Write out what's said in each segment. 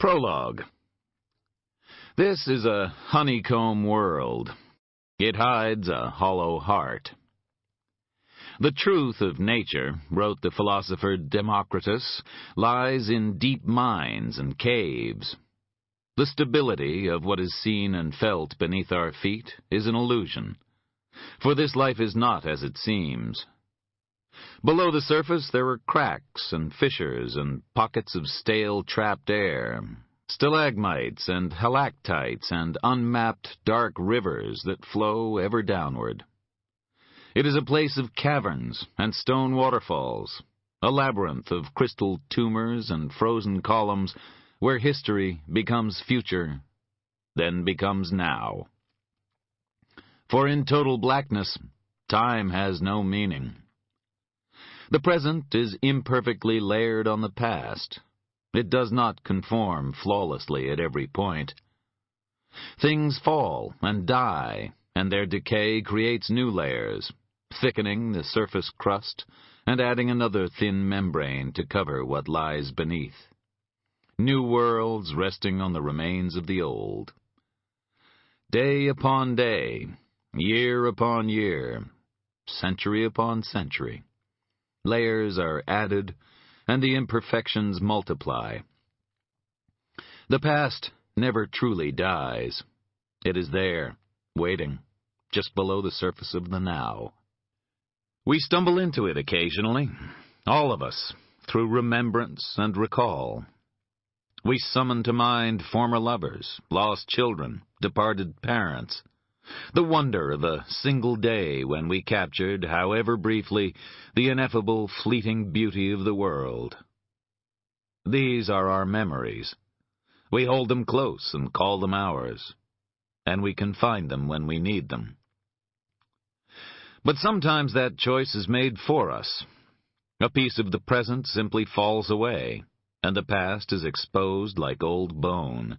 Prologue. This is a honeycomb world. It hides a hollow heart. The truth of nature, wrote the philosopher Democritus, lies in deep mines and caves. The stability of what is seen and felt beneath our feet is an illusion, for this life is not as it seems. Below the surface there are cracks and fissures and pockets of stale trapped air, stalagmites and halactites and unmapped dark rivers that flow ever downward. It is a place of caverns and stone waterfalls, a labyrinth of crystal tumors and frozen columns where history becomes future, then becomes now. For in total blackness, time has no meaning. The present is imperfectly layered on the past. It does not conform flawlessly at every point. Things fall and die, and their decay creates new layers, thickening the surface crust and adding another thin membrane to cover what lies beneath. New worlds resting on the remains of the old. Day upon day, year upon year, century upon century, layers are added, and the imperfections multiply. The past never truly dies. It is there, waiting, just below the surface of the now. We stumble into it occasionally, all of us, through remembrance and recall. We summon to mind former lovers, lost children, departed parents, the wonder of a single day when we captured, however briefly, the ineffable fleeting beauty of the world. These are our memories. We hold them close and call them ours, and we can find them when we need them. But sometimes that choice is made for us. A piece of the present simply falls away, and the past is exposed like old bone.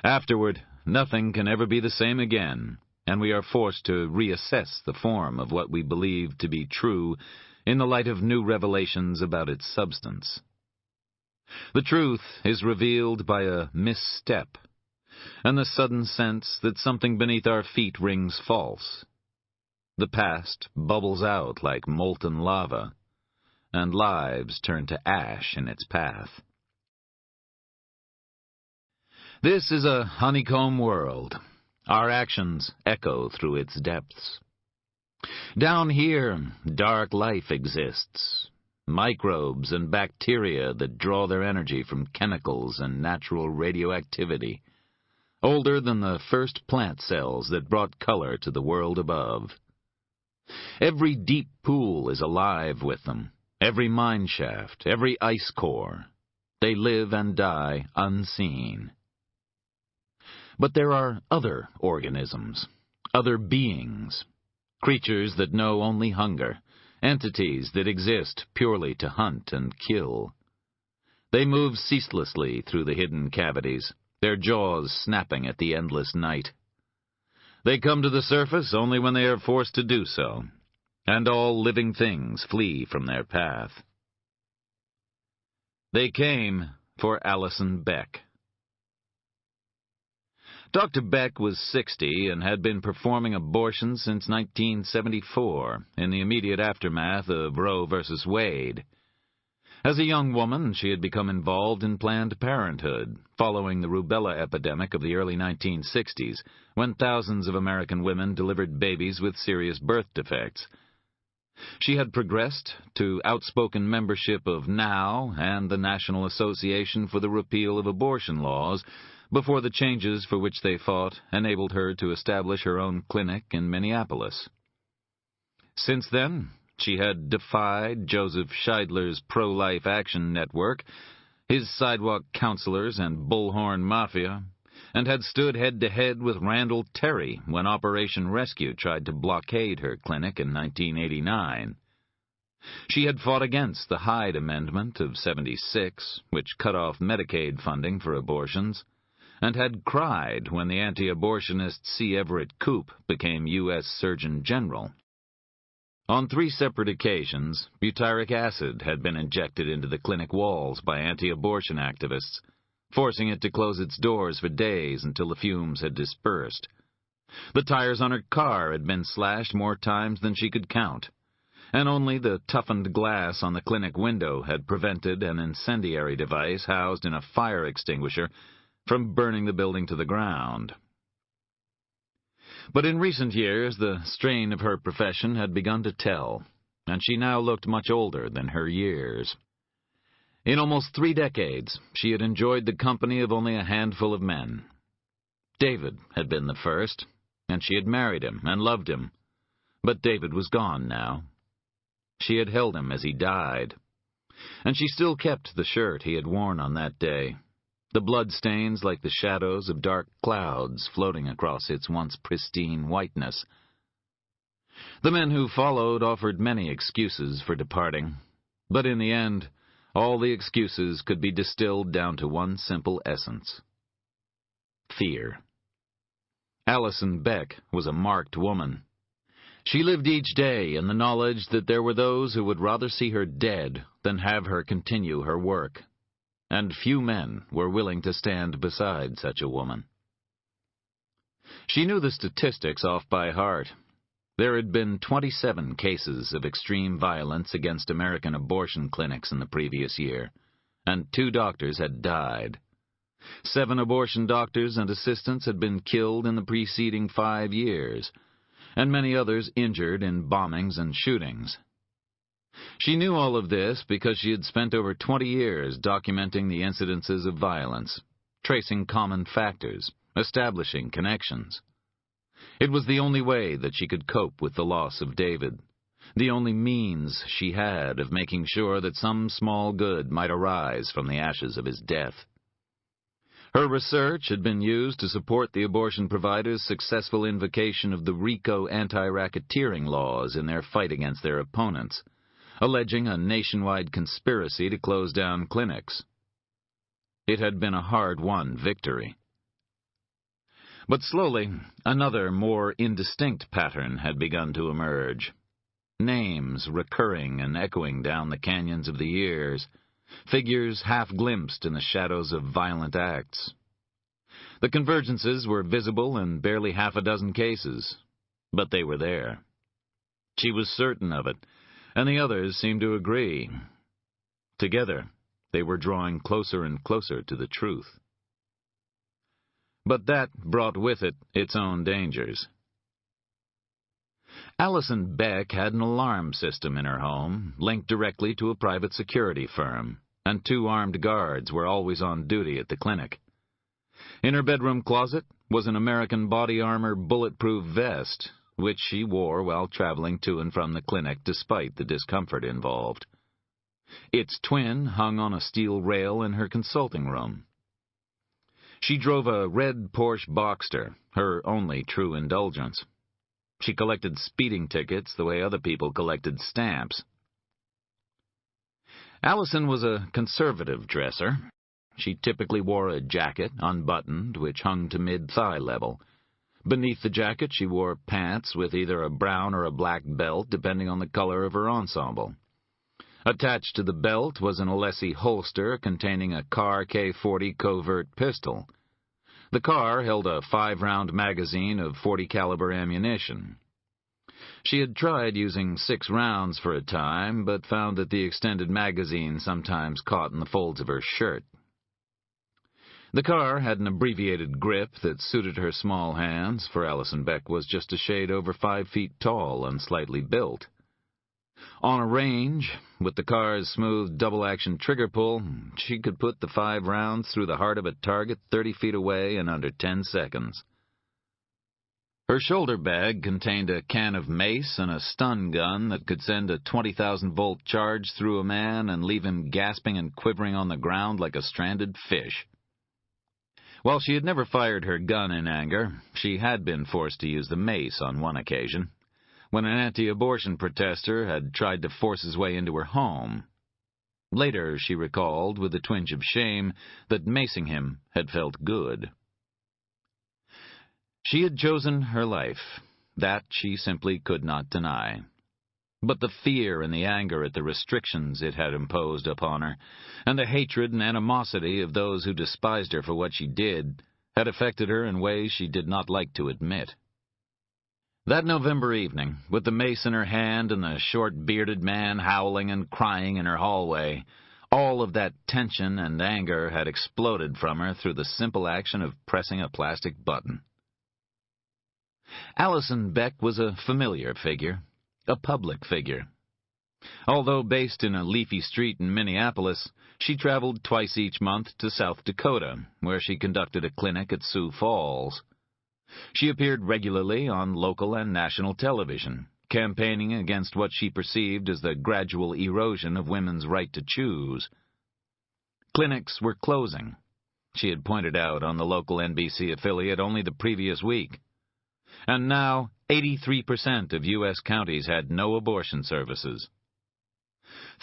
Afterward, nothing can ever be the same again, and we are forced to reassess the form of what we believe to be true in the light of new revelations about its substance. The truth is revealed by a misstep, and the sudden sense that something beneath our feet rings false. The past bubbles out like molten lava, and lives turn to ash in its path. This is a honeycomb world. Our actions echo through its depths. Down here, dark life exists. Microbes and bacteria that draw their energy from chemicals and natural radioactivity, older than the first plant cells that brought color to the world above. Every deep pool is alive with them, every mine shaft, every ice core. They live and die unseen. But there are other organisms, other beings, creatures that know only hunger, entities that exist purely to hunt and kill. They move ceaselessly through the hidden cavities, their jaws snapping at the endless night. They come to the surface only when they are forced to do so, and all living things flee from their path. They came for Alison Beck. Dr. Beck was 60 and had been performing abortions since 1974, in the immediate aftermath of Roe v. Wade. As a young woman, she had become involved in Planned Parenthood, following the rubella epidemic of the early 1960s, when thousands of American women delivered babies with serious birth defects. She had progressed to outspoken membership of NOW and the National Association for the Repeal of Abortion Laws, before the changes for which they fought enabled her to establish her own clinic in Minneapolis. Since then, she had defied Joseph Scheidler's pro-life action network, his sidewalk counselors and bullhorn mafia, and had stood head-to-head with Randall Terry when Operation Rescue tried to blockade her clinic in 1989. She had fought against the Hyde Amendment of '76, which cut off Medicaid funding for abortions, and had cried when the anti-abortionist C. Everett Koop became U.S. Surgeon General. On 3 separate occasions, butyric acid had been injected into the clinic walls by anti-abortion activists, forcing it to close its doors for days until the fumes had dispersed. The tires on her car had been slashed more times than she could count, and only the toughened glass on the clinic window had prevented an incendiary device housed in a fire extinguisher from burning the building to the ground. But in recent years, the strain of her profession had begun to tell, and she now looked much older than her years. In almost 3 decades, she had enjoyed the company of only a handful of men. David had been the first, and she had married him and loved him, but David was gone now. She had held him as he died, and she still kept the shirt he had worn on that day, the blood-stains like the shadows of dark clouds floating across its once pristine whiteness. The men who followed offered many excuses for departing, but in the end, all the excuses could be distilled down to one simple essence: fear. Allison Beck was a marked woman. She lived each day in the knowledge that there were those who would rather see her dead than have her continue her work, and few men were willing to stand beside such a woman. She knew the statistics off by heart. There had been 27 cases of extreme violence against American abortion clinics in the previous year, and 2 doctors had died. 7 abortion doctors and assistants had been killed in the preceding 5 years, and many others injured in bombings and shootings. She knew all of this because she had spent over 20 years documenting the incidences of violence, tracing common factors, establishing connections. It was the only way that she could cope with the loss of David, the only means she had of making sure that some small good might arise from the ashes of his death. Her research had been used to support the abortion providers' successful invocation of the RICO anti-racketeering laws in their fight against their opponents, alleging a nationwide conspiracy to close down clinics. It had been a hard-won victory. But slowly, another, more indistinct pattern had begun to emerge. Names recurring and echoing down the canyons of the years, figures half-glimpsed in the shadows of violent acts. The convergences were visible in barely half a dozen cases, but they were there. She was certain of it, and the others seemed to agree. Together, they were drawing closer and closer to the truth. But that brought with it its own dangers. Allison Beck had an alarm system in her home, linked directly to a private security firm, and 2 armed guards were always on duty at the clinic. In her bedroom closet was an American body armor bulletproof vest, which she wore while traveling to and from the clinic despite the discomfort involved. Its twin hung on a steel rail in her consulting room. She drove a red Porsche Boxster, her only true indulgence. She collected speeding tickets the way other people collected stamps. Allison was a conservative dresser. She typically wore a jacket, unbuttoned, which hung to mid-thigh level. Beneath the jacket, she wore pants with either a brown or a black belt, depending on the color of her ensemble. Attached to the belt was an Alessi holster containing a Car K40 covert pistol. The car held a 5-round magazine of .40 caliber ammunition. She had tried using 6 rounds for a time, but found that the extended magazine sometimes caught in the folds of her shirt. The car had an abbreviated grip that suited her small hands, for Allison Beck was just a shade over 5 feet tall and slightly built. On a range, with the car's smooth double-action trigger pull, she could put the 5 rounds through the heart of a target 30 feet away in under 10 seconds. Her shoulder bag contained a can of mace and a stun gun that could send a 20,000-volt charge through a man and leave him gasping and quivering on the ground like a stranded fish. While she had never fired her gun in anger, she had been forced to use the mace on one occasion, when an anti-abortion protester had tried to force his way into her home. Later, she recalled, with a twinge of shame, that macing him had felt good. She had chosen her life. That she simply could not deny. But the fear and the anger at the restrictions it had imposed upon her, and the hatred and animosity of those who despised her for what she did, had affected her in ways she did not like to admit. That November evening, with the mace in her hand and the short-bearded man howling and crying in her hallway, all of that tension and anger had exploded from her through the simple action of pressing a plastic button. Allison Beck was a familiar figure, a public figure. Although based in a leafy street in Minneapolis, she traveled twice each month to South Dakota, where she conducted a clinic at Sioux Falls. She appeared regularly on local and national television, campaigning against what she perceived as the gradual erosion of women's right to choose. Clinics were closing. She had pointed out on the local NBC affiliate only the previous week. And now, 83% of U.S. counties had no abortion services.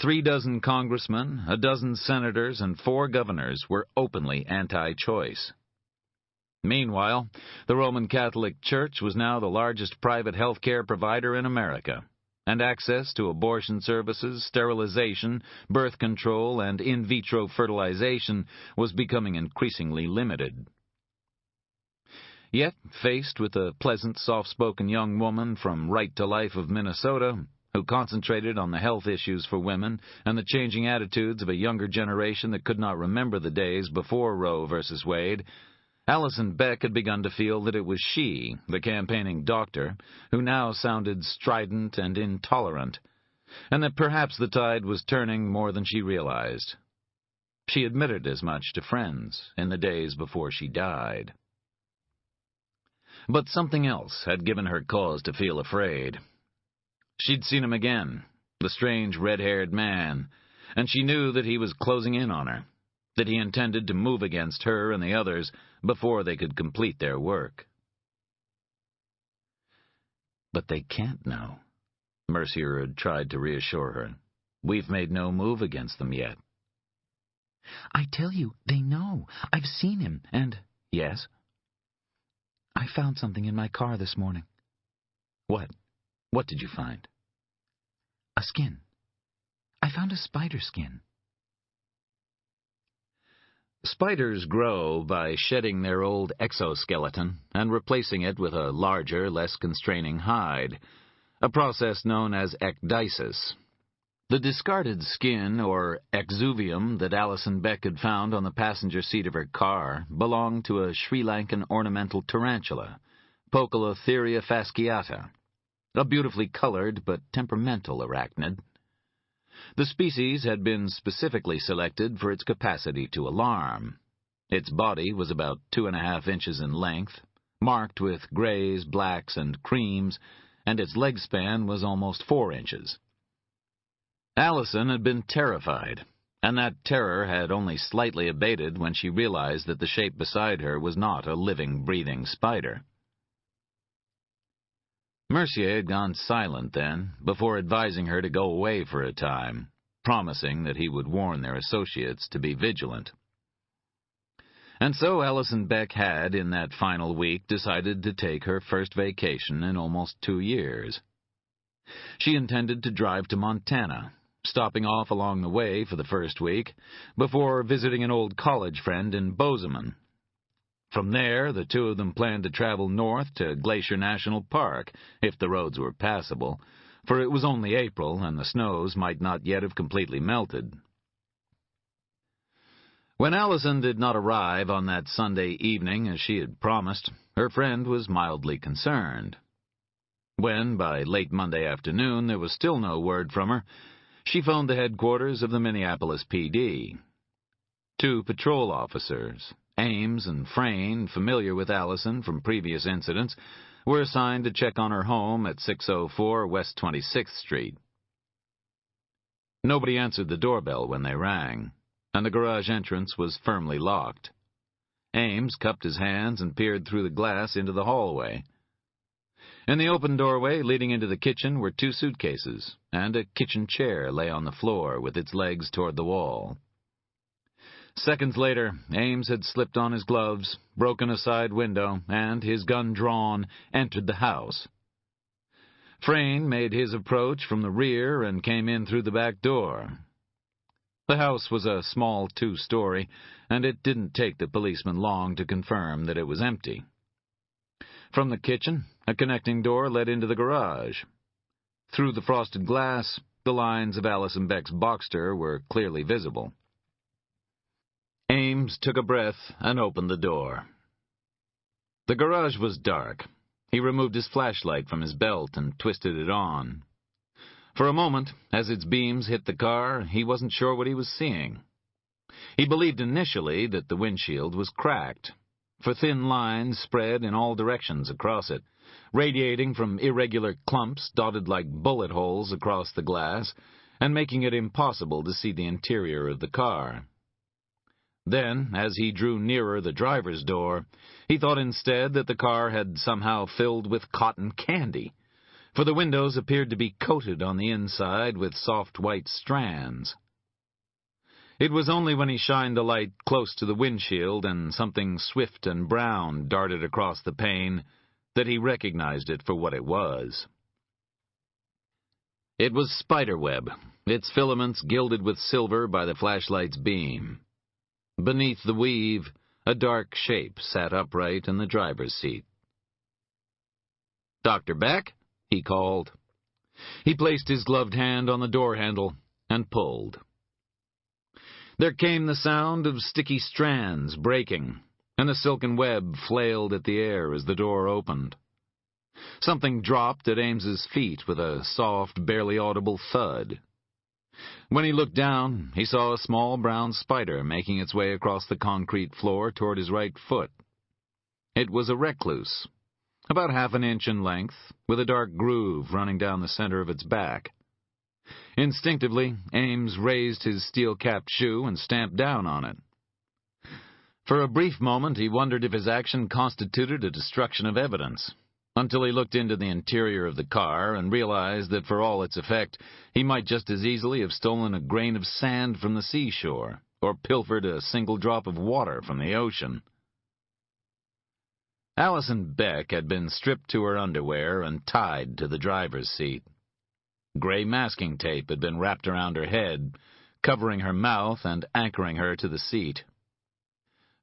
36 congressmen, 12 senators, and 4 governors were openly anti-choice. Meanwhile, the Roman Catholic Church was now the largest private health care provider in America, and access to abortion services, sterilization, birth control, and in vitro fertilization was becoming increasingly limited. Yet, faced with a pleasant, soft-spoken young woman from Right to Life of Minnesota, who concentrated on the health issues for women and the changing attitudes of a younger generation that could not remember the days before Roe v. Wade, Allison Beck had begun to feel that it was she, the campaigning doctor, who now sounded strident and intolerant, and that perhaps the tide was turning more than she realized. She admitted as much to friends in the days before she died. But something else had given her cause to feel afraid. She'd seen him again, the strange red-haired man, and she knew that he was closing in on her, that he intended to move against her and the others before they could complete their work. But they can't know, Mercier had tried to reassure her. We've made no move against them yet. I tell you, they know. I've seen him, and... Yes? I found something in my car this morning. What? What did you find? A skin. I found a spider skin. Spiders grow by shedding their old exoskeleton and replacing it with a larger, less constraining hide, a process known as ecdysis. The discarded skin, or exuvium, that Allison Beck had found on the passenger seat of her car belonged to a Sri Lankan ornamental tarantula, Poecilotheria fasciata, a beautifully colored but temperamental arachnid. The species had been specifically selected for its capacity to alarm. Its body was about 2.5 inches in length, marked with grays, blacks, and creams, and its leg span was almost 4 inches. Allison had been terrified, and that terror had only slightly abated when she realized that the shape beside her was not a living, breathing spider. Mercier had gone silent then, before advising her to go away for a time, promising that he would warn their associates to be vigilant. And so Allison Beck had, in that final week, decided to take her first vacation in almost 2 years. She intended to drive to Montana, stopping off along the way for the first week, before visiting an old college friend in Bozeman. From there, the two of them planned to travel north to Glacier National Park, if the roads were passable, for it was only April and the snows might not yet have completely melted. When Allison did not arrive on that Sunday evening as she had promised, her friend was mildly concerned. When, by late Monday afternoon, there was still no word from her, she phoned the headquarters of the Minneapolis PD. 2 patrol officers, Ames and Frayne, familiar with Allison from previous incidents, were assigned to check on her home at 604 West 26th Street. Nobody answered the doorbell when they rang, and the garage entrance was firmly locked. Ames cupped his hands and peered through the glass into the hallway. In the open doorway leading into the kitchen were 2 suitcases, and a kitchen chair lay on the floor with its legs toward the wall. Seconds later, Ames had slipped on his gloves, broken a side window, and, his gun drawn, entered the house. Frayne made his approach from the rear and came in through the back door. The house was a small 2-story, and it didn't take the policeman long to confirm that it was empty. From the kitchen, a connecting door led into the garage. Through the frosted glass, the lines of Alison Beck's Boxster were clearly visible. Ames took a breath and opened the door. The garage was dark. He removed his flashlight from his belt and twisted it on. For a moment, as its beams hit the car, he wasn't sure what he was seeing. He believed initially that the windshield was cracked, for thin lines spread in all directions across it, radiating from irregular clumps dotted like bullet holes across the glass, and making it impossible to see the interior of the car. Then, as he drew nearer the driver's door, he thought instead that the car had somehow filled with cotton candy, for the windows appeared to be coated on the inside with soft white strands. It was only when he shined a light close to the windshield and something swift and brown darted across the pane that he recognized it for what it was. It was spiderweb, its filaments gilded with silver by the flashlight's beam. Beneath the weave, a dark shape sat upright in the driver's seat. "Dr. Beck?" he called. He placed his gloved hand on the door handle and pulled. There came the sound of sticky strands breaking, and the silken web flailed at the air as the door opened. Something dropped at Ames's feet with a soft, barely audible thud. When he looked down, he saw a small brown spider making its way across the concrete floor toward his right foot. It was a recluse, about half an inch in length, with a dark groove running down the center of its back. Instinctively, Ames raised his steel-capped shoe and stamped down on it. For a brief moment, he wondered if his action constituted a destruction of evidence, until he looked into the interior of the car and realized that for all its effect, he might just as easily have stolen a grain of sand from the seashore, or pilfered a single drop of water from the ocean. Alison Beck had been stripped to her underwear and tied to the driver's seat. Gray masking tape had been wrapped around her head, covering her mouth and anchoring her to the seat.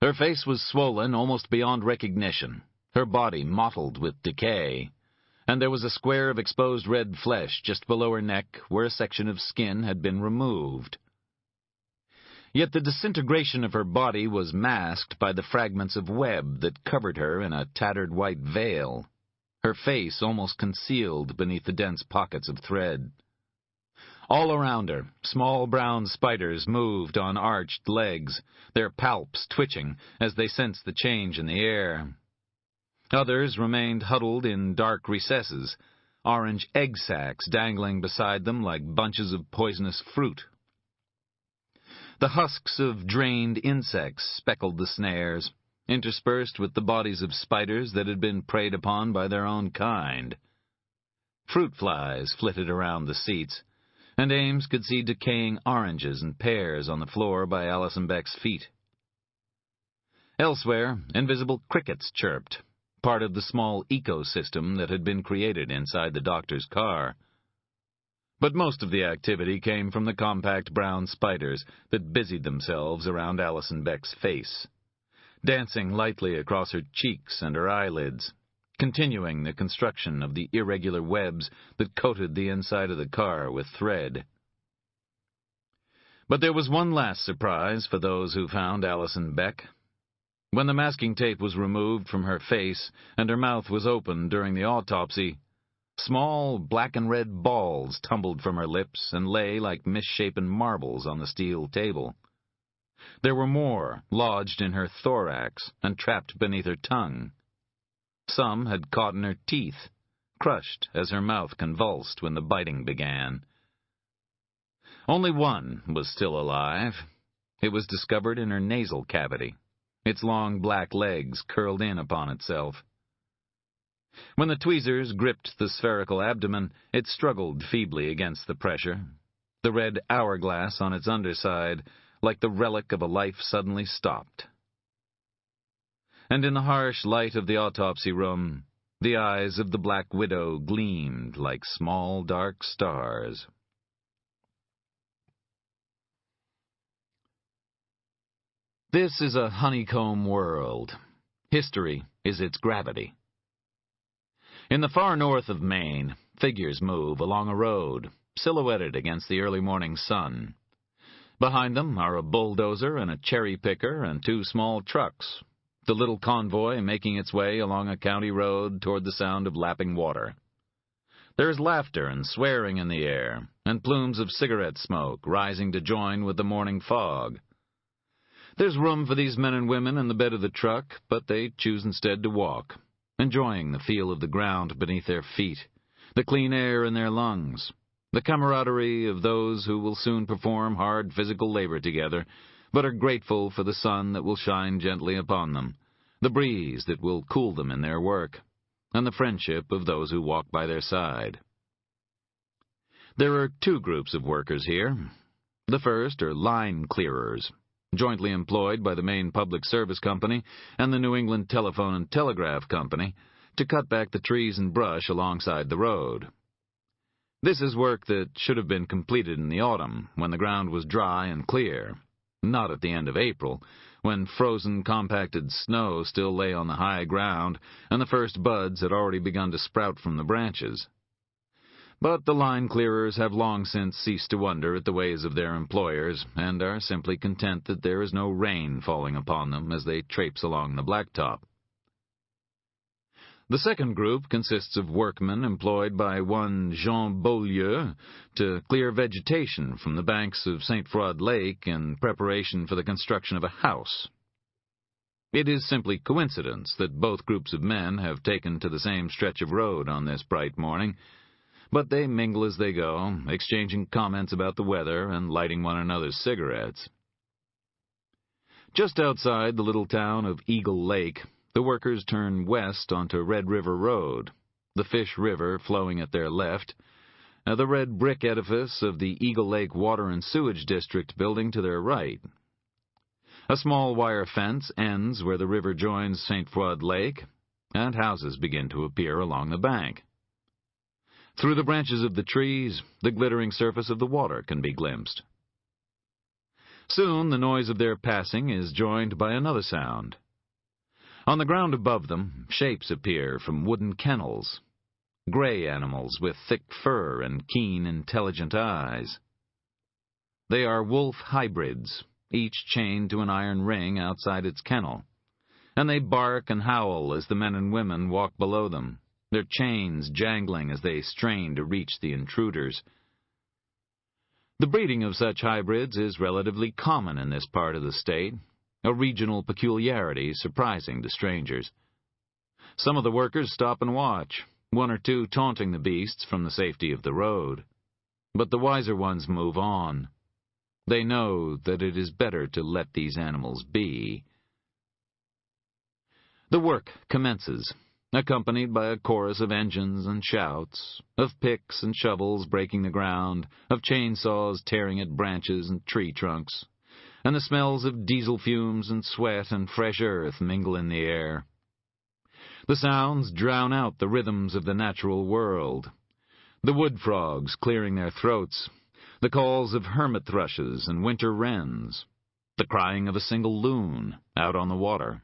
Her face was swollen almost beyond recognition, her body mottled with decay, and there was a square of exposed red flesh just below her neck where a section of skin had been removed. Yet the disintegration of her body was masked by the fragments of web that covered her in a tattered white veil, her face almost concealed beneath the dense pockets of thread. All around her, small brown spiders moved on arched legs, their palps twitching as they sensed the change in the air. Others remained huddled in dark recesses, orange egg sacs dangling beside them like bunches of poisonous fruit. The husks of drained insects speckled the snares, interspersed with the bodies of spiders that had been preyed upon by their own kind. Fruit flies flitted around the seats, and Ames could see decaying oranges and pears on the floor by Alison Beck's feet. Elsewhere, invisible crickets chirped, part of the small ecosystem that had been created inside the doctor's car. But most of the activity came from the compact brown spiders that busied themselves around Alison Beck's face, dancing lightly across her cheeks and her eyelids, continuing the construction of the irregular webs that coated the inside of the car with thread. But there was one last surprise for those who found Alison Beck. When the masking tape was removed from her face and her mouth was opened during the autopsy, small black and red balls tumbled from her lips and lay like misshapen marbles on the steel table. There were more lodged in her thorax and trapped beneath her tongue. Some had caught in her teeth, crushed as her mouth convulsed when the biting began. Only one was still alive. It was discovered in her nasal cavity, its long black legs curled in upon itself. When the tweezers gripped the spherical abdomen, it struggled feebly against the pressure, the red hourglass on its underside, like the relic of a life suddenly stopped. And in the harsh light of the autopsy room, The eyes of the Black Widow gleamed like small dark stars. This is a honeycomb world. History is its gravity. In the far north of Maine, figures move along a road, silhouetted against the early morning sun. Behind them are a bulldozer and a cherry picker and two small trucks, the little convoy making its way along a county road toward the sound of lapping water. There is laughter and swearing in the air, and plumes of cigarette smoke rising to join with the morning fog. There's room for these men and women in the bed of the truck, but they choose instead to walk, enjoying the feel of the ground beneath their feet, the clean air in their lungs, the camaraderie of those who will soon perform hard physical labor together, but are grateful for the sun that will shine gently upon them, the breeze that will cool them in their work, and the friendship of those who walk by their side. There are two groups of workers here. The first are line clearers, jointly employed by the Maine Public Service Company and the New England Telephone and Telegraph Company to cut back the trees and brush alongside the road. This is work that should have been completed in the autumn, when the ground was dry and clear, not at the end of April, when frozen, compacted snow still lay on the high ground and the first buds had already begun to sprout from the branches. But the line clearers have long since ceased to wonder at the ways of their employers, and are simply content that there is no rain falling upon them as they traipse along the blacktop. The second group consists of workmen employed by one Jean Beaulieu to clear vegetation from the banks of St. Froid Lake in preparation for the construction of a house. It is simply coincidence that both groups of men have taken to the same stretch of road on this bright morning, but they mingle as they go, exchanging comments about the weather and lighting one another's cigarettes. Just outside the little town of Eagle Lake, the workers turn west onto Red River Road, the Fish River flowing at their left, the red brick edifice of the Eagle Lake Water and Sewage District building to their right. A small wire fence ends where the river joins St. Froid Lake, and houses begin to appear along the bank. Through the branches of the trees, the glittering surface of the water can be glimpsed. Soon the noise of their passing is joined by another sound. On the ground above them, shapes appear from wooden kennels, gray animals with thick fur and keen, intelligent eyes. They are wolf hybrids, each chained to an iron ring outside its kennel, and they bark and howl as the men and women walk below them, their chains jangling as they strain to reach the intruders. The breeding of such hybrids is relatively common in this part of the state, a regional peculiarity surprising to strangers. Some of the workers stop and watch, one or two taunting the beasts from the safety of the road. But the wiser ones move on. They know that it is better to let these animals be. The work commences, accompanied by a chorus of engines and shouts, of picks and shovels breaking the ground, of chainsaws tearing at branches and tree trunks, and the smells of diesel fumes and sweat and fresh earth mingle in the air. The sounds drown out the rhythms of the natural world, the wood frogs clearing their throats, the calls of hermit thrushes and winter wrens, the crying of a single loon out on the water.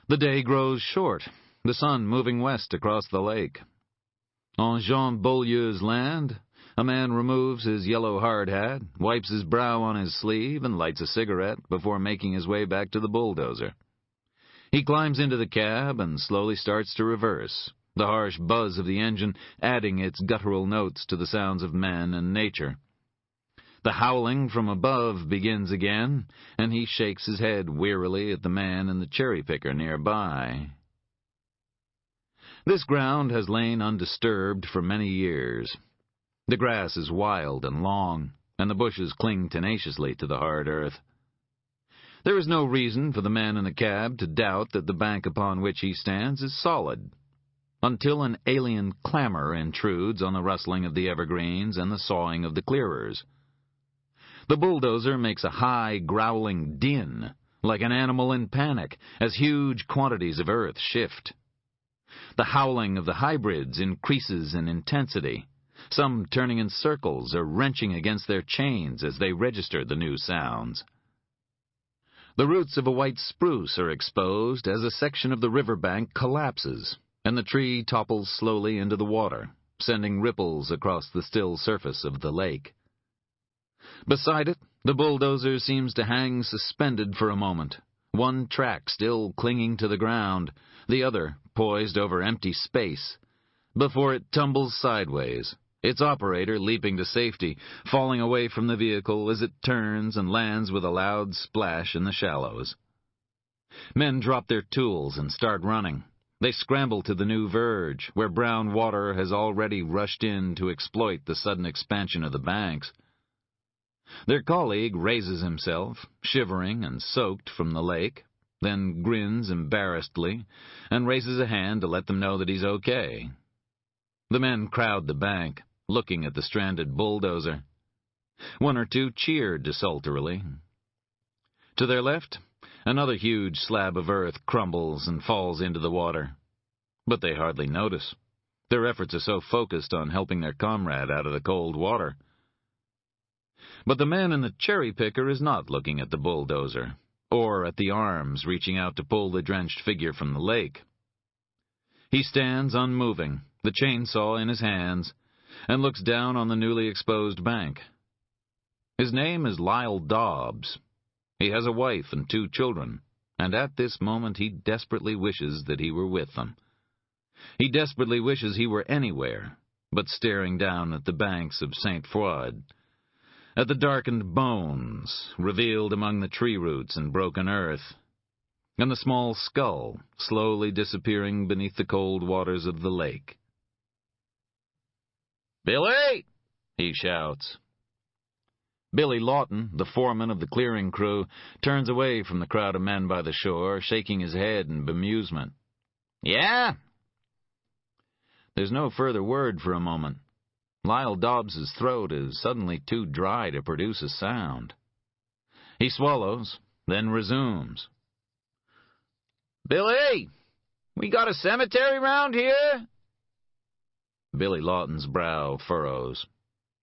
The day grows short, the sun moving west across the lake. On Jean Beaulieu's land, a man removes his yellow hard hat, wipes his brow on his sleeve, and lights a cigarette before making his way back to the bulldozer. He climbs into the cab and slowly starts to reverse, the harsh buzz of the engine adding its guttural notes to the sounds of men and nature. The howling from above begins again, and he shakes his head wearily at the man and the cherry-picker nearby. This ground has lain undisturbed for many years. The grass is wild and long, and the bushes cling tenaciously to the hard earth. There is no reason for the man in the cab to doubt that the bank upon which he stands is solid, until an alien clamor intrudes on the rustling of the evergreens and the sawing of the clearers. The bulldozer makes a high, growling din, like an animal in panic, as huge quantities of earth shift. The howling of the hybrids increases in intensity, some turning in circles or wrenching against their chains as they register the new sounds. The roots of a white spruce are exposed as a section of the riverbank collapses, and the tree topples slowly into the water, sending ripples across the still surface of the lake. Beside it, the bulldozer seems to hang suspended for a moment, one track still clinging to the ground, the other poised over empty space, before it tumbles sideways, its operator leaping to safety, falling away from the vehicle as it turns and lands with a loud splash in the shallows. Men drop their tools and start running. They scramble to the new verge, where brown water has already rushed in to exploit the sudden expansion of the banks. Their colleague raises himself, shivering and soaked from the lake, then grins embarrassedly and raises a hand to let them know that he's okay. The men crowd the bank, looking at the stranded bulldozer. One or two cheer desultorily. To their left, another huge slab of earth crumbles and falls into the water. But they hardly notice. Their efforts are so focused on helping their comrade out of the cold water. But the man in the cherry picker is not looking at the bulldozer, or at the arms reaching out to pull the drenched figure from the lake. He stands unmoving, the chainsaw in his hands, and looks down on the newly exposed bank. His name is Lyle Dobbs. He has a wife and 2 children, and at this moment he desperately wishes that he were with them. He desperately wishes he were anywhere but staring down at the banks of St. Froid, at the darkened bones revealed among the tree roots and broken earth, and the small skull slowly disappearing beneath the cold waters of the lake. "Billy!" he shouts. Billy Lawton, the foreman of the clearing crew, turns away from the crowd of men by the shore, shaking his head in bemusement. "Yeah?" There's no further word for a moment. Lyle Dobbs's throat is suddenly too dry to produce a sound. He swallows, then resumes. "Billy, we got a cemetery round here?" Billy Lawton's brow furrows.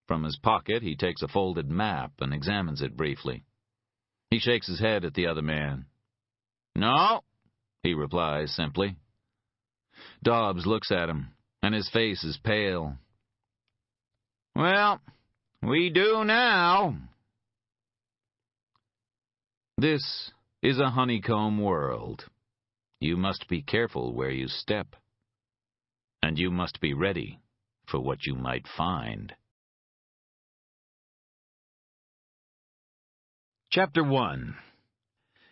From his pocket he takes a folded map and examines it briefly. He shakes his head at the other man. "No," he replies simply. Dobbs looks at him, and his face is pale. "Well, we do now." This is a honeycomb world. You must be careful where you step, and you must be ready for what you might find. Chapter 1.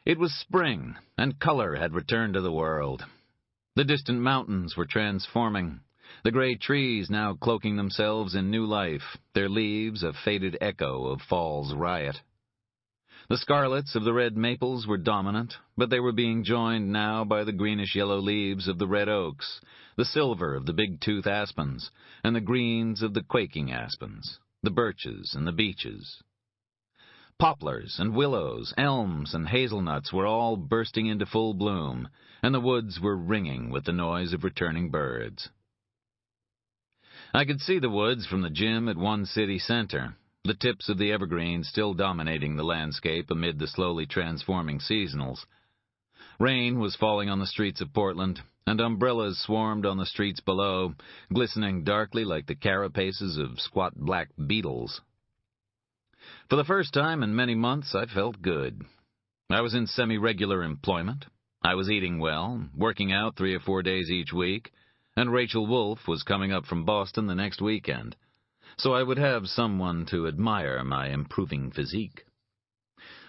It was spring, and color had returned to the world. The distant mountains were transforming, the gray trees now cloaking themselves in new life, their leaves a faded echo of fall's riot. The scarlets of the red maples were dominant, but they were being joined now by the greenish-yellow leaves of the red oaks, the silver of the big-tooth aspens, and the greens of the quaking aspens, the birches and the beeches. Poplars and willows, elms and hazelnuts were all bursting into full bloom, and the woods were ringing with the noise of returning birds. I could see the woods from the gym at one city center, the tips of the evergreens still dominating the landscape amid the slowly transforming seasonals. Rain was falling on the streets of Portland, and umbrellas swarmed on the streets below, glistening darkly like the carapaces of squat black beetles. For the first time in many months, I felt good. I was in semi-regular employment. I was eating well, working out 3 or 4 days each week, and Rachel Wolfe was coming up from Boston the next weekend, so I would have someone to admire my improving physique.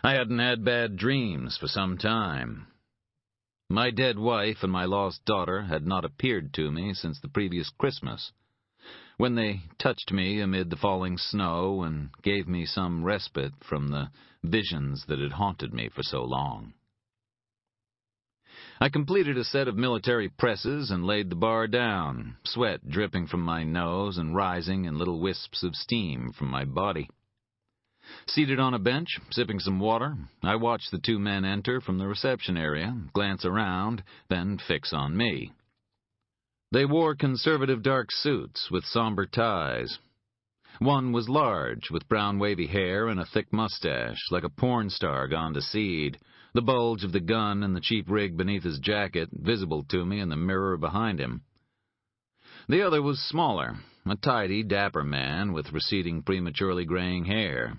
I hadn't had bad dreams for some time. My dead wife and my lost daughter had not appeared to me since the previous Christmas, when they touched me amid the falling snow and gave me some respite from the visions that had haunted me for so long. I completed a set of military presses and laid the bar down, sweat dripping from my nose and rising in little wisps of steam from my body. Seated on a bench, sipping some water, I watched the two men enter from the reception area, glance around, then fix on me. They wore conservative dark suits with somber ties. One was large, with brown wavy hair and a thick mustache, like a porn star gone to seed, the bulge of the gun and the cheap rig beneath his jacket visible to me in the mirror behind him. The other was smaller, a tidy, dapper man with receding, prematurely graying hair.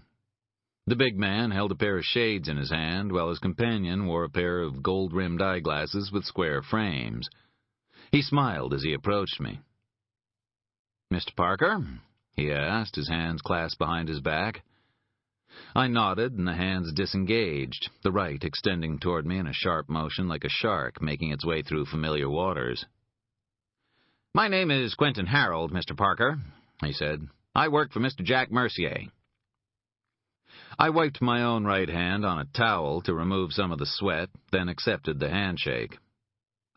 The big man held a pair of shades in his hand, while his companion wore a pair of gold-rimmed eyeglasses with square frames. He smiled as he approached me. "Mr. Parker?" he asked, his hands clasped behind his back. I nodded, and the hands disengaged, the right extending toward me in a sharp motion like a shark making its way through familiar waters. "My name is Quentin Harold, Mr. Parker," he said. "I work for Mr. Jack Mercier." I wiped my own right hand on a towel to remove some of the sweat, then accepted the handshake.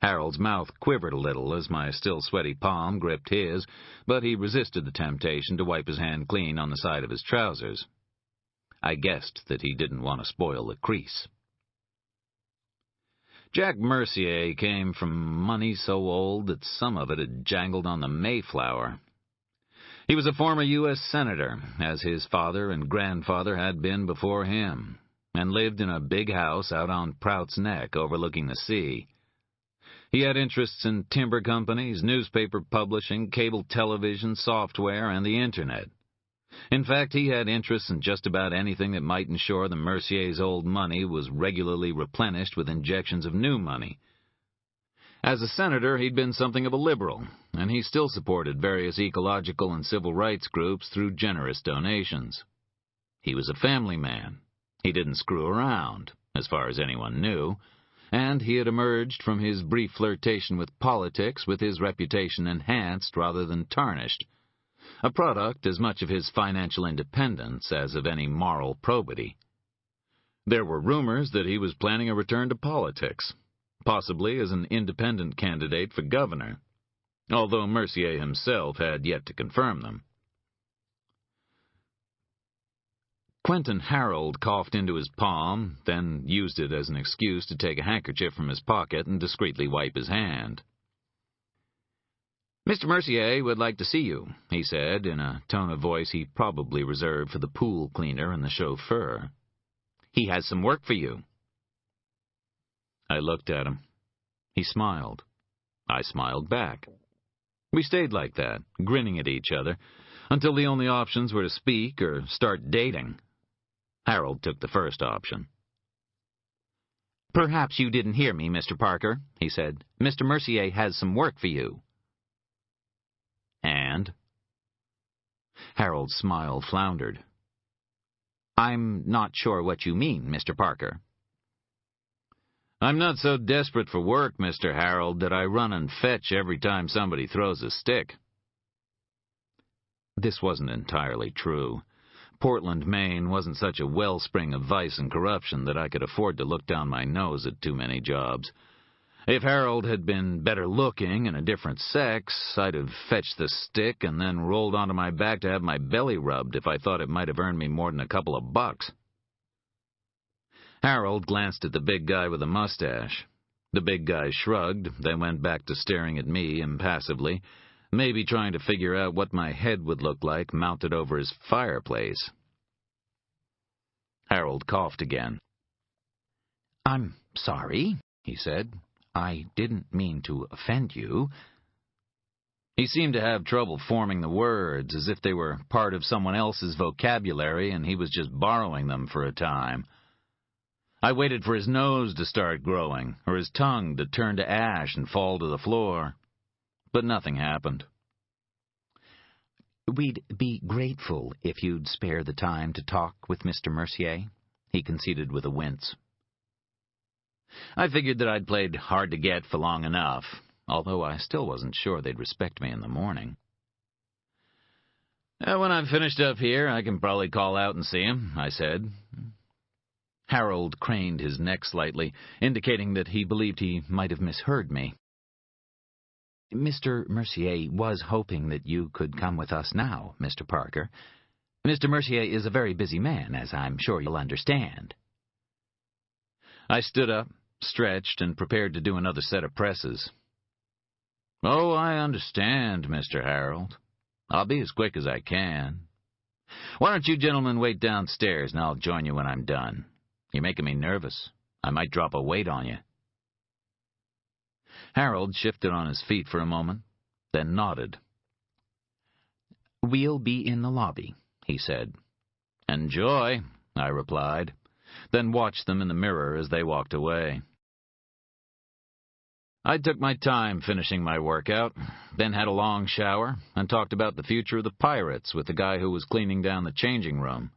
Harold's mouth quivered a little as my still sweaty palm gripped his, but he resisted the temptation to wipe his hand clean on the side of his trousers. I guessed that he didn't want to spoil the crease. Jack Mercier came from money so old that some of it had jangled on the Mayflower. He was a former U.S. Senator, as his father and grandfather had been before him, and lived in a big house out on Prout's Neck overlooking the sea. He had interests in timber companies, newspaper publishing, cable television, software, and the Internet. In fact, he had interests in just about anything that might ensure the Mercier's old money was regularly replenished with injections of new money. As a senator, he'd been something of a liberal, and he still supported various ecological and civil rights groups through generous donations. He was a family man. He didn't screw around, as far as anyone knew, and he had emerged from his brief flirtation with politics with his reputation enhanced rather than tarnished, a product as much of his financial independence as of any moral probity. There were rumors that he was planning a return to politics, possibly as an independent candidate for governor, although Mercier himself had yet to confirm them. Quentin Harold coughed into his palm, then used it as an excuse to take a handkerchief from his pocket and discreetly wipe his hand. "Mr. Mercier would like to see you," he said, in a tone of voice he probably reserved for the pool cleaner and the chauffeur. "He has some work for you." I looked at him. He smiled. I smiled back. We stayed like that, grinning at each other, until the only options were to speak or start dating. Harold took the first option. "Perhaps you didn't hear me, Mr. Parker," he said. "Mr. Mercier has some work for you." "And?" Harold's smile floundered. "I'm not sure what you mean, Mr. Parker." "I'm not so desperate for work, Mr. Harold, that I run and fetch every time somebody throws a stick." This wasn't entirely true. Portland, Maine wasn't such a wellspring of vice and corruption that I could afford to look down my nose at too many jobs. If Harold had been better looking and a different sex, I'd have fetched the stick and then rolled onto my back to have my belly rubbed if I thought it might have earned me more than a couple of bucks. Harold glanced at the big guy with the mustache. The big guy shrugged, then went back to staring at me impassively, maybe trying to figure out what my head would look like mounted over his fireplace. Harold coughed again. "I'm sorry," he said. "I didn't mean to offend you." He seemed to have trouble forming the words, as if they were part of someone else's vocabulary and he was just borrowing them for a time. I waited for his nose to start growing, or his tongue to turn to ash and fall to the floor. But nothing happened. "We'd be grateful if you'd spare the time to talk with Mr. Mercier," he conceded with a wince. I figured that I'd played hard to get for long enough, although I still wasn't sure they'd respect me in the morning. "When I'm finished up here, I can probably call out and see him," I said. Harold craned his neck slightly, indicating that he believed he might have misheard me. "Mr. Mercier was hoping that you could come with us now, Mr. Parker. Mr. Mercier is a very busy man, as I'm sure you'll understand. I stood up, stretched, and prepared to do another set of presses. Oh, I understand, Mr. Harold. I'll be as quick as I can. Why don't you gentlemen wait downstairs, and I'll join you when I'm done. You're making me nervous. I might drop a weight on you. Harold shifted on his feet for a moment, then nodded. We'll be in the lobby, he said. Enjoy, I replied, then watched them in the mirror as they walked away. I took my time finishing my workout, then had a long shower, and talked about the future of the Pirates with the guy who was cleaning down the changing room.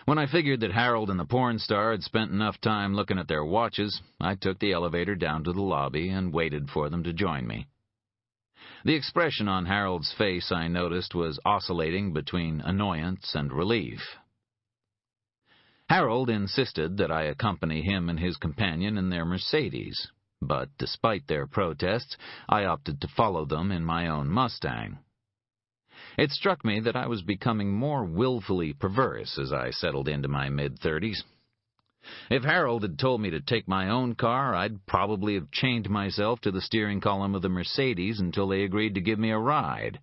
When I figured that Harold and the porn star had spent enough time looking at their watches, I took the elevator down to the lobby and waited for them to join me. The expression on Harold's face, I noticed, was oscillating between annoyance and relief. Harold insisted that I accompany him and his companion in their Mercedes, but despite their protests, I opted to follow them in my own Mustang. It struck me that I was becoming more willfully perverse as I settled into my mid-30s. If Harold had told me to take my own car, I'd probably have chained myself to the steering column of the Mercedes until they agreed to give me a ride.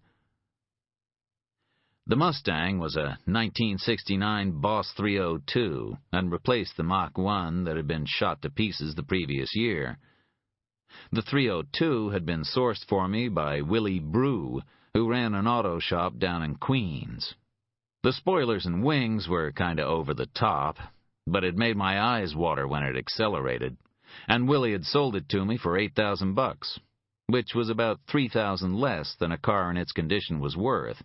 The Mustang was a 1969 Boss 302 and replaced the Mach 1 that had been shot to pieces the previous year. The 302 had been sourced for me by Willie Brew, who ran an auto shop down in Queens. The spoilers and wings were kinda over the top, but it made my eyes water when it accelerated, and Willie had sold it to me for $8,000, which was about $3,000 less than a car in its condition was worth.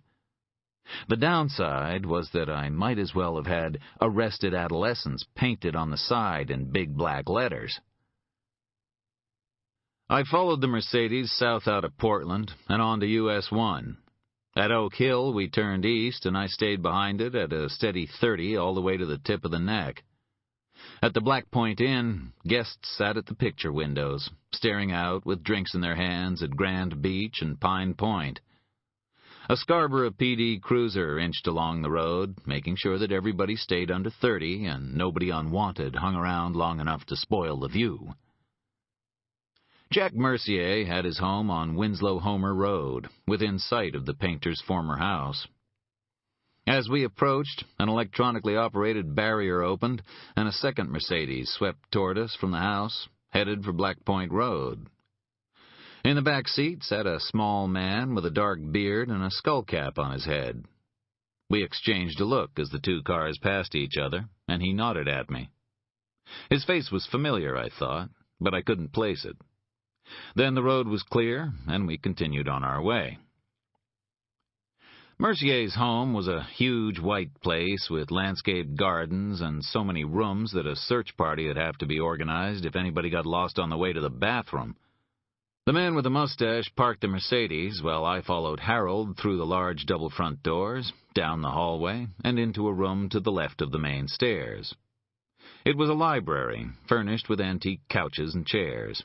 The downside was that I might as well have had Arrested Adolescents painted on the side in big black letters. I followed the Mercedes south out of Portland and on to US 1. At Oak Hill, we turned east, and I stayed behind it at a steady 30 all the way to the tip of the neck. At the Black Point Inn, guests sat at the picture windows, staring out with drinks in their hands at Grand Beach and Pine Point. A Scarborough PD cruiser inched along the road, making sure that everybody stayed under 30 and nobody unwanted hung around long enough to spoil the view. Jack Mercier had his home on Winslow Homer Road, within sight of the painter's former house. As we approached, an electronically operated barrier opened, and a second Mercedes swept toward us from the house, headed for Black Point Road. In the back seat sat a small man with a dark beard and a skull cap on his head. We exchanged a look as the two cars passed each other, and he nodded at me. His face was familiar, I thought, but I couldn't place it. Then the road was clear, and we continued on our way. Mercier's home was a huge white place with landscaped gardens and so many rooms that a search party would have to be organized if anybody got lost on the way to the bathroom. The man with the mustache parked the Mercedes while I followed Harold through the large double front doors, down the hallway, and into a room to the left of the main stairs. It was a library, furnished with antique couches and chairs.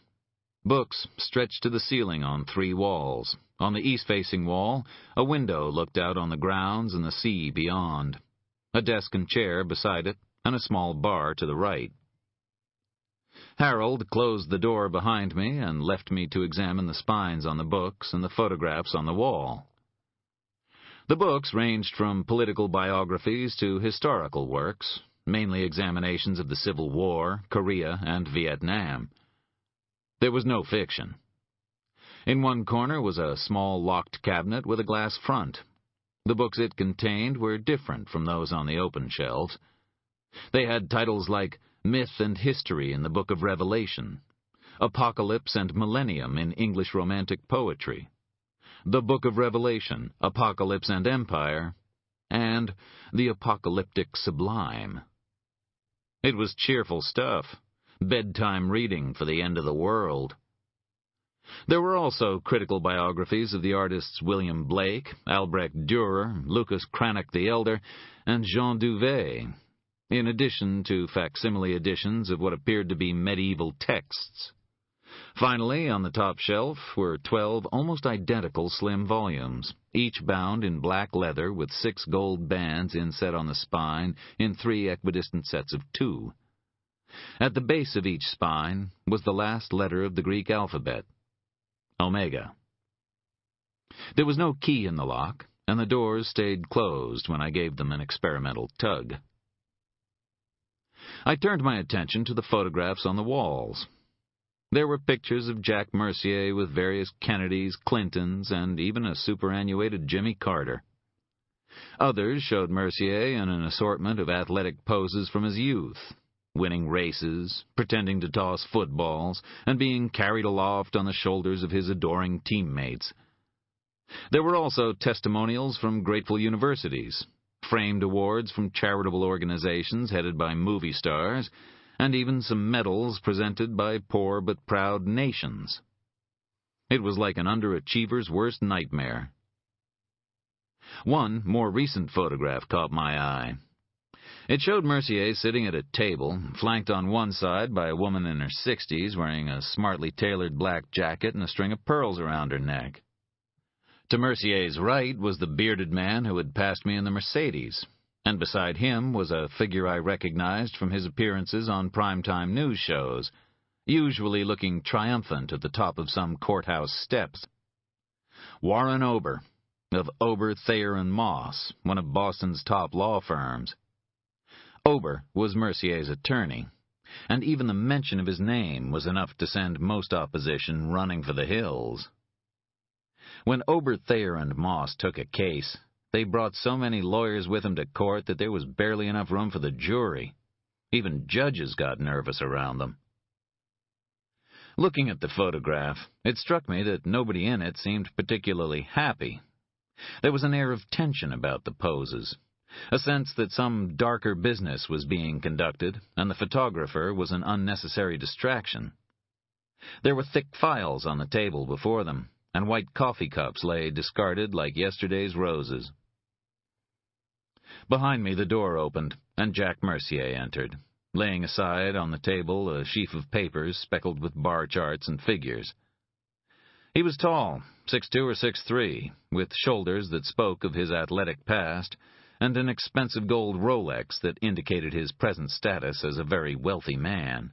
Books stretched to the ceiling on 3 walls. On the east-facing wall, a window looked out on the grounds and the sea beyond. A desk and chair beside it, and a small bar to the right. Harold closed the door behind me and left me to examine the spines on the books and the photographs on the wall. The books ranged from political biographies to historical works, mainly examinations of the Civil War, Korea, and Vietnam. There was no fiction. In one corner was a small locked cabinet with a glass front. The books it contained were different from those on the open shelves. They had titles like Myth and History in the Book of Revelation, Apocalypse and Millennium in English Romantic Poetry, The Book of Revelation, Apocalypse and Empire, and The Apocalyptic Sublime. It was cheerful stuff. Bedtime reading for the end of the world. There were also critical biographies of the artists William Blake, Albrecht Dürer, Lucas Cranach the Elder, and Jean Duvet, in addition to facsimile editions of what appeared to be medieval texts. Finally, on the top shelf were 12 almost identical slim volumes, each bound in black leather with 6 gold bands inset on the spine in 3 equidistant sets of 2. At the base of each spine was the last letter of the Greek alphabet, Omega. There was no key in the lock, and the doors stayed closed when I gave them an experimental tug. I turned my attention to the photographs on the walls. There were pictures of Jack Mercier with various Kennedys, Clintons, and even a superannuated Jimmy Carter. Others showed Mercier in an assortment of athletic poses from his youth, winning races, pretending to toss footballs, and being carried aloft on the shoulders of his adoring teammates. There were also testimonials from grateful universities, framed awards from charitable organizations headed by movie stars, and even some medals presented by poor but proud nations. It was like an underachiever's worst nightmare. One more recent photograph caught my eye. It showed Mercier sitting at a table, flanked on one side by a woman in her 60s wearing a smartly tailored black jacket and a string of pearls around her neck. To Mercier's right was the bearded man who had passed me in the Mercedes, and beside him was a figure I recognized from his appearances on primetime news shows, usually looking triumphant at the top of some courthouse steps. Warren Ober, of Ober, Thayer & Moss, one of Boston's top law firms. Ober was Mercier's attorney, and even the mention of his name was enough to send most opposition running for the hills. When Ober, Thayer & Moss took a case, they brought so many lawyers with them to court that there was barely enough room for the jury. Even judges got nervous around them. Looking at the photograph, it struck me that nobody in it seemed particularly happy. There was an air of tension about the poses, a sense that some darker business was being conducted, and the photographer was an unnecessary distraction. There were thick files on the table before them, and white coffee cups lay discarded like yesterday's roses. Behind me the door opened, and Jack Mercier entered, laying aside on the table a sheaf of papers speckled with bar charts and figures. He was tall, 6'2" or 6'3", with shoulders that spoke of his athletic past, and an expensive gold Rolex that indicated his present status as a very wealthy man.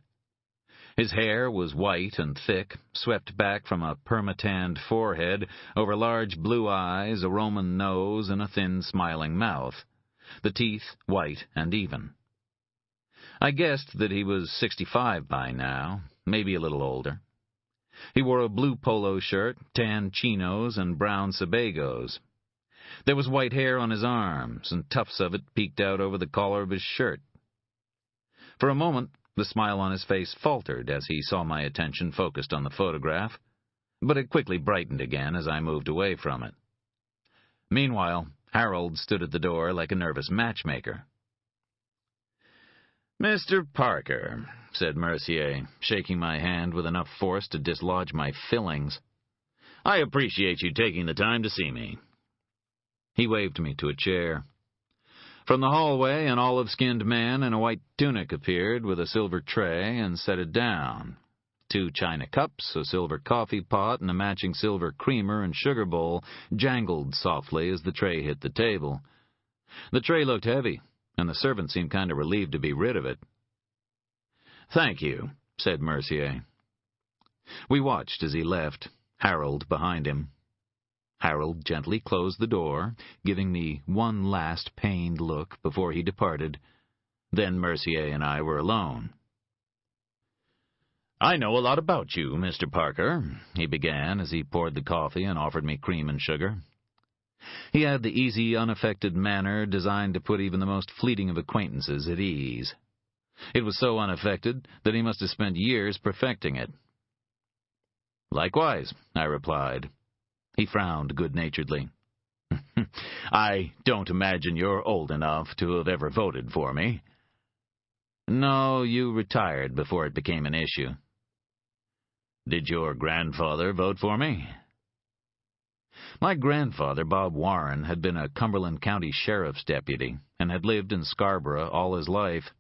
His hair was white and thick, swept back from a perma-tanned forehead over large blue eyes, a Roman nose, and a thin, smiling mouth, the teeth white and even. I guessed that he was 65 by now, maybe a little older. He wore a blue polo shirt, tan chinos, and brown Sebagos. There was white hair on his arms, and tufts of it peeked out over the collar of his shirt. For a moment, the smile on his face faltered as he saw my attention focused on the photograph, but it quickly brightened again as I moved away from it. Meanwhile, Harold stood at the door like a nervous matchmaker. "Mr. Parker," said Mercier, shaking my hand with enough force to dislodge my fillings, "I appreciate you taking the time to see me." He waved me to a chair. From the hallway, an olive-skinned man in a white tunic appeared with a silver tray and set it down. 2 china cups, a silver coffee pot, and a matching silver creamer and sugar bowl jangled softly as the tray hit the table. The tray looked heavy, and the servant seemed kind of relieved to be rid of it. "Thank you," said Mercier. We watched as he left, Harold behind him. Harold gently closed the door, giving me one last pained look before he departed. Then Mercier and I were alone. "I know a lot about you, Mr. Parker," he began as he poured the coffee and offered me cream and sugar. He had the easy, unaffected manner designed to put even the most fleeting of acquaintances at ease. It was so unaffected that he must have spent years perfecting it. "Likewise," I replied. He frowned good-naturedly. "I don't imagine you're old enough to have ever voted for me." "No, you retired before it became an issue." "Did your grandfather vote for me?" My grandfather, Bob Warren, had been a Cumberland County Sheriff's deputy and had lived in Scarborough all his life.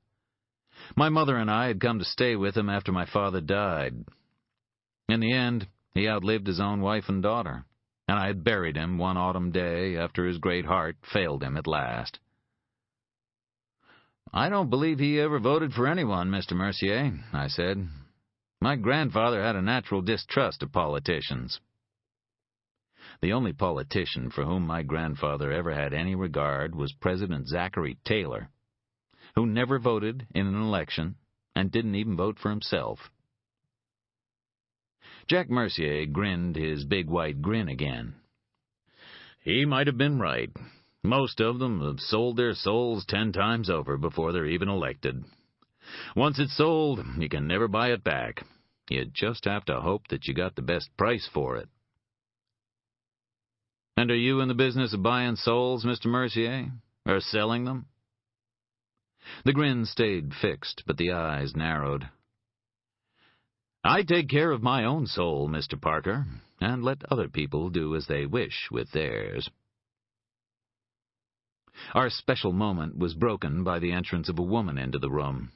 My mother and I had come to stay with him after my father died. In the end, he outlived his own wife and daughter, and I had buried him one autumn day after his great heart failed him at last. "I don't believe he ever voted for anyone, Mr. Mercier," I said. "My grandfather had a natural distrust of politicians." The only politician for whom my grandfather ever had any regard was President Zachary Taylor, who never voted in an election and didn't even vote for himself. Jack Mercier grinned his big white grin again. "He might have been right. Most of them have sold their souls 10 times over before they're even elected. Once it's sold, you can never buy it back. You just have to hope that you got the best price for it." "And are you in the business of buying souls, Mr. Mercier? Or selling them?" The grin stayed fixed, but the eyes narrowed. "I take care of my own soul, Mr. Parker, and let other people do as they wish with theirs." Our special moment was broken by the entrance of a woman into the room.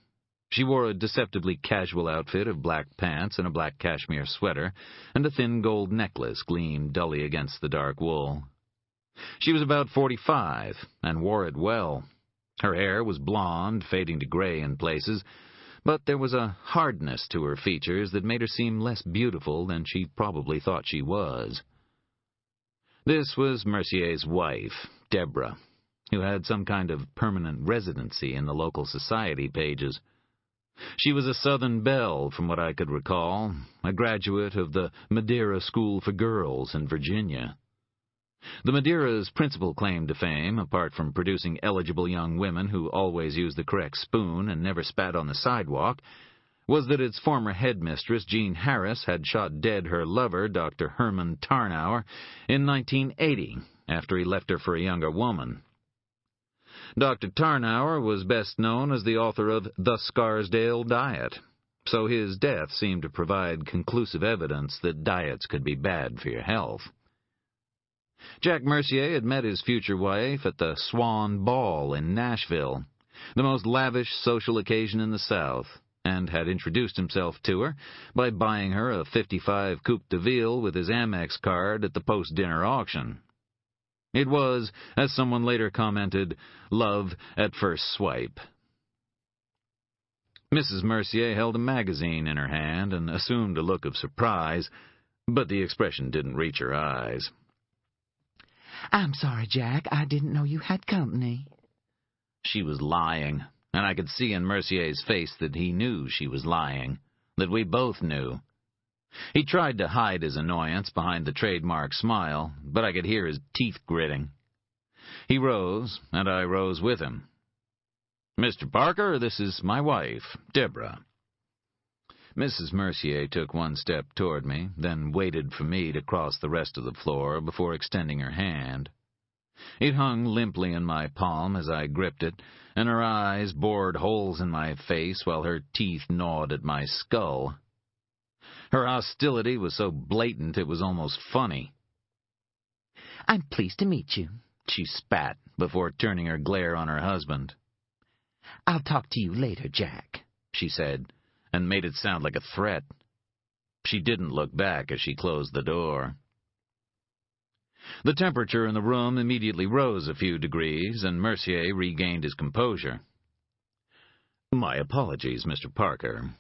She wore a deceptively casual outfit of black pants and a black cashmere sweater, and a thin gold necklace gleamed dully against the dark wool. She was about 45, and wore it well. Her hair was blonde, fading to gray in places, but there was a hardness to her features that made her seem less beautiful than she probably thought she was. This was Mercier's wife, Deborah, who had some kind of permanent residency in the local society pages. She was a Southern belle, from what I could recall, a graduate of the Madeira School for Girls in Virginia. The Madeira's principal claim to fame, apart from producing eligible young women who always used the correct spoon and never spat on the sidewalk, was that its former headmistress, Jean Harris, had shot dead her lover, Dr. Herman Tarnower, in 1980, after he left her for a younger woman. Dr. Tarnower was best known as the author of The Scarsdale Diet, so his death seemed to provide conclusive evidence that diets could be bad for your health. Jack Mercier had met his future wife at the Swan Ball in Nashville, the most lavish social occasion in the South, and had introduced himself to her by buying her a '55 Coupe de Ville with his Amex card at the post-dinner auction. It was, as someone later commented, love at first swipe. Mrs. Mercier held a magazine in her hand and assumed a look of surprise, but the expression didn't reach her eyes. "I'm sorry, Jack. I didn't know you had company." She was lying, and I could see in Mercier's face that he knew she was lying, that we both knew. He tried to hide his annoyance behind the trademark smile, but I could hear his teeth gritting. He rose, and I rose with him. "Mr. Parker, this is my wife, Deborah." Mrs. Mercier took one step toward me, then waited for me to cross the rest of the floor before extending her hand. It hung limply in my palm as I gripped it, and her eyes bored holes in my face while her teeth gnawed at my skull. Her hostility was so blatant it was almost funny. "I'm pleased to meet you," she spat before turning her glare on her husband. "I'll talk to you later, Jack," she said, and made it sound like a threat. She didn't look back as she closed the door. The temperature in the room immediately rose a few degrees, and Mercier regained his composure. "My apologies, Mr. Parker.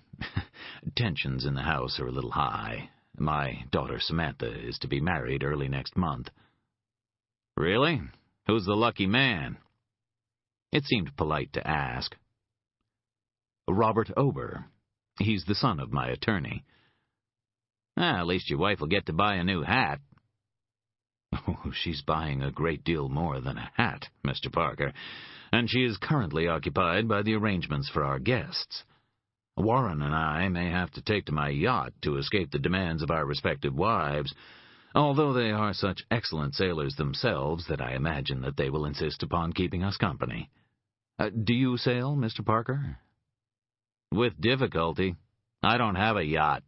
Tensions in the house are a little high. My daughter Samantha is to be married early next month." "Really? Who's the lucky man?" It seemed polite to ask. "Robert Ober. He's the son of my attorney." At least your wife will get to buy a new hat." "Oh, she's buying a great deal more than a hat, Mr. Parker, and she is currently occupied by the arrangements for our guests. Warren and I may have to take to my yacht to escape the demands of our respective wives, although they are such excellent sailors themselves that I imagine that they will insist upon keeping us company. Do you sail, Mr. Parker?" "With difficulty. I don't have a yacht."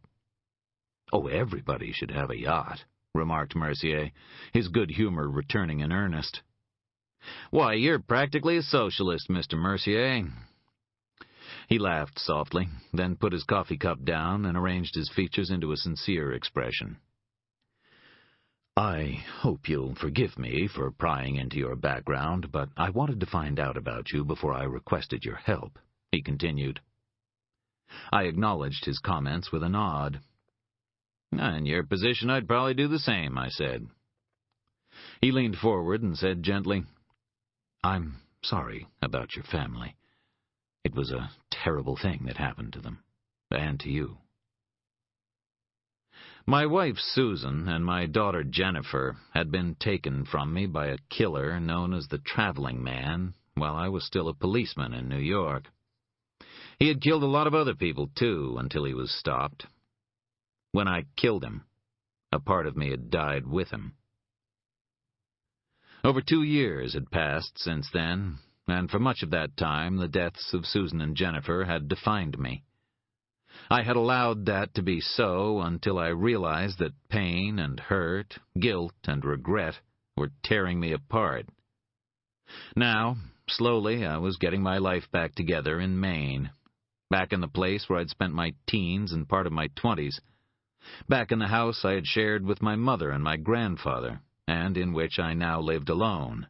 "Oh, everybody should have a yacht," remarked Mercier, his good humor returning in earnest. "Why, you're practically a socialist, Mr. Mercier." He laughed softly, then put his coffee cup down and arranged his features into a sincere expression. "I hope you'll forgive me for prying into your background, but I wanted to find out about you before I requested your help," he continued. I acknowledged his comments with a nod. "In your position, I'd probably do the same," I said. He leaned forward and said gently, "I'm sorry about your family. It was a terrible thing that happened to them, and to you." My wife Susan and my daughter Jennifer had been taken from me by a killer known as the Traveling Man while I was still a policeman in New York. He had killed a lot of other people, too, until he was stopped. When I killed him, a part of me had died with him. Over 2 years had passed since then, and for much of that time the deaths of Susan and Jennifer had defined me. I had allowed that to be so until I realized that pain and hurt, guilt and regret were tearing me apart. Now, slowly, I was getting my life back together in Maine, back in the place where I'd spent my teens and part of my 20s, back in the house I had shared with my mother and my grandfather, and in which I now lived alone.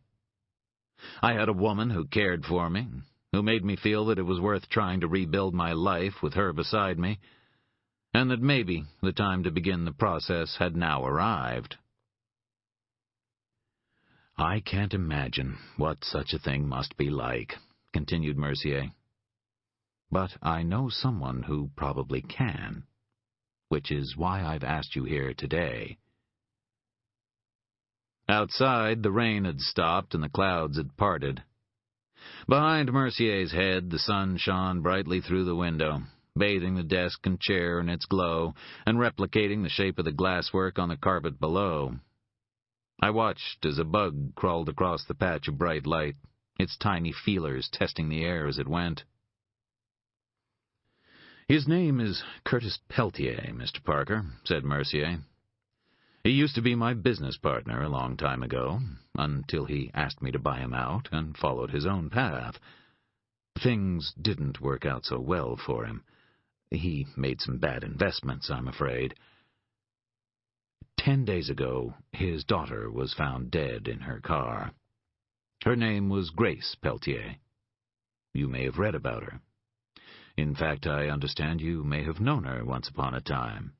I had a woman who cared for me, who made me feel that it was worth trying to rebuild my life with her beside me, and that maybe the time to begin the process had now arrived. "I can't imagine what such a thing must be like," continued Mercier. "But I know someone who probably can, which is why I've asked you here today." Outside, the rain had stopped and the clouds had parted. Behind Mercier's head, the sun shone brightly through the window, bathing the desk and chair in its glow and replicating the shape of the glasswork on the carpet below. I watched as a bug crawled across the patch of bright light, its tiny feelers testing the air as it went. "His name is Curtis Peltier, Mr. Parker," said Mercier. "He used to be my business partner a long time ago, until he asked me to buy him out and followed his own path. Things didn't work out so well for him. He made some bad investments, I'm afraid. 10 days ago, his daughter was found dead in her car. Her name was Grace Peltier. You may have read about her. In fact, I understand you may have known her once upon a time."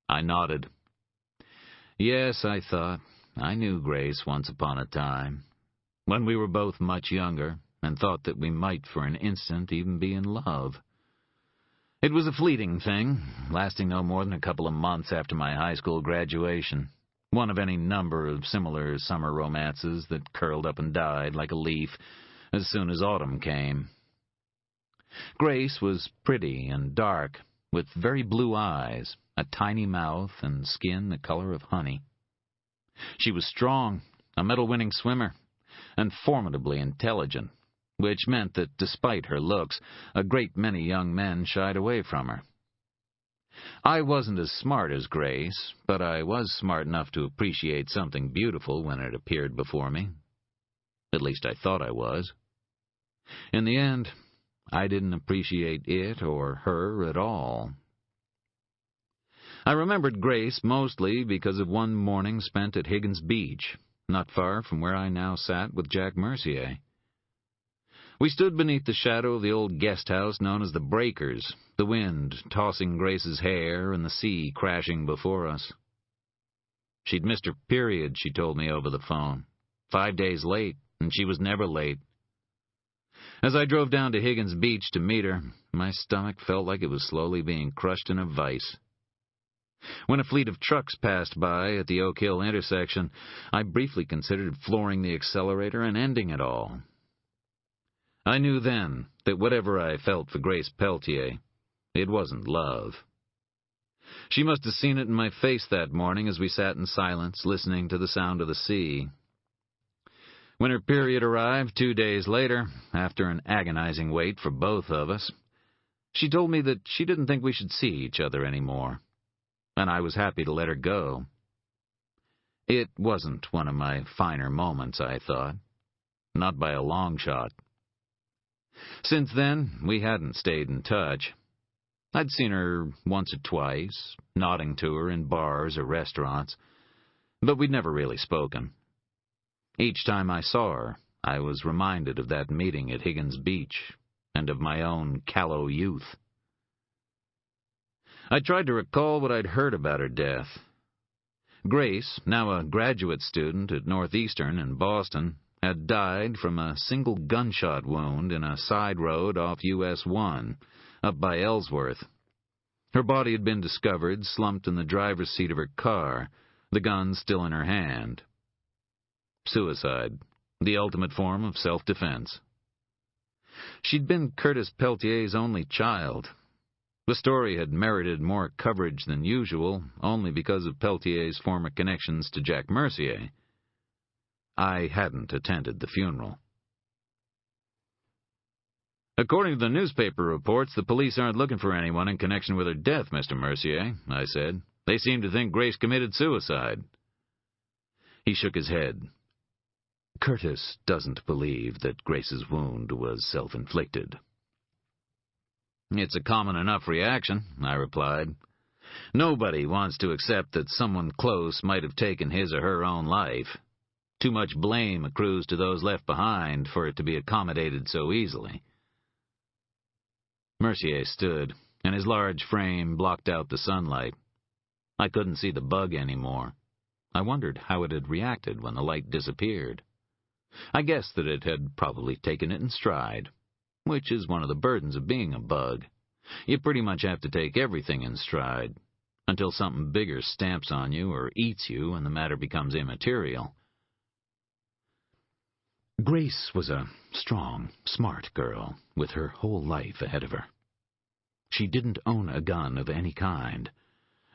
I nodded. Yes, I thought, I knew Grace once upon a time, when we were both much younger, and thought that we might for an instant even be in love. It was a fleeting thing, lasting no more than a couple of months after my high school graduation, one of any number of similar summer romances that curled up and died like a leaf as soon as autumn came. Grace was pretty and dark, with very blue eyes, a tiny mouth, and skin the color of honey. She was strong, a medal-winning swimmer, and formidably intelligent, which meant that despite her looks, a great many young men shied away from her. I wasn't as smart as Grace, but I was smart enough to appreciate something beautiful when it appeared before me. At least I thought I was. In the end, I didn't appreciate it or her at all. I remembered Grace mostly because of one morning spent at Higgins Beach, not far from where I now sat with Jack Mercier. We stood beneath the shadow of the old guest house known as the Breakers, the wind tossing Grace's hair and the sea crashing before us. She'd missed her period, she told me over the phone. 5 days late, and she was never late. As I drove down to Higgins Beach to meet her, my stomach felt like it was slowly being crushed in a vice. When a fleet of trucks passed by at the Oak Hill intersection, I briefly considered flooring the accelerator and ending it all. I knew then that whatever I felt for Grace Peltier, it wasn't love. She must have seen it in my face that morning as we sat in silence, listening to the sound of the sea. When her period arrived 2 days later, after an agonizing wait for both of us, she told me that she didn't think we should see each other anymore, and I was happy to let her go. It wasn't one of my finer moments, I thought. Not by a long shot. Since then, we hadn't stayed in touch. I'd seen her once or twice, nodding to her in bars or restaurants, but we'd never really spoken. Each time I saw her, I was reminded of that meeting at Higgins Beach and of my own callow youth. I tried to recall what I'd heard about her death. Grace, now a graduate student at Northeastern in Boston, had died from a single gunshot wound in a side road off US 1, up by Ellsworth. Her body had been discovered slumped in the driver's seat of her car, the gun still in her hand. Suicide, the ultimate form of self-defense. She'd been Curtis Peltier's only child. The story had merited more coverage than usual, only because of Peltier's former connections to Jack Mercier. I hadn't attended the funeral. According to the newspaper reports, the police aren't looking for anyone in connection with her death, Mr. Mercier, I said. They seem to think Grace committed suicide. He shook his head. Curtis doesn't believe that Grace's wound was self-inflicted. It's a common enough reaction, I replied. Nobody wants to accept that someone close might have taken his or her own life. Too much blame accrues to those left behind for it to be accommodated so easily. Mercier stood, and his large frame blocked out the sunlight. I couldn't see the bug anymore. I wondered how it had reacted when the light disappeared. I guessed that it had probably taken it in stride, which is one of the burdens of being a bug. You pretty much have to take everything in stride, until something bigger stamps on you or eats you and the matter becomes immaterial. Grace was a strong, smart girl with her whole life ahead of her. She didn't own a gun of any kind,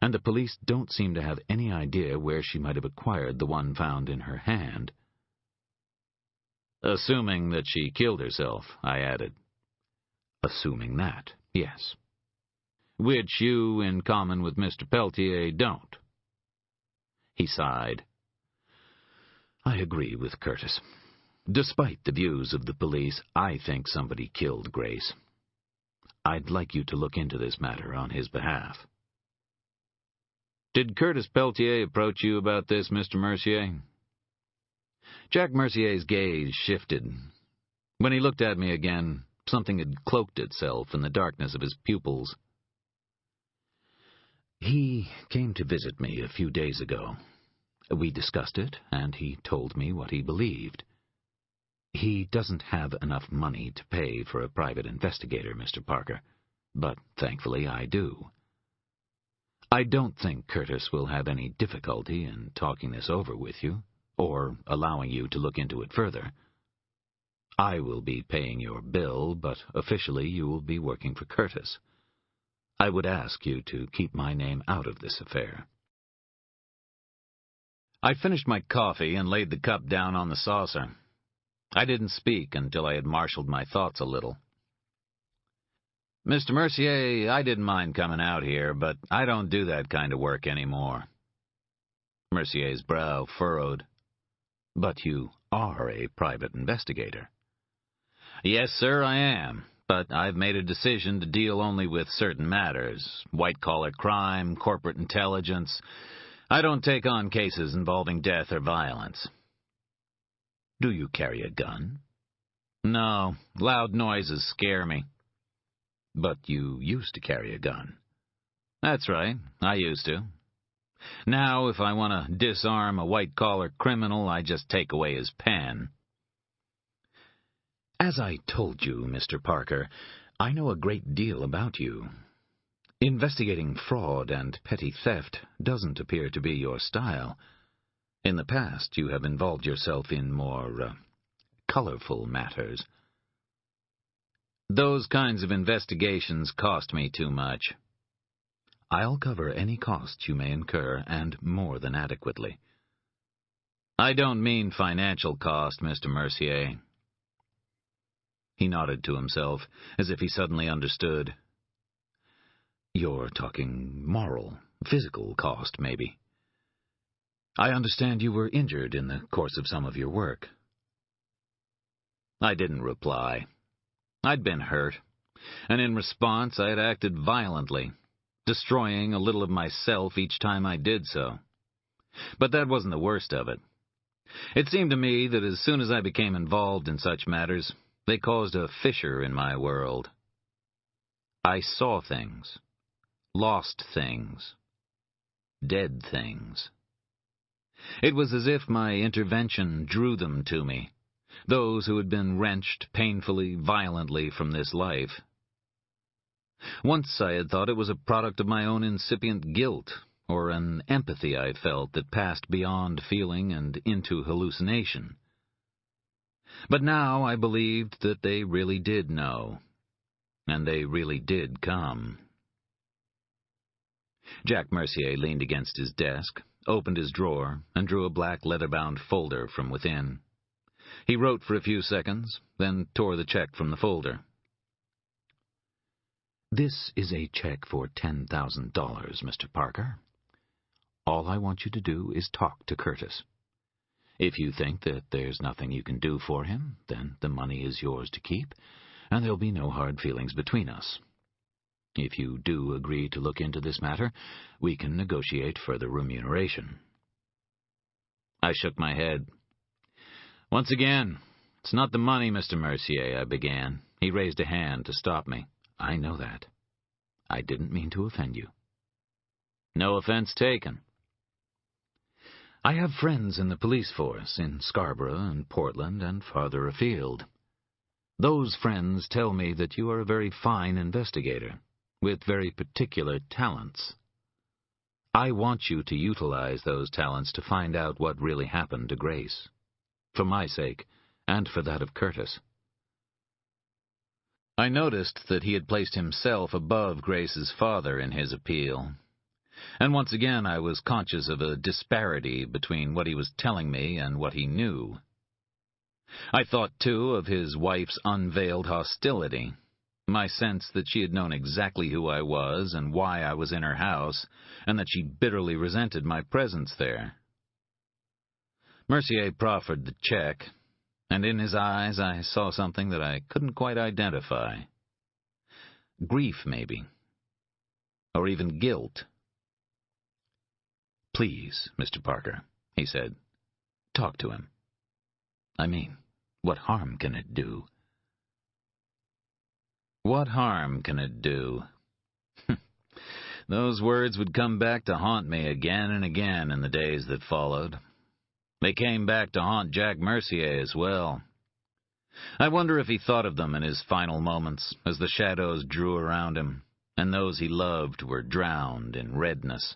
and the police don't seem to have any idea where she might have acquired the one found in her hand. Assuming that she killed herself, I added. Assuming that, yes. Which you, in common with Mr. Peltier, don't. He sighed. I agree with Curtis. Despite the views of the police, I think somebody killed Grace. I'd like you to look into this matter on his behalf. Did Curtis Peltier approach you about this, Mr. Mercier? Jack Mercier's gaze shifted. When he looked at me again, something had cloaked itself in the darkness of his pupils. He came to visit me a few days ago. We discussed it, and he told me what he believed. He doesn't have enough money to pay for a private investigator, Mr. Parker, but thankfully I do. I don't think Curtis will have any difficulty in talking this over with you, or allowing you to look into it further. I will be paying your bill, but officially you will be working for Curtis. I would ask you to keep my name out of this affair. I finished my coffee and laid the cup down on the saucer. I didn't speak until I had marshaled my thoughts a little. Mr. Mercier, I didn't mind coming out here, but I don't do that kind of work anymore. Mercier's brow furrowed. But you are a private investigator. Yes, sir, I am, but I've made a decision to deal only with certain matters, white-collar crime, corporate intelligence. I don't take on cases involving death or violence. Do you carry a gun? No, loud noises scare me. But you used to carry a gun. That's right, I used to. Now, if I want to disarm a white-collar criminal, I just take away his pen. As I told you, Mr. Parker, I know a great deal about you. Investigating fraud and petty theft doesn't appear to be your style. In the past, you have involved yourself in more, colorful matters. Those kinds of investigations cost me too much. I'll cover any costs you may incur, and more than adequately. I don't mean financial cost, Mr. Mercier. He nodded to himself, as if he suddenly understood. You're talking moral, physical cost, maybe. I understand you were injured in the course of some of your work. I didn't reply. I'd been hurt, and in response I had acted violently, destroying a little of myself each time I did so. But that wasn't the worst of it. It seemed to me that as soon as I became involved in such matters, they caused a fissure in my world. I saw things, lost things, dead things. It was as if my intervention drew them to me, those who had been wrenched painfully, violently from this life. Once I had thought it was a product of my own incipient guilt, or an empathy I felt that passed beyond feeling and into hallucination. But now I believed that they really did know, and they really did come. Jack Mercier leaned against his desk, opened his drawer, and drew a black leather-bound folder from within. He wrote for a few seconds, then tore the check from the folder. This is a check for $10,000, Mr. Parker. All I want you to do is talk to Curtis. If you think that there's nothing you can do for him, then the money is yours to keep, and there'll be no hard feelings between us. If you do agree to look into this matter, we can negotiate further remuneration. I shook my head. Once again, it's not the money, Mr. Mercier, I began. He raised a hand to stop me. I know that. I didn't mean to offend you. No offense taken. I have friends in the police force in Scarborough and Portland and farther afield. Those friends tell me that you are a very fine investigator, with very particular talents. I want you to utilize those talents to find out what really happened to Grace, for my sake and for that of Curtis. I noticed that he had placed himself above Grace's father in his appeal. And once again I was conscious of a disparity between what he was telling me and what he knew. I thought, too, of his wife's unveiled hostility, my sense that she had known exactly who I was and why I was in her house, and that she bitterly resented my presence there. Mercier proffered the check, and in his eyes I saw something that I couldn't quite identify. Grief, maybe. Or even guilt. Please, Mr. Parker, he said, talk to him. I mean, what harm can it do? What harm can it do? Those words would come back to haunt me again and again in the days that followed. They came back to haunt Jack Mercier as well. I wonder if he thought of them in his final moments as the shadows drew around him, and those he loved were drowned in redness.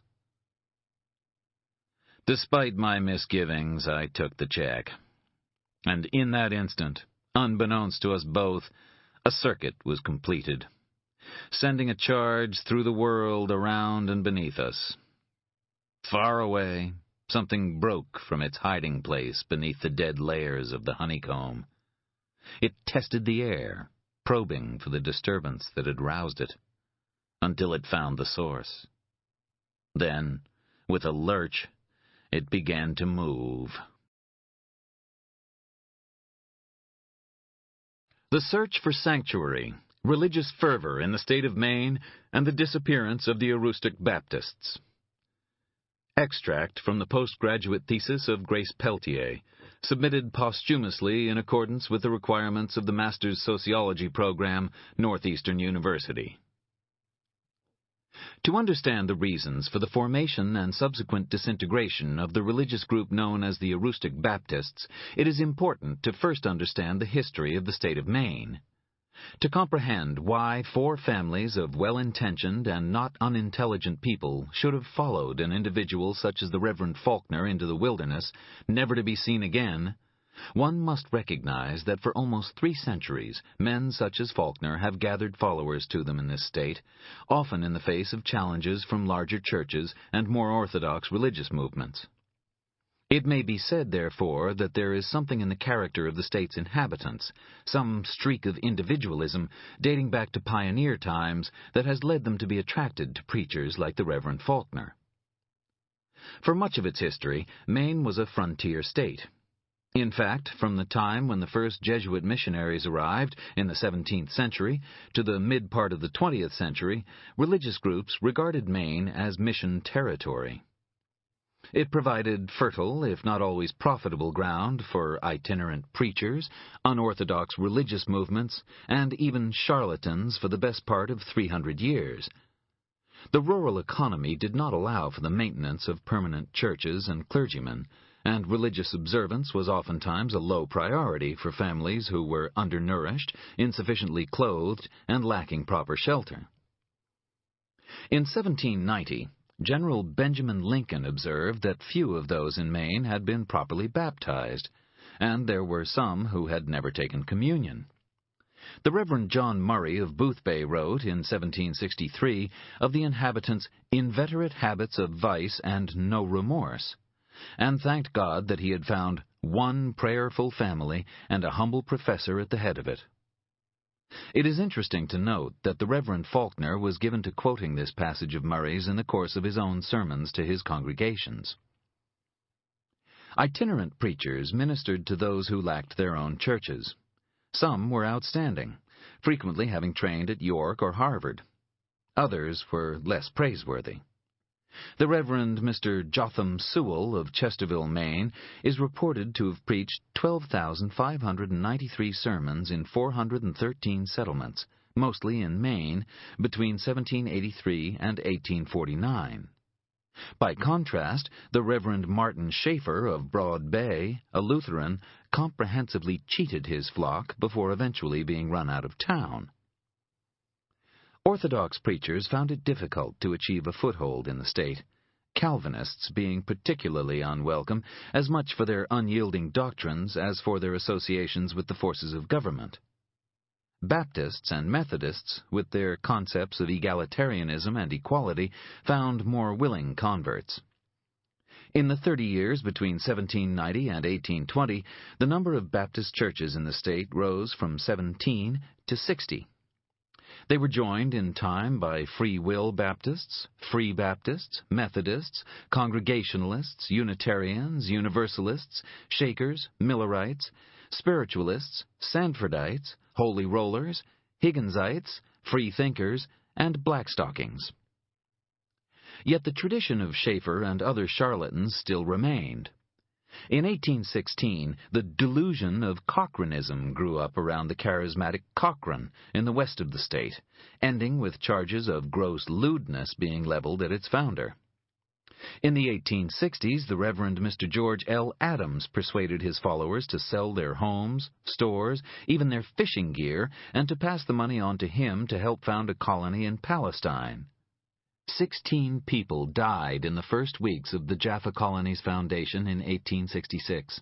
Despite my misgivings, I took the check. And in that instant, unbeknownst to us both, a circuit was completed, sending a charge through the world around and beneath us. Far away, something broke from its hiding place beneath the dead layers of the honeycomb. It tested the air, probing for the disturbance that had roused it, until it found the source. Then, with a lurch, it began to move. The Search for Sanctuary, Religious Fervor in the State of Maine, and the Disappearance of the Aroostook Baptists. Extract from the postgraduate thesis of Grace Peltier, submitted posthumously in accordance with the requirements of the Master's Sociology Program, Northeastern University. To understand the reasons for the formation and subsequent disintegration of the religious group known as the Aroostook Baptists, it is important to first understand the history of the state of Maine. To comprehend why 4 families of well-intentioned and not unintelligent people should have followed an individual such as the Reverend Faulkner into the wilderness, never to be seen again, one must recognize that for almost 3 centuries, men such as Faulkner have gathered followers to them in this state, often in the face of challenges from larger churches and more orthodox religious movements. It may be said, therefore, that there is something in the character of the state's inhabitants, some streak of individualism dating back to pioneer times that has led them to be attracted to preachers like the Reverend Faulkner. For much of its history, Maine was a frontier state. In fact, from the time when the first Jesuit missionaries arrived in the 17th century to the mid-part of the 20th century, religious groups regarded Maine as mission territory. It provided fertile, if not always profitable ground for itinerant preachers, unorthodox religious movements, and even charlatans for the best part of 300 years. The rural economy did not allow for the maintenance of permanent churches and clergymen, and religious observance was oftentimes a low priority for families who were undernourished, insufficiently clothed, and lacking proper shelter. In 1790, General Benjamin Lincoln observed that few of those in Maine had been properly baptized, and there were some who had never taken communion. The Reverend John Murray of Boothbay wrote in 1763 of the inhabitants' inveterate habits of vice and no remorse, and thanked God that he had found one prayerful family and a humble professor at the head of it. It is interesting to note that the Reverend Faulkner was given to quoting this passage of Murray's in the course of his own sermons to his congregations. Itinerant preachers ministered to those who lacked their own churches. Some were outstanding, frequently having trained at York or Harvard. Others were less praiseworthy. The Reverend Mr. Jotham Sewell of Chesterville, Maine, is reported to have preached 12,593 sermons in 413 settlements, mostly in Maine, between 1783 and 1849. By contrast, the Reverend Martin Schaeffer of Broad Bay, a Lutheran, comprehensively cheated his flock before eventually being run out of town. Orthodox preachers found it difficult to achieve a foothold in the state, Calvinists being particularly unwelcome, as much for their unyielding doctrines as for their associations with the forces of government. Baptists and Methodists, with their concepts of egalitarianism and equality, found more willing converts. In the 30 years between 1790 and 1820, the number of Baptist churches in the state rose from 17 to 60. They were joined in time by Free Will Baptists, Free Baptists, Methodists, Congregationalists, Unitarians, Universalists, Shakers, Millerites, Spiritualists, Sandfordites, Holy Rollers, Higginsites, Free Thinkers, and Blackstockings. Yet the tradition of Schaeffer and other charlatans still remained. In 1816, the delusion of Cochranism grew up around the charismatic Cochrane in the west of the state, ending with charges of gross lewdness being leveled at its founder. In the 1860s, the Reverend Mr. George L. Adams persuaded his followers to sell their homes, stores, even their fishing gear, and to pass the money on to him to help found a colony in Palestine. 16 people died in the first weeks of the Jaffa Colony's foundation in 1866.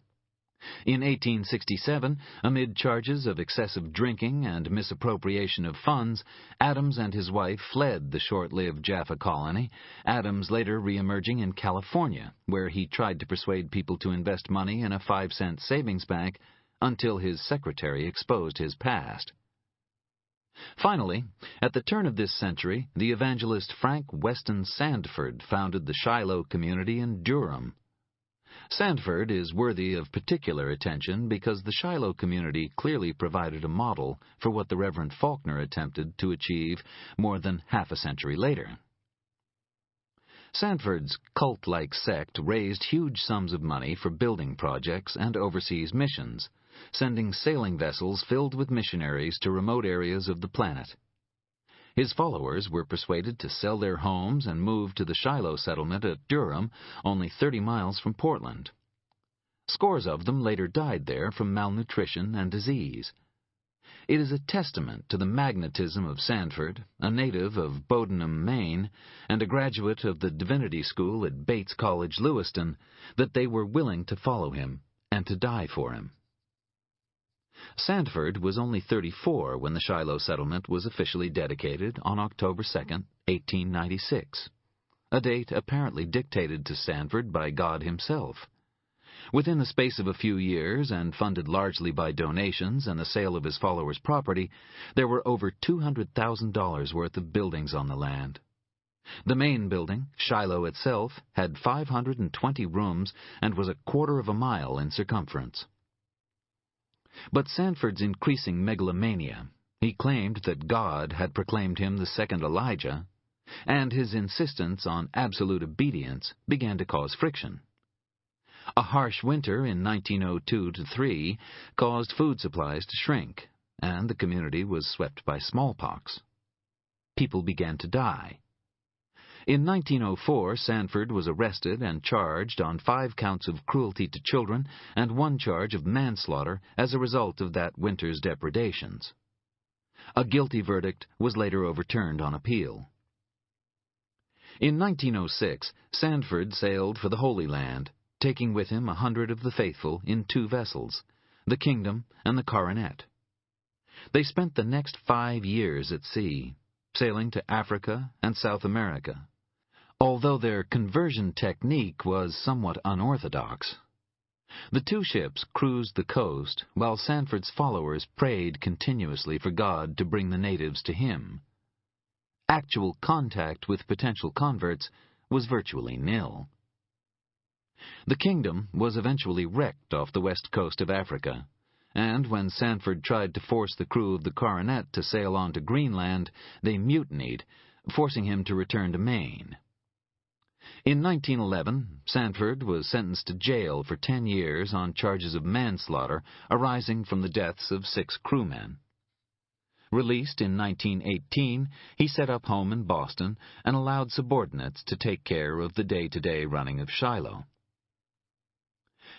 In 1867, amid charges of excessive drinking and misappropriation of funds, Adams and his wife fled the short-lived Jaffa Colony, Adams later re-emerging in California, where he tried to persuade people to invest money in a 5-cent savings bank until his secretary exposed his past. Finally, at the turn of this century, the evangelist Frank Weston Sandford founded the Shiloh community in Durham. Sandford is worthy of particular attention because the Shiloh community clearly provided a model for what the Reverend Faulkner attempted to achieve more than half a century later. Sandford's cult-like sect raised huge sums of money for building projects and overseas missions, sending sailing vessels filled with missionaries to remote areas of the planet. His followers were persuaded to sell their homes and move to the Shiloh settlement at Durham, only 30 miles from Portland. Scores of them later died there from malnutrition and disease. It is a testament to the magnetism of Sandford, a native of Bodenham, Maine, and a graduate of the Divinity School at Bates College, Lewiston, that they were willing to follow him and to die for him. Sandford was only 34 when the Shiloh settlement was officially dedicated on October 2, 1896, a date apparently dictated to Sandford by God himself. Within the space of a few years, and funded largely by donations and the sale of his followers' property, there were over $200,000 worth of buildings on the land. The main building, Shiloh itself, had 520 rooms and was a quarter of a mile in circumference. But Sanford's increasing megalomania, he claimed that God had proclaimed him the second Elijah, and his insistence on absolute obedience began to cause friction. A harsh winter in 1902-3 caused food supplies to shrink, and the community was swept by smallpox. People began to die. In 1904, Sanford was arrested and charged on 5 counts of cruelty to children and 1 charge of manslaughter as a result of that winter's depredations. A guilty verdict was later overturned on appeal. In 1906, Sanford sailed for the Holy Land, taking with him 100 of the faithful in 2 vessels, the Kingdom and the Coronet. They spent the next 5 years at sea, sailing to Africa and South America, although their conversion technique was somewhat unorthodox. The 2 ships cruised the coast while Sanford's followers prayed continuously for God to bring the natives to him. Actual contact with potential converts was virtually nil. The Kingdom was eventually wrecked off the west coast of Africa, and when Sanford tried to force the crew of the Coronet to sail on to Greenland, they mutinied, forcing him to return to Maine. In 1911, Sanford was sentenced to jail for 10 years on charges of manslaughter arising from the deaths of 6 crewmen. Released in 1918, he set up home in Boston and allowed subordinates to take care of the day-to-day running of Shiloh.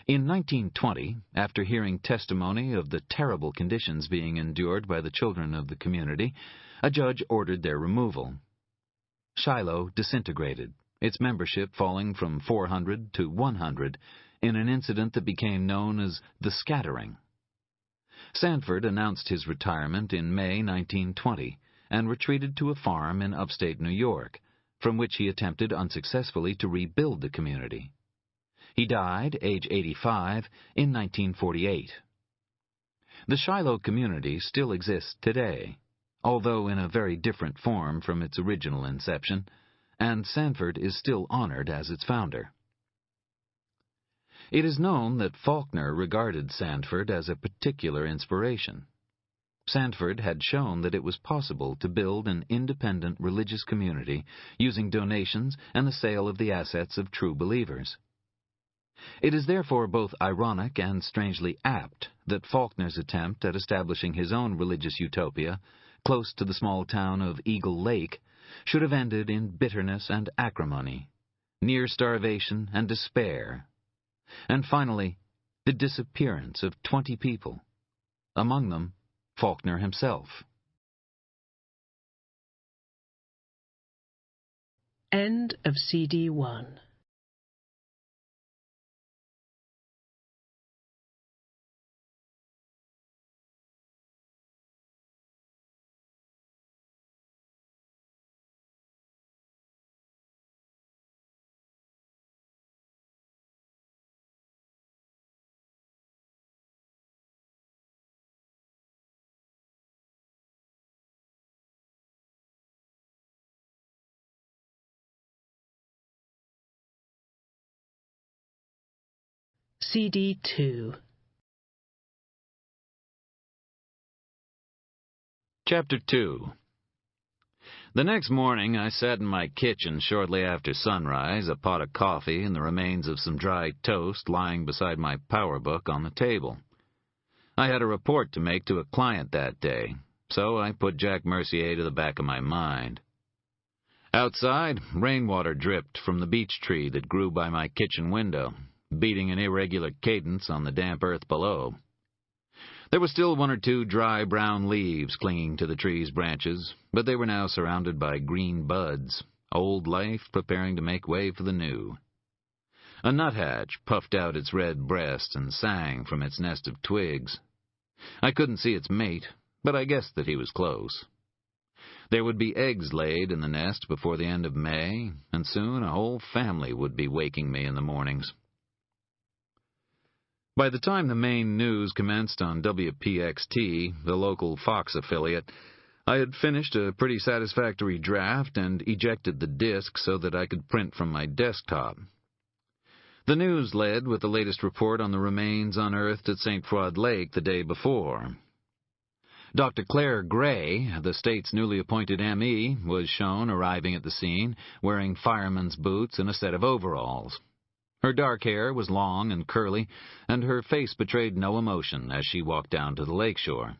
In 1920, after hearing testimony of the terrible conditions being endured by the children of the community, a judge ordered their removal. Shiloh disintegrated, its membership falling from 400 to 100 in an incident that became known as the Scattering. Sanford announced his retirement in May 1920 and retreated to a farm in upstate New York, from which he attempted unsuccessfully to rebuild the community. He died, age 85, in 1948. The Shiloh community still exists today, although in a very different form from its original inception, and Sanford is still honored as its founder. It is known that Faulkner regarded Sanford as a particular inspiration. Sanford had shown that it was possible to build an independent religious community using donations and the sale of the assets of true believers. It is therefore both ironic and strangely apt that Faulkner's attempt at establishing his own religious utopia, close to the small town of Eagle Lake, should have ended in bitterness and acrimony, near starvation and despair, and finally, the disappearance of 20 people, among them Faulkner himself. End of CD 1. CD 2. Chapter 2. The next morning I sat in my kitchen shortly after sunrise, a pot of coffee and the remains of some dry toast lying beside my power book on the table. I had a report to make to a client that day, so I put Jack Mercier to the back of my mind. Outside, rainwater dripped from the beech tree that grew by my kitchen window, beating an irregular cadence on the damp earth below. There were still 1 or 2 dry brown leaves clinging to the tree's branches, but they were now surrounded by green buds, old life preparing to make way for the new. A nuthatch puffed out its red breast and sang from its nest of twigs. I couldn't see its mate, but I guessed that he was close. There would be eggs laid in the nest before the end of May, and soon a whole family would be waking me in the mornings. By the time the main news commenced on WPXT, the local Fox affiliate, I had finished a pretty satisfactory draft and ejected the disk so that I could print from my desktop. The news led with the latest report on the remains unearthed at St. Croix Lake the day before. Dr. Claire Gray, the state's newly appointed M.E., was shown arriving at the scene wearing fireman's boots and a set of overalls. Her dark hair was long and curly, and her face betrayed no emotion as she walked down to the lakeshore.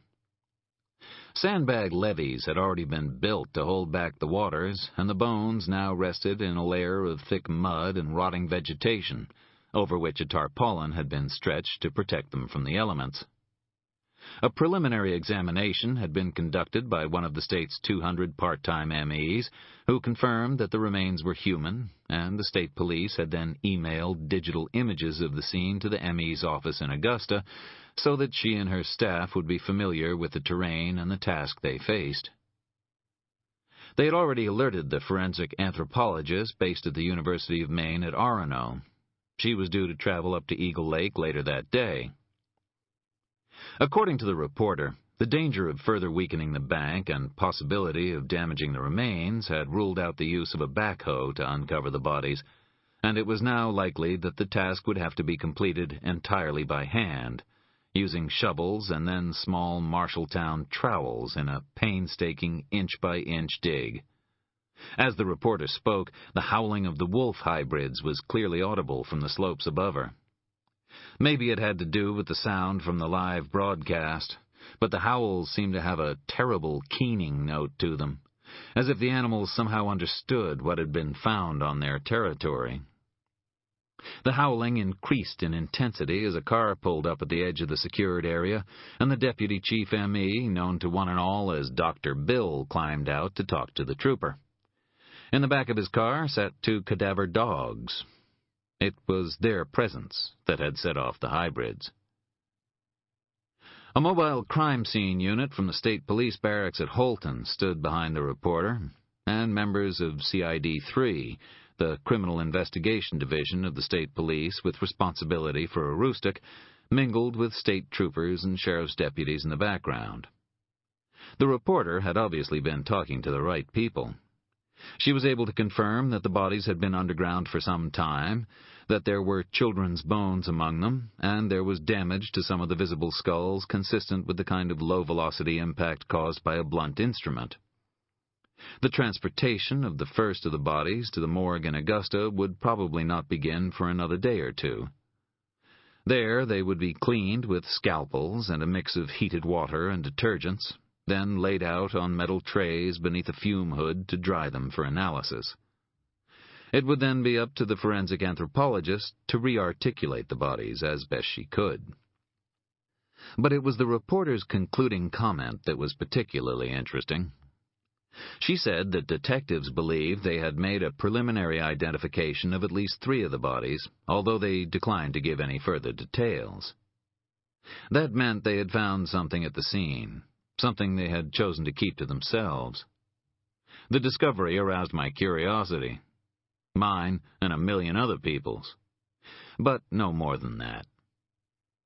Sandbag levees had already been built to hold back the waters, and the bones now rested in a layer of thick mud and rotting vegetation, over which a tarpaulin had been stretched to protect them from the elements. A preliminary examination had been conducted by one of the state's 200 part-time MEs, who confirmed that the remains were human, and the state police had then emailed digital images of the scene to the ME's office in Augusta, so that she and her staff would be familiar with the terrain and the task they faced. They had already alerted the forensic anthropologist based at the University of Maine at Orono. She was due to travel up to Eagle Lake later that day. According to the reporter, the danger of further weakening the bank and possibility of damaging the remains had ruled out the use of a backhoe to uncover the bodies, and it was now likely that the task would have to be completed entirely by hand, using shovels and then small Marshalltown trowels in a painstaking inch-by-inch dig. As the reporter spoke, the howling of the wolf hybrids was clearly audible from the slopes above her. Maybe it had to do with the sound from the live broadcast, but the howls seemed to have a terrible keening note to them, as if the animals somehow understood what had been found on their territory. The howling increased in intensity as a car pulled up at the edge of the secured area, and the deputy chief M.E., known to one and all as Dr. Bill, climbed out to talk to the trooper. In the back of his car sat 2 cadaver dogs. It was their presence that had set off the hybrids. A mobile crime scene unit from the state police barracks at Holton stood behind the reporter, and members of CID-3, the Criminal Investigation Division of the state police with responsibility for Aroostook, mingled with state troopers and sheriff's deputies in the background. The reporter had obviously been talking to the right people. She was able to confirm that the bodies had been underground for some time, that there were children's bones among them, and there was damage to some of the visible skulls consistent with the kind of low-velocity impact caused by a blunt instrument. The transportation of the first of the bodies to the morgue in Augusta would probably not begin for another day or 2. There they would be cleaned with scalpels and a mix of heated water and detergents, then laid out on metal trays beneath a fume hood to dry them for analysis. It would then be up to the forensic anthropologist to re-articulate the bodies as best she could. But it was the reporter's concluding comment that was particularly interesting. She said that detectives believed they had made a preliminary identification of at least 3 of the bodies, although they declined to give any further details. That meant they had found something at the scene, something they had chosen to keep to themselves. The discovery aroused my curiosity. Mine and a million other people's. But no more than that.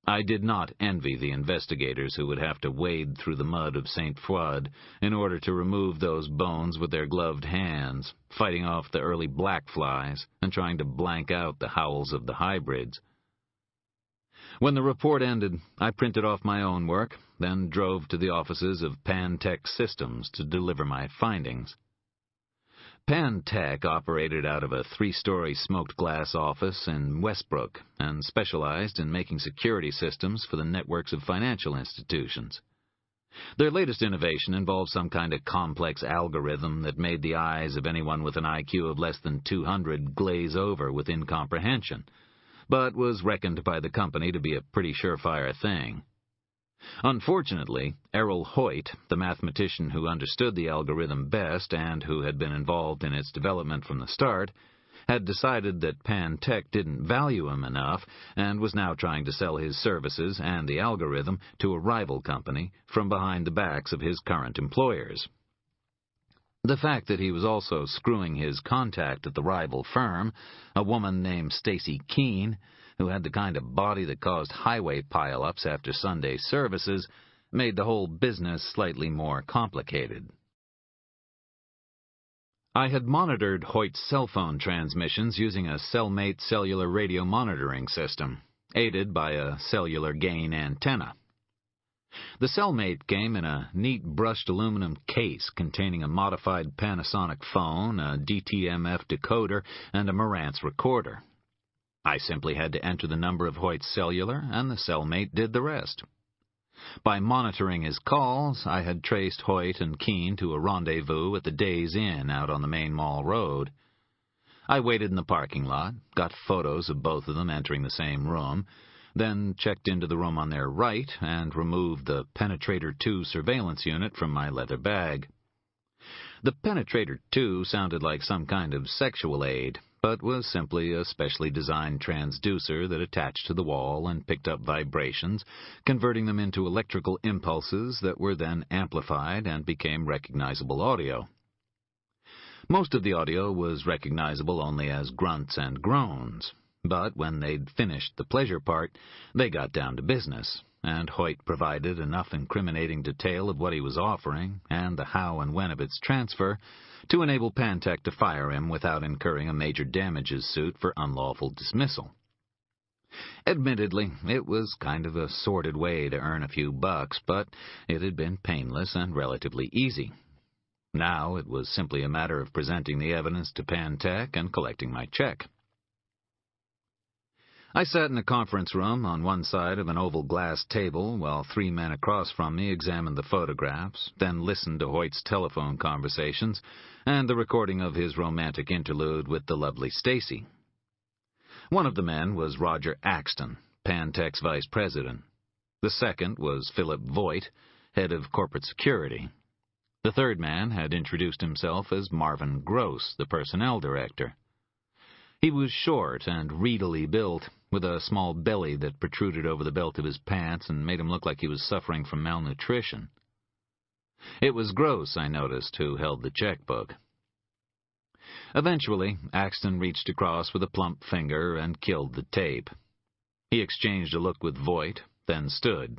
I did not envy the investigators who would have to wade through the mud of St. Fouad in order to remove those bones with their gloved hands, fighting off the early black flies and trying to blank out the howls of the hybrids. When the report ended, I printed off my own work, then drove to the offices of Pantech Systems to deliver my findings. Pantech operated out of a 3-story smoked glass office in Westbrook and specialized in making security systems for the networks of financial institutions. Their latest innovation involved some kind of complex algorithm that made the eyes of anyone with an IQ of less than 200 glaze over with incomprehension, but was reckoned by the company to be a pretty surefire thing. Unfortunately, Errol Hoyt, the mathematician who understood the algorithm best and who had been involved in its development from the start, had decided that Pantech didn't value him enough and was now trying to sell his services and the algorithm to a rival company from behind the backs of his current employers. The fact that he was also screwing his contact at the rival firm, a woman named Stacy Keene, who had the kind of body that caused highway pile-ups after Sunday services, made the whole business slightly more complicated. I had monitored Hoyt's cell phone transmissions using a cellmate cellular radio monitoring system, aided by a cellular gain antenna. The cellmate came in a neat brushed aluminum case containing a modified Panasonic phone, a DTMF decoder, and a Marantz recorder. I simply had to enter the number of Hoyt's cellular, and the cellmate did the rest. By monitoring his calls, I had traced Hoyt and Keene to a rendezvous at the Days Inn out on the main mall road. I waited in the parking lot, got photos of both of them entering the same room, then checked into the room on their right and removed the Penetrator 2 surveillance unit from my leather bag. The Penetrator 2 sounded like some kind of sexual aid, but was simply a specially designed transducer that attached to the wall and picked up vibrations, converting them into electrical impulses that were then amplified and became recognizable audio. Most of the audio was recognizable only as grunts and groans, but when they'd finished the pleasure part, they got down to business, and Hoyt provided enough incriminating detail of what he was offering and the how and when of its transfer to enable Pantech to fire him without incurring a major damages suit for unlawful dismissal. Admittedly, it was kind of a sordid way to earn a few bucks, but it had been painless and relatively easy. Now it was simply a matter of presenting the evidence to Pantech and collecting my check. I sat in a conference room on one side of an oval glass table while 3 men across from me examined the photographs, then listened to Hoyt's telephone conversations and the recording of his romantic interlude with the lovely Stacy. One of the men was Roger Axton, Pantech's vice president. The second was Philip Voigt, head of corporate security. The third man had introduced himself as Marvin Gross, the personnel director. He was short and reedily built, with a small belly that protruded over the belt of his pants and made him look like he was suffering from malnutrition. It was Gross, I noticed, who held the checkbook. Eventually, Axton reached across with a plump finger and killed the tape. He exchanged a look with Voigt, then stood.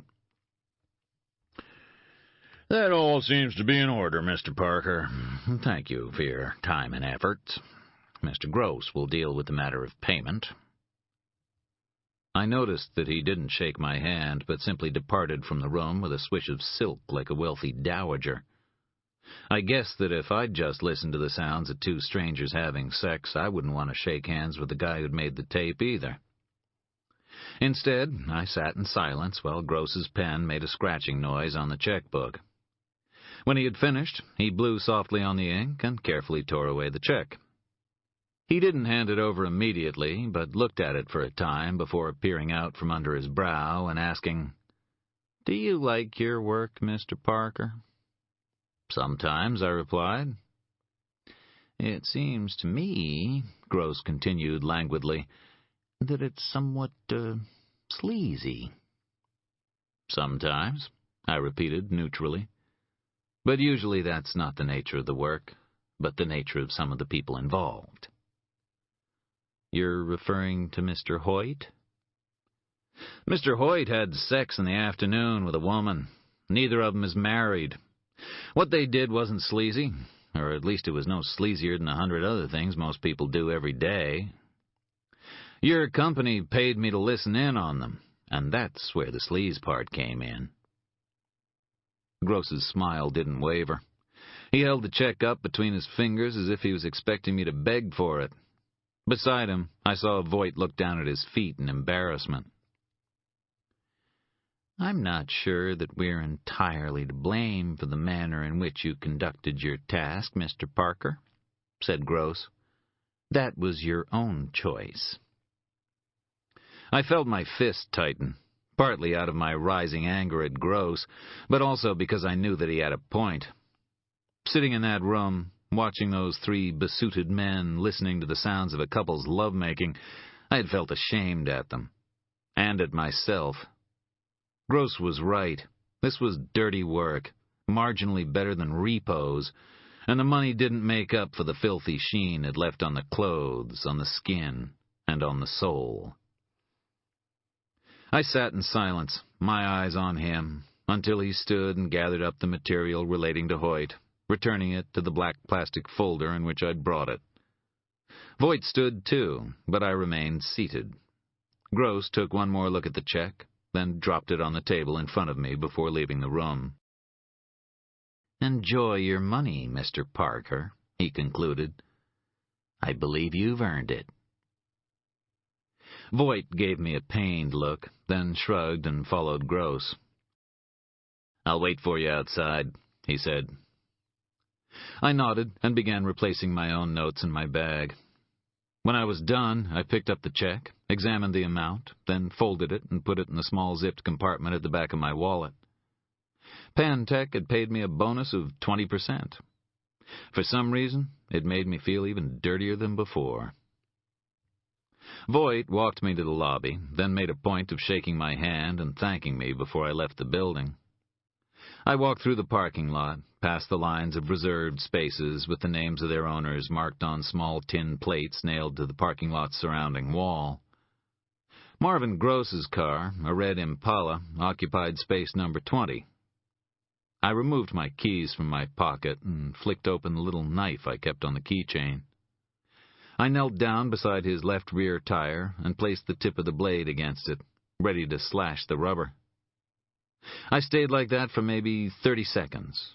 That all seems to be in order, Mr. Parker. Thank you for your time and efforts. Mr. Gross will deal with the matter of payment. I noticed that he didn't shake my hand, but simply departed from the room with a swish of silk like a wealthy dowager. I guessed that if I'd just listened to the sounds of two strangers having sex, I wouldn't want to shake hands with the guy who'd made the tape either. Instead, I sat in silence while Gross's pen made a scratching noise on the checkbook. When he had finished, he blew softly on the ink and carefully tore away the check. He didn't hand it over immediately, but looked at it for a time before peering out from under his brow and asking, "Do you like your work, Mr. Parker?" "Sometimes," I replied. "It seems to me," Gross continued languidly, "that it's somewhat, sleazy." "Sometimes," I repeated neutrally. "But usually that's not the nature of the work, but the nature of some of the people involved." "You're referring to Mr. Hoyt?" "Mr. Hoyt had sex in the afternoon with a woman. Neither of them is married. What they did wasn't sleazy, or at least it was no sleazier than 100 other things most people do every day. Your company paid me to listen in on them, and that's where the sleaze part came in." Gross's smile didn't waver. He held the check up between his fingers as if he was expecting me to beg for it. Beside him, I saw Voigt look down at his feet in embarrassment. "I'm not sure that we're entirely to blame for the manner in which you conducted your task, Mr. Parker," said Gross. "That was your own choice." I felt my fist tighten, partly out of my rising anger at Gross, but also because I knew that he had a point. Sitting in that room, watching those 3 besuited men listening to the sounds of a couple's lovemaking, I had felt ashamed at them, and at myself. Gross was right. This was dirty work, marginally better than repos, and the money didn't make up for the filthy sheen it left on the clothes, on the skin, and on the soul. I sat in silence, my eyes on him, until he stood and gathered up the material relating to Hoyt, returning it to the black plastic folder in which I'd brought it. Voight stood too, but I remained seated. Gross took one more look at the check, then dropped it on the table in front of me before leaving the room. "Enjoy your money, Mr. Parker," he concluded. "I believe you've earned it." Voight gave me a pained look, then shrugged and followed Gross. "I'll wait for you outside," he said. I nodded and began replacing my own notes in my bag. When I was done, I picked up the check, examined the amount, then folded it and put it in the small zipped compartment at the back of my wallet. Pantech had paid me a bonus of 20%. For some reason, it made me feel even dirtier than before. Voight walked me to the lobby, then made a point of shaking my hand and thanking me before I left the building. I walked through the parking lot, past the lines of reserved spaces with the names of their owners marked on small tin plates nailed to the parking lot's surrounding wall. Marvin Gross's car, a red Impala, occupied space number 20. I removed my keys from my pocket and flicked open the little knife I kept on the keychain. I knelt down beside his left rear tire and placed the tip of the blade against it, ready to slash the rubber. I stayed like that for maybe 30 seconds,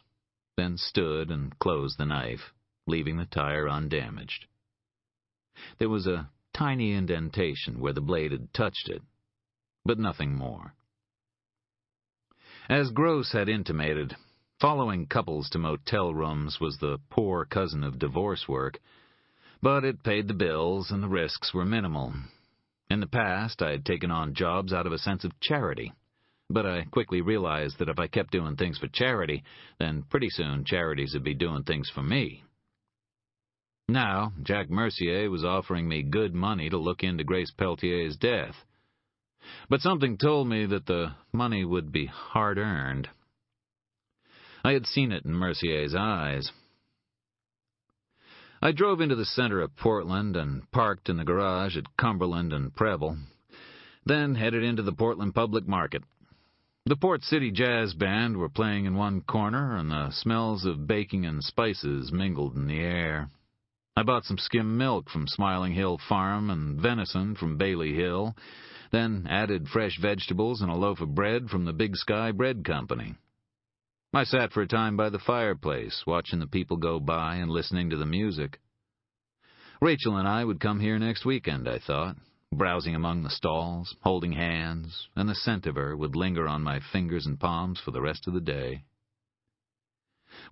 then stood and closed the knife, leaving the tire undamaged. There was a tiny indentation where the blade had touched it, but nothing more. As Gross had intimated, following couples to motel rooms was the poor cousin of divorce work, but it paid the bills and the risks were minimal. In the past, I had taken on jobs out of a sense of charity, but I quickly realized that if I kept doing things for charity, then pretty soon charities would be doing things for me. Now, Jack Mercier was offering me good money to look into Grace Peltier's death. But something told me that the money would be hard-earned. I had seen it in Mercier's eyes. I drove into the center of Portland and parked in the garage at Cumberland and Preble, then headed into the Portland public market. The Port City Jazz Band were playing in one corner, and the smells of baking and spices mingled in the air. I bought some skim milk from Smiling Hill Farm and venison from Bailey Hill, then added fresh vegetables and a loaf of bread from the Big Sky Bread Company. I sat for a time by the fireplace, watching the people go by and listening to the music. Rachel and I would come here next weekend, I thought, browsing among the stalls, holding hands, and the scent of her would linger on my fingers and palms for the rest of the day.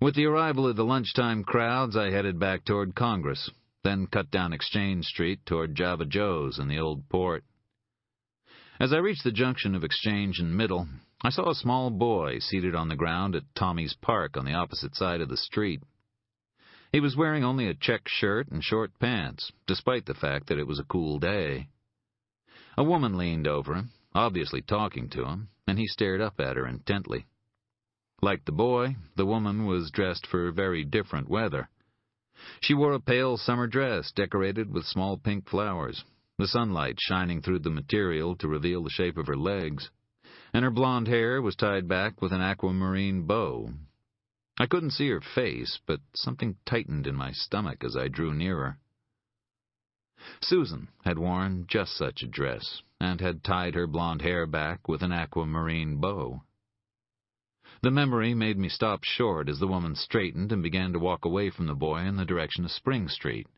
With the arrival of the lunchtime crowds, I headed back toward Congress, then cut down Exchange Street toward Java Joe's in the Old Port. As I reached the junction of Exchange and Middle, I saw a small boy seated on the ground at Tommy's Park on the opposite side of the street. He was wearing only a check shirt and short pants, despite the fact that it was a cool day. A woman leaned over him, obviously talking to him, and he stared up at her intently. Like the boy, the woman was dressed for very different weather. She wore a pale summer dress decorated with small pink flowers, the sunlight shining through the material to reveal the shape of her legs, and her blonde hair was tied back with an aquamarine bow. I couldn't see her face, but something tightened in my stomach as I drew nearer. Susan had worn just such a dress, and had tied her blonde hair back with an aquamarine bow. The memory made me stop short as the woman straightened and began to walk away from the boy in the direction of Spring Street.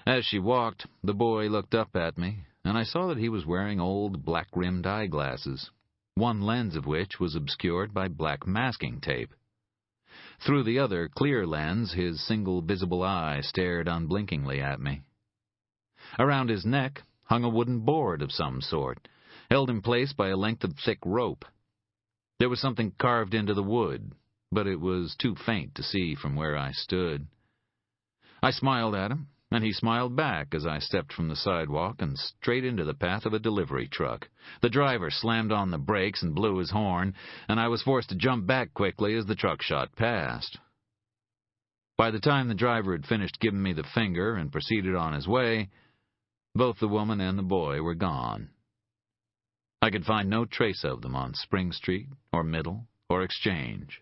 As she walked, the boy looked up at me, and I saw that he was wearing old black-rimmed eyeglasses, one lens of which was obscured by black masking tape. Through the other clear lens, his single visible eye stared unblinkingly at me. Around his neck hung a wooden board of some sort, held in place by a length of thick rope. There was something carved into the wood, but it was too faint to see from where I stood. I smiled at him, and he smiled back as I stepped from the sidewalk and straight into the path of a delivery truck. The driver slammed on the brakes and blew his horn, and I was forced to jump back quickly as the truck shot past. By the time the driver had finished giving me the finger and proceeded on his way, both the woman and the boy were gone. I could find no trace of them on Spring Street, or Middle, or Exchange.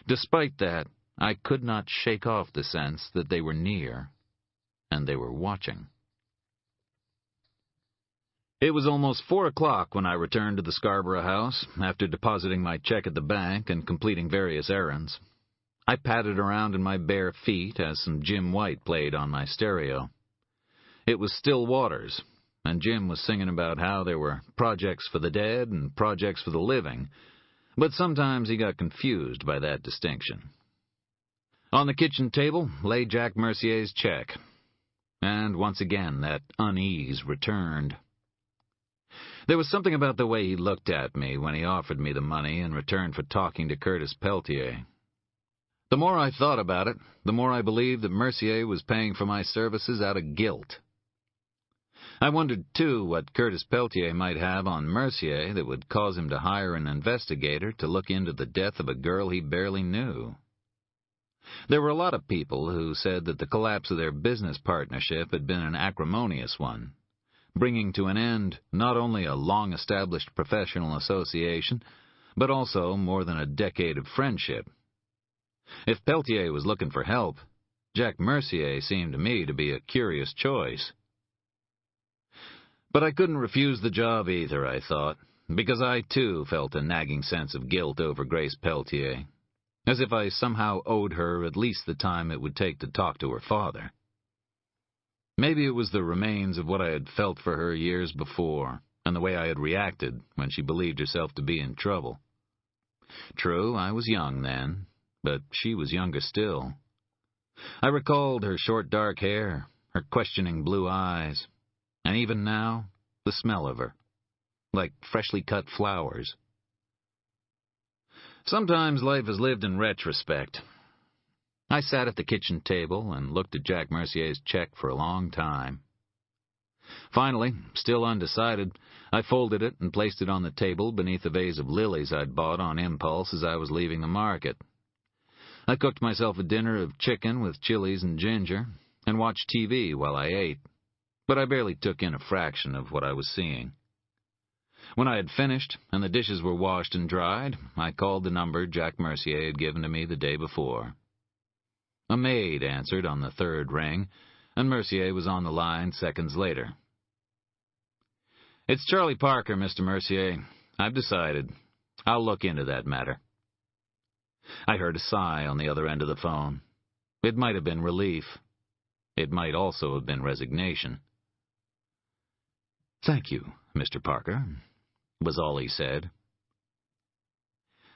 Despite that, I could not shake off the sense that they were near, and they were watching. It was almost 4 o'clock when I returned to the Scarborough house, after depositing my check at the bank and completing various errands. I padded around in my bare feet as some Jim White played on my stereo. It was Still Waters, and Jim was singing about how there were projects for the dead and projects for the living, but sometimes he got confused by that distinction. On the kitchen table lay Jack Mercier's check, and once again that unease returned. There was something about the way he looked at me when he offered me the money in return for talking to Curtis Peltier. The more I thought about it, the more I believed that Mercier was paying for my services out of guilt. I wondered, too, what Curtis Peltier might have on Mercier that would cause him to hire an investigator to look into the death of a girl he barely knew. There were a lot of people who said that the collapse of their business partnership had been an acrimonious one, bringing to an end not only a long-established professional association, but also more than a decade of friendship. If Peltier was looking for help, Jack Mercier seemed to me to be a curious choice. But I couldn't refuse the job either, I thought, because I, too, felt a nagging sense of guilt over Grace Peltier, as if I somehow owed her at least the time it would take to talk to her father. Maybe it was the remains of what I had felt for her years before, and the way I had reacted when she believed herself to be in trouble. True, I was young then, but she was younger still. I recalled her short dark hair, her questioning blue eyes, and even now, the smell of her, like freshly cut flowers. Sometimes life is lived in retrospect. I sat at the kitchen table and looked at Jack Mercier's check for a long time. Finally, still undecided, I folded it and placed it on the table beneath a vase of lilies I'd bought on impulse as I was leaving the market. I cooked myself a dinner of chicken with chilies and ginger, and watched TV while I ate, but I barely took in a fraction of what I was seeing. When I had finished, and the dishes were washed and dried, I called the number Jack Mercier had given to me the day before. A maid answered on the third ring, and Mercier was on the line seconds later. "It's Charlie Parker, Mr. Mercier. I've decided. I'll look into that matter." I heard a sigh on the other end of the phone. It might have been relief. It might also have been resignation. "Thank you, Mr. Parker," was all he said.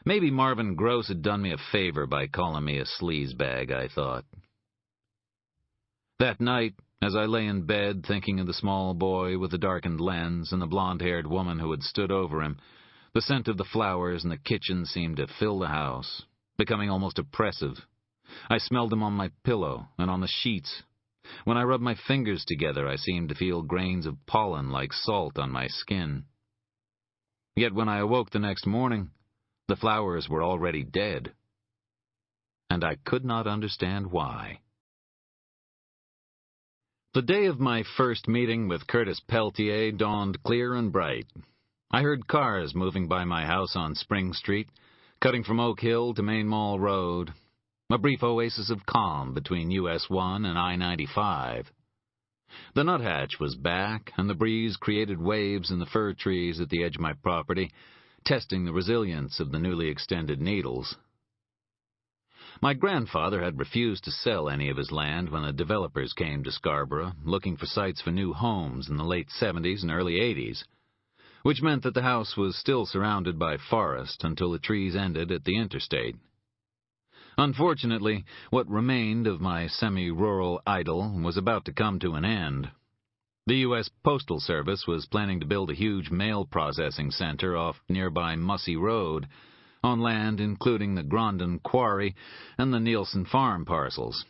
Maybe Marvin Gross had done me a favor by calling me a sleazebag, I thought. That night, as I lay in bed thinking of the small boy with the darkened lens and the blonde-haired woman who had stood over him, the scent of the flowers in the kitchen seemed to fill the house, becoming almost oppressive. I smelled them on my pillow and on the sheets. When I rubbed my fingers together, I seemed to feel grains of pollen like salt on my skin. Yet when I awoke the next morning, the flowers were already dead, and I could not understand why. The day of my first meeting with Curtis Peltier dawned clear and bright. I heard cars moving by my house on Spring Street, cutting from Oak Hill to Main Mall Road, a brief oasis of calm between US 1 and I-95. The nuthatch was back, and the breeze created waves in the fir trees at the edge of my property, testing the resilience of the newly extended needles. My grandfather had refused to sell any of his land when the developers came to Scarborough, looking for sites for new homes in the late 70s and early 80s, which meant that the house was still surrounded by forest until the trees ended at the interstate. Unfortunately, what remained of my semi-rural idyll was about to come to an end. The U.S. Postal Service was planning to build a huge mail processing center off nearby Mussey Road, on land including the Grondon Quarry and the Nielsen Farm parcels.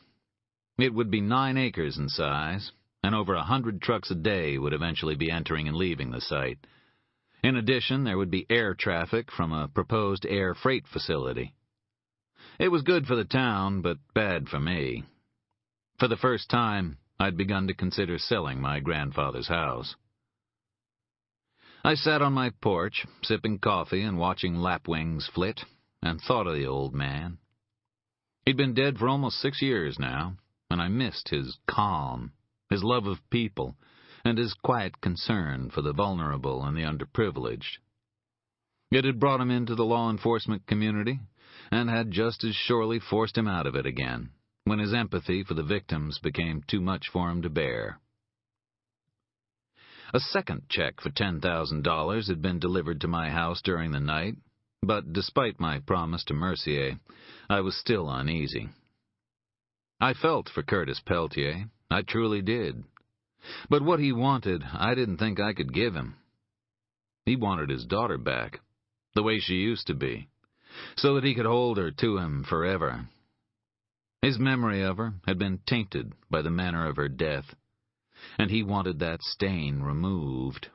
It would be 9 acres in size, and over 100 trucks a day would eventually be entering and leaving the site. In addition, there would be air traffic from a proposed air freight facility. It was good for the town, but bad for me. For the first time, I'd begun to consider selling my grandfather's house. I sat on my porch, sipping coffee and watching lapwings flit, and thought of the old man. He'd been dead for almost 6 years now, and I missed his calm, his love of people, and his quiet concern for the vulnerable and the underprivileged. It had brought him into the law enforcement community, and had just as surely forced him out of it again, when his empathy for the victims became too much for him to bear. A second check for $10,000 had been delivered to my house during the night, but despite my promise to Mercier, I was still uneasy. I felt for Curtis Peltier, I truly did. But what he wanted, I didn't think I could give him. He wanted his daughter back, the way she used to be, so that he could hold her to him forever. His memory of her had been tainted by the manner of her death, and he wanted that stain removed.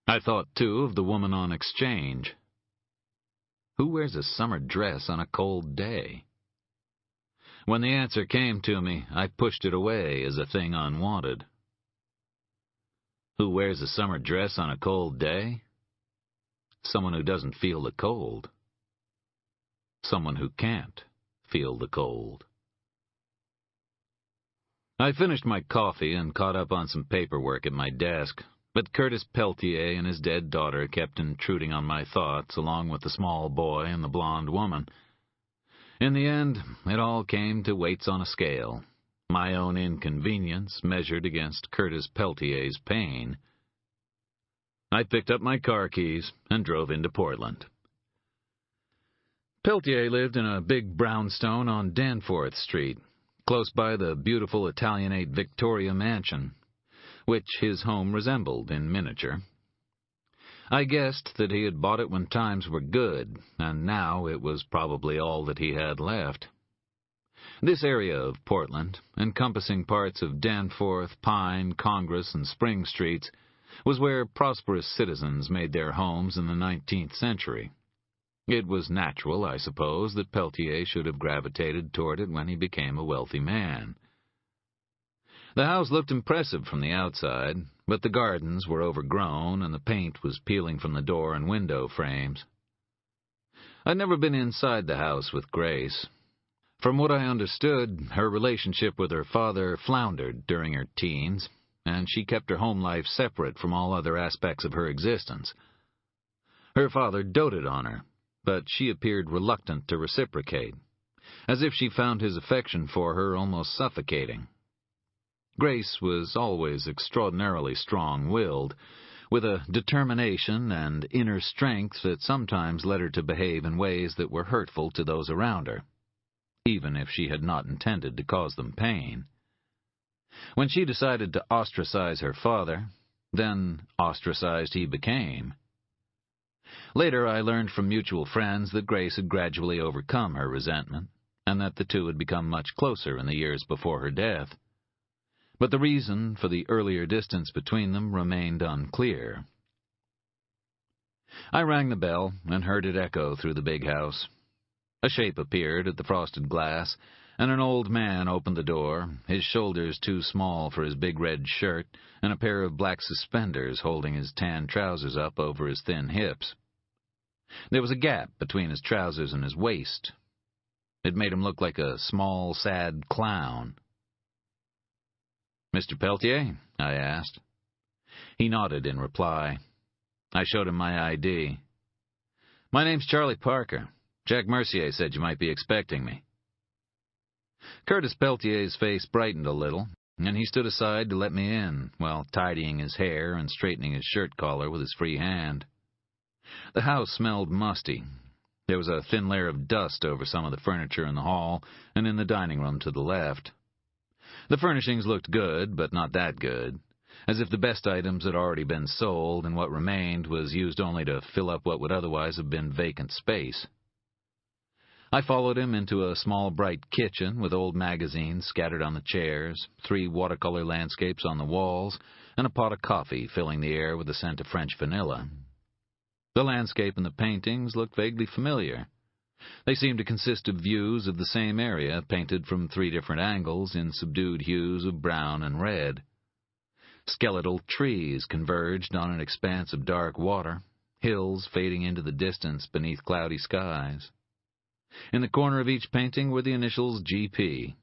I thought, too, of the woman on exchange. Who wears a summer dress on a cold day? When the answer came to me, I pushed it away as a thing unwanted. Who wears a summer dress on a cold day? Someone who doesn't feel the cold. Someone who can't feel the cold. I finished my coffee and caught up on some paperwork at my desk, but Curtis Peltier and his dead daughter kept intruding on my thoughts, along with the small boy and the blonde woman. In the end, it all came to weights on a scale, my own inconvenience measured against Curtis Peltier's pain. I picked up my car keys and drove into Portland. Peltier lived in a big brownstone on Danforth Street, close by the beautiful Italianate Victoria mansion, which his home resembled in miniature. I guessed that he had bought it when times were good, and now it was probably all that he had left. This area of Portland, encompassing parts of Danforth, Pine, Congress, and Spring Streets, was where prosperous citizens made their homes in the 19th century. It was natural, I suppose, that Peltier should have gravitated toward it when he became a wealthy man. The house looked impressive from the outside, but the gardens were overgrown and the paint was peeling from the door and window frames. I'd never been inside the house with Grace. From what I understood, her relationship with her father floundered during her teens, and she kept her home life separate from all other aspects of her existence. Her father doted on her, but she appeared reluctant to reciprocate, as if she found his affection for her almost suffocating. Grace was always extraordinarily strong-willed, with a determination and inner strength that sometimes led her to behave in ways that were hurtful to those around her, even if she had not intended to cause them pain. When she decided to ostracize her father, then ostracized he became. Later I learned from mutual friends that Grace had gradually overcome her resentment, and that the two had become much closer in the years before her death. But the reason for the earlier distance between them remained unclear. I rang the bell and heard it echo through the big house. A shape appeared at the frosted glass, and an old man opened the door, his shoulders too small for his big red shirt, and a pair of black suspenders holding his tan trousers up over his thin hips. There was a gap between his trousers and his waist. It made him look like a small, sad clown. "Mr. Peltier?" I asked. He nodded in reply. I showed him my ID. "My name's Charlie Parker. Jack Mercier said you might be expecting me." Curtis Peltier's face brightened a little, and he stood aside to let me in, while tidying his hair and straightening his shirt collar with his free hand. The house smelled musty. There was a thin layer of dust over some of the furniture in the hall and in the dining room to the left. The furnishings looked good, but not that good, as if the best items had already been sold and what remained was used only to fill up what would otherwise have been vacant space. I followed him into a small bright kitchen with old magazines scattered on the chairs, 3 watercolor landscapes on the walls, and a pot of coffee filling the air with the scent of French vanilla. The landscape and the paintings looked vaguely familiar. They seemed to consist of views of the same area, painted from 3 different angles in subdued hues of brown and red. Skeletal trees converged on an expanse of dark water, hills fading into the distance beneath cloudy skies. In the corner of each painting were the initials G.P.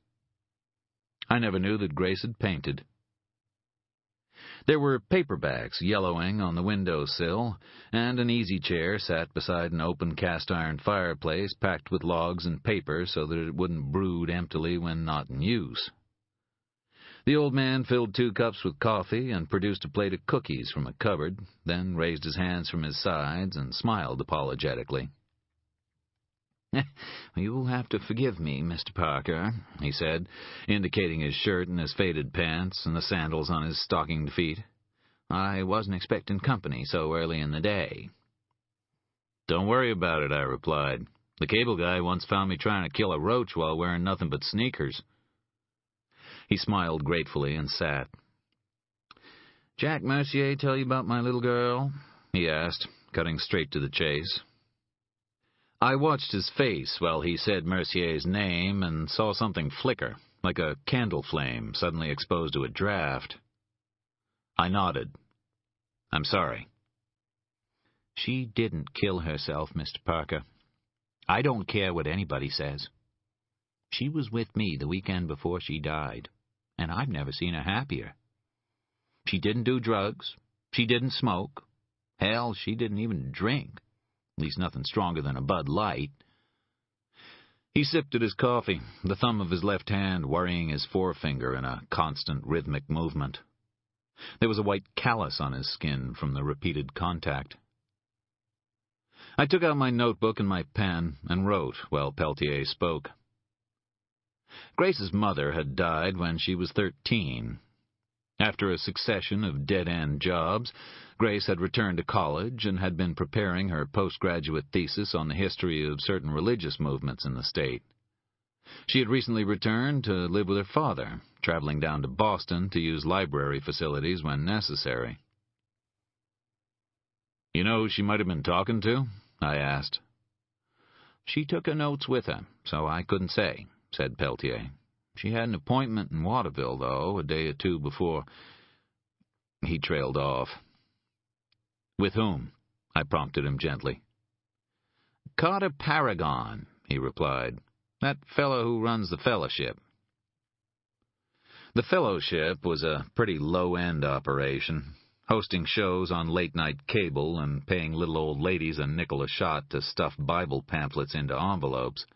I never knew that Grace had painted. There were paperbacks yellowing on the windowsill, and an easy chair sat beside an open cast-iron fireplace packed with logs and paper so that it wouldn't brood emptily when not in use. The old man filled 2 cups with coffee and produced a plate of cookies from a cupboard, then raised his hands from his sides and smiled apologetically. "You'll have to forgive me, Mr. Parker," he said, indicating his shirt and his faded pants and the sandals on his stockinged feet. "I wasn't expecting company so early in the day." "Don't worry about it," I replied. "The cable guy once found me trying to kill a roach while wearing nothing but sneakers." He smiled gratefully and sat. "Jack Mercier tell you about my little girl?" he asked, cutting straight to the chase. I watched his face while he said Mercier's name and saw something flicker, like a candle flame suddenly exposed to a draft. I nodded. "I'm sorry." "She didn't kill herself, Mr. Parker. I don't care what anybody says. She was with me the weekend before she died, and I've never seen her happier. She didn't do drugs. She didn't smoke. Hell, she didn't even drink. At least nothing stronger than a Bud Light." He sipped at his coffee, the thumb of his left hand worrying his forefinger in a constant rhythmic movement. There was a white callus on his skin from the repeated contact. I took out my notebook and my pen and wrote while Peltier spoke. Grace's mother had died when she was 13. After a succession of dead-end jobs, Grace had returned to college and had been preparing her postgraduate thesis on the history of certain religious movements in the state. She had recently returned to live with her father, traveling down to Boston to use library facilities when necessary. "You know who she might have been talking to?" I asked. "She took her notes with her, so I couldn't say," said Peltier. "She had an appointment in Waterville, though, a day or 2 before." He trailed off. "With whom?" I prompted him gently. "Carter Paragon," he replied. "That fellow who runs the fellowship." The fellowship was a pretty low-end operation, hosting shows on late-night cable and paying little old ladies a nickel a shot to stuff Bible pamphlets into envelopes.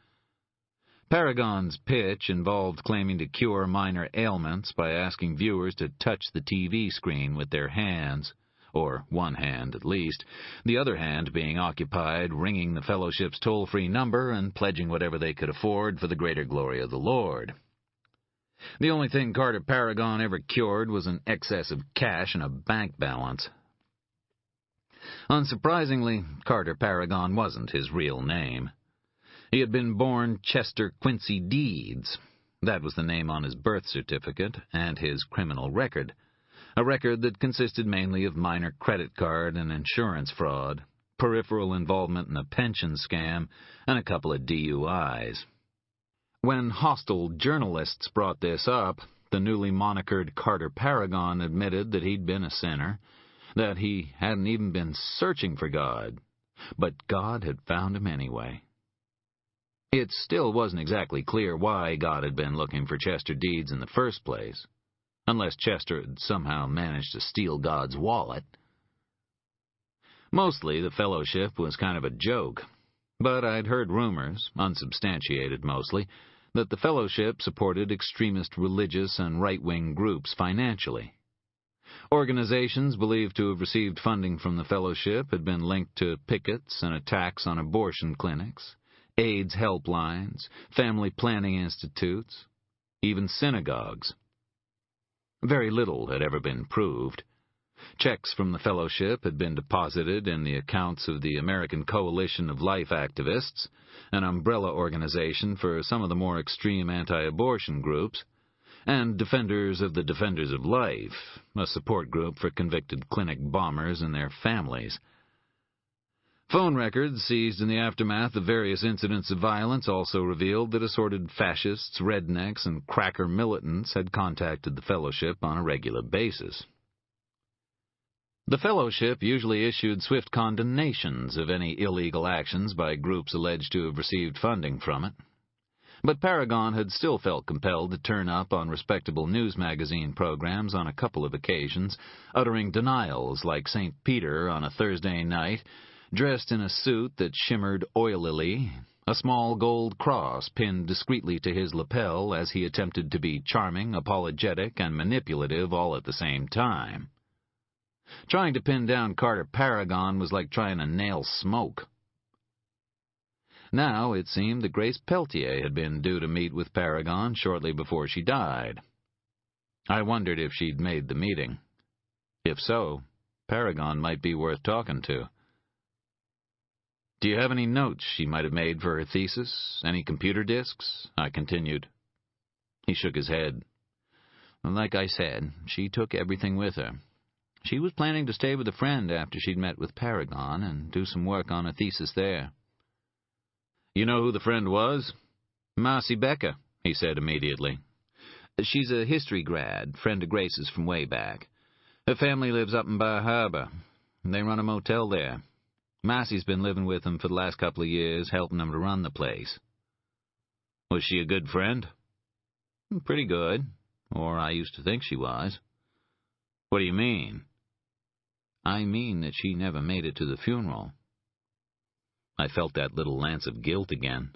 Paragon's pitch involved claiming to cure minor ailments by asking viewers to touch the TV screen with their hands, or one hand at least, the other hand being occupied ringing the fellowship's toll-free number and pledging whatever they could afford for the greater glory of the Lord. The only thing Carter Paragon ever cured was an excess of cash and a bank balance. Unsurprisingly, Carter Paragon wasn't his real name. He had been born Chester Quincy Deeds. That was the name on his birth certificate and his criminal record, a record that consisted mainly of minor credit card and insurance fraud, peripheral involvement in a pension scam, and a couple of DUIs. When hostile journalists brought this up, the newly monikered Carter Paragon admitted that he'd been a sinner, that he hadn't even been searching for God, but God had found him anyway. It still wasn't exactly clear why God had been looking for Chester Deeds in the first place, unless Chester had somehow managed to steal God's wallet. Mostly the fellowship was kind of a joke, but I'd heard rumors, unsubstantiated mostly, that the fellowship supported extremist religious and right-wing groups financially. Organizations believed to have received funding from the fellowship had been linked to pickets and attacks on abortion clinics, AIDS helplines, family planning institutes, even synagogues. Very little had ever been proved. Checks from the fellowship had been deposited in the accounts of the American Coalition of Life Activists, an umbrella organization for some of the more extreme anti-abortion groups, and Defenders of the Defenders of Life, a support group for convicted clinic bombers and their families. Phone records seized in the aftermath of various incidents of violence also revealed that assorted fascists, rednecks, and cracker militants had contacted the fellowship on a regular basis. The fellowship usually issued swift condemnations of any illegal actions by groups alleged to have received funding from it. But Paragon had still felt compelled to turn up on respectable news magazine programs on a couple of occasions, uttering denials like St. Peter on a Thursday night, dressed in a suit that shimmered oilily, a small gold cross pinned discreetly to his lapel as he attempted to be charming, apologetic, and manipulative all at the same time. Trying to pin down Carter Paragon was like trying to nail smoke. Now it seemed that Grace Peltier had been due to meet with Paragon shortly before she died. I wondered if she'd made the meeting. If so, Paragon might be worth talking to. "Do you have any notes she might have made for her thesis? Any computer disks?" I continued. He shook his head. "Like I said, she took everything with her. She was planning to stay with a friend after she'd met with Paragon and do some work on a thesis there." "You know who the friend was?" "Marcy Becker," he said immediately. "She's a history grad, friend of Grace's from way back. Her family lives up in Bar Harbor. They run a motel there. Marcy's been living with them for the last couple of years, helping them to run the place." "Was she a good friend?" "Pretty good, or I used to think she was." "What do you mean?" "I mean that she never made it to the funeral." I felt that little lance of guilt again.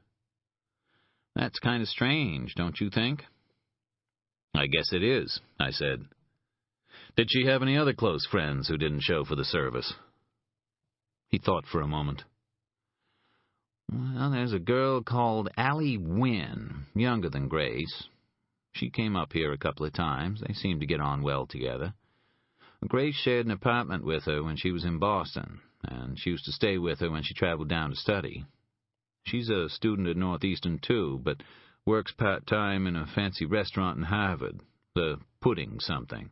"That's kind of strange, don't you think?" "I guess it is," I said. "Did she have any other close friends who didn't show for the service?" He thought for a moment. "Well, there's a girl called Allie Wynne, younger than Grace. She came up here a couple of times. They seemed to get on well together. Grace shared an apartment with her when she was in Boston, and she used to stay with her when she traveled down to study. She's a student at Northeastern, too, but works part-time in a fancy restaurant in Harvard, the Pudding something."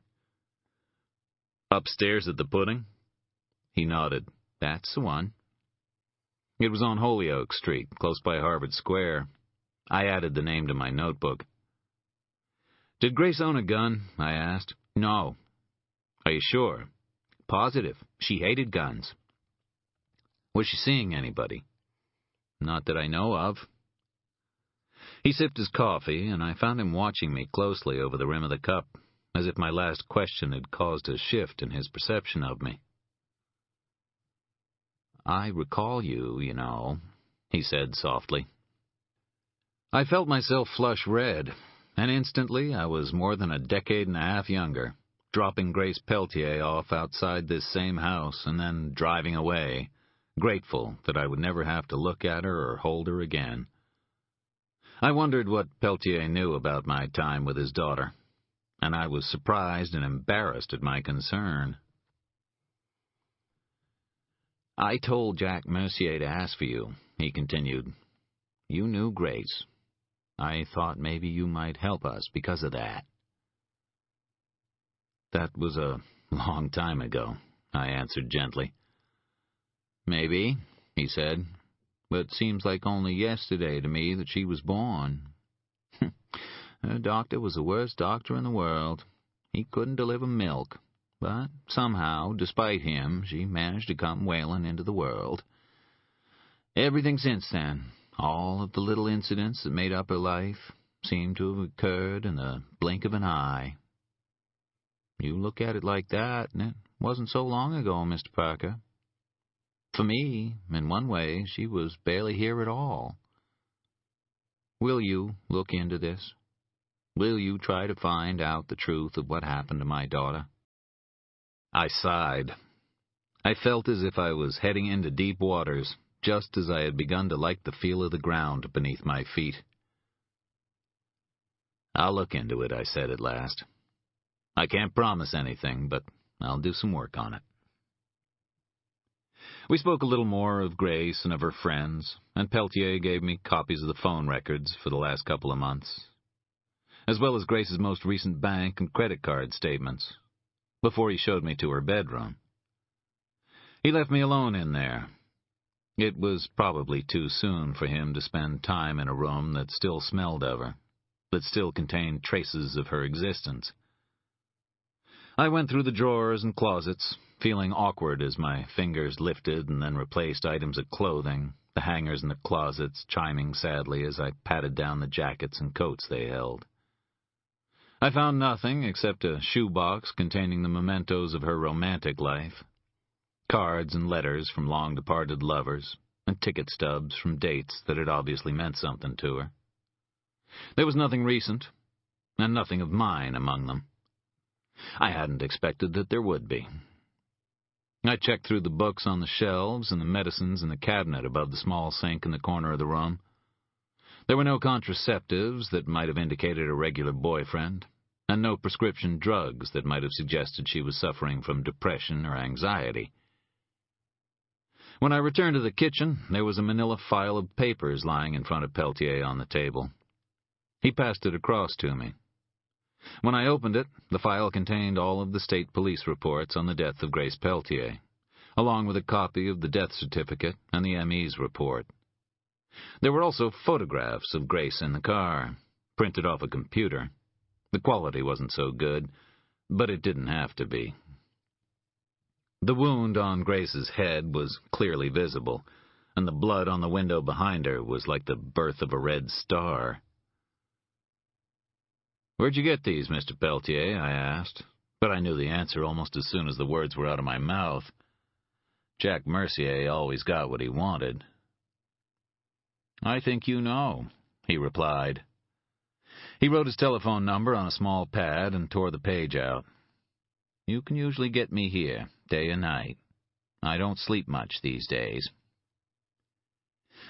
"Upstairs at the Pudding?" He nodded. "That's the one." It was on Holyoke Street, close by Harvard Square. I added the name to my notebook. "Did Grace own a gun?" I asked. "No." "Are you sure?" "Positive. She hated guns." "Was she seeing anybody?" "Not that I know of." He sipped his coffee, and I found him watching me closely over the rim of the cup, as if my last question had caused a shift in his perception of me. "I recall you, you know," he said softly. I felt myself flush red, and instantly I was more than a decade and a half younger, dropping Grace Peltier off outside this same house and then driving away, grateful that I would never have to look at her or hold her again. I wondered what Peltier knew about my time with his daughter, and I was surprised and embarrassed at my concern. "I told Jack Mercier to ask for you," he continued. "You knew Grace. I thought maybe you might help us because of that." "That was a long time ago," I answered gently. "Maybe," he said, "but it seems like only yesterday to me that she was born. Her doctor was the worst doctor in the world. He couldn't deliver milk, but somehow, despite him, she managed to come wailing into the world. Everything since then, all of the little incidents that made up her life, seemed to have occurred in the blink of an eye. You look at it like that, and it wasn't so long ago, Mr. Parker. For me, in one way, she was barely here at all. Will you look into this? Will you try to find out the truth of what happened to my daughter?" I sighed. I felt as if I was heading into deep waters, just as I had begun to like the feel of the ground beneath my feet. "I'll look into it," I said at last. "I can't promise anything, but I'll do some work on it." We spoke a little more of Grace and of her friends, and Peltier gave me copies of the phone records for the last couple of months, as well as Grace's most recent bank and credit card statements, before he showed me to her bedroom. He left me alone in there. It was probably too soon for him to spend time in a room that still smelled of her, that still contained traces of her existence. I went through the drawers and closets, feeling awkward as my fingers lifted and then replaced items of clothing, the hangers in the closets chiming sadly as I patted down the jackets and coats they held. I found nothing except a shoebox containing the mementos of her romantic life, cards and letters from long-departed lovers, and ticket stubs from dates that had obviously meant something to her. There was nothing recent, and nothing of mine among them. I hadn't expected that there would be. I checked through the books on the shelves and the medicines in the cabinet above the small sink in the corner of the room. There were no contraceptives that might have indicated a regular boyfriend, and no prescription drugs that might have suggested she was suffering from depression or anxiety. When I returned to the kitchen, there was a manila file of papers lying in front of Peltier on the table. He passed it across to me. When I opened it, the file contained all of the state police reports on the death of Grace Peltier, along with a copy of the death certificate and the ME's report. There were also photographs of Grace in the car, printed off a computer. The quality wasn't so good, but it didn't have to be. The wound on Grace's head was clearly visible, and the blood on the window behind her was like the birth of a red star. "Where'd you get these, Mr. Peltier?" I asked, but I knew the answer almost as soon as the words were out of my mouth. Jack Mercier always got what he wanted. "I think you know," he replied. He wrote his telephone number on a small pad and tore the page out. "You can usually get me here, day and night. I don't sleep much these days."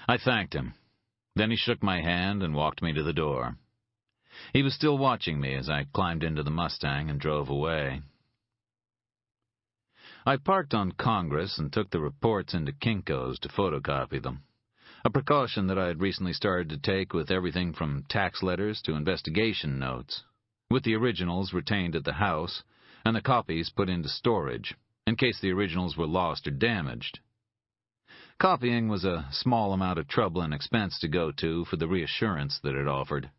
I thanked him. Then he shook my hand and walked me to the door. He was still watching me as I climbed into the Mustang and drove away. I parked on Congress and took the reports into Kinko's to photocopy them, a precaution that I had recently started to take with everything from tax letters to investigation notes, with the originals retained at the house and the copies put into storage, in case the originals were lost or damaged. Copying was a small amount of trouble and expense to go to for the reassurance that it offered.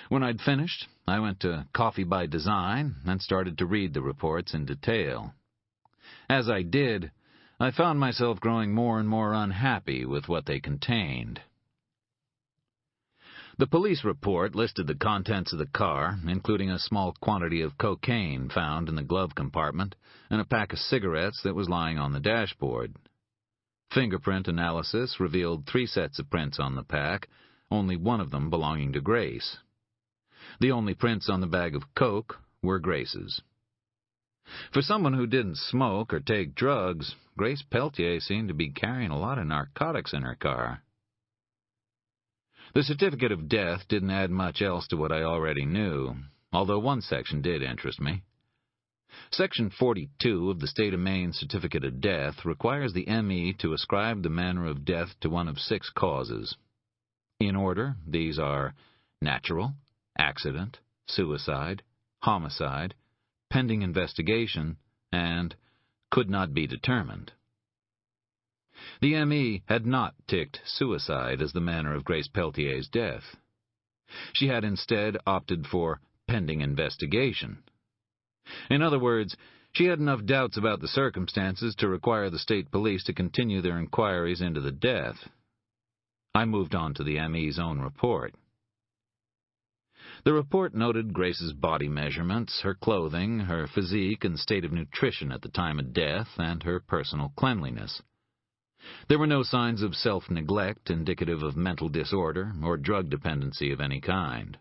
When I'd finished, I went to Coffee by Design and started to read the reports in detail. As I did, I found myself growing more and more unhappy with what they contained. The police report listed the contents of the car, including a small quantity of cocaine found in the glove compartment and a pack of cigarettes that was lying on the dashboard. Fingerprint analysis revealed 3 sets of prints on the pack, only one of them belonging to Grace. The only prints on the bag of coke were Grace's. For someone who didn't smoke or take drugs, Grace Peltier seemed to be carrying a lot of narcotics in her car. The certificate of death didn't add much else to what I already knew, although one section did interest me. Section 42 of the State of Maine Certificate of Death requires the ME to ascribe the manner of death to one of 6 causes. In order, these are natural, accident, suicide, homicide, pending investigation, and could not be determined. The ME had not ticked suicide as the manner of Grace Peltier's death. She had instead opted for pending investigation. In other words, she had enough doubts about the circumstances to require the state police to continue their inquiries into the death. I moved on to the ME's own report. The report noted Grace's body measurements, her clothing, her physique and state of nutrition at the time of death, and her personal cleanliness. There were no signs of self-neglect indicative of mental disorder or drug dependency of any kind.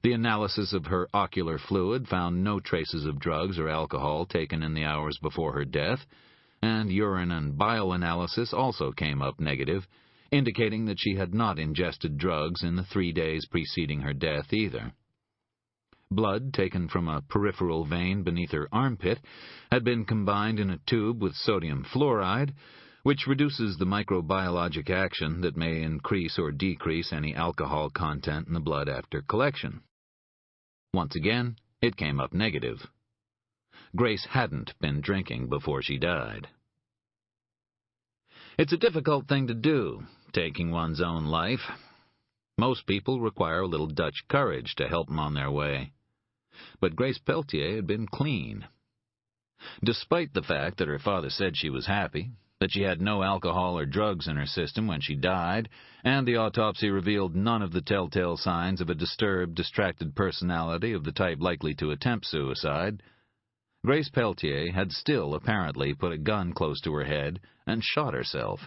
The analysis of her ocular fluid found no traces of drugs or alcohol taken in the hours before her death, and urine and bile analysis also came up negative, indicating that she had not ingested drugs in the 3 days preceding her death either. Blood taken from a peripheral vein beneath her armpit had been combined in a tube with sodium fluoride, which reduces the microbiologic action that may increase or decrease any alcohol content in the blood after collection. Once again, it came up negative. Grace hadn't been drinking before she died. It's a difficult thing to do, taking one's own life. Most people require a little Dutch courage to help them on their way. But Grace Peltier had been clean. Despite the fact that her father said she was happy, that she had no alcohol or drugs in her system when she died, and the autopsy revealed none of the telltale signs of a disturbed, distracted personality of the type likely to attempt suicide, Grace Peltier had still apparently put a gun close to her head and shot herself.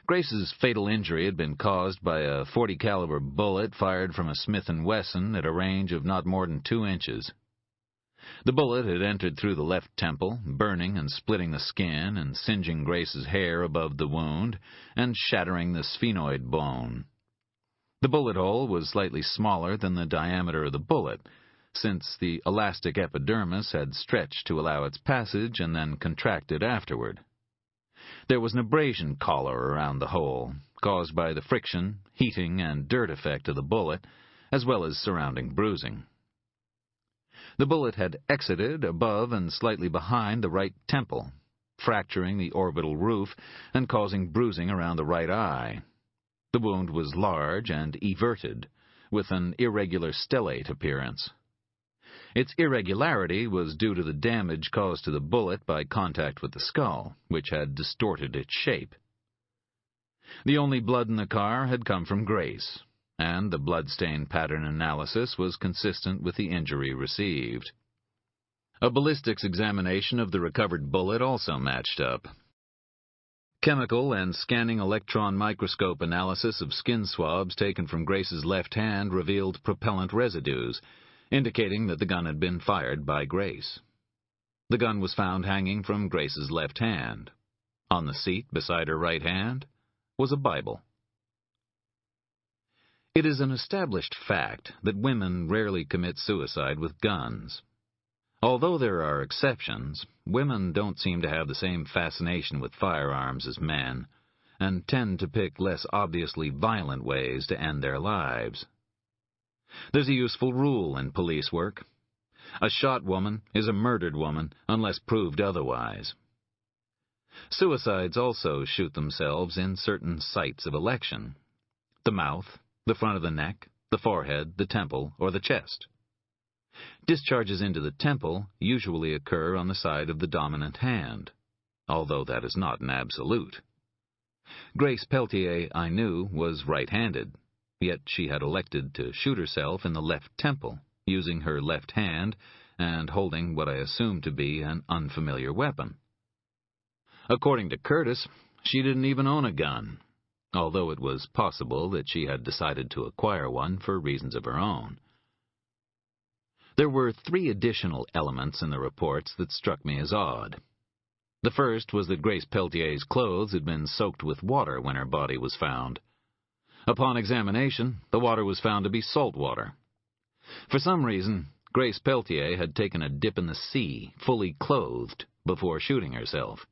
Grace's fatal injury had been caused by a .40 caliber bullet fired from a Smith & Wesson at a range of not more than 2 inches. The bullet had entered through the left temple, burning and splitting the skin and singeing Grace's hair above the wound and shattering the sphenoid bone. The bullet hole was slightly smaller than the diameter of the bullet, since the elastic epidermis had stretched to allow its passage and then contracted afterward. There was an abrasion collar around the hole, caused by the friction, heating, and dirt effect of the bullet, as well as surrounding bruising. The bullet had exited above and slightly behind the right temple, fracturing the orbital roof and causing bruising around the right eye. The wound was large and everted, with an irregular stellate appearance. Its irregularity was due to the damage caused to the bullet by contact with the skull, which had distorted its shape. The only blood in the car had come from Grace, and the bloodstain pattern analysis was consistent with the injury received. A ballistics examination of the recovered bullet also matched up. Chemical and scanning electron microscope analysis of skin swabs taken from Grace's left hand revealed propellant residues, indicating that the gun had been fired by Grace. The gun was found hanging from Grace's left hand. On the seat beside her right hand was a Bible. It is an established fact that women rarely commit suicide with guns. Although there are exceptions, women don't seem to have the same fascination with firearms as men, and tend to pick less obviously violent ways to end their lives. There's a useful rule in police work. A shot woman is a murdered woman unless proved otherwise. Suicides also shoot themselves in certain sites of election: the mouth, the front of the neck, the forehead, the temple, or the chest. Discharges into the temple usually occur on the side of the dominant hand, although that is not an absolute. Grace Peltier, I knew, was right-handed, yet she had elected to shoot herself in the left temple, using her left hand and holding what I assumed to be an unfamiliar weapon. According to Curtis, she didn't even own a gun, although it was possible that she had decided to acquire one for reasons of her own. There were 3 additional elements in the reports that struck me as odd. The first was that Grace Peltier's clothes had been soaked with water when her body was found. Upon examination, the water was found to be salt water. For some reason, Grace Peltier had taken a dip in the sea, fully clothed, before shooting herself.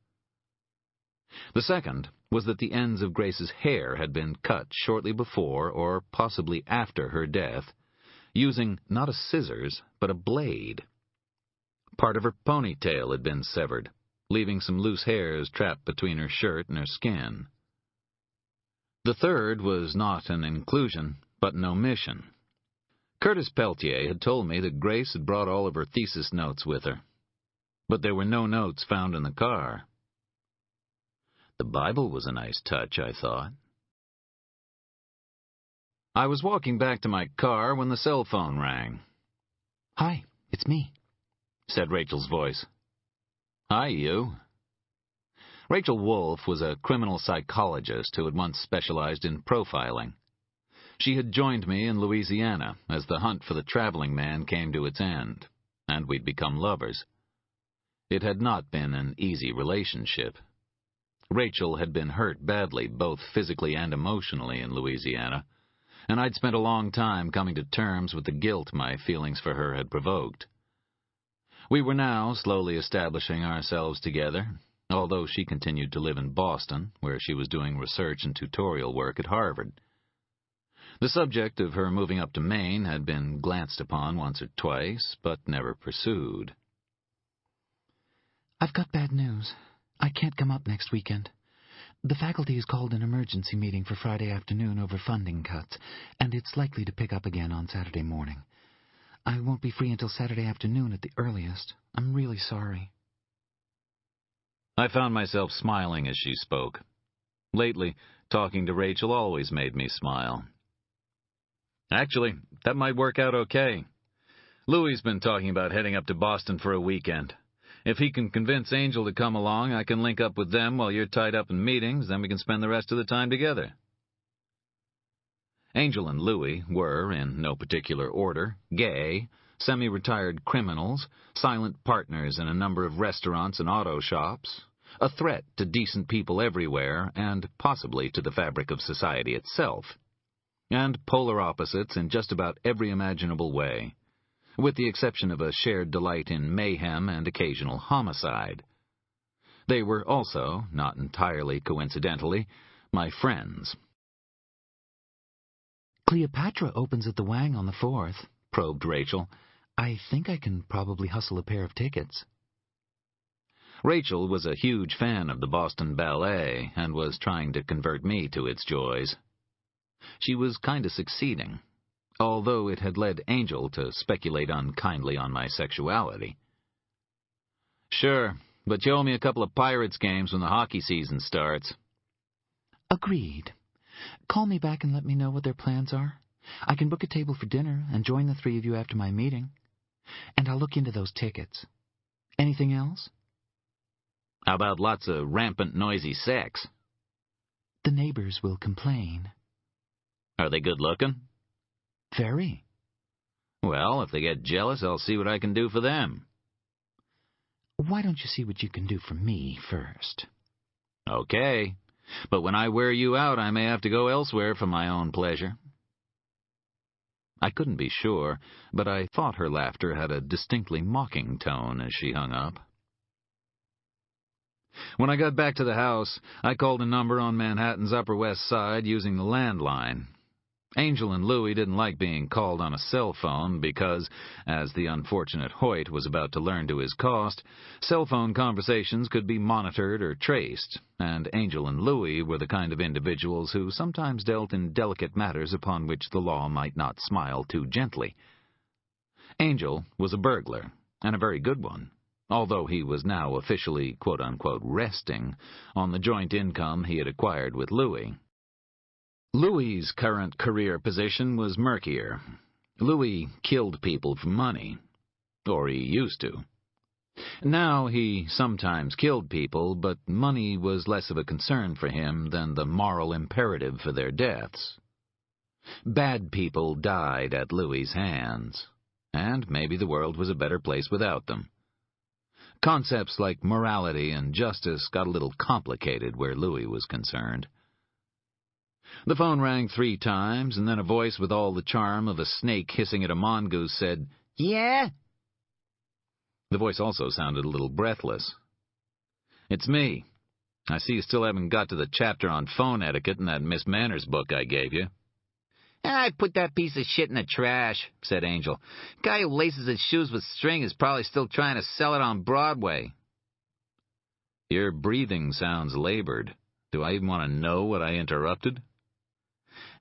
The second was that the ends of Grace's hair had been cut shortly before or possibly after her death, using not a scissors, but a blade. Part of her ponytail had been severed, leaving some loose hairs trapped between her shirt and her skin. The third was not an inclusion, but an omission. Curtis Peltier had told me that Grace had brought all of her thesis notes with her, but there were no notes found in the car. The Bible was a nice touch, I thought. I was walking back to my car when the cell phone rang. "Hi, it's me," said Rachel's voice. "Hi, you." Rachel Wolfe was a criminal psychologist who had once specialized in profiling. She had joined me in Louisiana as the hunt for the traveling man came to its end, and we'd become lovers. It had not been an easy relationship. Rachel had been hurt badly, both physically and emotionally, in Louisiana, and I'd spent a long time coming to terms with the guilt my feelings for her had provoked. We were now slowly establishing ourselves together, although she continued to live in Boston, where she was doing research and tutorial work at Harvard. The subject of her moving up to Maine had been glanced upon once or twice, but never pursued. "I've got bad news. I can't come up next weekend. The faculty has called an emergency meeting for Friday afternoon over funding cuts, and it's likely to pick up again on Saturday morning. I won't be free until Saturday afternoon at the earliest. I'm really sorry. I found myself smiling as she spoke. Lately, talking to Rachel always made me smile. Actually, that might work out okay. Louie's been talking about heading up to Boston for a weekend. If he can convince Angel to come along, I can link up with them while you're tied up in meetings, then we can spend the rest of the time together. Angel and Louie were, in no particular order, gay, semi-retired criminals, silent partners in a number of restaurants and auto shops, a threat to decent people everywhere, and possibly to the fabric of society itself, and polar opposites in just about every imaginable way, with the exception of a shared delight in mayhem and occasional homicide. They were also, not entirely coincidentally, my friends. Cleopatra opens at the Wang on the 4th, probed Rachel. I think I can probably hustle a pair of tickets. Rachel was a huge fan of the Boston Ballet and was trying to convert me to its joys. She was kind of succeeding, although it had led Angel to speculate unkindly on my sexuality. Sure, but you owe me a couple of Pirates games when the hockey season starts. Agreed. Call me back and let me know what their plans are. I can book a table for dinner and join the three of you after my meeting. And I'll look into those tickets. Anything else? How about lots of rampant, noisy sex? The neighbors will complain. Are they good looking? Very. Well, if they get jealous, I'll see what I can do for them. Why don't you see what you can do for me first? Okay, but when I wear you out, I may have to go elsewhere for my own pleasure. I couldn't be sure, but I thought her laughter had a distinctly mocking tone as she hung up. When I got back to the house, I called a number on Manhattan's Upper West Side using the landline. Angel and Louie didn't like being called on a cell phone because, as the unfortunate Hoyt was about to learn to his cost, cell phone conversations could be monitored or traced, and Angel and Louie were the kind of individuals who sometimes dealt in delicate matters upon which the law might not smile too gently. Angel was a burglar, and a very good one, although he was now officially, quote-unquote, resting on the joint income he had acquired with Louie. Louie's current career position was murkier. Louie killed people for money, or he used to. Now he sometimes killed people, but money was less of a concern for him than the moral imperative for their deaths. Bad people died at Louie's hands, and maybe the world was a better place without them. Concepts like morality and justice got a little complicated where Louie was concerned. The phone rang 3 times, and then a voice with all the charm of a snake hissing at a mongoose said, "Yeah?" The voice also sounded a little breathless. "It's me. I see you still haven't got to the chapter on phone etiquette in that Miss Manners book I gave you." "I put that piece of shit in the trash," said Angel. "Guy who laces his shoes with string is probably still trying to sell it on Broadway." Your breathing sounds labored. Do I even want to know what I interrupted?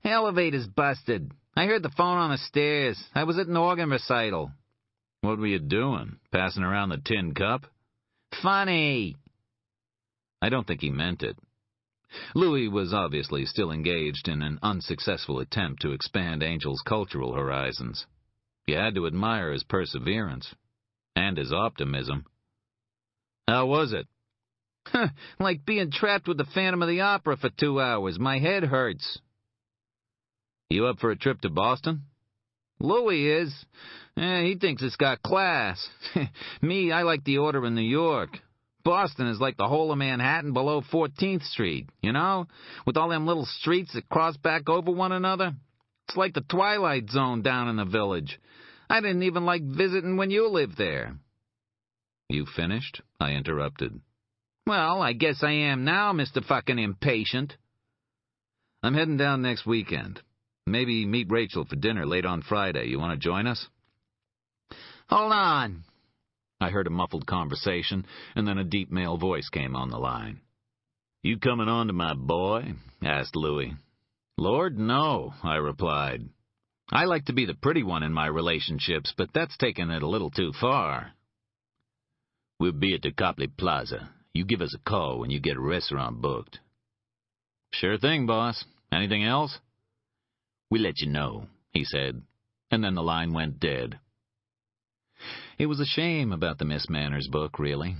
"Elevator's busted. I heard the phone on the stairs. I was at an organ recital." "What were you doing? Passing around the tin cup?" "Funny." I don't think he meant it. Louie was obviously still engaged in an unsuccessful attempt to expand Angel's cultural horizons. You had to admire his perseverance. And his optimism. "How was it?" "Like being trapped with the Phantom of the Opera for 2 hours. My head hurts." "You up for a trip to Boston?" "Louie is. He thinks it's got class. Me, I like the order in New York. Boston is like the whole of Manhattan below 14th Street, you know? With all them little streets that cross back over one another. It's like the Twilight Zone down in the village. I didn't even like visiting when you lived there." "You finished?" I interrupted. "Well, I guess I am now, Mr. Fucking Impatient." "I'm heading down next weekend. Maybe meet Rachel for dinner late on Friday. You want to join us?" "Hold on." I heard a muffled conversation, and then a deep male voice came on the line. "You coming on to my boy?" asked Louie. "Lord, no," I replied. I like to be the pretty one in my relationships, but that's taking it a little too far. We'll be at the Copley Plaza. You give us a call when you get a restaurant booked. Sure thing, boss. Anything else? We'll let you know, he said, and then the line went dead. It was a shame about the Miss Manners book, really.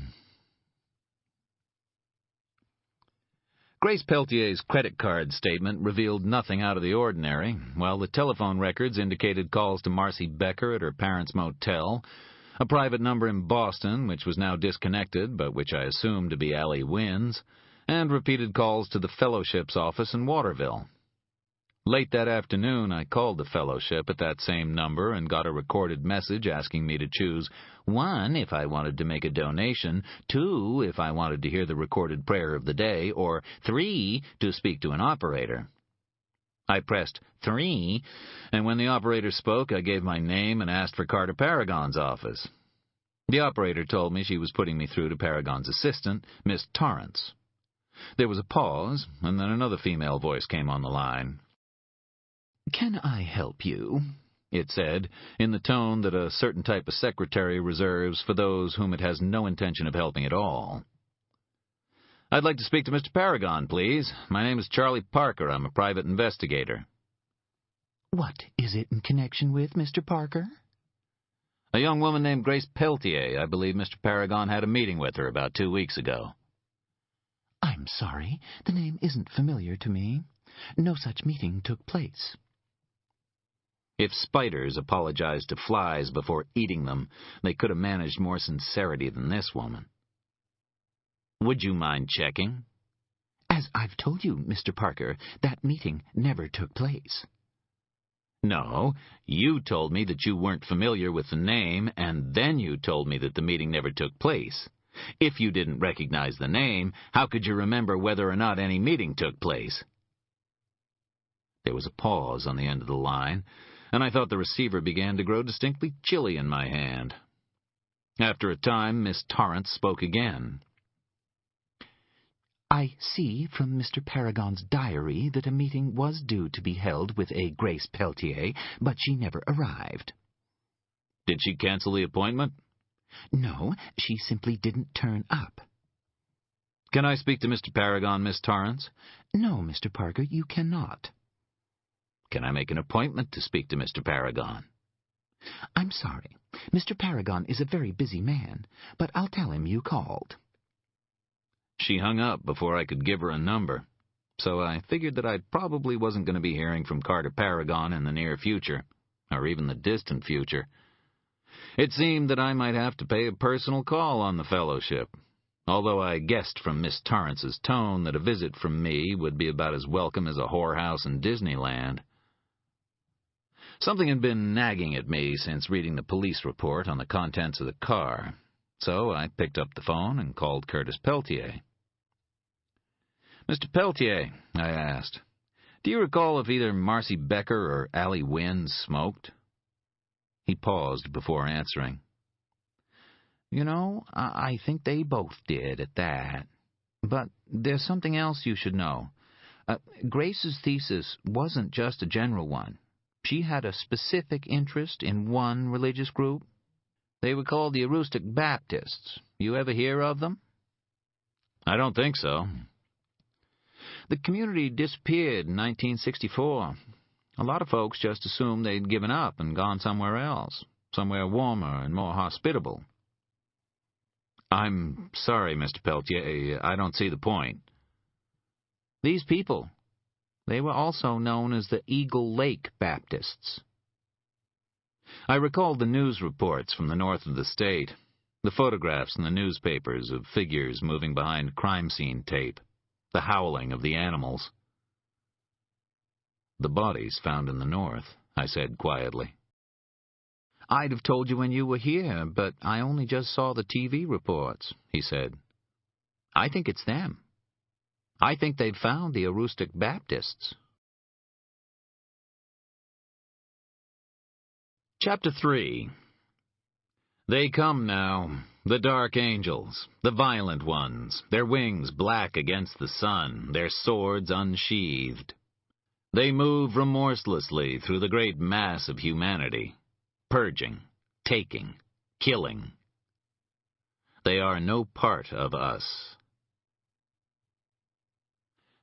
Grace Peltier's credit card statement revealed nothing out of the ordinary, while the telephone records indicated calls to Marcy Becker at her parents' motel, a private number in Boston, which was now disconnected, but which I assumed to be Allie Wynn's, and repeated calls to the Fellowship's office in Waterville. Late that afternoon, I called the Fellowship at that same number and got a recorded message asking me to choose 1 if I wanted to make a donation, 2 if I wanted to hear the recorded prayer of the day, or 3 to speak to an operator. I pressed 3, and when the operator spoke, I gave my name and asked for Carter Paragon's office. The operator told me she was putting me through to Paragon's assistant, Miss Torrance. There was a pause, and then another female voice came on the line. "Can I help you?" it said, in the tone that a certain type of secretary reserves for those whom it has no intention of helping at all. "I'd like to speak to Mr. Paragon, please. My name is Charlie Parker. I'm a private investigator." "What is it in connection with, Mr. Parker?" "A young woman named Grace Peltier. I believe Mr. Paragon had a meeting with her about 2 weeks ago." "I'm sorry. The name isn't familiar to me. No such meeting took place." If spiders apologized to flies before eating them, they could have managed more sincerity than this woman. "Would you mind checking?" "As I've told you, Mr. Parker, that meeting never took place." "No, you told me that you weren't familiar with the name, and then you told me that the meeting never took place. If you didn't recognize the name, how could you remember whether or not any meeting took place?" There was a pause on the end of the line, and I thought the receiver began to grow distinctly chilly in my hand. After a time, Miss Torrance spoke again. "I see from Mr. Paragon's diary that a meeting was due to be held with a Grace Peltier, but she never arrived." "Did she cancel the appointment?" "No, she simply didn't turn up." "Can I speak to Mr. Paragon, Miss Torrance?" "No, Mr. Parker, you cannot." "Can I make an appointment to speak to Mr. Paragon?" "I'm sorry. Mr. Paragon is a very busy man, but I'll tell him you called." She hung up before I could give her a number, so I figured that I probably wasn't going to be hearing from Carter Paragon in the near future, or even the distant future. It seemed that I might have to pay a personal call on the Fellowship, although I guessed from Miss Torrance's tone that a visit from me would be about as welcome as a whorehouse in Disneyland. Something had been nagging at me since reading the police report on the contents of the car, so I picked up the phone and called Curtis Peltier. "Mr. Peltier," I asked, "do you recall if either Marcy Becker or Allie Wynn smoked?" He paused before answering. "You know, I think they both did at that. But there's something else you should know. Grace's thesis wasn't just a general one. She had a specific interest in one religious group. They were called the Aroostook Baptists. You ever hear of them?" "I don't think so." "The community disappeared in 1964. A lot of folks just assumed they'd given up and gone somewhere else, somewhere warmer and more hospitable." "I'm sorry, Mr. Peltier. I don't see the point." "These people, they were also known as the Eagle Lake Baptists." I recalled the news reports from the north of the state, the photographs in the newspapers of figures moving behind crime scene tape, the howling of the animals. "The bodies found in the north," I said quietly. "I'd have told you when you were here, but I only just saw the TV reports," he said. "I think it's them. I think they've found the Aroostook Baptists." Chapter 3. They come now, the dark angels, the violent ones, their wings black against the sun, their swords unsheathed. They move remorselessly through the great mass of humanity, purging, taking, killing. They are no part of us.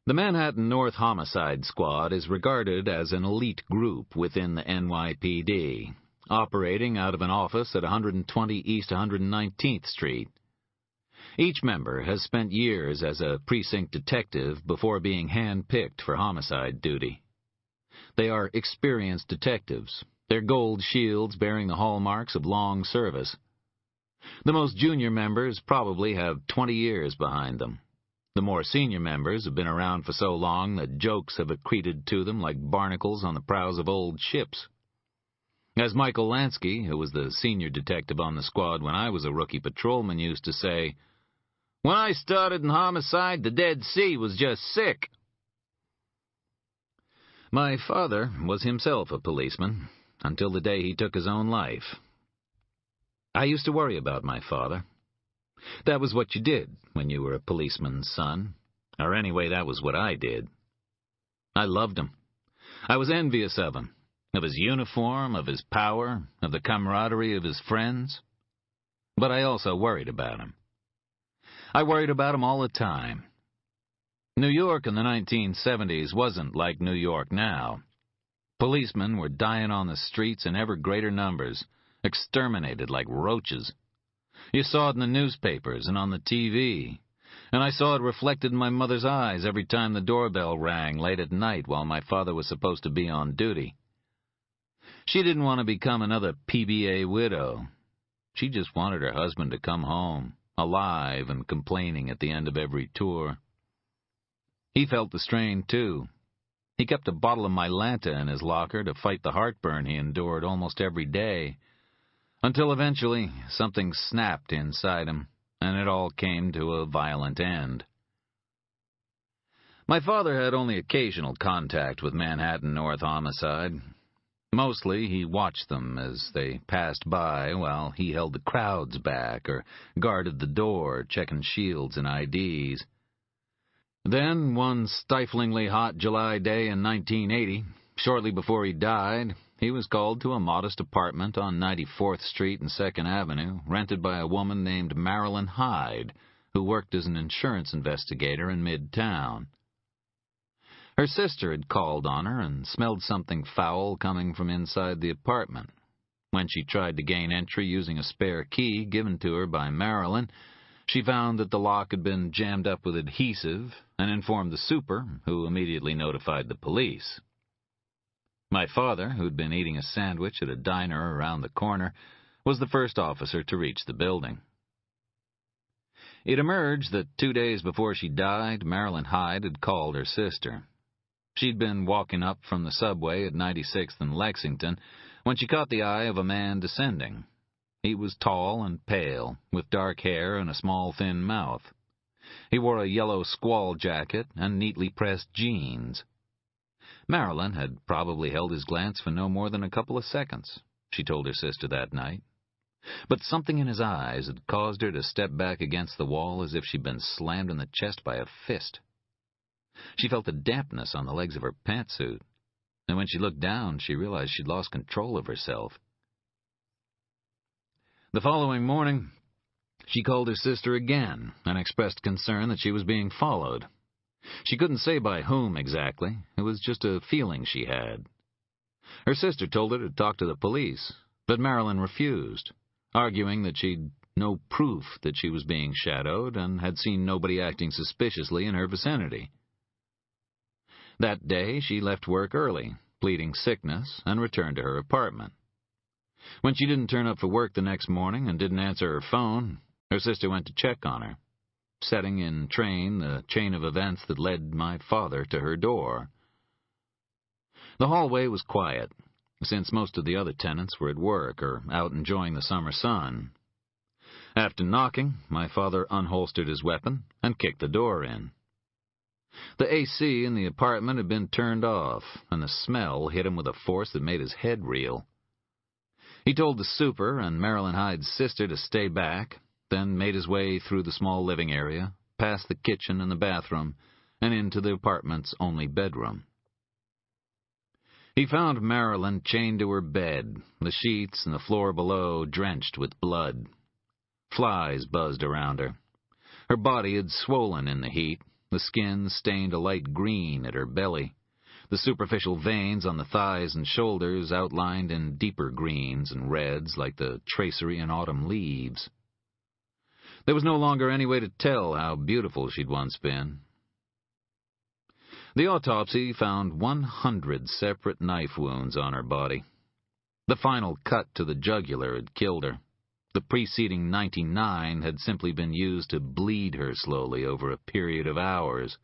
The Manhattan North Homicide Squad is regarded as an elite group within the NYPD, operating out of an office at 120 East 119th Street. Each member has spent years as a precinct detective before being hand-picked for homicide duty. They are experienced detectives, their gold shields bearing the hallmarks of long service. The most junior members probably have 20 years behind them. The more senior members have been around for so long that jokes have accreted to them like barnacles on the prows of old ships. As Michael Lansky, who was the senior detective on the squad when I was a rookie patrolman, used to say, "When I started in homicide, the Dead Sea was just sick." My father was himself a policeman, until the day he took his own life. I used to worry about my father. That was what you did when you were a policeman's son, or anyway, that was what I did. I loved him. I was envious of him, of his uniform, of his power, of the camaraderie of his friends. But I also worried about him. I worried about him all the time. New York in the 1970s wasn't like New York now. Policemen were dying on the streets in ever greater numbers, exterminated like roaches. You saw it in the newspapers and on the TV, and I saw it reflected in my mother's eyes every time the doorbell rang late at night while my father was supposed to be on duty. She didn't want to become another PBA widow. She just wanted her husband to come home, alive and complaining at the end of every tour. He felt the strain, too. He kept a bottle of Mylanta in his locker to fight the heartburn he endured almost every day, until eventually something snapped inside him, and it all came to a violent end. My father had only occasional contact with Manhattan North Homicide. Mostly he watched them as they passed by while he held the crowds back or guarded the door, checking shields and IDs. Then, one stiflingly hot July day in 1980, shortly before he died, he was called to a modest apartment on 94th Street and 2nd Avenue, rented by a woman named Marilyn Hyde, who worked as an insurance investigator in Midtown. Her sister had called on her and smelled something foul coming from inside the apartment. When she tried to gain entry using a spare key given to her by Marilyn, she found that the lock had been jammed up with adhesive and informed the super, who immediately notified the police. My father, who'd been eating a sandwich at a diner around the corner, was the first officer to reach the building. It emerged that 2 days before she died, Marilyn Hyde had called her sister. She'd been walking up from the subway at 96th and Lexington when she caught the eye of a man descending. He was tall and pale, with dark hair and a small, thin mouth. He wore a yellow squall jacket and neatly pressed jeans. Marilyn had probably held his glance for no more than a couple of seconds, she told her sister that night. But something in his eyes had caused her to step back against the wall as if she'd been slammed in the chest by a fist. She felt a dampness on the legs of her pantsuit, and when she looked down, she realized she'd lost control of herself. The following morning, she called her sister again and expressed concern that she was being followed. She couldn't say by whom exactly. It was just a feeling she had. Her sister told her to talk to the police, but Marilyn refused, arguing that she'd no proof that she was being shadowed and had seen nobody acting suspiciously in her vicinity. That day, she left work early, pleading sickness, and returned to her apartment. When she didn't turn up for work the next morning and didn't answer her phone, her sister went to check on her, setting in train the chain of events that led my father to her door. The hallway was quiet, since most of the other tenants were at work or out enjoying the summer sun. After knocking, my father unholstered his weapon and kicked the door in. The AC in the apartment had been turned off, and the smell hit him with a force that made his head reel. He told the super and Marilyn Hyde's sister to stay back, then made his way through the small living area, past the kitchen and the bathroom, and into the apartment's only bedroom. He found Marilyn chained to her bed, the sheets and the floor below drenched with blood. Flies buzzed around her. Her body had swollen in the heat, the skin stained a light green at her belly, the superficial veins on the thighs and shoulders outlined in deeper greens and reds like the tracery in autumn leaves. There was no longer any way to tell how beautiful she'd once been. The autopsy found 100 separate knife wounds on her body. The final cut to the jugular had killed her. The preceding 99 had simply been used to bleed her slowly over a period of hours.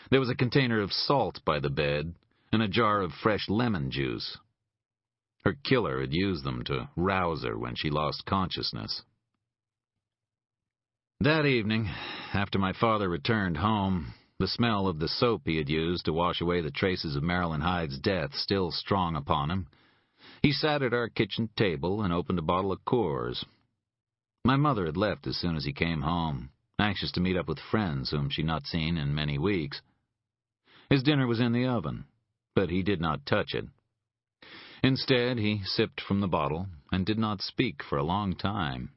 There was a container of salt by the bed and a jar of fresh lemon juice. Her killer had used them to rouse her when she lost consciousness. That evening, after my father returned home, the smell of the soap he had used to wash away the traces of Marilyn Hyde's death still strong upon him, he sat at our kitchen table and opened a bottle of Coors. My mother had left as soon as he came home, anxious to meet up with friends whom she'd not seen in many weeks. His dinner was in the oven, but he did not touch it. Instead, he sipped from the bottle and did not speak for a long time.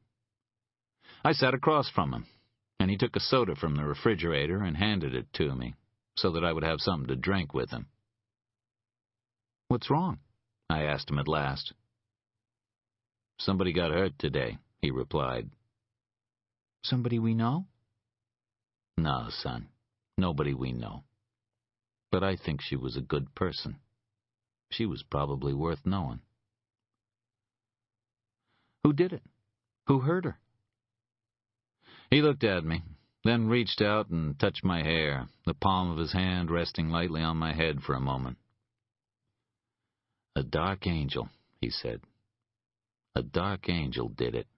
I sat across from him, and he took a soda from the refrigerator and handed it to me, so that I would have something to drink with him. "What's wrong?" I asked him at last. "Somebody got hurt today," he replied. "Somebody we know?" "No, son, nobody we know. But I think she was a good person. She was probably worth knowing." "Who did it? Who hurt her?" He looked at me, then reached out and touched my hair, the palm of his hand resting lightly on my head for a moment. "A dark angel," he said. "A dark angel did it."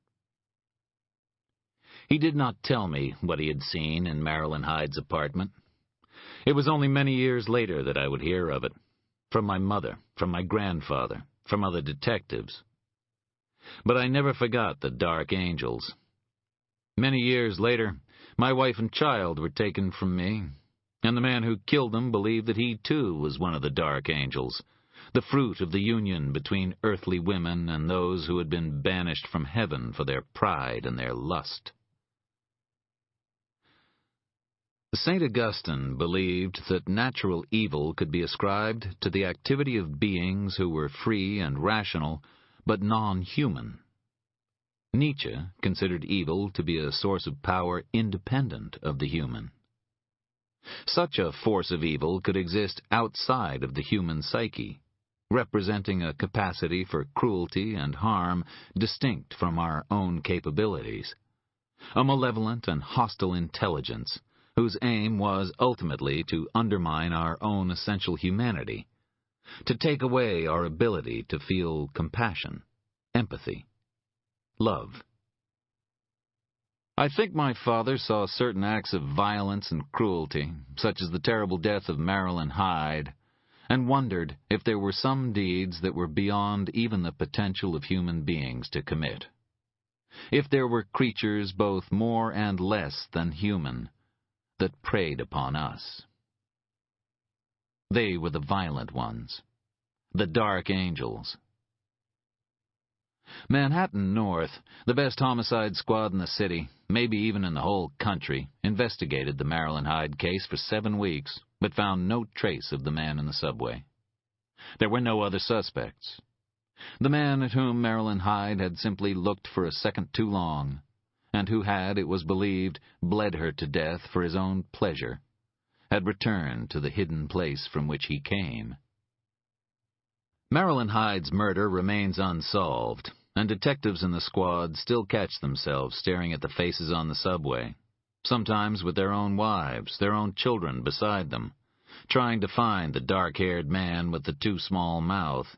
He did not tell me what he had seen in Marilyn Hyde's apartment. It was only many years later that I would hear of it, from my mother, from my grandfather, from other detectives. But I never forgot the dark angels. Many years later, my wife and child were taken from me, and the man who killed them believed that he too was one of the dark angels, the fruit of the union between earthly women and those who had been banished from heaven for their pride and their lust. St. Augustine believed that natural evil could be ascribed to the activity of beings who were free and rational, but non-human. Nietzsche considered evil to be a source of power independent of the human. Such a force of evil could exist outside of the human psyche, representing a capacity for cruelty and harm distinct from our own capabilities, a malevolent and hostile intelligence whose aim was ultimately to undermine our own essential humanity, to take away our ability to feel compassion, empathy, love. I think my father saw certain acts of violence and cruelty, such as the terrible death of Marilyn Hyde, and wondered if there were some deeds that were beyond even the potential of human beings to commit. If there were creatures both more and less than human that preyed upon us. They were the violent ones, the dark angels. Manhattan North, the best homicide squad in the city, maybe even in the whole country, investigated the Marilyn Hyde case for 7 weeks, but found no trace of the man in the subway. There were no other suspects. The man at whom Marilyn Hyde had simply looked for a second too long, and who had, it was believed, bled her to death for his own pleasure, had returned to the hidden place from which he came. Marilyn Hyde's murder remains unsolved, and detectives in the squad still catch themselves staring at the faces on the subway, sometimes with their own wives, their own children beside them, trying to find the dark-haired man with the too small mouth.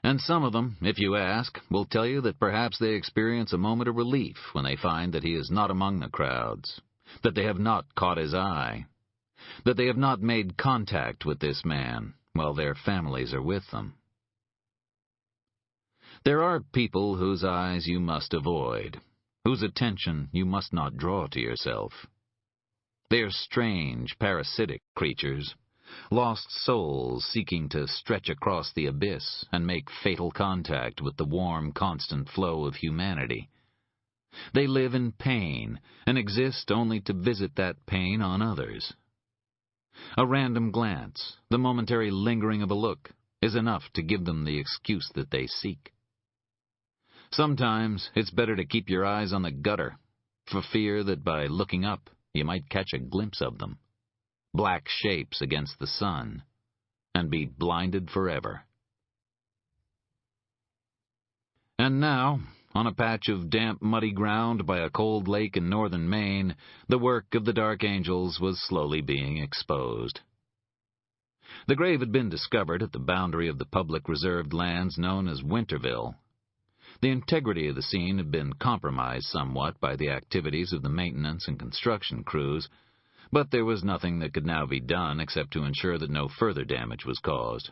And some of them, if you ask, will tell you that perhaps they experience a moment of relief when they find that he is not among the crowds, that they have not caught his eye, that they have not made contact with this man while their families are with them. There are people whose eyes you must avoid, whose attention you must not draw to yourself. They are strange, parasitic creatures, lost souls seeking to stretch across the abyss and make fatal contact with the warm, constant flow of humanity. They live in pain and exist only to visit that pain on others. A random glance, the momentary lingering of a look, is enough to give them the excuse that they seek. Sometimes it's better to keep your eyes on the gutter, for fear that by looking up you might catch a glimpse of them, black shapes against the sun, and be blinded forever. And now, on a patch of damp, muddy ground by a cold lake in northern Maine, the work of the Dark Angels was slowly being exposed. The grave had been discovered at the boundary of the public reserved lands known as Winterville. The integrity of the scene had been compromised somewhat by the activities of the maintenance and construction crews, but there was nothing that could now be done except to ensure that no further damage was caused.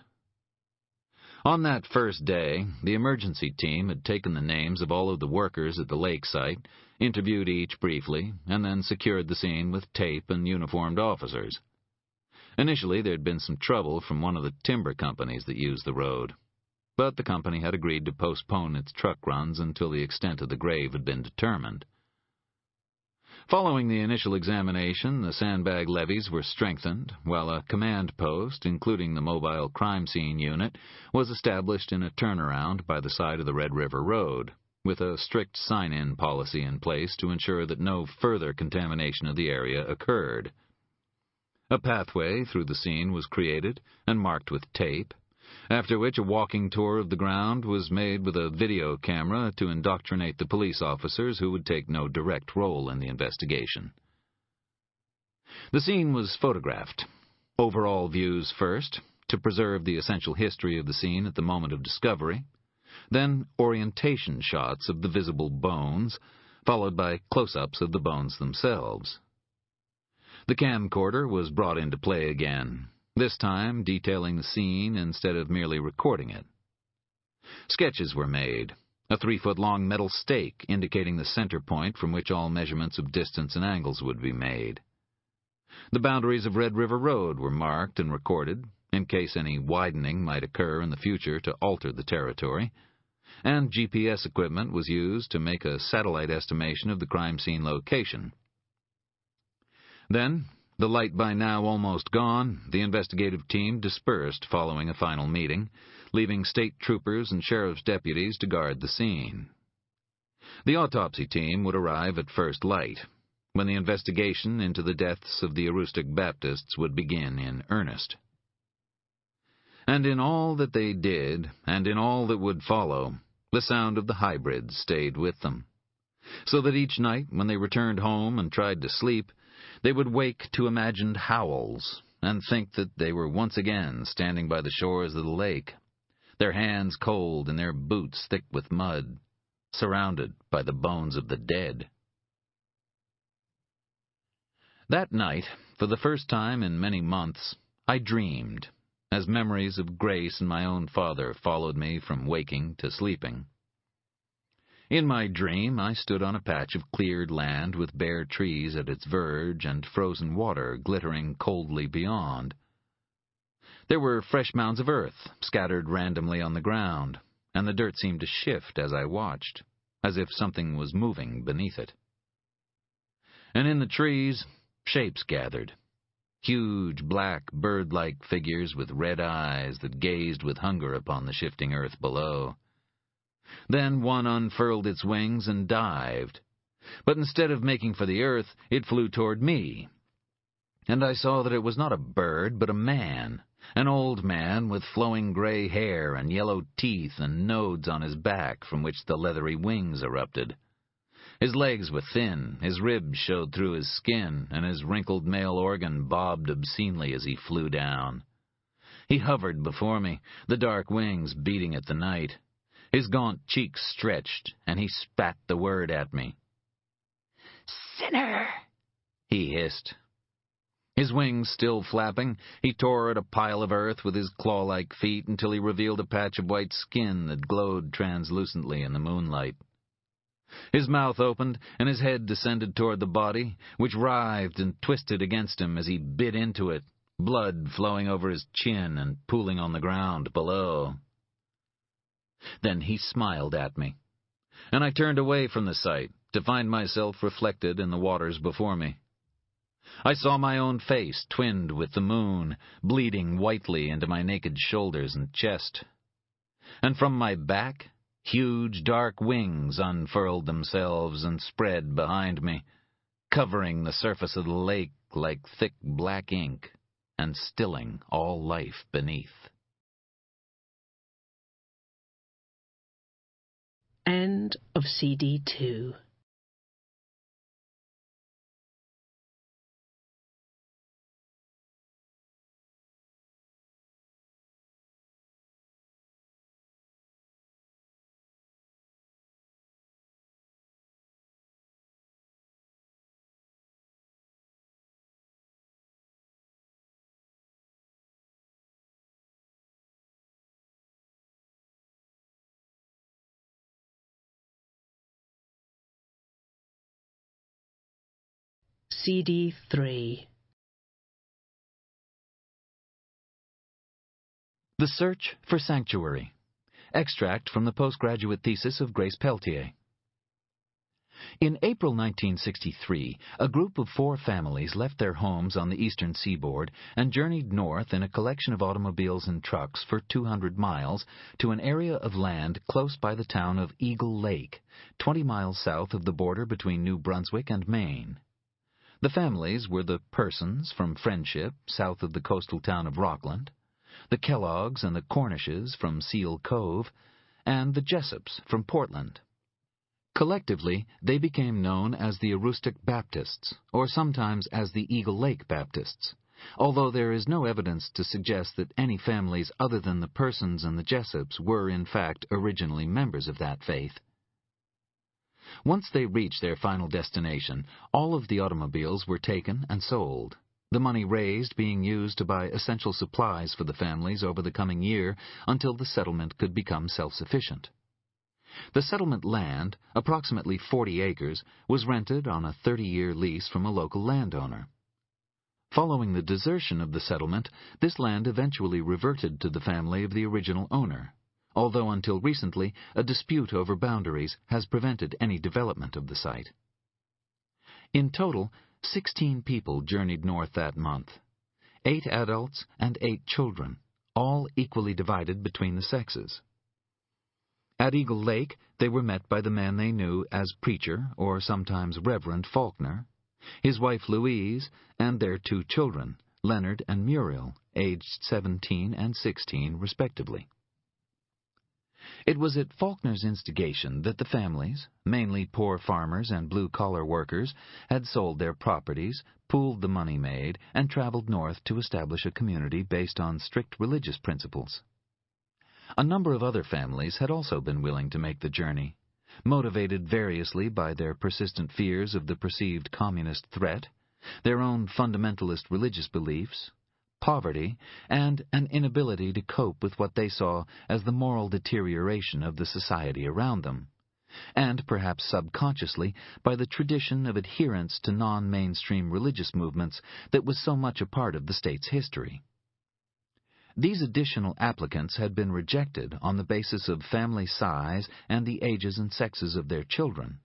On that first day, the emergency team had taken the names of all of the workers at the lake site, interviewed each briefly, and then secured the scene with tape and uniformed officers. Initially, there had been some trouble from one of the timber companies that used the road, but the company had agreed to postpone its truck runs until the extent of the grave had been determined. Following the initial examination, the sandbag levees were strengthened, while a command post, including the mobile crime scene unit, was established in a turnaround by the side of the Red River Road, with a strict sign-in policy in place to ensure that no further contamination of the area occurred. A pathway through the scene was created and marked with tape, after which a walking tour of the ground was made with a video camera to indoctrinate the police officers who would take no direct role in the investigation. The scene was photographed. Overall views first, to preserve the essential history of the scene at the moment of discovery, then orientation shots of the visible bones, followed by close-ups of the bones themselves. The camcorder was brought into play again, this time detailing the scene instead of merely recording it. Sketches were made, a 3-foot-long metal stake indicating the center point from which all measurements of distance and angles would be made. The boundaries of Red River Road were marked and recorded, in case any widening might occur in the future to alter the territory, and GPS equipment was used to make a satellite estimation of the crime scene location. Then, the light by now almost gone, the investigative team dispersed following a final meeting, leaving state troopers and sheriff's deputies to guard the scene. The autopsy team would arrive at first light, when the investigation into the deaths of the Aroostook Baptists would begin in earnest. And in all that they did, and in all that would follow, the sound of the hybrids stayed with them, so that each night when they returned home and tried to sleep, they would wake to imagined howls and think that they were once again standing by the shores of the lake, their hands cold and their boots thick with mud, surrounded by the bones of the dead. That night, for the first time in many months, I dreamed, as memories of Grace and my own father followed me from waking to sleeping. In my dream, I stood on a patch of cleared land with bare trees at its verge and frozen water glittering coldly beyond. There were fresh mounds of earth scattered randomly on the ground, and the dirt seemed to shift as I watched, as if something was moving beneath it. And in the trees, shapes gathered, huge, black, bird-like figures with red eyes that gazed with hunger upon the shifting earth below. Then one unfurled its wings and dived, but instead of making for the earth, it flew toward me. And I saw that it was not a bird, but a man, an old man with flowing gray hair and yellow teeth and nodes on his back from which the leathery wings erupted. His legs were thin, his ribs showed through his skin, and his wrinkled male organ bobbed obscenely as he flew down. He hovered before me, the dark wings beating at the night. His gaunt cheeks stretched, and he spat the word at me. "Sinner!" he hissed. His wings still flapping, he tore at a pile of earth with his claw-like feet until he revealed a patch of white skin that glowed translucently in the moonlight. His mouth opened, and his head descended toward the body, which writhed and twisted against him as he bit into it, blood flowing over his chin and pooling on the ground below. Then he smiled at me, and I turned away from the sight to find myself reflected in the waters before me. I saw my own face twinned with the moon, bleeding whitely into my naked shoulders and chest. And from my back, huge dark wings unfurled themselves and spread behind me, covering the surface of the lake like thick black ink and stilling all life beneath. End of CD 2. CD 3. The Search for Sanctuary. Extract from the postgraduate thesis of Grace Peltier. In April 1963, a group of 4 families left their homes on the eastern seaboard and journeyed north in a collection of automobiles and trucks for 200 miles to an area of land close by the town of Eagle Lake, 20 miles south of the border between New Brunswick and Maine. The families were the Persons from Friendship, south of the coastal town of Rockland, the Kellogg's and the Cornishes from Seal Cove, and the Jessops from Portland. Collectively, they became known as the Aroostook Baptists, or sometimes as the Eagle Lake Baptists, although there is no evidence to suggest that any families other than the Persons and the Jessops were in fact originally members of that faith. Once they reached their final destination, all of the automobiles were taken and sold, the money raised being used to buy essential supplies for the families over the coming year until the settlement could become self-sufficient. The settlement land, approximately 40 acres, was rented on a 30-year lease from a local landowner. Following the desertion of the settlement, this land eventually reverted to the family of the original owner, although until recently a dispute over boundaries has prevented any development of the site. In total, 16 people journeyed north that month, 8 adults and 8 children, all equally divided between the sexes. At Eagle Lake, they were met by the man they knew as Preacher, or sometimes Reverend Faulkner, his wife Louise, and their 2 children, Leonard and Muriel, aged 17 and 16 respectively. It was at Faulkner's instigation that the families, mainly poor farmers and blue-collar workers, had sold their properties, pooled the money made, and traveled north to establish a community based on strict religious principles. A number of other families had also been willing to make the journey, motivated variously by their persistent fears of the perceived communist threat, their own fundamentalist religious beliefs, poverty, and an inability to cope with what they saw as the moral deterioration of the society around them, and perhaps subconsciously by the tradition of adherence to non-mainstream religious movements that was so much a part of the state's history. These additional applicants had been rejected on the basis of family size and the ages and sexes of their children.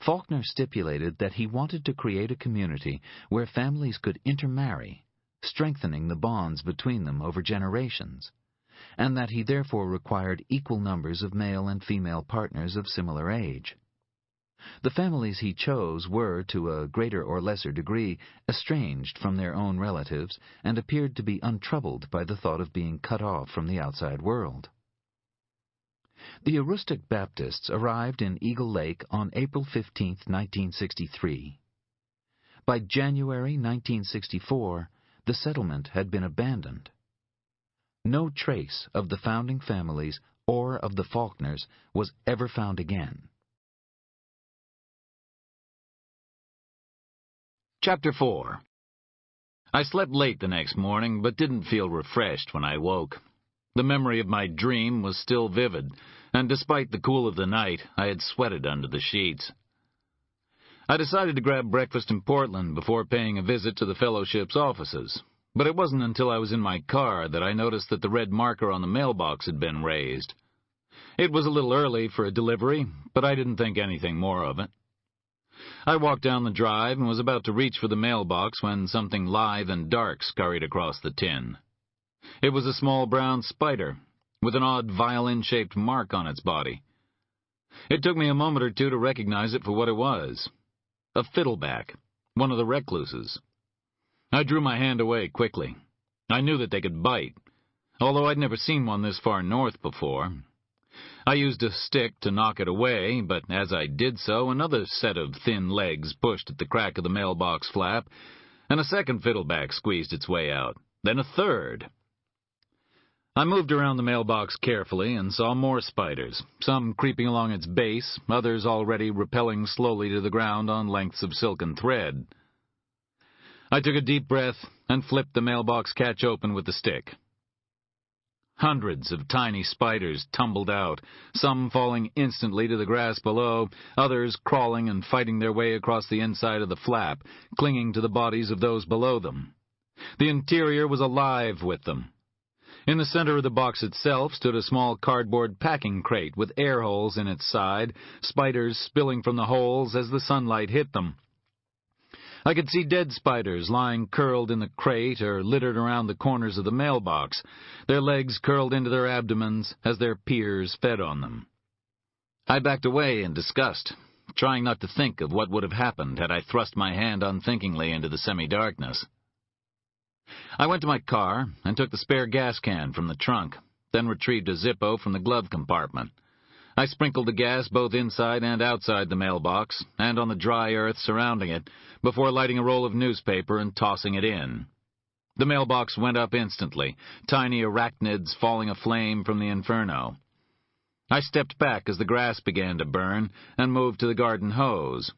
Faulkner stipulated that he wanted to create a community where families could intermarry, strengthening the bonds between them over generations, and that he therefore required equal numbers of male and female partners of similar age. The families he chose were, to a greater or lesser degree, estranged from their own relatives and appeared to be untroubled by the thought of being cut off from the outside world. The Aroostook Baptists arrived in Eagle Lake on April 15, 1963. By January 1964, the settlement had been abandoned. No trace of the founding families or of the Faulkners was ever found again. Chapter 4. I slept late the next morning, but didn't feel refreshed when I woke. The memory of my dream was still vivid, and despite the cool of the night, I had sweated under the sheets. I decided to grab breakfast in Portland before paying a visit to the fellowship's offices. But it wasn't until I was in my car that I noticed that the red marker on the mailbox had been raised. It was a little early for a delivery, but I didn't think anything more of it. I walked down the drive and was about to reach for the mailbox when something lithe and dark scurried across the tin. It was a small brown spider, with an odd violin-shaped mark on its body. It took me a moment or two to recognize it for what it was. A fiddleback, one of the recluses. I drew my hand away quickly. I knew that they could bite, although I'd never seen one this far north before. I used a stick to knock it away, but as I did so, another set of thin legs pushed at the crack of the mailbox flap, and a second fiddleback squeezed its way out, then a third. I moved around the mailbox carefully and saw more spiders, some creeping along its base, others already rappelling slowly to the ground on lengths of silken thread. I took a deep breath and flipped the mailbox catch open with the stick. Hundreds of tiny spiders tumbled out, some falling instantly to the grass below, others crawling and fighting their way across the inside of the flap, clinging to the bodies of those below them. The interior was alive with them. In the center of the box itself stood a small cardboard packing crate with air holes in its side, spiders spilling from the holes as the sunlight hit them. I could see dead spiders lying curled in the crate or littered around the corners of the mailbox, their legs curled into their abdomens as their peers fed on them. I backed away in disgust, trying not to think of what would have happened had I thrust my hand unthinkingly into the semi-darkness. I went to my car and took the spare gas can from the trunk, then retrieved a Zippo from the glove compartment. I sprinkled the gas both inside and outside the mailbox, and on the dry earth surrounding it, before lighting a roll of newspaper and tossing it in. The mailbox went up instantly, tiny arachnids falling aflame from the inferno. I stepped back as the grass began to burn, and moved to the garden hose.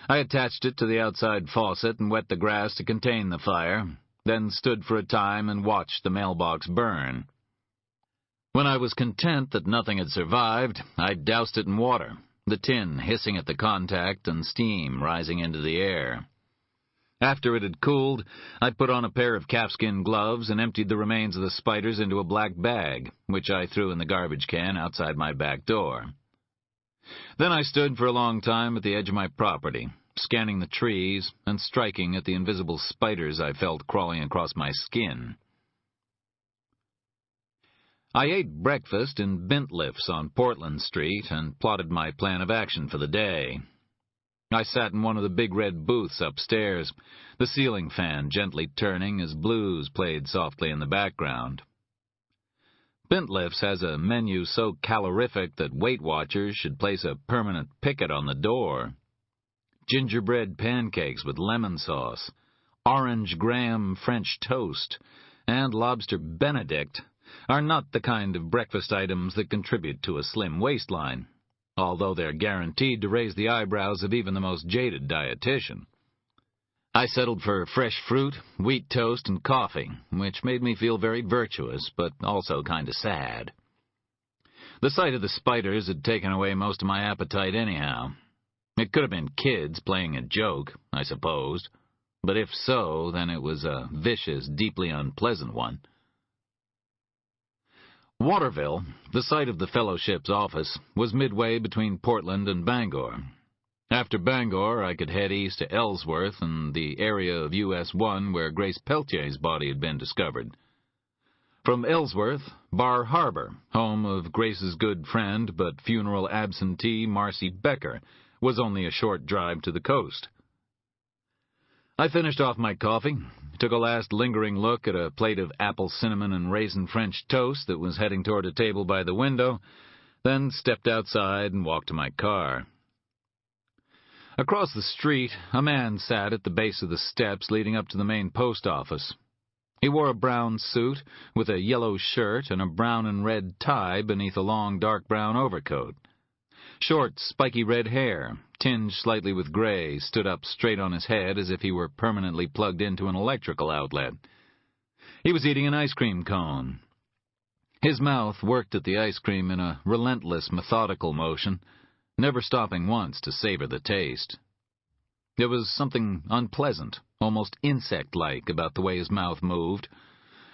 I attached it to the outside faucet and wet the grass to contain the fire, then stood for a time and watched the mailbox burn. When I was content that nothing had survived, I doused it in water, the tin hissing at the contact and steam rising into the air. After it had cooled, I put on a pair of calfskin gloves and emptied the remains of the spiders into a black bag, which I threw in the garbage can outside my back door. Then I stood for a long time at the edge of my property, scanning the trees and striking at the invisible spiders I felt crawling across my skin. I ate breakfast in Bentlif's on Portland Street and plotted my plan of action for the day. I sat in one of the big red booths upstairs, the ceiling fan gently turning as blues played softly in the background. Bentlif's has a menu so calorific that Weight Watchers should place a permanent picket on the door. Gingerbread pancakes with lemon sauce, orange graham French toast, and lobster Benedict are not the kind of breakfast items that contribute to a slim waistline, although they're guaranteed to raise the eyebrows of even the most jaded dietitian. I settled for fresh fruit, wheat toast, and coffee, which made me feel very virtuous, but also kind of sad. The sight of the spiders had taken away most of my appetite anyhow. It could have been kids playing a joke, I supposed, but if so, then it was a vicious, deeply unpleasant one. Waterville, the site of the Fellowship's office, was midway between Portland and Bangor. After Bangor, I could head east to Ellsworth and the area of US 1 where Grace Peltier's body had been discovered. From Ellsworth, Bar Harbor, home of Grace's good friend but funeral absentee Marcy Becker, was only a short drive to the coast. I finished off my coffee, took a last lingering look at a plate of apple cinnamon and raisin French toast that was heading toward a table by the window, then stepped outside and walked to my car. Across the street, a man sat at the base of the steps leading up to the main post office. He wore a brown suit with a yellow shirt and a brown and red tie beneath a long dark brown overcoat. Short, spiky red hair, tinged slightly with gray, stood up straight on his head as if he were permanently plugged into an electrical outlet. He was eating an ice cream cone. His mouth worked at the ice cream in a relentless, methodical motion, never stopping once to savor the taste. There was something unpleasant, almost insect-like, about the way his mouth moved,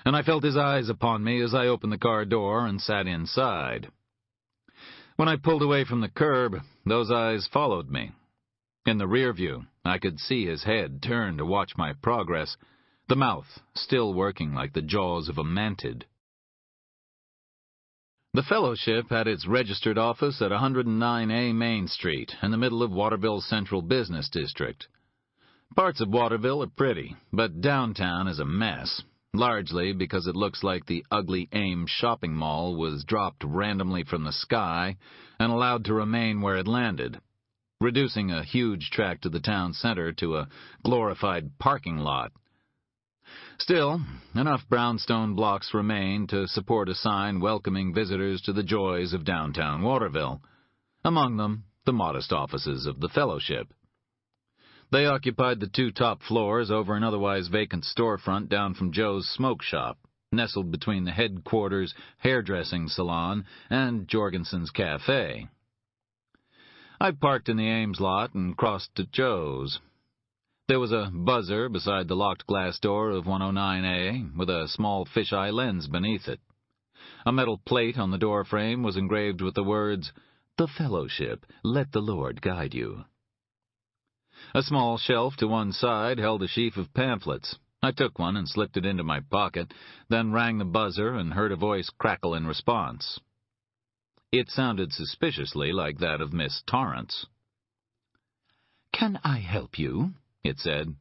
and I felt his eyes upon me as I opened the car door and sat inside. When I pulled away from the curb, those eyes followed me. In the rear view, I could see his head turn to watch my progress, the mouth still working like the jaws of a mantid. The Fellowship had its registered office at 109A Main Street, in the middle of Waterville's central business district. Parts of Waterville are pretty, but downtown is a mess, largely because it looks like the ugly Ames shopping mall was dropped randomly from the sky and allowed to remain where it landed, reducing a huge tract of the town center to a glorified parking lot. Still, enough brownstone blocks remain to support a sign welcoming visitors to the joys of downtown Waterville, among them the modest offices of the Fellowship. They occupied the two top floors over an otherwise vacant storefront down from Joe's smoke shop, nestled between the headquarters hairdressing salon and Jorgensen's cafe. I parked in the Ames lot and crossed to Joe's. There was a buzzer beside the locked glass door of 109A with a small fisheye lens beneath it. A metal plate on the door frame was engraved with the words, "The Fellowship, let the Lord guide you." A small shelf to one side held a sheaf of pamphlets. I took one and slipped it into my pocket, then rang the buzzer and heard a voice crackle in response. It sounded suspiciously like that of Miss Torrance. "Can I help you?" it said.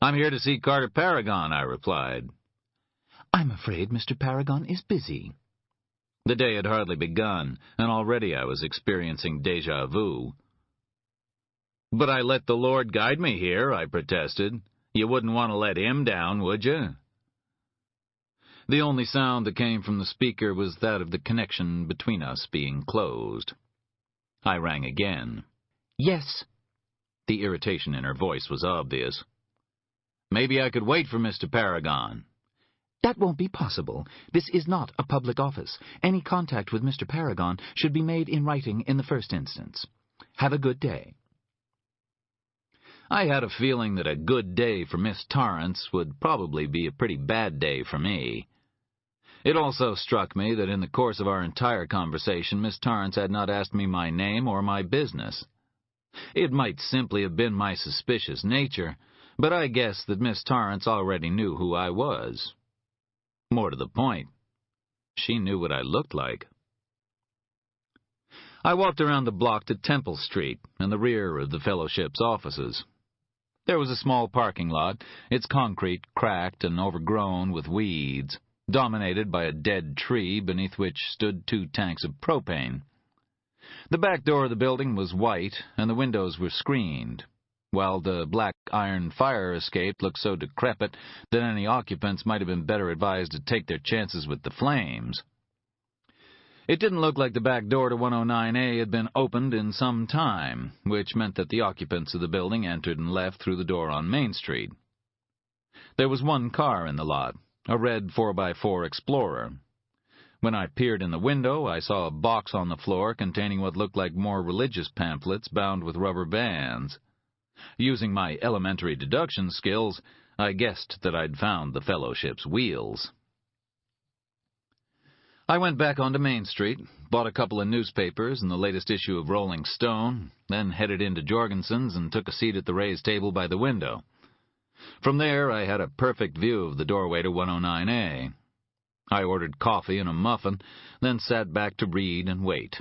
"I'm here to see Carter Paragon," I replied. "I'm afraid Mr. Paragon is busy." The day had hardly begun, and already I was experiencing déjà vu. "But I let the Lord guide me here," I protested. "You wouldn't want to let him down, would you?" The only sound that came from the speaker was that of the connection between us being closed. I rang again. "Yes." The irritation in her voice was obvious. "Maybe I could wait for Mr. Paragon." "That won't be possible. This is not a public office. Any contact with Mr. Paragon should be made in writing in the first instance. Have a good day." I had a feeling that a good day for Miss Torrance would probably be a pretty bad day for me. It also struck me that in the course of our entire conversation, Miss Torrance had not asked me my name or my business. It might simply have been my suspicious nature, but I guessed that Miss Torrance already knew who I was. More to the point, she knew what I looked like. I walked around the block to Temple Street and the rear of the Fellowship's offices. There was a small parking lot, its concrete cracked and overgrown with weeds, dominated by a dead tree beneath which stood 2 tanks of propane. The back door of the building was white, and the windows were screened, while the black iron fire escape looked so decrepit that any occupants might have been better advised to take their chances with the flames. It didn't look like the back door to 109A had been opened in some time, which meant that the occupants of the building entered and left through the door on Main Street. There was one car in the lot, a red 4x4 Explorer. When I peered in the window, I saw a box on the floor containing what looked like more religious pamphlets bound with rubber bands. Using my elementary deduction skills, I guessed that I'd found the Fellowship's wheels. I went back onto Main Street, bought a couple of newspapers and the latest issue of Rolling Stone, then headed into Jorgensen's and took a seat at the raised table by the window. From there, I had a perfect view of the doorway to 109A. I ordered coffee and a muffin, then sat back to read and wait.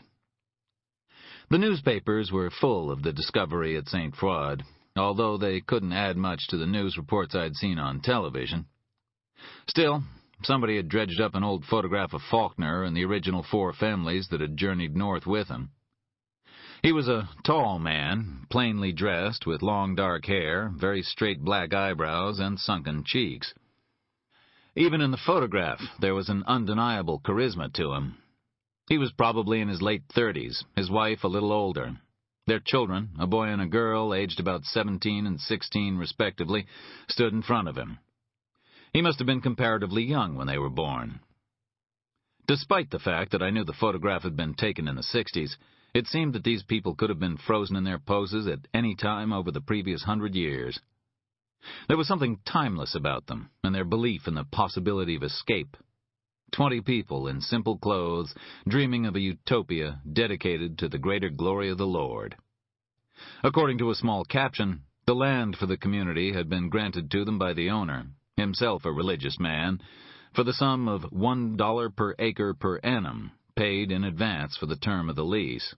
The newspapers were full of the discovery at St. Froid, although they couldn't add much to the news reports I'd seen on television. Still, somebody had dredged up an old photograph of Faulkner and the original 4 families that had journeyed north with him. He was a tall man, plainly dressed, with long dark hair, very straight black eyebrows, and sunken cheeks. Even in the photograph, there was an undeniable charisma to him. He was probably in his late 30s, his wife a little older. Their children, a boy and a girl, aged about 17 and 16 respectively, stood in front of him. He must have been comparatively young when they were born. Despite the fact that I knew the photograph had been taken in the 60s, It seemed that these people could have been frozen in their poses at any time over the previous 100 years. There was something timeless about them, and their belief in the possibility of escape. 20 people in simple clothes, dreaming of a utopia dedicated to the greater glory of the Lord. According to a small caption, the land for the community had been granted to them by the owner, himself a religious man, for the sum of $1 per acre per annum, paid in advance for the term of the lease.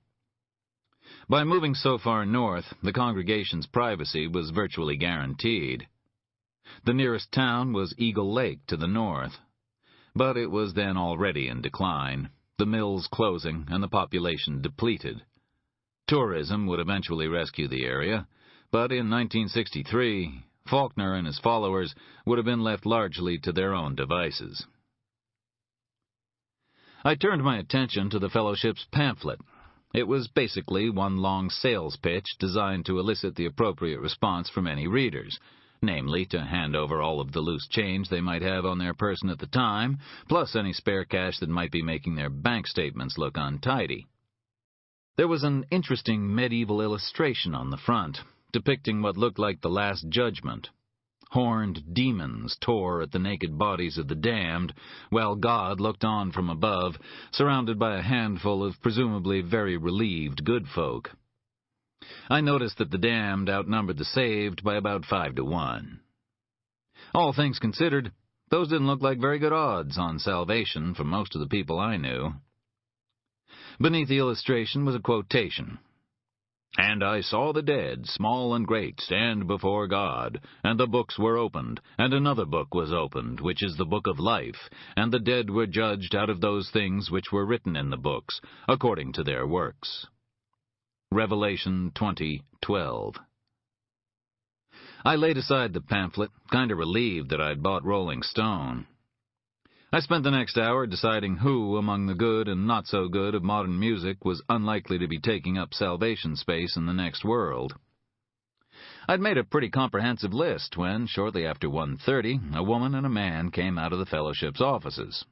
By moving so far north, the congregation's privacy was virtually guaranteed. The nearest town was Eagle Lake to the north, but it was then already in decline, the mills closing and the population depleted. Tourism would eventually rescue the area, but in 1963, Faulkner and his followers would have been left largely to their own devices. I turned my attention to the fellowship's pamphlet. It was basically one long sales pitch designed to elicit the appropriate response from any readers, namely to hand over all of the loose change they might have on their person at the time, plus any spare cash that might be making their bank statements look untidy. There was an interesting medieval illustration on the front, depicting what looked like the Last Judgment. Horned demons tore at the naked bodies of the damned, while God looked on from above, surrounded by a handful of presumably very relieved good folk. I noticed that the damned outnumbered the saved by about 5 to 1. All things considered, those didn't look like very good odds on salvation for most of the people I knew. Beneath the illustration was a quotation. "And I saw the dead, small and great, stand before God, and the books were opened, and another book was opened, which is the book of life, and the dead were judged out of those things which were written in the books, according to their works." Revelation 20:12. I laid aside the pamphlet, kind of relieved that I'd bought Rolling Stone. I spent the next hour deciding who among the good and not so good of modern music was unlikely to be taking up salvation space in the next world. I'd made a pretty comprehensive list when, shortly after 1:30, a woman and a man came out of the fellowship's offices.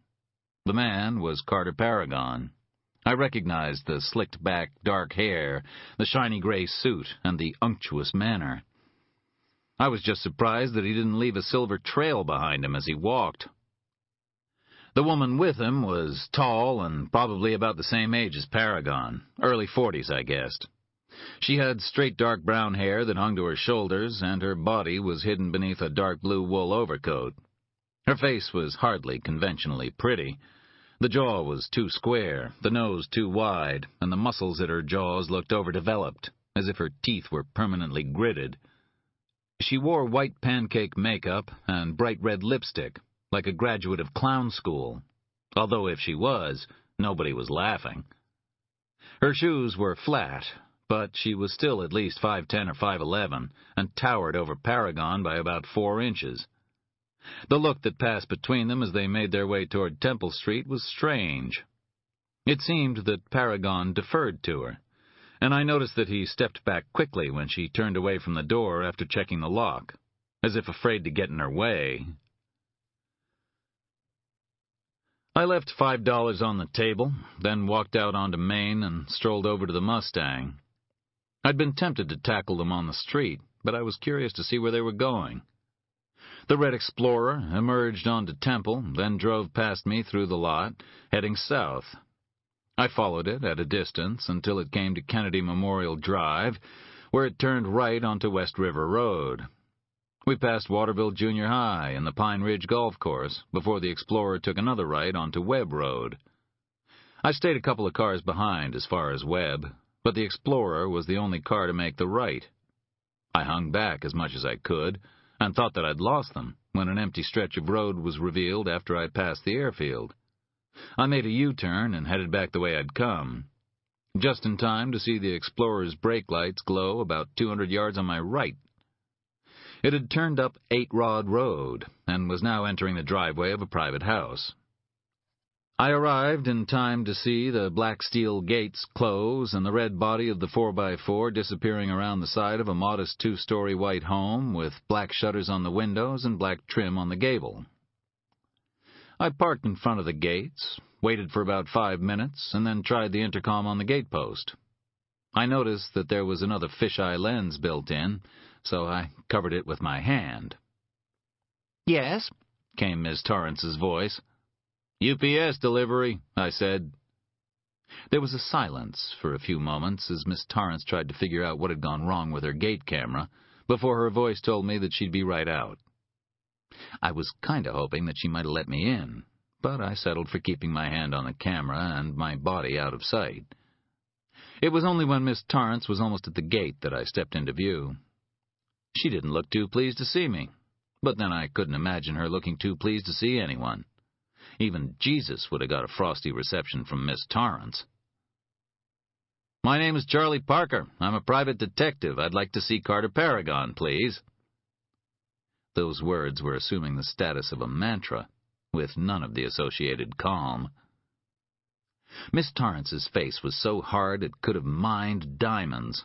The man was Carter Paragon. I recognized the slicked-back dark hair, the shiny gray suit, and the unctuous manner. I was just surprised that he didn't leave a silver trail behind him as he walked. The woman with him was tall and probably about the same age as Paragon, early 40s, I guessed. She had straight dark brown hair that hung to her shoulders, and her body was hidden beneath a dark blue wool overcoat. Her face was hardly conventionally pretty. The jaw was too square, the nose too wide, and the muscles at her jaws looked overdeveloped, as if her teeth were permanently gritted. She wore white pancake makeup and bright red lipstick, like a graduate of clown school, although if she was, nobody was laughing. Her shoes were flat, but she was still at least 5'10" or 5'11", and towered over Paragon by about 4 inches. The look that passed between them as they made their way toward Temple Street was strange. It seemed that Paragon deferred to her, and I noticed that he stepped back quickly when she turned away from the door after checking the lock, as if afraid to get in her way. I left $5 on the table, then walked out onto Main and strolled over to the Mustang. I'd been tempted to tackle them on the street, but I was curious to see where they were going. The red Explorer emerged onto Temple, then drove past me through the lot, heading south. I followed it at a distance until it came to Kennedy Memorial Drive, where it turned right onto West River Road. We passed Waterville Junior High and the Pine Ridge Golf Course before the Explorer took another right onto Webb Road. I stayed a couple of cars behind as far as Webb, but the Explorer was the only car to make the right. I hung back as much as I could, and thought that I'd lost them when an empty stretch of road was revealed after I passed the airfield. I made a U-turn and headed back the way I'd come, just in time to see the Explorer's brake lights glow about 200 yards on my right. It had turned up 8 Rod Road and was now entering the driveway of a private house. I arrived in time to see the black steel gates close and the red body of the 4x4 disappearing around the side of a modest 2-story white home with black shutters on the windows and black trim on the gable. I parked in front of the gates, waited for about 5 minutes, and then tried the intercom on the gatepost, I noticed that there was another fisheye lens built in, so I covered it with my hand. "Yes?" came Miss Torrance's voice. "UPS delivery," I said. There was a silence for a few moments as Miss Torrance tried to figure out what had gone wrong with her gate camera before her voice told me that she'd be right out. I was kind of hoping that she might have let me in, but I settled for keeping my hand on the camera and my body out of sight. It was only when Miss Torrance was almost at the gate that I stepped into view. She didn't look too pleased to see me, but then I couldn't imagine her looking too pleased to see anyone. Even Jesus would have got a frosty reception from Miss Torrance. "My name is Charlie Parker. I'm a private detective. I'd like to see Carter Paragon, please." Those words were assuming the status of a mantra, with none of the associated calm. Miss Torrance's face was so hard it could have mined diamonds.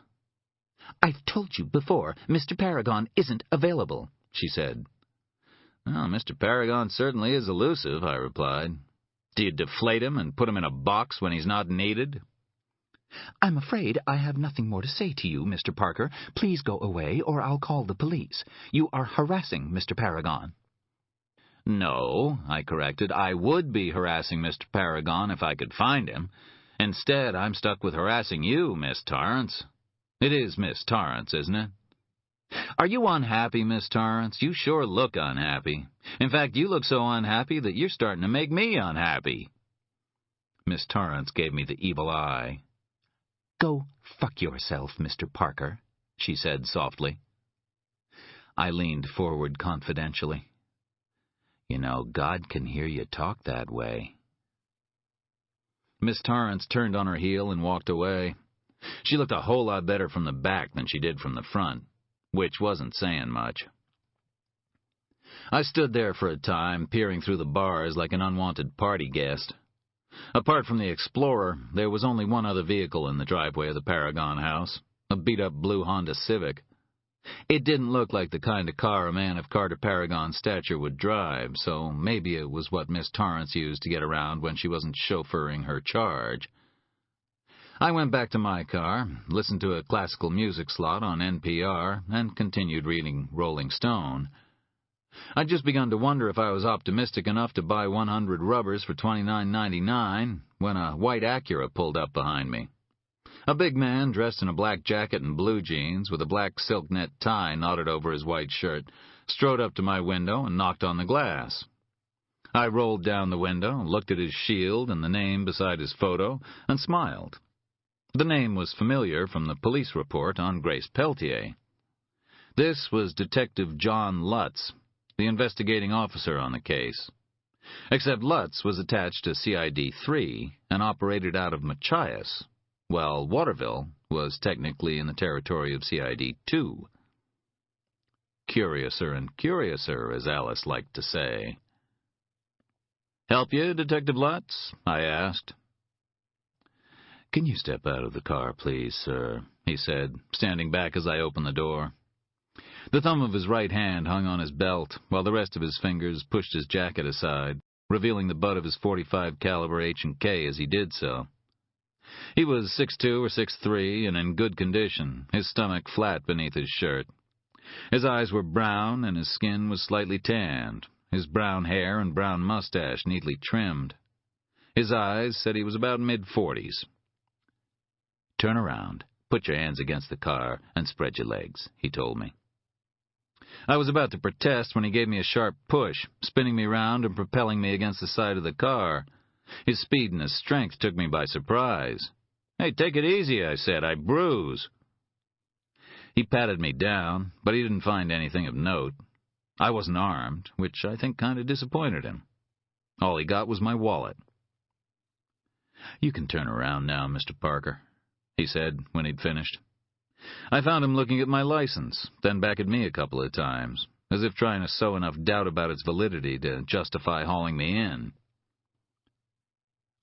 "I've told you before, Mr. Paragon isn't available," she said. "Well, Mr. Paragon certainly is elusive," I replied. "Do you deflate him and put him in a box when he's not needed?" "I'm afraid I have nothing more to say to you, Mr. Parker. Please go away, or I'll call the police. You are harassing Mr. Paragon." "No," I corrected. "I would be harassing Mr. Paragon if I could find him. Instead, I'm stuck with harassing you, Miss Torrance. It is Miss Torrance, isn't it? Are you unhappy, Miss Torrance? You sure look unhappy. In fact, you look so unhappy that you're starting to make me unhappy." Miss Torrance gave me the evil eye. "Go fuck yourself, Mr. Parker," she said softly. I leaned forward confidentially. "You know, God can hear you talk that way." Miss Torrance turned on her heel and walked away. She looked a whole lot better from the back than she did from the front, which wasn't saying much. I stood there for a time, peering through the bars like an unwanted party guest. Apart from the Explorer, there was only one other vehicle in the driveway of the Paragon house, a beat-up blue Honda Civic. It didn't look like the kind of car a man of Carter Paragon's stature would drive, so maybe it was what Miss Torrance used to get around when she wasn't chauffeuring her charge. I went back to my car, listened to a classical music slot on NPR, and continued reading Rolling Stone. I'd just begun to wonder if I was optimistic enough to buy 100 rubbers for $29.99 when a white Acura pulled up behind me. A big man dressed in a black jacket and blue jeans with a black silk net tie knotted over his white shirt strode up to my window and knocked on the glass. I rolled down the window, looked at his shield and the name beside his photo, and smiled. The name was familiar from the police report on Grace Peltier. This was Detective John Lutz, the investigating officer on the case. Except Lutz was attached to CID-3 and operated out of Machias, while Waterville was technically in the territory of CID-2. Curiouser and curiouser, as Alice liked to say. "Help you, Detective Lutz?" I asked. "Can you step out of the car, please, sir?" he said, standing back as I opened the door. The thumb of his right hand hung on his belt, while the rest of his fingers pushed his jacket aside, revealing the butt of his .45 caliber H&K as he did so. He was 6'2" or 6'3", and in good condition, his stomach flat beneath his shirt. His eyes were brown, and his skin was slightly tanned, his brown hair and brown mustache neatly trimmed. His eyes said he was about mid-40s. "Turn around, put your hands against the car, and spread your legs," he told me. I was about to protest when he gave me a sharp push, spinning me round and propelling me against the side of the car. His speed and his strength took me by surprise. "Hey, take it easy," I said. "I bruise." He patted me down, but he didn't find anything of note. I wasn't armed, which I think kind of disappointed him. All he got was my wallet. "You can turn around now, Mr. Parker," he said when he'd finished. I found him looking at my license, then back at me a couple of times, as if trying to sow enough doubt about its validity to justify hauling me in.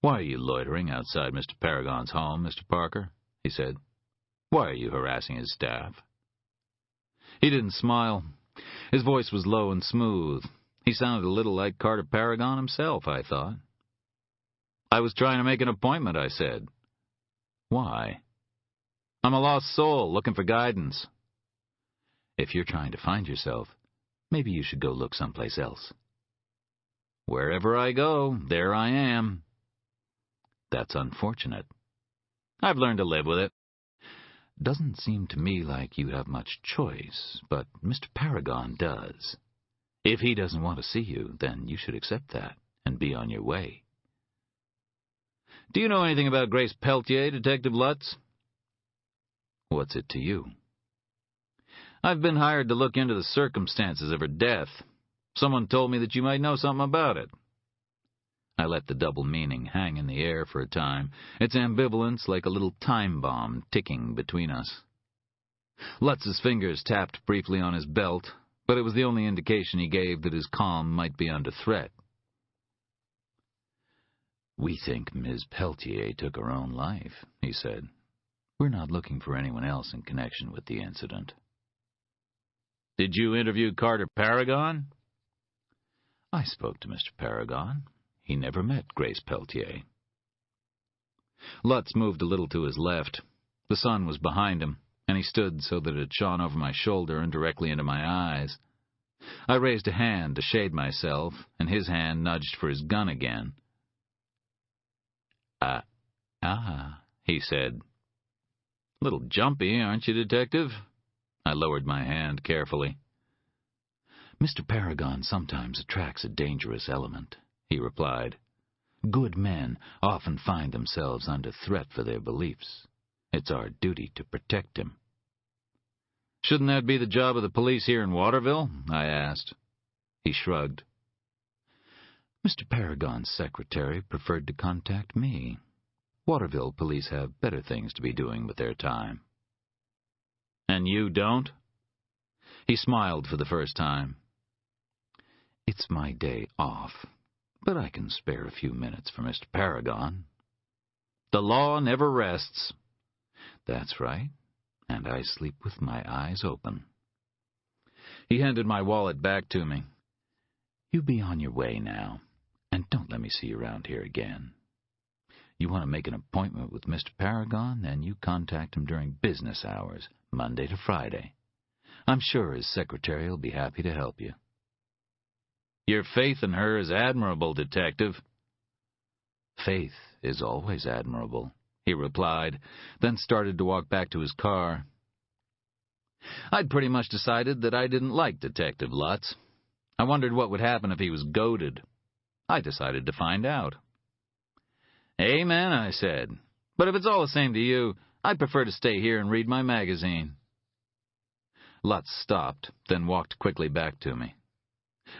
"Why are you loitering outside Mr. Paragon's home, Mr. Parker?" he said. "Why are you harassing his staff?" He didn't smile. His voice was low and smooth. He sounded a little like Carter Paragon himself, I thought. "I was trying to make an appointment," I said. "Why?" I'm a lost soul looking for guidance. If you're trying to find yourself, maybe you should go look someplace else. Wherever I go, there I am. That's unfortunate. I've learned to live with it. Doesn't seem to me like you have much choice, but Mr. Paragon does. If he doesn't want to see you, then you should accept that and be on your way. Do you know anything about Grace Peltier, Detective Lutz? What's it to you? I've been hired to look into the circumstances of her death. Someone told me that you might know something about it. I let the double meaning hang in the air for a time, its ambivalence like a little time bomb ticking between us. Lutz's fingers tapped briefly on his belt, but it was the only indication he gave that his calm might be under threat. We think Ms. Peltier took her own life, he said. We're not looking for anyone else in connection with the incident. Did you interview Carter Paragon? I spoke to Mr. Paragon. He never met Grace Peltier. Lutz moved a little to his left. The sun was behind him, and he stood so that it shone over my shoulder and directly into my eyes. I raised a hand to shade myself, and his hand nudged for his gun again. He said. Little jumpy, aren't you, Detective? I lowered my hand carefully. Mr. Paragon sometimes attracts a dangerous element, he replied. Good men often find themselves under threat for their beliefs. It's our duty to protect him. Shouldn't that be the job of the police here in Waterville? I asked. He shrugged. Mr. Paragon's secretary preferred to contact me. Waterville police have better things to be doing with their time. And you don't? He smiled for the first time. It's my day off, but I can spare a few minutes for Mr. Paragon. The law never rests. That's right, and I sleep with my eyes open. He handed my wallet back to me. You be on your way now, and don't let me see you around here again. You want to make an appointment with Mr. Paragon, then you contact him during business hours, Monday to Friday. I'm sure his secretary will be happy to help you. Your faith in her is admirable, Detective. Faith is always admirable, he replied, then started to walk back to his car. I'd pretty much decided that I didn't like Detective Lutz. I wondered what would happen if he was goaded. I decided to find out. Amen, I said. But if it's all the same to you, I'd prefer to stay here and read my magazine. Lutz stopped, then walked quickly back to me.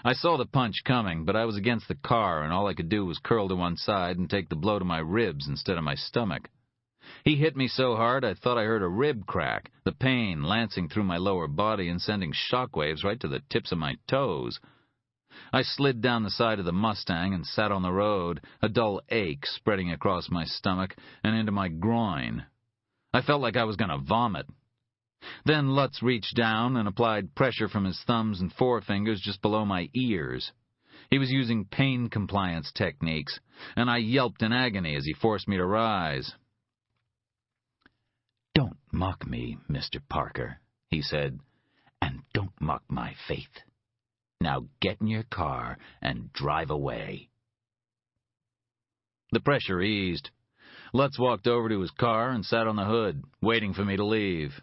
I saw the punch coming, but I was against the car, and all I could do was curl to one side and take the blow to my ribs instead of my stomach. He hit me so hard I thought I heard a rib crack, the pain lancing through my lower body and sending shockwaves right to the tips of my toes. I slid down the side of the Mustang and sat on the road, a dull ache spreading across my stomach and into my groin. I felt like I was going to vomit. Then Lutz reached down and applied pressure from his thumbs and forefingers just below my ears. He was using pain compliance techniques, and I yelped in agony as he forced me to rise. Don't mock me, Mr. Parker, he said, and don't mock my faith. Now get in your car and drive away. The pressure eased. Lutz walked over to his car and sat on the hood, waiting for me to leave.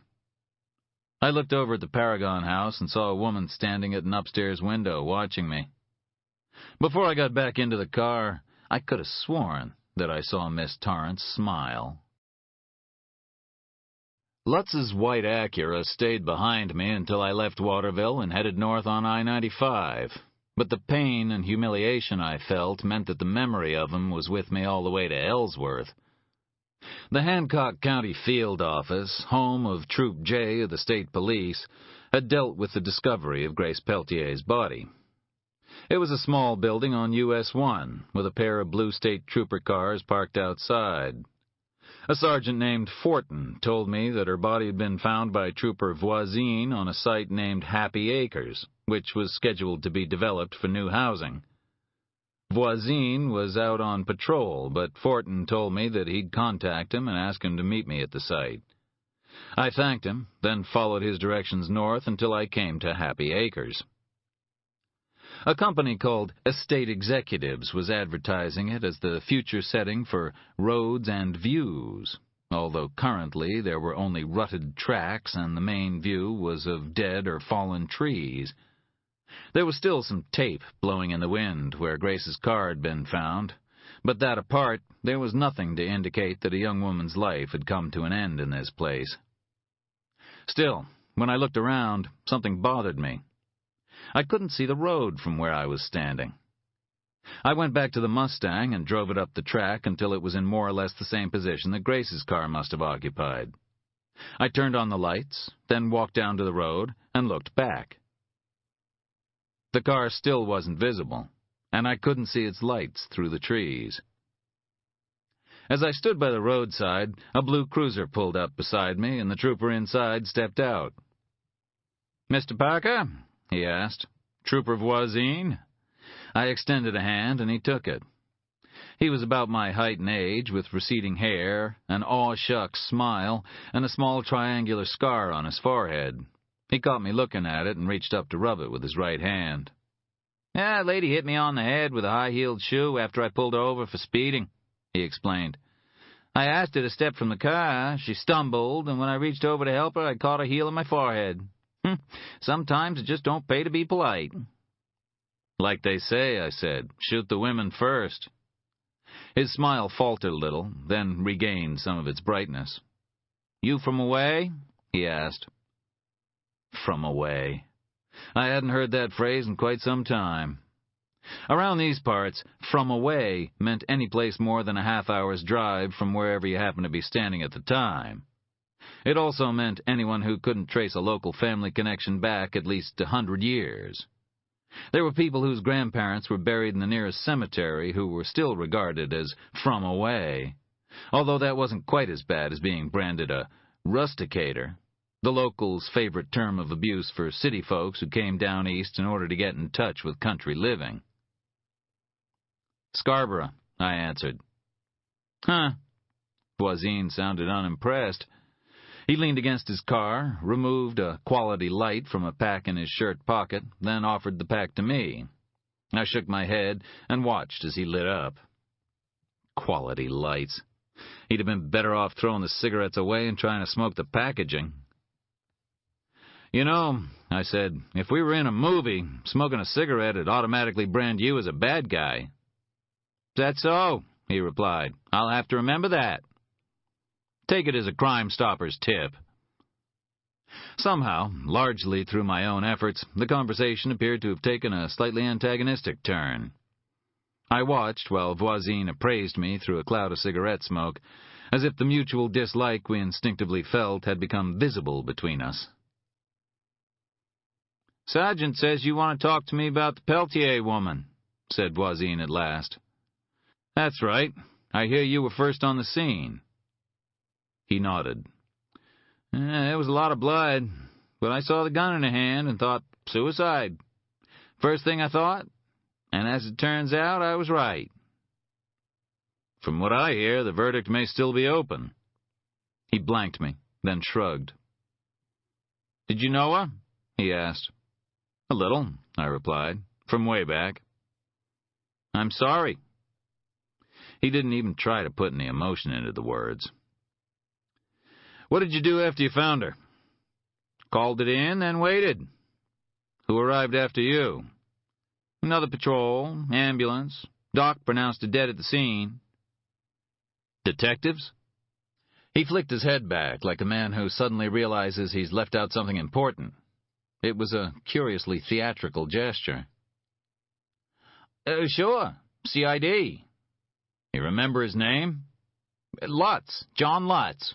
I looked over at the Paragon house and saw a woman standing at an upstairs window watching me. Before I got back into the car, I could have sworn that I saw Miss Torrance smile. Lutz's white Acura stayed behind me until I left Waterville and headed north on I-95, but the pain and humiliation I felt meant that the memory of him was with me all the way to Ellsworth. The Hancock County Field Office, home of Troop J of the State Police, had dealt with the discovery of Grace Peltier's body. It was a small building on US 1, with a pair of blue state trooper cars parked outside. A sergeant named Fortin told me that her body had been found by Trooper Voisin on a site named Happy Acres, which was scheduled to be developed for new housing. Voisin was out on patrol, but Fortin told me that he'd contact him and ask him to meet me at the site. I thanked him, then followed his directions north until I came to Happy Acres. A company called Estate Executives was advertising it as the future setting for roads and views, although currently there were only rutted tracks and the main view was of dead or fallen trees. There was still some tape blowing in the wind where Grace's car had been found, but that apart, there was nothing to indicate that a young woman's life had come to an end in this place. Still, when I looked around, something bothered me. I couldn't see the road from where I was standing. I went back to the Mustang and drove it up the track until it was in more or less the same position that Grace's car must have occupied. I turned on the lights, then walked down to the road and looked back. The car still wasn't visible, and I couldn't see its lights through the trees. As I stood by the roadside, a blue cruiser pulled up beside me, and the trooper inside stepped out. "Mr. Parker?" he asked. "Trooper Voisin?" I extended a hand, and he took it. He was about my height and age, with receding hair, an aw-shucks smile, and a small triangular scar on his forehead. He caught me looking at it and reached up to rub it with his right hand. "A lady hit me on the head with a high-heeled shoe after I pulled her over for speeding," he explained. "I asked her to step from the car. She stumbled, and when I reached over to help her, I caught her heel in my forehead. Sometimes it just don't pay to be polite." "Like they say," I said, "shoot the women first." His smile faltered a little, then regained some of its brightness. "You from away?" he asked. From away. I hadn't heard that phrase in quite some time. Around these parts, from away meant any place more than a half-hour's drive from wherever you happened to be standing at the time. It also meant anyone who couldn't trace a local family connection back at least 100 years. There were people whose grandparents were buried in the nearest cemetery who were still regarded as from away, although that wasn't quite as bad as being branded a rusticator, the locals' favorite term of abuse for city folks who came down east in order to get in touch with country living. "Scarborough," I answered. "Huh." Voisin sounded unimpressed. He leaned against his car, removed a quality light from a pack in his shirt pocket, then offered the pack to me. I shook my head and watched as he lit up. Quality lights. He'd have been better off throwing the cigarettes away and trying to smoke the packaging. "You know," I said, "if we were in a movie, smoking a cigarette would automatically brand you as a bad guy." "Is that so?" he replied. "I'll have to remember that." "Take it as a Crime Stopper's tip." Somehow, largely through my own efforts, the conversation appeared to have taken a slightly antagonistic turn. I watched while Voisin appraised me through a cloud of cigarette smoke, as if the mutual dislike we instinctively felt had become visible between us. "Sergeant says you want to talk to me about the Peltier woman," said Voisin at last. "That's right. I hear you were first on the scene." He nodded. "There was a lot of blood, but I saw the gun in her hand and thought, suicide. First thing I thought, and as it turns out, I was right." "From what I hear, the verdict may still be open." He blanked me, then shrugged. "Did you know her?" he asked. "A little," I replied, "from way back." "I'm sorry." He didn't even try to put any emotion into the words. "What did you do after you found her?" "Called it in, then waited." "Who arrived after you?" "Another patrol, ambulance. Doc pronounced her dead at the scene." "Detectives?" He flicked his head back like a man who suddenly realizes he's left out something important. It was a curiously theatrical gesture. Sure, CID." "You remember his name?" "Lutz, John Lutz."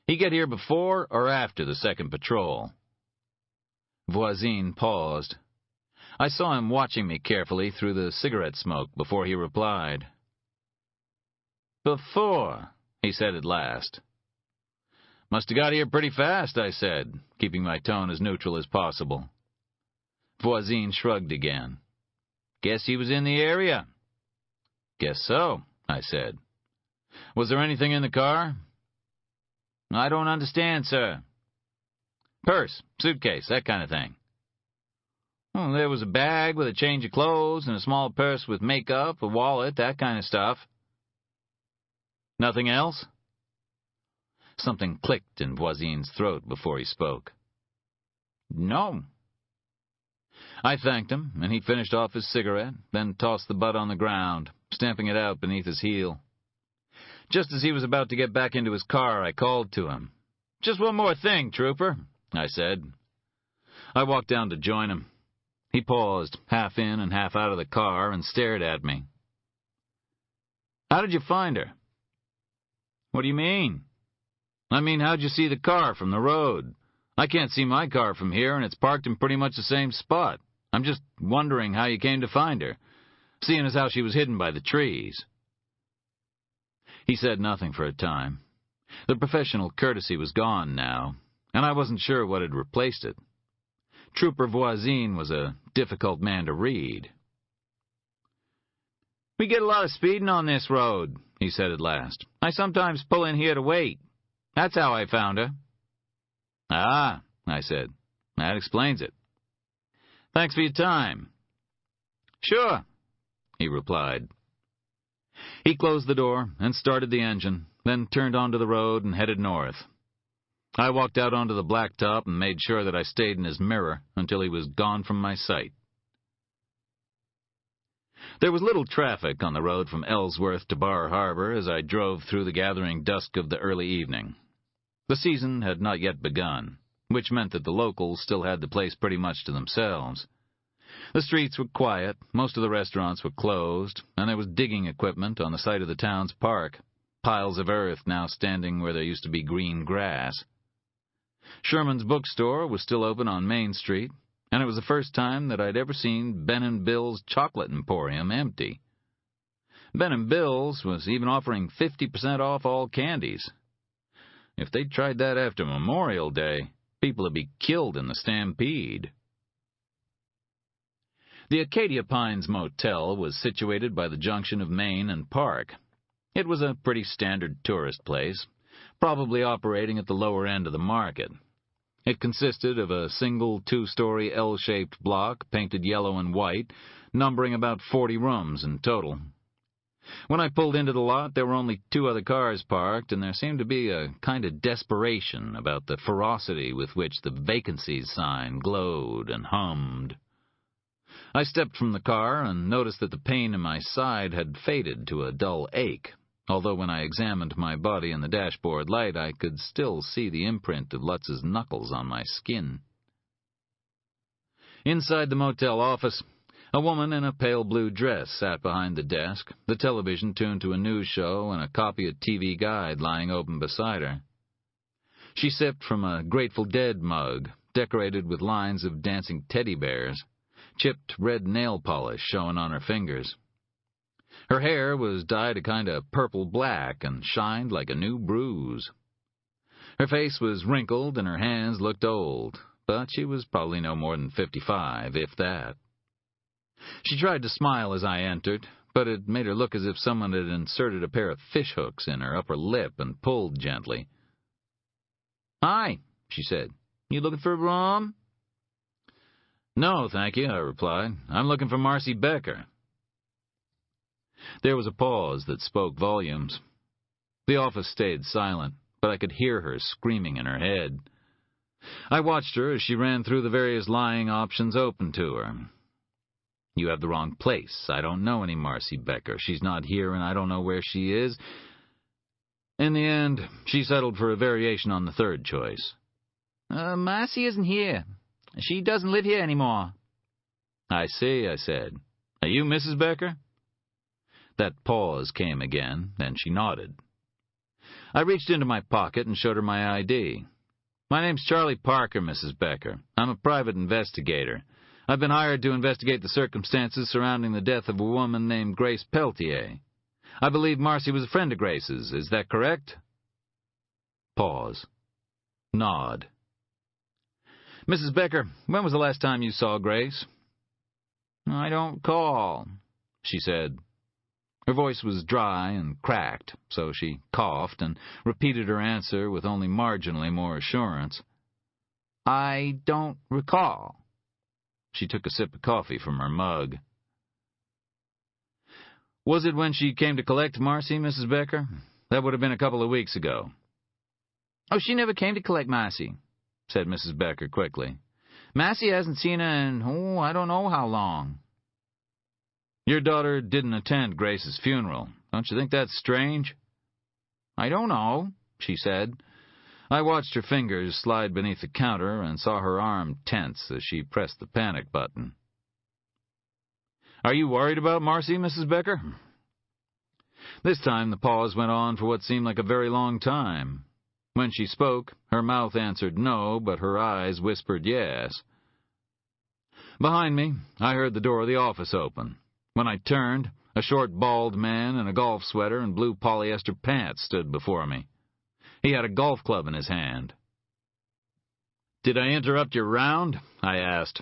"He get here before or after the second patrol?" Voisin paused. I saw him watching me carefully through the cigarette smoke before he replied. "Before," he said at last. "Must have got here pretty fast," I said, keeping my tone as neutral as possible. Voisin shrugged again. "Guess he was in the area." "Guess so," I said. "Was there anything in the car?" I don't understand, sir. Purse, suitcase, that kind of thing. Well, there was a bag with a change of clothes and a small purse with makeup, a wallet, that kind of stuff. Nothing else? Something clicked in Voisin's throat before he spoke. No. I thanked him, and he finished off his cigarette, then tossed the butt on the ground, stamping it out beneath his heel. Just as he was about to get back into his car, I called to him. "Just one more thing, Trooper," I said. I walked down to join him. He paused, half in and half out of the car, and stared at me. "How did you find her?" "What do you mean?" "I mean, how'd you see the car from the road? I can't see my car from here, and it's parked in pretty much the same spot. I'm just wondering how you came to find her, seeing as how she was hidden by the trees." He said nothing for a time. The professional courtesy was gone now, and I wasn't sure what had replaced it. Trooper Voisin was a difficult man to read. "We get a lot of speeding on this road," he said at last. "I sometimes pull in here to wait. That's how I found her." "Ah," I said. "That explains it. Thanks for your time." "Sure," he replied. He closed the door and started the engine, then turned onto the road and headed north. I walked out onto the blacktop and made sure that I stayed in his mirror until he was gone from my sight. There was little traffic on the road from Ellsworth to Bar Harbor as I drove through the gathering dusk of the early evening. The season had not yet begun, which meant that the locals still had the place pretty much to themselves. The streets were quiet, most of the restaurants were closed, and there was digging equipment on the site of the town's park, piles of earth now standing where there used to be green grass. Sherman's bookstore was still open on Main Street, and it was the first time that I'd ever seen Ben and Bill's Chocolate Emporium empty. Ben and Bill's was even offering 50% off all candies. If they'd tried that after Memorial Day, people would be killed in the stampede. The Acadia Pines Motel was situated by the junction of Main and Park. It was a pretty standard tourist place, probably operating at the lower end of the market. It consisted of a single two-story L-shaped block painted yellow and white, numbering about 40 rooms in total. When I pulled into the lot, there were only 2 other cars parked, and there seemed to be a kind of desperation about the ferocity with which the vacancies sign glowed and hummed. I stepped from the car and noticed that the pain in my side had faded to a dull ache, although when I examined my body in the dashboard light, I could still see the imprint of Lutz's knuckles on my skin. Inside the motel office, a woman in a pale blue dress sat behind the desk, the television tuned to a news show and a copy of TV Guide lying open beside her. She sipped from a Grateful Dead mug, decorated with lines of dancing teddy bears, chipped red nail polish showing on her fingers. Her hair was dyed a kind of purple-black and shined like a new bruise. Her face was wrinkled and her hands looked old, but she was probably no more than 55, if that. She tried to smile as I entered, but it made her look as if someone had inserted a pair of fishhooks in her upper lip and pulled gently. "Hi," she said. "You looking for a room?" "No, thank you," I replied. "I'm looking for Marcy Becker." There was a pause that spoke volumes. The office stayed silent, but I could hear her screaming in her head. I watched her as she ran through the various lying options open to her. "You have the wrong place. I don't know any Marcy Becker. She's not here, and I don't know where she is." In the end, she settled for a variation on the third choice. "Marcy isn't here. She doesn't live here anymore." "I see," I said. "Are you Mrs. Becker?" That pause came again, and she nodded. I reached into my pocket and showed her my ID. "My name's Charlie Parker, Mrs. Becker. I'm a private investigator. I've been hired to investigate the circumstances surrounding the death of a woman named Grace Peltier. I believe Marcy was a friend of Grace's. Is that correct?" Pause. Nod. "Mrs. Becker, when was the last time you saw Grace?" "I don't recall," she said. Her voice was dry and cracked, so she coughed and repeated her answer with only marginally more assurance. "I don't recall." She took a sip of coffee from her mug. "Was it when she came to collect Marcy, Mrs. Becker? That would have been a couple of weeks ago." "Oh, she never came to collect Marcy," said Mrs. Becker quickly. "Marcy hasn't seen her in, I don't know how long." "Your daughter didn't attend Grace's funeral. Don't you think that's strange?" "I don't know," she said. I watched her fingers slide beneath the counter and saw her arm tense as she pressed the panic button. "Are you worried about Marcy, Mrs. Becker?" This time the pause went on for what seemed like a very long time. When she spoke, her mouth answered no, but her eyes whispered yes. Behind me, I heard the door of the office open. When I turned, a short, bald man in a golf sweater and blue polyester pants stood before me. He had a golf club in his hand. "Did I interrupt your round?" I asked.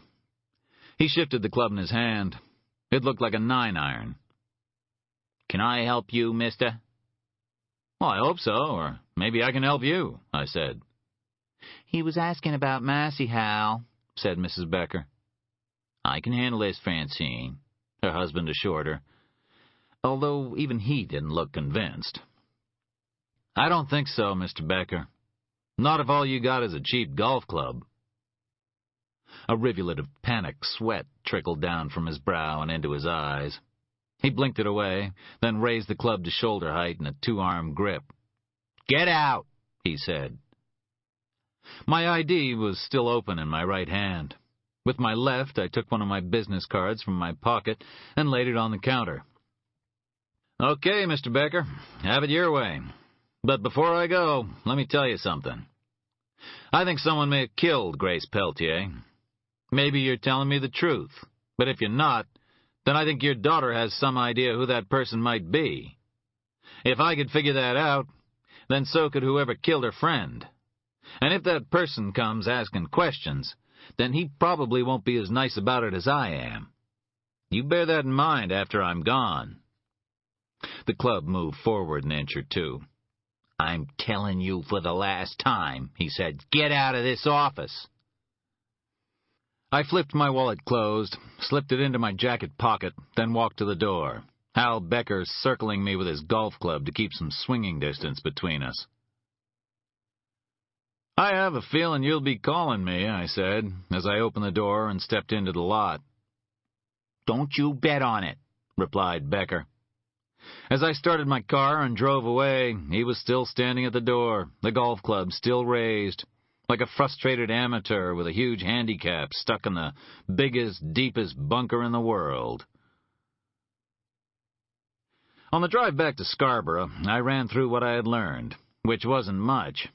He shifted the club in his hand. It looked like a 9-iron. "Can I help you, mister?" "Well, I hope so, or maybe I can help you," I said. "He was asking about Marcy, Hal," said Mrs. Becker. "I can handle this, Francine," her husband assured her, although even he didn't look convinced. "I don't think so, Mr. Becker. Not if all you got is a cheap golf club." A rivulet of panic sweat trickled down from his brow and into his eyes. He blinked it away, then raised the club to shoulder height in a 2-arm grip. "Get out," he said. My ID was still open in my right hand. With my left, I took one of my business cards from my pocket and laid it on the counter. "Okay, Mr. Becker, have it your way. But before I go, let me tell you something. I think someone may have killed Grace Peltier. Maybe you're telling me the truth, but if you're not, then I think your daughter has some idea who that person might be. If I could figure that out, then so could whoever killed her friend. And if that person comes asking questions, then he probably won't be as nice about it as I am. You bear that in mind after I'm gone." The club moved forward an inch or two. "I'm telling you for the last time," he said. "Get out of this office." I flipped my wallet closed, slipped it into my jacket pocket, then walked to the door, Hal Becker circling me with his golf club to keep some swinging distance between us. "I have a feeling you'll be calling me," I said, as I opened the door and stepped into the lot. "Don't you bet on it," replied Becker. As I started my car and drove away, he was still standing at the door, the golf club still raised, like a frustrated amateur with a huge handicap stuck in the biggest, deepest bunker in the world. On the drive back to Scarborough, I ran through what I had learned, which wasn't much.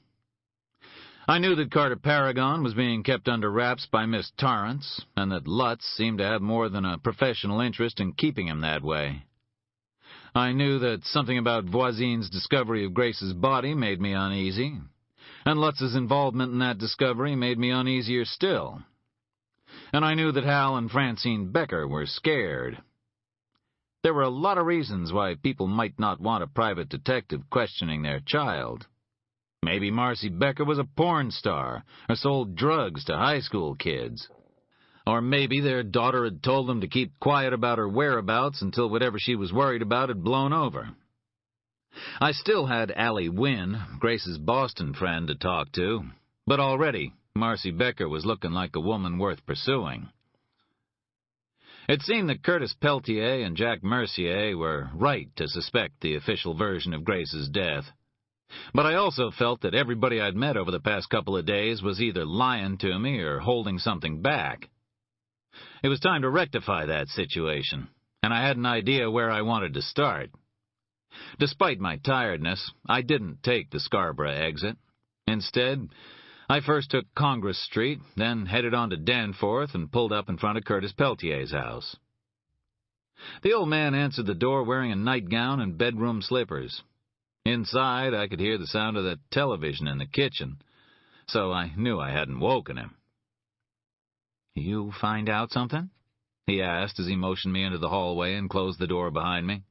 I knew that Carter Paragon was being kept under wraps by Miss Torrance, and that Lutz seemed to have more than a professional interest in keeping him that way. I knew that something about Voisin's discovery of Grace's body made me uneasy, and Lutz's involvement in that discovery made me uneasier still. And I knew that Hal and Francine Becker were scared. There were a lot of reasons why people might not want a private detective questioning their child. Maybe Marcy Becker was a porn star or sold drugs to high school kids. Or maybe their daughter had told them to keep quiet about her whereabouts until whatever she was worried about had blown over. I still had Allie Wynne, Grace's Boston friend, to talk to, but already Marcy Becker was looking like a woman worth pursuing. It seemed that Curtis Peltier and Jack Mercier were right to suspect the official version of Grace's death. But I also felt that everybody I'd met over the past couple of days was either lying to me or holding something back. It was time to rectify that situation, and I had an idea where I wanted to start. Despite my tiredness, I didn't take the Scarborough exit. Instead, I first took Congress Street, then headed on to Danforth and pulled up in front of Curtis Peltier's house. The old man answered the door wearing a nightgown and bedroom slippers. Inside, I could hear the sound of the television in the kitchen, so I knew I hadn't woken him. "You find out something?" he asked as he motioned me into the hallway and closed the door behind me.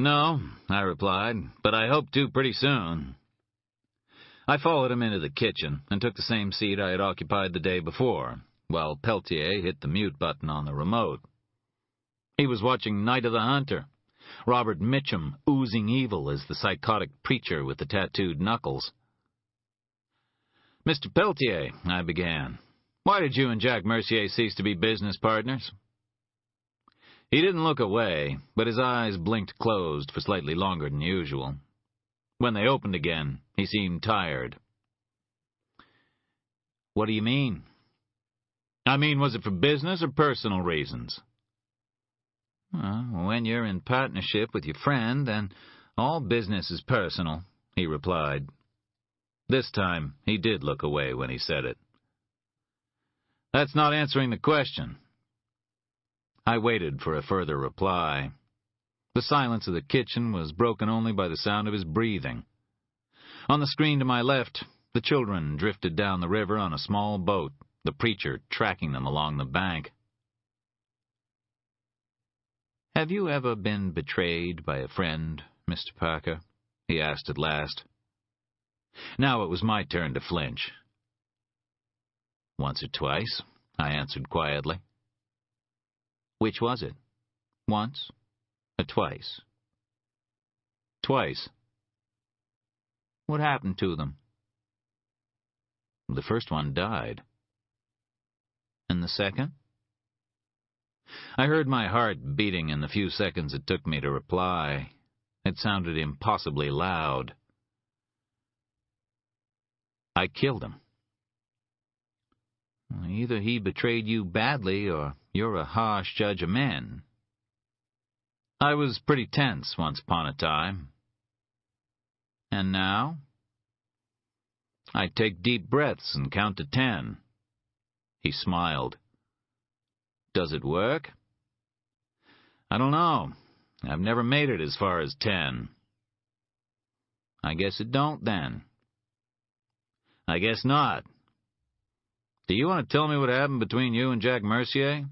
"No," I replied, "but I hope to pretty soon." I followed him into the kitchen and took the same seat I had occupied the day before, while Peltier hit the mute button on the remote. He was watching Night of the Hunter, Robert Mitchum oozing evil as the psychotic preacher with the tattooed knuckles. "Mr. Peltier," I began, "why did you and Jack Mercier cease to be business partners?" He didn't look away, but his eyes blinked closed for slightly longer than usual. When they opened again, he seemed tired. "What do you mean?" "I mean, was it for business or personal reasons?" "When you're in partnership with your friend, then all business is personal," he replied. This time, he did look away when he said it. "That's not answering the question." I waited for a further reply. The silence of the kitchen was broken only by the sound of his breathing. On the screen to my left, the children drifted down the river on a small boat, the preacher tracking them along the bank. "Have you ever been betrayed by a friend, Mr. Parker?" he asked at last. Now it was my turn to flinch. "Once or twice," I answered quietly. "Which was it? Once or twice?" "Twice." "What happened to them?" "The first one died." "And the second?" I heard my heart beating in the few seconds it took me to reply. It sounded impossibly loud. "I killed him." "Either he betrayed you badly, or you're a harsh judge of men." "I was pretty tense once upon a time." "And now?" "I take deep breaths and count to 10. He smiled. "Does it work?" "I don't know. I've never made it as far as 10. "I guess it don't, then." "I guess not. Do you want to tell me what happened between you and Jack Mercier?"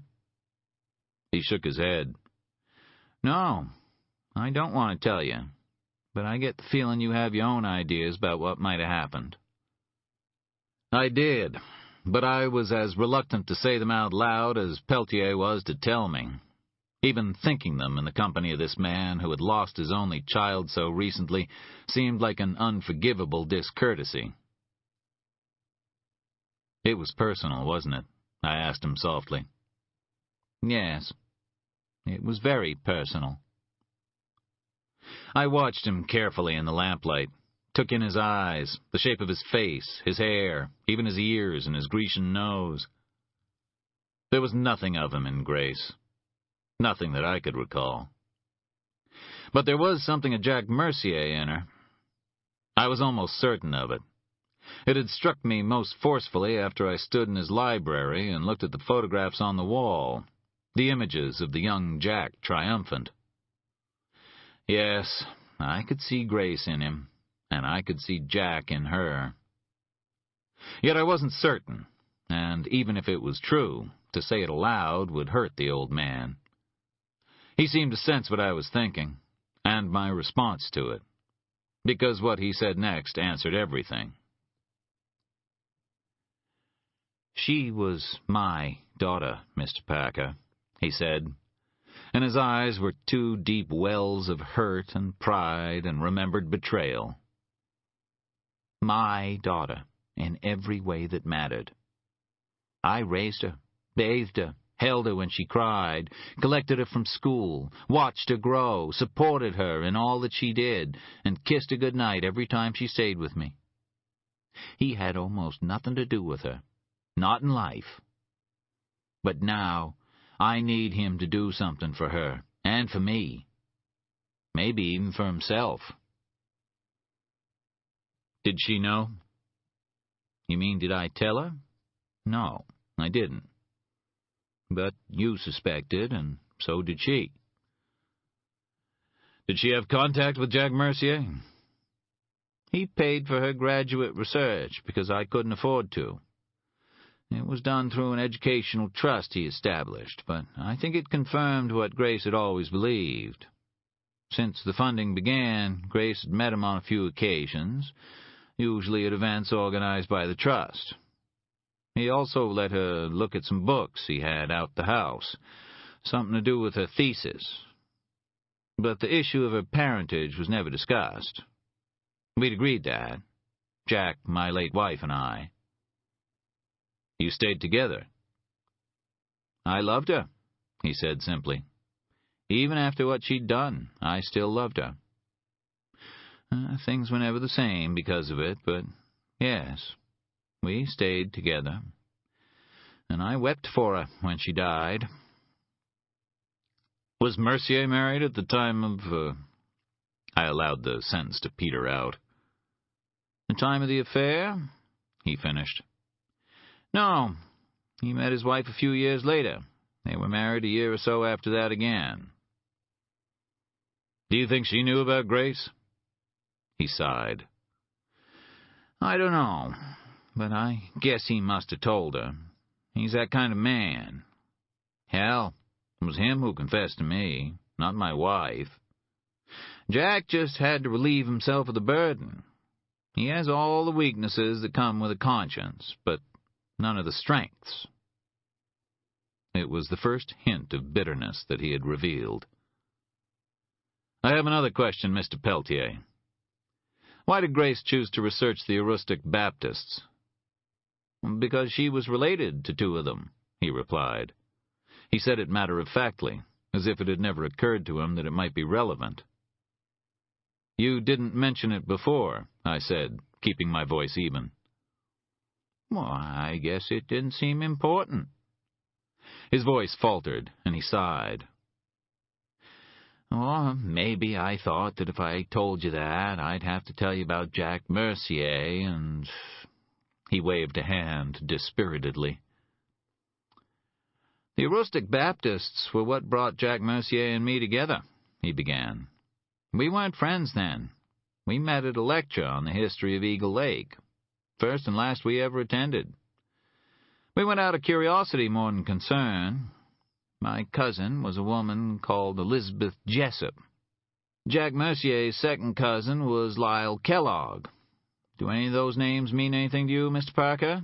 He shook his head. "No, I don't want to tell you, but I get the feeling you have your own ideas about what might have happened." I did, but I was as reluctant to say them out loud as Peltier was to tell me. Even thinking them in the company of this man who had lost his only child so recently seemed like an unforgivable discourtesy. "It was personal, wasn't it?" I asked him softly. "Yes, it was very personal." I watched him carefully in the lamplight, took in his eyes, the shape of his face, his hair, even his ears and his Grecian nose. There was nothing of him in Grace. Nothing that I could recall. But there was something of Jack Mercier in her. I was almost certain of it. It had struck me most forcefully after I stood in his library and looked at the photographs on the wall, the images of the young Jack triumphant. Yes, I could see Grace in him, and I could see Jack in her. Yet I wasn't certain, and even if it was true, to say it aloud would hurt the old man. He seemed to sense what I was thinking, and my response to it, because what he said next answered everything. "She was my daughter, Mr. Parker," he said, and his eyes were two deep wells of hurt and pride and remembered betrayal. "My daughter, in every way that mattered. I raised her, bathed her, held her when she cried, collected her from school, watched her grow, supported her in all that she did, and kissed her good night every time she stayed with me. He had almost nothing to do with her, not in life. But now I need him to do something for her, and for me. Maybe even for himself." "Did she know?" "You mean, did I tell her? No, I didn't. But you suspected, and so did she." "Did she have contact with Jack Mercier?" "He paid for her graduate research because I couldn't afford to. It was done through an educational trust he established, but I think it confirmed what Grace had always believed. Since the funding began, Grace had met him on a few occasions, usually at events organized by the trust. He also let her look at some books he had out the house, something to do with her thesis. But the issue of her parentage was never discussed. We'd agreed that, Jack, my late wife, and I. You stayed together. I loved her, he said simply. Even after what she'd done, I still loved her. Things were never the same because of it, but yes, we stayed together. And I wept for her when she died. Was Mercier married at the time of... I allowed the sentence to peter out. The time of the affair? He finished. No, he met his wife a few years later. They were married a year or so after that again. Do you think she knew about Grace? He sighed. I don't know, but I guess he must have told her. He's that kind of man. Hell, it was him who confessed to me, not my wife. Jack just had to relieve himself of the burden. He has all the weaknesses that come with a conscience, but none of the strengths. It was the first hint of bitterness that he had revealed. I have another question, Mr. Peltier. Why did Grace choose to research the Aroostook Baptists? Because she was related to two of them, he replied. He said it matter-of-factly, as if it had never occurred to him that it might be relevant. You didn't mention it before, I said, keeping my voice even. Well, I guess it didn't seem important. His voice faltered, and he sighed. Or maybe I thought that if I told you that, I'd have to tell you about Jack Mercier, and... He waved a hand dispiritedly. The Aroostook Baptists were what brought Jack Mercier and me together, he began. We weren't friends then. We met at a lecture on the history of Eagle Lake, first and last we ever attended. We went out of curiosity more than concern. My cousin was a woman called Elizabeth Jessup. Jack Mercier's second cousin was Lyle Kellogg. Do any of those names mean anything to you, Mr. Parker?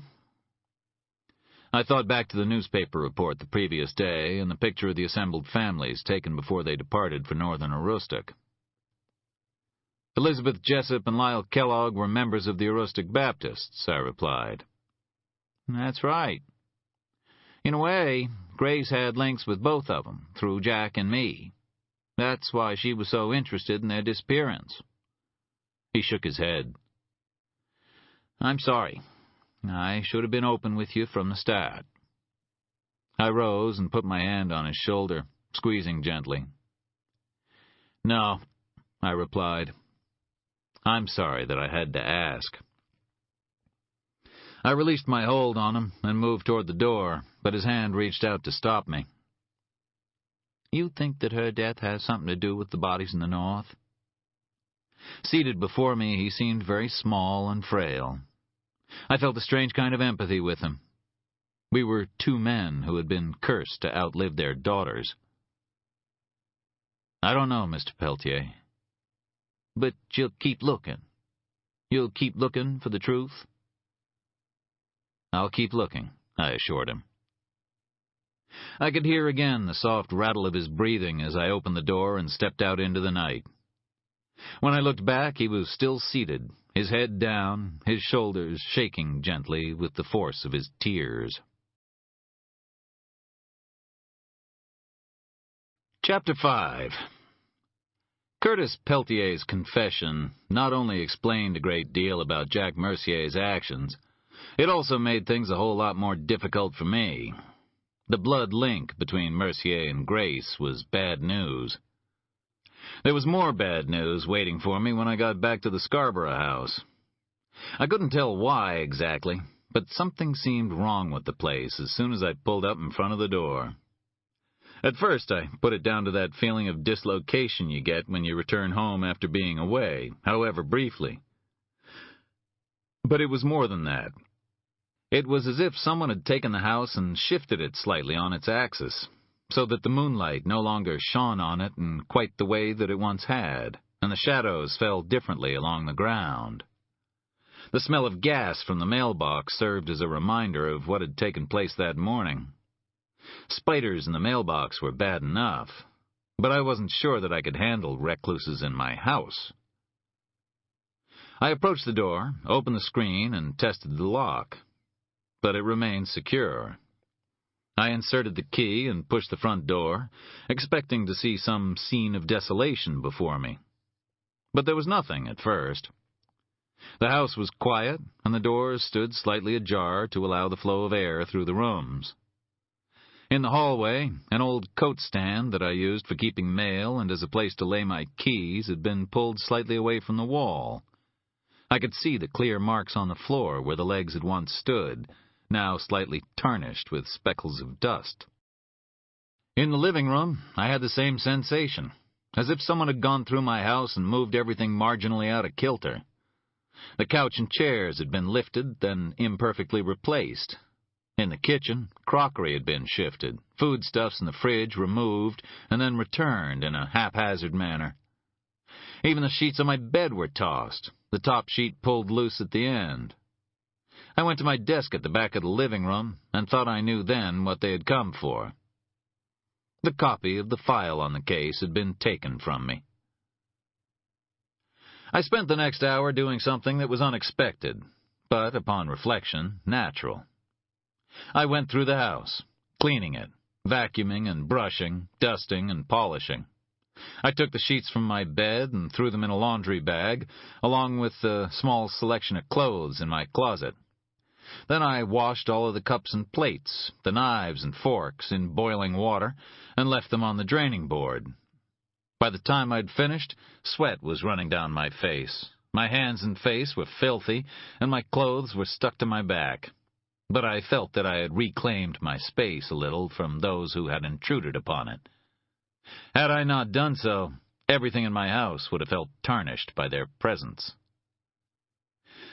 I thought back to the newspaper report the previous day and the picture of the assembled families taken before they departed for northern Aroostook. Elizabeth Jessup and Lyle Kellogg were members of the Aroostook Baptists, I replied. That's right. In a way, Grace had links with both of them, through Jack and me. That's why she was so interested in their disappearance. He shook his head. I'm sorry. I should have been open with you from the start. I rose and put my hand on his shoulder, squeezing gently. No, I replied. I'm sorry that I had to ask. I released my hold on him and moved toward the door, but his hand reached out to stop me. You think that her death has something to do with the bodies in the north? Seated before me, he seemed very small and frail. I felt a strange kind of empathy with him. We were two men who had been cursed to outlive their daughters. I don't know, Mr. Peltier. But you'll keep looking. You'll keep looking for the truth? I'll keep looking, I assured him. I could hear again the soft rattle of his breathing as I opened the door and stepped out into the night. When I looked back, he was still seated, his head down, his shoulders shaking gently with the force of his tears. Chapter 5. Curtis Peltier's confession not only explained a great deal about Jack Mercier's actions, it also made things a whole lot more difficult for me. The blood link between Mercier and Grace was bad news. There was more bad news waiting for me when I got back to the Scarborough house. I couldn't tell why exactly, but something seemed wrong with the place as soon as I pulled up in front of the door. At first, I put it down to that feeling of dislocation you get when you return home after being away, however briefly. But it was more than that. It was as if someone had taken the house and shifted it slightly on its axis. so that the moonlight no longer shone on it in quite the way that it once had, and the shadows fell differently along the ground. The smell of gas from the mailbox served as a reminder of what had taken place that morning. Spiders in the mailbox were bad enough, but I wasn't sure that I could handle recluses in my house. I approached the door, opened the screen, and tested the lock, but it remained secure. I inserted the key and pushed the front door, expecting to see some scene of desolation before me. But there was nothing at first. The house was quiet, and the doors stood slightly ajar to allow the flow of air through the rooms. In the hallway, an old coat stand that I used for keeping mail and as a place to lay my keys had been pulled slightly away from the wall. I could see the clear marks on the floor where the legs had once stood, now slightly tarnished with speckles of dust. In the living room, I had the same sensation, as if someone had gone through my house and moved everything marginally out of kilter. The couch and chairs had been lifted, then imperfectly replaced. In the kitchen, crockery had been shifted, foodstuffs in the fridge removed, and then returned in a haphazard manner. Even the sheets on my bed were tossed, the top sheet pulled loose at the end. I went to my desk at the back of the living room and thought I knew then what they had come for. The copy of the file on the case had been taken from me. I spent the next hour doing something that was unexpected, but, upon reflection, natural. I went through the house, cleaning it, vacuuming and brushing, dusting and polishing. I took the sheets from my bed and threw them in a laundry bag, along with a small selection of clothes in my closet. Then I washed all of the cups and plates, the knives and forks, in boiling water, and left them on the draining board. By the time I'd finished, sweat was running down my face. My hands and face were filthy, and my clothes were stuck to my back. But I felt that I had reclaimed my space a little from those who had intruded upon it. Had I not done so, everything in my house would have felt tarnished by their presence.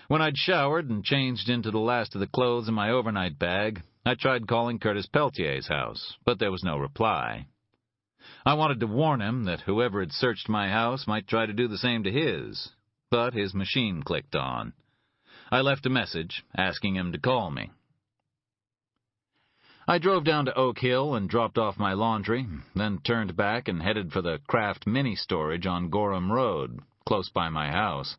When I'd showered and changed into the last of the clothes in my overnight bag, I tried calling Curtis Peltier's house, but there was no reply. I wanted to warn him that whoever had searched my house might try to do the same to his, but his machine clicked on. I left a message asking him to call me. I drove down to Oak Hill and dropped off my laundry, then turned back and headed for the Kraft mini-storage on Gorham Road, close by my house.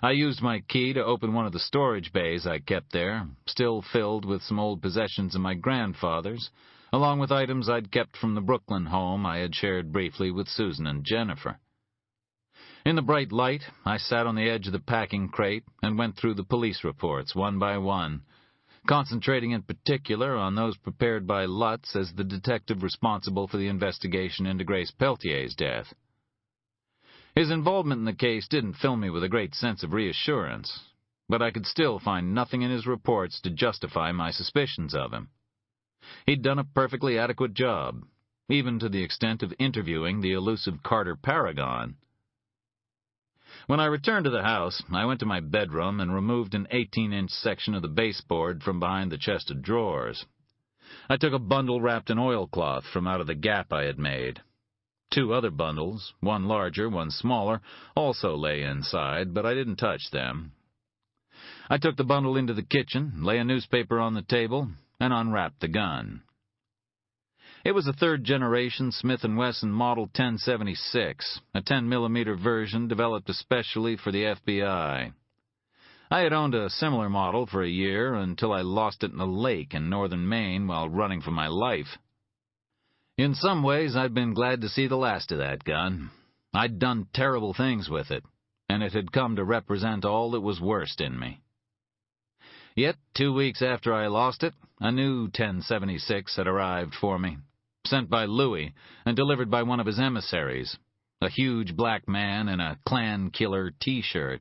I used my key to open one of the storage bays I kept there, still filled with some old possessions of my grandfather's, along with items I'd kept from the Brooklyn home I had shared briefly with Susan and Jennifer. In the bright light, I sat on the edge of the packing crate and went through the police reports one by one, concentrating in particular on those prepared by Lutz as the detective responsible for the investigation into Grace Peltier's death. His involvement in the case didn't fill me with a great sense of reassurance, but I could still find nothing in his reports to justify my suspicions of him. He'd done a perfectly adequate job, even to the extent of interviewing the elusive Carter Paragon. When I returned to the house, I went to my bedroom and removed an 18-inch section of the baseboard from behind the chest of drawers. I took a bundle wrapped in oilcloth from out of the gap I had made. 2 other bundles, one larger, one smaller, also lay inside, but I didn't touch them. I took the bundle into the kitchen, lay a newspaper on the table, and unwrapped the gun. It was a third-generation Smith & Wesson Model 1076, a 10mm version developed especially for the FBI. I had owned a similar model for a year until I lost it in a lake in northern Maine while running for my life. In some ways, I'd been glad to see the last of that gun. I'd done terrible things with it, and it had come to represent all that was worst in me. Yet, 2 weeks after I lost it, a new 1076 had arrived for me, sent by Louis and delivered by one of his emissaries, a huge black man in a Klan Killer T-shirt.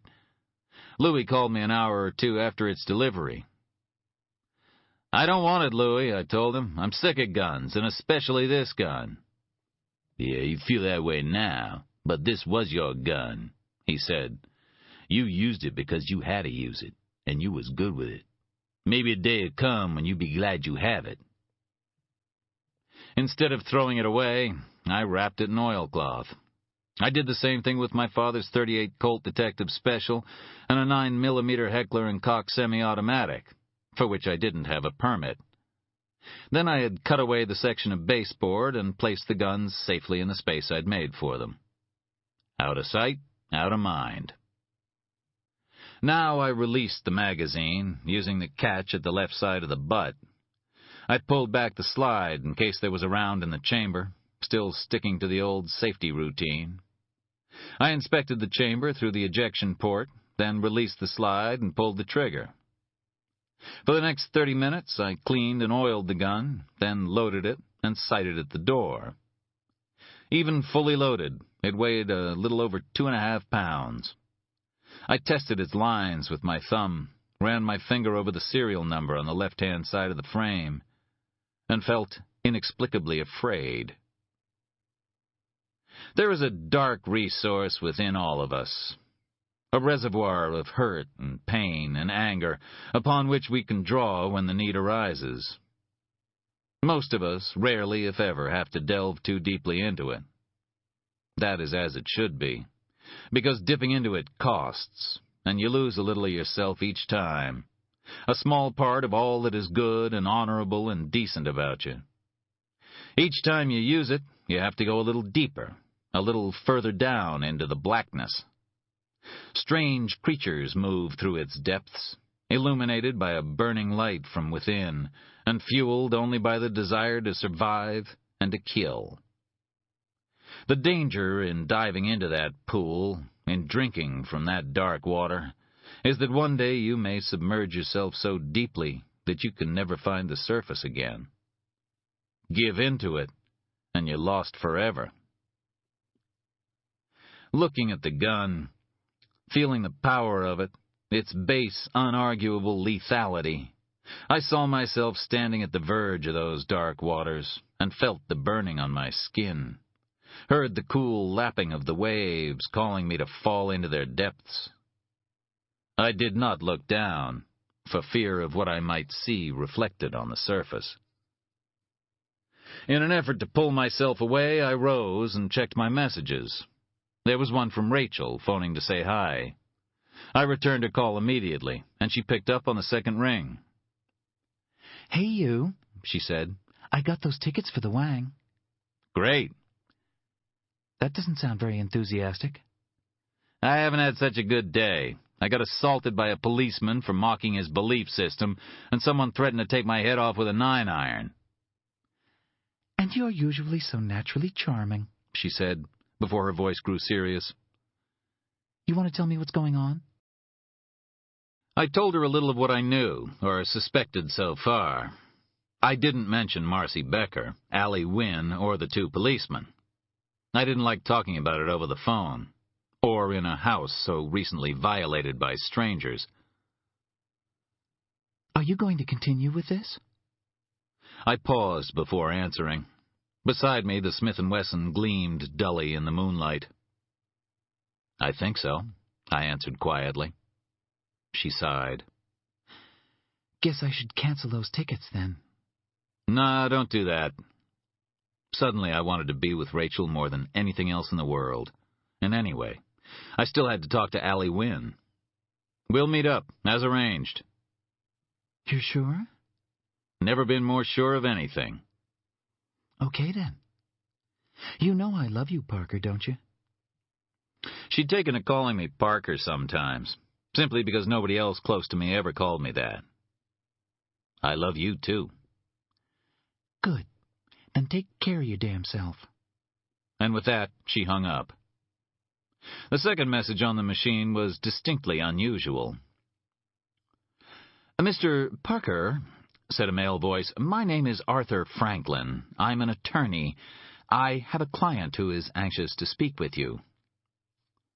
Louis called me an hour or 2 after its delivery. "I don't want it, Louis," I told him. "I'm sick of guns, and especially this gun." "Yeah, you feel that way now, but this was your gun," he said. "You used it because you had to use it, and you was good with it. Maybe a day will come when you'll be glad you have it." Instead of throwing it away, I wrapped it in oilcloth. I did the same thing with my father's .38 Colt Detective Special and a 9mm Heckler & Koch semi-automatic, for which I didn't have a permit. Then I had cut away the section of baseboard and placed the guns safely in the space I'd made for them. Out of sight, out of mind. Now I released the magazine, using the catch at the left side of the butt. I pulled back the slide in case there was a round in the chamber, still sticking to the old safety routine. I inspected the chamber through the ejection port, then released the slide and pulled the trigger. For the next 30 minutes, I cleaned and oiled the gun, then loaded it and sighted at the door. Even fully loaded, it weighed a little over 2.5 pounds. I tested its lines with my thumb, ran my finger over the serial number on the left-hand side of the frame, and felt inexplicably afraid. There is a dark resource within all of us, a reservoir of hurt and pain and anger upon which we can draw when the need arises. Most of us rarely, if ever, have to delve too deeply into it. That is as it should be, because dipping into it costs, and you lose a little of yourself each time, a small part of all that is good and honorable and decent about you. Each time you use it, you have to go a little deeper, a little further down into the blackness. Strange creatures move through its depths, illuminated by a burning light from within, and fueled only by the desire to survive and to kill. The danger in diving into that pool, in drinking from that dark water, is that one day you may submerge yourself so deeply that you can never find the surface again. Give in to it, and you're lost forever. Looking at the gun, feeling the power of it, its base, unarguable lethality, I saw myself standing at the verge of those dark waters and felt the burning on my skin, heard the cool lapping of the waves calling me to fall into their depths. I did not look down, for fear of what I might see reflected on the surface. In an effort to pull myself away, I rose and checked my messages. There was one from Rachel, phoning to say hi. I returned her call immediately, and she picked up on the second ring. "Hey, you," she said. "I got those tickets for the Wang." Great. That doesn't sound very enthusiastic. I haven't had such a good day. I got assaulted by a policeman for mocking his belief system, and someone threatened to take my head off with a 9-iron. "And you're usually so naturally charming," she said, before her voice grew serious. "You want to tell me what's going on?" I told her a little of what I knew, or suspected so far. I didn't mention Marcy Becker, Allie Wynne, or the 2 policemen. I didn't like talking about it over the phone, or in a house so recently violated by strangers. "Are you going to continue with this?" I paused before answering. Beside me, the Smith & Wesson gleamed dully in the moonlight. "I think so," I answered quietly. She sighed. "Guess I should cancel those tickets, then." "Nah, don't do that." Suddenly, I wanted to be with Rachel more than anything else in the world. And anyway, I still had to talk to Allie Wynne. "We'll meet up, as arranged." "You're sure?" "Never been more sure of anything." "Okay, then. You know I love you, Parker, don't you?" She'd taken to calling me Parker sometimes, simply because nobody else close to me ever called me that. "I love you, too." "Good. Then take care of your damn self." And with that, she hung up. The second message on the machine was distinctly unusual. "Mr. Parker," said a male voice, "my name is Arthur Franklin. I'm an attorney. I have a client who is anxious to speak with you."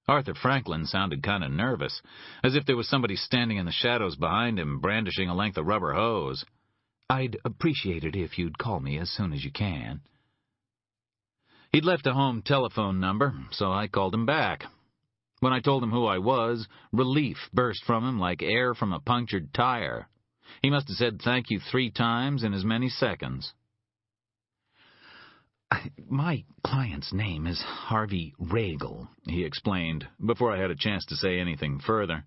Arthur Franklin sounded kind of nervous, as if there was somebody standing in the shadows behind him, brandishing a length of rubber hose. "I'd appreciate it if you'd call me as soon as you can." He'd left a home telephone number, so I called him back. When I told him who I was, relief burst from him like air from a punctured tire. He must have said thank you 3 times in as many seconds. My client's name is Harvey Regal, he explained, before I had a chance to say anything further.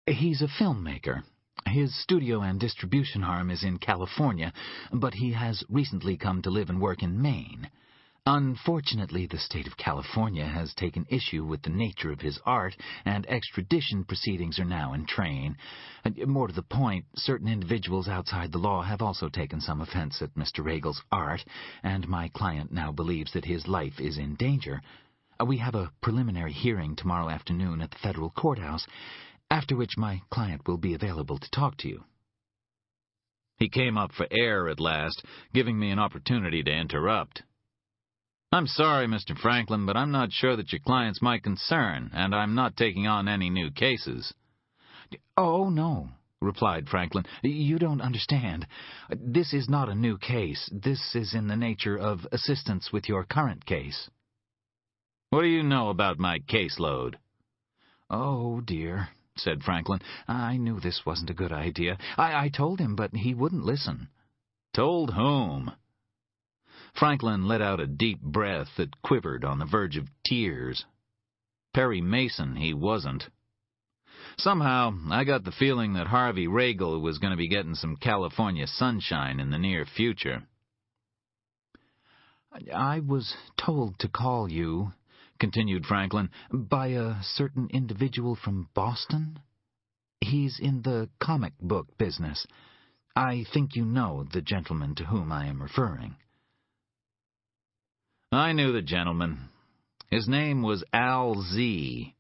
He's a filmmaker. His studio and distribution arm is in California, but he has recently come to live and work in Maine. Unfortunately, the state of California has taken issue with the nature of his art, and extradition proceedings are now in train. More to the point, certain individuals outside the law have also taken some offense at Mr. Regal's art, and my client now believes that his life is in danger. We have a preliminary hearing tomorrow afternoon at the federal courthouse, after which my client will be available to talk to you. He came up for air at last, giving me an opportunity to interrupt. I'm sorry, Mr. Franklin, but I'm not sure that your client's my concern, and I'm not taking on any new cases. Oh, no, replied Franklin. You don't understand. This is not a new case. This is in the nature of assistance with your current case. What do you know about my caseload? Oh, dear, said Franklin. I knew this wasn't a good idea. I told him, but he wouldn't listen. Told whom? Franklin let out a deep breath that quivered on the verge of tears. Perry Mason he wasn't. Somehow, I got the feeling that Harvey Regal was going to be getting some California sunshine in the near future. I was told to call you, continued Franklin, by a certain individual from Boston. He's in the comic book business. I think you know the gentleman to whom I am referring. I knew the gentleman. His name was Al Z,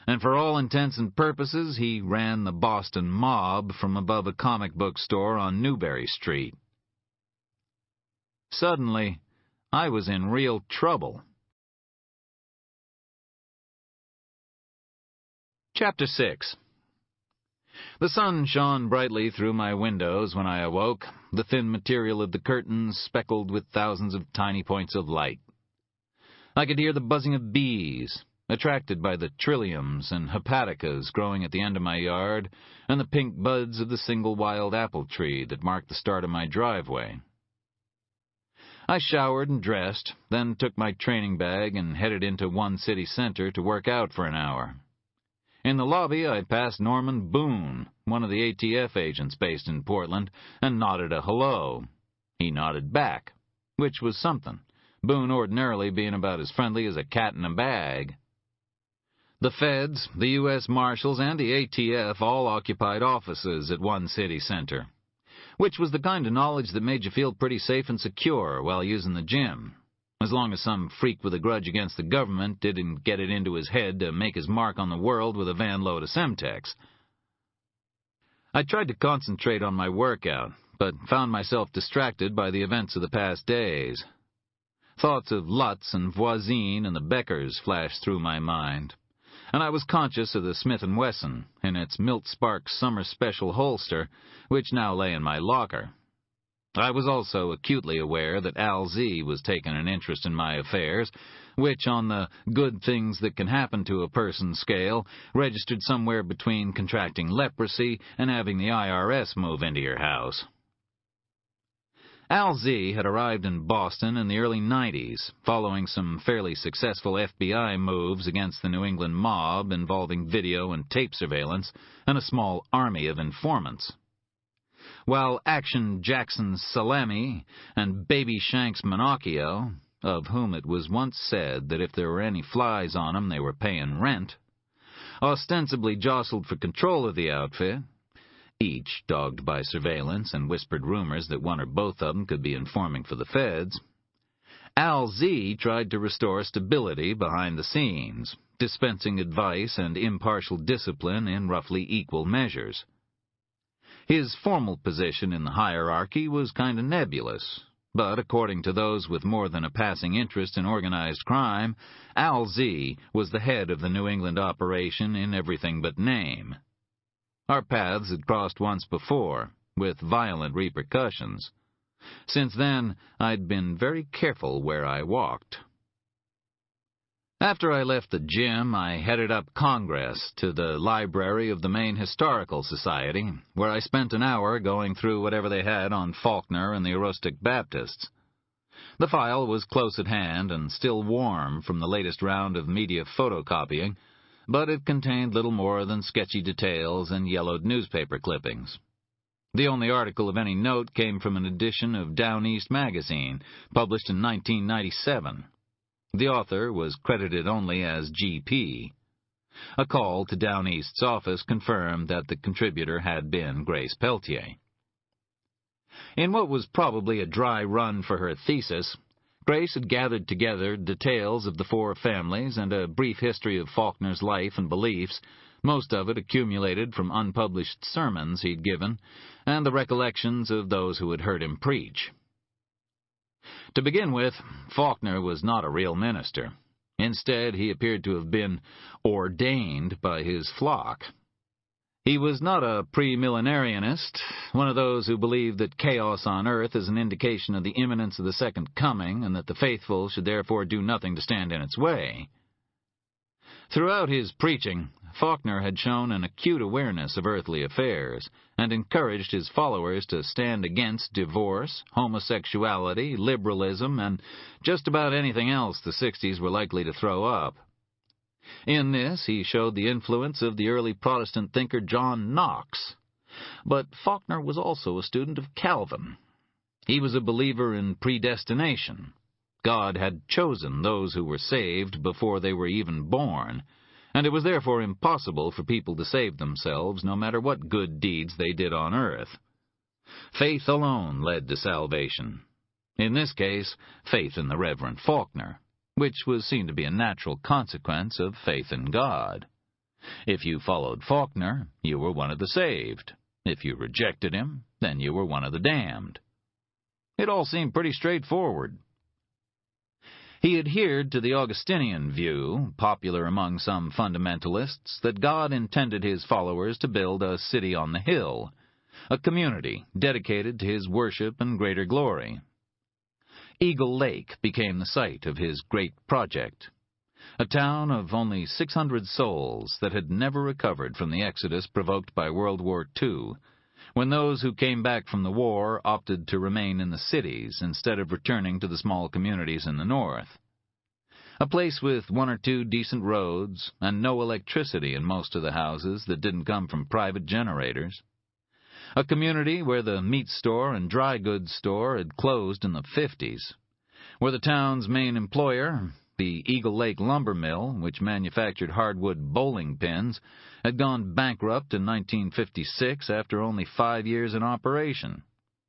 and for all intents and purposes, he ran the Boston mob from above a comic book store on Newbury Street. Suddenly, I was in real trouble. Chapter 6. The sun shone brightly through my windows when I awoke, the thin material of the curtains speckled with thousands of tiny points of light. I could hear the buzzing of bees, attracted by the trilliums and hepaticas growing at the end of my yard, and the pink buds of the single wild apple tree that marked the start of my driveway. I showered and dressed, then took my training bag and headed into one city center to work out for an hour. In the lobby, I passed Norman Boone, one of the ATF agents based in Portland, and nodded a hello. He nodded back, which was something, Boone ordinarily being about as friendly as a cat in a bag. The feds, the U.S. Marshals, and the ATF all occupied offices at one city center, which was the kind of knowledge that made you feel pretty safe and secure while using the gym, as long as some freak with a grudge against the government didn't get it into his head to make his mark on the world with a van load of Semtex. I tried to concentrate on my workout, but found myself distracted by the events of the past days. Thoughts of Lutz and Voisin and the Beckers flashed through my mind, and I was conscious of the Smith & Wesson in its Milt Sparks summer special holster, which now lay in my locker. I was also acutely aware that Al Z was taking an interest in my affairs, which on the good things that can happen to a person scale registered somewhere between contracting leprosy and having the IRS move into your house. Al Z had arrived in Boston in the early 90s, following some fairly successful FBI moves against the New England mob involving video and tape surveillance and a small army of informants. While Action Jackson Salami and Baby Shanks Monocchio, of whom it was once said that if there were any flies on 'em they were paying rent, ostensibly jostled for control of the outfit, each dogged by surveillance and whispered rumors that one or both of them could be informing for the feds, Al Z tried to restore stability behind the scenes, dispensing advice and impartial discipline in roughly equal measures. His formal position in the hierarchy was kind of nebulous, but according to those with more than a passing interest in organized crime, Al Z was the head of the New England operation in everything but name. Our paths had crossed once before, with violent repercussions. Since then, I'd been very careful where I walked. After I left the gym, I headed up Congress to the library of the Maine Historical Society, where I spent an hour going through whatever they had on Faulkner and the Aroostook Baptists. The file was close at hand and still warm from the latest round of media photocopying, but it contained little more than sketchy details and yellowed newspaper clippings. The only article of any note came from an edition of Down East magazine, published in 1997. The author was credited only as G.P. A call to Down East's office confirmed that the contributor had been Grace Peltier. In what was probably a dry run for her thesis, Grace had gathered together details of the four families and a brief history of Faulkner's life and beliefs, most of it accumulated from unpublished sermons he'd given, and the recollections of those who had heard him preach. To begin with, Faulkner was not a real minister. Instead, he appeared to have been ordained by his flock. He was not a premillenarianist, one of those who believed that chaos on earth is an indication of the imminence of the second coming, and that the faithful should therefore do nothing to stand in its way. Throughout his preaching, Faulkner had shown an acute awareness of earthly affairs, and encouraged his followers to stand against divorce, homosexuality, liberalism, and just about anything else the 60s were likely to throw up. In this, he showed the influence of the early Protestant thinker John Knox. But Faulkner was also a student of Calvin. He was a believer in predestination. God had chosen those who were saved before they were even born, and it was therefore impossible for people to save themselves no matter what good deeds they did on earth. Faith alone led to salvation. In this case, faith in the Reverend Faulkner, which was seen to be a natural consequence of faith in God. If you followed Faulkner, you were one of the saved. If you rejected him, then you were one of the damned. It all seemed pretty straightforward. He adhered to the Augustinian view, popular among some fundamentalists, that God intended his followers to build a city on the hill, a community dedicated to his worship and greater glory. Eagle Lake became the site of his great project, a town of only 600 souls that had never recovered from the exodus provoked by World War II, when those who came back from the war opted to remain in the cities instead of returning to the small communities in the north. A place with one or two decent roads and no electricity in most of the houses that didn't come from private generators. A community where the meat store and dry goods store had closed in the 50s, where the town's main employer, the Eagle Lake Lumber Mill, which manufactured hardwood bowling pins, had gone bankrupt in 1956 after only 5 years in operation,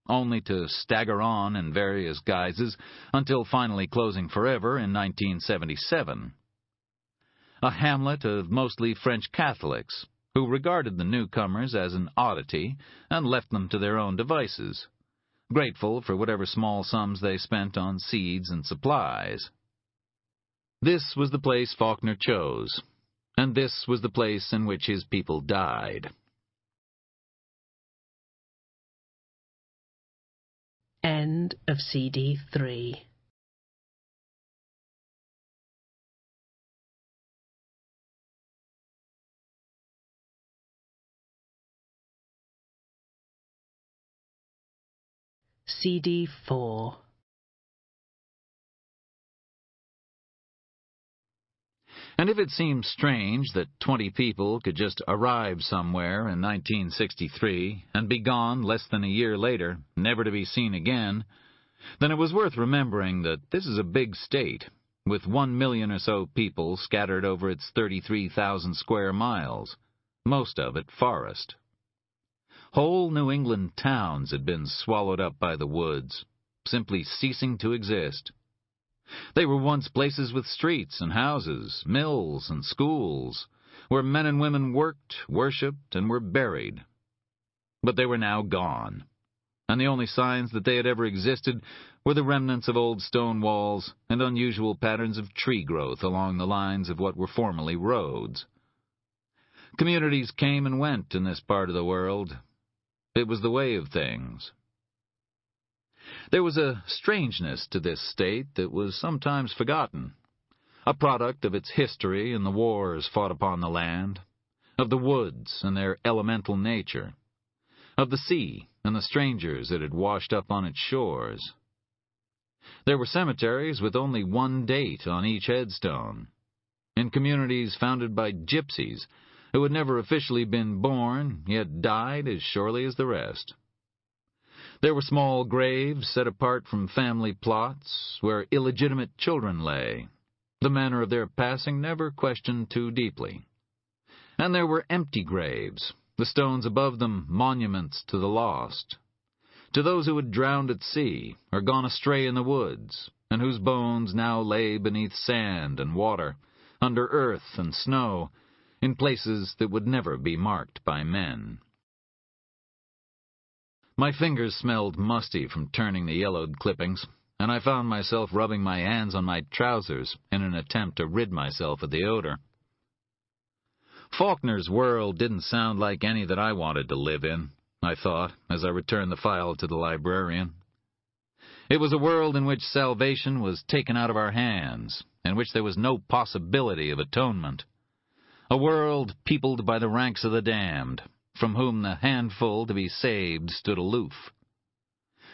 only to stagger on in various guises until finally closing forever in 1977. A hamlet of mostly French Catholics, who regarded the newcomers as an oddity and left them to their own devices, grateful for whatever small sums they spent on seeds and supplies. This was the place Faulkner chose, and this was the place in which his people died. End of CD 3. CD 4. And if it seems strange that 20 people could just arrive somewhere in 1963 and be gone less than a year later, never to be seen again, then it was worth remembering that this is a big state, with 1 million or so people scattered over its 33,000 square miles, most of it forest. Whole New England towns had been swallowed up by the woods, simply ceasing to exist. They were once places with streets and houses, mills and schools, where men and women worked, worshipped, and were buried. But they were now gone, and the only signs that they had ever existed were the remnants of old stone walls and unusual patterns of tree growth along the lines of what were formerly roads. Communities came and went in this part of the world. It was the way of things. There was a strangeness to this state that was sometimes forgotten, a product of its history and the wars fought upon the land, of the woods and their elemental nature, of the sea and the strangers that had washed up on its shores. There were cemeteries with only one date on each headstone, in communities founded by gypsies who had never officially been born, yet died as surely as the rest. There were small graves set apart from family plots where illegitimate children lay, the manner of their passing never questioned too deeply. And there were empty graves, the stones above them monuments to the lost, to those who had drowned at sea or gone astray in the woods, and whose bones now lay beneath sand and water, under earth and snow, in places that would never be marked by men. My fingers smelled musty from turning the yellowed clippings, and I found myself rubbing my hands on my trousers in an attempt to rid myself of the odor. Faulkner's world didn't sound like any that I wanted to live in, I thought, as I returned the file to the librarian. It was a world in which salvation was taken out of our hands, in which there was no possibility of atonement. A world peopled by the ranks of the damned, from whom the handful to be saved stood aloof.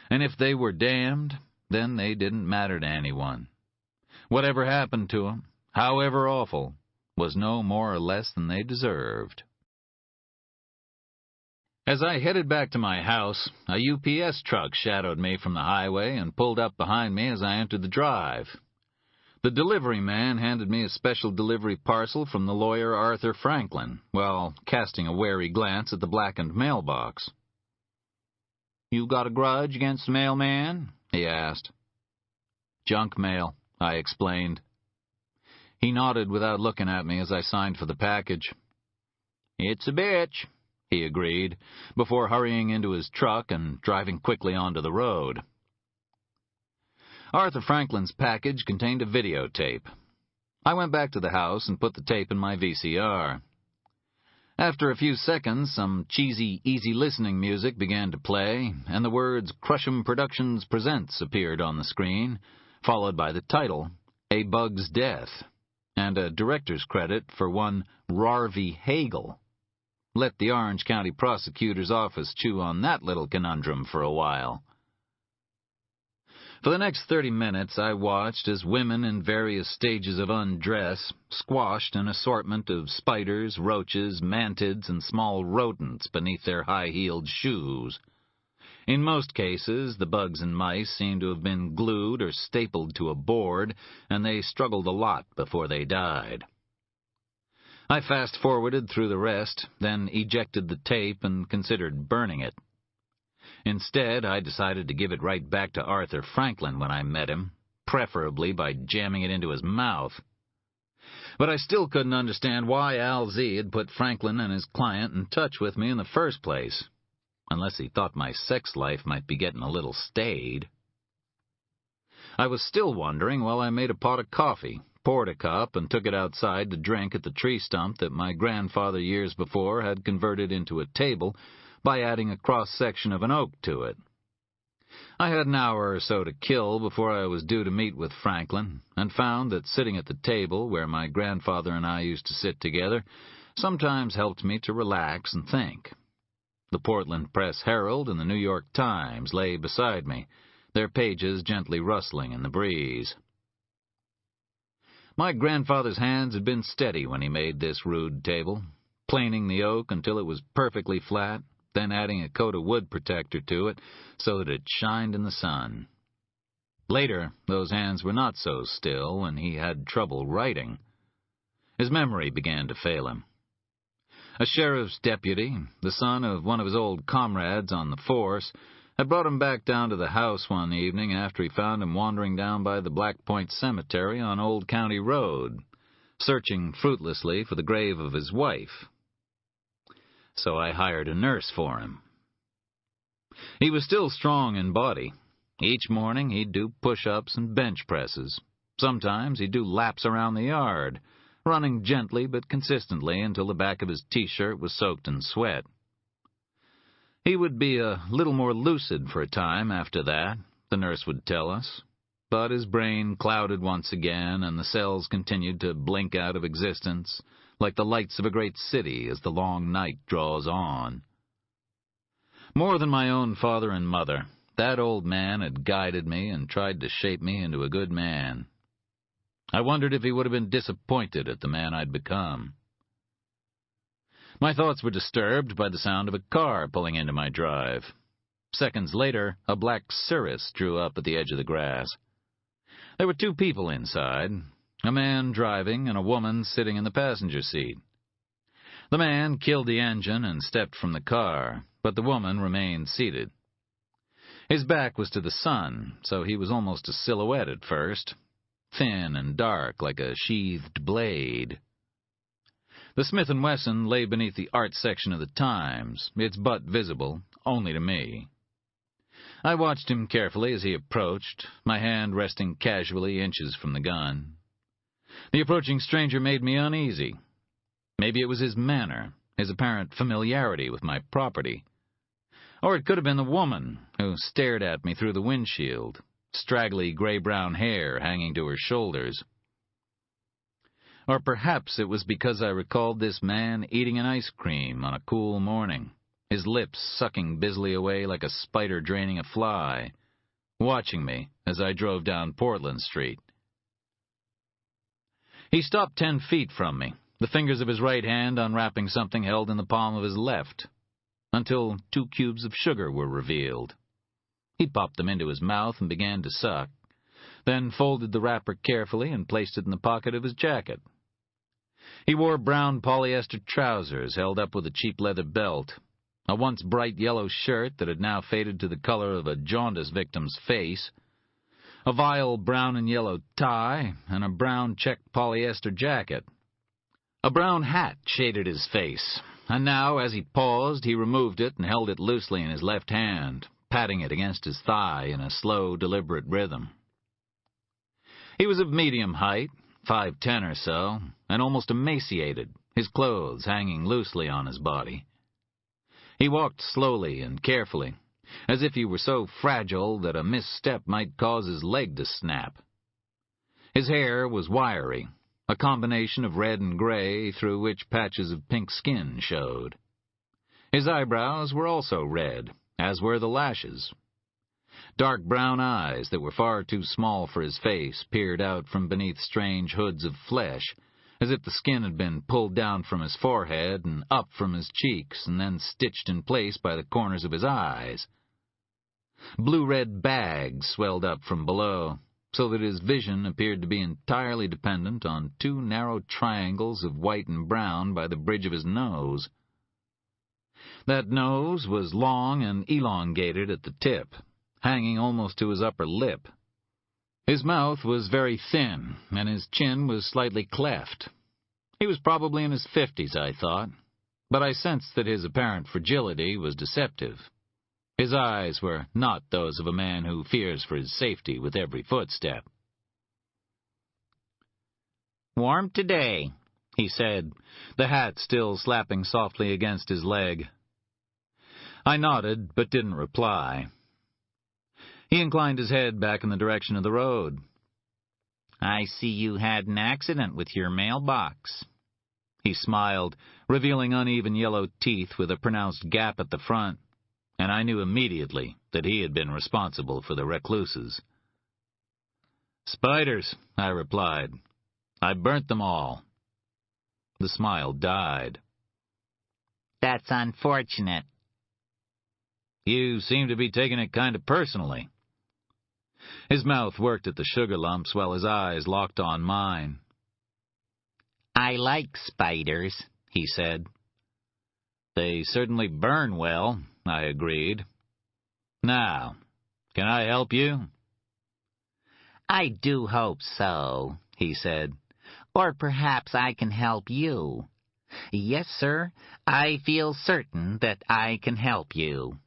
And if they were damned, then they didn't matter to anyone. Whatever happened to them, however awful, was no more or less than they deserved. As I headed back to my house, a UPS truck shadowed me from the highway and pulled up behind me as I entered the drive. The delivery man handed me a special delivery parcel from the lawyer Arthur Franklin, while casting a wary glance at the blackened mailbox. "You got a grudge against the mailman?" he asked. "Junk mail," I explained. He nodded without looking at me as I signed for the package. "It's a bitch," he agreed, before hurrying into his truck and driving quickly onto the road. Arthur Franklin's package contained a videotape. I went back to the house and put the tape in my VCR. After a few seconds, some cheesy, easy-listening music began to play, and the words Crush'em Productions Presents appeared on the screen, followed by the title, A Bug's Death, and a director's credit for one Rarvy Hagel. Let the Orange County Prosecutor's Office chew on that little conundrum for a while. For the next 30 minutes, I watched as women in various stages of undress squashed an assortment of spiders, roaches, mantids, and small rodents beneath their high-heeled shoes. In most cases, the bugs and mice seemed to have been glued or stapled to a board, and they struggled a lot before they died. I fast-forwarded through the rest, then ejected the tape and considered burning it. Instead, I decided to give it right back to Arthur Franklin when I met him, preferably by jamming it into his mouth. But I still couldn't understand why Al Z had put Franklin and his client in touch with me in the first place, unless he thought my sex life might be getting a little staid. I was still wondering while I made a pot of coffee, poured a cup, and took it outside to drink at the tree stump that my grandfather years before had converted into a table by adding a cross-section of an oak to it. I had an hour or so to kill before I was due to meet with Franklin, and found that sitting at the table where my grandfather and I used to sit together sometimes helped me to relax and think. The Portland Press-Herald and the New York Times lay beside me, their pages gently rustling in the breeze. My grandfather's hands had been steady when he made this rude table, planing the oak until it was perfectly flat, then adding a coat of wood protector to it so that it shined in the sun. Later, those hands were not so still, and he had trouble writing. His memory began to fail him. A sheriff's deputy, the son of one of his old comrades on the force, had brought him back down to the house one evening after he found him wandering down by the Black Point Cemetery on Old County Road, searching fruitlessly for the grave of his wife. So I hired a nurse for him. He was still strong in body. Each morning he'd do push-ups and bench presses. Sometimes he'd do laps around the yard, running gently but consistently until the back of his T-shirt was soaked in sweat. He would be a little more lucid for a time after that, the nurse would tell us, but his brain clouded once again, and the cells continued to blink out of existence, like the lights of a great city as the long night draws on. More than my own father and mother, that old man had guided me and tried to shape me into a good man. I wondered if he would have been disappointed at the man I'd become. My thoughts were disturbed by the sound of a car pulling into my drive. Seconds later, a black Cirrus drew up at the edge of the grass. There were two people inside, a man driving and a woman sitting in the passenger seat. The man killed the engine and stepped from the car, but the woman remained seated. His back was to the sun, so he was almost a silhouette at first, thin and dark like a sheathed blade. The Smith & Wesson lay beneath the art section of the Times, its butt visible only to me. I watched him carefully as he approached, my hand resting casually inches from the gun. The approaching stranger made me uneasy. Maybe it was his manner, his apparent familiarity with my property. Or it could have been the woman who stared at me through the windshield, straggly gray-brown hair hanging to her shoulders. Or perhaps it was because I recalled this man eating an ice cream on a cool morning, his lips sucking busily away like a spider draining a fly, watching me as I drove down Portland Street. He stopped 10 feet from me, the fingers of his right hand unwrapping something held in the palm of his left, until 2 cubes of sugar were revealed. He popped them into his mouth and began to suck, then folded the wrapper carefully and placed it in the pocket of his jacket. He wore brown polyester trousers held up with a cheap leather belt, a once bright yellow shirt that had now faded to the color of a jaundice victim's face, a vile brown and yellow tie, and a brown checked polyester jacket. A brown hat shaded his face, and now, as he paused, he removed it and held it loosely in his left hand, patting it against his thigh in a slow, deliberate rhythm. He was of medium height, 5'10" or so, and almost emaciated, his clothes hanging loosely on his body. He walked slowly and carefully, as if he were so fragile that a misstep might cause his leg to snap. His hair was wiry, a combination of red and gray through which patches of pink skin showed. His eyebrows were also red, as were the lashes. Dark brown eyes that were far too small for his face peered out from beneath strange hoods of flesh, as if the skin had been pulled down from his forehead and up from his cheeks and then stitched in place by the corners of his eyes. Blue-red bags swelled up from below, so that his vision appeared to be entirely dependent on 2 narrow triangles of white and brown by the bridge of his nose. That nose was long and elongated at the tip, hanging almost to his upper lip. His mouth was very thin, and his chin was slightly cleft. He was probably in his 50s, I thought, but I sensed that his apparent fragility was deceptive. His eyes were not those of a man who fears for his safety with every footstep. "Warm today," he said, the hat still slapping softly against his leg. I nodded, but didn't reply. He inclined his head back in the direction of the road. "I see you had an accident with your mailbox." He smiled, revealing uneven yellow teeth with a pronounced gap at the front, and I knew immediately that he had been responsible for the recluses. "Spiders," I replied. "I burnt them all." The smile died. "That's unfortunate." "You seem to be taking it kind of personally." His mouth worked at the sugar lumps while his eyes locked on mine. "I like spiders," he said. "They certainly burn well," I agreed. "Now, can I help you?" "I do hope so," he said. "Or perhaps I can help you. Yes, sir, I feel certain that I can help you."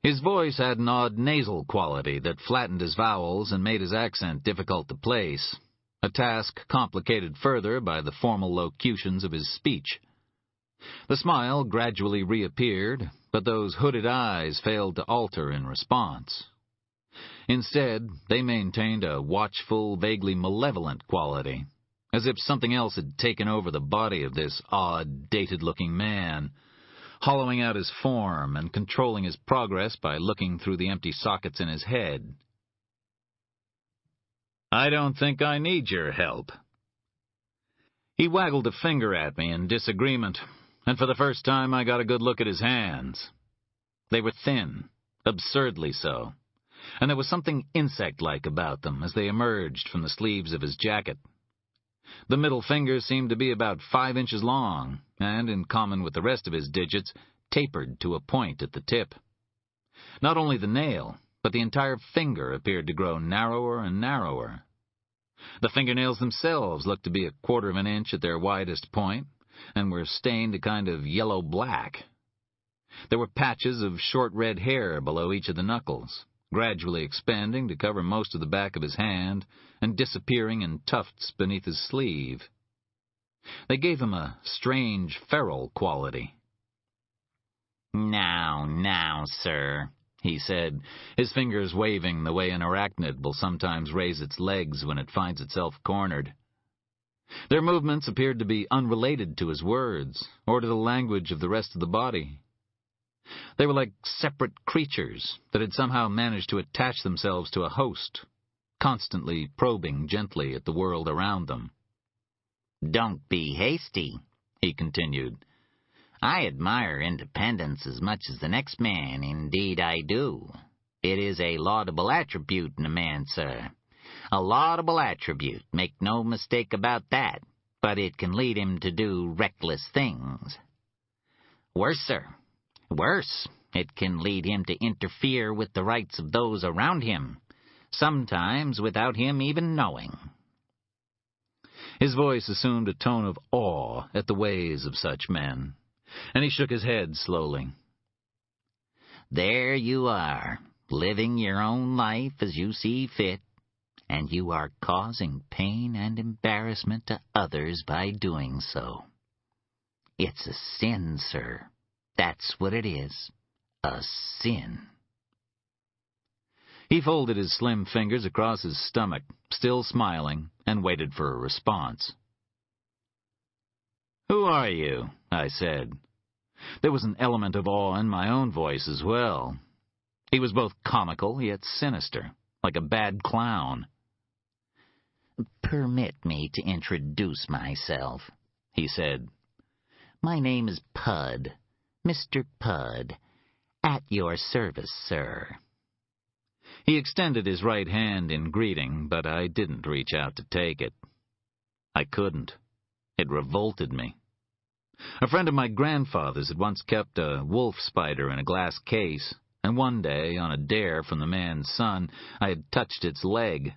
His voice had an odd nasal quality that flattened his vowels and made his accent difficult to place, a task complicated further by the formal locutions of his speech. The smile gradually reappeared, but those hooded eyes failed to alter in response. Instead, they maintained a watchful, vaguely malevolent quality, as if something else had taken over the body of this odd, dated-looking man, hollowing out his form and controlling his progress by looking through the empty sockets in his head. "I don't think I need your help." He waggled a finger at me in disagreement, and for the first time I got a good look at his hands. They were thin, absurdly so, and there was something insect-like about them as they emerged from the sleeves of his jacket. The middle finger seemed to be about 5 inches long, and, in common with the rest of his digits, tapered to a point at the tip. Not only the nail, but the entire finger appeared to grow narrower and narrower. The fingernails themselves looked to be 1/4 of an inch at their widest point, and were stained a kind of yellow-black. There were patches of short red hair below each of the knuckles, gradually expanding to cover most of the back of his hand and disappearing in tufts beneath his sleeve. They gave him a strange feral quality. "Now, sir," he said, his fingers waving the way an arachnid will sometimes raise its legs when it finds itself cornered. Their movements appeared to be unrelated to his words, or to the language of the rest of the body. They were like separate creatures that had somehow managed to attach themselves to a host, constantly probing gently at the world around them. "Don't be hasty," he continued. "I admire independence as much as the next man, indeed I do. It is a laudable attribute in a man, sir. A laudable attribute, make no mistake about that, but it can lead him to do reckless things. Worse, sir, worse, it can lead him to interfere with the rights of those around him, sometimes without him even knowing." His voice assumed a tone of awe at the ways of such men, and he shook his head slowly. "There you are, living your own life as you see fit, and you are causing pain and embarrassment to others by doing so. It's a sin, sir. That's what it is. A sin." He folded his slim fingers across his stomach, still smiling, and waited for a response. "Who are you?" I said. There was an element of awe in my own voice as well. He was both comical yet sinister, like a bad clown. "Permit me to introduce myself," he said. "My name is Pud, Mr. Pud. At your service, sir." He extended his right hand in greeting, but I didn't reach out to take it. I couldn't. It revolted me. A friend of my grandfather's had once kept a wolf spider in a glass case, and one day, on a dare from the man's son, I had touched its leg.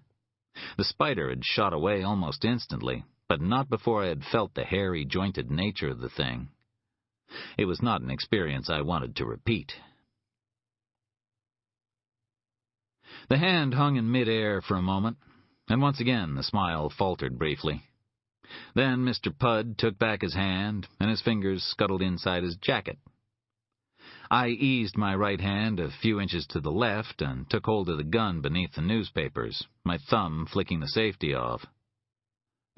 The spider had shot away almost instantly, but not before I had felt the hairy, jointed nature of the thing. It was not an experience I wanted to repeat. The hand hung in mid-air for a moment, and once again the smile faltered briefly. Then Mr. Pud took back his hand, and his fingers scuttled inside his jacket. I eased my right hand a few inches to the left and took hold of the gun beneath the newspapers, my thumb flicking the safety off.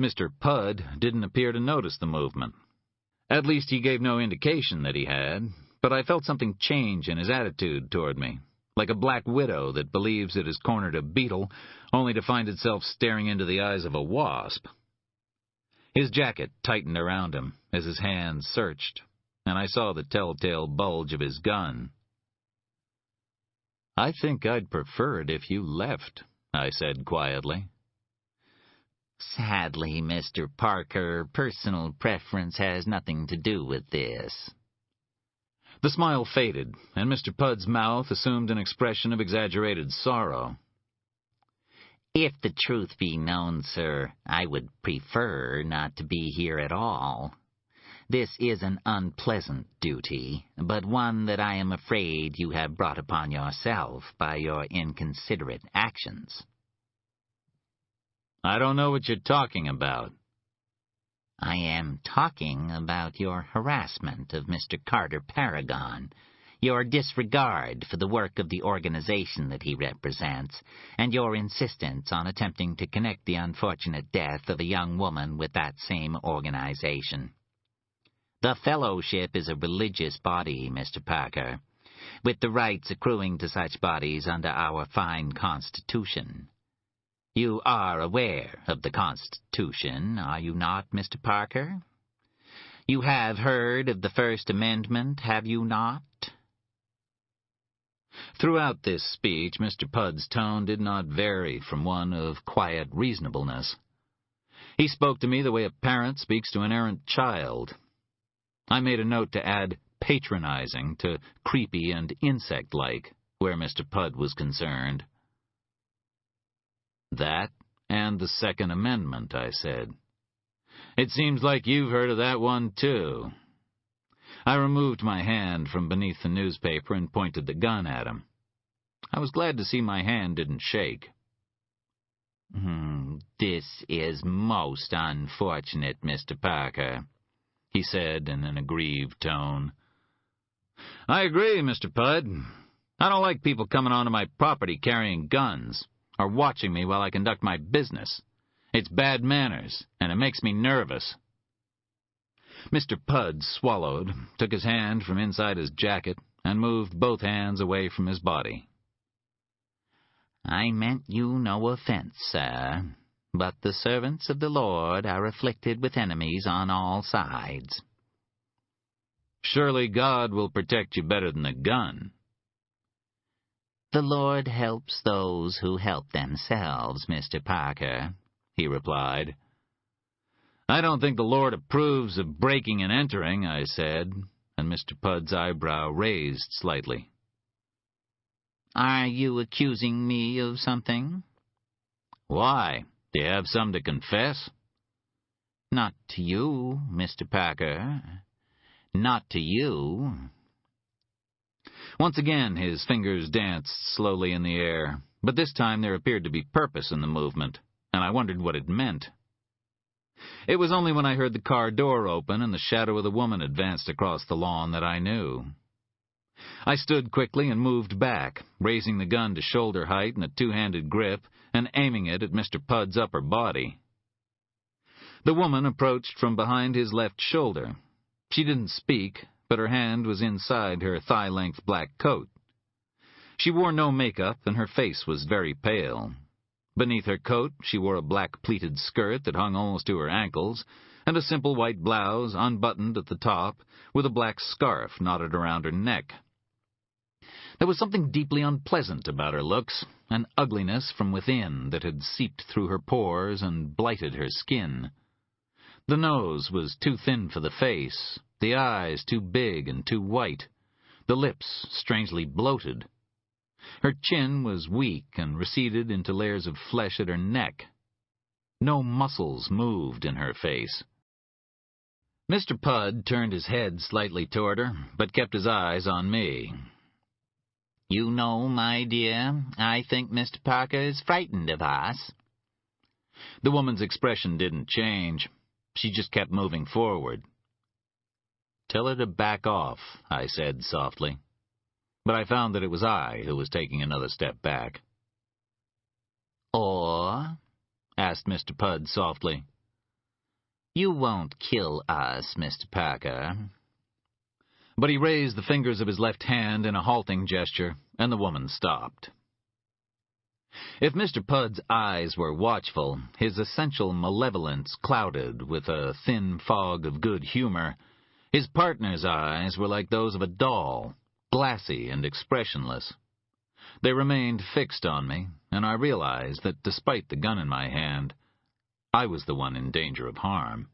Mr. Pud didn't appear to notice the movement. At least he gave no indication that he had, but I felt something change in his attitude toward me, like a black widow that believes it has cornered a beetle, only to find itself staring into the eyes of a wasp. His jacket tightened around him as his hands searched, and I saw the telltale bulge of his gun. "I think I'd prefer it if you left," I said quietly. "Sadly, Mr. Parker, personal preference has nothing to do with this." The smile faded, and Mr. Pud's mouth assumed an expression of exaggerated sorrow. "If the truth be known, sir, I would prefer not to be here at all. This is an unpleasant duty, but one that I am afraid you have brought upon yourself by your inconsiderate actions." "I don't know what you're talking about." "I am talking about your harassment of Mr. Carter Paragon, your disregard for the work of the organization that he represents, and your insistence on attempting to connect the unfortunate death of a young woman with that same organization. The Fellowship is a religious body, Mr. Parker, with the rights accruing to such bodies under our fine Constitution. You are aware of the Constitution, are you not, Mr. Parker? You have heard of the First Amendment, have you not? Throughout this speech, Mr. Pudd's tone did not vary from one of quiet reasonableness. He spoke to me the way a parent speaks to an errant child. I made a note to add patronizing to creepy and insect-like where Mr. Pudd was concerned. That and the Second Amendment, I said. It seems like you've heard of that one, too. I removed my hand from beneath the newspaper and pointed the gun at him. I was glad to see my hand didn't shake. This is most unfortunate, Mr. Parker, he said in an aggrieved tone. I agree, Mr. Pudd. I don't like people coming onto my property carrying guns or watching me while I conduct my business. It's bad manners, and it makes me nervous. Mr. Pudd swallowed, took his hand from inside his jacket, and moved both hands away from his body. I meant you no offense, sir, but the servants of the Lord are afflicted with enemies on all sides. Surely God will protect you better than a gun. The Lord helps those who help themselves, Mr. Parker, he replied. I don't think the Lord approves of breaking and entering, I said, and Mr. Pudd's eyebrow raised slightly. Are you accusing me of something? Why? Do you have some to confess? Not to you, Mr. Parker. Not to you. Once again his fingers danced slowly in the air, but this time there appeared to be purpose in the movement, and I wondered what it meant. It was only when I heard the car door open and the shadow of the woman advanced across the lawn that I knew. I stood quickly and moved back, raising the gun to shoulder height in a two-handed grip and aiming it at Mr. Pudd's upper body. The woman approached from behind his left shoulder. She didn't speak, but her hand was inside her thigh-length black coat. She wore no makeup, and her face was very pale. Beneath her coat, she wore a black pleated skirt that hung almost to her ankles, and a simple white blouse unbuttoned at the top, with a black scarf knotted around her neck. There was something deeply unpleasant about her looks, an ugliness from within that had seeped through her pores and blighted her skin. The nose was too thin for the face, the eyes too big and too white, the lips strangely bloated. Her chin was weak and receded into layers of flesh at her neck. No muscles moved in her face. Mr. Pudd turned his head slightly toward her, but kept his eyes on me. You know, my dear, I think Mr. Parker is frightened of us. The woman's expression didn't change. She just kept moving forward. Tell her to back off, I said softly. But I found that it was I who was taking another step back. Or? Asked Mr. Pudd softly. You won't kill us, Mr. Parker. But he raised the fingers of his left hand in a halting gesture, and the woman stopped. If Mr. Pudd's eyes were watchful, his essential malevolence clouded with a thin fog of good humor. His partner's eyes were like those of a doll, glassy and expressionless. They remained fixed on me, and I realized that despite the gun in my hand, I was the one in danger of harm.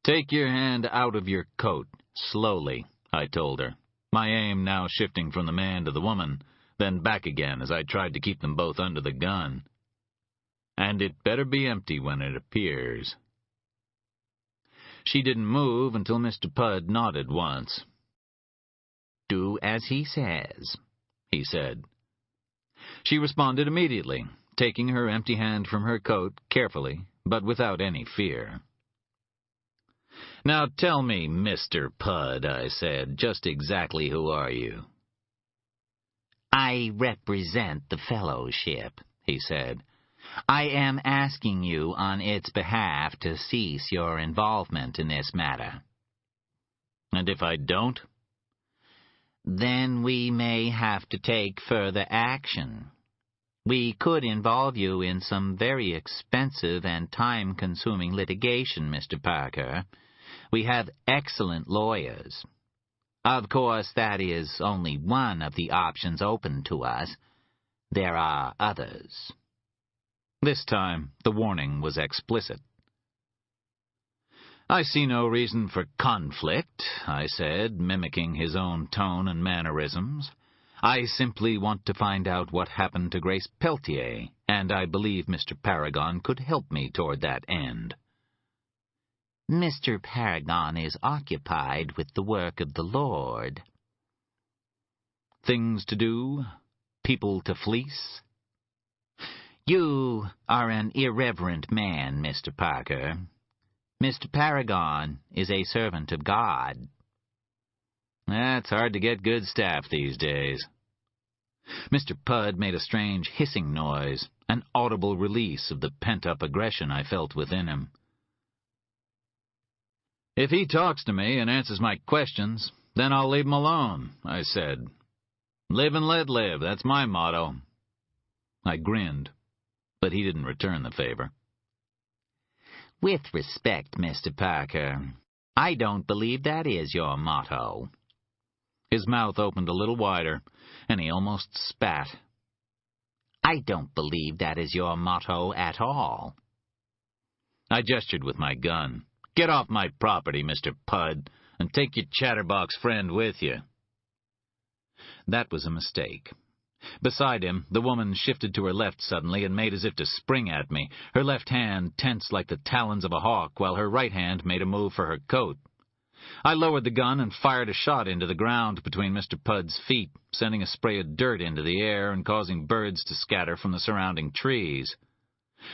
Take your hand out of your coat, slowly, I told her, my aim now shifting from the man to the woman, then back again as I tried to keep them both under the gun. And it better be empty when it appears. She didn't move until Mr. Pudd nodded once. Do as he says, he said. She responded immediately, taking her empty hand from her coat carefully, but without any fear. Now tell me, Mr. Pudd, I said, just exactly who are you? I represent the Fellowship, he said. I am asking you on its behalf to cease your involvement in this matter. And if I don't? Then we may have to take further action. We could involve you in some very expensive and time-consuming litigation, Mr. Parker. We have excellent lawyers. Of course, that is only one of the options open to us. There are others. This time, the warning was explicit. I see no reason for conflict, I said, mimicking his own tone and mannerisms. I simply want to find out what happened to Grace Peltier, and I believe Mr. Paragon could help me toward that end. Mr. Paragon is occupied with the work of the Lord. Things to do? People to fleece? You are an irreverent man, Mr. Parker. Mr. Paragon is a servant of God. It's hard to get good staff these days. Mr. Pudd made a strange hissing noise, an audible release of the pent-up aggression I felt within him. If he talks to me and answers my questions, then I'll leave him alone, I said. Live and let live, that's my motto. I grinned, but he didn't return the favor. With respect, Mr. Parker, I don't believe that is your motto. His mouth opened a little wider, and he almost spat. I don't believe that is your motto at all. I gestured with my gun. Get off my property, Mr. Pudd, and take your chatterbox friend with you. That was a mistake. Beside him, the woman shifted to her left suddenly and made as if to spring at me, her left hand tense like the talons of a hawk, while her right hand made a move for her coat. I lowered the gun and fired a shot into the ground between Mr. Pudd's feet, sending a spray of dirt into the air and causing birds to scatter from the surrounding trees.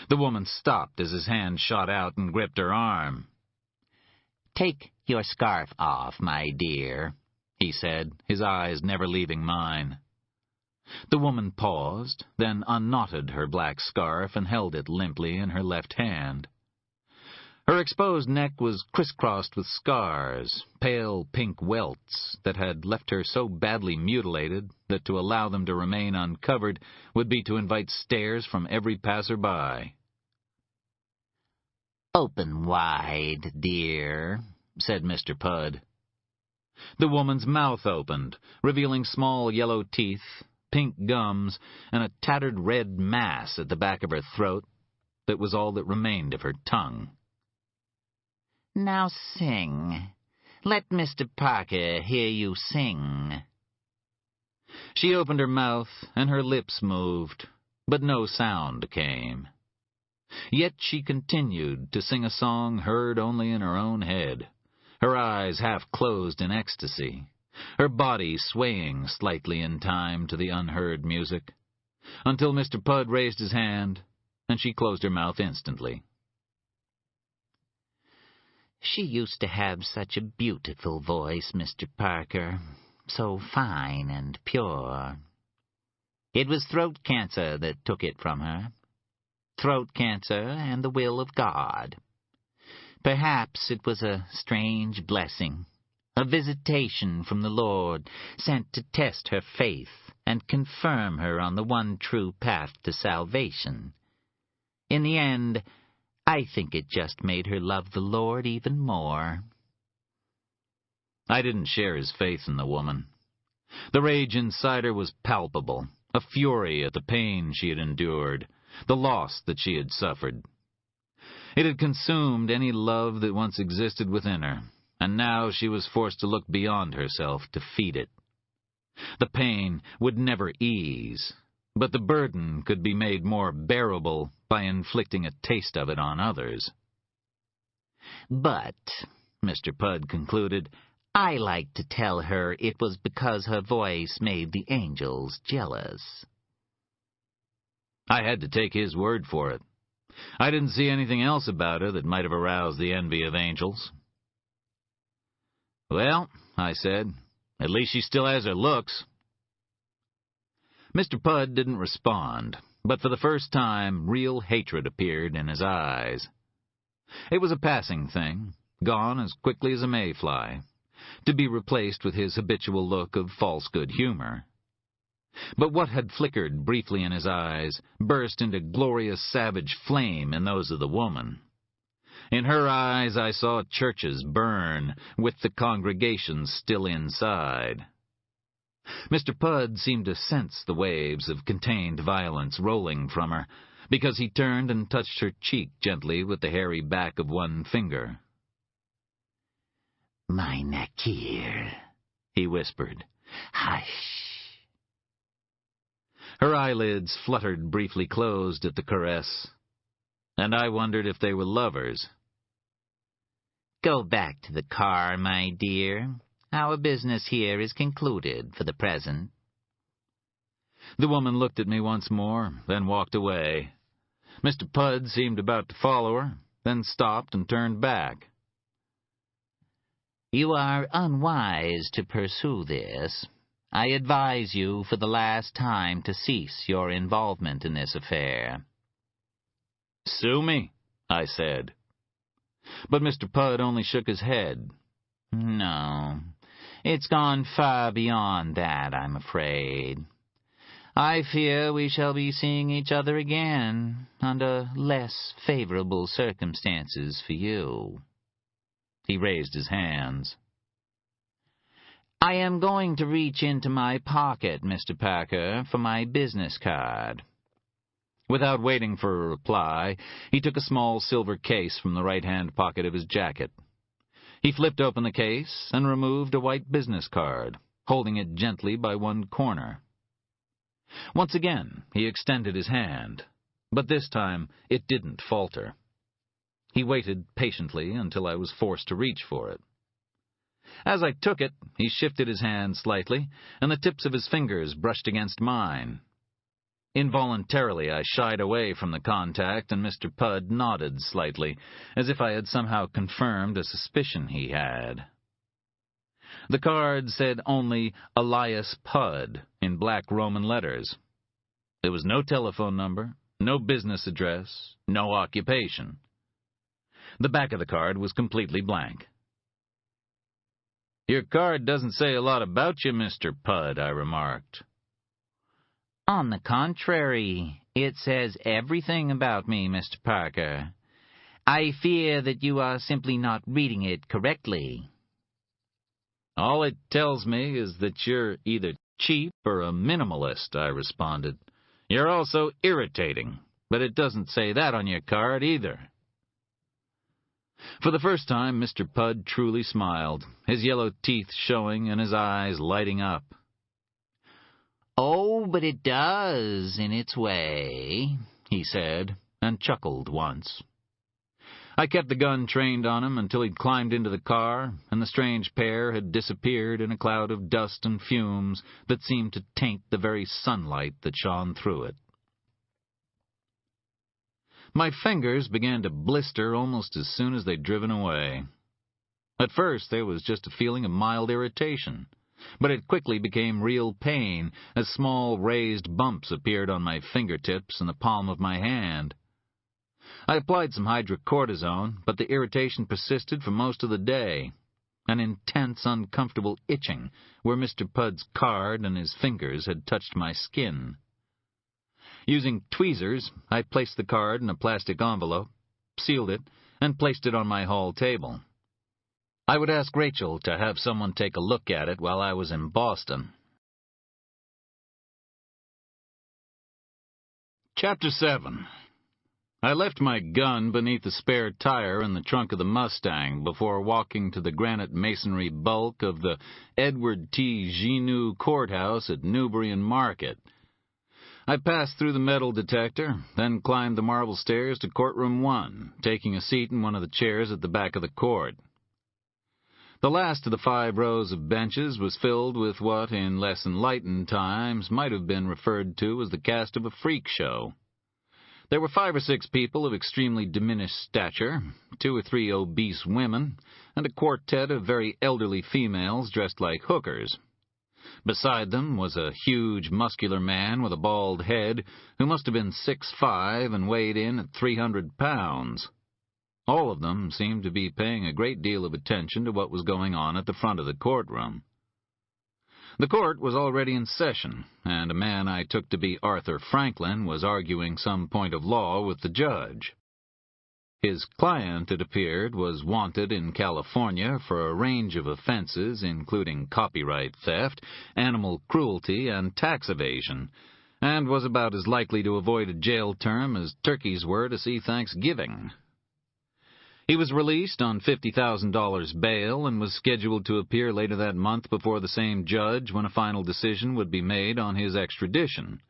The woman stopped as his hand shot out and gripped her arm. Take your scarf off, my dear, he said, his eyes never leaving mine. The woman paused, then unknotted her black scarf and held it limply in her left hand. Her exposed neck was crisscrossed with scars, pale pink welts that had left her so badly mutilated that to allow them to remain uncovered would be to invite stares from every passer-by. Open wide, dear, said Mr. Pudd. The woman's mouth opened, revealing small yellow teeth, pink gums, and a tattered red mass at the back of her throat that was all that remained of her tongue. Now sing. Let Mr. Parker hear you sing. She opened her mouth, and her lips moved, but no sound came. Yet she continued to sing a song heard only in her own head, her eyes half closed in ecstasy, her body swaying slightly in time to the unheard music, until Mr. Pudd raised his hand, and she closed her mouth instantly. She used to have such a beautiful voice, Mr. Parker, so fine and pure. It was throat cancer that took it from her. Throat cancer and the will of God. Perhaps it was a strange blessing, a visitation from the Lord, sent to test her faith and confirm her on the one true path to salvation. In the end, I think it just made her love the Lord even more. I didn't share his faith in the woman. The rage inside her was palpable, a fury at the pain she had endured, the loss that she had suffered. It had consumed any love that once existed within her, and now she was forced to look beyond herself to feed it. The pain would never ease, but the burden could be made more bearable by inflicting a taste of it on others. But, Mr. Pudd concluded, I like to tell her it was because her voice made the angels jealous. I had to take his word for it. I didn't see anything else about her that might have aroused the envy of angels. Well, I said, at least she still has her looks. Mr. Pudd didn't respond, but for the first time real hatred appeared in his eyes. It was a passing thing, gone as quickly as a mayfly, to be replaced with his habitual look of false good humor. But what had flickered briefly in his eyes burst into glorious savage flame in those of the woman. In her eyes I saw churches burn, with the congregation still inside. Mr. Pudd seemed to sense the waves of contained violence rolling from her, because he turned and touched her cheek gently with the hairy back of one finger. "My Nakir," he whispered. "Hush." Her eyelids fluttered briefly closed at the caress, and I wondered if they were lovers. "Go back to the car, my dear. Our business here is concluded for the present." The woman looked at me once more, then walked away. Mr. Pudd seemed about to follow her, then stopped and turned back. "You are unwise to pursue this. I advise you for the last time to cease your involvement in this affair." "Sue me," I said. But Mr. Pudd only shook his head. "No, it's gone far beyond that, I'm afraid. I fear we shall be seeing each other again under less favorable circumstances for you." He raised his hands. "I am going to reach into my pocket, Mr. Packer, for my business card." Without waiting for a reply, he took a small silver case from the right-hand pocket of his jacket. He flipped open the case and removed a white business card, holding it gently by one corner. Once again, he extended his hand, but this time it didn't falter. He waited patiently until I was forced to reach for it. As I took it, he shifted his hand slightly, and the tips of his fingers brushed against mine. Involuntarily, I shied away from the contact, and Mr. Pudd nodded slightly, as if I had somehow confirmed a suspicion he had. The card said only Elias Pudd in black Roman letters. There was no telephone number, no business address, no occupation. The back of the card was completely blank. "Your card doesn't say a lot about you, Mr. Pudd," I remarked. "On the contrary, it says everything about me, Mr. Parker. I fear that you are simply not reading it correctly." "All it tells me is that you're either cheap or a minimalist," I responded. "You're also irritating, but it doesn't say that on your card either." For the first time, Mr. Pudd truly smiled, his yellow teeth showing and his eyes lighting up. "Oh, but it does, in its way," he said, and chuckled once. I kept the gun trained on him until he'd climbed into the car, and the strange pair had disappeared in a cloud of dust and fumes that seemed to taint the very sunlight that shone through it. My fingers began to blister almost as soon as they'd driven away. At first there was just a feeling of mild irritation, but it quickly became real pain as small raised bumps appeared on my fingertips and the palm of my hand. I applied some hydrocortisone, but the irritation persisted for most of the day, an intense, uncomfortable itching where Mr. Pudd's card and his fingers had touched my skin. Using tweezers, I placed the card in a plastic envelope, sealed it, and placed it on my hall table. I would ask Rachel to have someone take a look at it while I was in Boston. Chapter 7. I left my gun beneath the spare tire in the trunk of the Mustang before walking to the granite masonry bulk of the Edward T. Ginu Courthouse at Newbury and Market. I passed through the metal detector, then climbed the marble stairs to Courtroom 1, taking a seat in one of the chairs at the back of the court. The last of the 5 rows of benches was filled with what, in less enlightened times, might have been referred to as the cast of a freak show. There were 5 or 6 people of extremely diminished stature, 2 or 3 obese women, and a quartet of very elderly females dressed like hookers. Beside them was a huge, muscular man with a bald head who must have been 6'5" and weighed in at 300 pounds. All of them seemed to be paying a great deal of attention to what was going on at the front of the courtroom. The court was already in session, and a man I took to be Arthur Franklin was arguing some point of law with the judge. His client, it appeared, was wanted in California for a range of offenses, including copyright theft, animal cruelty, and tax evasion, and was about as likely to avoid a jail term as turkeys were to see Thanksgiving. He was released on $50,000 bail and was scheduled to appear later that month before the same judge when a final decision would be made on his extradition.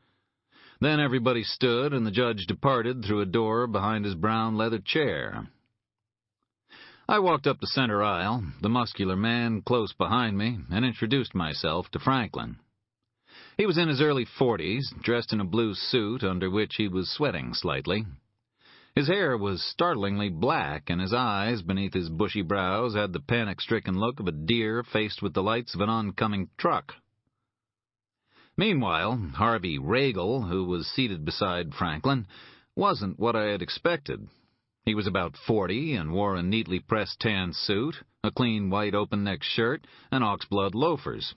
Then everybody stood, and the judge departed through a door behind his brown leather chair. I walked up the center aisle, the muscular man close behind me, and introduced myself to Franklin. He was in his early 40s, dressed in a blue suit under which he was sweating slightly. His hair was startlingly black, and his eyes, beneath his bushy brows, had the panic-stricken look of a deer faced with the lights of an oncoming truck. Meanwhile, Harvey Regal, who was seated beside Franklin, wasn't what I had expected. He was about 40 and wore a neatly pressed tan suit, a clean white open-neck shirt, and oxblood loafers.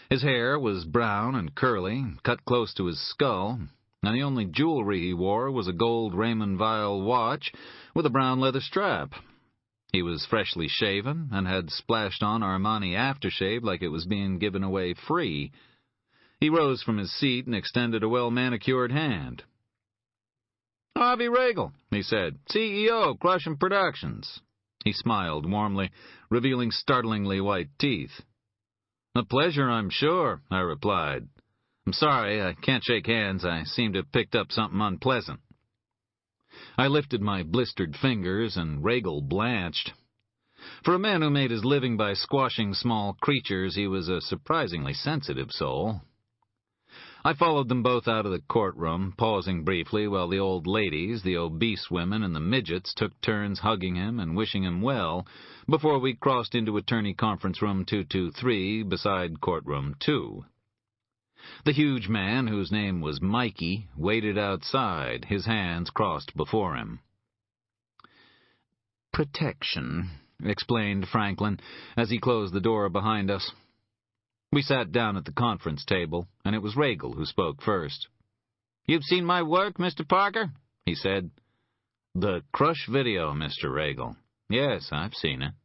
His hair was brown and curly, cut close to his skull, and the only jewelry he wore was a gold Raymond Weil watch with a brown leather strap. He was freshly shaven and had splashed on Armani aftershave like it was being given away free. He rose from his seat and extended a well-manicured hand. "Harvey Regal," he said, "CEO, Crushing Productions." He smiled warmly, revealing startlingly white teeth. "A pleasure, I'm sure," I replied. "I'm sorry, I can't shake hands. I seem to have picked up something unpleasant." I lifted my blistered fingers, and Regal blanched. For a man who made his living by squashing small creatures, he was a surprisingly sensitive soul. I followed them both out of the courtroom, pausing briefly while the old ladies, the obese women, and the midgets took turns hugging him and wishing him well, before we crossed into Attorney Conference Room 223 beside Courtroom 2. The huge man, whose name was Mikey, waited outside, his hands crossed before him. "Protection," explained Franklin, as he closed the door behind us. We sat down at the conference table, and it was Regal who spoke first. "You've seen my work, Mr. Parker?" he said. "The Crush video, Mr. Regal. Yes, I've seen it."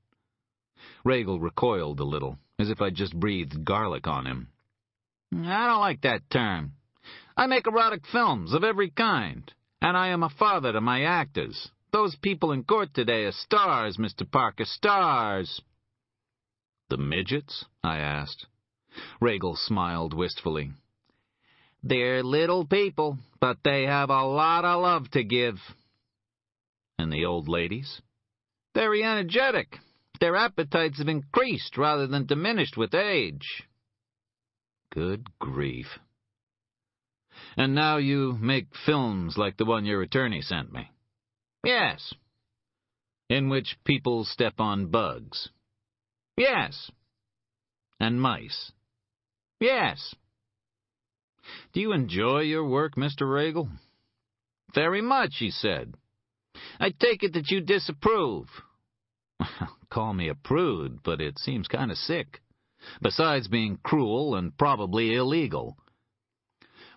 Regal recoiled a little, as if I'd just breathed garlic on him. "I don't like that term. I make erotic films of every kind, and I am a father to my actors. Those people in court today are stars, Mr. Parker, stars." "The midgets?" I asked. Regal smiled wistfully. "They're little people, but they have a lot of love to give." "And the old ladies?" "Very energetic. Their appetites have increased rather than diminished with age." Good grief. "And now you make films like the one your attorney sent me?" "Yes." "In which people step on bugs?" "Yes." "And mice?" "Yes." "Do you enjoy your work, Mr. Regal?" "Very much," he said. "I take it that you disapprove." "Call me a prude, but it seems kind of sick. Besides being cruel and probably illegal."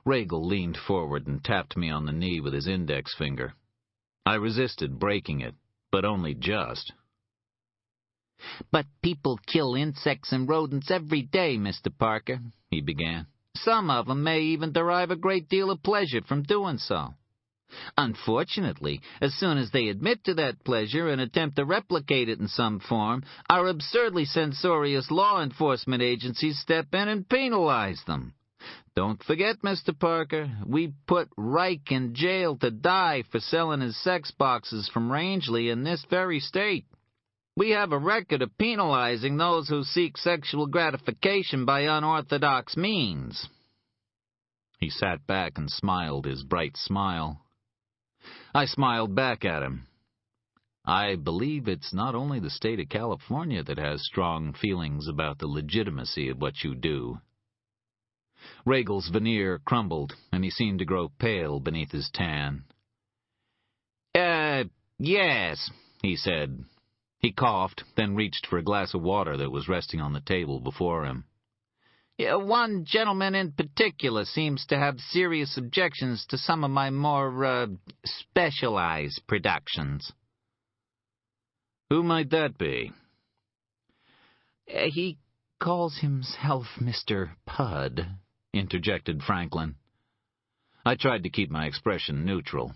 Regal leaned forward and tapped me on the knee with his index finger. I resisted breaking it, but only just. "But people kill insects and rodents every day, Mr. Parker," he began. "Some of them may even derive a great deal of pleasure from doing so. Unfortunately, as soon as they admit to that pleasure and attempt to replicate it in some form, our absurdly censorious law enforcement agencies step in and penalize them. Don't forget, Mr. Parker, we put Reich in jail to die for selling his sex boxes from Rangeley in this very state. We have a record of penalizing those who seek sexual gratification by unorthodox means." He sat back and smiled his bright smile. I smiled back at him. "I believe it's not only the state of California that has strong feelings about the legitimacy of what you do," Regal's veneer crumbled, and he seemed to grow pale beneath his tan. Yes, he said. He coughed, then reached for a glass of water that was resting on the table before him. One gentleman in particular seems to have serious objections to some of my more, specialized productions. Who might that be? He calls himself Mr. Pud, interjected Franklin. I tried to keep my expression neutral.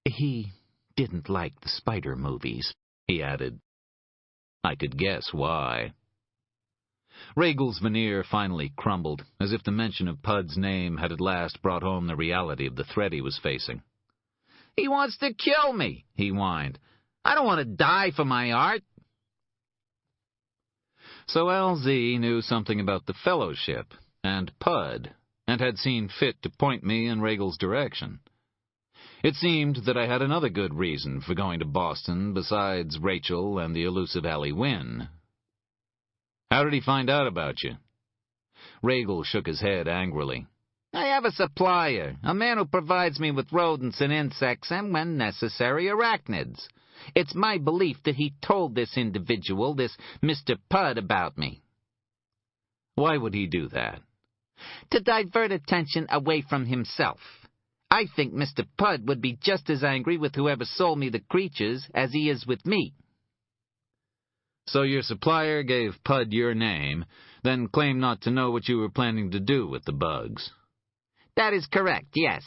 He didn't like the spider movies, he added. I could guess why. Regal's veneer finally crumbled, as if the mention of Pud's name had at last brought home the reality of the threat he was facing. He wants to kill me, he whined. I don't want to die for my art. So LZ knew something about the fellowship, and Pud, and had seen fit to point me in Regal's direction. It seemed that I had another good reason for going to Boston besides Rachel and the elusive Allie Wynne. How did he find out about you? Regal shook his head angrily. I have a supplier, a man who provides me with rodents and insects and, when necessary, arachnids. It's my belief that he told this individual, this Mr. Pud, about me. Why would he do that? To divert attention away from himself. I think Mr. Pud would be just as angry with whoever sold me the creatures as he is with me. So your supplier gave Pud your name, then claimed not to know what you were planning to do with the bugs. That is correct, yes.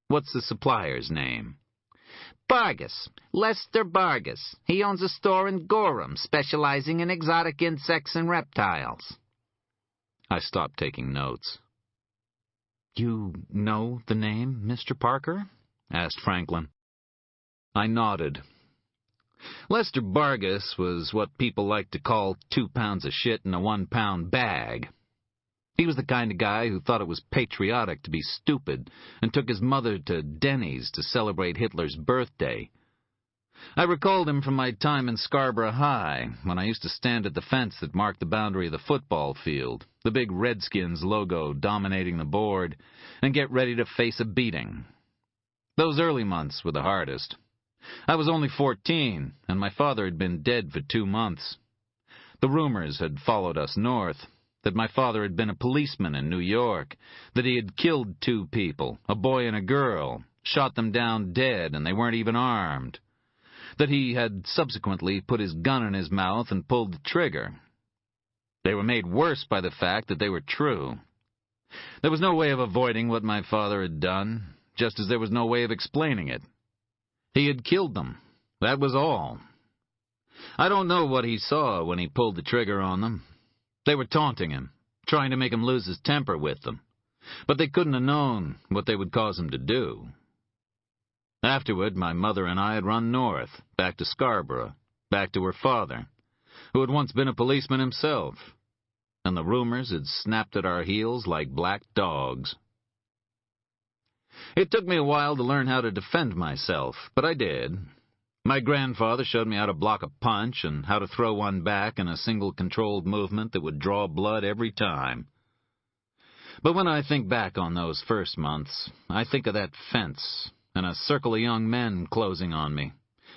What's the supplier's name? Bargus. Lester Bargus. He owns a store in Gorham, specializing in exotic insects and reptiles. I stopped taking notes. You know the name, Mr. Parker? Asked Franklin. I nodded. Lester Bargus was what people like to call 2 pounds of shit in a 1 pound bag. He was the kind of guy who thought it was patriotic to be stupid and took his mother to Denny's to celebrate Hitler's birthday. I recalled him from my time in Scarborough High, when I used to stand at the fence that marked the boundary of the football field, the big Redskins logo dominating the board, and get ready to face a beating. Those early months were the hardest. I was only 14, and my father had been dead for 2 months. The rumors had followed us north, that my father had been a policeman in New York, that he had killed 2 people, a boy and a girl, shot them down dead, and they weren't even armed, that he had subsequently put his gun in his mouth and pulled the trigger. They were made worse by the fact that they were true. There was no way of avoiding what my father had done, just as there was no way of explaining it. He had killed them. That was all. I don't know what he saw when he pulled the trigger on them. They were taunting him, trying to make him lose his temper with them, but they couldn't have known what they would cause him to do. Afterward, my mother and I had run north, back to Scarborough, back to her father, who had once been a policeman himself, and the rumors had snapped at our heels like black dogs. It took me a while to learn how to defend myself, but I did. My grandfather showed me how to block a punch and how to throw one back in a single controlled movement that would draw blood every time. But when I think back on those first months, I think of that fence and a circle of young men closing on me,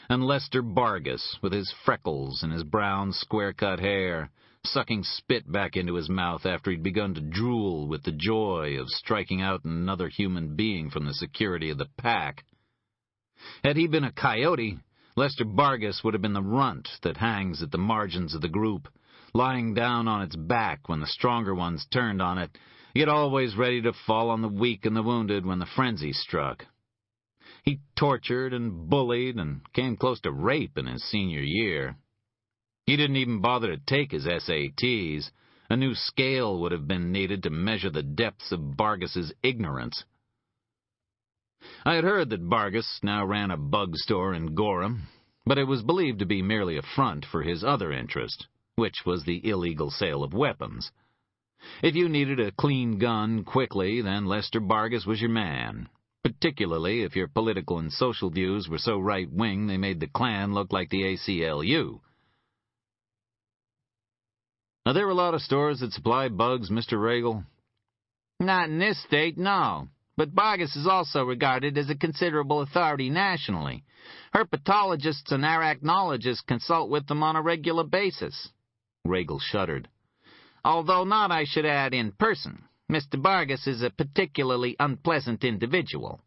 and Lester Bargus with his freckles and his brown square-cut hair, sucking spit back into his mouth after he'd begun to drool with the joy of striking out another human being from the security of the pack. Had he been a coyote, Lester Bargus would have been the runt that hangs at the margins of the group, lying down on its back when the stronger ones turned on it, yet always ready to fall on the weak and the wounded when the frenzy struck. He tortured and bullied and came close to rape in his senior year. He didn't even bother to take his SATs. A new scale would have been needed to measure the depths of Bargus's ignorance. I had heard that Bargus now ran a bug store in Gorham, but it was believed to be merely a front for his other interest, which was the illegal sale of weapons. If you needed a clean gun quickly, then Lester Bargus was your man, particularly if your political and social views were so right-wing they made the Klan look like the ACLU. Are there a lot of stores that supply bugs, Mr. Regal? Not in this state, no. But Vargas is also regarded as a considerable authority nationally. Herpetologists and arachnologists consult with them on a regular basis. Regal shuddered. Although not, I should add, in person. Mr. Vargas is a particularly unpleasant individual.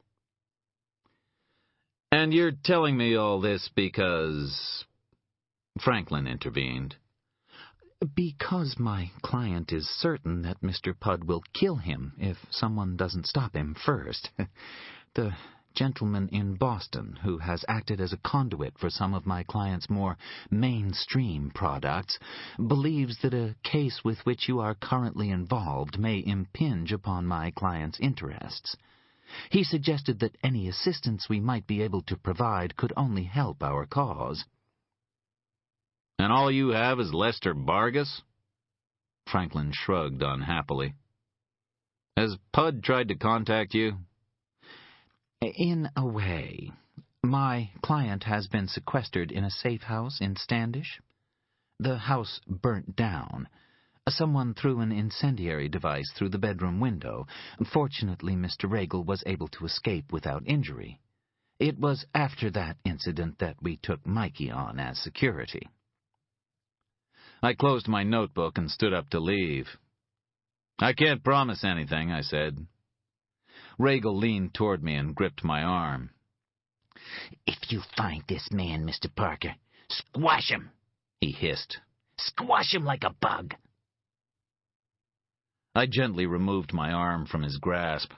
And you're telling me all this because... Franklin intervened. Because my client is certain that Mr. Pudd will kill him if someone doesn't stop him first. The gentleman in Boston who has acted as a conduit for some of my client's more mainstream products believes that a case with which you are currently involved may impinge upon my client's interests. He suggested that any assistance we might be able to provide could only help our cause. And all you have is Lester Vargas? Franklin shrugged unhappily. Has Pudd tried to contact you? In a way. My client has been sequestered in a safe house in Standish. The house burnt down. Someone threw an incendiary device through the bedroom window. Fortunately, Mr. Regal was able to escape without injury. It was after that incident that we took Mikey on as security. I closed my notebook and stood up to leave. I can't promise anything, I said. Regal leaned toward me and gripped my arm. If you find this man, Mr. Parker, squash him, he hissed. Squash him like a bug. I gently removed my arm from his grasp.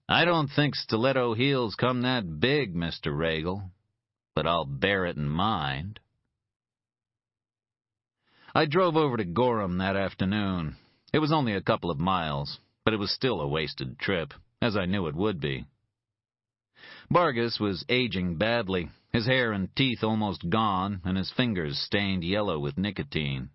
I don't think stiletto heels come that big, Mr. Regal, but I'll bear it in mind. I drove over to Gorham that afternoon. It was only a couple of miles, but it was still a wasted trip, as I knew it would be. Vargas was aging badly, his hair and teeth almost gone, and his fingers stained yellow with nicotine.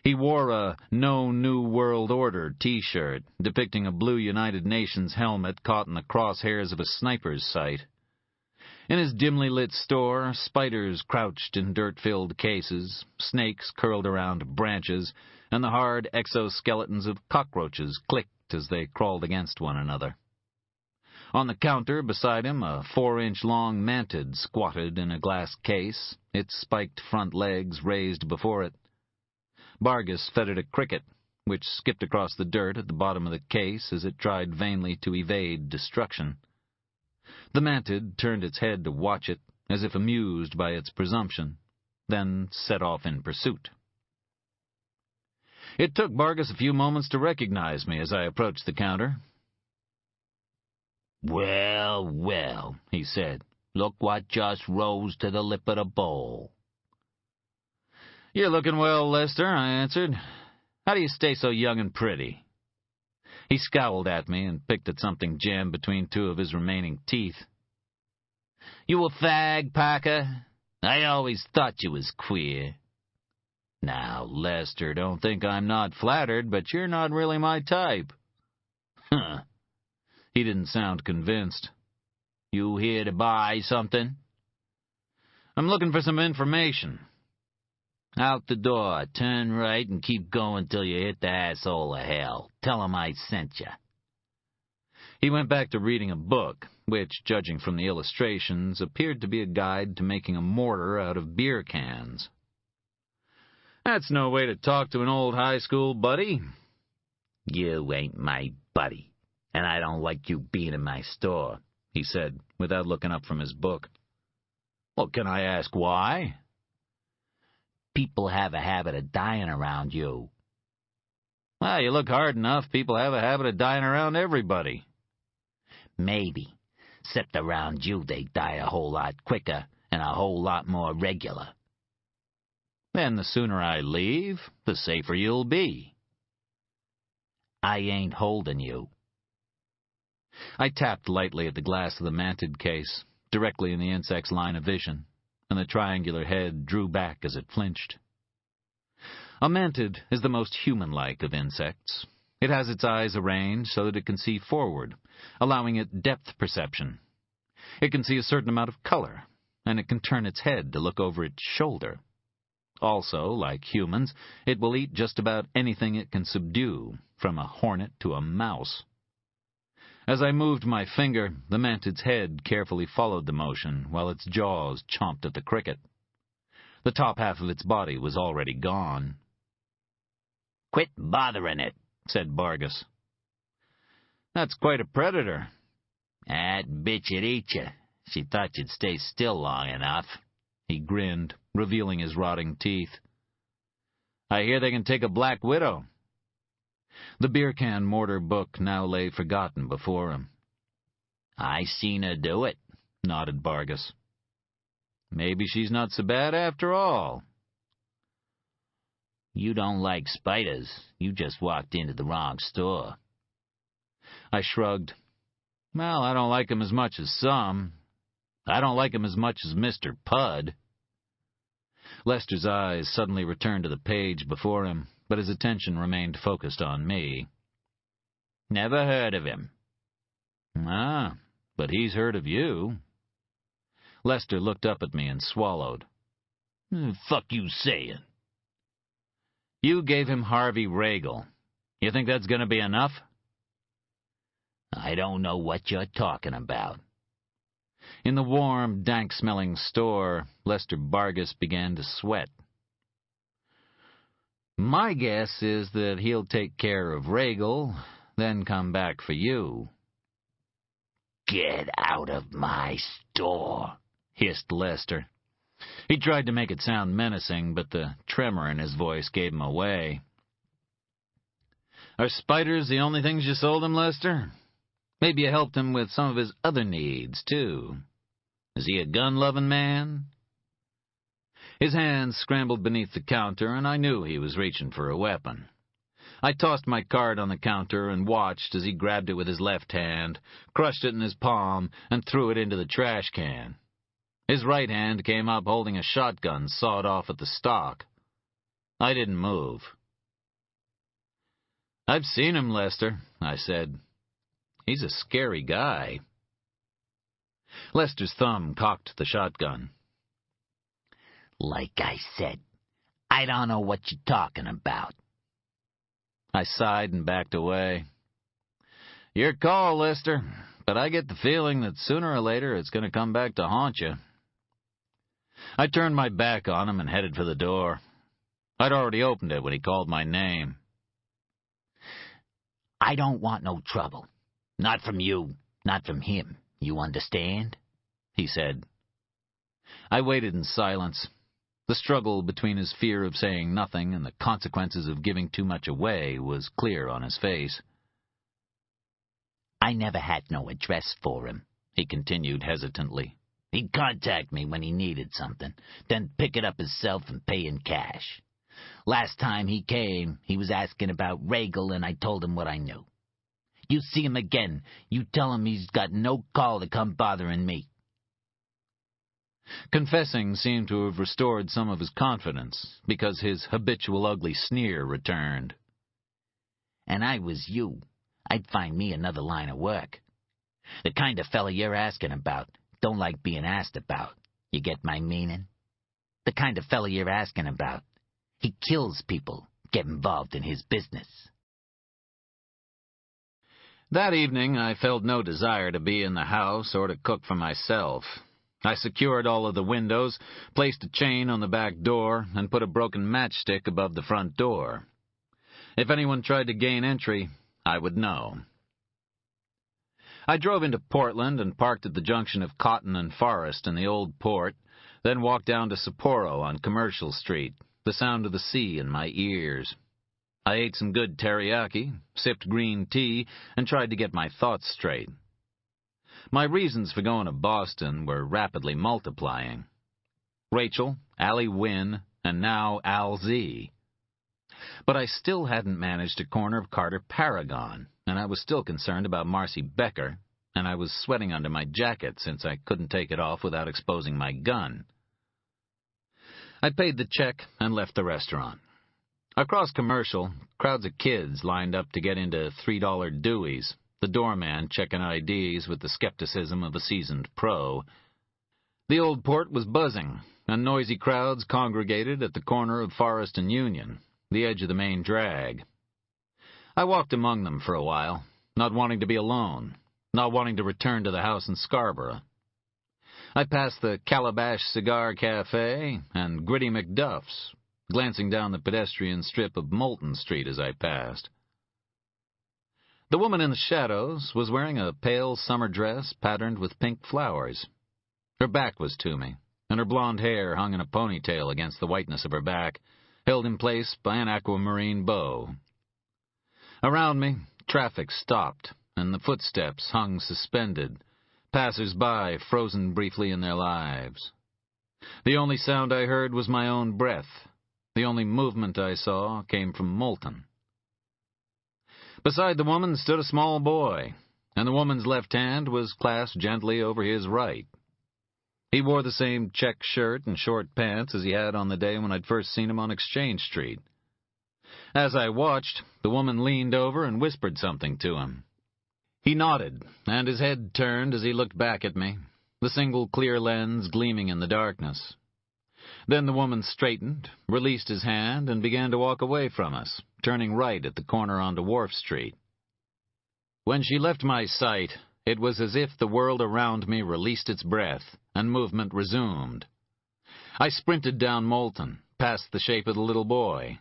He wore a No New World Order T-shirt, depicting a blue United Nations helmet caught in the crosshairs of a sniper's sight. In his dimly lit store, spiders crouched in dirt-filled cases, snakes curled around branches, and the hard exoskeletons of cockroaches clicked as they crawled against one another. On the counter beside him, a 4-inch-long mantid squatted in a glass case, its spiked front legs raised before it. Vargas fed it a cricket, which skipped across the dirt at the bottom of the case as it tried vainly to evade destruction. The mantid turned its head to watch it, as if amused by its presumption, then set off in pursuit. It took Vargas a few moments to recognize me as I approached the counter. Well, well, he said, look what just rose to the lip of the bowl. You're looking well, Lester, I answered. How do you stay so young and pretty? He scowled at me and picked at something jammed between two of his remaining teeth. You a fag, Parker? I always thought you was queer. Now, Lester, don't think I'm not flattered, but you're not really my type. Huh. He didn't sound convinced. You here to buy something? I'm looking for some information. Out the door, turn right and keep going till you hit the asshole of hell. Tell him I sent you. He went back to reading a book, which, judging from the illustrations, appeared to be a guide to making a mortar out of beer cans. That's no way to talk to an old high school buddy. You ain't my buddy, and I don't like you being in my store, he said, without looking up from his book. Well, can I ask why? People have a habit of dying around you. Well, you look hard enough. People have a habit of dying around everybody. Maybe. Except around you they die a whole lot quicker and a whole lot more regular. Then the sooner I leave, the safer you'll be. I ain't holding you. I tapped lightly at the glass of the mantid case, directly in the insect's line of vision, and the triangular head drew back as it flinched. A mantid is the most human-like of insects. It has its eyes arranged so that it can see forward, allowing it depth perception. It can see a certain amount of color, and it can turn its head to look over its shoulder. Also, like humans, it will eat just about anything it can subdue, from a hornet to a mouse. As I moved my finger, the mantid's head carefully followed the motion, while its jaws chomped at the cricket. The top half of its body was already gone. "Quit bothering it," said Vargas. "That's quite a predator." "That bitch would eat you. She thought you'd stay still long enough." He grinned, revealing his rotting teeth. "I hear they can take a black widow." The beer can mortar book now lay forgotten before him. "I seen her do it," nodded Vargas. "Maybe she's not so bad after all." "You don't like spiders. You just walked into the wrong store." I shrugged. "Well, I don't like 'em as much as some. I don't like 'em as much as Mr. Pudd." Lester's eyes suddenly returned to the page before him, but his attention remained focused on me. "Never heard of him." "Ah, but he's heard of you." Lester looked up at me and swallowed. "Fuck you saying?" "You gave him Harvey Regal. You think that's going to be enough?" "I don't know what you're talking about." In the warm, dank-smelling store, Lester Vargas began to sweat. "My guess is that he'll take care of Regal, then come back for you." "Get out of my store," hissed Lester. He tried to make it sound menacing, but the tremor in his voice gave him away. "Are spiders the only things you sold him, Lester? Maybe you helped him with some of his other needs, too. Is he a gun-loving man?" His hands scrambled beneath the counter, and I knew he was reaching for a weapon. I tossed my card on the counter and watched as he grabbed it with his left hand, crushed it in his palm, and threw it into the trash can. His right hand came up holding a shotgun sawed off at the stock. I didn't move. "I've seen him, Lester," I said. "He's a scary guy." Lester's thumb cocked the shotgun. "Like I said, I don't know what you're talking about." I sighed and backed away. "Your call, Lester, but I get the feeling that sooner or later it's going to come back to haunt you." I turned my back on him and headed for the door. I'd already opened it when he called my name. "I don't want no trouble. Not from you, not from him. You understand?" he said. I waited in silence. The struggle between his fear of saying nothing and the consequences of giving too much away was clear on his face. "I never had no address for him," he continued hesitantly. "He'd contact me when he needed something, then pick it up himself and pay in cash. Last time he came, he was asking about Regal, and I told him what I knew. You see him again, you tell him he's got no call to come bothering me." Confessing seemed to have restored some of his confidence, because his habitual ugly sneer returned. "And I was you, I'd find me another line of work. The kind of fella you're asking about don't like being asked about. You get my meaning? The kind of fella you're asking about. He kills people, get involved in his business." That evening I felt no desire to be in the house or to cook for myself. I secured all of the windows, placed a chain on the back door, and put a broken matchstick above the front door. If anyone tried to gain entry, I would know. I drove into Portland and parked at the junction of Cotton and Forest in the Old Port, then walked down to Sapporo on Commercial Street, the sound of the sea in my ears. I ate some good teriyaki, sipped green tea, and tried to get my thoughts straight. My reasons for going to Boston were rapidly multiplying. Rachel, Allie Wynn, and now Al Z. But I still hadn't managed a corner of Carter Paragon, and I was still concerned about Marcy Becker, and I was sweating under my jacket since I couldn't take it off without exposing my gun. I paid the check and left the restaurant. Across Commercial, crowds of kids lined up to get into $3 Dewey's, the doorman checking IDs with the skepticism of a seasoned pro. The Old Port was buzzing, and noisy crowds congregated at the corner of Forest and Union, the edge of the main drag. I walked among them for a while, not wanting to be alone, not wanting to return to the house in Scarborough. I passed the Calabash Cigar Cafe and Gritty McDuff's, glancing down the pedestrian strip of Moulton Street as I passed. The woman in the shadows was wearing a pale summer dress patterned with pink flowers. Her back was to me, and her blonde hair hung in a ponytail against the whiteness of her back, held in place by an aquamarine bow. Around me, traffic stopped, and the footsteps hung suspended, passers-by frozen briefly in their lives. The only sound I heard was my own breath. The only movement I saw came from Moulton. Beside the woman stood a small boy, and the woman's left hand was clasped gently over his right. He wore the same check shirt and short pants as he had on the day when I'd first seen him on Exchange Street. As I watched, the woman leaned over and whispered something to him. He nodded, and his head turned as he looked back at me, the single clear lens gleaming in the darkness. Then the woman straightened, released his hand, and began to walk away from us, turning right at the corner onto Wharf Street. When she left my sight, it was as if the world around me released its breath, and movement resumed. I sprinted down Moulton, past the shape of the little boy.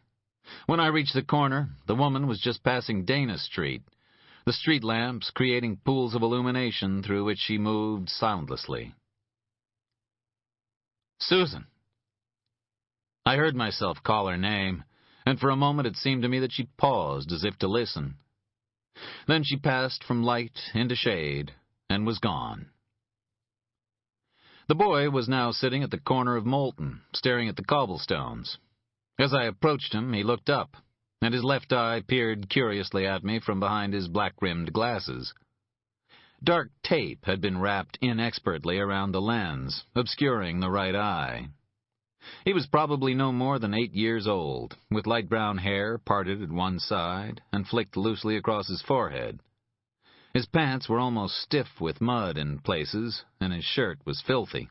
When I reached the corner, the woman was just passing Dana Street, the street lamps creating pools of illumination through which she moved soundlessly. Susan! I heard myself call her name, and for a moment it seemed to me that she paused as if to listen. Then she passed from light into shade and was gone. The boy was now sitting at the corner of Moulton, staring at the cobblestones. As I approached him, he looked up, and his left eye peered curiously at me from behind his black-rimmed glasses. Dark tape had been wrapped inexpertly around the lens, obscuring the right eye. He was probably no more than 8 years old, with light brown hair parted at one side and flicked loosely across his forehead. His pants were almost stiff with mud in places, and his shirt was filthy.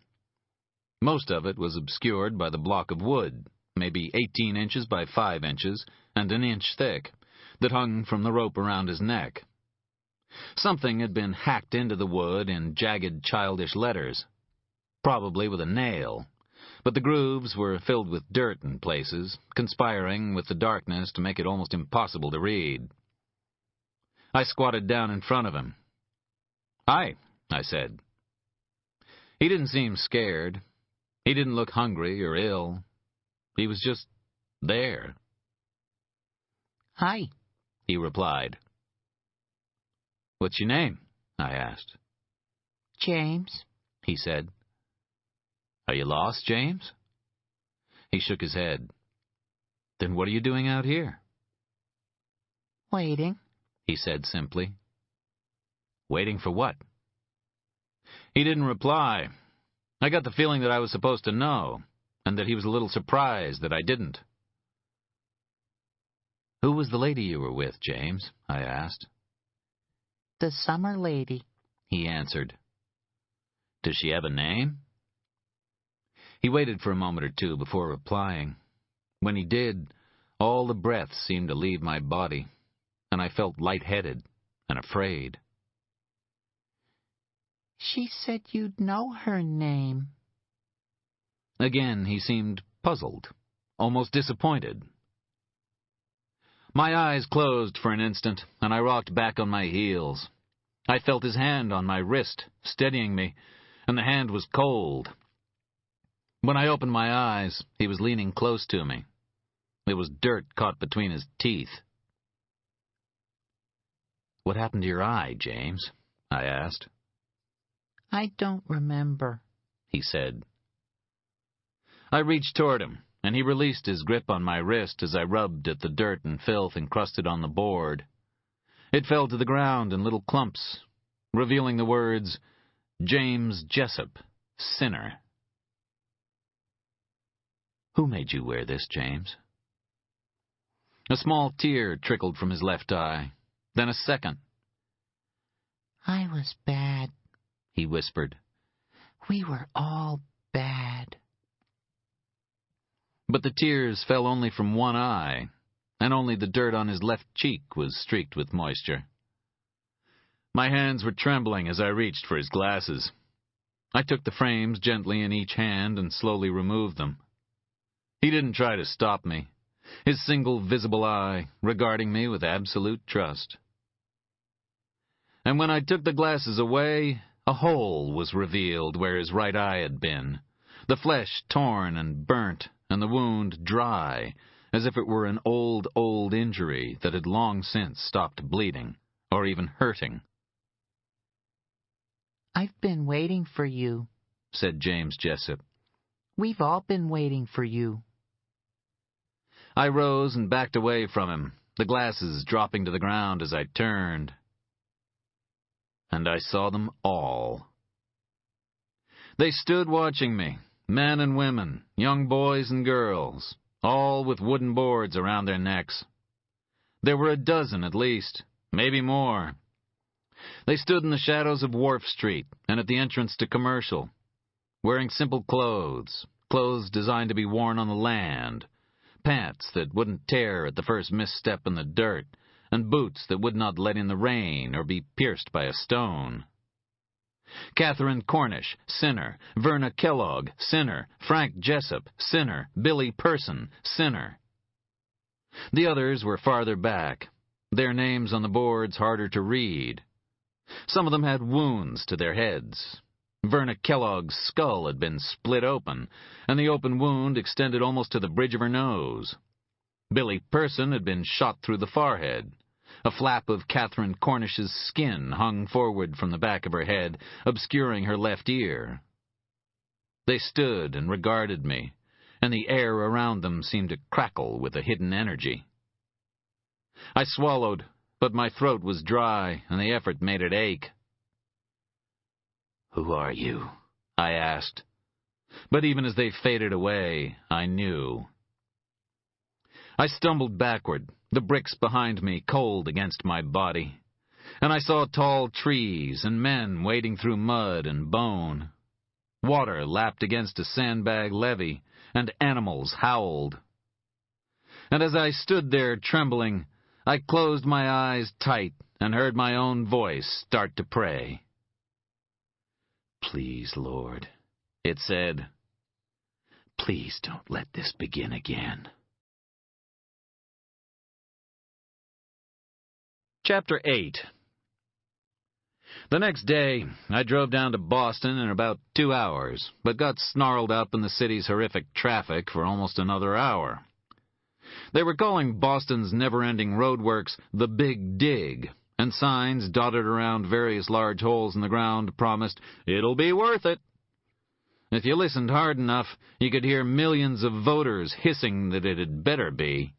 Most of it was obscured by the block of wood, maybe 18 inches by 5 inches and an inch thick, that hung from the rope around his neck. Something had been hacked into the wood in jagged, childish letters, probably with a nail, but the grooves were filled with dirt in places, conspiring with the darkness to make it almost impossible to read. I squatted down in front of him. "Hi," I said. He didn't seem scared. He didn't look hungry or ill. He was just there. "Hi," he replied. "What's your name?" I asked. "James," he said. "Are you lost, James?" He shook his head. "Then what are you doing out here?" "Waiting," he said simply. "Waiting for what?" He didn't reply. I got the feeling that I was supposed to know, and that he was a little surprised that I didn't. "Who was the lady you were with, James?" I asked. "The summer lady," he answered. "Does she have a name?" He waited for a moment or two before replying. When he did, all the breath seemed to leave my body, and I felt lightheaded and afraid. "She said you'd know her name." Again he seemed puzzled, almost disappointed. My eyes closed for an instant, and I rocked back on my heels. I felt his hand on my wrist, steadying me, and the hand was cold. When I opened my eyes, he was leaning close to me. There was dirt caught between his teeth. "What happened to your eye, James?" I asked. "I don't remember," he said. I reached toward him, and he released his grip on my wrist as I rubbed at the dirt and filth encrusted on the board. It fell to the ground in little clumps, revealing the words, "James Jessup, Sinner." "Who made you wear this, James?" A small tear trickled from his left eye, then a second. "I was bad," he whispered. "We were all bad." but the tears fell only from one eye, and only the dirt on his left cheek was streaked with moisture. My hands were trembling as I reached for his glasses. I took the frames gently in each hand and slowly removed them. He didn't try to stop me, his single visible eye regarding me with absolute trust. And when I took the glasses away, a hole was revealed where his right eye had been, the flesh torn and burnt, and the wound dry, as if it were an old injury that had long since stopped bleeding, or even hurting. "I've been waiting for you," said James Jessup. "We've all been waiting for you." I rose and backed away from him, the glasses dropping to the ground as I turned. And I saw them all. They stood watching me, men and women, young boys and girls, all with wooden boards around their necks. There were a dozen at least, maybe more. They stood in the shadows of Wharf Street and at the entrance to Commercial, wearing simple clothes designed to be worn on the land, pants that wouldn't tear at the first misstep in the dirt, and boots that would not let in the rain or be pierced by a stone. Catherine Cornish, sinner. Verna Kellogg, sinner. Frank Jessup, sinner. Billy Person, sinner. The others were farther back, their names on the boards harder to read. Some of them had wounds to their heads. Verna Kellogg's skull had been split open, and the open wound extended almost to the bridge of her nose. Billy Person had been shot through the forehead. A flap of Catherine Cornish's skin hung forward from the back of her head, obscuring her left ear. They stood and regarded me, and the air around them seemed to crackle with a hidden energy. I swallowed, but my throat was dry, and the effort made it ache. "Who are you?" I asked. But even as they faded away, I knew. I stumbled backward, the bricks behind me cold against my body, and I saw tall trees and men wading through mud and bone. Water lapped against a sandbag levee, and animals howled. And as I stood there trembling, I closed my eyes tight and heard my own voice start to pray. "Please, Lord," it said, "please don't let this begin again." Chapter 8. The next day, I drove down to Boston in about 2 hours, but got snarled up in the city's horrific traffic for almost another hour. They were calling Boston's never-ending roadworks the Big Dig, and signs dotted around various large holes in the ground promised, "It'll be worth it." If you listened hard enough, you could hear millions of voters hissing that it had better be.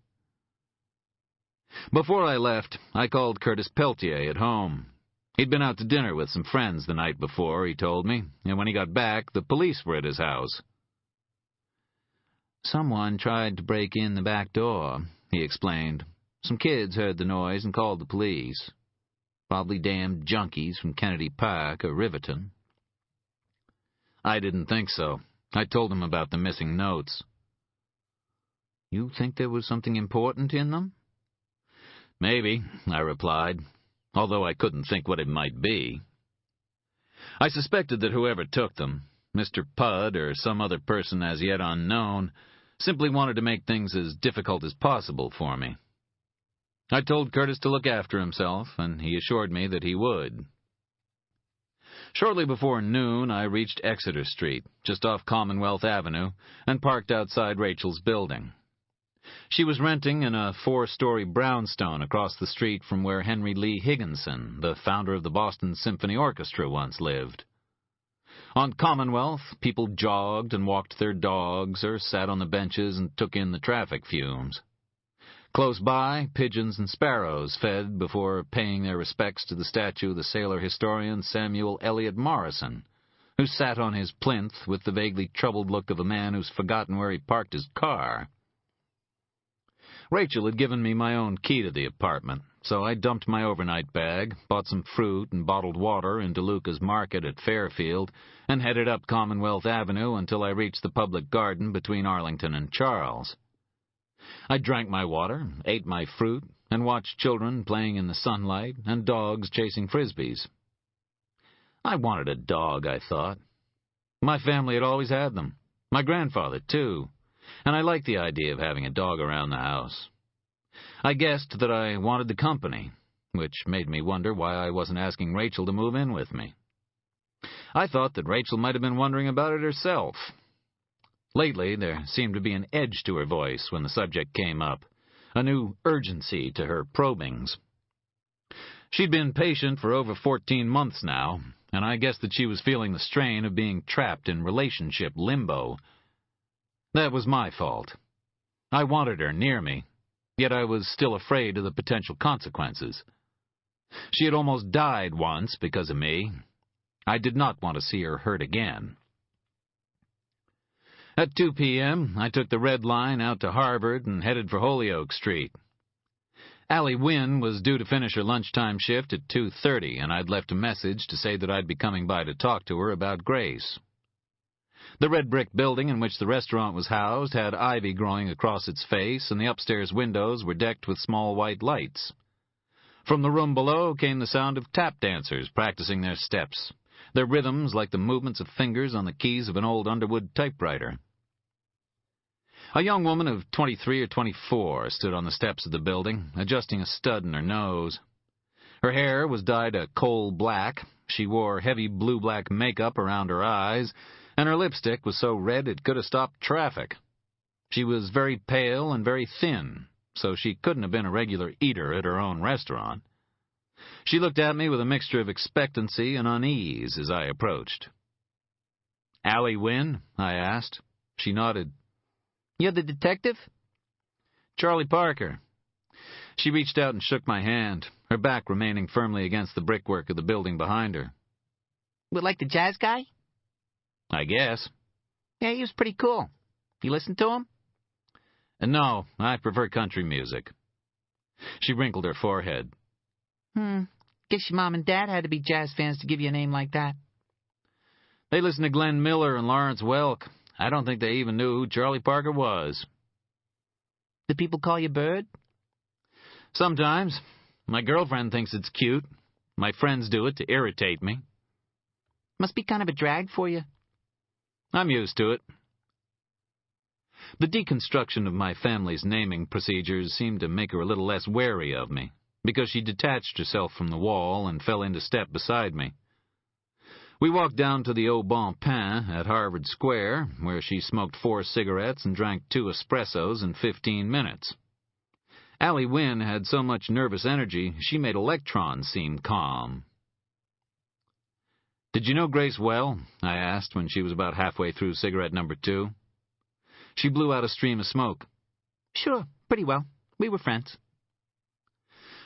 Before I left, I called Curtis Peltier at home. He'd been out to dinner with some friends the night before, he told me, and when he got back, the police were at his house. "Someone tried to break in the back door," he explained. "Some kids heard the noise and called the police. Probably damned junkies from Kennedy Park or Riverton." I didn't think so. I told him about the missing notes. "You think there was something important in them?" "Maybe," I replied, although I couldn't think what it might be. I suspected that whoever took them, Mr. Pudd or some other person as yet unknown, simply wanted to make things as difficult as possible for me. I told Curtis to look after himself, and he assured me that he would. Shortly before noon, I reached Exeter Street, just off Commonwealth Avenue, and parked outside Rachel's building. She was renting in a 4-story brownstone across the street from where Henry Lee Higginson, the founder of the Boston Symphony Orchestra, once lived. On Commonwealth, people jogged and walked their dogs or sat on the benches and took in the traffic fumes. Close by, pigeons and sparrows fed before paying their respects to the statue of the sailor historian Samuel Eliot Morrison, who sat on his plinth with the vaguely troubled look of a man who's forgotten where he parked his car. Rachel had given me my own key to the apartment, so I dumped my overnight bag, bought some fruit and bottled water in DeLuca's Market at Fairfield, and headed up Commonwealth Avenue until I reached the public garden between Arlington and Charles. I drank my water, ate my fruit, and watched children playing in the sunlight and dogs chasing frisbees. I wanted a dog, I thought. My family had always had them. My grandfather, too. And I liked the idea of having a dog around the house. I guessed that I wanted the company, which made me wonder why I wasn't asking Rachel to move in with me. I thought that Rachel might have been wondering about it herself. Lately, there seemed to be an edge to her voice when the subject came up, a new urgency to her probings. She'd been patient for over 14 months now, and I guessed that she was feeling the strain of being trapped in relationship limbo. That was my fault. I wanted her near me, yet I was still afraid of the potential consequences. She had almost died once because of me. I did not want to see her hurt again. At 2 p.m., I took the Red Line out to Harvard and headed for Holyoke Street. Allie Wynne was due to finish her lunchtime shift at 2:30, and I'd left a message to say that I'd be coming by to talk to her about Grace. The red brick building in which the restaurant was housed had ivy growing across its face, and the upstairs windows were decked with small white lights. From the room below came the sound of tap dancers practicing their steps, their rhythms like the movements of fingers on the keys of an old Underwood typewriter. A young woman of 23 or 24 stood on the steps of the building, adjusting a stud in her nose. Her hair was dyed a coal black, she wore heavy blue-black makeup around her eyes, and her lipstick was so red it could have stopped traffic. She was very pale and very thin, so she couldn't have been a regular eater at her own restaurant. She looked at me with a mixture of expectancy and unease as I approached. "Allie Wynne?" I asked. She nodded. "You're the detective?" "Charlie Parker." She reached out and shook my hand, her back remaining firmly against the brickwork of the building behind her. Like the jazz guy? "I guess." Yeah, he was pretty cool. You listen to him? "No, I prefer country music." She wrinkled her forehead. Guess your mom and dad had to be jazz fans to give you a name like that. They listened to Glenn Miller and Lawrence Welk. I don't think they even knew who Charlie Parker was. Do people call you Bird? Sometimes. My girlfriend thinks it's cute. My friends do it to irritate me. Must be kind of a drag for you. I'm used to it. The deconstruction of my family's naming procedures seemed to make her a little less wary of me, because she detached herself from the wall and fell into step beside me. We walked down to the Au Bon Pain at Harvard Square, where she smoked 4 cigarettes and drank 2 espressos in 15 minutes. Allie Wynne had so much nervous energy, she made electrons seem calm. "Did you know Grace well?" I asked when she was about halfway through cigarette number 2. She blew out a stream of smoke. Sure, pretty well. We were friends.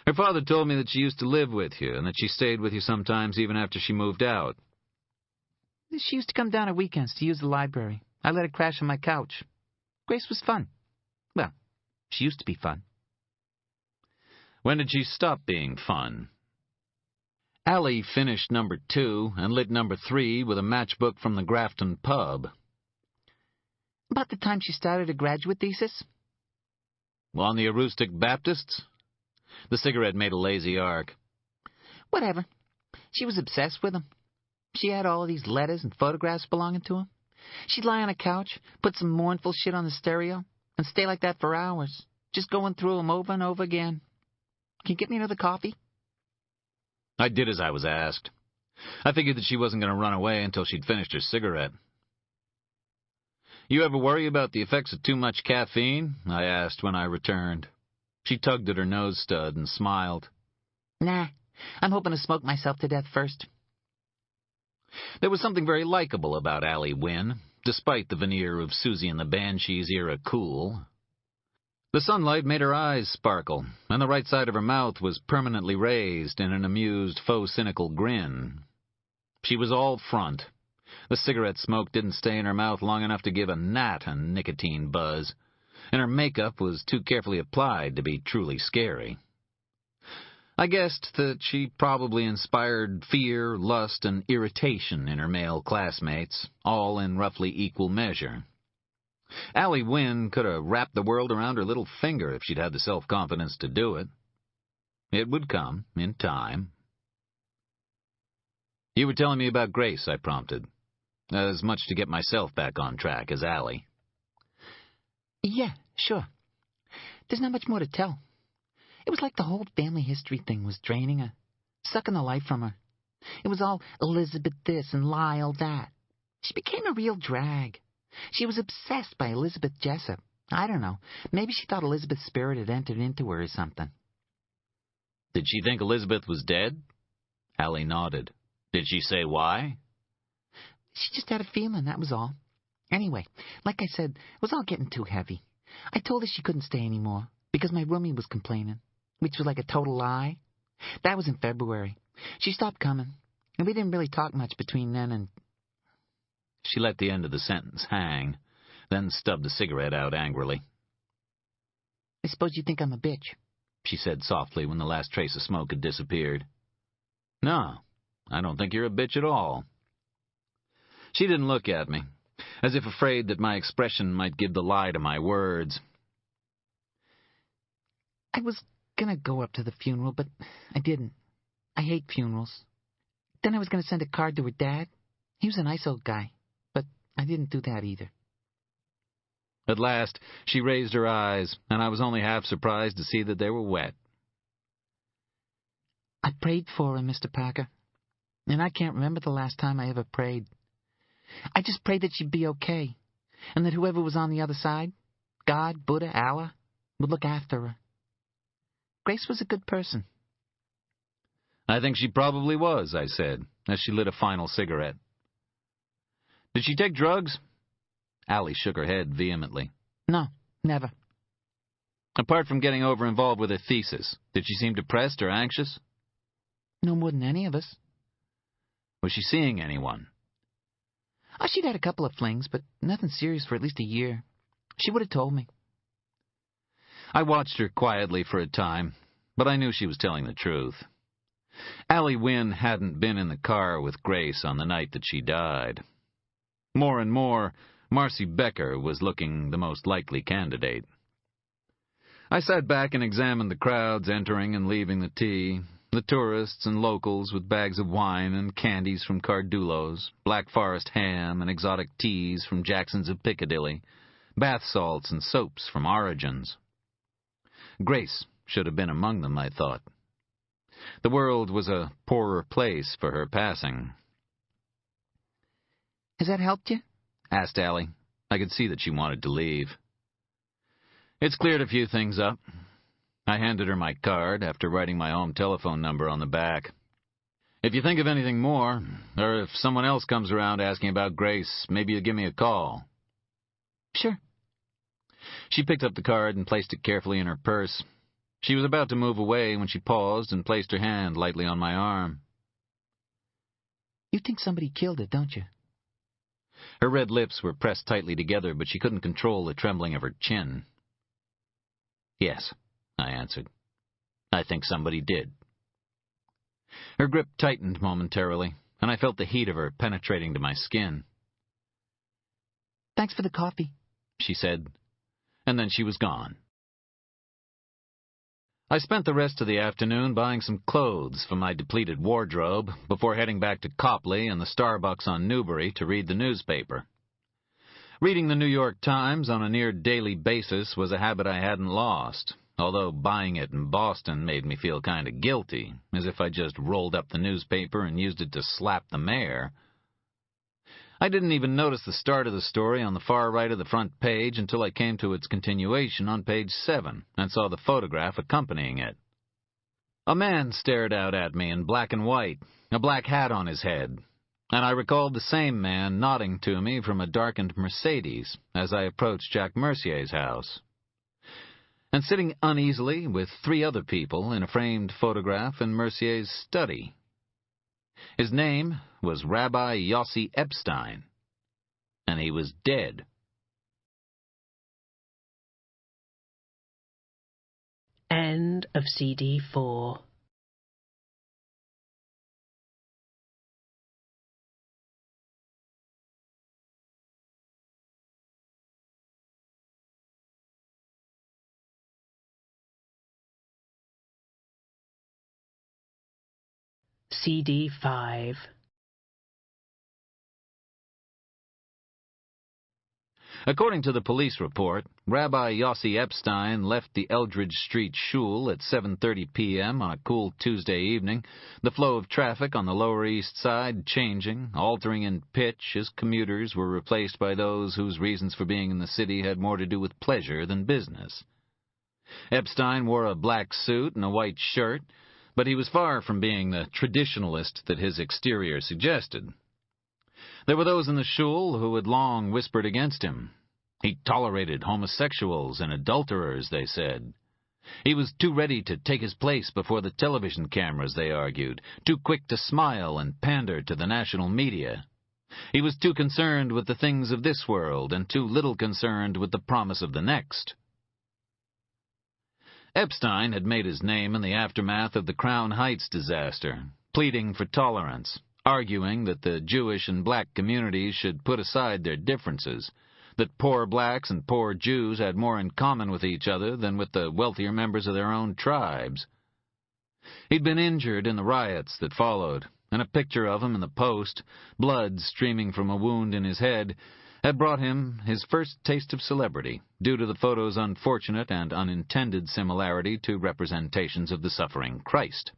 Her father told me that she used to live with you, and that she stayed with you sometimes even after she moved out. She used to come down on weekends to use the library. I let her crash on my couch. Grace was fun. Well, she used to be fun. When did she stop being fun? Allie finished number 2 and lit number 3 with a matchbook from the Grafton pub. About the time she started a graduate thesis? On the Aroostook Baptists? The cigarette made a lazy arc. Whatever. She was obsessed with them. She had all of these letters and photographs belonging to him. She'd lie on a couch, put some mournful shit on the stereo, and stay like that for hours, just going through them over and over again. Can you get me another coffee? I did as I was asked. I figured that she wasn't going to run away until she'd finished her cigarette. "You ever worry about the effects of too much caffeine?" I asked when I returned. She tugged at her nose stud and smiled. Nah, I'm hoping to smoke myself to death first. There was something very likable about Allie Wynne, despite the veneer of Susie and the Banshees era cool. The sunlight made her eyes sparkle, and the right side of her mouth was permanently raised in an amused, faux cynical grin. She was all front. The cigarette smoke didn't stay in her mouth long enough to give a gnat a nicotine buzz. and her makeup was too carefully applied to be truly scary. I guessed that she probably inspired fear, lust, and irritation in her male classmates, all in roughly equal measure. Allie Wynne could have wrapped the world around her little finger if she'd had the self-confidence to do it. It would come, in time. "You were telling me about Grace," I prompted, as much to get myself back on track as Allie. Yeah, sure. There's not much more to tell. It was like the whole family history thing was draining her, sucking the life from her. It was all Elizabeth this and Lyle that. She became a real drag. She was obsessed by Elizabeth Jessup. I don't know. Maybe she thought Elizabeth's spirit had entered into her or something. "Did she think Elizabeth was dead?" Allie nodded. "Did she say why?" She just had a feeling, that was all. Anyway, like I said, it was all getting too heavy. I told her she couldn't stay anymore, because my roomie was complaining, which was like a total lie. That was in February. She stopped coming, and we didn't really talk much between then and... She let the end of the sentence hang, then stubbed a cigarette out angrily. "I suppose you think I'm a bitch," she said softly when the last trace of smoke had disappeared. "No, I don't think you're a bitch at all." She didn't look at me, as if afraid that my expression might give the lie to my words. "I was gonna go up to the funeral, but I didn't. I hate funerals. Then I was gonna send a card to her dad. He was a nice old guy, but I didn't do that either." At last, she raised her eyes, and I was only half surprised to see that they were wet. "I prayed for her, Mr. Parker, and I can't remember the last time I ever prayed. I just prayed that she'd be okay, and that whoever was on the other side, God, Buddha, Allah, would look after her. Grace was a good person." "I think she probably was," I said, as she lit a final cigarette. "Did she take drugs?" Allie shook her head vehemently. "No, never." "Apart from getting over-involved with her thesis, did she seem depressed or anxious?" "No more than any of us." "Was she seeing anyone?" Oh, she'd had a couple of flings, but nothing serious for at least a year. She would have told me." I watched her quietly for a time, but I knew she was telling the truth. Allie Wynne hadn't been in the car with Grace on the night that she died. More and more, Marcy Becker was looking the most likely candidate. I sat back and examined the crowds entering and leaving the tea, the tourists and locals with bags of wine and candies from Cardullo's, Black Forest ham and exotic teas from Jackson's of Piccadilly, bath salts and soaps from Origins. Grace should have been among them, I thought. The world was a poorer place for her passing. "Has that helped you?" asked Allie. I could see that she wanted to leave. "It's cleared a few things up." I handed her my card after writing my home telephone number on the back. "If you think of anything more, or if someone else comes around asking about Grace, maybe you'll give me a call." "Sure." She picked up the card and placed it carefully in her purse. She was about to move away when she paused and placed her hand lightly on my arm. "You think somebody killed her, don't you?" Her red lips were pressed tightly together, but she couldn't control the trembling of her chin. "Yes," I answered. "I think somebody did." Her grip tightened momentarily, and I felt the heat of her penetrating to my skin. "Thanks for the coffee," she said, and then she was gone. I spent the rest of the afternoon buying some clothes for my depleted wardrobe before heading back to Copley and the Starbucks on Newbury to read the newspaper. Reading the New York Times on a near-daily basis was a habit I hadn't lost, although buying it in Boston made me feel kind of guilty, as if I just rolled up the newspaper and used it to slap the mayor. I didn't even notice the start of the story on the far right of the front page until I came to its continuation on page 7 and saw the photograph accompanying it. A man stared out at me in black and white, a black hat on his head, and I recalled the same man nodding to me from a darkened Mercedes as I approached Jack Mercier's house. And sitting uneasily with 3 other people in a framed photograph in Mercier's study. His name was Rabbi Yossi Epstein, and he was dead. End of CD 4. CD 5. According to the police report, Rabbi Yossi Epstein left the Eldridge Street Shul at 7:30 p.m. on a cool Tuesday evening, the flow of traffic on the Lower East Side changing, altering in pitch as commuters were replaced by those whose reasons for being in the city had more to do with pleasure than business. Epstein wore a black suit and a white shirt, but he was far from being the traditionalist that his exterior suggested. There were those in the shul who had long whispered against him. He tolerated homosexuals and adulterers, they said. He was too ready to take his place before the television cameras, they argued, too quick to smile and pander to the national media. He was too concerned with the things of this world and too little concerned with the promise of the next. Epstein had made his name in the aftermath of the Crown Heights disaster, pleading for tolerance, arguing that the Jewish and black communities should put aside their differences, that poor blacks and poor Jews had more in common with each other than with the wealthier members of their own tribes. He'd been injured in the riots that followed, and a picture of him in the Post, blood streaming from a wound in his head, had brought him his first taste of celebrity, due to the photo's unfortunate and unintended similarity to representations of the suffering Christ.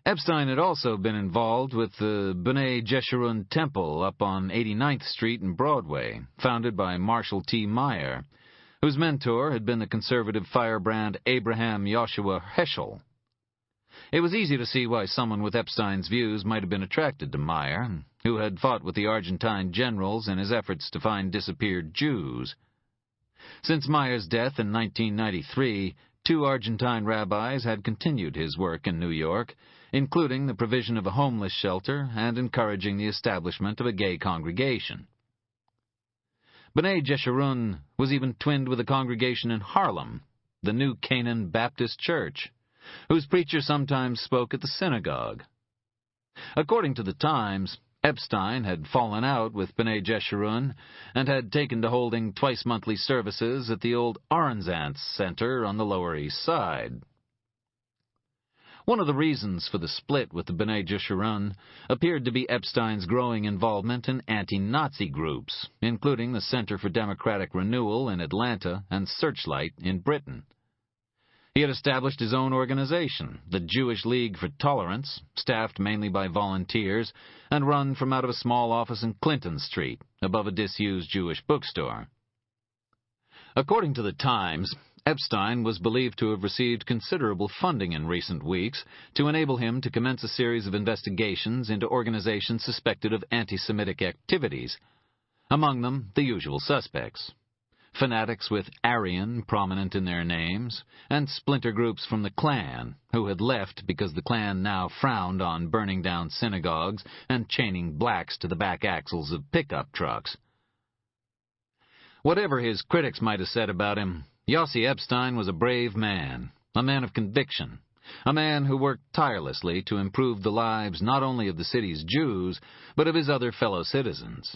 Epstein had also been involved with the B'nai Jeshurun Temple up on 89th Street and Broadway, founded by Marshall T. Meyer, whose mentor had been the conservative firebrand Abraham Joshua Heschel. It was easy to see why someone with Epstein's views might have been attracted to Meyer, who had fought with the Argentine generals in his efforts to find disappeared Jews. Since Meyer's death in 1993, 2 Argentine rabbis had continued his work in New York, including the provision of a homeless shelter and encouraging the establishment of a gay congregation. B'nai Jeshurun was even twinned with a congregation in Harlem, the New Canaan Baptist Church, whose preacher sometimes spoke at the synagogue. According to the Times, Epstein had fallen out with B'nai Jeshurun and had taken to holding twice-monthly services at the old Oranzance Center on the Lower East Side. One of the reasons for the split with the B'nai Jeshurun appeared to be Epstein's growing involvement in anti-Nazi groups, including the Center for Democratic Renewal in Atlanta and Searchlight in Britain. He had established his own organization, the Jewish League for Tolerance, staffed mainly by volunteers, and run from out of a small office in Clinton Street, above a disused Jewish bookstore. According to the Times, Epstein was believed to have received considerable funding in recent weeks to enable him to commence a series of investigations into organizations suspected of anti-Semitic activities, among them the usual suspects: fanatics with Aryan prominent in their names, and splinter groups from the Klan, who had left because the Klan now frowned on burning down synagogues and chaining blacks to the back axles of pickup trucks. Whatever his critics might have said about him, Yossi Epstein was a brave man, a man of conviction, a man who worked tirelessly to improve the lives not only of the city's Jews, but of his other fellow citizens.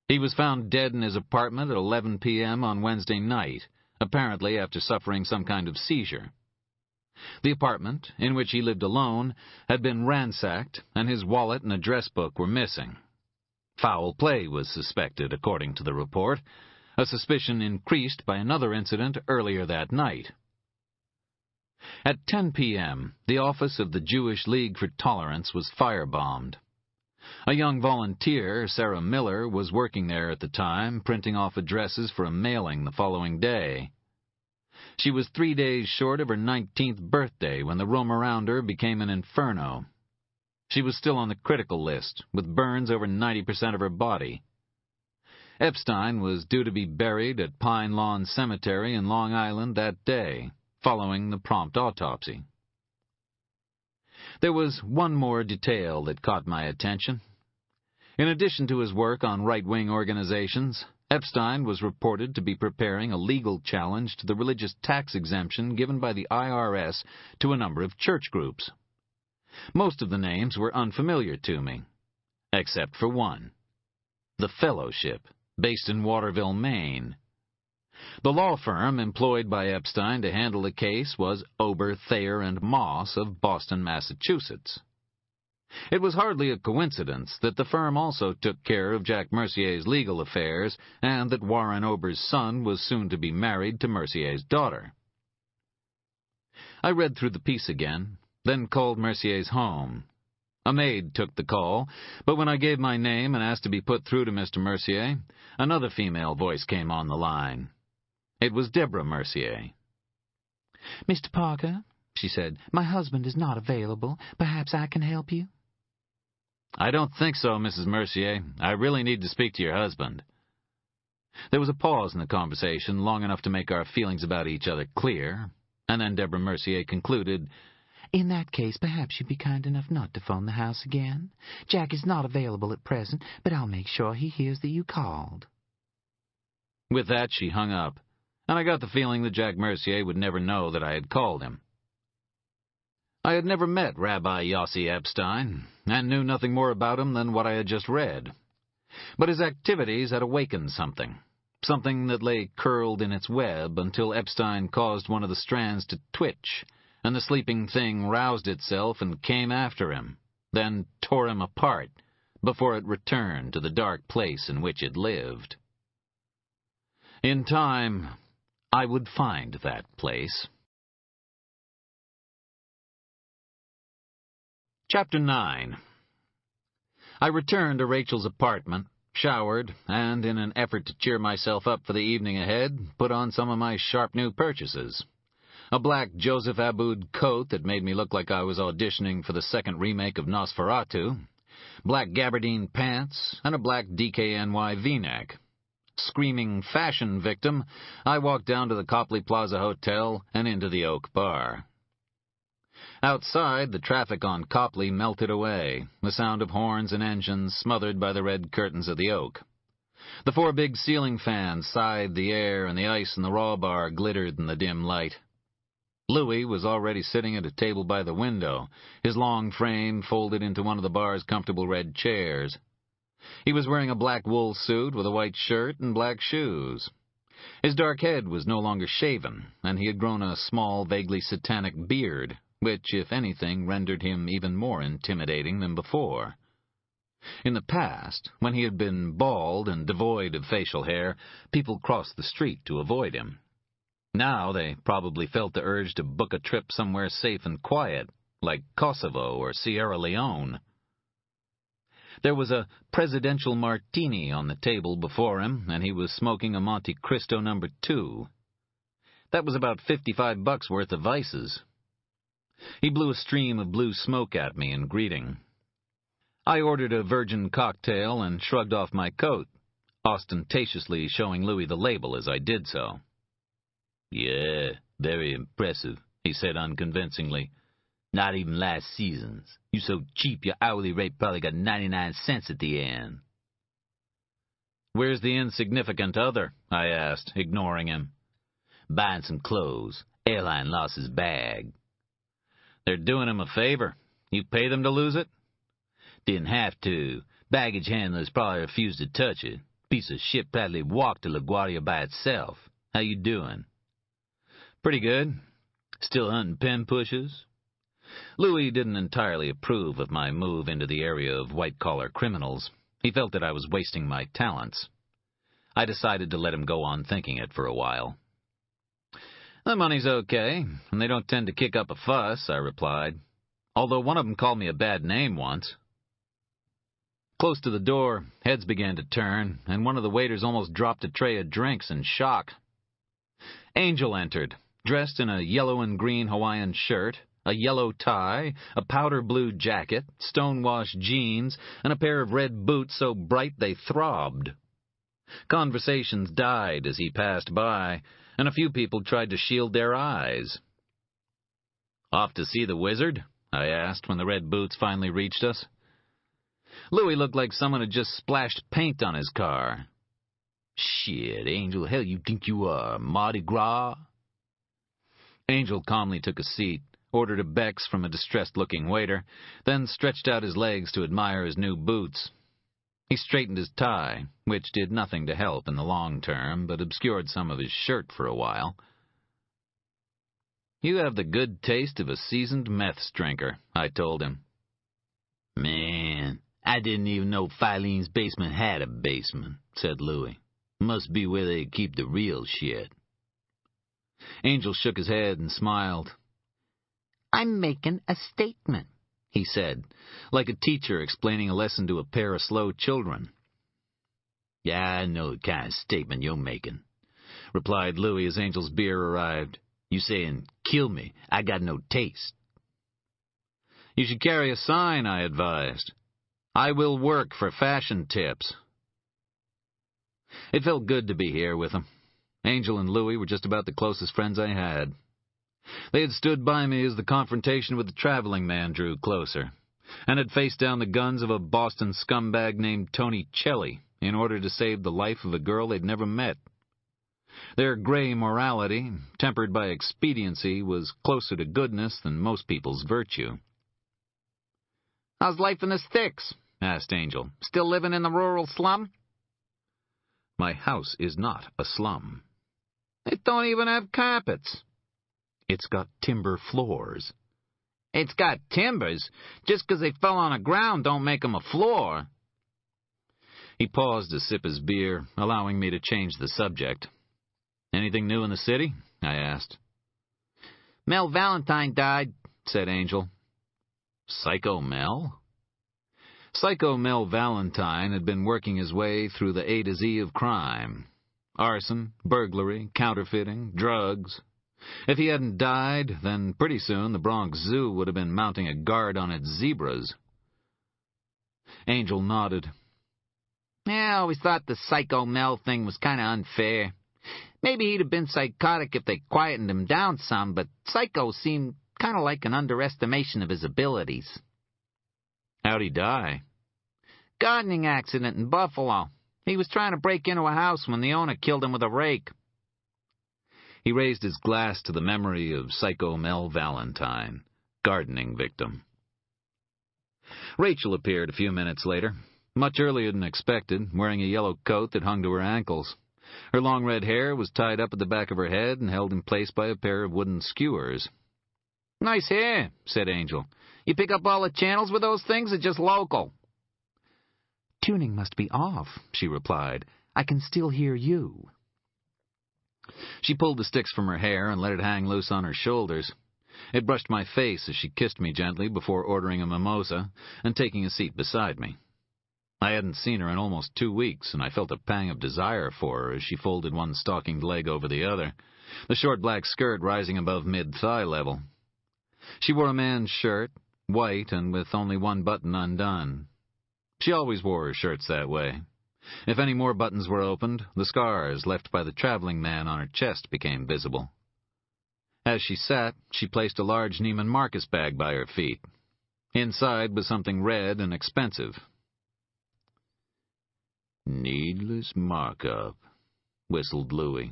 He was found dead in his apartment at 11 p.m. on Wednesday night, apparently after suffering some kind of seizure. The apartment, in which he lived alone, had been ransacked, and his wallet and address book were missing. Foul play was suspected, according to the report, a suspicion increased by another incident earlier that night. At 10 p.m., the office of the Jewish League for Tolerance was firebombed. A young volunteer, Sarah Miller, was working there at the time, printing off addresses for a mailing the following day. She was 3 days short of her 19th birthday when the room around her became an inferno. She was still on the critical list, with burns over 90% of her body. Epstein was due to be buried at Pine Lawn Cemetery in Long Island that day, following the prompt autopsy. There was one more detail that caught my attention. In addition to his work on right-wing organizations, Epstein was reported to be preparing a legal challenge to the religious tax exemption given by the IRS to a number of church groups. Most of the names were unfamiliar to me, except for one, the Fellowship, based in Waterville, Maine. The law firm employed by Epstein to handle the case was Ober, Thayer, and Moss of Boston, Massachusetts. It was hardly a coincidence that the firm also took care of Jack Mercier's legal affairs and that Warren Ober's son was soon to be married to Mercier's daughter. I read through the piece again, then called Mercier's home. A maid took the call, but when I gave my name and asked to be put through to Mr. Mercier, another female voice came on the line. It was Deborah Mercier. "Mr. Parker," she said, "my husband is not available. Perhaps I can help you?" "I don't think so, Mrs. Mercier. I really need to speak to your husband." There was a pause in the conversation long enough to make our feelings about each other clear, and then Deborah Mercier concluded, "In that case, perhaps you'd be kind enough not to phone the house again. Jack is not available at present, but I'll make sure he hears that you called." With that, she hung up, and I got the feeling that Jack Mercier would never know that I had called him. I had never met Rabbi Yossi Epstein, and knew nothing more about him than what I had just read. But his activities had awakened something that lay curled in its web until Epstein caused one of the strands to twitch, and the sleeping thing roused itself and came after him, then tore him apart, before it returned to the dark place in which it lived. In time, I would find that place. Chapter 9. I returned to Rachel's apartment, showered, and in an effort to cheer myself up for the evening ahead, put on some of my sharp new purchases. A black Joseph Abboud coat that made me look like I was auditioning for the second remake of Nosferatu, black gabardine pants, and a black DKNY V-neck. Screaming fashion victim, I walked down to the Copley Plaza Hotel and into the Oak Bar. Outside, the traffic on Copley melted away, the sound of horns and engines smothered by the red curtains of the Oak. The 4 big ceiling fans sighed the air, and the ice in the raw bar glittered in the dim light. Louis was already sitting at a table by the window, his long frame folded into one of the bar's comfortable red chairs. He was wearing a black wool suit with a white shirt and black shoes. His dark head was no longer shaven, and he had grown a small, vaguely satanic beard, which, if anything, rendered him even more intimidating than before. In the past, when he had been bald and devoid of facial hair, people crossed the street to avoid him. Now they probably felt the urge to book a trip somewhere safe and quiet, like Kosovo or Sierra Leone. There was a presidential martini on the table before him, and he was smoking a Monte Cristo No. 2. That was about $55 worth of vices. He blew a stream of blue smoke at me in greeting. I ordered a virgin cocktail and shrugged off my coat, ostentatiously showing Louis the label as I did so. "Yeah, very impressive," he said unconvincingly. "Not even last season's. You so cheap your hourly rate probably got 99 cents at the end." "Where's the insignificant other?" I asked, ignoring him. "Buying some clothes. Airline lost his bag." "They're doing him a favor. You pay them to lose it?" "Didn't have to. Baggage handlers probably refused to touch it. Piece of shit probably walked to LaGuardia by itself. How you doing?" "Pretty good." "Still hunting pen pushers?" Louis didn't entirely approve of my move into the area of white-collar criminals. He felt that I was wasting my talents. I decided to let him go on thinking it for a while. "The money's okay, and they don't tend to kick up a fuss," I replied, although one of them called me a bad name once. Close to the door, heads began to turn, and one of the waiters almost dropped a tray of drinks in shock. Angel entered, dressed in a yellow and green Hawaiian shirt, a yellow tie, a powder blue jacket, stonewashed jeans, and a pair of red boots so bright they throbbed. Conversations died as he passed by, and a few people tried to shield their eyes. "Off to see the wizard?" I asked when the red boots finally reached us. Louis looked like someone had just splashed paint on his car. Shit, Angel, hell you think you are, Mardi Gras? Angel calmly took a seat, ordered a Beck's from a distressed-looking waiter, then stretched out his legs to admire his new boots. He straightened his tie, which did nothing to help in the long term, but obscured some of his shirt for a while. "You have the good taste of a seasoned meth drinker," I told him. "Man, I didn't even know Filene's basement had a basement," said Louis. "Must be where they keep the real shit." Angel shook his head and smiled. "I'm making a statement," he said, like a teacher explaining a lesson to a pair of slow children. "Yeah, I know the kind of statement you're making," replied Louis as Angel's beer arrived. "You saying, kill me, I got no taste." "You should carry a sign," I advised. "I will work for fashion tips." It felt good to be here with him. Angel and Louis were just about the closest friends I had. They had stood by me as the confrontation with the traveling man drew closer, and had faced down the guns of a Boston scumbag named Tony Celli in order to save the life of a girl they'd never met. Their gray morality, tempered by expediency, was closer to goodness than most people's virtue. "How's life in the sticks?" asked Angel. "Still living in the rural slum?" "My house is not a slum." "It don't even have carpets." "It's got timber floors." "It's got timbers. Just 'cause they fell on the ground don't make 'em a floor." He paused to sip his beer, allowing me to change the subject. "Anything new in the city?" I asked. "Mel Valentine died," said Angel. "Psycho Mel?" Psycho Mel Valentine had been working his way through the A to Z of crime. Arson, burglary, counterfeiting, drugs. If he hadn't died, then pretty soon the Bronx Zoo would have been mounting a guard on its zebras. Angel nodded. "Yeah, I always thought the Psycho Mel thing was kind of unfair. Maybe he'd have been psychotic if they quietened him down some, but psycho seemed kind of like an underestimation of his abilities." "How'd he die?" "Gardening accident in Buffalo. He was trying to break into a house when the owner killed him with a rake." He raised his glass to the memory of Psycho Mel Valentine, gardening victim. Rachel appeared a few minutes later, much earlier than expected, wearing a yellow coat that hung to her ankles. Her long red hair was tied up at the back of her head and held in place by a pair of wooden skewers. "Nice hair," said Angel. "You pick up all the channels with those things or just local?" "Tuning must be off," she replied. "I can still hear you." She pulled the sticks from her hair and let it hang loose on her shoulders. It brushed my face as she kissed me gently before ordering a mimosa and taking a seat beside me. I hadn't seen her in almost 2 weeks, and I felt a pang of desire for her as she folded one stockinged leg over the other, the short black skirt rising above mid-thigh level. She wore a man's shirt, white and with only one button undone. She always wore her shirts that way. If any more buttons were opened, the scars left by the traveling man on her chest became visible. As she sat, she placed a large Neiman Marcus bag by her feet. Inside was something red and expensive. "Needless markup," whistled Louis.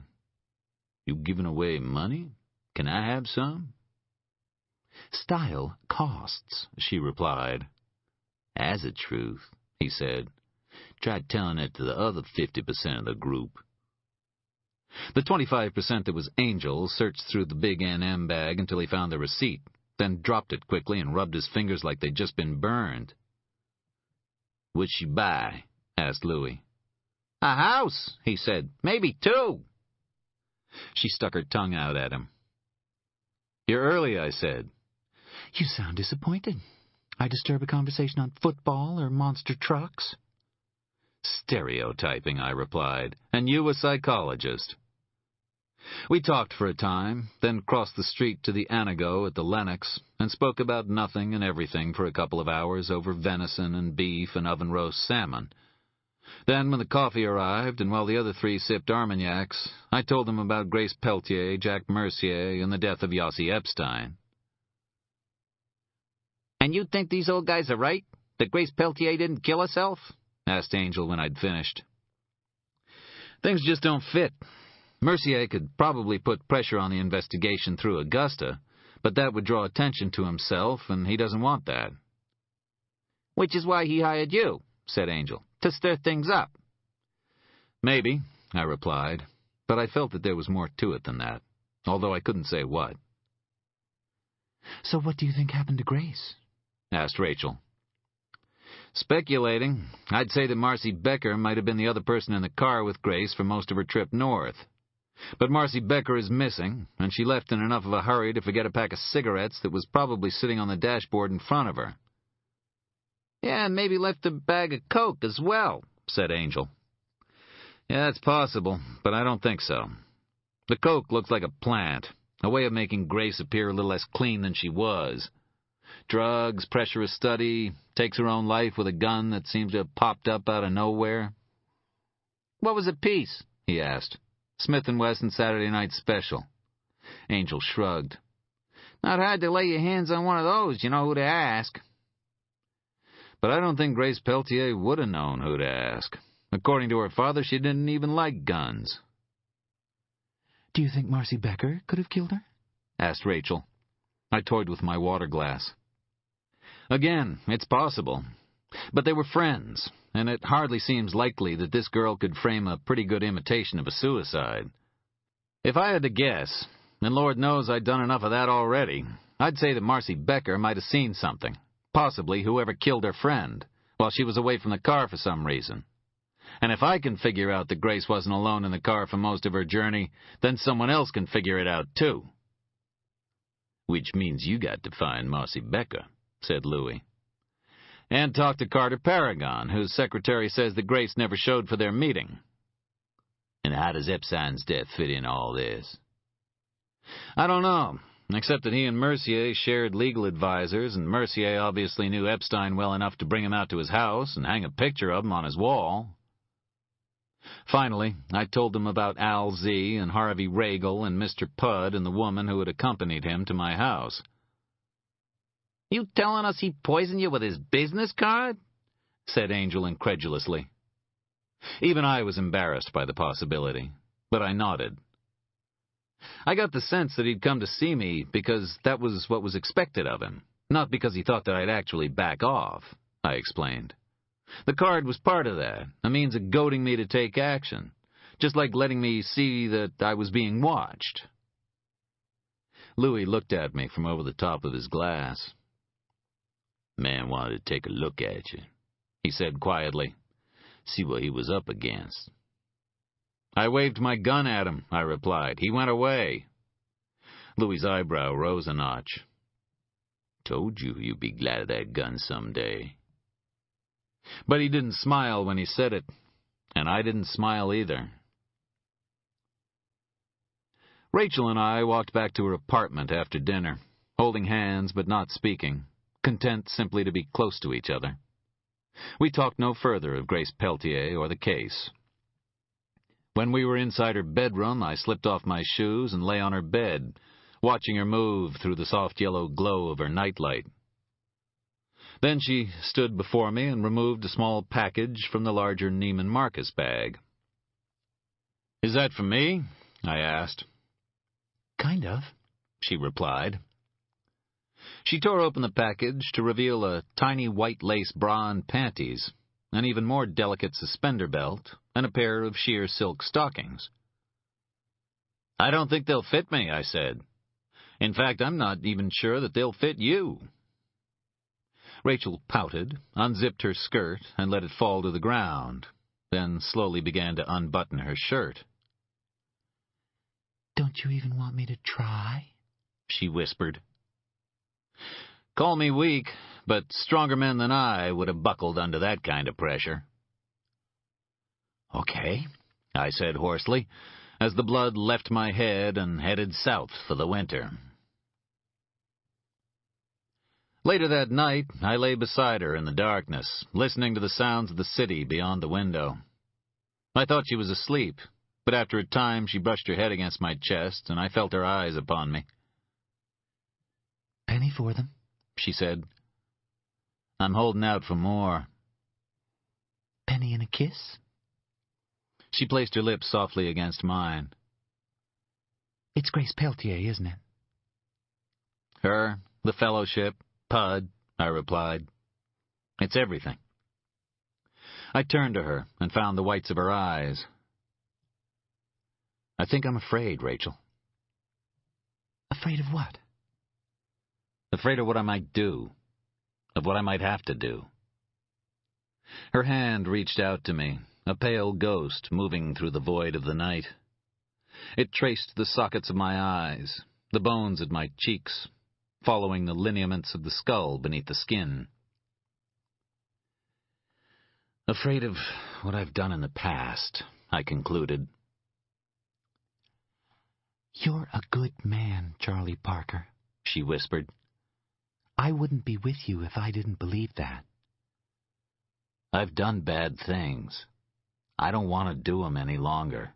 "You giving away money? Can I have some?" "Style costs," she replied. "That's the truth," he said. "Try telling it to the other 50% of the group." The 25% that was Angel searched through the big N.M. bag until he found the receipt, then dropped it quickly and rubbed his fingers like they'd just been burned. "What'd she buy?" asked Louis. "A house," he said. "Maybe 2. She stuck her tongue out at him. "You're early," I said. "You sound disappointed. I disturb a conversation on football or monster trucks?" "Stereotyping," I replied. "And you a psychologist." We talked for a time, then crossed the street to the Anago at the Lenox, and spoke about nothing and everything for a couple of hours over venison and beef and oven-roast salmon. Then, when the coffee arrived, and while the other 3 sipped Armagnacs, I told them about Grace Pelletier, Jack Mercier, and the death of Yossi Epstein. "And you think these old guys are right? That Grace Pelletier didn't kill herself?" asked Angel when I'd finished. Things just don't fit. Mercier could probably put pressure on the investigation through Augusta, but that would draw attention to himself, and he doesn't want that. Which is why he hired you, said Angel, to stir things up. Maybe, I replied, but I felt that there was more to it than that, although I couldn't say what. So what do you think happened to Grace? Asked Rachel. Speculating, I'd say that Marcy Becker might have been the other person in the car with Grace for most of her trip north. But Marcy Becker is missing, and she left in enough of a hurry to forget a pack of cigarettes that was probably sitting on the dashboard in front of her. Yeah, and maybe left a bag of coke as well, said Angel. Yeah, it's possible, but I don't think so. The coke looks like a plant, a way of making Grace appear a little less clean than she was. Drugs, pressure of study, takes her own life with a gun that seems to have popped up out of nowhere. What was the piece? He asked. Smith & Wesson Saturday Night Special. Angel shrugged. Not hard to lay your hands on one of those, you know who to ask. But I don't think Grace Peltier would have known who to ask. According to her father, she didn't even like guns. Do you think Marcy Becker could have killed her? Asked Rachel. I toyed with my water glass. Again, it's possible. But they were friends, and it hardly seems likely that this girl could frame a pretty good imitation of a suicide. If I had to guess, and Lord knows I'd done enough of that already, I'd say that Marcy Becker might have seen something, possibly whoever killed her friend, while she was away from the car for some reason. And if I can figure out that Grace wasn't alone in the car for most of her journey, then someone else can figure it out too. Which means you got to find Marcy Becker, said Louis. And talk to Carter Paragon, whose secretary says that Grace never showed for their meeting. And how does Epstein's death fit in all this? I don't know, except that he and Mercier shared legal advisors, and Mercier obviously knew Epstein well enough to bring him out to his house and hang a picture of him on his wall. Finally, I told them about Al Z. and Harvey Regal and Mr. Pudd and the woman who had accompanied him to my house. You telling us he poisoned you with his business card? Said Angel incredulously. Even I was embarrassed by the possibility, but I nodded. I got the sense that he'd come to see me because that was what was expected of him, not because he thought that I'd actually back off, I explained. The card was part of that, a means of goading me to take action, just like letting me see that I was being watched. Louis looked at me from over the top of his glass. Man wanted to take a look at you, he said quietly. See what he was up against. I waved my gun at him, I replied. He went away. Louis's eyebrow rose a notch. Told you you'd be glad of that gun someday. But he didn't smile when he said it, and I didn't smile either. Rachel and I walked back to her apartment after dinner, holding hands but not speaking, content simply to be close to each other. We talked no further of Grace Peltier or the case. When we were inside her bedroom, I slipped off my shoes and lay on her bed, watching her move through the soft yellow glow of her nightlight. Then she stood before me and removed a small package from the larger Neiman Marcus bag. "Is that for me?" I asked. "Kind of," she replied. She tore open the package to reveal a tiny white lace bra and panties, an even more delicate suspender belt, and a pair of sheer silk stockings. "I don't think they'll fit me," I said. "In fact, I'm not even sure that they'll fit you." Rachel pouted, unzipped her skirt, and let it fall to the ground, then slowly began to unbutton her shirt. "Don't you even want me to try?" she whispered. Call me weak, but stronger men than I would have buckled under that kind of pressure. "Okay," I said hoarsely, as the blood left my head and headed south for the winter. Later that night, I lay beside her in the darkness, listening to the sounds of the city beyond the window. I thought she was asleep, but after a time she brushed her head against my chest, and I felt her eyes upon me. "Penny for them," she said. "I'm holding out for more." "Penny and a kiss?" She placed her lips softly against mine. It's Grace Peltier, isn't it? Her, the fellowship, Pud, I replied. It's everything. I turned to her and found the whites of her eyes. I think I'm afraid, Rachel. Afraid of what? Afraid of what I might do, of what I might have to do. Her hand reached out to me, a pale ghost moving through the void of the night. It traced the sockets of my eyes, the bones at my cheeks, following the lineaments of the skull beneath the skin. Afraid of what I've done in the past, I concluded. You're a good man, Charlie Parker, she whispered. I wouldn't be with you if I didn't believe that. I've done bad things. I don't want to do them any longer.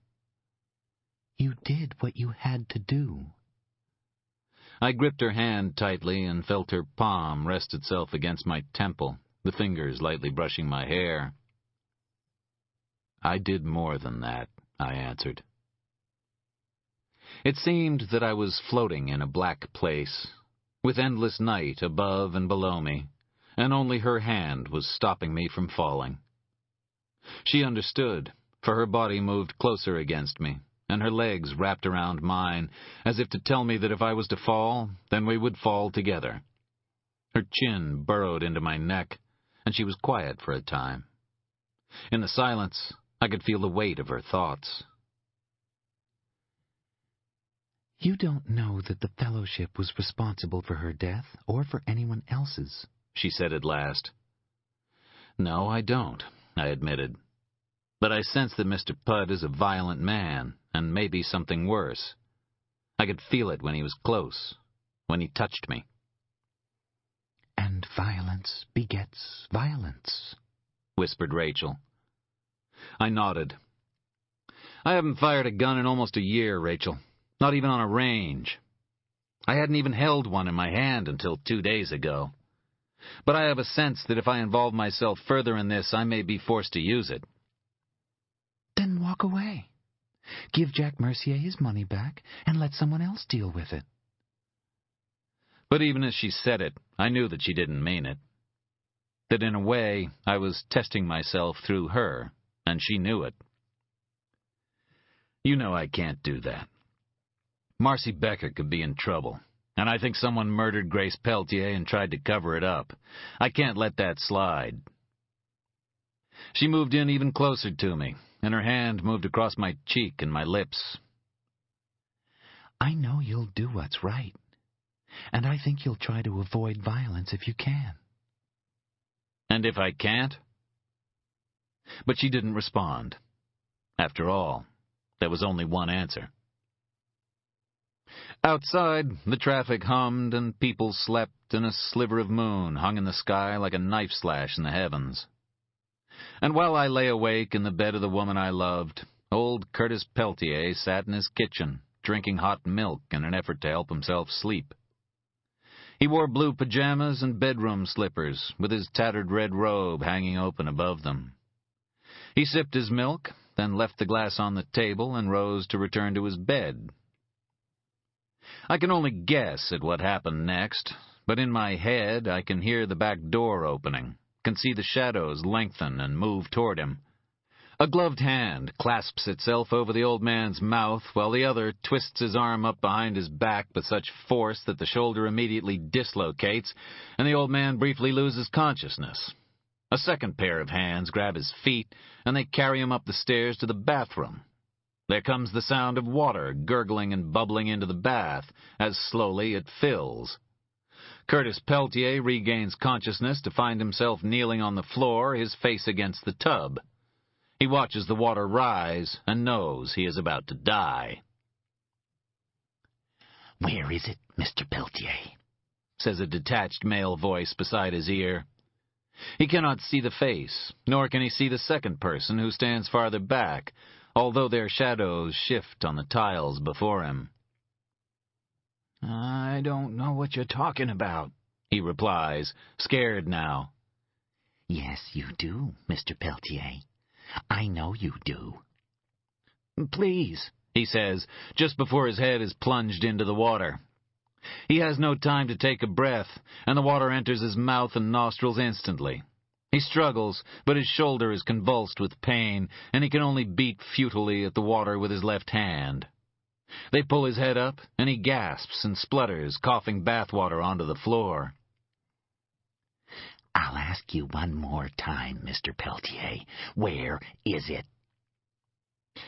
You did what you had to do. I gripped her hand tightly and felt her palm rest itself against my temple, the fingers lightly brushing my hair. I did more than that, I answered. It seemed that I was floating in a black place, with endless night above and below me, and only her hand was stopping me from falling. She understood, for her body moved closer against me, and her legs wrapped around mine, as if to tell me that if I was to fall, then we would fall together. Her chin burrowed into my neck, and she was quiet for a time. In the silence, I could feel the weight of her thoughts. You don't know that the fellowship was responsible for her death, or for anyone else's, she said at last. No, I don't, I admitted. But I sense that Mr. Pud is a violent man, and maybe something worse. I could feel it when he was close, when he touched me. And violence begets violence, whispered Rachel. I nodded. I haven't fired a gun in almost a year, Rachel. Not even on a range. I hadn't even held one in my hand until 2 days ago. But I have a sense that if I involve myself further in this, I may be forced to use it. Then walk away. Give Jack Mercier his money back, and let someone else deal with it. But even as she said it, I knew that she didn't mean it. That in a way, I was testing myself through her, and she knew it. You know I can't do that. Marcy Becker could be in trouble, and I think someone murdered Grace Peltier and tried to cover it up. I can't let that slide. She moved in even closer to me, and her hand moved across my cheek and my lips. I know you'll do what's right, and I think you'll try to avoid violence if you can. And if I can't? But she didn't respond. After all, there was only one answer. Outside, the traffic hummed and people slept, and a sliver of moon hung in the sky like a knife slash in the heavens. And while I lay awake in the bed of the woman I loved, old Curtis Peltier sat in his kitchen, drinking hot milk in an effort to help himself sleep. He wore blue pajamas and bedroom slippers, with his tattered red robe hanging open above them. He sipped his milk, then left the glass on the table and rose to return to his bed. I can only guess at what happened next, but in my head I can hear the back door opening, can see the shadows lengthen and move toward him. A gloved hand clasps itself over the old man's mouth, while the other twists his arm up behind his back with such force that the shoulder immediately dislocates, and the old man briefly loses consciousness. A second pair of hands grab his feet, and they carry him up the stairs to the bathroom. There comes the sound of water gurgling and bubbling into the bath, as slowly it fills. Curtis Peltier regains consciousness to find himself kneeling on the floor, his face against the tub. He watches the water rise and knows he is about to die. "Where is it, Mr. Peltier?" says a detached male voice beside his ear. He cannot see the face, nor can he see the second person who stands farther back, although their shadows shift on the tiles before him. "I don't know what you're talking about," he replies, scared now. "Yes, you do, Mr. Peltier. I know you do." "Please," he says, just before his head is plunged into the water. He has no time to take a breath, and the water enters his mouth and nostrils instantly. He struggles, but his shoulder is convulsed with pain, and he can only beat futilely at the water with his left hand. They pull his head up, and he gasps and splutters, coughing bathwater onto the floor. "I'll ask you one more time, Mr. Peltier. Where is it?"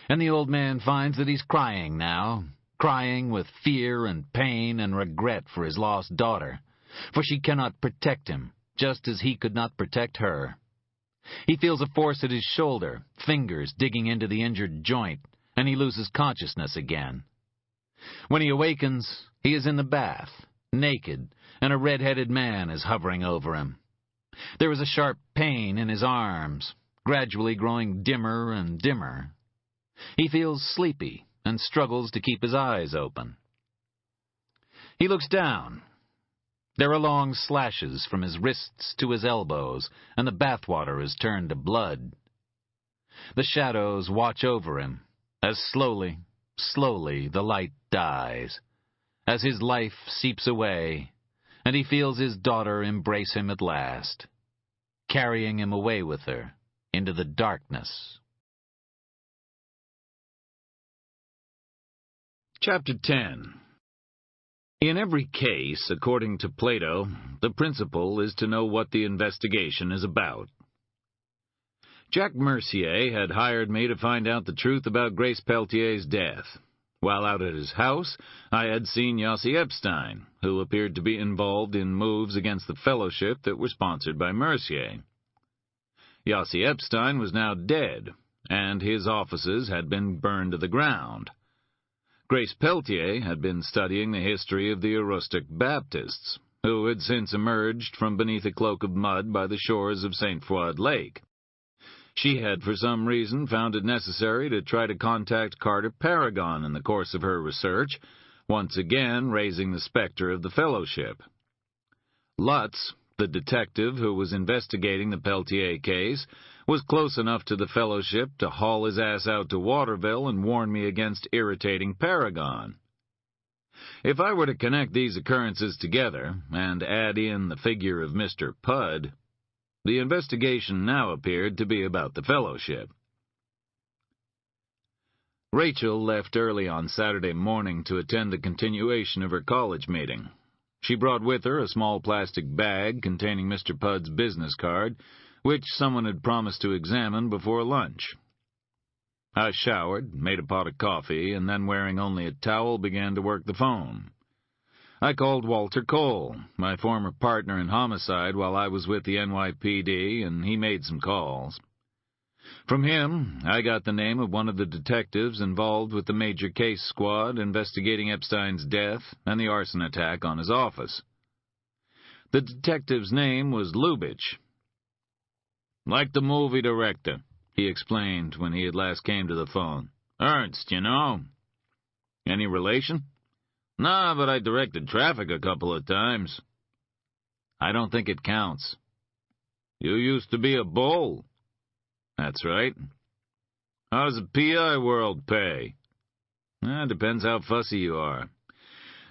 And the old man finds that he's crying now, crying with fear and pain and regret for his lost daughter, for she cannot protect him, just as he could not protect her. He feels a force at his shoulder, fingers digging into the injured joint, and he loses consciousness again. When he awakens, he is in the bath, naked, and a red-headed man is hovering over him. There is a sharp pain in his arms, gradually growing dimmer and dimmer. He feels sleepy and struggles to keep his eyes open. He looks down. There are long slashes from his wrists to his elbows, and the bathwater is turned to blood. The shadows watch over him, as slowly, slowly the light dies, as his life seeps away, and he feels his daughter embrace him at last, carrying him away with her into the darkness. Chapter 10. In every case, according to Plato, the principle is to know what the investigation is about. Jack Mercier had hired me to find out the truth about Grace Peltier's death. While out at his house, I had seen Yossi Epstein, who appeared to be involved in moves against the fellowship that were sponsored by Mercier. Yossi Epstein was now dead, and his offices had been burned to the ground. Grace Peltier had been studying the history of the Aroostook Baptists, who had since emerged from beneath a cloak of mud by the shores of St. Fouad Lake. She had for some reason found it necessary to try to contact Carter Paragon in the course of her research, once again raising the specter of the fellowship. Lutz, the detective who was investigating the Peltier case, was close enough to the fellowship to haul his ass out to Waterville and warn me against irritating Paragon. If I were to connect these occurrences together and add in the figure of Mr. Pudd, the investigation now appeared to be about the fellowship. Rachel left early on Saturday morning to attend the continuation of her college meeting. She brought with her a small plastic bag containing Mr. Pudd's business card, which someone had promised to examine before lunch. I showered, made a pot of coffee, and then, wearing only a towel, began to work the phone. I called Walter Cole, my former partner in homicide while I was with the NYPD, and he made some calls. From him, I got the name of one of the detectives involved with the major case squad investigating Epstein's death and the arson attack on his office. The detective's name was Lubitsch. "Like the movie director," he explained when he at last came to the phone. "Ernst, you know." "Any relation?" "Nah, but I directed Traffic a couple of times." "I don't think it counts." "You used to be a bull." "That's right." "How does the PI world pay?" Depends how fussy you are.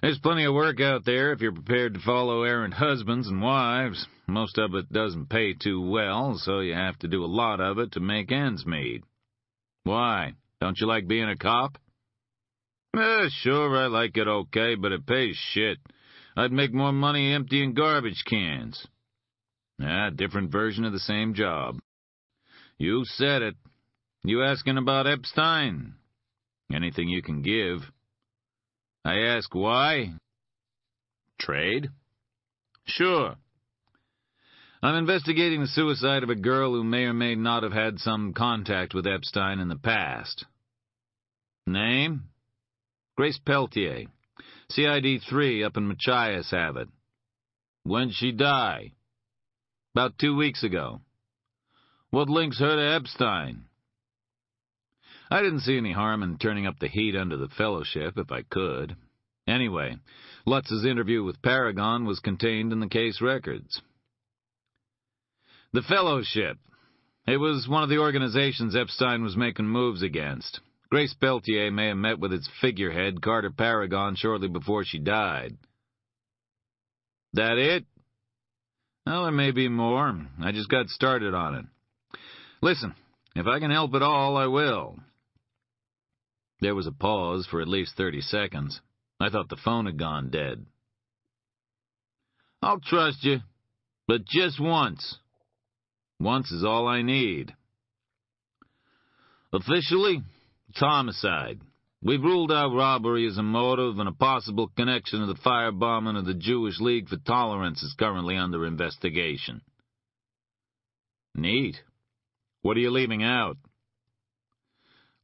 There's plenty of work out there if you're prepared to follow errant husbands and wives. Most of it doesn't pay too well, so you have to do a lot of it to make ends meet. Why? Don't you like being a cop? Sure, I like it okay, but it pays shit. I'd make more money emptying garbage cans. Different version of the same job. You said it. You asking about Epstein? Anything you can give. I ask why? Trade? Sure. I'm investigating the suicide of a girl who may or may not have had some contact with Epstein in the past. Name? Grace Peltier. CID 3 up in Machias have it. When'd she die? About 2 weeks ago. What links her to Epstein? I didn't see any harm in turning up the heat under the fellowship if I could. Anyway, Lutz's interview with Paragon was contained in the case records. The fellowship. It was one of the organizations Epstein was making moves against. Grace Peltier may have met with its figurehead, Carter Paragon, shortly before she died. That it? Well, there may be more. I just got started on it. Listen, if I can help at all, I will. There was a pause for at least 30 seconds. I thought the phone had gone dead. I'll trust you, but just once. Once is all I need. Officially, it's homicide. We've ruled out robbery as a motive, and a possible connection to the firebombing of the Jewish League for Tolerance is currently under investigation. Neat. What are you leaving out?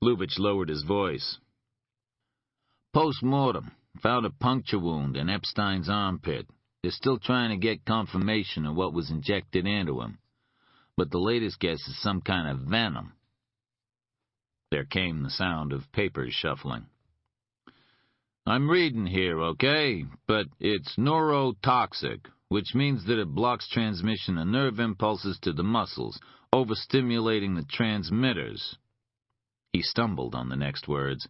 Lubitsch lowered his voice. Post-mortem. Found a puncture wound in Epstein's armpit. They're still trying to get confirmation of what was injected into him. But the latest guess is some kind of venom. There came the sound of papers shuffling. I'm reading here, okay? But it's neurotoxic, which means that it blocks transmission of nerve impulses to the muscles, overstimulating the transmitters. He stumbled on the next words.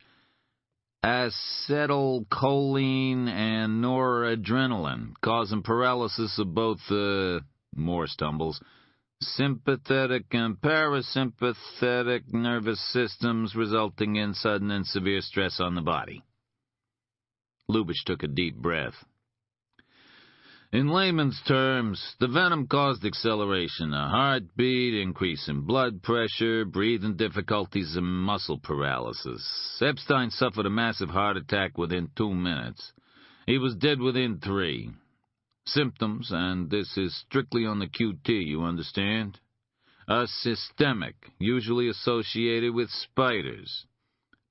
Acetylcholine and noradrenaline, causing paralysis of both more stumbles, sympathetic and parasympathetic nervous systems, resulting in sudden and severe stress on the body. Lubitsch took a deep breath. In layman's terms, the venom caused acceleration of heartbeat, increase in blood pressure, breathing difficulties, and muscle paralysis. Epstein suffered a massive heart attack within 2 minutes. He was dead within 3. Symptoms, and this is strictly on the QT, you understand? Are systemic, usually associated with spiders.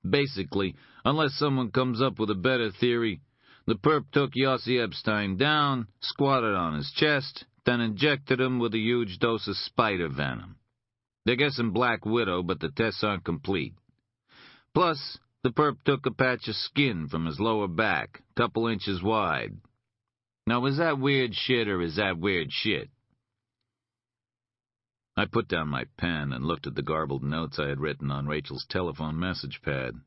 Basically, unless someone comes up with a better theory, the perp took Yossi Epstein down, squatted on his chest, then injected him with a huge dose of spider venom. They're guessing Black Widow, but the tests aren't complete. Plus, the perp took a patch of skin from his lower back, a couple inches wide. Now, is that weird shit or is that weird shit? I put down my pen and looked at the garbled notes I had written on Rachel's telephone message pad.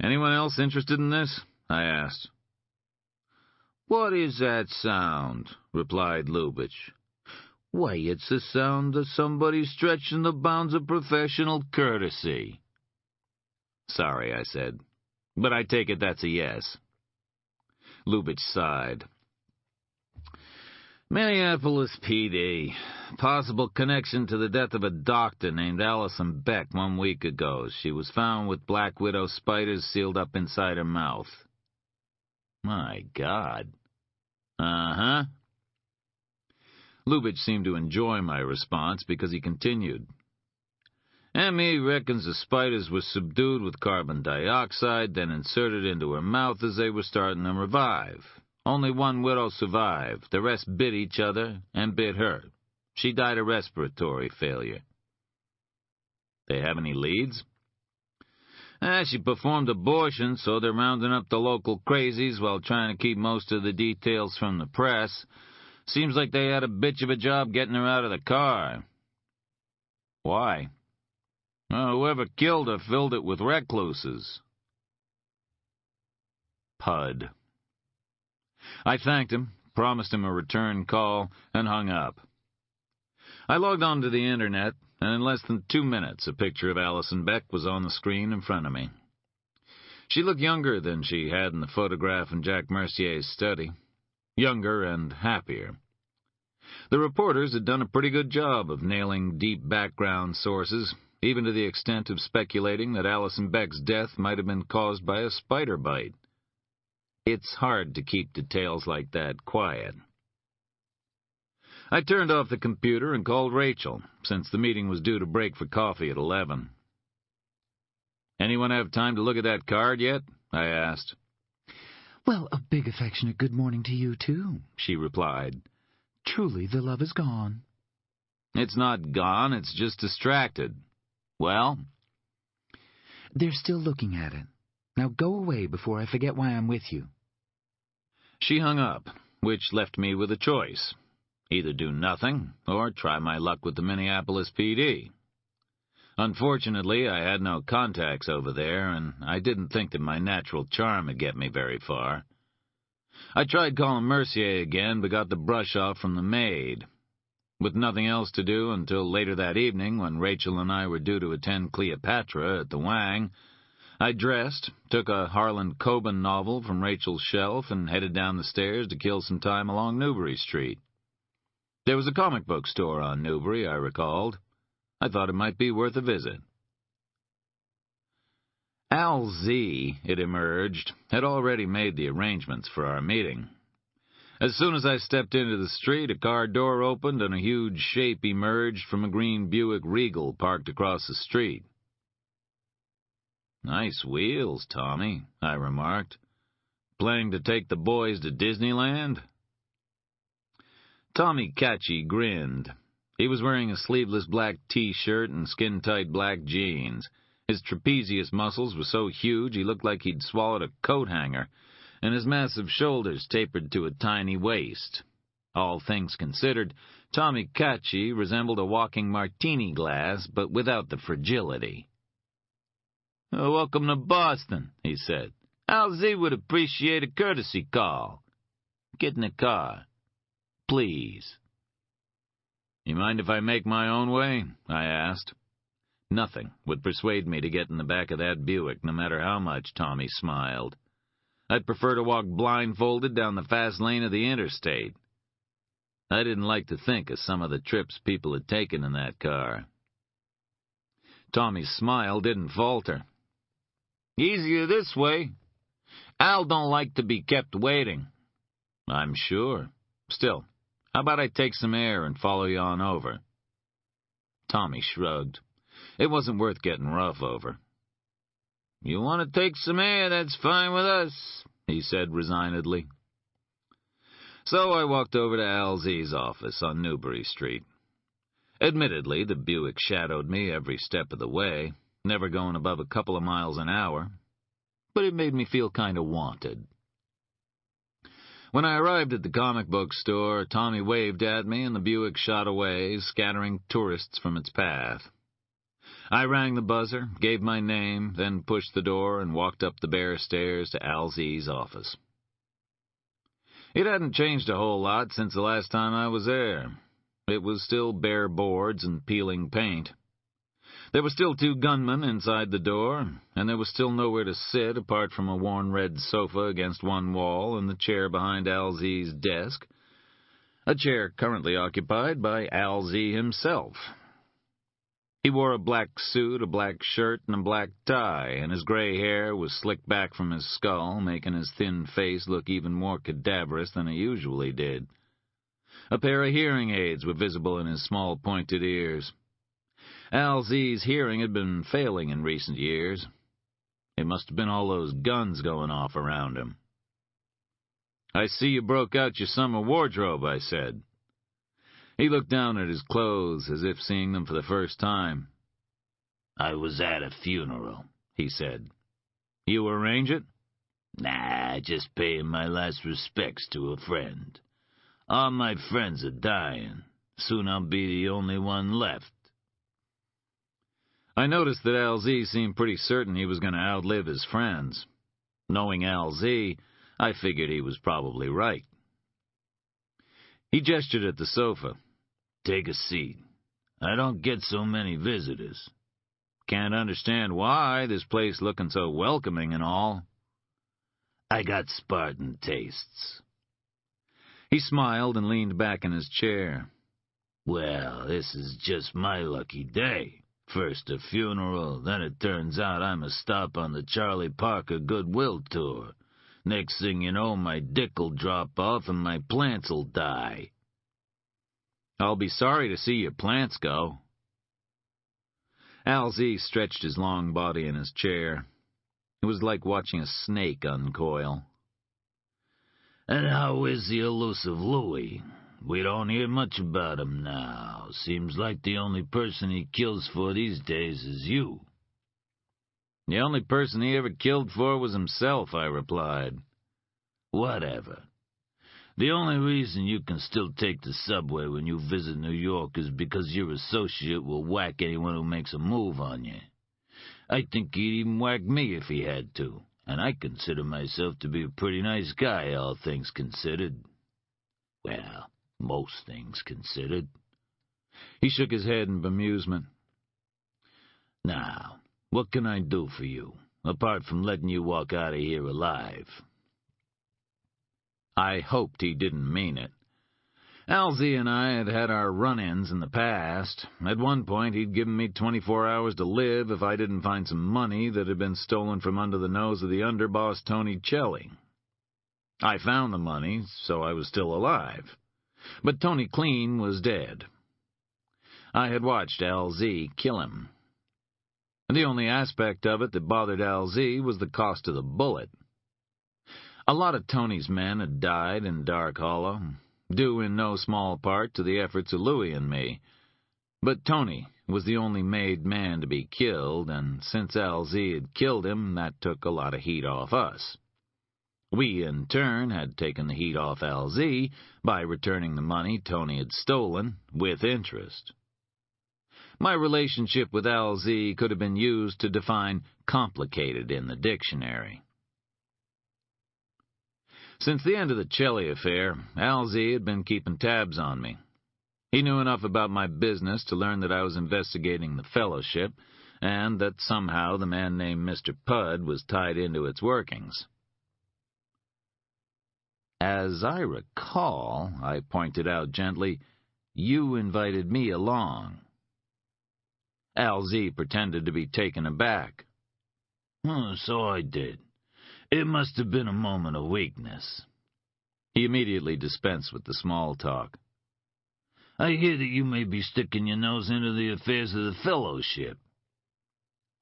Anyone else interested in this? I asked. What is that sound? Replied Lubitsch. Why, it's the sound of somebody stretching the bounds of professional courtesy. Sorry, I said, but I take it that's a yes. Lubitsch sighed. Minneapolis PD. Possible connection to the death of a doctor named Allison Beck 1 week ago. She was found with Black Widow spiders sealed up inside her mouth. My God. Uh-huh. Lubitsch seemed to enjoy my response because he continued. M.E. reckons the spiders were subdued with carbon dioxide, then inserted into her mouth as they were starting to revive. Only one widow survived. The rest bit each other and bit her. She died of respiratory failure. They have any leads? She performed abortion, so they're rounding up the local crazies while trying to keep most of the details from the press. Seems like they had a bitch of a job getting her out of the car. Why? Well, whoever killed her filled it with recluses. Pud. I thanked him, promised him a return call, and hung up. I logged on to the internet, and in less than 2 minutes, a picture of Allison Beck was on the screen in front of me. She looked younger than she had in the photograph in Jack Mercier's study. Younger and happier. The reporters had done a pretty good job of nailing deep background sources, even to the extent of speculating that Allison Beck's death might have been caused by a spider bite. It's hard to keep details like that quiet. I turned off the computer and called Rachel, since the meeting was due to break for coffee at 11. Anyone have time to look at that card yet? I asked. Well, a big affectionate good morning to you, too, she replied. Truly, the love is gone. It's not gone, it's just distracted. Well? They're still looking at it. Now go away before I forget why I'm with you. She hung up, which left me with a choice. Either do nothing, or try my luck with the Minneapolis PD. Unfortunately, I had no contacts over there, and I didn't think that my natural charm would get me very far. I tried calling Mercier again, but got the brush off from the maid. With nothing else to do until later that evening, when Rachel and I were due to attend Cleopatra at the Wang, I dressed, took a Harlan Coben novel from Rachel's shelf, and headed down the stairs to kill some time along Newbury Street. There was a comic book store on Newbury, I recalled. I thought it might be worth a visit. Al Z, it emerged, had already made the arrangements for our meeting. As soon as I stepped into the street, a car door opened and a huge shape emerged from a green Buick Regal parked across the street. "Nice wheels, Tommy," I remarked. "Planning to take the boys to Disneyland?" Tommy Catchy grinned. He was wearing a sleeveless black T-shirt and skin-tight black jeans. His trapezius muscles were so huge he looked like he'd swallowed a coat hanger, and his massive shoulders tapered to a tiny waist. All things considered, Tommy Catchy resembled a walking martini glass, but without the fragility. "Welcome to Boston," he said. "Al Z would appreciate a courtesy call. Get in the car, please." "You mind if I make my own way?" I asked. Nothing would persuade me to get in the back of that Buick, no matter how much Tommy smiled. I'd prefer to walk blindfolded down the fast lane of the interstate. I didn't like to think of some of the trips people had taken in that car. Tommy's smile didn't falter. "Easier this way. Al don't like to be kept waiting." "I'm sure. Still, how about I take some air and follow you on over?" Tommy shrugged. It wasn't worth getting rough over. "You want to take some air, that's fine with us," he said resignedly. So I walked over to Al Z's office on Newbury Street. Admittedly, the Buick shadowed me every step of the way, never going above a couple of miles an hour, but it made me feel kind of wanted. When I arrived at the comic book store, Tommy waved at me and the Buick shot away, scattering tourists from its path. I rang the buzzer, gave my name, then pushed the door and walked up the bare stairs to Al Z's office. It hadn't changed a whole lot since the last time I was there. It was still bare boards and peeling paint. There were still 2 gunmen inside the door, and there was still nowhere to sit apart from a worn red sofa against one wall and the chair behind Al Z's desk, a chair currently occupied by Al Z himself. He wore a black suit, a black shirt, and a black tie, and his gray hair was slicked back from his skull, making his thin face look even more cadaverous than it usually did. A pair of hearing aids were visible in his small pointed ears. Al Z's hearing had been failing in recent years. It must have been all those guns going off around him. "I see you broke out your summer wardrobe," I said. He looked down at his clothes as if seeing them for the first time. "I was at a funeral," he said. "You arrange it?" "Nah, just paying my last respects to a friend. All my friends are dying. Soon I'll be the only one left." I noticed that Al Z seemed pretty certain he was going to outlive his friends. Knowing Al Z, I figured he was probably right. He gestured at the sofa. "Take a seat. I don't get so many visitors. Can't understand why, this place looking so welcoming and all. I got Spartan tastes." He smiled and leaned back in his chair. "Well, this is just my lucky day. First a funeral, then it turns out I'm a stop on the Charlie Parker Goodwill tour. Next thing you know, my dick'll drop off and my plants'll die." "I'll be sorry to see your plants go." Al Z stretched his long body in his chair. It was like watching a snake uncoil. "And how is the elusive Louis? We don't hear much about him now. Seems like the only person he kills for these days is you." "The only person he ever killed for was himself," I replied. "Whatever. The only reason you can still take the subway when you visit New York is because your associate will whack anyone who makes a move on you. I think he'd even whack me if he had to, and I consider myself to be a pretty nice guy, all things considered. Well, most things considered. He shook his head in bemusement. Now, what can I do for you, apart from letting you walk out of here alive? I hoped he didn't mean it. Alzy and I had had our run-ins in the past. At one point, he'd given me 24 hours to live if I didn't find some money that had been stolen from under the nose of the underboss, Tony Celli. I found the money, so I was still alive. But Tony Clean was dead. I had watched Alzy kill him. The only aspect of it that bothered Alzy was the cost of the bullet. A lot of Tony's men had died in Dark Hollow, due in no small part to the efforts of Louis and me. But Tony was the only made man to be killed, and since Alzy had killed him, that took a lot of heat off us. We, in turn, had taken the heat off Alzy by returning the money Tony had stolen with interest. My relationship with Alzy could have been used to define complicated in the dictionary. Since the end of the Celli affair, Alzy had been keeping tabs on me. He knew enough about my business to learn that I was investigating the fellowship, and that somehow the man named Mr. Pudd was tied into its workings. As I recall, I pointed out gently, you invited me along. Alzy pretended to be taken aback. So I did. It must have been a moment of weakness. He immediately dispensed with the small talk. I hear that you may be sticking your nose into the affairs of the fellowship.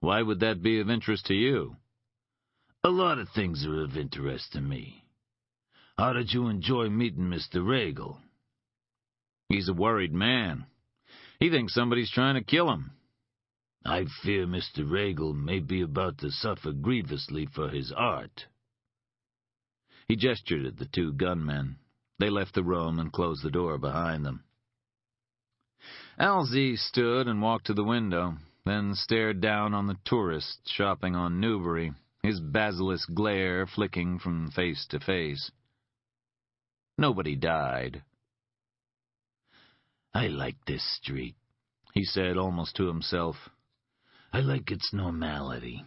Why would that be of interest to you? A lot of things are of interest to me. How did you enjoy meeting Mr. Regal? He's a worried man. He thinks somebody's trying to kill him. I fear Mr. Regal may be about to suffer grievously for his art. He gestured at the two gunmen. They left the room and closed the door behind them. Alzy stood and walked to the window, then stared down on the tourists shopping on Newbury, his basilisk glare flicking from face to face. Nobody died. I like this street, he said almost to himself. I like its normality.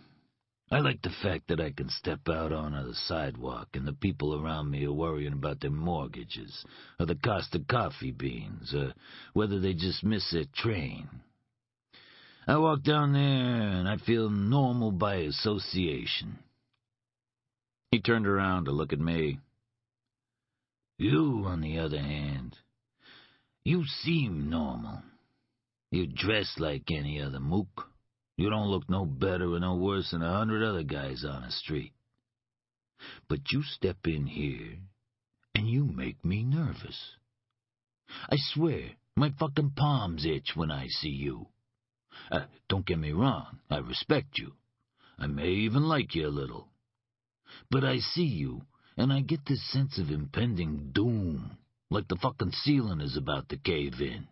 I like the fact that I can step out onto the sidewalk and the people around me are worrying about their mortgages, or the cost of coffee beans, or whether they just miss their train. I walk down there and I feel normal by association. He turned around to look at me. You, on the other hand, you seem normal. You dress like any other mook. You don't look no better or no worse than 100 other guys on the street. But you step in here, and you make me nervous. I swear, my fucking palms itch when I see you. Don't get me wrong, I respect you. I may even like you a little. But I see you, and I get this sense of impending doom, like the fucking ceiling is about to cave in.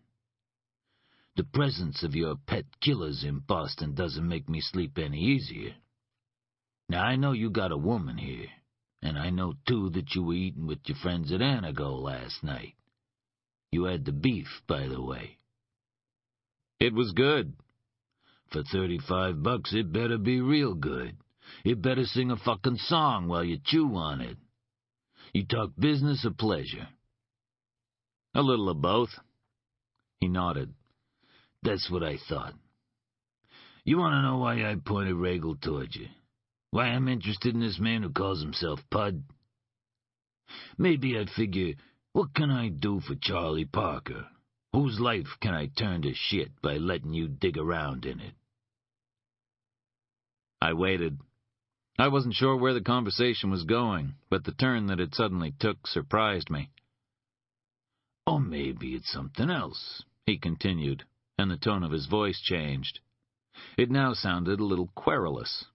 The presence of your pet killers in Boston doesn't make me sleep any easier. Now, I know you got a woman here, and I know, too, that you were eating with your friends at Anago last night. You had the beef, by the way. It was good. For $35, it better be real good. It better sing a fucking song while you chew on it. You talk business or pleasure? A little of both. He nodded. That's what I thought. You want to know why I pointed Regal toward you? Why I'm interested in this man who calls himself Pudd? Maybe I figure, what can I do for Charlie Parker? Whose life can I turn to shit by letting you dig around in it? I waited. I wasn't sure where the conversation was going, but the turn that it suddenly took surprised me. Or maybe it's something else, he continued, and the tone of his voice changed. It now sounded a little querulous.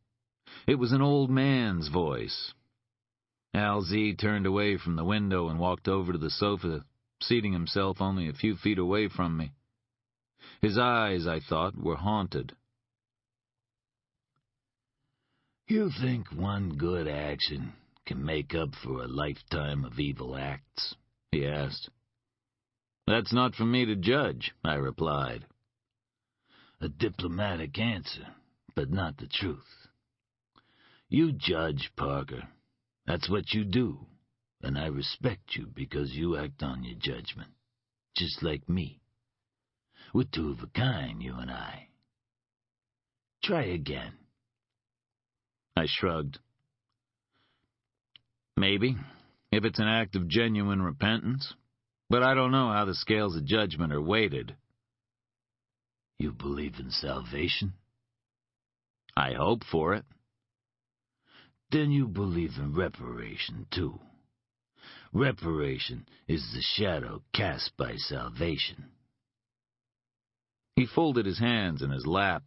It was an old man's voice. Al Z turned away from the window and walked over to the sofa, seating himself only a few feet away from me. His eyes, I thought, were haunted. You think one good action can make up for a lifetime of evil acts? He asked. That's not for me to judge, I replied. A diplomatic answer, but not the truth. You judge, Parker. That's what you do, and I respect you because you act on your judgment, just like me. We're two of a kind, you and I. Try again. I shrugged. Maybe, if it's an act of genuine repentance, but I don't know how the scales of judgment are weighted. You believe in salvation? I hope for it. Then you believe in reparation, too. Reparation is the shadow cast by salvation. He folded his hands in his lap.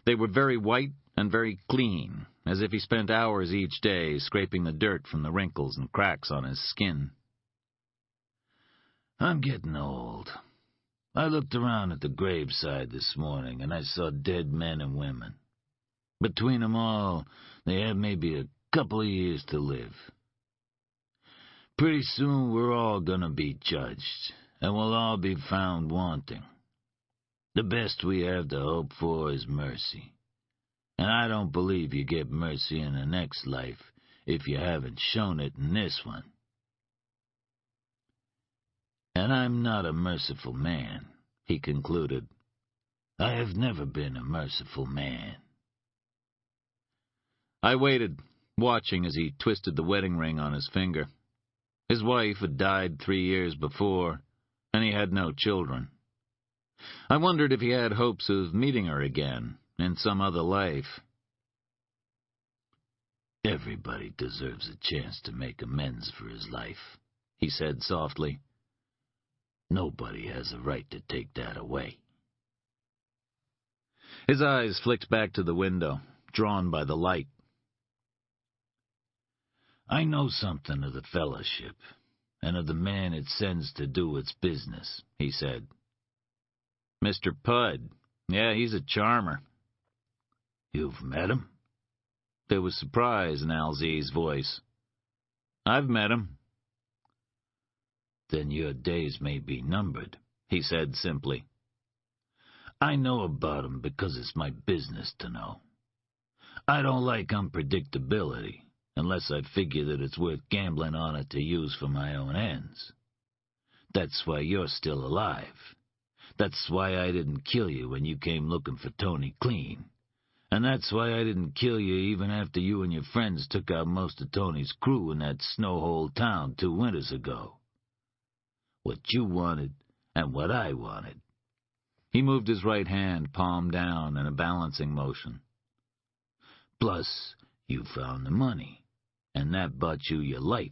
They were very white and very clean, as if he spent hours each day scraping the dirt from the wrinkles and cracks on his skin. I'm getting old. I looked around at the graveside this morning, and I saw dead men and women. Between them all, they have maybe a couple of years to live. Pretty soon we're all gonna be judged, and we'll all be found wanting. The best we have to hope for is mercy. And I don't believe you get mercy in the next life if you haven't shown it in this one. And I'm not a merciful man, he concluded. I have never been a merciful man. I waited, watching as he twisted the wedding ring on his finger. His wife had died 3 years before, and he had no children. I wondered if he had hopes of meeting her again in some other life. Everybody deserves a chance to make amends for his life, he said softly. Nobody has a right to take that away. His eyes flicked back to the window, drawn by the light. I know something of the fellowship, and of the man it sends to do its business, he said. Mr. Pudd. Yeah, he's a charmer. You've met him? There was surprise in Al Z's voice. I've met him. Then your days may be numbered, he said simply. I know about him because it's my business to know. I don't like unpredictability, unless I figure that it's worth gambling on it to use for my own ends. That's why you're still alive. That's why I didn't kill you when you came looking for Tony Clean. And that's why I didn't kill you even after you and your friends took out most of Tony's crew in that snowhole town 2 winters ago. What you wanted and what I wanted. He moved his right hand, palm down, in a balancing motion. Plus, you found the money, and that bought you your life.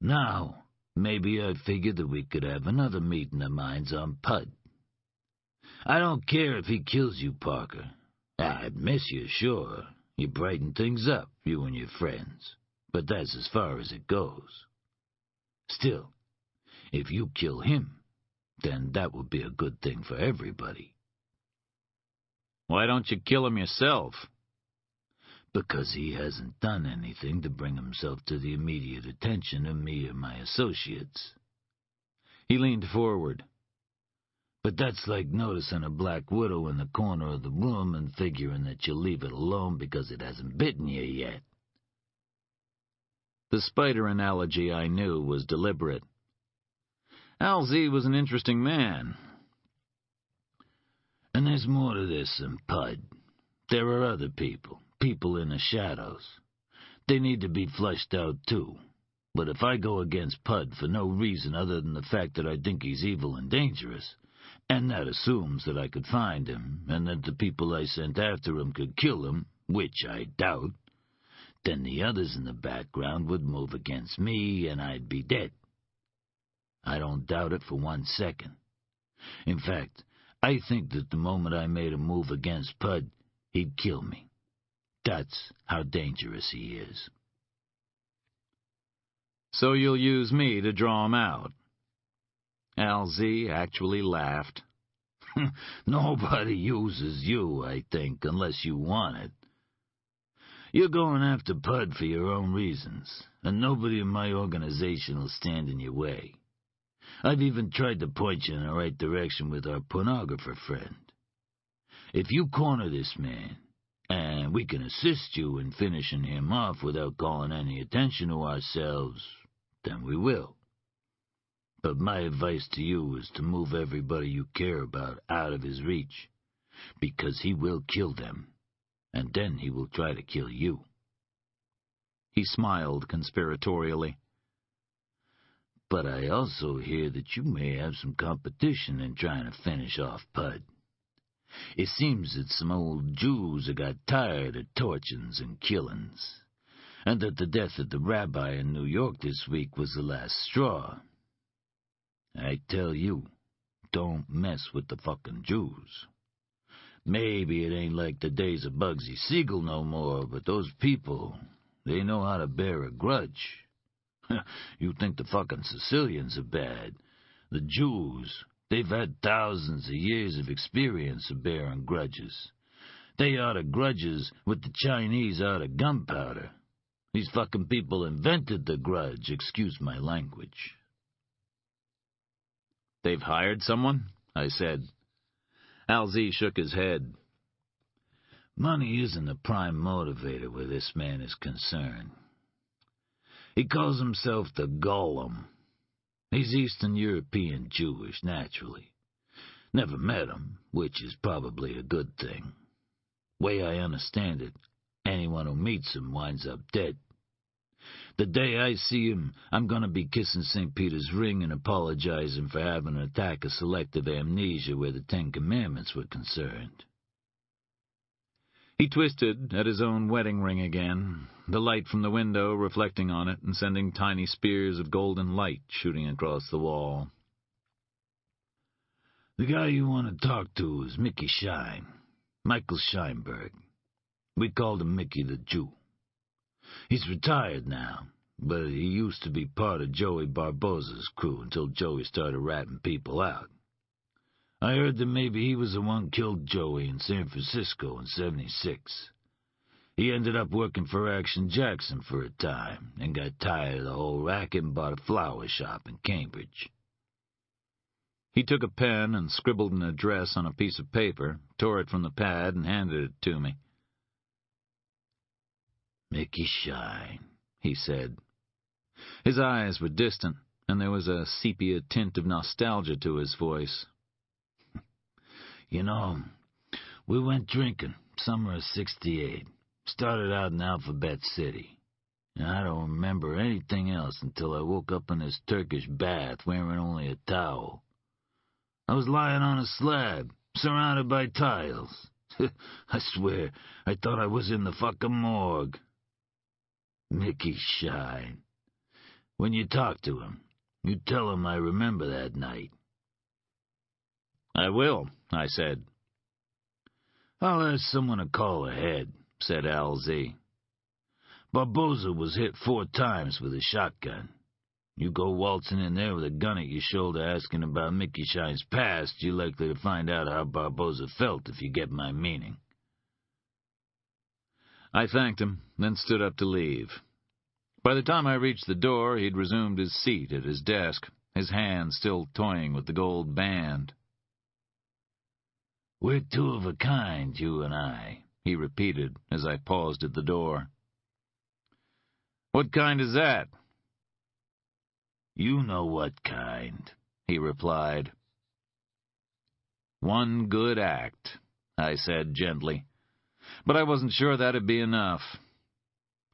Now, maybe I figured that we could have another meeting of minds on Pudd. I don't care if he kills you, Parker. I'd miss you, sure. You brighten things up, you and your friends. But that's as far as it goes. Still, if you kill him, then that would be a good thing for everybody. Why don't you kill him yourself? Because he hasn't done anything to bring himself to the immediate attention of me or my associates. He leaned forward. But that's like noticing a black widow in the corner of the room and figuring that you'll leave it alone because it hasn't bitten you yet. The spider analogy, I knew, was deliberate. Al Z was an interesting man. And there's more to this than Pudd. There are other people in the shadows. They need to be fleshed out, too. But if I go against Pudd for no reason other than the fact that I think he's evil and dangerous, and that assumes that I could find him, and that the people I sent after him could kill him, which I doubt, then the others in the background would move against me, and I'd be dead. I don't doubt it for 1 second. In fact, I think that the moment I made a move against Pudd, he'd kill me. That's how dangerous he is. So you'll use me to draw him out? LZ actually laughed. Nobody uses you, I think, unless you want it. You're going after Pud for your own reasons, and nobody in my organization will stand in your way. I've even tried to point you in the right direction with our pornographer friend. If you corner this man, and we can assist you in finishing him off without calling any attention to ourselves, then we will. But my advice to you is to move everybody you care about out of his reach, because he will kill them, and then he will try to kill you. He smiled conspiratorially. But I also hear that you may have some competition in trying to finish off Pud. It seems that some old Jews have got tired of torchings and killings, and that the death of the rabbi in New York this week was the last straw. I tell you, don't mess with the fucking Jews. Maybe it ain't like the days of Bugsy Siegel no more, but those people, they know how to bear a grudge. You think the fucking Sicilians are bad. The Jews, they've had thousands of years of experience of bearing grudges. They are the grudges what the Chinese are to gunpowder. These fucking people invented the grudge, excuse my language. They've hired someone? I said. LZ shook his head. Money isn't the prime motivator where this man is concerned. He calls himself the Golem. He's Eastern European Jewish, naturally. Never met him, which is probably a good thing. Way I understand it, anyone who meets him winds up dead. The day I see him, I'm gonna be kissing St. Peter's ring and apologizing for having an attack of selective amnesia where the Ten Commandments were concerned. He twisted at his own wedding ring again, the light from the window reflecting on it and sending tiny spears of golden light shooting across the wall. The guy you want to talk to is Mickey Shine, Michael Scheinberg. We called him Mickey the Jew. He's retired now, but he used to be part of Joey Barbosa's crew until Joey started ratting people out. I heard that maybe he was the one killed Joey in San Francisco in '76. He ended up working for Action Jackson for a time and got tired of the whole racket and bought a flower shop in Cambridge. He took a pen and scribbled an address on a piece of paper, tore it from the pad, and handed it to me. Mickey Shine, he said. His eyes were distant, and there was a sepia tint of nostalgia to his voice. You know, we went drinking, summer of '68. Started out in Alphabet City. And I don't remember anything else until I woke up in this Turkish bath wearing only a towel. I was lying on a slab, surrounded by tiles. I swear, I thought I was in the fucking morgue. Mickey Shine. When you talk to him, you tell him I remember that night. I will, I said. I'll ask someone to call ahead, said LZ. Barbosa was hit 4 times with a shotgun. You go waltzing in there with a gun at your shoulder asking about Mickey Shine's past, you're likely to find out how Barbosa felt, if you get my meaning. I thanked him, then stood up to leave. By the time I reached the door, he'd resumed his seat at his desk, his hand still toying with the gold band. We're two of a kind, you and I, he repeated as I paused at the door. What kind is that? You know what kind, he replied. One good act, I said gently. But I wasn't sure that'd be enough.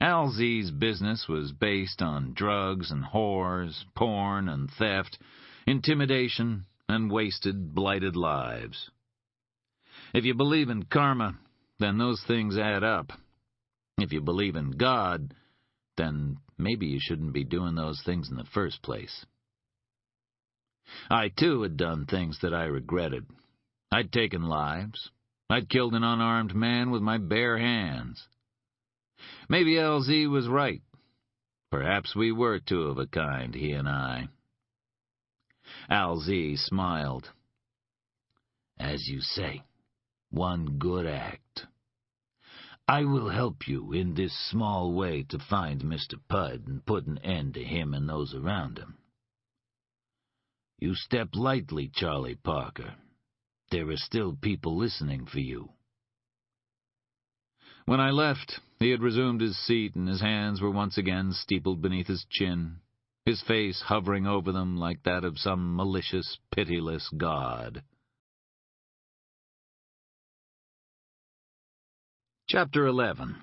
LZ's business was based on drugs and whores, porn and theft, intimidation, and wasted, blighted lives. If you believe in karma, then those things add up. If you believe in God, then maybe you shouldn't be doing those things in the first place. I, too, had done things that I regretted. I'd taken lives. I'd killed an unarmed man with my bare hands. Maybe LZ was right. Perhaps we were two of a kind, he and I. LZ smiled. As you say, one good act. I will help you in this small way to find Mr. Pudd and put an end to him and those around him. You step lightly, Charlie Parker. There are still people listening for you. When I left, he had resumed his seat, and his hands were once again steepled beneath his chin, his face hovering over them like that of some malicious, pitiless god. Chapter 11.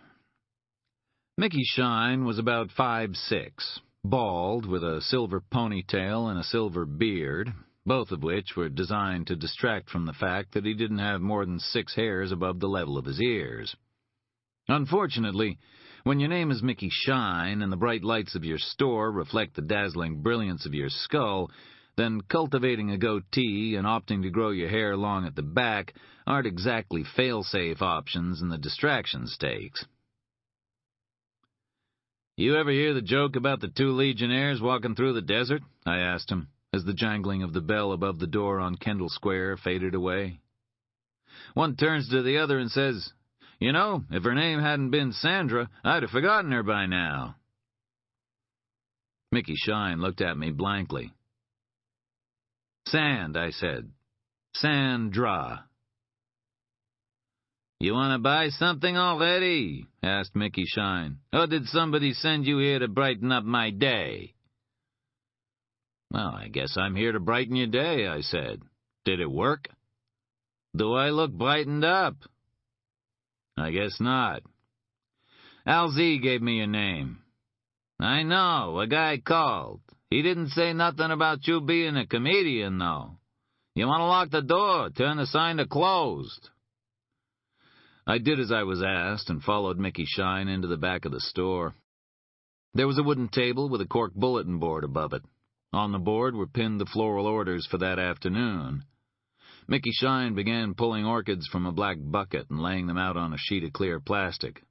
Mickey Shine was about 5'6", bald, with a silver ponytail and a silver beard, both of which were designed to distract from the fact that he didn't have more than 6 hairs above the level of his ears. Unfortunately, when your name is Mickey Shine and the bright lights of your store reflect the dazzling brilliance of your skull, then cultivating a goatee and opting to grow your hair long at the back aren't exactly fail-safe options in the distraction stakes. "You ever hear the joke about the 2 legionnaires walking through the desert?" I asked him, as the jangling of the bell above the door on Kendall Square faded away. "One turns to the other and says, 'You know, if her name hadn't been Sandra, I'd have forgotten her by now.'" Mickey Shine looked at me blankly. "Sand," I said. "Sandra." "You want to buy something already?" asked Mickey Shine. "Or did somebody send you here to brighten up my day?" "Well, I guess I'm here to brighten your day," I said. "Did it work?" "Do I look brightened up?" "I guess not." "LZ gave me your name." "I know, a guy called. He didn't say nothing about you being a comedian, though. You want to lock the door, turn the sign to closed." I did as I was asked and followed Mickey Shine into the back of the store. There was a wooden table with a cork bulletin board above it. On the board were pinned the floral orders for that afternoon. Mickey Shine began pulling orchids from a black bucket and laying them out on a sheet of clear plastic.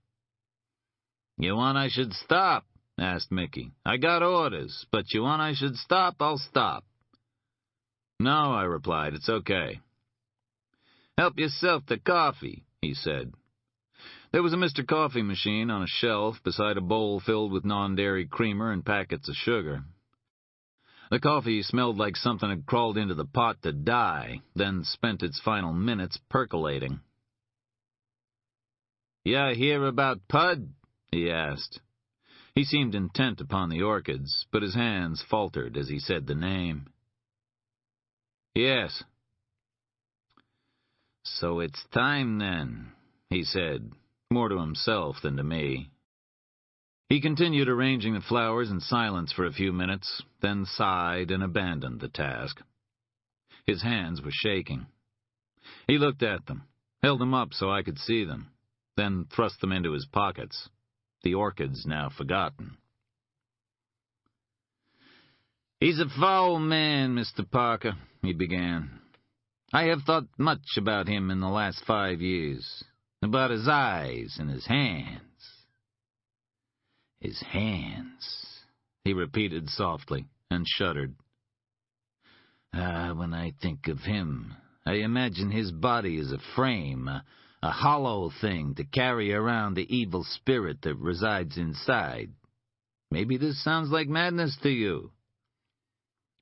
"You want I should stop?" asked Mickey. "I got orders, but you want I should stop, I'll stop." "No," I replied, "it's okay." "Help yourself to coffee," he said. There was a Mr. Coffee machine on a shelf beside a bowl filled with non-dairy creamer and packets of sugar. The coffee smelled like something had crawled into the pot to die, then spent its final minutes percolating. "Ya hear about Pudd?" he asked. He seemed intent upon the orchids, but his hands faltered as he said the name. "Yes." "So it's time, then," he said, more to himself than to me. He continued arranging the flowers in silence for a few minutes, then sighed and abandoned the task. His hands were shaking. He looked at them, held them up so I could see them, then thrust them into his pockets, the orchids now forgotten. "He's a foul man, Mr. Parker," he began. "I have thought much about him in the last 5 years, about his eyes and his hands." "His hands," he repeated softly, and shuddered. When I think of him, I imagine his body is a frame, a hollow thing to carry around the evil spirit that resides inside. Maybe this sounds like madness to you."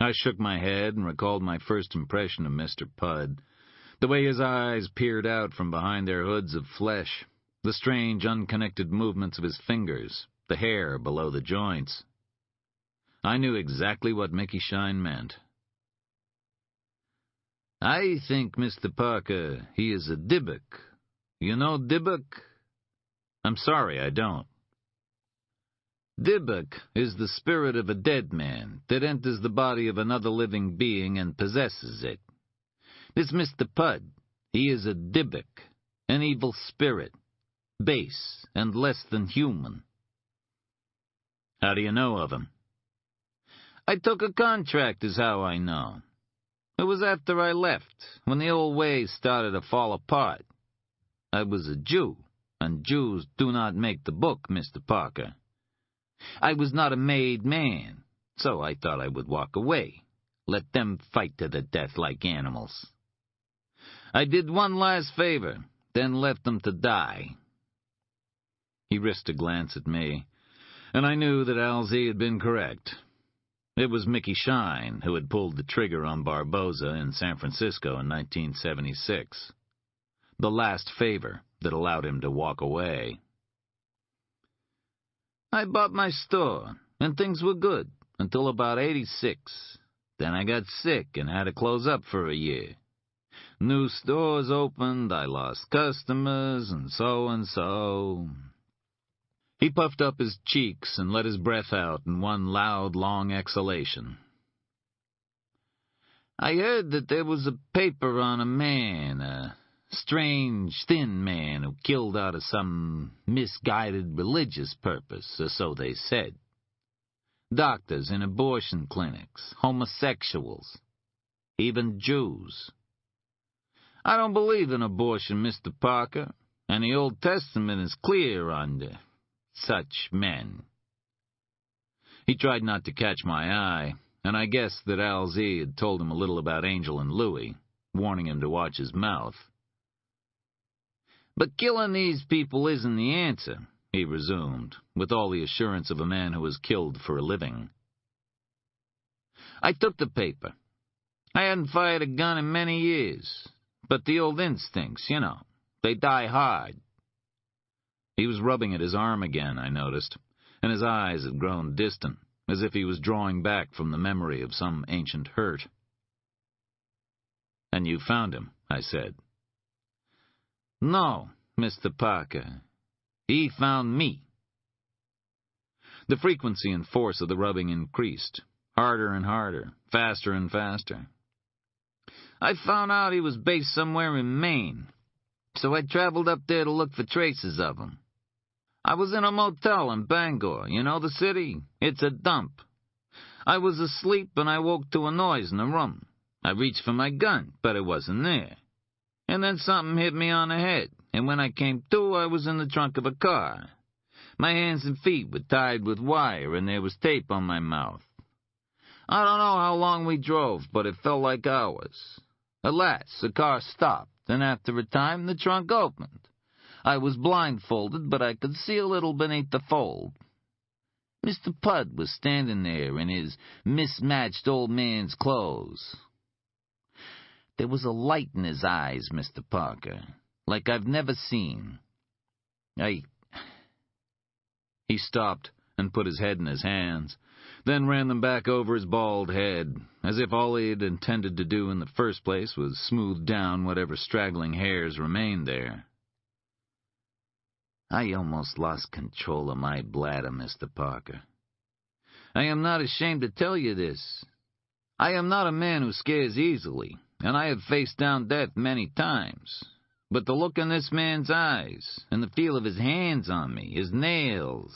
I shook my head and recalled my first impression of Mr. Pudd, the way his eyes peered out from behind their hoods of flesh, the strange, unconnected movements of his fingers, the hair below the joints. I knew exactly what Mickey Shine meant. "I think, Mr. Parker, he is a Dybbuk. You know Dybbuk?" "I'm sorry, I don't." "Dybbuk is the spirit of a dead man that enters the body of another living being and possesses it. This Mr. Pudd, he is a Dybbuk, an evil spirit, base and less than human." "How do you know of him?" "I took a contract is how I know. It was after I left, when the old ways started to fall apart. I was a Jew, a and Jews do not make the book, Mr. Parker. I was not a made man, so I thought I would walk away. Let them fight to the death like animals. I did one last favor, then left them to die. He risked a glance at me, and I knew that Alzee had been correct. It was Mickey Shine who had pulled the trigger on Barboza in San Francisco in 1976. The last favor that allowed him to walk away. I bought my store, and things were good until about '86. Then I got sick and had to close up for a year. New stores opened, I lost customers, and so. He puffed up his cheeks and let his breath out in one loud, long exhalation. I heard that there was a paper on a man, a strange, thin man who killed out of some misguided religious purpose, or so they said. Doctors in abortion clinics, homosexuals, even Jews. I don't believe in abortion, Mr. Parker, and the Old Testament is clear on such men. He tried not to catch my eye, and I guessed that Alzee had told him a little about Angel and Louis, warning him to watch his mouth. But killing these people isn't the answer, he resumed, with all the assurance of a man who was killed for a living. I took the paper. I hadn't fired a gun in many years, but the old instincts, they die hard. He was rubbing at his arm again, I noticed, and his eyes had grown distant, as if he was drawing back from the memory of some ancient hurt. And you found him, I said. No, Mr. Parker. He found me. The frequency and force of the rubbing increased, harder and harder, faster and faster. I found out he was based somewhere in Maine, so I traveled up there to look for traces of him. I was in a motel in Bangor, the city? It's a dump. I was asleep and I woke to a noise in the room. I reached for my gun, but it wasn't there. And then something hit me on the head, and when I came to, I was in the trunk of a car. My hands and feet were tied with wire, and there was tape on my mouth. I don't know how long we drove, but it felt like hours. At last, the car stopped, and after a time, the trunk opened. I was blindfolded, but I could see a little beneath the fold. Mr. Pudd was standing there in his mismatched old man's clothes. There was a light in his eyes, Mr. Parker, like I've never seen. He stopped and put his head in his hands, then ran them back over his bald head, as if all he had intended to do in the first place was smooth down whatever straggling hairs remained there. I almost lost control of my bladder, Mr. Parker. I am not ashamed to tell you this. I am not a man who scares easily, and I have faced down death many times. But the look in this man's eyes, and the feel of his hands on me, his nails,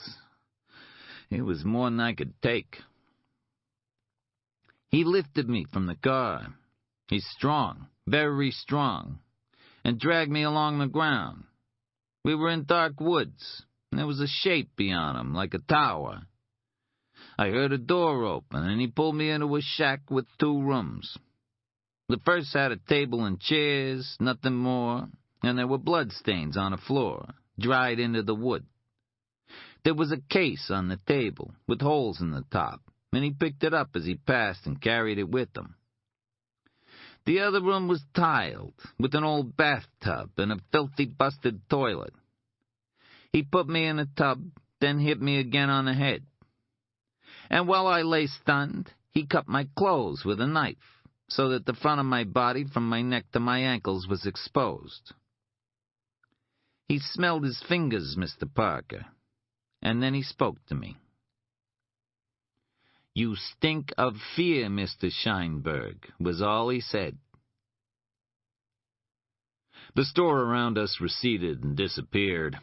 it was more than I could take. He lifted me from the car. He's strong, very strong, and dragged me along the ground. We were in dark woods, and there was a shape beyond him, like a tower. I heard a door open, and he pulled me into a shack with 2 rooms. The first had a table and chairs, nothing more, and there were bloodstains on the floor, dried into the wood. There was a case on the table, with holes in the top, and he picked it up as he passed and carried it with him. The other room was tiled, with an old bathtub and a filthy, busted toilet. He put me in a tub, then hit me again on the head. And while I lay stunned, he cut my clothes with a knife, so that the front of my body from my neck to my ankles was exposed. He smelled his fingers, Mr. Parker, and then he spoke to me. "You stink of fear, Mr. Scheinberg," was all he said. The store around us receded and disappeared.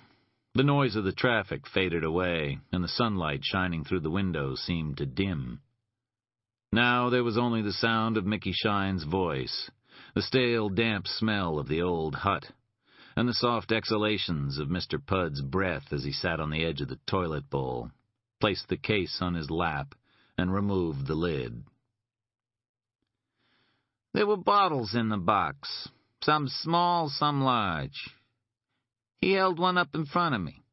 The noise of the traffic faded away, and the sunlight shining through the windows seemed to dim. Now there was only the sound of Mickey Shine's voice, the stale, damp smell of the old hut, and the soft exhalations of Mr. Pudd's breath as he sat on the edge of the toilet bowl, placed the case on his lap, and removed the lid. There were bottles in the box, some small, some large. He held one up in front of me.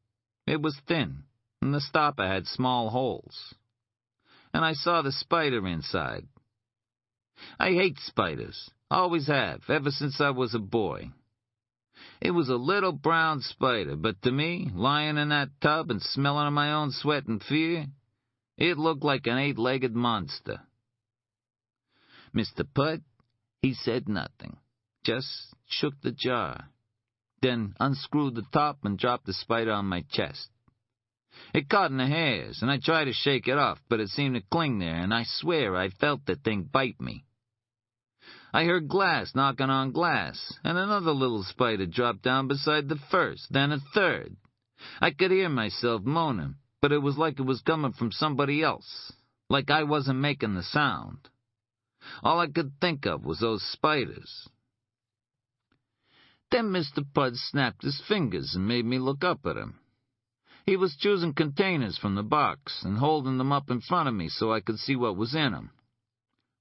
It was thin, and the stopper had small holes. And I saw the spider inside. I hate spiders, always have, ever since I was a boy. It was a little brown spider, but to me, lying in that tub and smelling of my own sweat and fear, it looked like an 8-legged monster. Mr. Pudd, he said nothing, just shook the jar, then unscrewed the top and dropped the spider on my chest. It caught in the hairs, and I tried to shake it off, but it seemed to cling there, and I swear I felt the thing bite me. I heard glass knocking on glass, and another little spider dropped down beside the first, then a third. I could hear myself moaning, but it was like it was coming from somebody else, like I wasn't making the sound. All I could think of was those spiders. Then Mr. Pudd snapped his fingers and made me look up at him. He was choosing containers from the box and holding them up in front of me so I could see what was in them.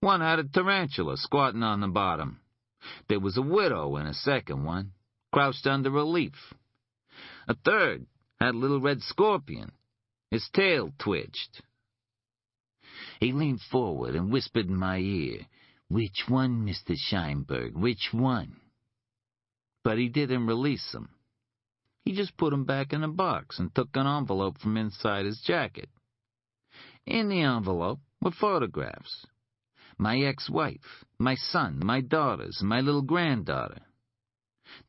One had a tarantula squatting on the bottom. There was a widow in a second one, crouched under a leaf. A third had a little red scorpion. His tail twitched. He leaned forward and whispered in my ear, "Which one, Mr. Scheinberg, which one?" But he didn't release them. He just put them back in the box and took an envelope from inside his jacket. In the envelope were photographs. My ex-wife, my son, my daughters, and my little granddaughter.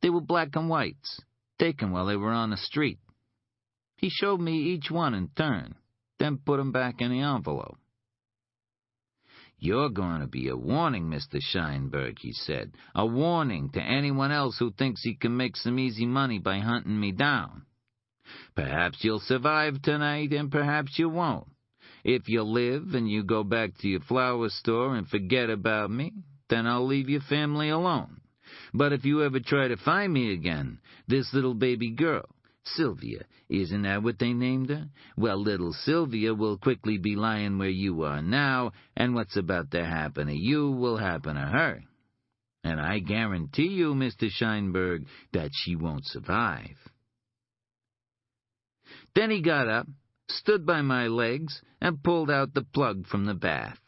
They were black and whites, taken while they were on the street. He showed me each one in turn, then put them back in the envelope. "You're going to be a warning, Mr. Scheinberg," he said. "A warning to anyone else who thinks he can make some easy money by hunting me down. Perhaps you'll survive tonight, and perhaps you won't. If you live and you go back to your flower store and forget about me, then I'll leave your family alone. But if you ever try to find me again, this little baby girl, Sylvia, isn't that what they named her? Well, little Sylvia will quickly be lying where you are now, and what's about to happen to you will happen to her. And I guarantee you, Mr. Scheinberg, that she won't survive." Then he got up, stood by my legs, and pulled out the plug from the bath.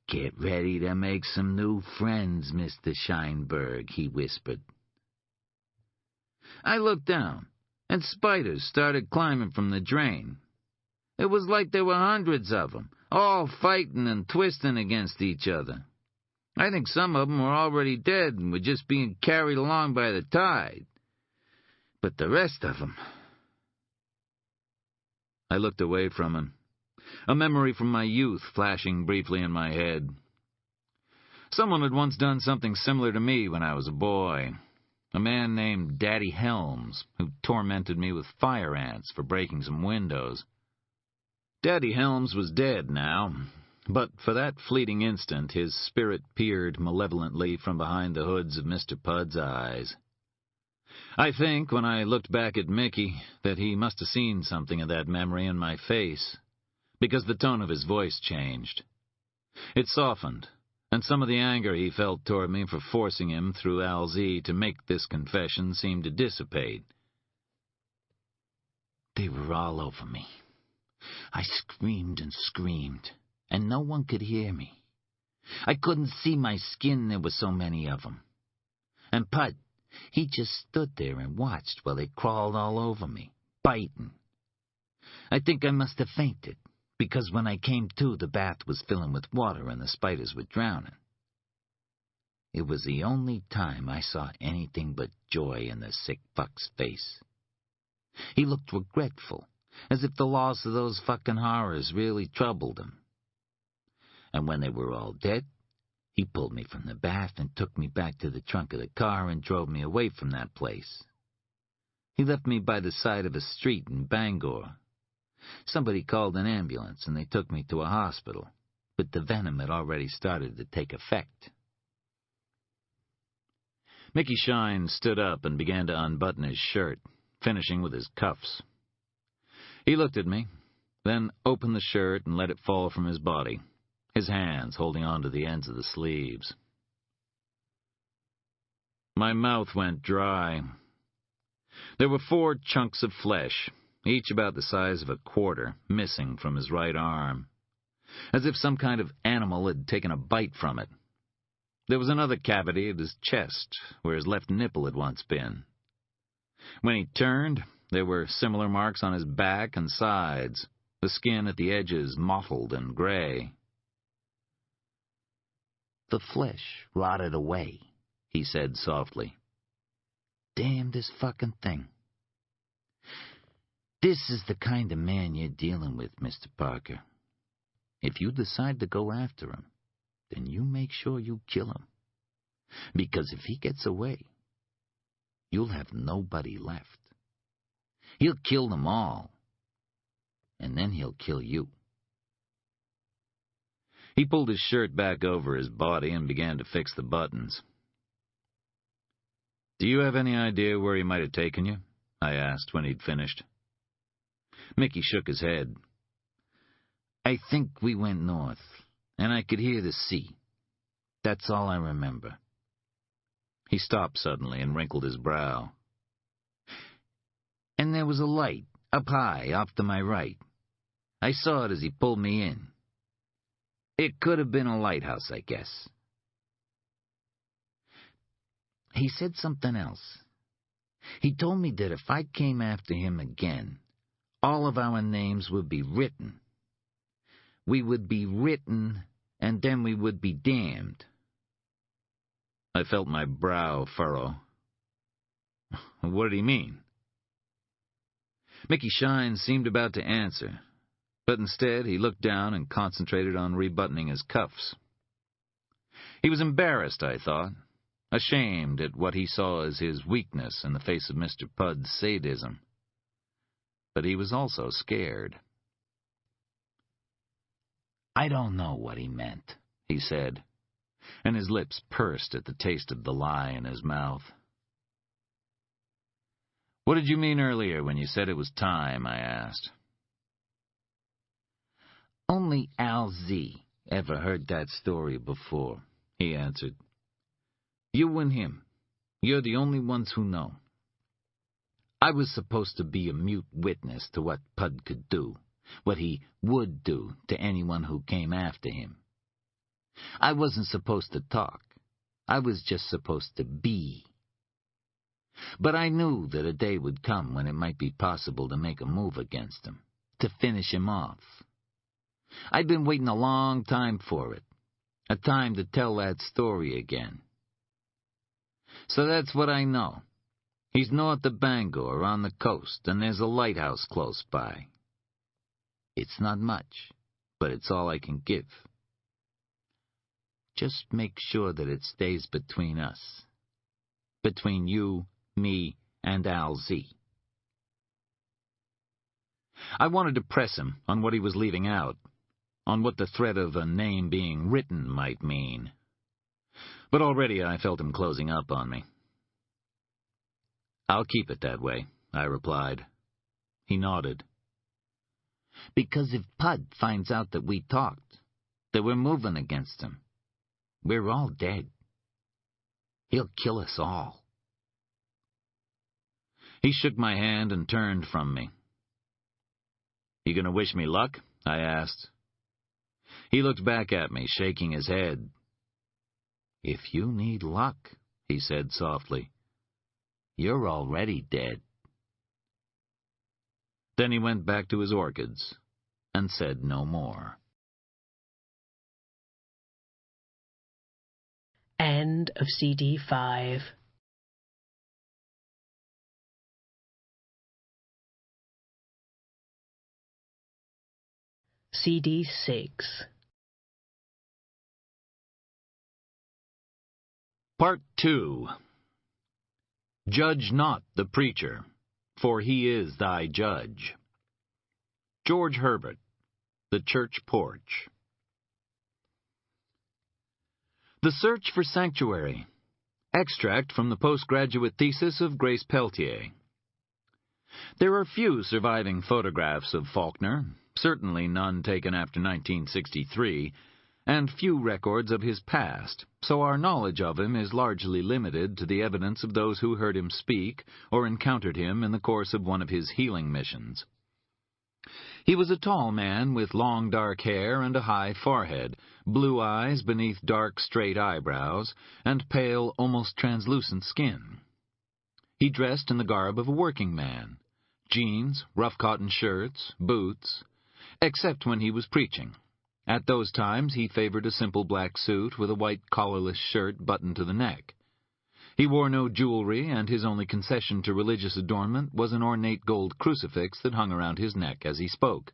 "Get ready to make some new friends, Mr. Scheinberg," he whispered. I looked down, and spiders started climbing from the drain. It was like there were hundreds of them, all fighting and twisting against each other. I think some of them were already dead and were just being carried along by the tide. But the rest of them... I looked away from him, a memory from my youth flashing briefly in my head. Someone had once done something similar to me when I was a boy. A man named Daddy Helms, who tormented me with fire ants for breaking some windows. Daddy Helms was dead now, but for that fleeting instant his spirit peered malevolently from behind the hoods of Mr. Pudd's eyes. I think, when I looked back at Mickey, that he must have seen something of that memory in my face, because the tone of his voice changed. It softened, and some of the anger he felt toward me for forcing him through Al Z to make this confession seemed to dissipate. "They were all over me. I screamed and screamed, and no one could hear me. I couldn't see my skin, there were so many of them. And Pudd, he just stood there and watched while they crawled all over me, biting. I think I must have fainted, because when I came to, the bath was filling with water and the spiders were drowning. It was the only time I saw anything but joy in the sick fuck's face. He looked regretful, as if the loss of those fucking horrors really troubled him. And when they were all dead, he pulled me from the bath and took me back to the trunk of the car and drove me away from that place. He left me by the side of a street in Bangor. Somebody called an ambulance and they took me to a hospital, but the venom had already started to take effect." Mickey Shine stood up and began to unbutton his shirt, finishing with his cuffs. He looked at me, then opened the shirt and let it fall from his body, his hands holding on to the ends of the sleeves. My mouth went dry. There were 4 chunks of flesh, each about the size of a quarter, missing from his right arm, as if some kind of animal had taken a bite from it. There was another cavity at his chest, where his left nipple had once been. When he turned, there were similar marks on his back and sides, the skin at the edges mottled and gray. "The flesh rotted away," he said softly. "Damnedest fucking thing. This is the kind of man you're dealing with, Mr. Parker. If you decide to go after him, then you make sure you kill him. Because if he gets away, you'll have nobody left. He'll kill them all, and then he'll kill you." He pulled his shirt back over his body and began to fix the buttons. "Do you have any idea where he might have taken you?" I asked when he'd finished. Mickey shook his head. "I think we went north, and I could hear the sea. That's all I remember." He stopped suddenly and wrinkled his brow. "And there was a light, up high, off to my right. I saw it as he pulled me in. It could have been a lighthouse, I guess." He said something else. He told me that if I came after him again, all of our names would be written. We would be written, and then we would be damned. I felt my brow furrow. What did he mean? Mickey Shine seemed about to answer, but instead he looked down and concentrated on rebuttoning his cuffs. He was embarrassed, I thought, ashamed at what he saw as his weakness in the face of Mr. Pudd's sadism. But he was also scared. "I don't know what he meant," he said, and his lips pursed at the taste of the lie in his mouth. "What did you mean earlier when you said it was time?" I asked. "Only Al Z. ever heard that story before," he answered. "You and him. You're the only ones who know. I was supposed to be a mute witness to what Pudd could do, what he would do to anyone who came after him. I wasn't supposed to talk. I was just supposed to be. But I knew that a day would come when it might be possible to make a move against him, to finish him off. I'd been waiting a long time for it, a time to tell that story again. So that's what I know. He's north of Bangor, on the coast, and there's a lighthouse close by. It's not much, but it's all I can give. Just make sure that it stays between us. Between you, me, and Al Z." I wanted to press him on what he was leaving out, on what the threat of a name being written might mean. But already I felt him closing up on me. "I'll keep it that way," I replied. He nodded. "Because if Pudd finds out that we talked, that we're moving against him, we're all dead. He'll kill us all." He shook my hand and turned from me. "You gonna wish me luck?" I asked. He looked back at me, shaking his head. "If you need luck," he said softly, "you're already dead." Then he went back to his orchids and said no more. End of CD 5. CD 6. Part 2. Judge not the preacher, for he is thy judge. George Herbert, The Church Porch. The search for sanctuary. Extract from the postgraduate thesis of Grace Peltier. There are few surviving photographs of Faulkner, certainly none taken after 1963, and few records of his past, so our knowledge of him is largely limited to the evidence of those who heard him speak or encountered him in the course of one of his healing missions. He was a tall man with long dark hair and a high forehead, blue eyes beneath dark straight eyebrows, and pale, almost translucent skin. He dressed in the garb of a working man: jeans, rough cotton shirts, boots, except when he was preaching. At those times he favored a simple black suit with a white collarless shirt buttoned to the neck. He wore no jewelry, and his only concession to religious adornment was an ornate gold crucifix that hung around his neck as he spoke.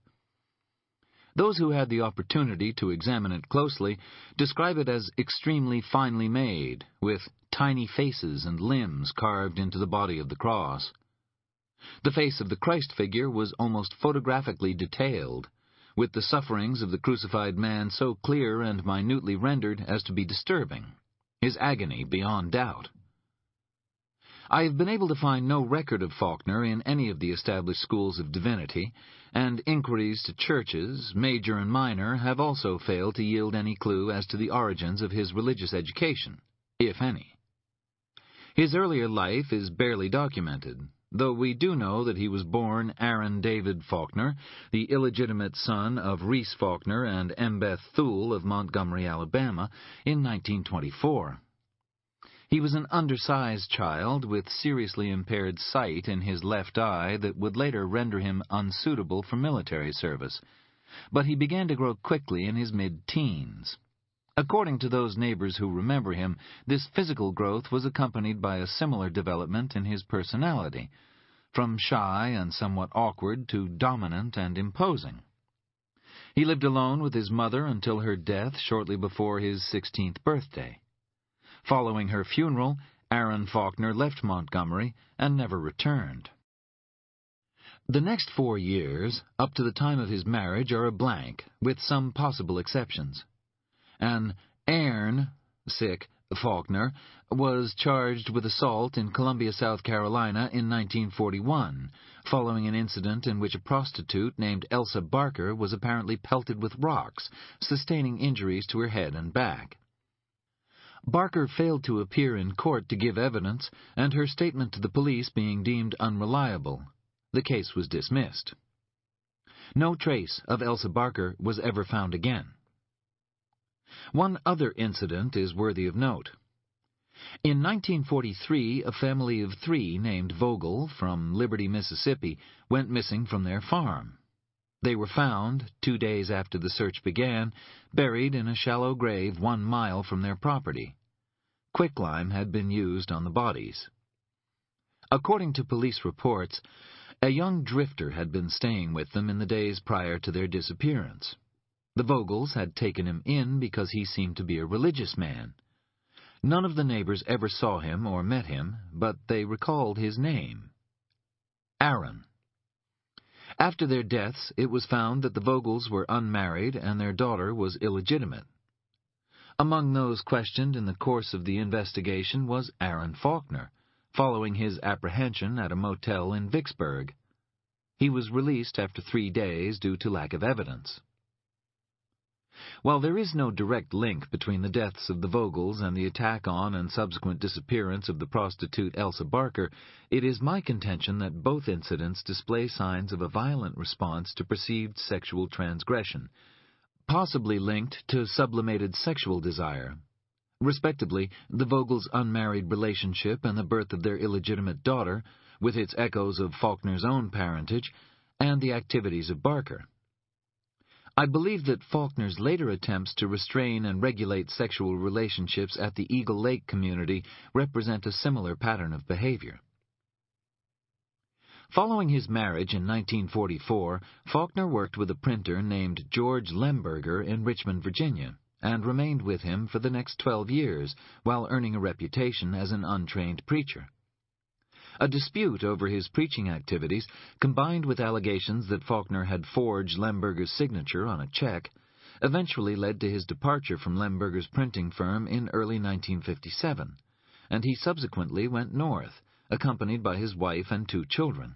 Those who had the opportunity to examine it closely describe it as extremely finely made, with tiny faces and limbs carved into the body of the cross. The face of the Christ figure was almost photographically detailed, with the sufferings of the crucified man so clear and minutely rendered as to be disturbing, his agony beyond doubt. I have been able to find no record of Faulkner in any of the established schools of divinity, and inquiries to churches, major and minor, have also failed to yield any clue as to the origins of his religious education, if any. His earlier life is barely documented, though we do know that he was born Aaron David Faulkner, the illegitimate son of Reese Faulkner and Embeth Thule of Montgomery, Alabama, in 1924. He was an undersized child with seriously impaired sight in his left eye that would later render him unsuitable for military service, but he began to grow quickly in his mid-teens. According to those neighbors who remember him, this physical growth was accompanied by a similar development in his personality, from shy and somewhat awkward to dominant and imposing. He lived alone with his mother until her death shortly before his 16th birthday. Following her funeral, Aaron Faulkner left Montgomery and never returned. The next 4 years, up to the time of his marriage, are a blank, with some possible exceptions. An Aaron Faulkner was charged with assault in Columbia, South Carolina in 1941, following an incident in which a prostitute named Elsa Barker was apparently pelted with rocks, sustaining injuries to her head and back. Barker failed to appear in court to give evidence, and her statement to the police being deemed unreliable, the case was dismissed. No trace of Elsa Barker was ever found again. One other incident is worthy of note. In 1943, a family of 3 named Vogel from Liberty, Mississippi, went missing from their farm. They were found, 2 days after the search began, buried in a shallow grave 1 mile from their property. Quicklime had been used on the bodies. According to police reports, a young drifter had been staying with them in the days prior to their disappearance. The Vogels had taken him in because he seemed to be a religious man. None of the neighbors ever saw him or met him, but they recalled his name: Aaron. After their deaths, it was found that the Vogels were unmarried and their daughter was illegitimate. Among those questioned in the course of the investigation was Aaron Faulkner, following his apprehension at a motel in Vicksburg. He was released after 3 days due to lack of evidence. While there is no direct link between the deaths of the Vogels and the attack on and subsequent disappearance of the prostitute Elsa Barker, it is my contention that both incidents display signs of a violent response to perceived sexual transgression, possibly linked to sublimated sexual desire. Respectively, the Vogels' unmarried relationship and the birth of their illegitimate daughter, with its echoes of Faulkner's own parentage, and the activities of Barker. I believe that Faulkner's later attempts to restrain and regulate sexual relationships at the Eagle Lake community represent a similar pattern of behavior. Following his marriage in 1944, Faulkner worked with a printer named George Lemberger in Richmond, Virginia, and remained with him for the next 12 years while earning a reputation as an untrained preacher. A dispute over his preaching activities, combined with allegations that Faulkner had forged Lemberger's signature on a check, eventually led to his departure from Lemberger's printing firm in early 1957, and he subsequently went north, accompanied by his wife and 2 children.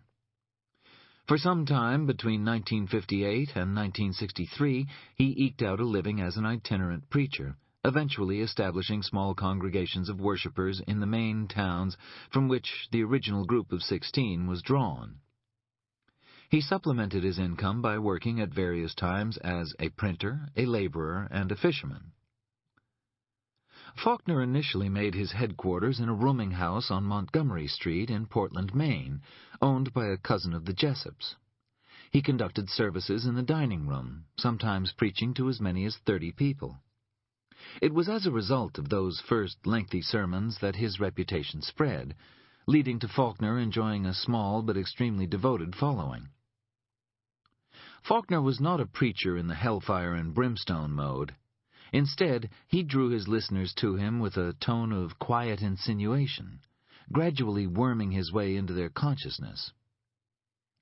For some time between 1958 and 1963, he eked out a living as an itinerant preacher, eventually establishing small congregations of worshippers in the main towns from which the original group of 16 was drawn. He supplemented his income by working at various times as a printer, a laborer, and a fisherman. Faulkner initially made his headquarters in a rooming house on Montgomery Street in Portland, Maine, owned by a cousin of the Jessops. He conducted services in the dining room, sometimes preaching to as many as 30 people. It was as a result of those first lengthy sermons that his reputation spread, leading to Faulkner enjoying a small but extremely devoted following. Faulkner was not a preacher in the hellfire and brimstone mode. Instead, he drew his listeners to him with a tone of quiet insinuation, gradually worming his way into their consciousness.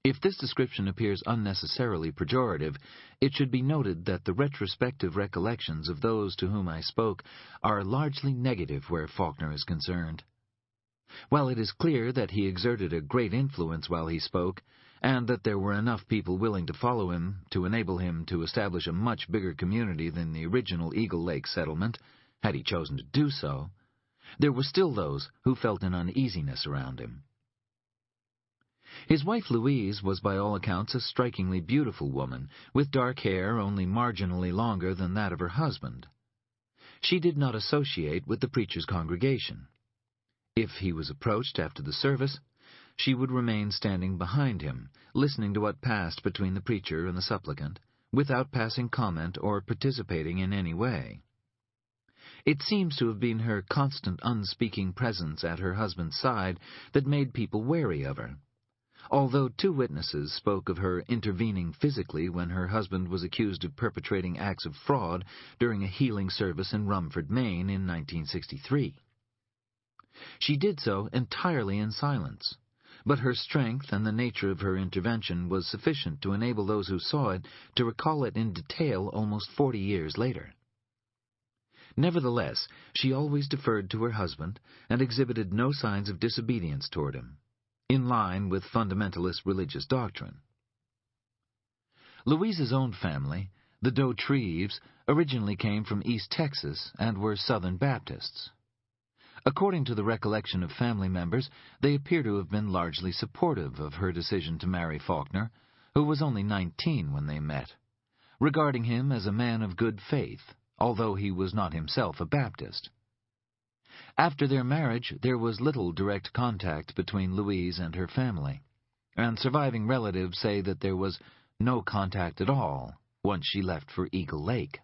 If this description appears unnecessarily pejorative, it should be noted that the retrospective recollections of those to whom I spoke are largely negative where Faulkner is concerned. While it is clear that he exerted a great influence while he spoke, and that there were enough people willing to follow him to enable him to establish a much bigger community than the original Eagle Lake settlement, had he chosen to do so, there were still those who felt an uneasiness around him. His wife Louise was by all accounts a strikingly beautiful woman, with dark hair only marginally longer than that of her husband. She did not associate with the preacher's congregation. If he was approached after the service, she would remain standing behind him, listening to what passed between the preacher and the supplicant, without passing comment or participating in any way. It seems to have been her constant unspeaking presence at her husband's side that made people wary of her. Although 2 witnesses spoke of her intervening physically when her husband was accused of perpetrating acts of fraud during a healing service in Rumford, Maine in 1963. She did so entirely in silence, but her strength and the nature of her intervention was sufficient to enable those who saw it to recall it in detail almost 40 years later. Nevertheless, she always deferred to her husband and exhibited no signs of disobedience toward him, in line with fundamentalist religious doctrine. Louise's own family, the Dautreves, originally came from East Texas and were Southern Baptists. According to the recollection of family members, they appear to have been largely supportive of her decision to marry Faulkner, who was only 19 when they met, regarding him as a man of good faith, although he was not himself a Baptist. After their marriage, there was little direct contact between Louise and her family, and surviving relatives say that there was no contact at all once she left for Eagle Lake.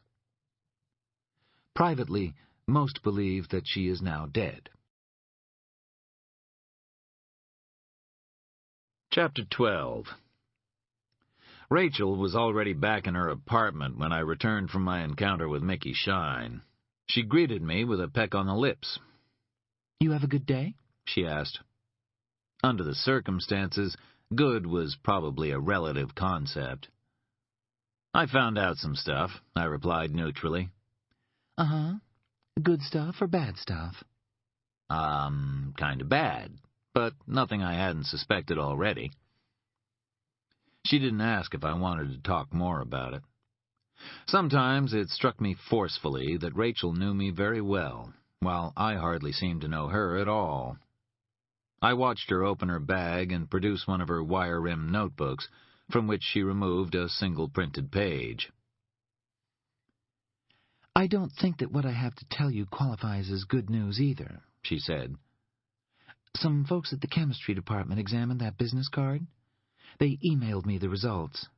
Privately, most believe that she is now dead. Chapter 12. Rachel was already back in her apartment when I returned from my encounter with Mickey Shine. She greeted me with a peck on the lips. "You have a good day?" she asked. Under the circumstances, good was probably a relative concept. "I found out some stuff," I replied neutrally. "Uh-huh. Good stuff or bad stuff?" Kinda bad, but nothing I hadn't suspected already." She didn't ask if I wanted to talk more about it. Sometimes it struck me forcefully that Rachel knew me very well, while I hardly seemed to know her at all. I watched her open her bag and produce one of her wire-rimmed notebooks, from which she removed a single printed page. "I don't think that what I have to tell you qualifies as good news either," she said. "Some folks at the chemistry department examined that business card. They emailed me the results.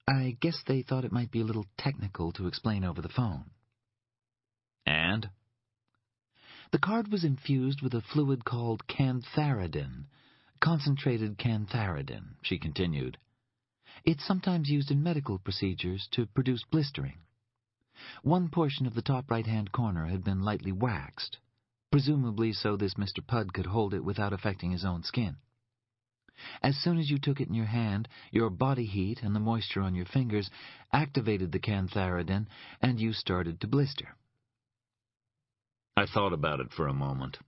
I guess they thought it might be a little technical to explain over the phone." "And?" "The card was infused with a fluid called cantharidin, concentrated cantharidin," she continued. "It's sometimes used in medical procedures to produce blistering. One portion of the top right-hand corner had been lightly waxed, presumably so this Mr. Pudd could hold it without affecting his own skin. As soon as you took it in your hand, your body heat and the moisture on your fingers activated the cantharidin, and you started to blister." I thought about it for a moment.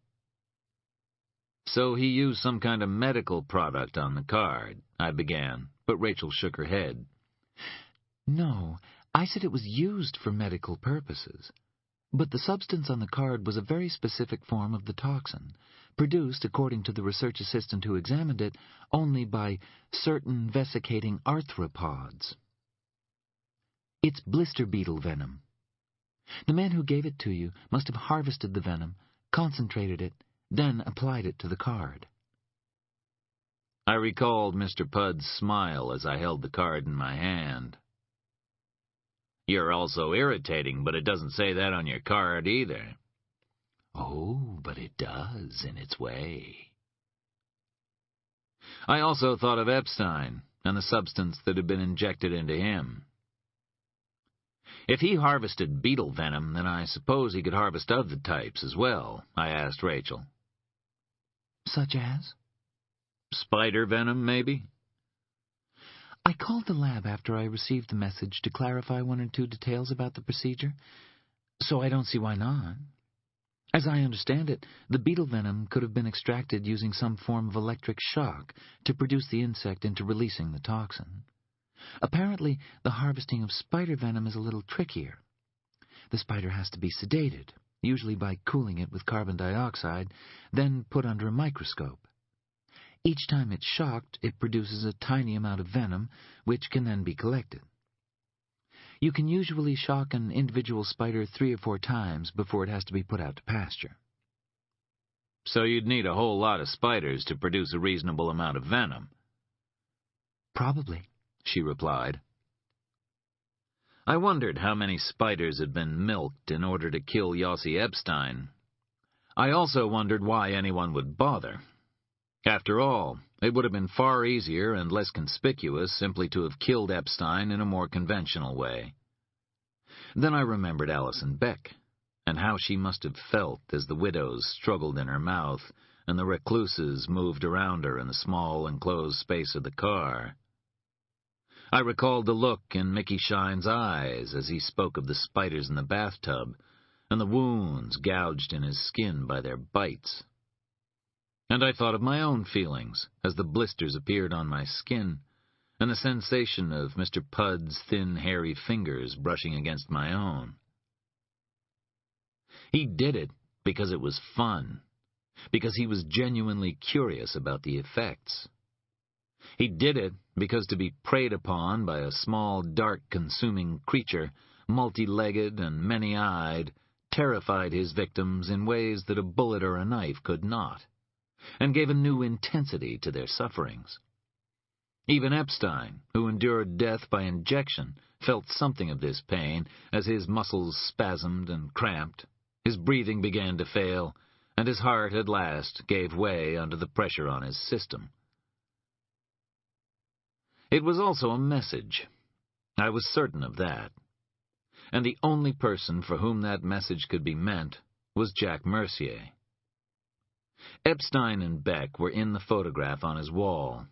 So he used some kind of medical product on the card, I began, but Rachel shook her head. No, I said it was used for medical purposes. But the substance on the card was a very specific form of the toxin, produced, according to the research assistant who examined it, only by certain vesicating arthropods. It's blister beetle venom. The man who gave it to you must have harvested the venom, concentrated it, then applied it to the card. I recalled Mr. Pudd's smile as I held the card in my hand. You're also irritating, but it doesn't say that on your card either. Oh, but it does in its way. I also thought of Epstein and the substance that had been injected into him. If he harvested beetle venom, then I suppose he could harvest other types as well, I asked Rachel. Such as? Spider venom, maybe? I called the lab after I received the message to clarify one or two details about the procedure, so I don't see why not. As I understand it, the beetle venom could have been extracted using some form of electric shock to produce the insect into releasing the toxin. Apparently, the harvesting of spider venom is a little trickier. The spider has to be sedated, usually by cooling it with carbon dioxide, then put under a microscope. Each time it's shocked, it produces a tiny amount of venom, which can then be collected. You can usually shock an individual spider 3 or 4 times before it has to be put out to pasture. So you'd need a whole lot of spiders to produce a reasonable amount of venom. Probably, she replied. I wondered how many spiders had been milked in order to kill Yossi Epstein. I also wondered why anyone would bother. After all, it would have been far easier and less conspicuous simply to have killed Epstein in a more conventional way. Then I remembered Alison Beck, and how she must have felt as the widows struggled in her mouth and the recluses moved around her in the small enclosed space of the car. I recalled the look in Mickey Shine's eyes as he spoke of the spiders in the bathtub and the wounds gouged in his skin by their bites. And I thought of my own feelings as the blisters appeared on my skin, and the sensation of Mr. Pudd's thin, hairy fingers brushing against my own. He did it because it was fun, because he was genuinely curious about the effects. He did it because to be preyed upon by a small, dark, consuming creature, multi-legged and many-eyed, terrified his victims in ways that a bullet or a knife could not, and gave a new intensity to their sufferings. Even Epstein, who endured death by injection, felt something of this pain as his muscles spasmed and cramped, his breathing began to fail, and his heart at last gave way under the pressure on his system. It was also a message. I was certain of that. And the only person for whom that message could be meant was Jack Mercier. Epstein and Beck were in the photograph on his wall,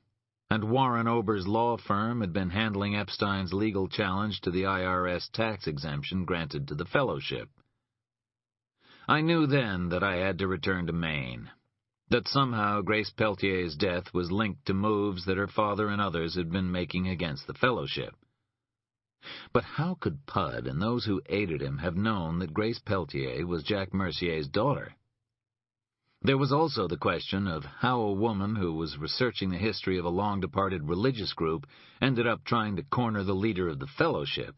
and Warren Ober's law firm had been handling Epstein's legal challenge to the IRS tax exemption granted to the fellowship. I knew then that I had to return to Maine, that somehow Grace Peltier's death was linked to moves that her father and others had been making against the fellowship. But how could Pudd and those who aided him have known that Grace Peltier was Jack Mercier's daughter? There was also the question of how a woman who was researching the history of a long-departed religious group ended up trying to corner the leader of the fellowship.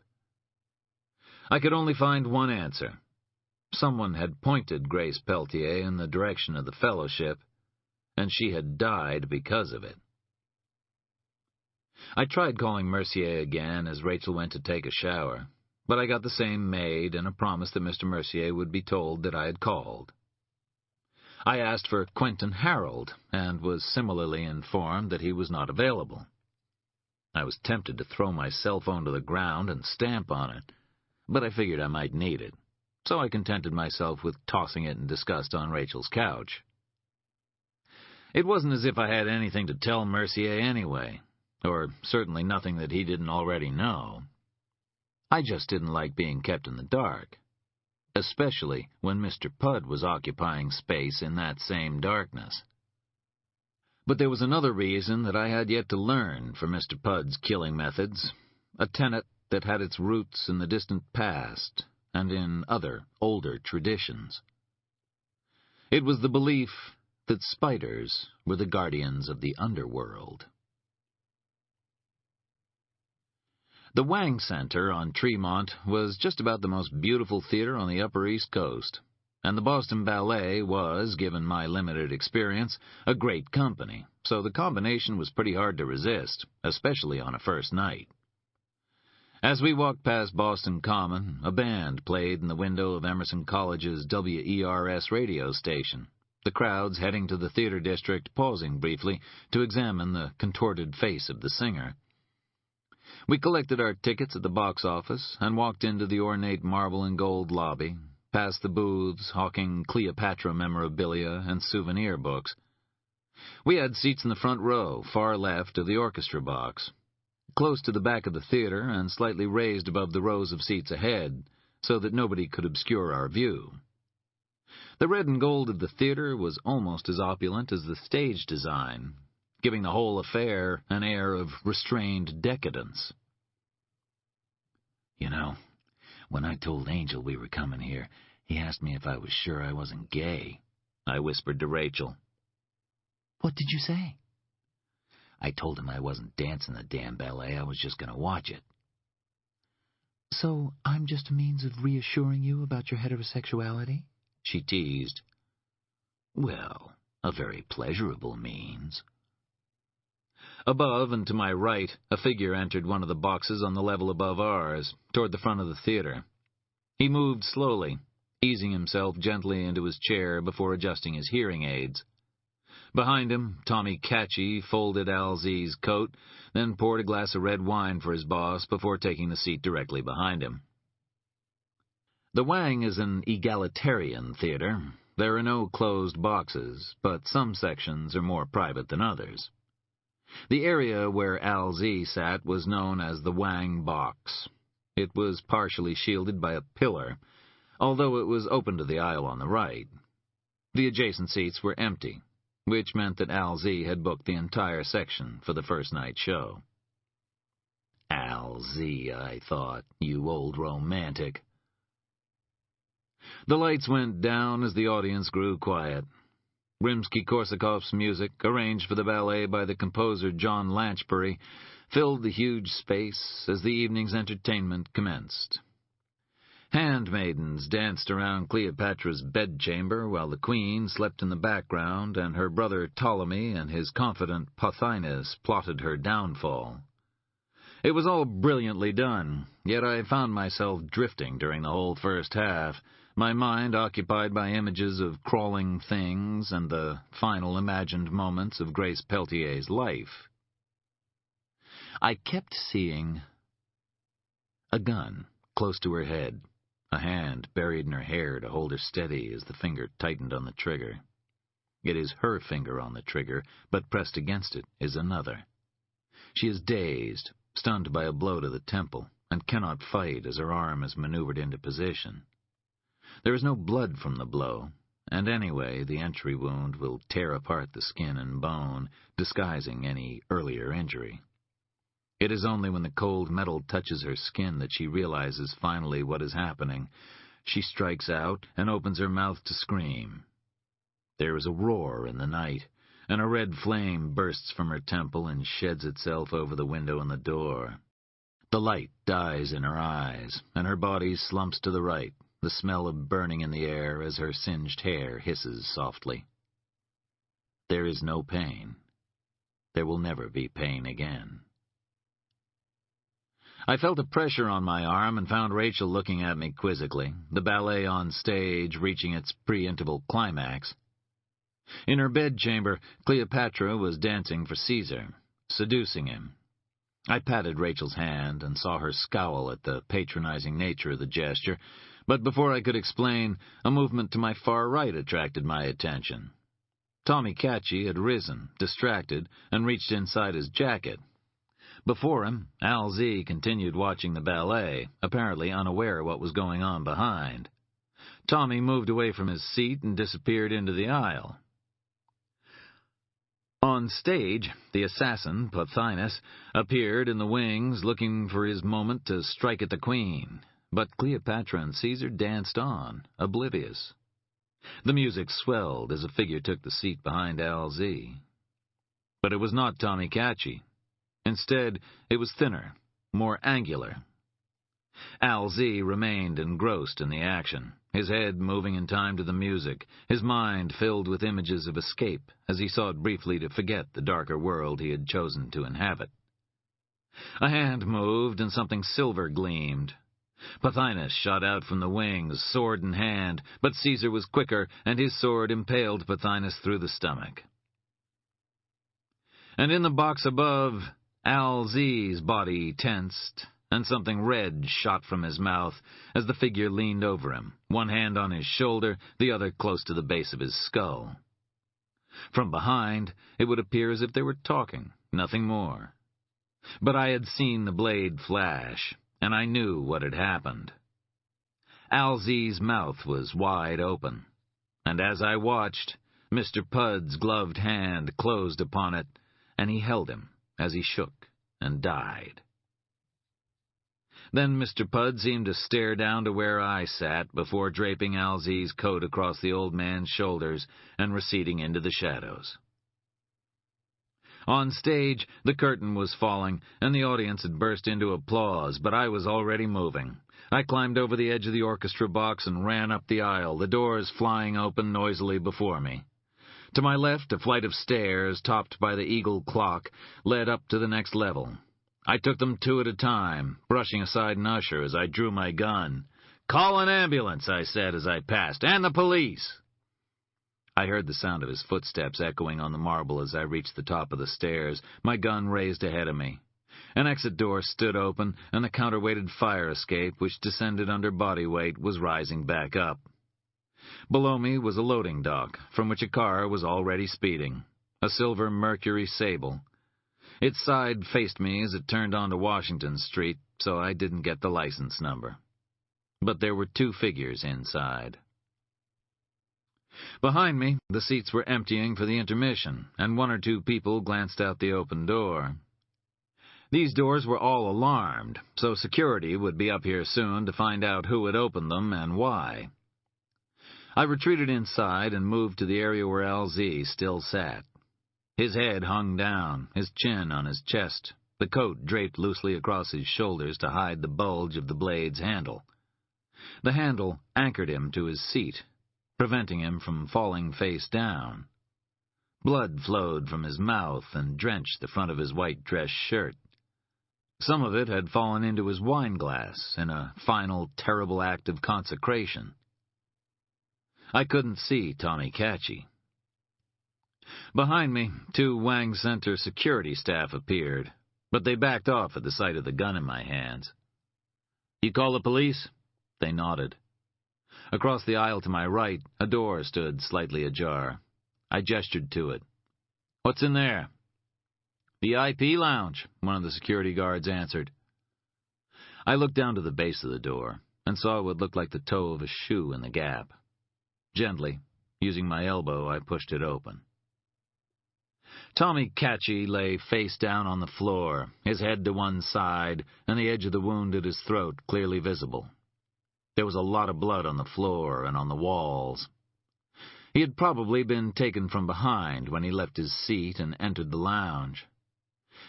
I could only find one answer. Someone had pointed Grace Peltier in the direction of the fellowship, and she had died because of it. I tried calling Mercier again as Rachel went to take a shower, but I got the same maid and a promise that Mr. Mercier would be told that I had called. I asked for Quentin Harold, and was similarly informed that he was not available. I was tempted to throw my cell phone to the ground and stamp on it, but I figured I might need it, so I contented myself with tossing it in disgust on Rachel's couch. It wasn't as if I had anything to tell Mercier anyway, or certainly nothing that he didn't already know. I just didn't like being kept in the dark, especially when Mr. Pudd was occupying space in that same darkness. But there was another reason that I had yet to learn for Mr. Pudd's killing methods, a tenet that had its roots in the distant past and in other, older traditions. It was the belief that spiders were the guardians of the underworld. The Wang Center on Tremont was just about the most beautiful theater on the Upper East Coast, and the Boston Ballet was, given my limited experience, a great company, so the combination was pretty hard to resist, especially on a first night. As we walked past Boston Common, a band played in the window of Emerson College's WERS radio station, the crowds heading to the theater district pausing briefly to examine the contorted face of the singer. We collected our tickets at the box office and walked into the ornate marble and gold lobby, past the booths hawking Cleopatra memorabilia and souvenir books. We had seats in the front row, far left of the orchestra box, close to the back of the theater and slightly raised above the rows of seats ahead, so that nobody could obscure our view. The red and gold of the theater was almost as opulent as the stage design, giving the whole affair an air of restrained decadence. You know, when I told Angel we were coming here, he asked me if I was sure I wasn't gay. I whispered to Rachel. What did you say? I told him I wasn't dancing the damn ballet, I was just going to watch it. So I'm just a means of reassuring you about your heterosexuality? She teased. Well, a very pleasurable means. Above and to my right, a figure entered one of the boxes on the level above ours, toward the front of the theater. He moved slowly, easing himself gently into his chair before adjusting his hearing aids. Behind him, Tommy Catchy folded Al Z's coat, then poured a glass of red wine for his boss before taking the seat directly behind him. The Wang is an egalitarian theater. There are no closed boxes, but some sections are more private than others. The area where Al Z sat was known as the Wang Box. It was partially shielded by a pillar, although it was open to the aisle on the right. The adjacent seats were empty, which meant that Al Z had booked the entire section for the first night show. Al Z, I thought, you old romantic. The lights went down as the audience grew quiet. Rimsky-Korsakov's music, arranged for the ballet by the composer John Lanchbury, filled the huge space as the evening's entertainment commenced. Handmaidens danced around Cleopatra's bedchamber while the queen slept in the background, and her brother Ptolemy and his confidant Pothinus plotted her downfall. It was all brilliantly done, yet I found myself drifting during the whole first half, my mind occupied by images of crawling things and the final imagined moments of Grace Peltier's life. I kept seeing a gun close to her head, a hand buried in her hair to hold her steady as the finger tightened on the trigger. It is her finger on the trigger, but pressed against it is another. She is dazed, stunned by a blow to the temple, and cannot fight as her arm is maneuvered into position. There is no blood from the blow, and anyway the entry wound will tear apart the skin and bone, disguising any earlier injury. It is only when the cold metal touches her skin that she realizes finally what is happening. She strikes out and opens her mouth to scream. There is a roar in the night, and a red flame bursts from her temple and sheds itself over the window and the door. The light dies in her eyes, and her body slumps to the right, the smell of burning in the air as her singed hair hisses softly. There is no pain. There will never be pain again. I felt a pressure on my arm and found Rachel looking at me quizzically, the ballet on stage reaching its pre-interval climax. In her bedchamber, Cleopatra was dancing for Caesar, seducing him. I patted Rachel's hand and saw her scowl at the patronizing nature of the gesture, but before I could explain, a movement to my far right attracted my attention. Tommy Catchy had risen, distracted, and reached inside his jacket. Before him, Al Z continued watching the ballet, apparently unaware of what was going on behind. Tommy moved away from his seat and disappeared into the aisle. On On stage, the assassin, Pothinus, appeared in the wings looking for his moment to strike at the queen, but Cleopatra and Caesar danced on, oblivious. The music swelled as a figure took the seat behind Al-Z. But it was not Tommy Catchy. Instead, it was thinner, more angular. Al-Z remained engrossed in the action, his head moving in time to the music, his mind filled with images of escape as he sought briefly to forget the darker world he had chosen to inhabit. A hand moved and something silver gleamed. Pothinus shot out from the wings, sword in hand, but Caesar was quicker, and his sword impaled Pothinus through the stomach. And in the box above, Al-Z's body tensed, and something red shot from his mouth as the figure leaned over him, one hand on his shoulder, the other close to the base of his skull. From behind, it would appear as if they were talking, nothing more. But I had seen the blade flash, and I knew what had happened. Al-Z's mouth was wide open, and as I watched, Mr. Pudd's gloved hand closed upon it, and he held him as he shook and died. Then Mr. Pudd seemed to stare down to where I sat before draping Al-Z's coat across the old man's shoulders and receding into the shadows. On stage, the curtain was falling, and the audience had burst into applause, but I was already moving. I climbed over the edge of the orchestra box and ran up the aisle, the doors flying open noisily before me. To my left, a flight of stairs, topped by the Eagle clock, led up to the next level. I took them two at a time, brushing aside an usher as I drew my gun. "Call an ambulance," I said as I passed, "and the police." I heard the sound of his footsteps echoing on the marble as I reached the top of the stairs, my gun raised ahead of me. An exit door stood open, and the counterweighted fire escape, which descended under body weight, was rising back up. Below me was a loading dock, from which a car was already speeding, a silver Mercury Sable. Its side faced me as it turned onto Washington Street, so I didn't get the license number. But there were two figures inside. Behind me, the seats were emptying for the intermission, and one or two people glanced out the open door. These doors were all alarmed, so security would be up here soon to find out who had opened them and why. I retreated inside and moved to the area where Al-Z still sat. His head hung down, his chin on his chest, the coat draped loosely across his shoulders to hide the bulge of the blade's handle. The handle anchored him to his seat, preventing him from falling face down. Blood flowed from his mouth and drenched the front of his white dress shirt. Some of it had fallen into his wineglass in a final, terrible act of consecration. I couldn't see Tommy Catchy. Behind me, two Wang Center security staff appeared, but they backed off at the sight of the gun in my hands. "You call the police?" They nodded. Across the aisle to my right, a door stood slightly ajar. I gestured to it. "What's in there?" "VIP lounge," one of the security guards answered. I looked down to the base of the door and saw what looked like the toe of a shoe in the gap. Gently, using my elbow, I pushed it open. Tommy Catchy lay face down on the floor, his head to one side, and the edge of the wound at his throat clearly visible. There was a lot of blood on the floor and on the walls. He had probably been taken from behind when he left his seat and entered the lounge.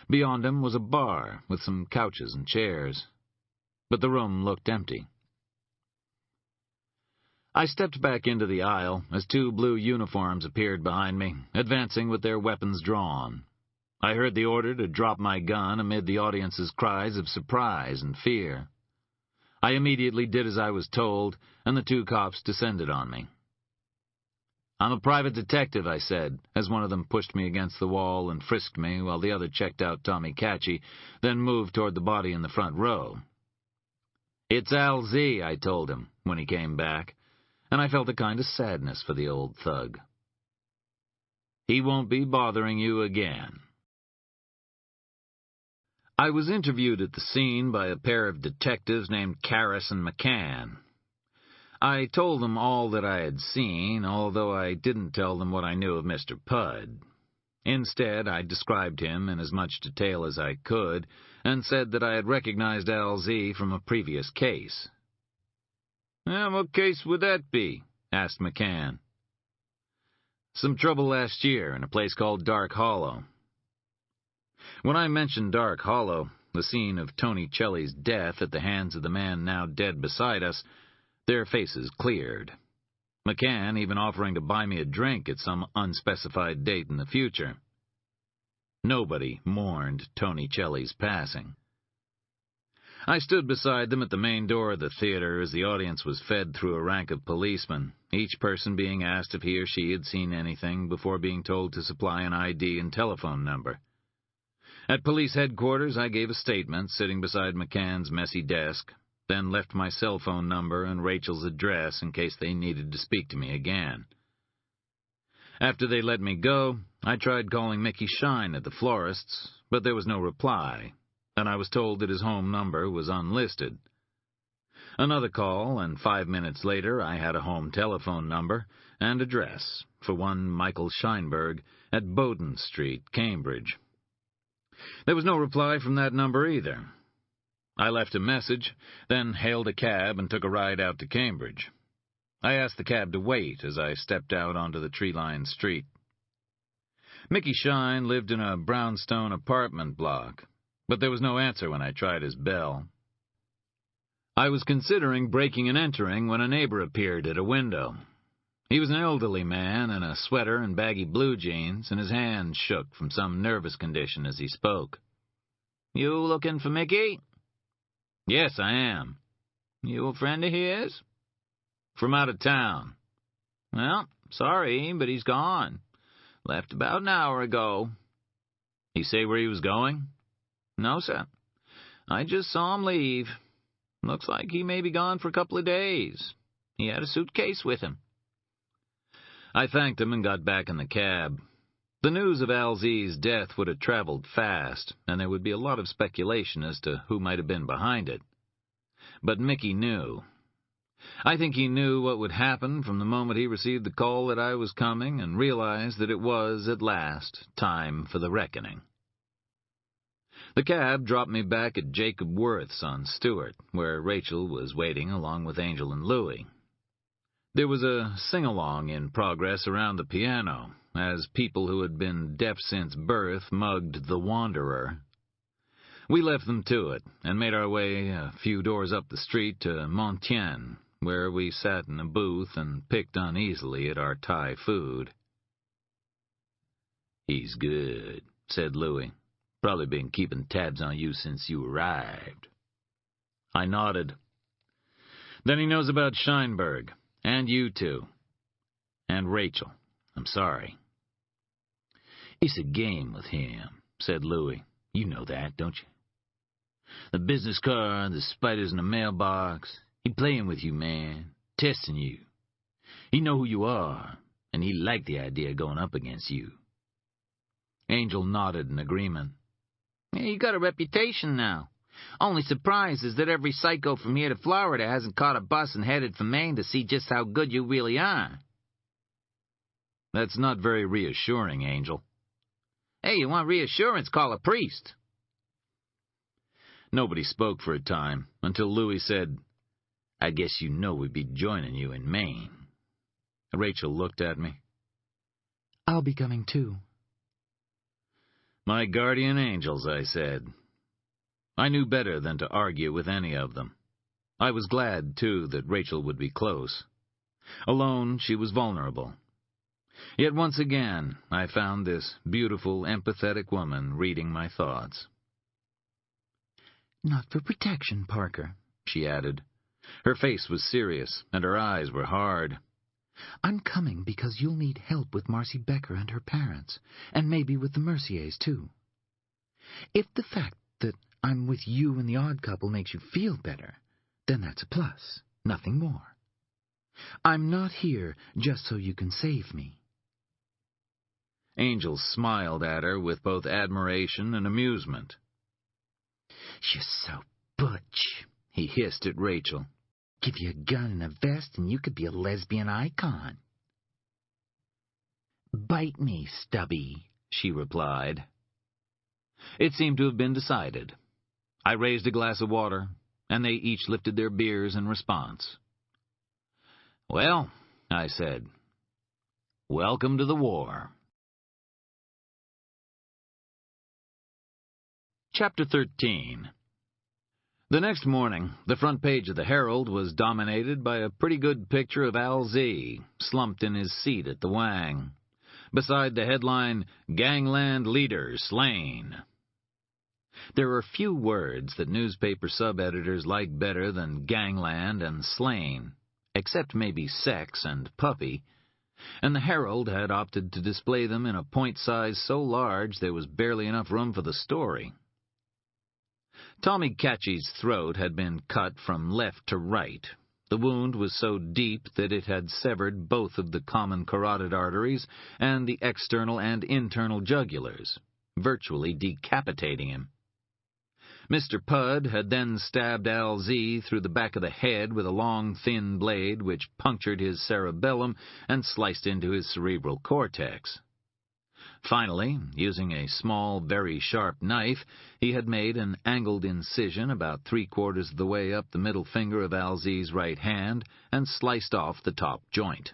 Beyond him was a bar with some couches and chairs, but the room looked empty. I stepped back into the aisle as two blue uniforms appeared behind me, advancing with their weapons drawn. I heard the order to drop my gun amid the audience's cries of surprise and fear. I immediately did as I was told, and the two cops descended on me. "I'm a private detective," I said, as one of them pushed me against the wall and frisked me while the other checked out Tommy Catchy, then moved toward the body in the front row. "It's Al-Z," I told him when he came back, and I felt a kind of sadness for the old thug. "He won't be bothering you again." I was interviewed at the scene by a pair of detectives named Karras and McCann. I told them all that I had seen, although I didn't tell them what I knew of Mr. Pudd. Instead, I described him in as much detail as I could, and said that I had recognized LZ from a previous case. What case would that be? Asked McCann. Some trouble last year in a place called Dark Hollow. When I mentioned Dark Hollow, the scene of Tony Celli's death at the hands of the man now dead beside us, their faces cleared. McCann even offering to buy me a drink at some unspecified date in the future. Nobody mourned Tony Celli's passing. I stood beside them at the main door of the theater as the audience was fed through a rank of policemen, each person being asked if he or she had seen anything before being told to supply an ID and telephone number. At police headquarters, I gave a statement sitting beside McCann's messy desk, then left my cell phone number and Rachel's address in case they needed to speak to me again. After they let me go, I tried calling Mickey Shine at the florist's, but there was no reply, and I was told that his home number was unlisted. Another call, and 5 minutes later I had a home telephone number and address for one Michael Scheinberg at Bowden Street, Cambridge. There was no reply from that number either. I left a message, then hailed a cab and took a ride out to Cambridge. I asked the cab to wait as I stepped out onto the tree-lined street. Mickey Shine lived in a brownstone apartment block, but there was no answer when I tried his bell. I was considering breaking and entering when a neighbor appeared at a window. He was an elderly man in a sweater and baggy blue jeans, and his hand shook from some nervous condition as he spoke. "You looking for Mickey?" "Yes, I am." "You a friend of his?" "From out of town." "Well, sorry, but he's gone. Left about an hour ago." "He say where he was going?" "No, sir. I just saw him leave. Looks like he may be gone for a couple of days. He had a suitcase with him." I thanked him and got back in the cab. The news of LZ's death would have traveled fast, and there would be a lot of speculation as to who might have been behind it. But Mickey knew. I think he knew what would happen from the moment he received the call that I was coming and realized that it was, at last, time for the reckoning. The cab dropped me back at Jacob Worth's on Stewart, where Rachel was waiting along with Angel and Louie. There was a sing-along in progress around the piano, as people who had been deaf since birth mugged the Wanderer. We left them to it, and made our way a few doors up the street to Montaigne, where we sat in a booth and picked uneasily at our Thai food. "He's good," said Louie. "Probably been keeping tabs on you since you arrived." I nodded. "Then he knows about Scheinberg. And you two. And Rachel. I'm sorry." "It's a game with him," said Louie. "You know that, don't you? The business card, the spiders in the mailbox. He playing with you, man. Testing you. He know who you are, and he liked the idea of going up against you." Angel nodded in agreement. "Yeah, you got a reputation now. Only surprise is that every psycho from here to Florida hasn't caught a bus and headed for Maine to see just how good you really are." "That's not very reassuring, Angel." "Hey, you want reassurance, call a priest." Nobody spoke for a time, until Louie said, "I guess you know we'd be joining you in Maine." Rachel looked at me. "I'll be coming too." "My guardian angels," I said. I knew better than to argue with any of them. I was glad, too, that Rachel would be close. Alone, she was vulnerable. Yet once again, I found this beautiful, empathetic woman reading my thoughts. "Not for protection, Parker," she added. Her face was serious, and her eyes were hard. "I'm coming because you'll need help with Marcy Becker and her parents, and maybe with the Merciers, too. If the fact that I'm with you and the odd couple makes you feel better, then that's a plus, nothing more. I'm not here just so you can save me." Angel smiled at her with both admiration and amusement. "You're so butch," he hissed at Rachel. "Give you a gun and a vest and you could be a lesbian icon." "Bite me, Stubby," she replied. It seemed to have been decided. I raised a glass of water, and they each lifted their beers in response. "Well," I said, "welcome to the war." Chapter 13. The next morning, the front page of the Herald was dominated by a pretty good picture of Al Z, slumped in his seat at the Wang, beside the headline, "Gangland Leader Slain." There are few words that newspaper sub-editors like better than gangland and slain, except maybe sex and puppy, and the Herald had opted to display them in a point size so large there was barely enough room for the story. Tommy Catchy's throat had been cut from left to right. The wound was so deep that it had severed both of the common carotid arteries and the external and internal jugulars, virtually decapitating him. Mr. Pudd had then stabbed Al Z through the back of the head with a long, thin blade which punctured his cerebellum and sliced into his cerebral cortex. Finally, using a small, very sharp knife, he had made an angled incision about 3/4 of the way up the middle finger of Al Z's right hand and sliced off the top joint.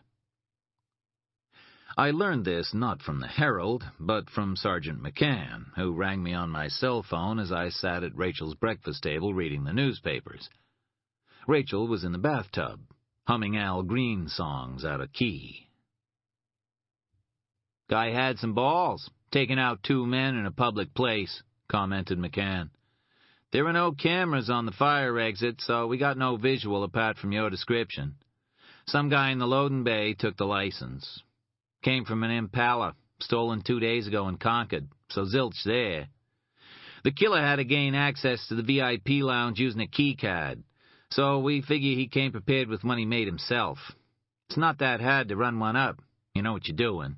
I learned this not from the Herald, but from Sergeant McCann, who rang me on my cell phone as I sat at Rachel's breakfast table reading the newspapers. Rachel was in the bathtub, humming Al Green songs out of key. "Guy had some balls, taking out 2 men in a public place," commented McCann. "There were no cameras on the fire exit, so we got no visual apart from your description. Some guy in the loading bay took the license. Came from an Impala, stolen 2 days ago in Concord, so zilch there. The killer had to gain access to the VIP lounge using a key card, so we figure he came prepared with one he made himself. It's not that hard to run one up. You know what you're doing.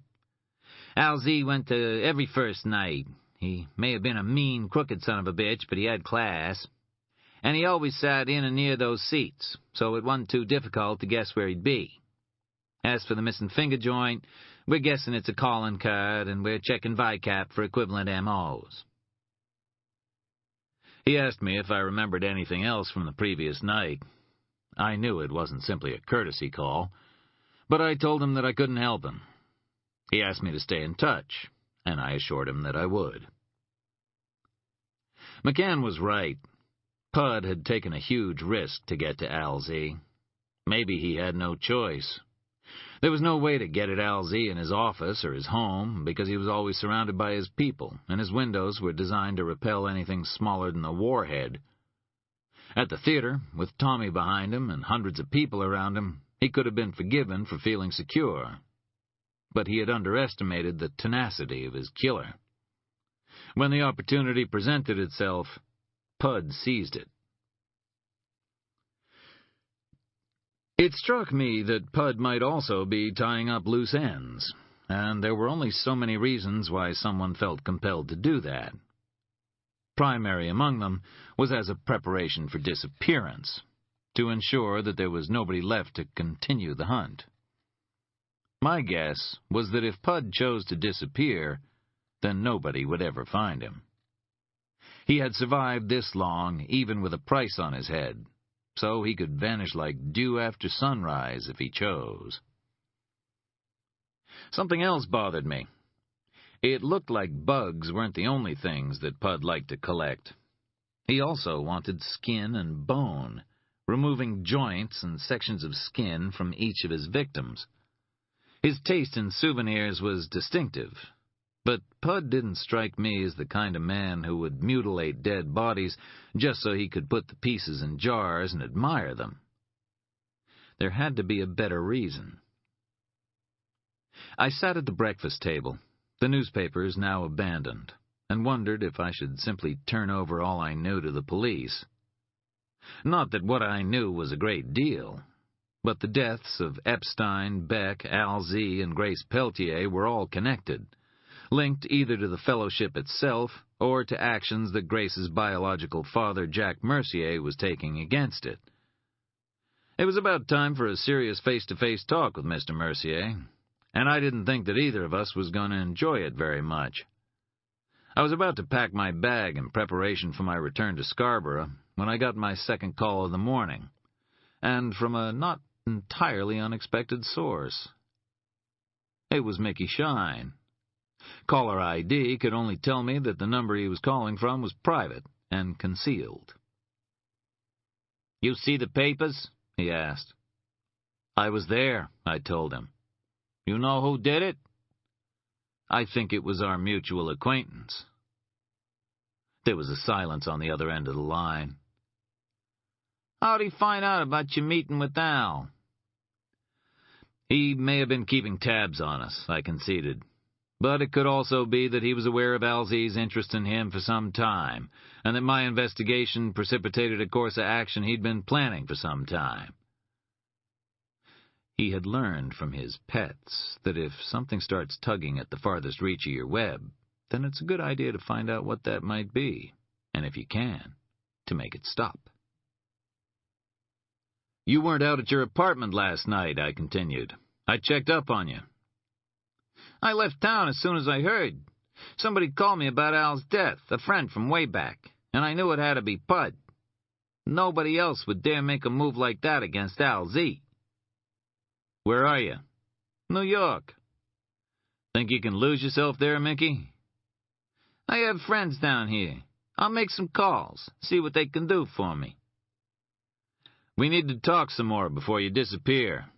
Al Z went to every first night. He may have been a mean, crooked son of a bitch, but he had class. And he always sat in and near those seats, so it wasn't too difficult to guess where he'd be. As for the missing finger joint, we're guessing it's a calling card, and we're checking VICAP for equivalent MOs." He asked me if I remembered anything else from the previous night. I knew it wasn't simply a courtesy call, but I told him that I couldn't help him. He asked me to stay in touch, and I assured him that I would. McCann was right. Pudd had taken a huge risk to get to Al Z. Maybe he had no choice. There was no way to get at Al Z in his office or his home, because he was always surrounded by his people, and his windows were designed to repel anything smaller than a warhead. At the theater, with Tommy behind him and hundreds of people around him, he could have been forgiven for feeling secure. But he had underestimated the tenacity of his killer. When the opportunity presented itself, Pudd seized it. It struck me that Pudd might also be tying up loose ends, and there were only so many reasons why someone felt compelled to do that. Primary among them was as a preparation for disappearance, to ensure that there was nobody left to continue the hunt. My guess was that if Pudd chose to disappear, then nobody would ever find him. He had survived this long, even with a price on his head, so he could vanish like dew after sunrise if he chose. Something else bothered me. It looked like bugs weren't the only things that Pudd liked to collect. He also wanted skin and bone, removing joints and sections of skin from each of his victims. His taste in souvenirs was distinctive, but Pudd didn't strike me as the kind of man who would mutilate dead bodies just so he could put the pieces in jars and admire them. There had to be a better reason. I sat at the breakfast table, the newspapers now abandoned, and wondered if I should simply turn over all I knew to the police. Not that what I knew was a great deal, but the deaths of Epstein, Beck, Al Z, and Grace Peltier were all connected, linked either to the fellowship itself or to actions that Grace's biological father, Jack Mercier, was taking against it. It was about time for a serious face-to-face talk with Mr. Mercier. and I didn't think that either of us was going to enjoy it very much. I was about to pack my bag in preparation for my return to Scarborough when I got my second call of the morning, and from a not entirely unexpected source. It was Mickey Shine. Caller ID could only tell me that the number he was calling from was private and concealed. "You see the papers?" he asked. "I was there," I told him. "You know who did it?" "I think it was our mutual acquaintance." There was a silence on the other end of the line. "How'd he find out about your meeting with Al?" "He may have been keeping tabs on us," I conceded. "But it could also be that he was aware of Alzie's interest in him for some time, and that my investigation precipitated a course of action he'd been planning for some time." He had learned from his pets that if something starts tugging at the farthest reach of your web, then it's a good idea to find out what that might be, and if you can, to make it stop. "You weren't out at your apartment last night," I continued. "I checked up on you." "I left town as soon as I heard. Somebody called me about Al's death, a friend from way back, and I knew it had to be Pud. Nobody else would dare make a move like that against Al Z." "Where are you?" "New York." "Think you can lose yourself there, Mickey?" "I have friends down here. I'll make some calls, see what they can do for me." "We need to talk some more before you disappear.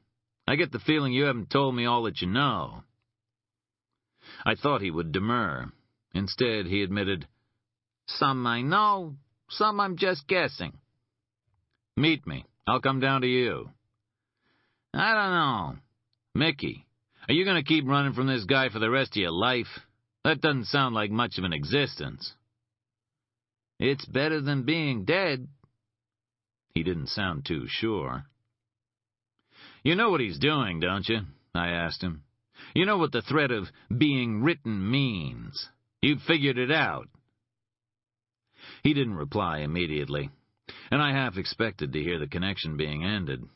I get the feeling you haven't told me all that you know." I thought he would demur. Instead, he admitted, "Some I know, some I'm just guessing." "Meet me. I'll come down to you." "I don't know." "Mickey, are you going to keep running from this guy for the rest of your life? That doesn't sound like much of an existence." "It's better than being dead." He didn't sound too sure. "You know what he's doing, don't you?" I asked him. "You know what the threat of being written means. You've figured it out." He didn't reply immediately, and I half expected to hear the connection being ended.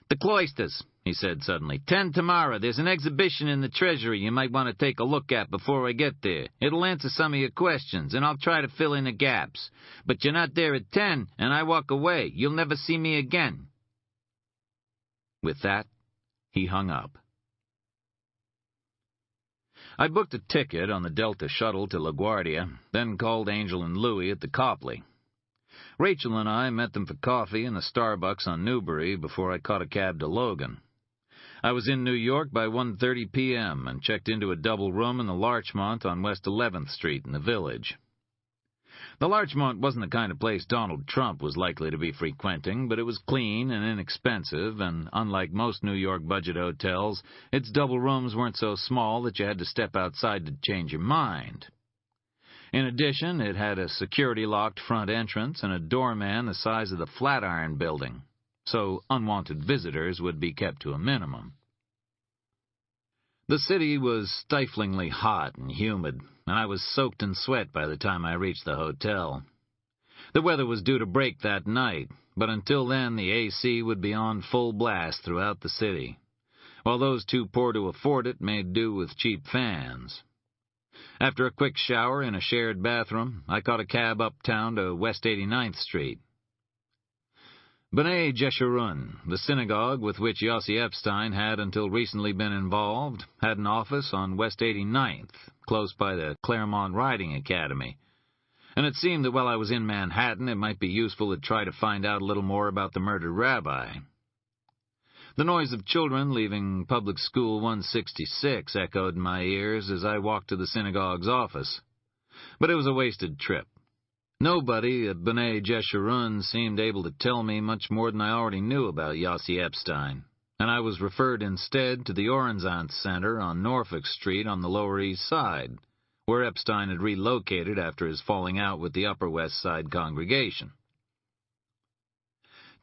"The cloisters," he said suddenly. 10 tomorrow. There's an exhibition in the Treasury you might want to take a look at before I get there. It'll answer some of your questions, and I'll try to fill in the gaps. But you're not there at 10, and I walk away. You'll never see me again." With that, he hung up. I booked a ticket on the Delta shuttle to LaGuardia, then called Angel and Louie at the Copley. Rachel and I met them for coffee in a Starbucks on Newbury before I caught a cab to Logan. I was in New York by 1:30 p.m. and checked into a double room in the Larchmont on West 11th Street in the Village. The Larchmont wasn't the kind of place Donald Trump was likely to be frequenting, but it was clean and inexpensive, and unlike most New York budget hotels, its double rooms weren't so small that you had to step outside to change your mind. In addition, it had a security-locked front entrance and a doorman the size of the Flatiron Building, so unwanted visitors would be kept to a minimum. The city was stiflingly hot and humid, and I was soaked in sweat by the time I reached the hotel. The weather was due to break that night, but until then the AC would be on full blast throughout the city, while those too poor to afford it made do with cheap fans. After a quick shower in a shared bathroom, I caught a cab uptown to West 89th Street. B'nai Jeshurun, the synagogue with which Yossi Epstein had until recently been involved, had an office on West 89th, close by the Claremont Riding Academy, and it seemed that while I was in Manhattan it might be useful to try to find out a little more about the murdered rabbi. The noise of children leaving Public School 166 echoed in my ears as I walked to the synagogue's office, but it was a wasted trip. Nobody at B'nai Jeshurun seemed able to tell me much more than I already knew about Yossi Epstein, and I was referred instead to the Oranzant Center on Norfolk Street on the Lower East Side, where Epstein had relocated after his falling out with the Upper West Side congregation.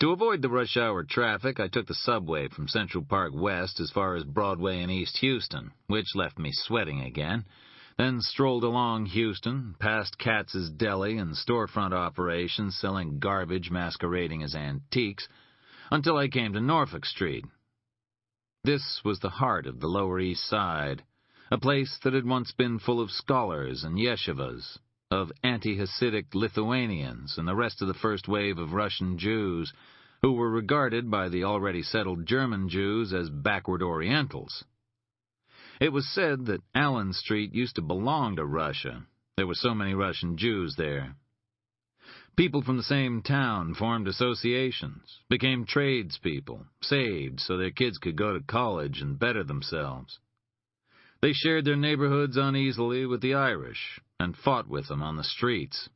To avoid the rush hour traffic, I took the subway from Central Park West as far as Broadway in East Houston, which left me sweating again, then strolled along Houston, past Katz's Deli and storefront operations selling garbage masquerading as antiques, until I came to Norfolk Street. This was the heart of the Lower East Side, a place that had once been full of scholars and yeshivas, of anti-Hasidic Lithuanians and the rest of the first wave of Russian Jews, who were regarded by the already settled German Jews as backward Orientals. It was said that Allen Street used to belong to Russia. There were so many Russian Jews there. People from the same town formed associations, became tradespeople, saved so their kids could go to college and better themselves. They shared their neighborhoods uneasily with the Irish and fought with them on the streets.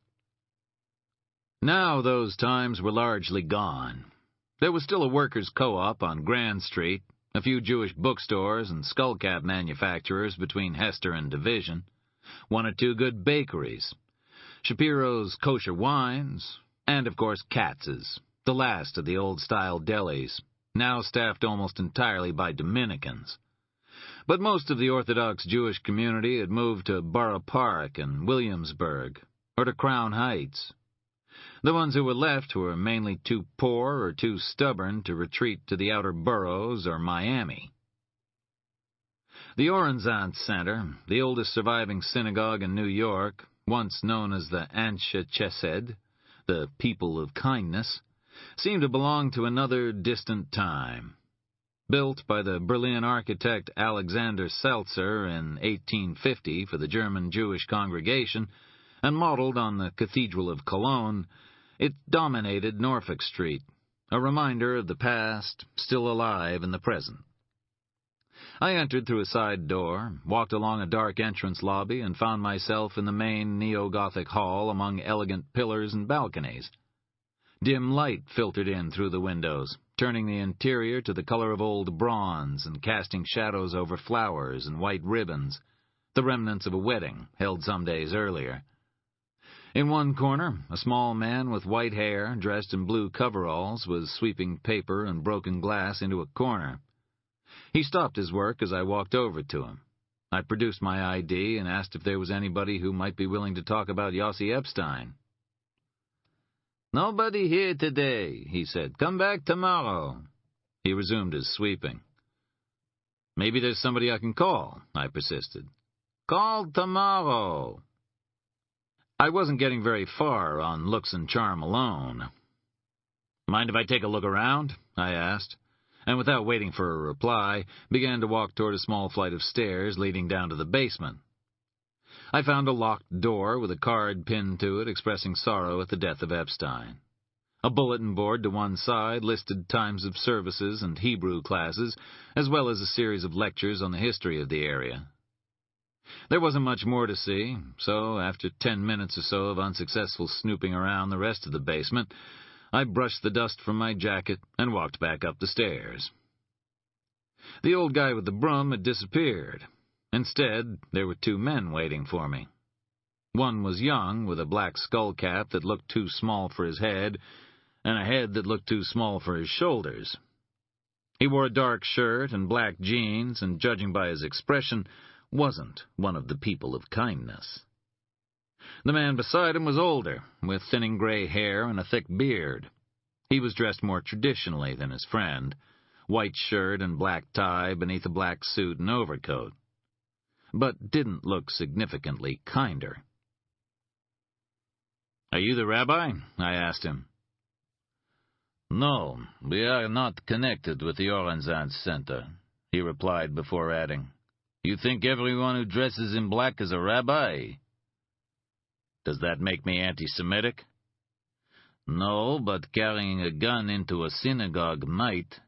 Now those times were largely gone. There was still a workers' co-op on Grand Street, a few Jewish bookstores and skullcap manufacturers between Hester and Division, one or two good bakeries, Shapiro's kosher wines, and, of course, Katz's, the last of the old-style delis, now staffed almost entirely by Dominicans. But most of the Orthodox Jewish community had moved to Borough Park and Williamsburg, or to Crown Heights. The ones who were left were mainly too poor or too stubborn to retreat to the outer boroughs or Miami. The Orenzant Center, the oldest surviving synagogue in New York, once known as the Anshe Chesed, the People of Kindness, seemed to belong to another distant time. Built by the Berlin architect Alexander Seltzer in 1850 for the German Jewish congregation, and modeled on the Cathedral of Cologne, it dominated Norfolk Street, a reminder of the past still alive in the present. I entered through a side door, walked along a dark entrance lobby, and found myself in the main neo-Gothic hall among elegant pillars and balconies. Dim light filtered in through the windows, turning the interior to the color of old bronze and casting shadows over flowers and white ribbons, the remnants of a wedding held some days earlier. In one corner, a small man with white hair, dressed in blue coveralls, was sweeping paper and broken glass into a corner. He stopped his work as I walked over to him. I produced my ID and asked if there was anybody who might be willing to talk about Yossi Epstein. "Nobody here today," he said. "Come back tomorrow." He resumed his sweeping. "Maybe there's somebody I can call," I persisted. "Call tomorrow." I wasn't getting very far on looks and charm alone. "Mind if I take a look around?" I asked, and without waiting for a reply, began to walk toward a small flight of stairs leading down to the basement. I found a locked door with a card pinned to it expressing sorrow at the death of Epstein. A bulletin board to one side listed times of services and Hebrew classes, as well as a series of lectures on the history of the area. There wasn't much more to see, so after 10 minutes or so of unsuccessful snooping around the rest of the basement, I brushed the dust from my jacket and walked back up the stairs. The old guy with the broom had disappeared. Instead, there were two men waiting for me. One was young, with a black skull cap that looked too small for his head, and a head that looked too small for his shoulders. He wore a dark shirt and black jeans, and judging by his expression, wasn't one of the people of kindness. The man beside him was older, with thinning gray hair and a thick beard. He was dressed more traditionally than his friend, white shirt and black tie beneath a black suit and overcoat, but didn't look significantly kinder. "Are you the rabbi?" I asked him. "No, we are not connected with the Orenzant Center," he replied before adding, "You think everyone who dresses in black is a rabbi?" "Does that make me anti-Semitic?" "No, but carrying a gun into a synagogue might."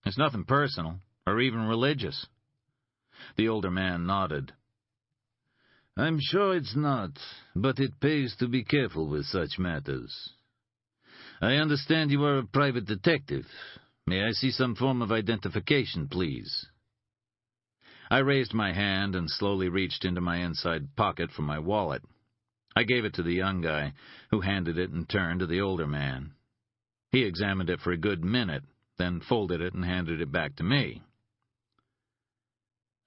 "It's nothing personal, or even religious." The older man nodded. "I'm sure it's not, but it pays to be careful with such matters. I understand you are a private detective. May I see some form of identification, please?" I raised my hand and slowly reached into my inside pocket for my wallet. I gave it to the young guy, who handed it and turned to the older man. He examined it for a good minute, then folded it and handed it back to me.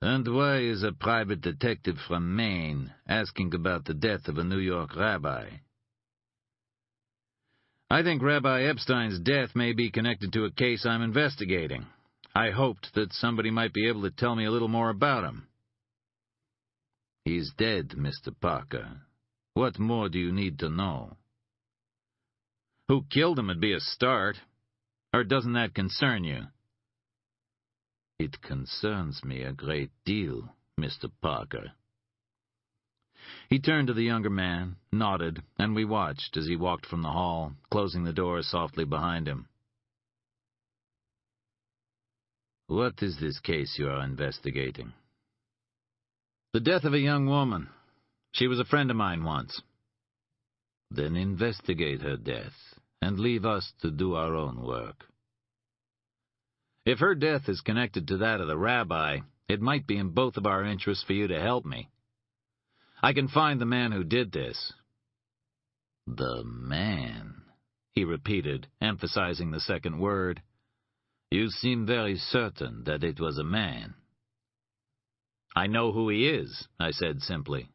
"And why is a private detective from Maine asking about the death of a New York rabbi?" "I think Rabbi Epstein's death may be connected to a case I'm investigating. I hoped that somebody might be able to tell me a little more about him. He's dead, Mr. Parker. What more do you need to know? Who killed him would be a start. Or doesn't that concern you? It concerns me a great deal, Mr. Parker. He turned to the younger man, nodded, and we watched as he walked from the hall, closing the door softly behind him. What is this case you are investigating? The death of a young woman. She was a friend of mine once. Then investigate her death, and leave us to do our own work. If her death is connected to that of the rabbi, it might be in both of our interests for you to help me. I can find the man who did this. The man, he repeated, emphasizing the second word. You seem very certain that it was a man. I know who he is, I said simply.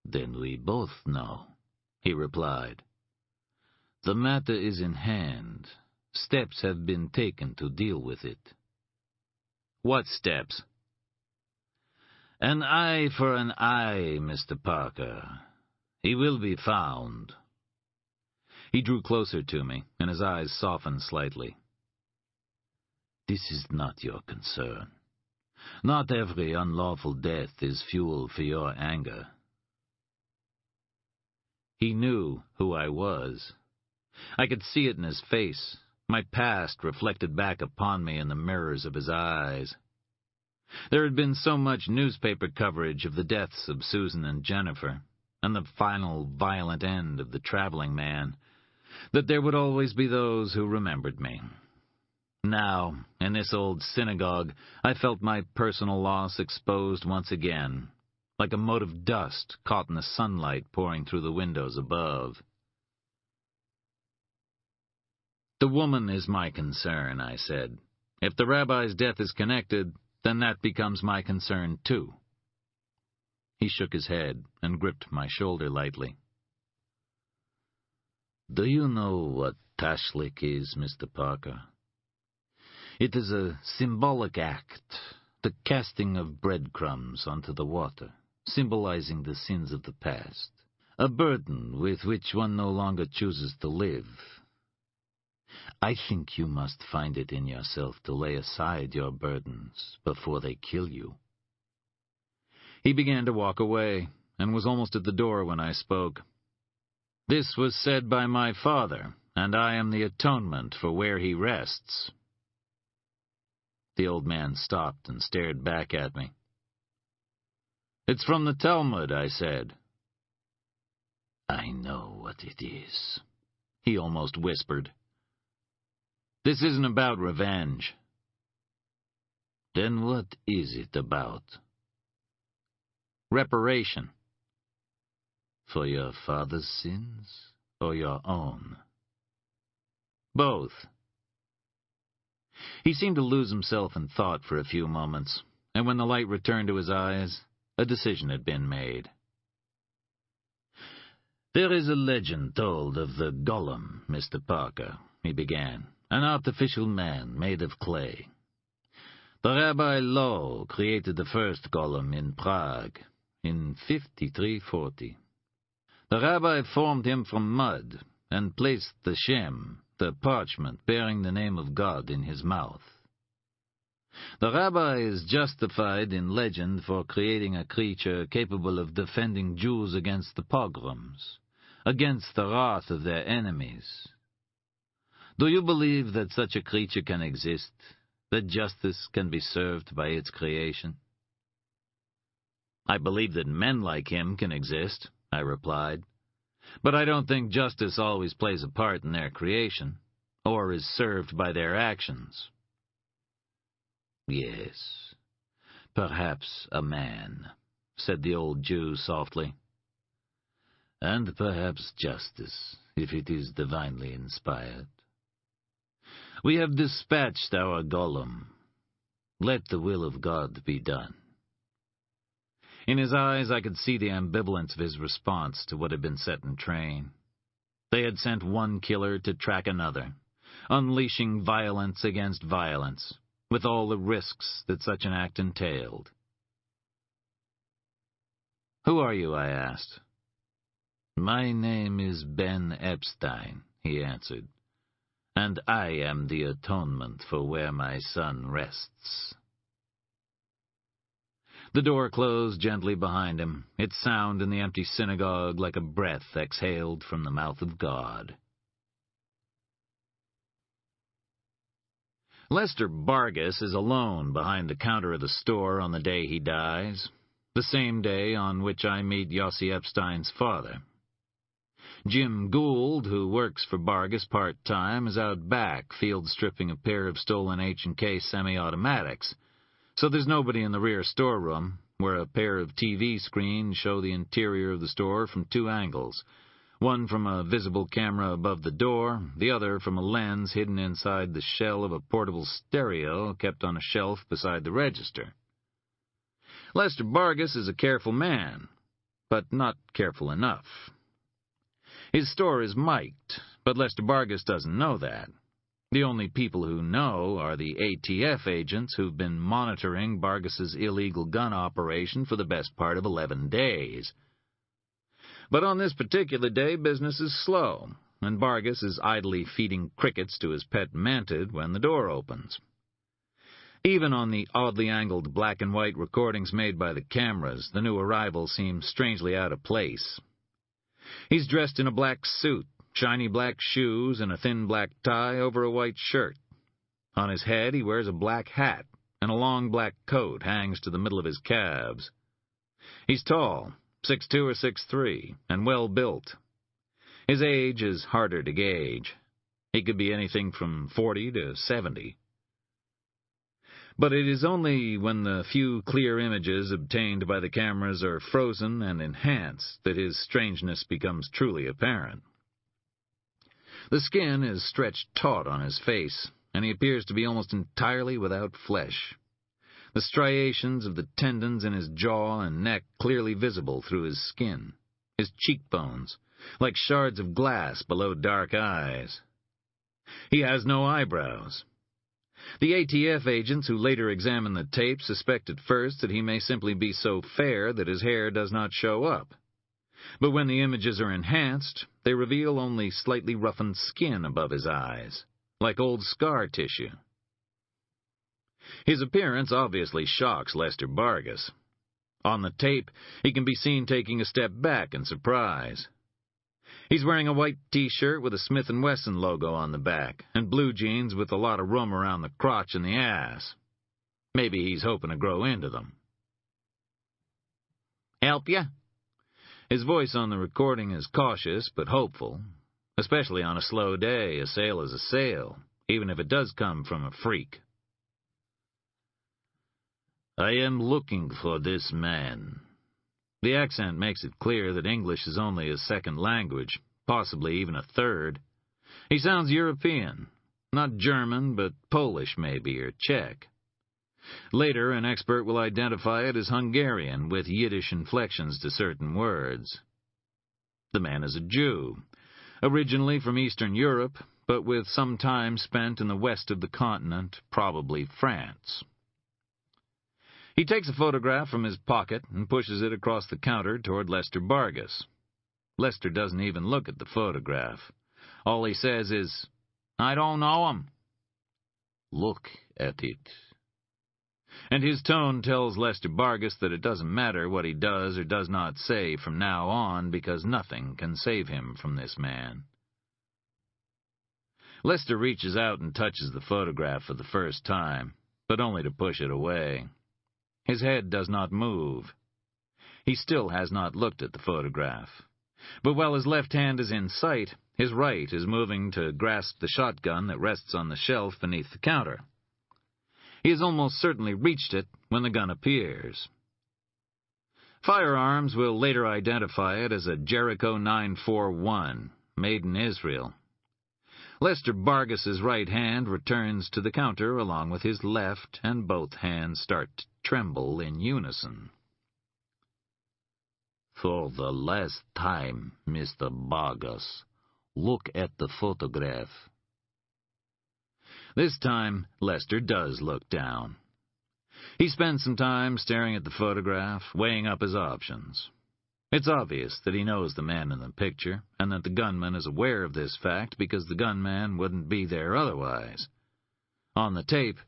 Then we both know, he replied. The matter is in hand. Steps have been taken to deal with it. What steps? An eye for an eye, Mr. Parker. He will be found. He drew closer to me, and his eyes softened slightly. This is not your concern. Not every unlawful death is fuel for your anger. He knew who I was. I could see it in his face, my past reflected back upon me in the mirrors of his eyes. There had been so much newspaper coverage of the deaths of Susan and Jennifer, and the final violent end of the traveling man, that there would always be those who remembered me. Now, in this old synagogue, I felt my personal loss exposed once again, like a mote of dust caught in the sunlight pouring through the windows above. The woman is my concern, I said. If the rabbi's death is connected, then that becomes my concern too. He shook his head and gripped my shoulder lightly. Do you know what tashlik is, Mr. Parker? It is a symbolic act, the casting of breadcrumbs onto the water, symbolizing the sins of the past, a burden with which one no longer chooses to live. I think you must find it in yourself to lay aside your burdens before they kill you. He began to walk away, and was almost at the door when I spoke. This was said by my father, and I am the atonement for where he rests. The old man stopped and stared back at me. It's from the Talmud, I said. I know what it is, he almost whispered. This isn't about revenge. Then what is it about? Reparation. For your father's sins or your own? Both. He seemed to lose himself in thought for a few moments, and when the light returned to his eyes, a decision had been made. There is a legend told of the golem, Mr. Parker, he began, an artificial man made of clay. The Rabbi Lowe created the first golem in Prague in 5340. The rabbi formed him from mud and placed the shem, the parchment bearing the name of God, in his mouth. The rabbi is justified in legend for creating a creature capable of defending Jews against the pogroms, against the wrath of their enemies. Do you believe that such a creature can exist, that justice can be served by its creation? I believe that men like him can exist, I replied, but I don't think justice always plays a part in their creation, or is served by their actions. Yes, perhaps a man, said the old Jew softly. And perhaps justice, if it is divinely inspired. We have dispatched our golem. Let the will of God be done. In his eyes I could see the ambivalence of his response to what had been set in train. They had sent one killer to track another, unleashing violence against violence, with all the risks that such an act entailed. "Who are you?" I asked. "My name is Ben Epstein," he answered, "and I am the atonement for where my son rests." The door closed gently behind him, its sound in the empty synagogue like a breath exhaled from the mouth of God. Lester Bargus is alone behind the counter of the store on the day he dies, the same day on which I meet Yossi Epstein's father. Jim Gould, who works for Bargus part-time, is out back field-stripping a pair of stolen H&K semi-automatics, so there's nobody in the rear storeroom, where a pair of TV screens show the interior of the store from two angles, one from a visible camera above the door, the other from a lens hidden inside the shell of a portable stereo kept on a shelf beside the register. Lester Bargus is a careful man, but not careful enough. His store is mic'd, but Lester Bargus doesn't know that. The only people who know are the ATF agents who've been monitoring Bargus's illegal gun operation for the best part of 11 days. But on this particular day, business is slow, and Bargus is idly feeding crickets to his pet mantid when the door opens. Even on the oddly angled black and white recordings made by the cameras, the new arrival seems strangely out of place. He's dressed in a black suit, shiny black shoes, and a thin black tie over a white shirt. On his head he wears a black hat, and a long black coat hangs to the middle of his calves. He's tall, 6'2" or 6'3", and well-built. His age is harder to gauge. He could be anything from 40 to 70. But it is only when the few clear images obtained by the cameras are frozen and enhanced that his strangeness becomes truly apparent. The skin is stretched taut on his face, and he appears to be almost entirely without flesh. The striations of the tendons in his jaw and neck clearly visible through his skin, his cheekbones, like shards of glass below dark eyes. He has no eyebrows. The ATF agents who later examine the tape suspect at first that he may simply be so fair that his hair does not show up. But when the images are enhanced, they reveal only slightly roughened skin above his eyes, like old scar tissue. His appearance obviously shocks Lester Bargus. On the tape, he can be seen taking a step back in surprise. He's wearing a white T-shirt with a Smith & Wesson logo on the back, and blue jeans with a lot of room around the crotch and the ass. Maybe he's hoping to grow into them. "Help ya?" His voice on the recording is cautious but hopeful. Especially on a slow day, a sale is a sale, even if it does come from a freak. "I am looking for this man." The accent makes it clear that English is only his second language, possibly even a third. He sounds European, not German, but Polish maybe, or Czech. Later, an expert will identify it as Hungarian, with Yiddish inflections to certain words. The man is a Jew, originally from Eastern Europe, but with some time spent in the west of the continent, probably France. He takes a photograph from his pocket and pushes it across the counter toward Lester Bargus. Lester doesn't even look at the photograph. All he says is, "I don't know him." "Look at it." And his tone tells Lester Bargus that it doesn't matter what he does or does not say from now on, because nothing can save him from this man. Lester reaches out and touches the photograph for the first time, but only to push it away. His head does not move. He still has not looked at the photograph. But while his left hand is in sight, his right is moving to grasp the shotgun that rests on the shelf beneath the counter. He has almost certainly reached it when the gun appears. Firearms will later identify it as a Jericho 941, made in Israel. Lester Bargus's right hand returns to the counter along with his left, and both hands start to tremble in unison. "For the last time, Mr. Bargus, look at the photograph." This time, Lester does look down. He spends some time staring at the photograph, weighing up his options. It's obvious that he knows the man in the picture, and that the gunman is aware of this fact because the gunman wouldn't be there otherwise. On the tape,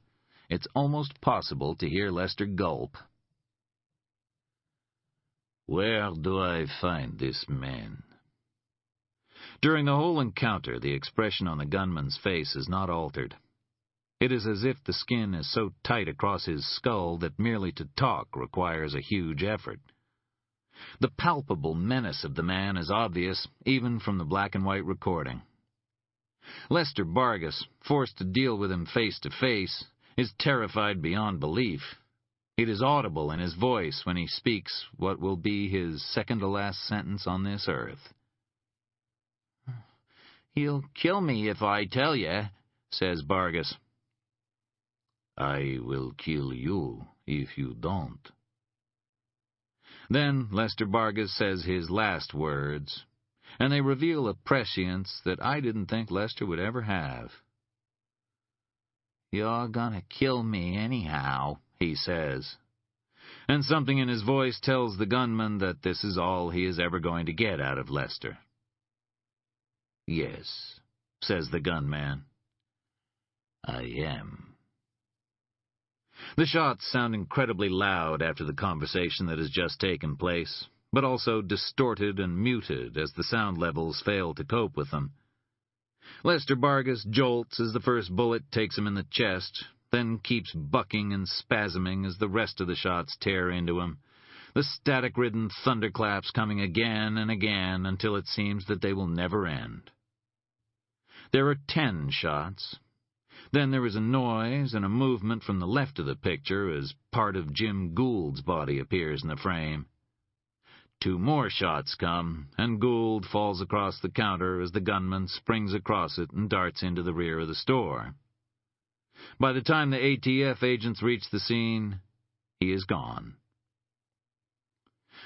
it's almost possible to hear Lester gulp. Where do I find this man? During the whole encounter, the expression on the gunman's face is not altered. It is as if the skin is so tight across his skull that merely to talk requires a huge effort. The palpable menace of the man is obvious even from the black and white recording. Lester Vargas, forced to deal with him face to face, is terrified beyond belief. It is audible in his voice when he speaks what will be his second-to-last sentence on this earth. "You'll kill me if I tell you," says Vargas. "I will kill you if you don't." Then Lester Vargas says his last words, and they reveal a prescience that I didn't think Lester would ever have. "You're gonna kill me anyhow," he says. And something in his voice tells the gunman that this is all he is ever going to get out of Lester. "Yes," says the gunman. "I am." The shots sound incredibly loud after the conversation that has just taken place, but also distorted and muted as the sound levels fail to cope with them. Lester Vargas jolts as the first bullet takes him in the chest, then keeps bucking and spasming as the rest of the shots tear into him, the static-ridden thunderclaps coming again and again until it seems that they will never end. There are 10 shots. Then there is a noise and a movement from the left of the picture as part of Jim Gould's body appears in the frame. 2 more shots come, and Gould falls across the counter as the gunman springs across it and darts into the rear of the store. By the time the ATF agents reach the scene, he is gone.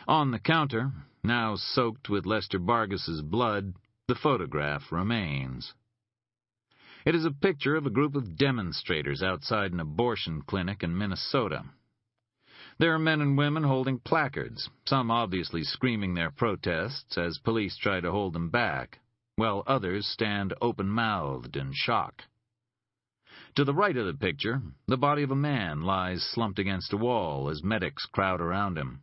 On the counter, now soaked with Lester Vargas's blood, the photograph remains. It is a picture of a group of demonstrators outside an abortion clinic in Minnesota. There are men and women holding placards, some obviously screaming their protests as police try to hold them back, while others stand open-mouthed in shock. To the right of the picture, the body of a man lies slumped against a wall as medics crowd around him.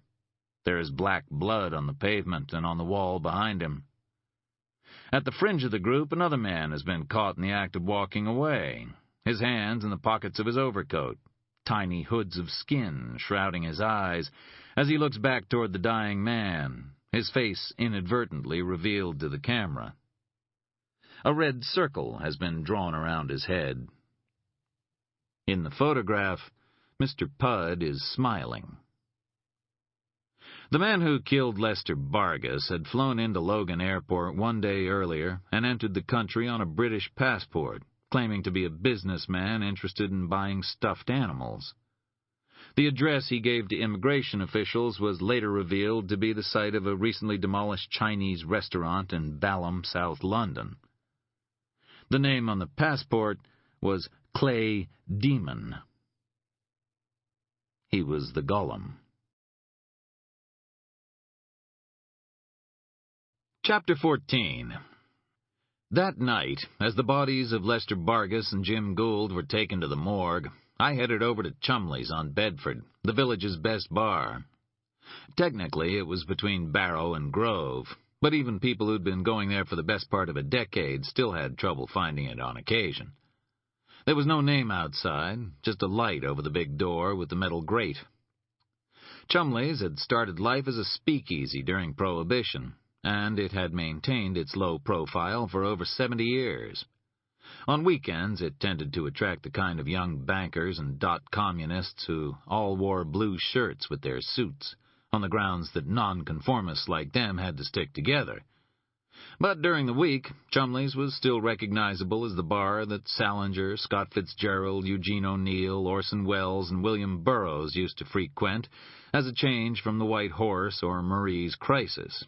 There is black blood on the pavement and on the wall behind him. At the fringe of the group, another man has been caught in the act of walking away, his hands in the pockets of his overcoat, tiny hoods of skin shrouding his eyes as he looks back toward the dying man, his face inadvertently revealed to the camera. A red circle has been drawn around his head. In the photograph, Mr. Pudd is smiling. The man who killed Lester Vargas had flown into Logan Airport one day earlier and entered the country on a British passport, claiming to be a businessman interested in buying stuffed animals. The address he gave to immigration officials was later revealed to be the site of a recently demolished Chinese restaurant in Balham, South London. The name on the passport was Clay Demon. He was the Golem. Chapter 14. That night, as the bodies of Lester Vargas and Jim Gould were taken to the morgue, I headed over to Chumley's on Bedford, the village's best bar. Technically, it was between Barrow and Grove, but even people who'd been going there for the best part of a decade still had trouble finding it on occasion. There was no name outside, just a light over the big door with the metal grate. Chumley's had started life as a speakeasy during Prohibition, and it had maintained its low profile for over 70 years. On weekends, it tended to attract the kind of young bankers and communists who all wore blue shirts with their suits, on the grounds that nonconformists like them had to stick together. But during the week, Chumley's was still recognizable as the bar that Salinger, Scott Fitzgerald, Eugene O'Neill, Orson Welles, and William Burroughs used to frequent as a change from the White Horse or Marie's Crisis.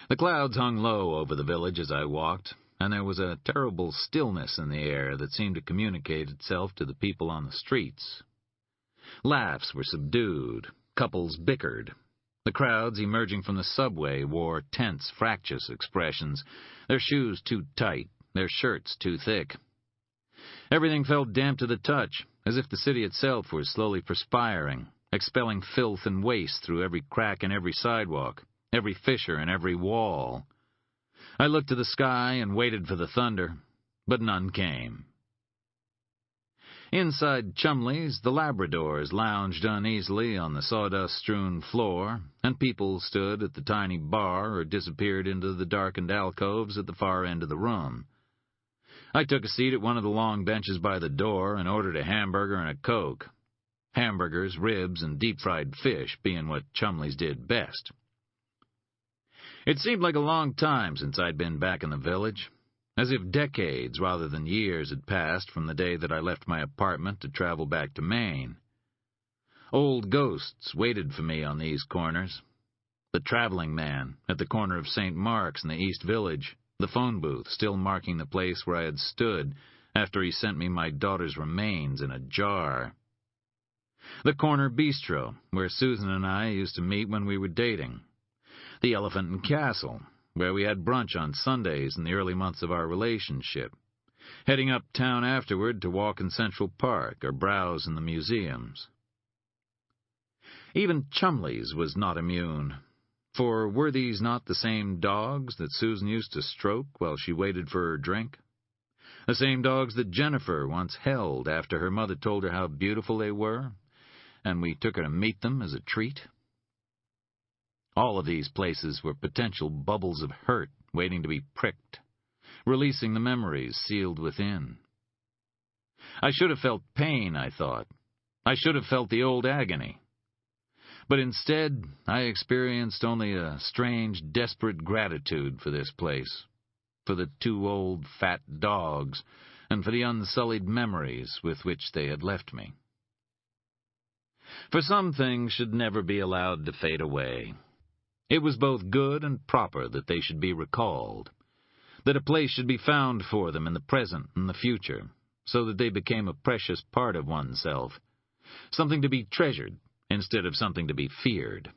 The clouds hung low over the village as I walked, and there was a terrible stillness in the air that seemed to communicate itself to the people on the streets. Laughs were subdued, couples bickered. The crowds emerging from the subway wore tense, fractious expressions, their shoes too tight, their shirts too thick. Everything felt damp to the touch, as if the city itself were slowly perspiring, expelling filth and waste through every crack in every sidewalk, every fissure in every wall. I looked to the sky and waited for the thunder, but none came. Inside Chumley's, the Labradors lounged uneasily on the sawdust-strewn floor, and people stood at the tiny bar or disappeared into the darkened alcoves at the far end of the room. I took a seat at one of the long benches by the door and ordered a hamburger and a Coke. Hamburgers, ribs, and deep-fried fish being what Chumley's did best. It seemed like a long time since I'd been back in the village, as if decades rather than years had passed from the day that I left my apartment to travel back to Maine. Old ghosts waited for me on these corners. The traveling man at the corner of St. Mark's in the East Village, the phone booth still marking the place where I had stood after he sent me my daughter's remains in a jar. The corner bistro, where Susan and I used to meet when we were dating. The Elephant and Castle, where we had brunch on Sundays in the early months of our relationship, heading uptown afterward to walk in Central Park or browse in the museums. Even Chumley's was not immune, for were these not the same dogs that Susan used to stroke while she waited for her drink? The same dogs that Jennifer once held after her mother told her how beautiful they were, and we took her to meet them as a treat? All of these places were potential bubbles of hurt waiting to be pricked, releasing the memories sealed within. I should have felt pain, I thought. I should have felt the old agony. But instead, I experienced only a strange, desperate gratitude for this place, for the two old, fat dogs, and for the unsullied memories with which they had left me. For some things should never be allowed to fade away. It was both good and proper that they should be recalled, that a place should be found for them in the present and the future, so that they became a precious part of oneself, something to be treasured instead of something to be feared.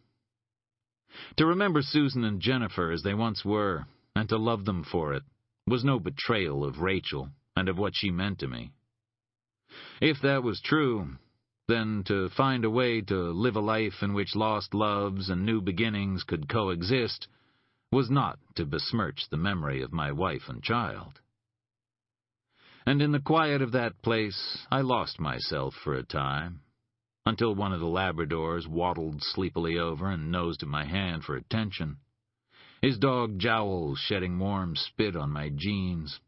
To remember Susan and Jennifer as they once were, and to love them for it, was no betrayal of Rachel and of what she meant to me. If that was true, then to find a way to live a life in which lost loves and new beginnings could coexist was not to besmirch the memory of my wife and child. And in the quiet of that place, I lost myself for a time, until one of the Labradors waddled sleepily over and nosed at my hand for attention, his dog jowls shedding warm spit on my jeans,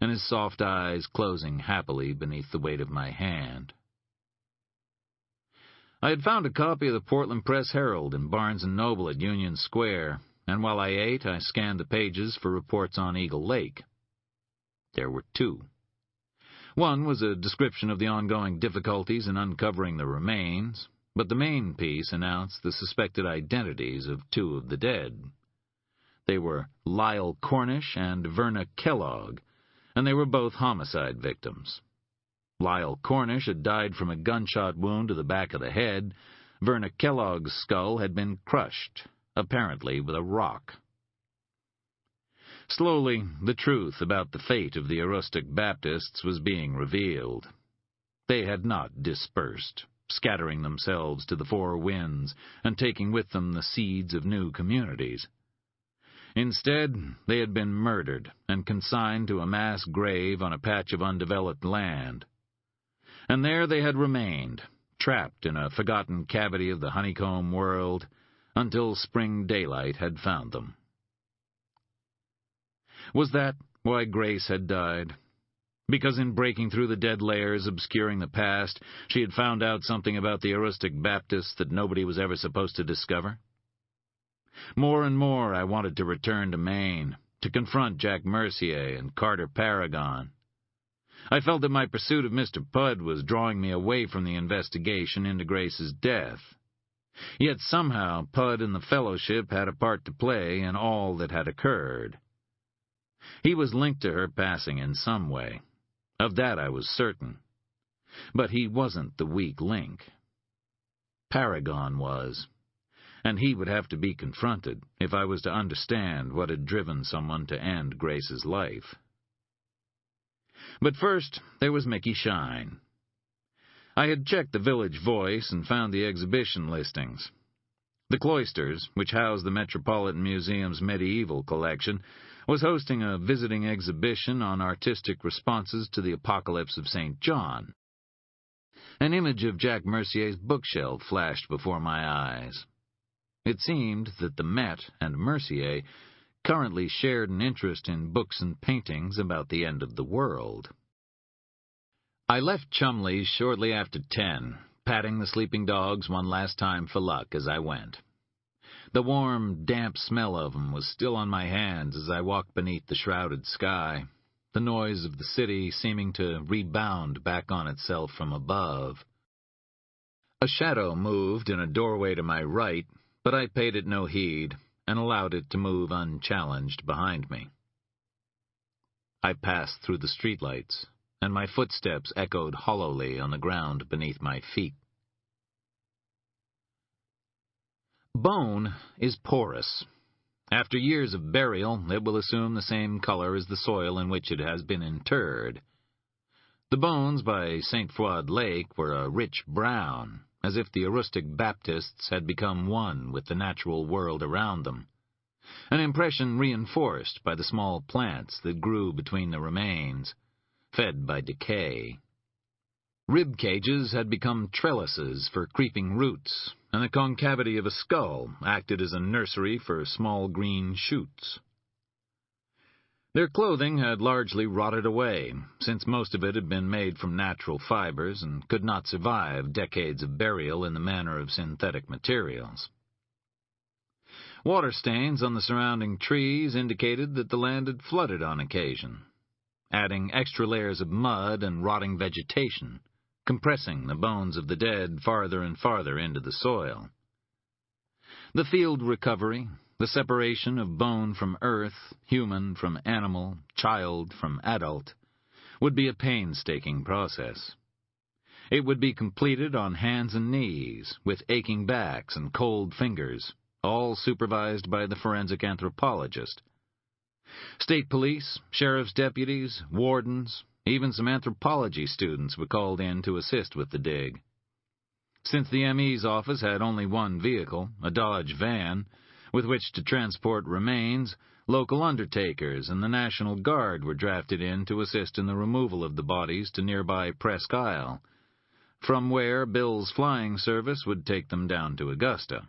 and his soft eyes closing happily beneath the weight of my hand. I had found a copy of the Portland Press-Herald in Barnes & Noble at Union Square, and while I ate, I scanned the pages for reports on Eagle Lake. There were two. One was a description of the ongoing difficulties in uncovering the remains, but the main piece announced the suspected identities of two of the dead. They were Lyle Cornish and Verna Kellogg, and they were both homicide victims. Lyle Cornish had died from a gunshot wound to the back of the head. Verna Kellogg's skull had been crushed, apparently with a rock. Slowly, the truth about the fate of the Aroostook Baptists was being revealed. They had not dispersed, scattering themselves to the four winds and taking with them the seeds of new communities. Instead, they had been murdered and consigned to a mass grave on a patch of undeveloped land. And there they had remained, trapped in a forgotten cavity of the honeycomb world, until spring daylight had found them. Was that why Grace had died? Because in breaking through the dead layers obscuring the past, she had found out something about the Aroostook Baptists that nobody was ever supposed to discover? More and more I wanted to return to Maine, to confront Jack Mercier and Carter Paragon. I felt that my pursuit of Mr. Pudd was drawing me away from the investigation into Grace's death. Yet somehow Pudd and the Fellowship had a part to play in all that had occurred. He was linked to her passing in some way. Of that I was certain. But he wasn't the weak link. Paragon was, and he would have to be confronted if I was to understand what had driven someone to end Grace's life. But first, there was Mickey Shine. I had checked the Village Voice and found the exhibition listings. The Cloisters, which housed the Metropolitan Museum's medieval collection, was hosting a visiting exhibition on artistic responses to the apocalypse of St. John. An image of Jack Mercier's bookshelf flashed before my eyes. It seemed that the Met and Mercier currently shared an interest in books and paintings about the end of the world. I left Chumley's shortly after 10, patting the sleeping dogs one last time for luck as I went. The warm, damp smell of them was still on my hands as I walked beneath the shrouded sky, the noise of the city seeming to rebound back on itself from above. A shadow moved in a doorway to my right, but I paid it no heed and allowed it to move unchallenged behind me. I passed through the streetlights, and my footsteps echoed hollowly on the ground beneath my feet. Bone is porous. After years of burial, it will assume the same color as the soil in which it has been interred. The bones by St. Froid Lake were a rich brown, as if the Aroostook Baptists had become one with the natural world around them, an impression reinforced by the small plants that grew between the remains, fed by decay. Rib cages had become trellises for creeping roots, and the concavity of a skull acted as a nursery for small green shoots. Their clothing had largely rotted away, since most of it had been made from natural fibers and could not survive decades of burial in the manner of synthetic materials. Water stains on the surrounding trees indicated that the land had flooded on occasion, adding extra layers of mud and rotting vegetation, compressing the bones of the dead farther and farther into the soil. The field recovery, the separation of bone from earth, human from animal, child from adult, would be a painstaking process. It would be completed on hands and knees, with aching backs and cold fingers, all supervised by the forensic anthropologist. State police, sheriff's deputies, wardens, even some anthropology students were called in to assist with the dig. Since the ME's office had only one vehicle, a Dodge van, with which to transport remains, local undertakers and the National Guard were drafted in to assist in the removal of the bodies to nearby Presque Isle, from where Bill's flying service would take them down to Augusta.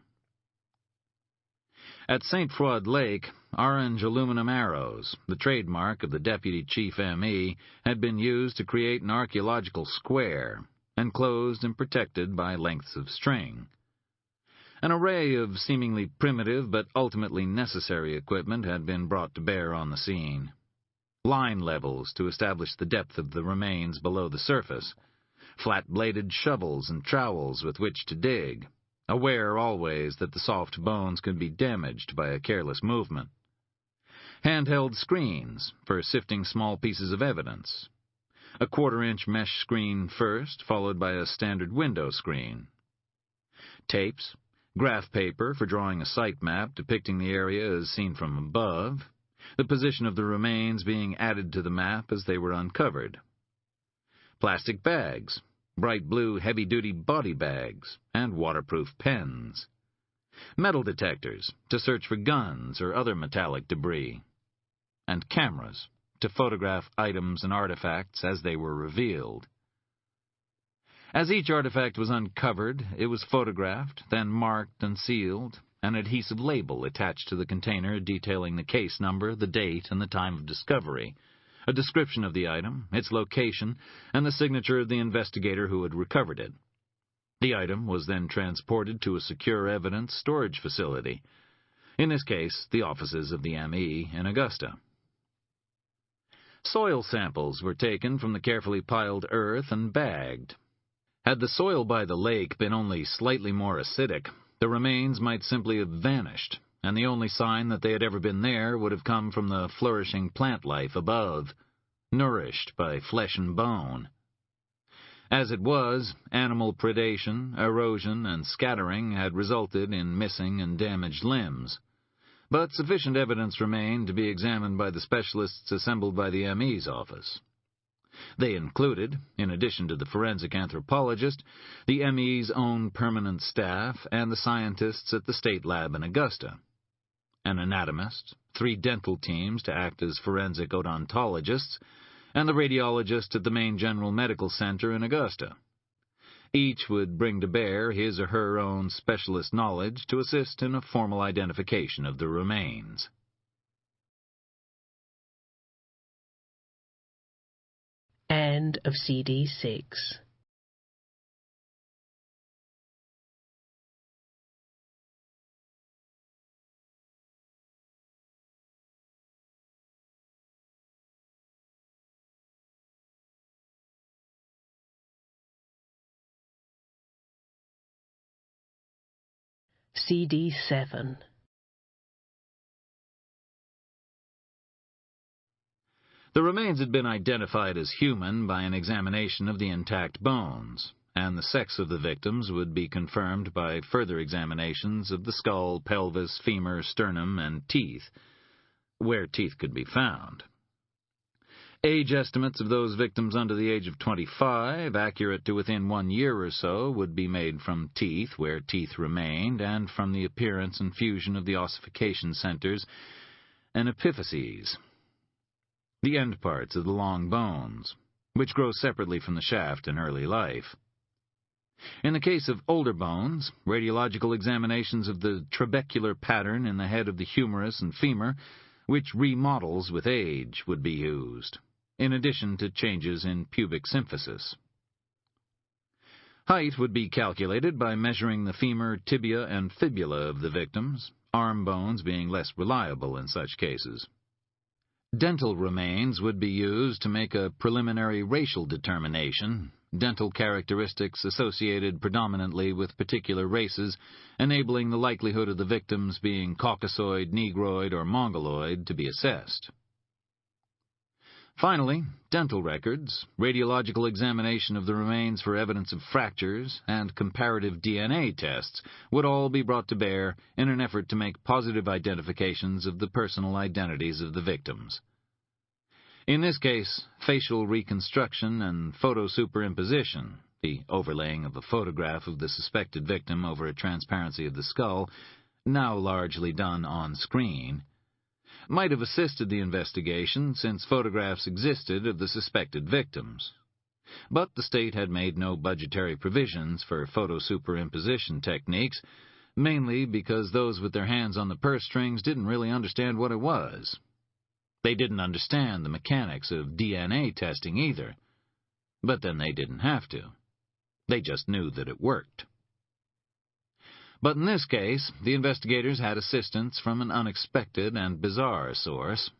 At St. Froid Lake, orange aluminum arrows, the trademark of the Deputy Chief ME, had been used to create an archaeological square, enclosed and protected by lengths of string. An array of seemingly primitive but ultimately necessary equipment had been brought to bear on the scene. Line levels to establish the depth of the remains below the surface, flat-bladed shovels and trowels with which to dig, aware always that the soft bones could be damaged by a careless movement. Handheld screens for sifting small pieces of evidence. A 1/4-inch mesh screen first, followed by a standard window screen. Tapes, graph paper for drawing a site map depicting the area as seen from above, the position of the remains being added to the map as they were uncovered. Plastic bags, bright blue heavy-duty body bags, and waterproof pens. Metal detectors to search for guns or other metallic debris. And cameras to photograph items and artifacts as they were revealed. As each artifact was uncovered, it was photographed, then marked and sealed, an adhesive label attached to the container detailing the case number, the date, and the time of discovery, a description of the item, its location, and the signature of the investigator who had recovered it. The item was then transported to a secure evidence storage facility, in this case, the offices of the ME in Augusta. Soil samples were taken from the carefully piled earth and bagged. Had the soil by the lake been only slightly more acidic, the remains might simply have vanished, and the only sign that they had ever been there would have come from the flourishing plant life above, nourished by flesh and bone. As it was, animal predation, erosion, and scattering had resulted in missing and damaged limbs, but sufficient evidence remained to be examined by the specialists assembled by the ME's office. They included, in addition to the forensic anthropologist, the ME's own permanent staff and the scientists at the state lab in Augusta, an anatomist, 3 dental teams to act as forensic odontologists, and the radiologist at the main general medical center in Augusta. Each would bring to bear his or her own specialist knowledge to assist in a formal identification of the remains. End of CD 6. CD 7. The remains had been identified as human by an examination of the intact bones, and the sex of the victims would be confirmed by further examinations of the skull, pelvis, femur, sternum, and teeth, where teeth could be found. Age estimates of those victims under the age of 25, accurate to within 1 year or so, would be made from teeth, where teeth remained, and from the appearance and fusion of the ossification centers and epiphyses, the end parts of the long bones, which grow separately from the shaft in early life. In the case of older bones, radiological examinations of the trabecular pattern in the head of the humerus and femur, which remodels with age, would be used, in addition to changes in pubic symphysis. Height would be calculated by measuring the femur, tibia, and fibula of the victims, arm bones being less reliable in such cases. Dental remains would be used to make a preliminary racial determination, dental characteristics associated predominantly with particular races, enabling the likelihood of the victims being Caucasoid, Negroid, or Mongoloid to be assessed. Finally, dental records, radiological examination of the remains for evidence of fractures, and comparative DNA tests would all be brought to bear in an effort to make positive identifications of the personal identities of the victims. In this case, facial reconstruction and photosuperimposition, the overlaying of a photograph of the suspected victim over a transparency of the skull, now largely done on screen, might have assisted the investigation since photographs existed of the suspected victims. But the state had made no budgetary provisions for photosuperimposition techniques, mainly because those with their hands on the purse strings didn't really understand what it was. They didn't understand the mechanics of DNA testing either, but then they didn't have to. They just knew that it worked. But in this case, the investigators had assistance from an unexpected and bizarre source.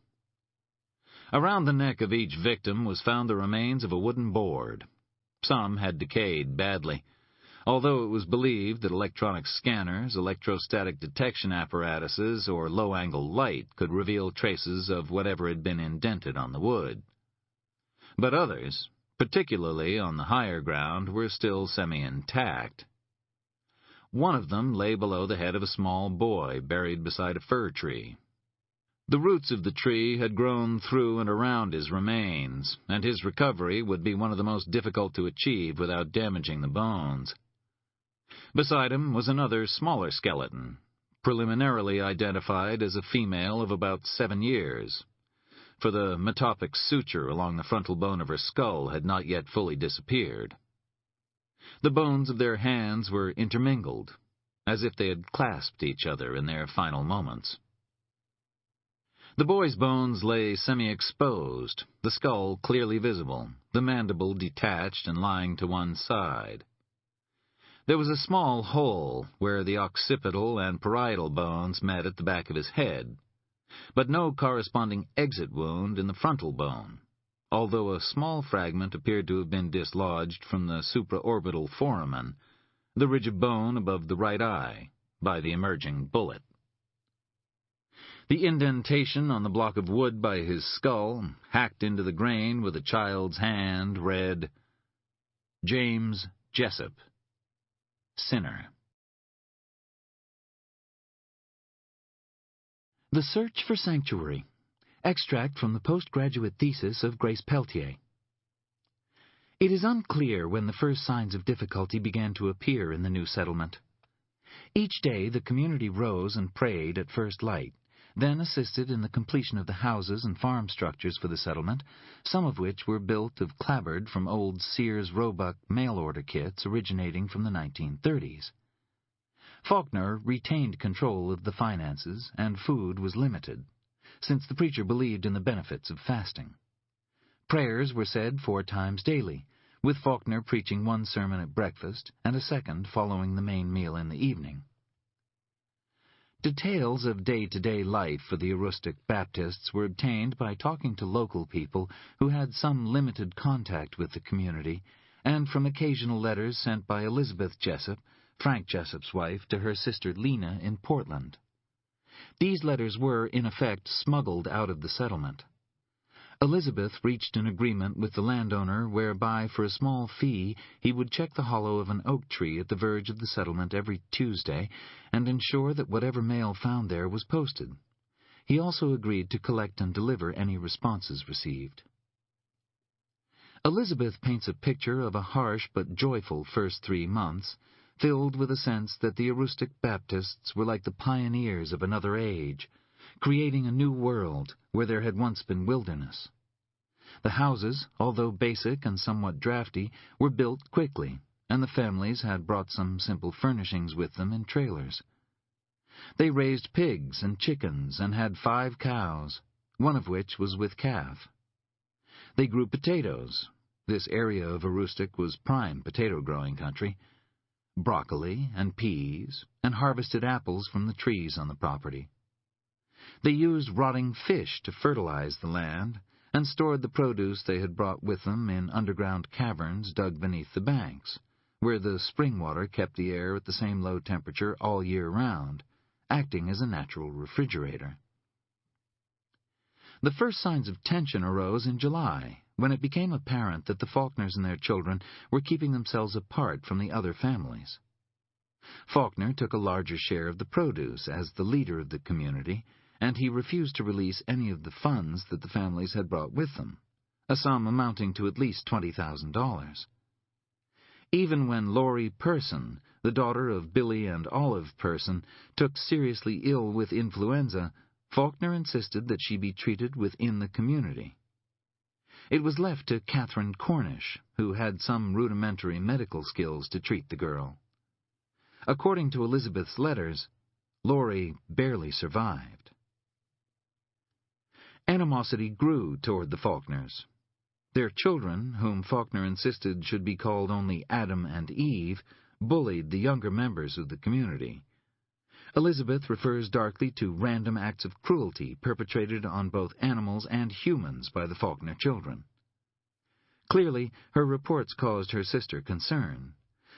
Around the neck of each victim was found the remains of a wooden board. Some had decayed badly, although it was believed that electronic scanners, electrostatic detection apparatuses, or low-angle light could reveal traces of whatever had been indented on the wood. But others, particularly on the higher ground, were still semi-intact. One of them lay below the head of a small boy buried beside a fir tree. The roots of the tree had grown through and around his remains, and his recovery would be one of the most difficult to achieve without damaging the bones. Beside him was another smaller skeleton, preliminarily identified as a female of about 7 years, for the metopic suture along the frontal bone of her skull had not yet fully disappeared. The bones of their hands were intermingled, as if they had clasped each other in their final moments. The boy's bones lay semi-exposed, the skull clearly visible, the mandible detached and lying to one side. There was a small hole where the occipital and parietal bones met at the back of his head, but no corresponding exit wound in the frontal bone, although a small fragment appeared to have been dislodged from the supraorbital foramen, the ridge of bone above the right eye, by the emerging bullet. The indentation on the block of wood by his skull, hacked into the grain with a child's hand, read, James Jessup, Sinner. The Search for Sanctuary. Extract from the postgraduate thesis of Grace Peltier. It is unclear when the first signs of difficulty began to appear in the new settlement. Each day the community rose and prayed at first light, then assisted in the completion of the houses and farm structures for the settlement, some of which were built of clapboard from old Sears Roebuck mail-order kits originating from the 1930s. Faulkner retained control of the finances, and food was limited, since the preacher believed in the benefits of fasting. Prayers were said 4 times daily, with Faulkner preaching one sermon at breakfast and a second following the main meal in the evening. Details of day-to-day life for the Aroostook Baptists were obtained by talking to local people who had some limited contact with the community, and from occasional letters sent by Elizabeth Jessup, Frank Jessup's wife, to her sister Lena in Portland. These letters were, in effect, smuggled out of the settlement. Elizabeth reached an agreement with the landowner whereby, for a small fee, he would check the hollow of an oak tree at the verge of the settlement every Tuesday and ensure that whatever mail found there was posted. He also agreed to collect and deliver any responses received. Elizabeth paints a picture of a harsh but joyful first 3 months, filled with a sense that the Aroostook Baptists were like the pioneers of another age, creating a new world where there had once been wilderness. The houses, although basic and somewhat drafty, were built quickly, and the families had brought some simple furnishings with them in trailers. They raised pigs and chickens and had 5 cows, one of which was with calf. They grew potatoes. This area of Aroostook was prime potato-growing country. Broccoli and peas, and harvested apples from the trees on the property. They used rotting fish to fertilize the land, and stored the produce they had brought with them in underground caverns dug beneath the banks, where the spring water kept the air at the same low temperature all year round, acting as a natural refrigerator. The first signs of tension arose in July, when it became apparent that the Faulkners and their children were keeping themselves apart from the other families. Faulkner took a larger share of the produce as the leader of the community, and he refused to release any of the funds that the families had brought with them, a sum amounting to at least $20,000. Even when Laurie Person, the daughter of Billy and Olive Person, took seriously ill with influenza, Faulkner insisted that she be treated within the community. It was left to Catherine Cornish, who had some rudimentary medical skills, to treat the girl. According to Elizabeth's letters, Laurie barely survived. Animosity grew toward the Faulkners. Their children, whom Faulkner insisted should be called only Adam and Eve, bullied the younger members of the community. Elizabeth refers darkly to random acts of cruelty perpetrated on both animals and humans by the Faulkner children. Clearly, her reports caused her sister concern,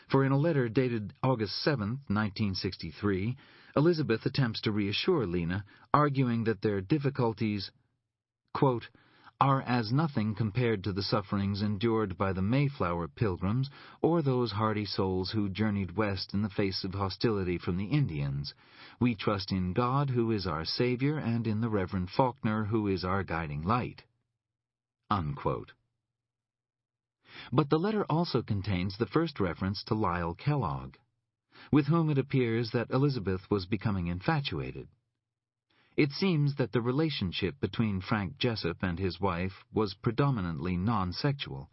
for in a letter dated August 7, 1963, Elizabeth attempts to reassure Lena, arguing that their difficulties, quote, are as nothing compared to the sufferings endured by the Mayflower Pilgrims or those hardy souls who journeyed west in the face of hostility from the Indians. We trust in God, who is our Savior, and in the Reverend Faulkner, who is our guiding light. Unquote. But the letter also contains the first reference to Lyle Kellogg, with whom it appears that Elizabeth was becoming infatuated. It seems that the relationship between Frank Jessup and his wife was predominantly non-sexual,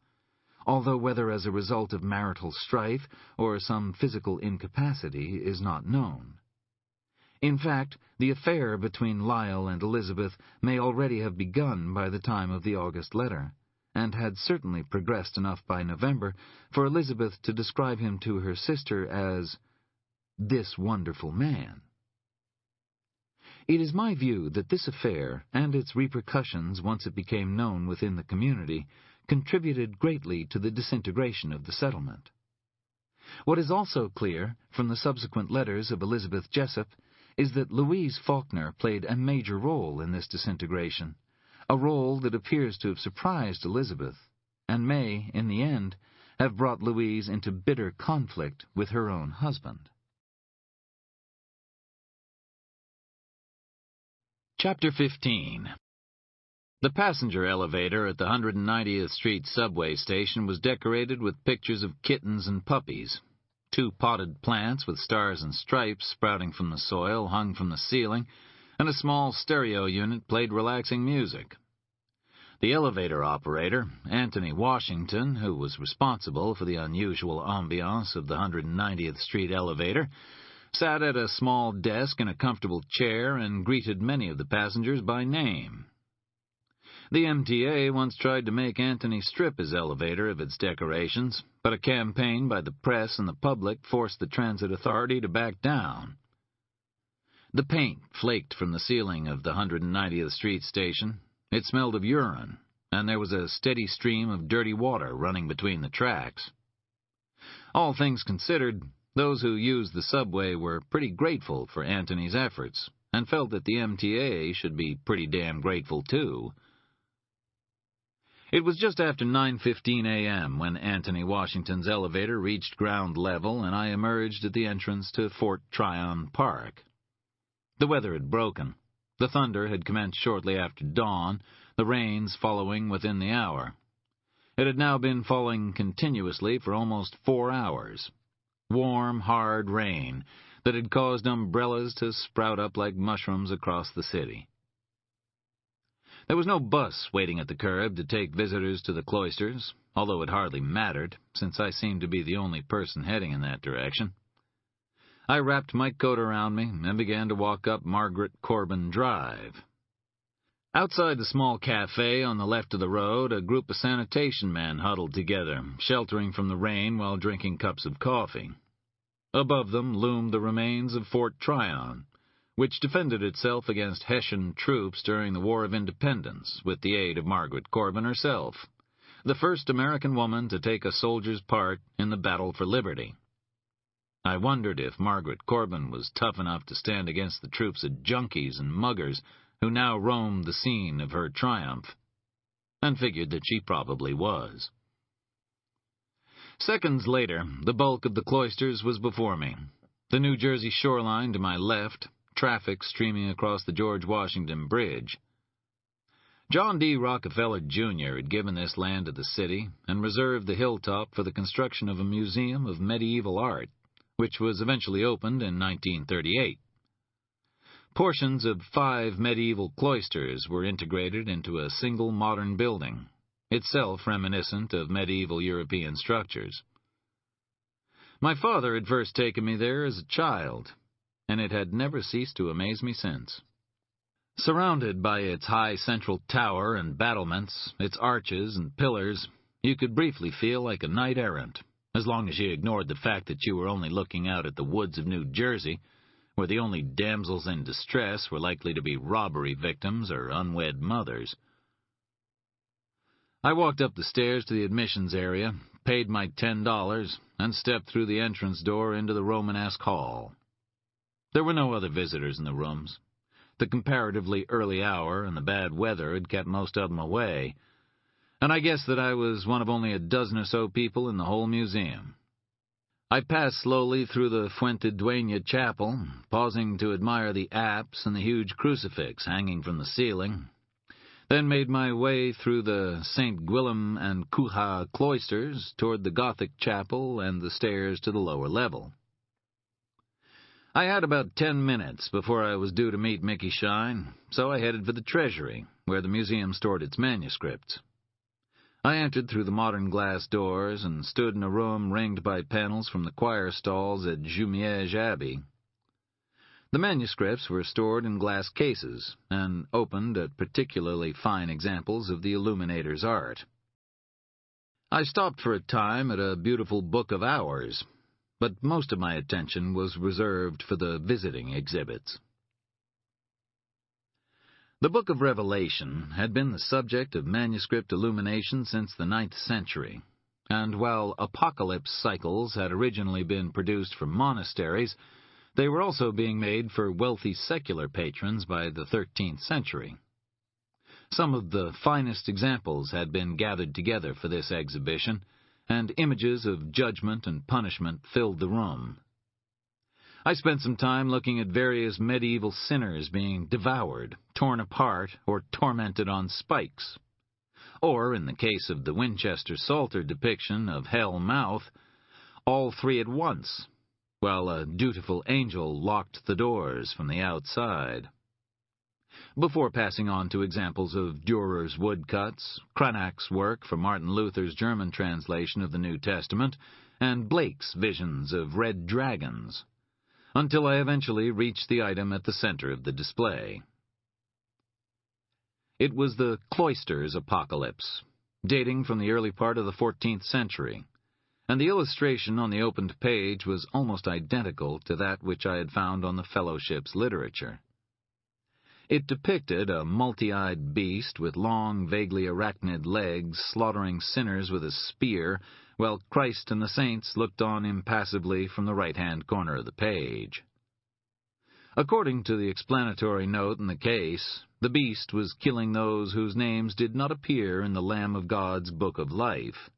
although whether as a result of marital strife or some physical incapacity is not known. In fact, the affair between Lyle and Elizabeth may already have begun by the time of the August letter, and had certainly progressed enough by November for Elizabeth to describe him to her sister as "this wonderful man." It is my view that this affair, and its repercussions once it became known within the community, contributed greatly to the disintegration of the settlement. What is also clear, from the subsequent letters of Elizabeth Jessup, is that Louise Faulkner played a major role in this disintegration, a role that appears to have surprised Elizabeth, and may, in the end, have brought Louise into bitter conflict with her own husband. Chapter 15. The passenger elevator at the 190th Street subway station was decorated with pictures of kittens and puppies. 2 potted plants with stars and stripes sprouting from the soil hung from the ceiling, and a small stereo unit played relaxing music. The elevator operator, Anthony Washington, who was responsible for the unusual ambiance of the 190th Street elevator, sat at a small desk in a comfortable chair and greeted many of the passengers by name. The MTA once tried to make Anthony strip his elevator of its decorations, but a campaign by the press and the public forced the transit authority to back down. The paint flaked from the ceiling of the 190th Street station. It smelled of urine, and there was a steady stream of dirty water running between the tracks. All things considered, those who used the subway were pretty grateful for Anthony's efforts, and felt that the MTA should be pretty damn grateful too. It was just after 9:15 a.m. when Anthony Washington's elevator reached ground level and I emerged at the entrance to Fort Tryon Park. The weather had broken. The thunder had commenced shortly after dawn, the rains following within the hour. It had now been falling continuously for almost 4 hours. Warm, hard rain that had caused umbrellas to sprout up like mushrooms across the city. There was no bus waiting at the curb to take visitors to the cloisters, although it hardly mattered, since I seemed to be the only person heading in that direction. I wrapped my coat around me and began to walk up Margaret Corbin Drive. Outside the small cafe on the left of the road, a group of sanitation men huddled together, sheltering from the rain while drinking cups of coffee. Above them loomed the remains of Fort Tryon, which defended itself against Hessian troops during the War of Independence with the aid of Margaret Corbin herself, the first American woman to take a soldier's part in the battle for liberty. I wondered if Margaret Corbin was tough enough to stand against the troops of junkies and muggers who now roamed the scene of her triumph, and figured that she probably was. Seconds later, the bulk of the cloisters was before me, the New Jersey shoreline to my left, traffic streaming across the George Washington Bridge. John D. Rockefeller, Jr. had given this land to the city and reserved the hilltop for the construction of a museum of medieval art, which was eventually opened in 1938. Portions of 5 medieval cloisters were integrated into a single modern building, itself reminiscent of medieval European structures. My father had first taken me there as a child, and it had never ceased to amaze me since. Surrounded by its high central tower and battlements, its arches and pillars, you could briefly feel like a knight-errant, as long as you ignored the fact that you were only looking out at the woods of New Jersey, where the only damsels in distress were likely to be robbery victims or unwed mothers. I walked up the stairs to the admissions area, paid my $10, and stepped through the entrance door into the Romanesque hall. There were no other visitors in the rooms. The comparatively early hour and the bad weather had kept most of them away, and I guessed that I was one of only a dozen or so people in the whole museum. I passed slowly through the Fuente-Dueña Chapel, pausing to admire the apse and the huge crucifix hanging from the ceiling, then made my way through the St. Guillaume and Cuja cloisters toward the Gothic chapel and the stairs to the lower level. I had about 10 minutes before I was due to meet Mickey Shine, so I headed for the treasury, where the museum stored its manuscripts. I entered through the modern glass doors and stood in a room ringed by panels from the choir stalls at Jumièges Abbey. The manuscripts were stored in glass cases and opened at particularly fine examples of the illuminator's art. I stopped for a time at a beautiful Book of Hours, but most of my attention was reserved for the visiting exhibits. The Book of Revelation had been the subject of manuscript illumination since the 9th century, and while apocalypse cycles had originally been produced for monasteries, They were also being made for wealthy secular patrons by the 13th century. Some of the finest examples had been gathered together for this exhibition, and images of judgment and punishment filled the room. I spent some time looking at various medieval sinners being devoured, torn apart, or tormented on spikes. Or, in the case of the Winchester Psalter depiction of Hell Mouth, all three at once, while a dutiful angel locked the doors from the outside. Before passing on to examples of Dürer's woodcuts, Cranach's work for Martin Luther's German translation of the New Testament, and Blake's visions of red dragons, until I eventually reached the item at the center of the display. It was the Cloisters Apocalypse, dating from the early part of the 14th century, and the illustration on the opened page was almost identical to that which I had found on the Fellowship's literature. It depicted a multi-eyed beast with long, vaguely arachnid legs slaughtering sinners with a spear, while Christ and the saints looked on impassively from the right-hand corner of the page. According to the explanatory note in the case, the beast was killing those whose names did not appear in the Lamb of God's Book of Life.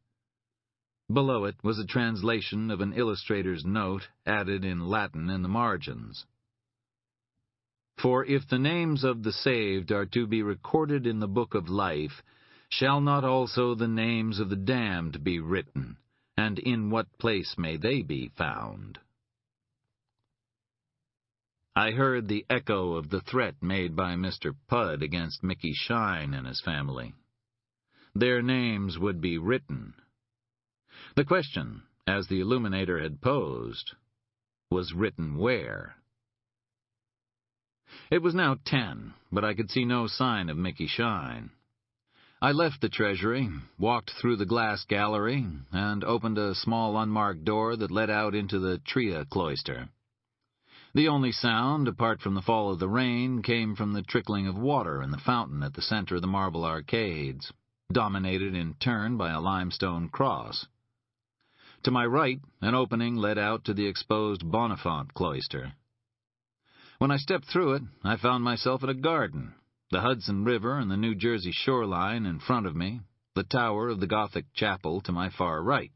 Below it was a translation of an illustrator's note added in Latin in the margins. For if the names of the saved are to be recorded in the book of life, shall not also the names of the damned be written, and in what place may they be found? I heard the echo of the threat made by Mr. Pudd against Mickey Shine and his family. Their names would be written. The question, as the illuminator had posed, was written where? It was now 10, but I could see no sign of Mickey Shine. I left the treasury, walked through the glass gallery, and opened a small unmarked door that led out into the Tria cloister. The only sound, apart from the fall of the rain, came from the trickling of water in the fountain at the center of the marble arcades, dominated in turn by a limestone cross. To my right, an opening led out to the exposed Bonifant cloister. When I stepped through it, I found myself in a garden, the Hudson River and the New Jersey shoreline in front of me, the tower of the Gothic chapel to my far right.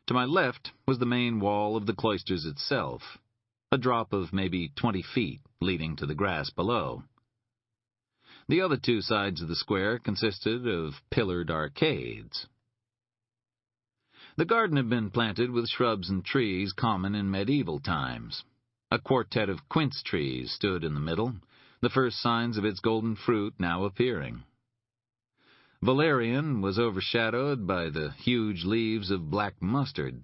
To my left was the main wall of the cloisters itself, a drop of maybe 20 feet leading to the grass below. The other two sides of the square consisted of pillared arcades. The garden had been planted with shrubs and trees common in medieval times. A quartet of quince trees stood in the middle, the first signs of its golden fruit now appearing. Valerian was overshadowed by the huge leaves of black mustard.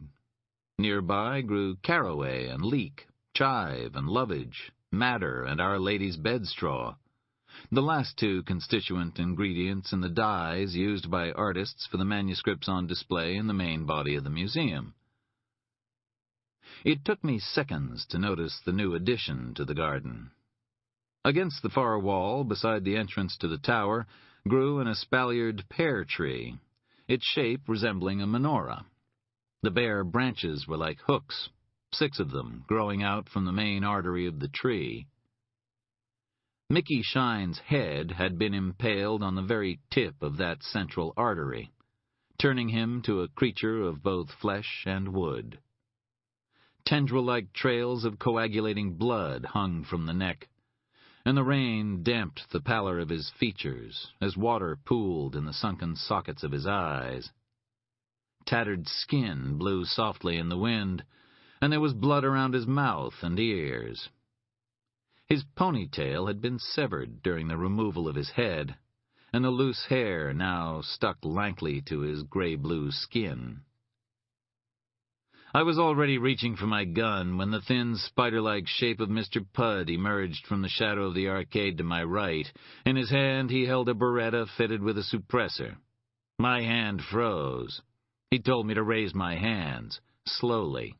Nearby grew caraway and leek, chive and lovage, madder and Our Lady's bedstraw, the last two constituent ingredients in the dyes used by artists for the manuscripts on display in the main body of the museum. It took me seconds to notice the new addition to the garden. Against the far wall, beside the entrance to the tower, grew an espaliered pear tree, its shape resembling a menorah. The bare branches were like hooks, 6 of them growing out from the main artery of the tree. Mickey Shine's head had been impaled on the very tip of that central artery, turning him to a creature of both flesh and wood. Tendril-like trails of coagulating blood hung from the neck, and the rain damped the pallor of his features as water pooled in the sunken sockets of his eyes. Tattered skin blew softly in the wind, and there was blood around his mouth and ears. His ponytail had been severed during the removal of his head, and the loose hair now stuck lankly to his gray-blue skin. I was already reaching for my gun when the thin, spider-like shape of Mr. Pudd emerged from the shadow of the arcade to my right. In his hand he held a Beretta fitted with a suppressor. My hand froze. He told me to raise my hands, slowly.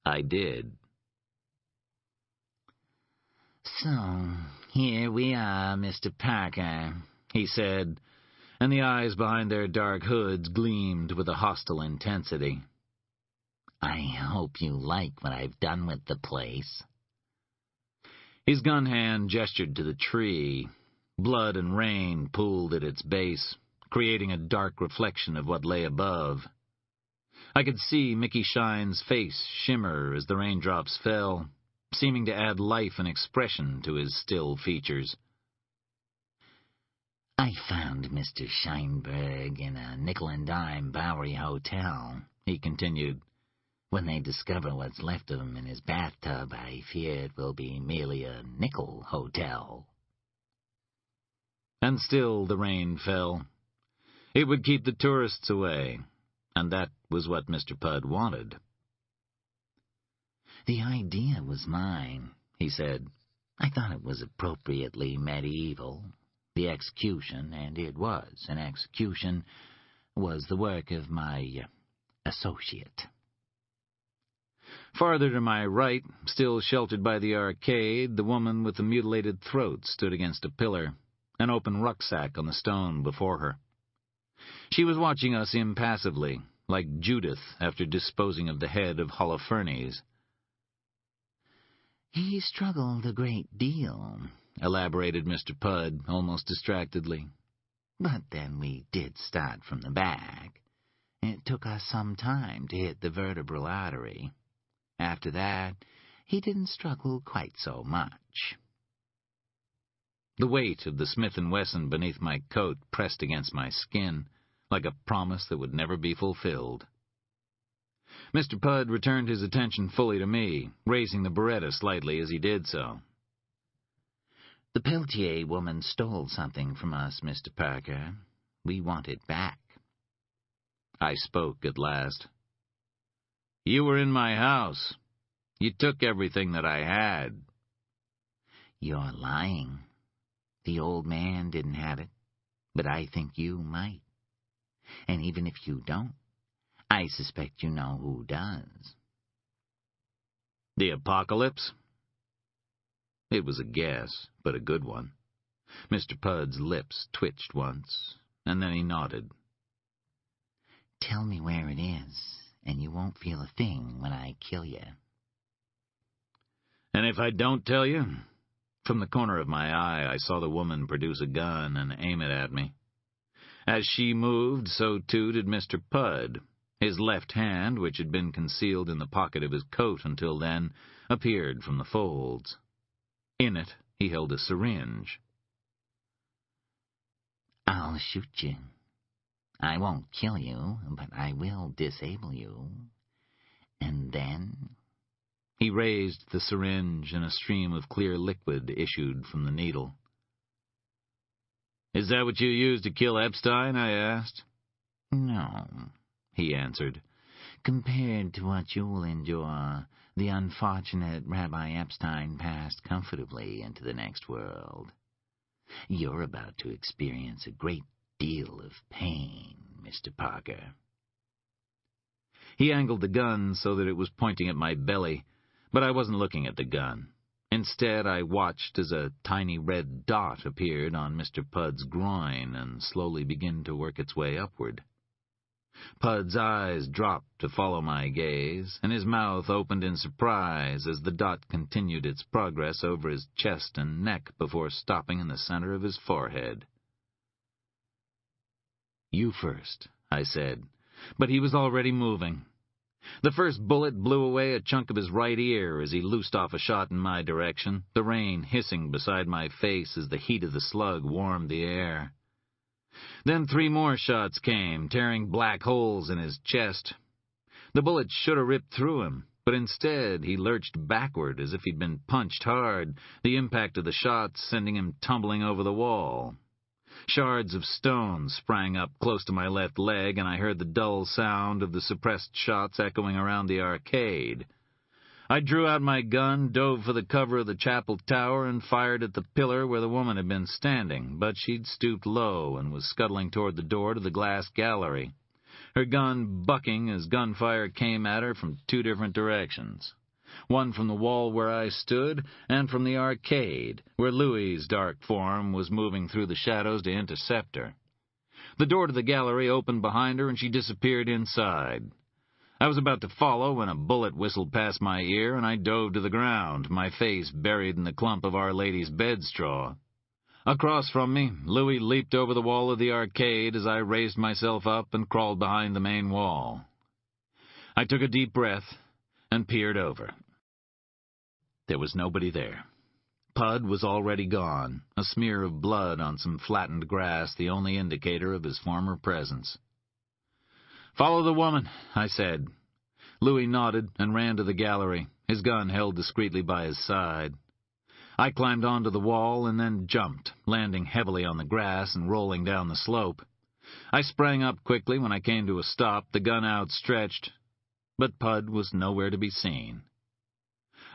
I did. So, here we are, Mr. Parker, he said, and the eyes behind their dark hoods gleamed with a hostile intensity. I hope you like what I've done with the place. His gun hand gestured to the tree. Blood and rain pooled at its base, creating a dark reflection of what lay above. I could see Mickey Shine's face shimmer as the raindrops fell, seeming to add life and expression to his still features. I found Mr. Scheinberg in a nickel-and-dime Bowery hotel, he continued. When they discover what's left of him in his bathtub, I fear it will be merely a nickel hotel. And still the rain fell. It would keep the tourists away, and that was what Mr. Pudd wanted. The idea was mine, he said. I thought it was appropriately medieval. The execution, and it was an execution, was the work of my associate. Farther to my right, still sheltered by the arcade, the woman with the mutilated throat stood against a pillar, an open rucksack on the stone before her. She was watching us impassively, like Judith after disposing of the head of Holofernes. He struggled a great deal, elaborated Mr. Pudd, almost distractedly. But then we did start from the back. It took us some time to hit the vertebral artery. After that, he didn't struggle quite so much. The weight of the Smith & Wesson beneath my coat pressed against my skin, like a promise that would never be fulfilled. Mr. Pudd returned his attention fully to me, raising the Beretta slightly as he did so. The Peltier woman stole something from us, Mr. Parker. We want it back. I spoke at last. You were in my house. You took everything that I had. You're lying. The old man didn't have it, but I think you might. And even if you don't, I suspect you know who does. The apocalypse? It was a guess, but a good one. Mr. Pudd's lips twitched once, and then he nodded. Tell me where it is, and you won't feel a thing when I kill you. And if I don't tell you? From the corner of my eye, I saw the woman produce a gun and aim it at me. As she moved, so too did Mr. Pudd. His left hand, which had been concealed in the pocket of his coat until then, appeared from the folds. In it, he held a syringe. I'll shoot you. I won't kill you, but I will disable you. And then... He raised the syringe, and a stream of clear liquid issued from the needle. Is that what you used to kill Epstein? I asked. No, he answered. Compared to what you'll endure, the unfortunate Rabbi Epstein passed comfortably into the next world. You're about to experience a great deal of pain, Mr. Parker. He angled the gun so that it was pointing at my belly, but I wasn't looking at the gun. Instead, I watched as a tiny red dot appeared on Mr. Pudd's groin and slowly began to work its way upward. Pudd's eyes dropped to follow my gaze, and his mouth opened in surprise as the dot continued its progress over his chest and neck before stopping in the center of his forehead. You first, I said, but he was already moving. The first bullet blew away a chunk of his right ear as he loosed off a shot in my direction, the rain hissing beside my face as the heat of the slug warmed the air. Then 3 more shots came, tearing black holes in his chest. The bullet should have ripped through him, but instead he lurched backward as if he'd been punched hard, the impact of the shots sending him tumbling over the wall. Shards of stone sprang up close to my left leg, and I heard the dull sound of the suppressed shots echoing around the arcade. I drew out my gun, dove for the cover of the chapel tower, and fired at the pillar where the woman had been standing, but she'd stooped low and was scuttling toward the door to the glass gallery, her gun bucking as gunfire came at her from 2 different directions. One from the wall where I stood, and from the arcade, where Louis's dark form was moving through the shadows to intercept her. The door to the gallery opened behind her, and she disappeared inside. I was about to follow when a bullet whistled past my ear, and I dove to the ground, my face buried in the clump of Our Lady's bedstraw. Across from me, Louis leaped over the wall of the arcade as I raised myself up and crawled behind the main wall. I took a deep breath and peered over. There was nobody there. Pud was already gone, a smear of blood on some flattened grass, the only indicator of his former presence. "Follow the woman," I said. Louis nodded and ran to the gallery, his gun held discreetly by his side. I climbed onto the wall and then jumped, landing heavily on the grass and rolling down the slope. I sprang up quickly when I came to a stop, the gun outstretched, but Pud was nowhere to be seen.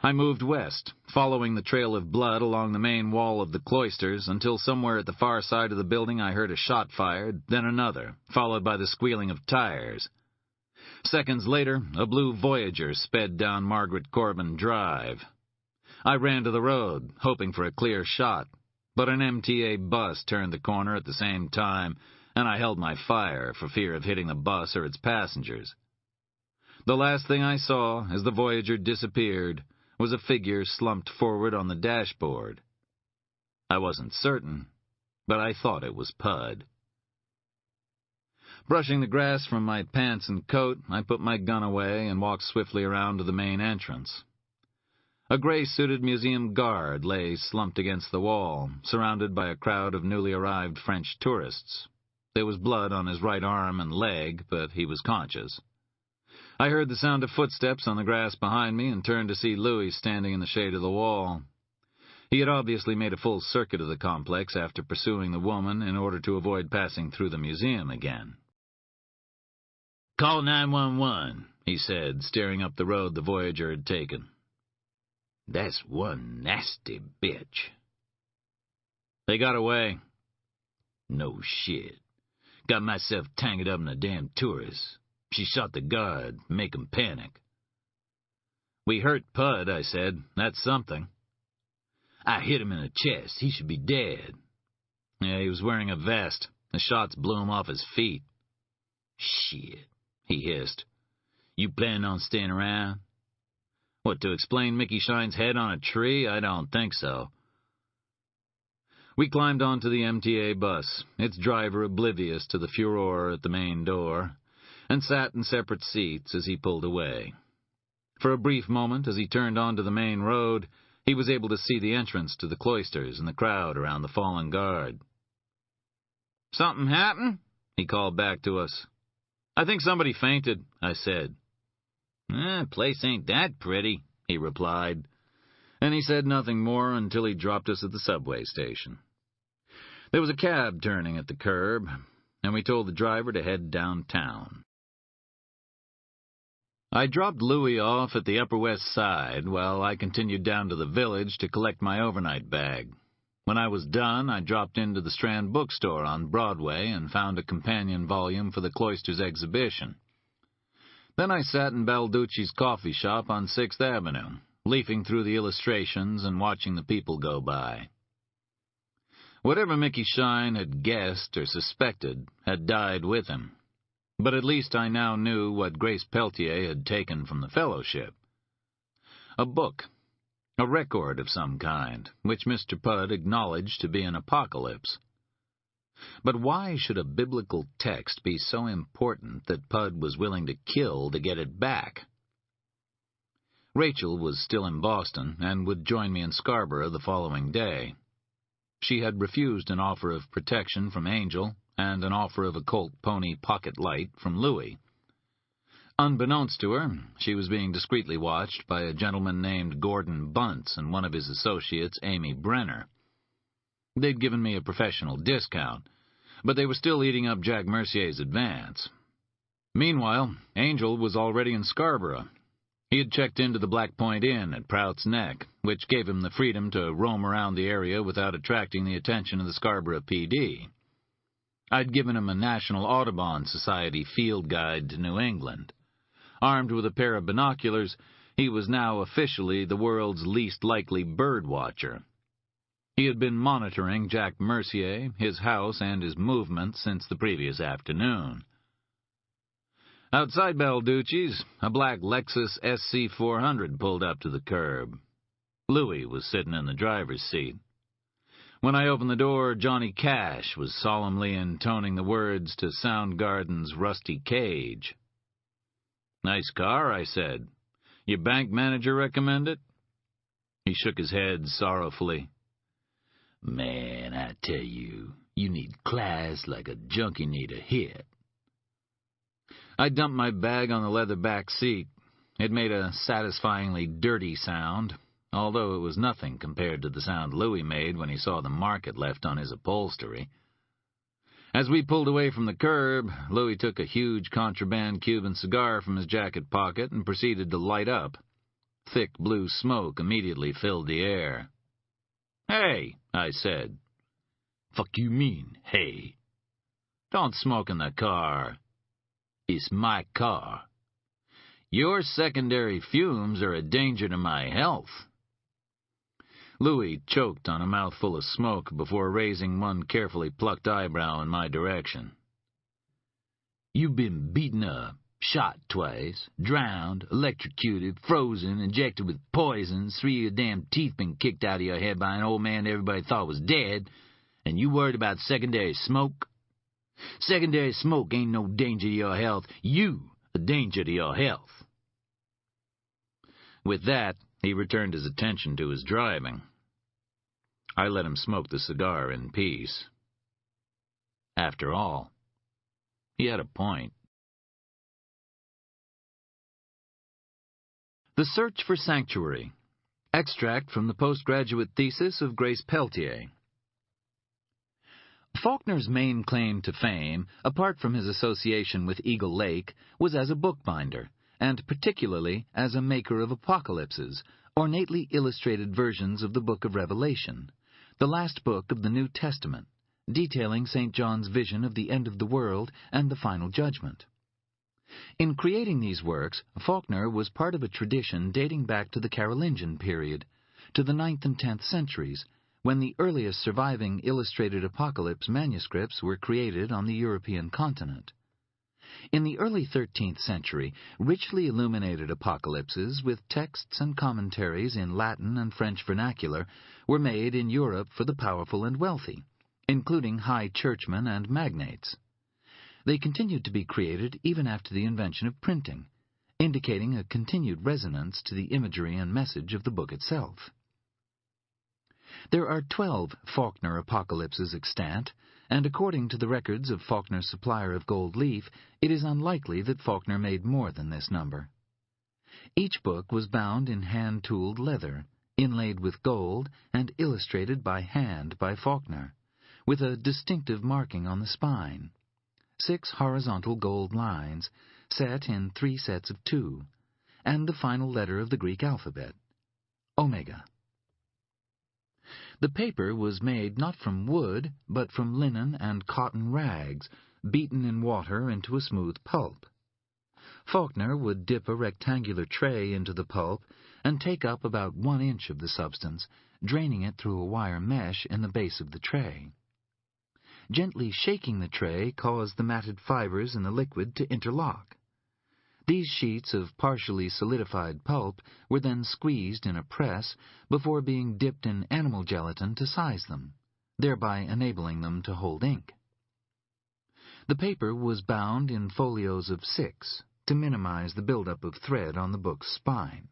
I moved west, following the trail of blood along the main wall of the cloisters, until somewhere at the far side of the building I heard a shot fired, then another, followed by the squealing of tires. Seconds later, a blue Voyager sped down Margaret Corbin Drive. I ran to the road, hoping for a clear shot, but an MTA bus turned the corner at the same time, and I held my fire for fear of hitting the bus or its passengers. The last thing I saw, as the Voyager disappeared, was a figure slumped forward on the dashboard. I wasn't certain, but I thought it was Pud. Brushing the grass from my pants and coat, I put my gun away and walked swiftly around to the main entrance. A gray-suited museum guard lay slumped against the wall, surrounded by a crowd of newly arrived French tourists. There was blood on his right arm and leg, but he was conscious. I heard the sound of footsteps on the grass behind me and turned to see Louis standing in the shade of the wall. He had obviously made a full circuit of the complex after pursuing the woman in order to avoid passing through the museum again. "Call 911, he said, staring up the road the Voyager had taken. "That's one nasty bitch." "They got away." "No shit. Got myself tangled up in a damn tourist. She shot the guard, make him panic." "We hurt Pud," I said. "That's something." "I hit him in the chest. He should be dead." "Yeah, he was wearing a vest. The shots blew him off his feet." "Shit," he hissed. "You planning on staying around?" "What, to explain Mickey Shine's head on a tree? I don't think so." We climbed onto the MTA bus, its driver oblivious to the furor at the main door, and sat in separate seats as he pulled away. For a brief moment, as he turned onto the main road, he was able to see the entrance to the cloisters and the crowd around the fallen guard. "Something happened?" he called back to us. "I think somebody fainted," I said. "Place ain't that pretty," he replied, and he said nothing more until he dropped us at the subway station. There was a cab turning at the curb, and we told the driver to head downtown. I dropped Louis off at the Upper West Side while I continued down to the village to collect my overnight bag. When I was done, I dropped into the Strand bookstore on Broadway and found a companion volume for the Cloisters exhibition. Then I sat in Balducci's coffee shop on 6th Avenue, leafing through the illustrations and watching the people go by. Whatever Mickey Shine had guessed or suspected had died with him, but at least I now knew what Grace Peltier had taken from the fellowship. A book, a record of some kind, which Mr. Pud acknowledged to be an apocalypse. But why should a biblical text be so important that Pud was willing to kill to get it back? Rachel was still in Boston and would join me in Scarborough the following day. She had refused an offer of protection from Angel and an offer of a Colt pony pocket light from Louis. Unbeknownst to her, she was being discreetly watched by a gentleman named Gordon Bunce and one of his associates, Amy Brenner. They'd given me a professional discount, but they were still eating up Jack Mercier's advance. Meanwhile, Angel was already in Scarborough. He had checked into the Black Point Inn at Prout's Neck, which gave him the freedom to roam around the area without attracting the attention of the Scarborough PD. I'd given him a National Audubon Society field guide to New England. Armed with a pair of binoculars, he was now officially the world's least likely bird watcher. He had been monitoring Jack Mercier, his house, and his movements since the previous afternoon. Outside Balducci's, a black Lexus SC400 pulled up to the curb. Louis was sitting in the driver's seat. When I opened the door, Johnny Cash was solemnly intoning the words to Soundgarden's Rusty Cage. "Nice car," I said. "Your bank manager recommend it?" He shook his head sorrowfully. "Man, I tell you, you need class like a junkie need a hit." I dumped my bag on the leather back seat. It made a satisfyingly dirty sound, although it was nothing compared to the sound Louis made when he saw the market left on his upholstery. As we pulled away from the curb, Louis took a huge contraband Cuban cigar from his jacket pocket and proceeded to light up. Thick blue smoke immediately filled the air. "Hey," I said. "Fuck you mean, hey?" "Don't smoke in the car." "It's my car." "Your secondary fumes are a danger to my health." Louis choked on a mouthful of smoke before raising one carefully plucked eyebrow in my direction. "You've been beaten up, shot twice, drowned, electrocuted, frozen, injected with poisons, 3 of your damn teeth been kicked out of your head by an old man everybody thought was dead, and you worried about secondary smoke? Secondary smoke ain't no danger to your health. You a danger to your health." With that, he returned his attention to his driving. I let him smoke the cigar in peace. After all, he had a point. The Search for Sanctuary. Extract from the postgraduate thesis of Grace Peltier. Faulkner's main claim to fame, apart from his association with Eagle Lake, was as a bookbinder, and particularly as a maker of apocalypses, ornately illustrated versions of the Book of Revelation, the last book of the New Testament, detailing St. John's vision of the end of the world and the final judgment. In creating these works, Faulkner was part of a tradition dating back to the Carolingian period, to the 9th and 10th centuries, when the earliest surviving illustrated apocalypse manuscripts were created on the European continent. In the early 13th century, richly illuminated apocalypses with texts and commentaries in Latin and French vernacular were made in Europe for the powerful and wealthy, including high churchmen and magnates. They continued to be created even after the invention of printing, indicating a continued resonance to the imagery and message of the book itself. There are 12 Faulkner apocalypses extant, and according to the records of Faulkner's supplier of gold leaf, it is unlikely that Faulkner made more than this number. Each book was bound in hand-tooled leather, inlaid with gold, and illustrated by hand by Faulkner, with a distinctive marking on the spine. 6 horizontal gold lines, set in 3 sets of 2, and the final letter of the Greek alphabet, Omega. The paper was made not from wood, but from linen and cotton rags, beaten in water into a smooth pulp. Faulkner would dip a rectangular tray into the pulp and take up about 1 inch of the substance, draining it through a wire mesh in the base of the tray. Gently shaking the tray caused the matted fibers in the liquid to interlock. These sheets of partially solidified pulp were then squeezed in a press before being dipped in animal gelatin to size them, thereby enabling them to hold ink. The paper was bound in folios of 6 to minimize the buildup of thread on the book's spine.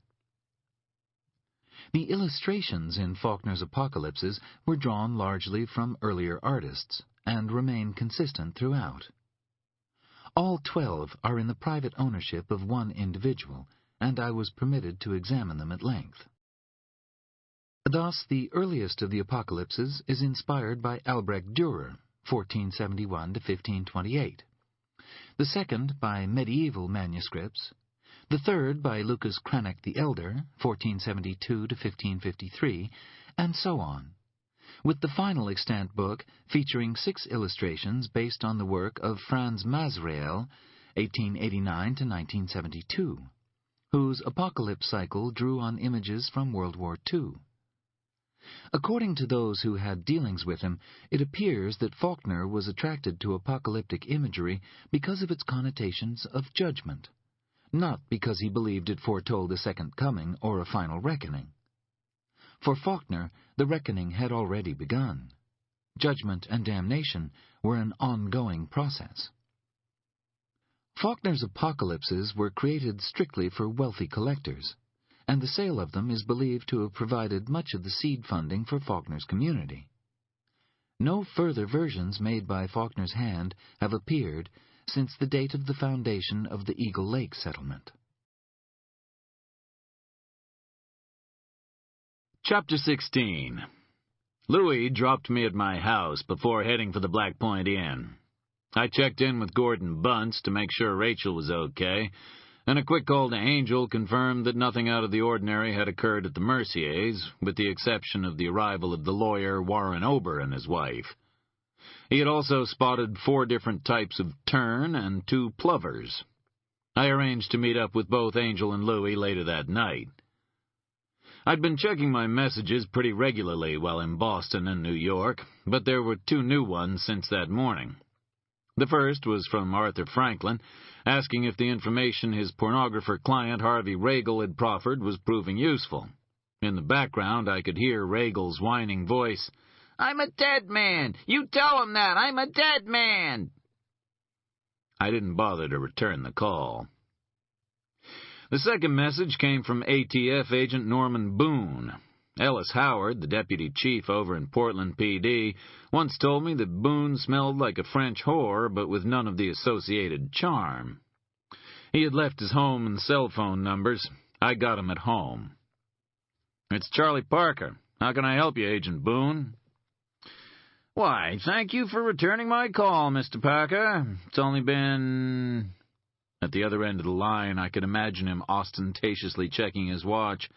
The illustrations in Faulkner's apocalypses were drawn largely from earlier artists and remain consistent throughout. All 12 are in the private ownership of one individual, and I was permitted to examine them at length. Thus, the earliest of the apocalypses is inspired by Albrecht Dürer, 1471 to 1528, the second by medieval manuscripts, the third by Lucas Cranach the Elder, 1472 to 1553, and so on, with the final extant book featuring 6 illustrations based on the work of Franz Masriel, 1889 to 1972, whose apocalypse cycle drew on images from World War II. According to those who had dealings with him, it appears that Faulkner was attracted to apocalyptic imagery because of its connotations of judgment, not because he believed it foretold a second coming or a final reckoning. For Faulkner, the reckoning had already begun. Judgment and damnation were an ongoing process. Faulkner's apocalypses were created strictly for wealthy collectors, and the sale of them is believed to have provided much of the seed funding for Faulkner's community. No further versions made by Faulkner's hand have appeared since the date of the foundation of the Eagle Lake settlement. Chapter 16. Louis dropped me at my house before heading for the Black Point Inn. I checked in with Gordon Bunce to make sure Rachel was okay, and a quick call to Angel confirmed that nothing out of the ordinary had occurred at the Merciers, with the exception of the arrival of the lawyer Warren Ober and his wife. He had also spotted 4 different types of tern and 2 plovers. I arranged to meet up with both Angel and Louis later that night. I'd been checking my messages pretty regularly while in Boston and New York, but there were 2 new ones since that morning. The first was from Arthur Franklin, asking if the information his pornographer client Harvey Regal had proffered was proving useful. In the background, I could hear Regal's whining voice, "I'm a dead man! You tell him that! I'm a dead man!" I didn't bother to return the call. The second message came from ATF agent Norman Boone. Ellis Howard, the deputy chief over in Portland PD, once told me that Boone smelled like a French whore, but with none of the associated charm. He had left his home and cell phone numbers. I got him at home. "It's Charlie Parker. How can I help you, Agent Boone?" "Why, thank you for returning my call, Mr. Parker. It's only been..." At the other end of the line, I could imagine him ostentatiously checking his watch.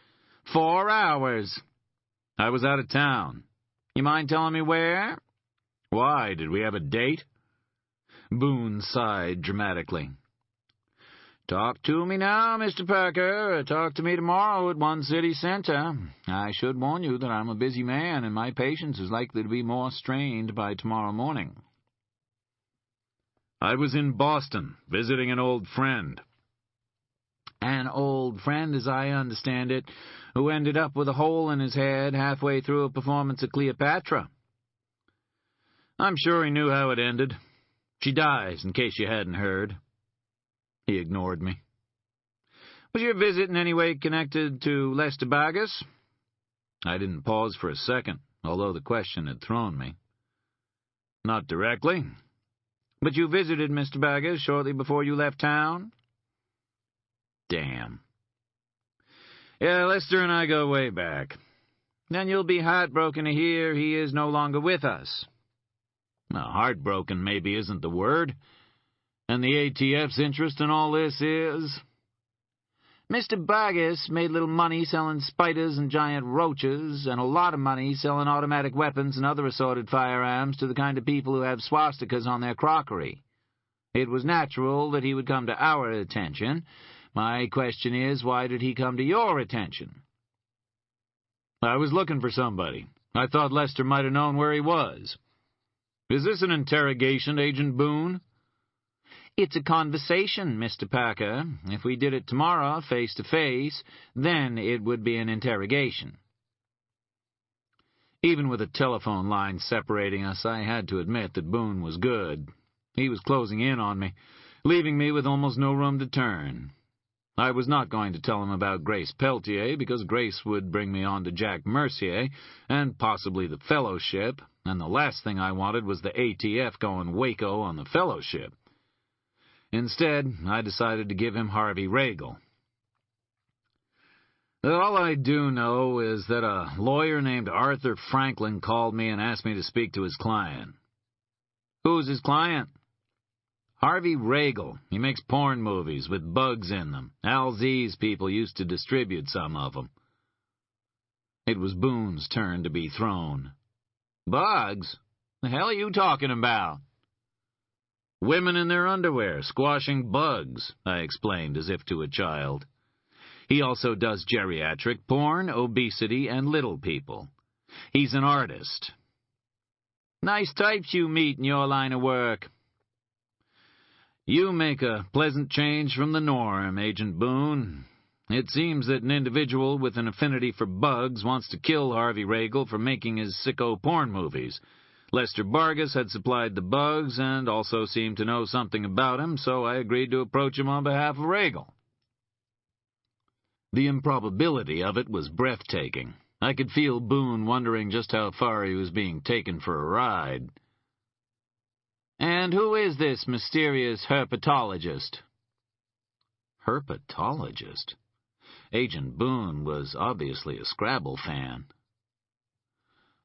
4 hours. I was out of town. You mind telling me where? Why, did we have a date? Boone sighed dramatically. Talk to me now, Mr. Parker. Talk to me tomorrow at One City Center. I should warn you that I'm a busy man, and my patience is likely to be more strained by tomorrow morning. I was in Boston, visiting an old friend. An old friend, as I understand it, who ended up with a hole in his head halfway through a performance of Cleopatra. I'm sure he knew how it ended. She dies, in case you hadn't heard. He ignored me. Was your visit in any way connected to Lester Vargas? I didn't pause for a second, although the question had thrown me. Not directly. But you visited Mr. Vargas shortly before you left town? Damn. Yeah, Lester and I go way back. Then you'll be heartbroken to hear he is no longer with us. Well, heartbroken maybe isn't the word. And the ATF's interest in all this is... Mr. Vargas made little money selling spiders and giant roaches, and a lot of money selling automatic weapons and other assorted firearms to the kind of people who have swastikas on their crockery. It was natural that he would come to our attention. My question is, why did he come to your attention? I was looking for somebody. I thought Lester might have known where he was. Is this an interrogation, Agent Boone? It's a conversation, Mr. Parker. If we did it tomorrow, face-to-face, then it would be an interrogation. Even with a telephone line separating us, I had to admit that Boone was good. He was closing in on me, leaving me with almost no room to turn. I was not going to tell him about Grace Peltier, because Grace would bring me on to Jack Mercier, and possibly the Fellowship, and the last thing I wanted was the ATF going Waco on the Fellowship. Instead, I decided to give him Harvey Regal. All I do know is that a lawyer named Arthur Franklin called me and asked me to speak to his client. Who's his client? Harvey Regal. He makes porn movies with bugs in them. Al Z's people used to distribute some of them. It was Boone's turn to be thrown. Bugs? The hell are you talking about? Women in their underwear, squashing bugs, I explained as if to a child. He also does geriatric porn, obesity, and little people. He's an artist. Nice types you meet in your line of work. You make a pleasant change from the norm, Agent Boone. It seems that an individual with an affinity for bugs wants to kill Harvey Regal for making his sicko porn movies. Lester Vargas had supplied the bugs and also seemed to know something about him, so I agreed to approach him on behalf of Regal. The improbability of it was breathtaking. I could feel Boone wondering just how far he was being taken for a ride. And who is this mysterious herpetologist? Herpetologist? Agent Boone was obviously a Scrabble fan.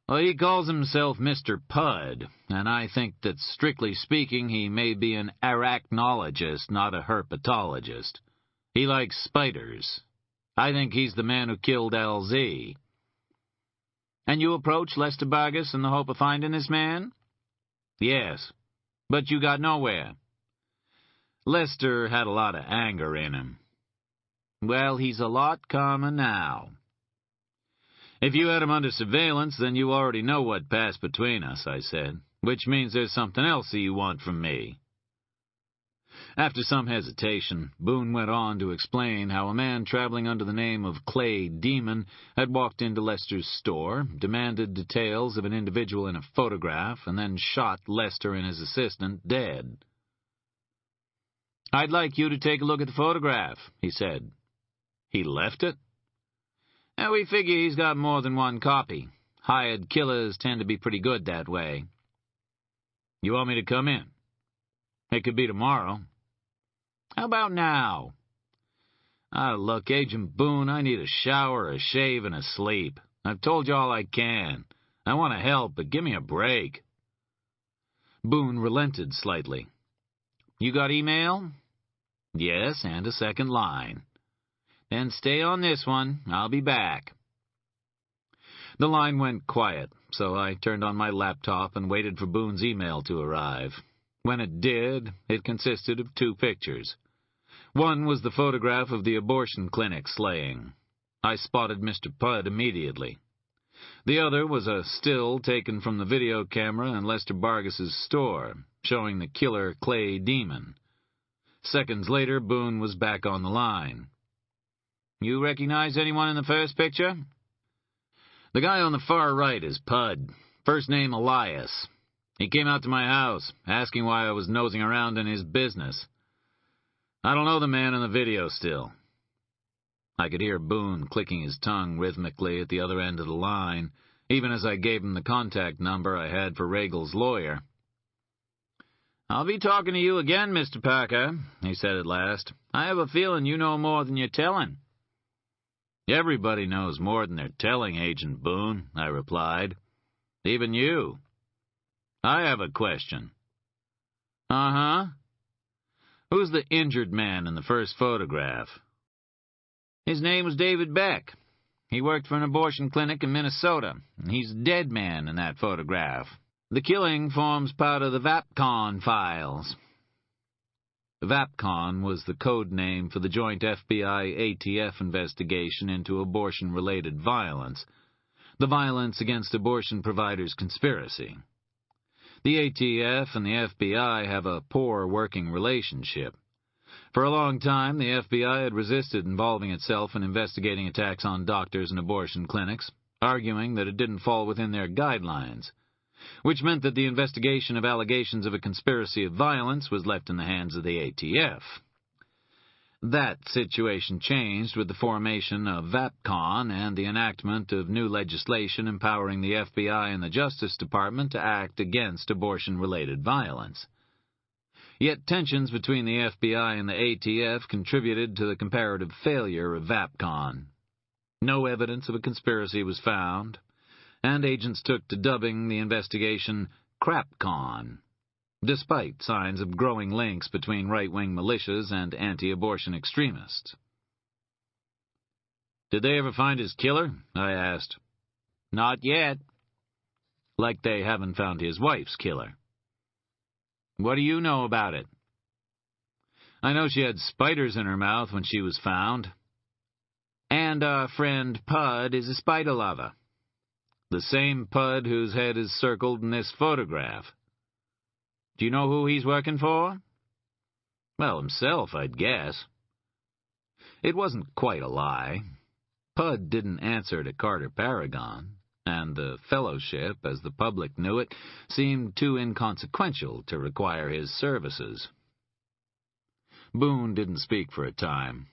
Well, he calls himself Mr. Pud, and I think that, strictly speaking, he may be an arachnologist, not a herpetologist. He likes spiders. I think he's the man who killed LZ. And you approached Lester Vargas in the hope of finding this man? Yes, but you got nowhere. Lester had a lot of anger in him. Well, he's a lot calmer now. If you had him under surveillance, then you already know what passed between us, I said, which means there's something else that you want from me. After some hesitation, Boone went on to explain how a man traveling under the name of Clay Demon had walked into Lester's store, demanded details of an individual in a photograph, and then shot Lester and his assistant dead. I'd like you to take a look at the photograph, he said. He left it? Now, we figure he's got more than one copy. Hired killers tend to be pretty good that way. You want me to come in? It could be tomorrow. How about now? Look, Agent Boone, I need a shower, a shave, and a sleep. I've told you all I can. I want to help, but give me a break. Boone relented slightly. You got email? Yes, and a second line. Then stay on this one. I'll be back. The line went quiet, so I turned on my laptop and waited for Boone's email to arrive. When it did, it consisted of 2 pictures. One was the photograph of the abortion clinic slaying. I spotted Mr. Pud immediately. The other was a still taken from the video camera in Lester Vargas's store, showing the killer Clay Demon. Seconds later, Boone was back on the line. You recognize anyone in the first picture? The guy on the far right is Pud, first name Elias. He came out to my house, asking why I was nosing around in his business. I don't know the man in the video still. I could hear Boone clicking his tongue rhythmically at the other end of the line, even as I gave him the contact number I had for Regal's lawyer. I'll be talking to you again, Mr. Parker, he said at last. I have a feeling you know more than you're telling. Everybody knows more than they're telling, Agent Boone, I replied. Even you. I have a question. Uh-huh. Who's the injured man in the first photograph? His name was David Beck. He worked for an abortion clinic in Minnesota, and he's a dead man in that photograph. The killing forms part of the VAPCON files. VAPCON was the code name for the joint FBI-ATF investigation into abortion-related violence, the Violence Against Abortion Providers Conspiracy. The ATF and the FBI have a poor working relationship. For a long time, the FBI had resisted involving itself in investigating attacks on doctors and abortion clinics, arguing that it didn't fall within their guidelines, which meant that the investigation of allegations of a conspiracy of violence was left in the hands of the ATF. That situation changed with the formation of VAPCON and the enactment of new legislation empowering the FBI and the Justice Department to act against abortion-related violence. Yet tensions between the FBI and the ATF contributed to the comparative failure of VAPCON. No evidence of a conspiracy was found, and agents took to dubbing the investigation CRAPCON, despite signs of growing links between right-wing militias and anti-abortion extremists. Did they ever find his killer? I asked. Not yet. Like they haven't found his wife's killer. What do you know about it? I know she had spiders in her mouth when she was found. And our friend Pud is a spider lover. The same Pud whose head is circled in this photograph. Do you know who he's working for? Well, himself, I'd guess. It wasn't quite a lie. Pud didn't answer to Carter Paragon, and the fellowship, as the public knew it, seemed too inconsequential to require his services. Boone didn't speak for a time.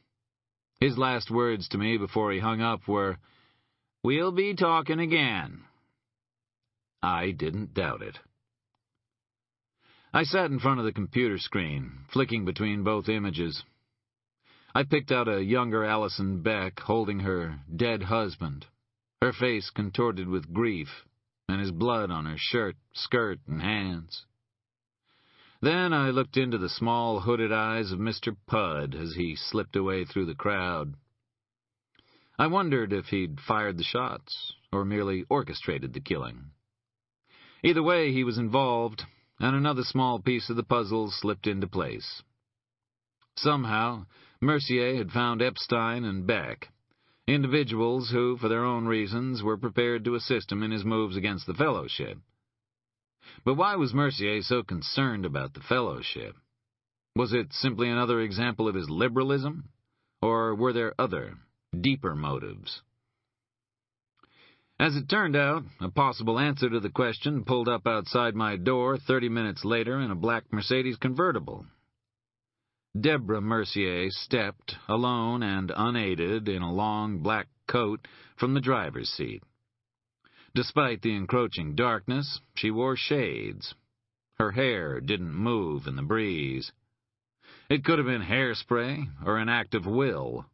His last words to me before he hung up were, "We'll be talking again." I didn't doubt it. I sat in front of the computer screen, flicking between both images. I picked out a younger Allison Beck holding her dead husband, her face contorted with grief, and his blood on her shirt, skirt, and hands. Then I looked into the small hooded eyes of Mr. Pud as he slipped away through the crowd. I wondered if he'd fired the shots, or merely orchestrated the killing. Either way, he was involved, and another small piece of the puzzle slipped into place. Somehow, Mercier had found Epstein and Beck, individuals who, for their own reasons, were prepared to assist him in his moves against the Fellowship. But why was Mercier so concerned about the Fellowship? Was it simply another example of his liberalism, or were there other, deeper motives? As it turned out, a possible answer to the question pulled up outside my door 30 minutes later in a black Mercedes convertible. Deborah Mercier stepped, alone and unaided, in a long black coat from the driver's seat. Despite the encroaching darkness, she wore shades. Her hair didn't move in the breeze. It could have been hairspray or an act of will.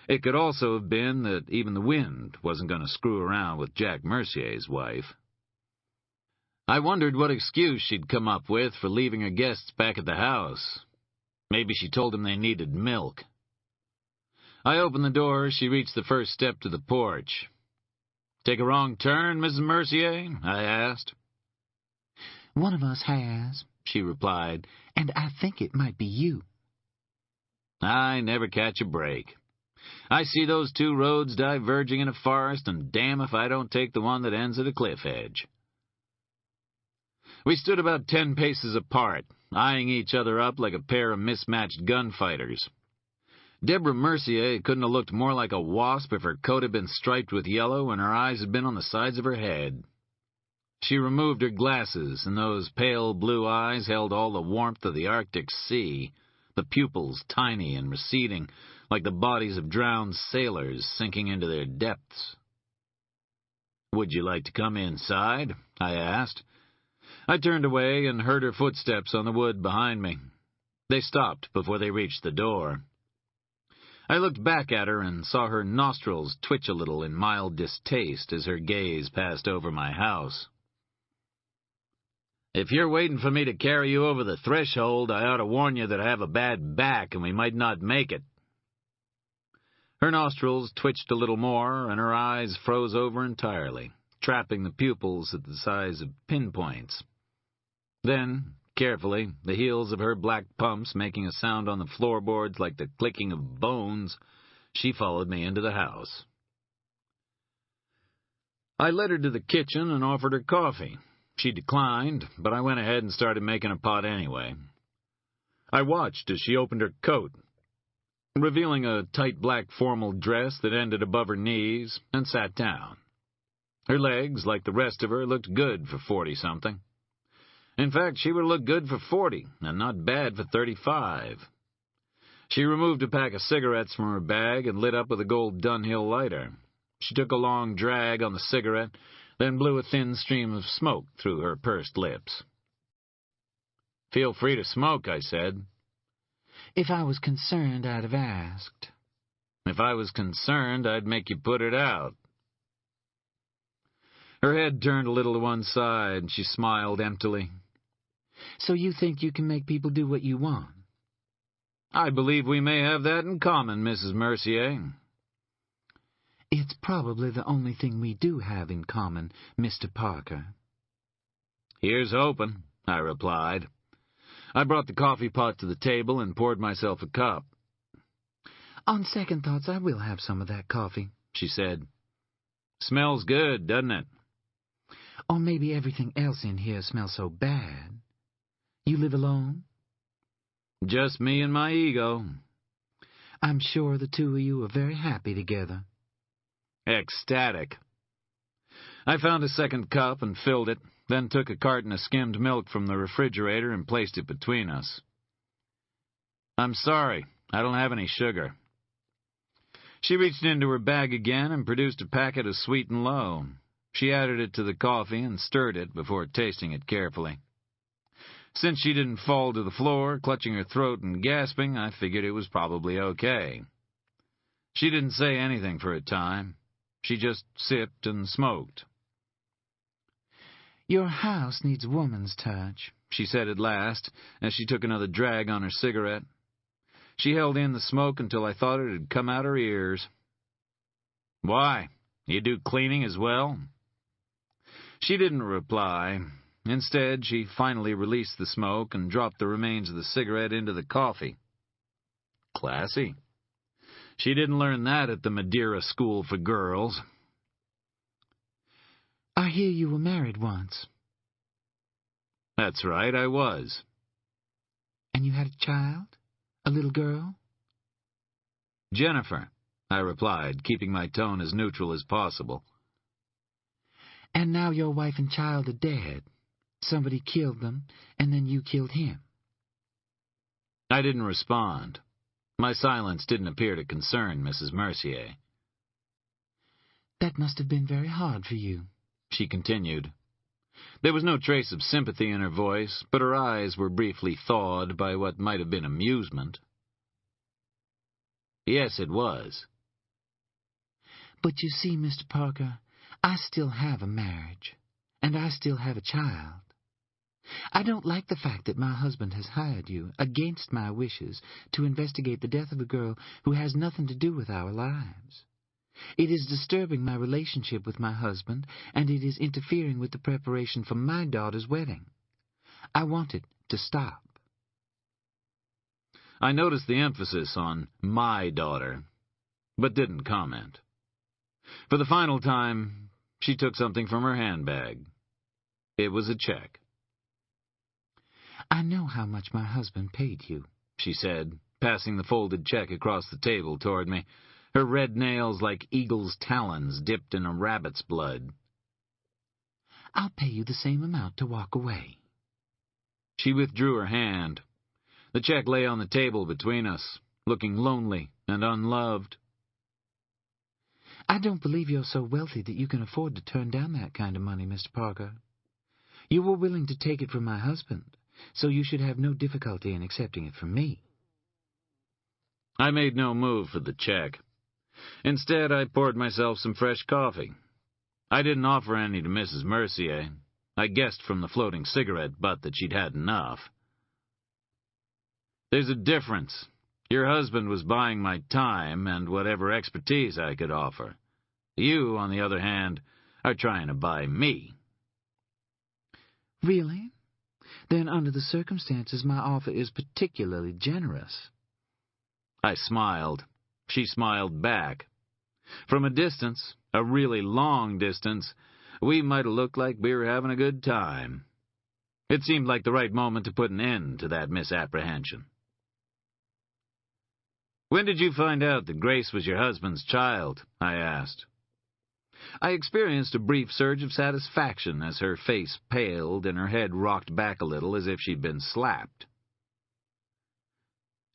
It could also have been that even the wind wasn't going to screw around with Jack Mercier's wife. I wondered what excuse she'd come up with for leaving her guests back at the house. Maybe she told them they needed milk. I opened the door as she reached the first step to the porch. "Take a wrong turn, Mrs. Mercier?" I asked. "One of us has," she replied, "and I think it might be you." I never catch a break. I see those two roads diverging in a forest, and damn if I don't take the one that ends at a cliff edge. We stood about 10 paces apart, eyeing each other up like a pair of mismatched gunfighters. Deborah Mercier couldn't have looked more like a wasp if her coat had been striped with yellow and her eyes had been on the sides of her head. She removed her glasses, and those pale blue eyes held all the warmth of the Arctic Sea, the pupils tiny and receding, like the bodies of drowned sailors sinking into their depths. "Would you like to come inside?" I asked. I turned away and heard her footsteps on the wood behind me. They stopped before they reached the door. I looked back at her and saw her nostrils twitch a little in mild distaste as her gaze passed over my house. "If you're waiting for me to carry you over the threshold, I ought to warn you that I have a bad back and we might not make it." Her nostrils twitched a little more, and her eyes froze over entirely, trapping the pupils at the size of pinpoints. Then, carefully, the heels of her black pumps making a sound on the floorboards like the clicking of bones, she followed me into the house. I led her to the kitchen and offered her coffee. She declined, but I went ahead and started making a pot anyway. I watched as she opened her coat, revealing a tight black formal dress that ended above her knees, and sat down. Her legs, like the rest of her, looked good for 40-something. In fact, she would look good for 40, and not bad for 35. She removed a pack of cigarettes from her bag and lit up with a gold Dunhill lighter. She took a long drag on the cigarette, then blew a thin stream of smoke through her pursed lips. "Feel free to smoke," I said. "If I was concerned, I'd have asked." "If I was concerned, I'd make you put it out." Her head turned a little to one side, and she smiled emptily. "So you think you can make people do what you want?" "I believe we may have that in common, Mrs. Mercier." "It's probably the only thing we do have in common, Mr. Parker." "Here's hoping," I replied. I brought the coffee pot to the table and poured myself a cup. "On second thoughts, I will have some of that coffee," she said. Smells good, doesn't it? Or maybe everything else in here smells so bad. You live alone? Just me and my ego. I'm sure the two of you are very happy together. Ecstatic. I found a second cup and filled it, then took a carton of skimmed milk from the refrigerator and placed it between us. I'm sorry, I don't have any sugar. She reached into her bag again and produced a packet of Sweet and Low. She added it to the coffee and stirred it before tasting it carefully. Since she didn't fall to the floor, clutching her throat and gasping, I figured it was probably okay. She didn't say anything for a time. She just sipped and smoked. Your house needs woman's touch, she said at last, as she took another drag on her cigarette. She held in the smoke until I thought it had come out her ears. Why? You do cleaning as well? She didn't reply. Instead, she finally released the smoke and dropped the remains of the cigarette into the coffee. Classy. She didn't learn that at the Madeira School for Girls. I hear you were married once. That's right, I was. And you had a child? A little girl? Jennifer, I replied, keeping my tone as neutral as possible. And now your wife and child are dead. Somebody killed them, and then you killed him. I didn't respond. My silence didn't appear to concern Mrs. Mercier. That must have been very hard for you, she continued. There was no trace of sympathy in her voice, but her eyes were briefly thawed by what might have been amusement. Yes, it was. But you see, Mr. Parker, I still have a marriage, and I still have a child. I don't like the fact that my husband has hired you, against my wishes, to investigate the death of a girl who has nothing to do with our lives. It is disturbing my relationship with my husband, and it is interfering with the preparation for my daughter's wedding. I want it to stop. I noticed the emphasis on my daughter, but didn't comment. For the final time, she took something from her handbag. It was a check. I know how much my husband paid you, she said, passing the folded check across the table toward me, her red nails like eagle's talons dipped in a rabbit's blood. I'll pay you the same amount to walk away. She withdrew her hand. The check lay on the table between us, looking lonely and unloved. I don't believe you're so wealthy that you can afford to turn down that kind of money, Mr. Parker. You were willing to take it from my husband, so you should have no difficulty in accepting it from me. I made no move for the check. Instead, I poured myself some fresh coffee. I didn't offer any to Mrs. Mercier. I guessed from the floating cigarette butt that she'd had enough. There's a difference. Your husband was buying my time and whatever expertise I could offer. You, on the other hand, are trying to buy me. Really? Then under the circumstances, my offer is particularly generous. I smiled. She smiled back. From a distance, a really long distance, we might have looked like we were having a good time. It seemed like the right moment to put an end to that misapprehension. When did you find out that Grace was your husband's child? I asked. I experienced a brief surge of satisfaction as her face paled and her head rocked back a little as if she'd been slapped.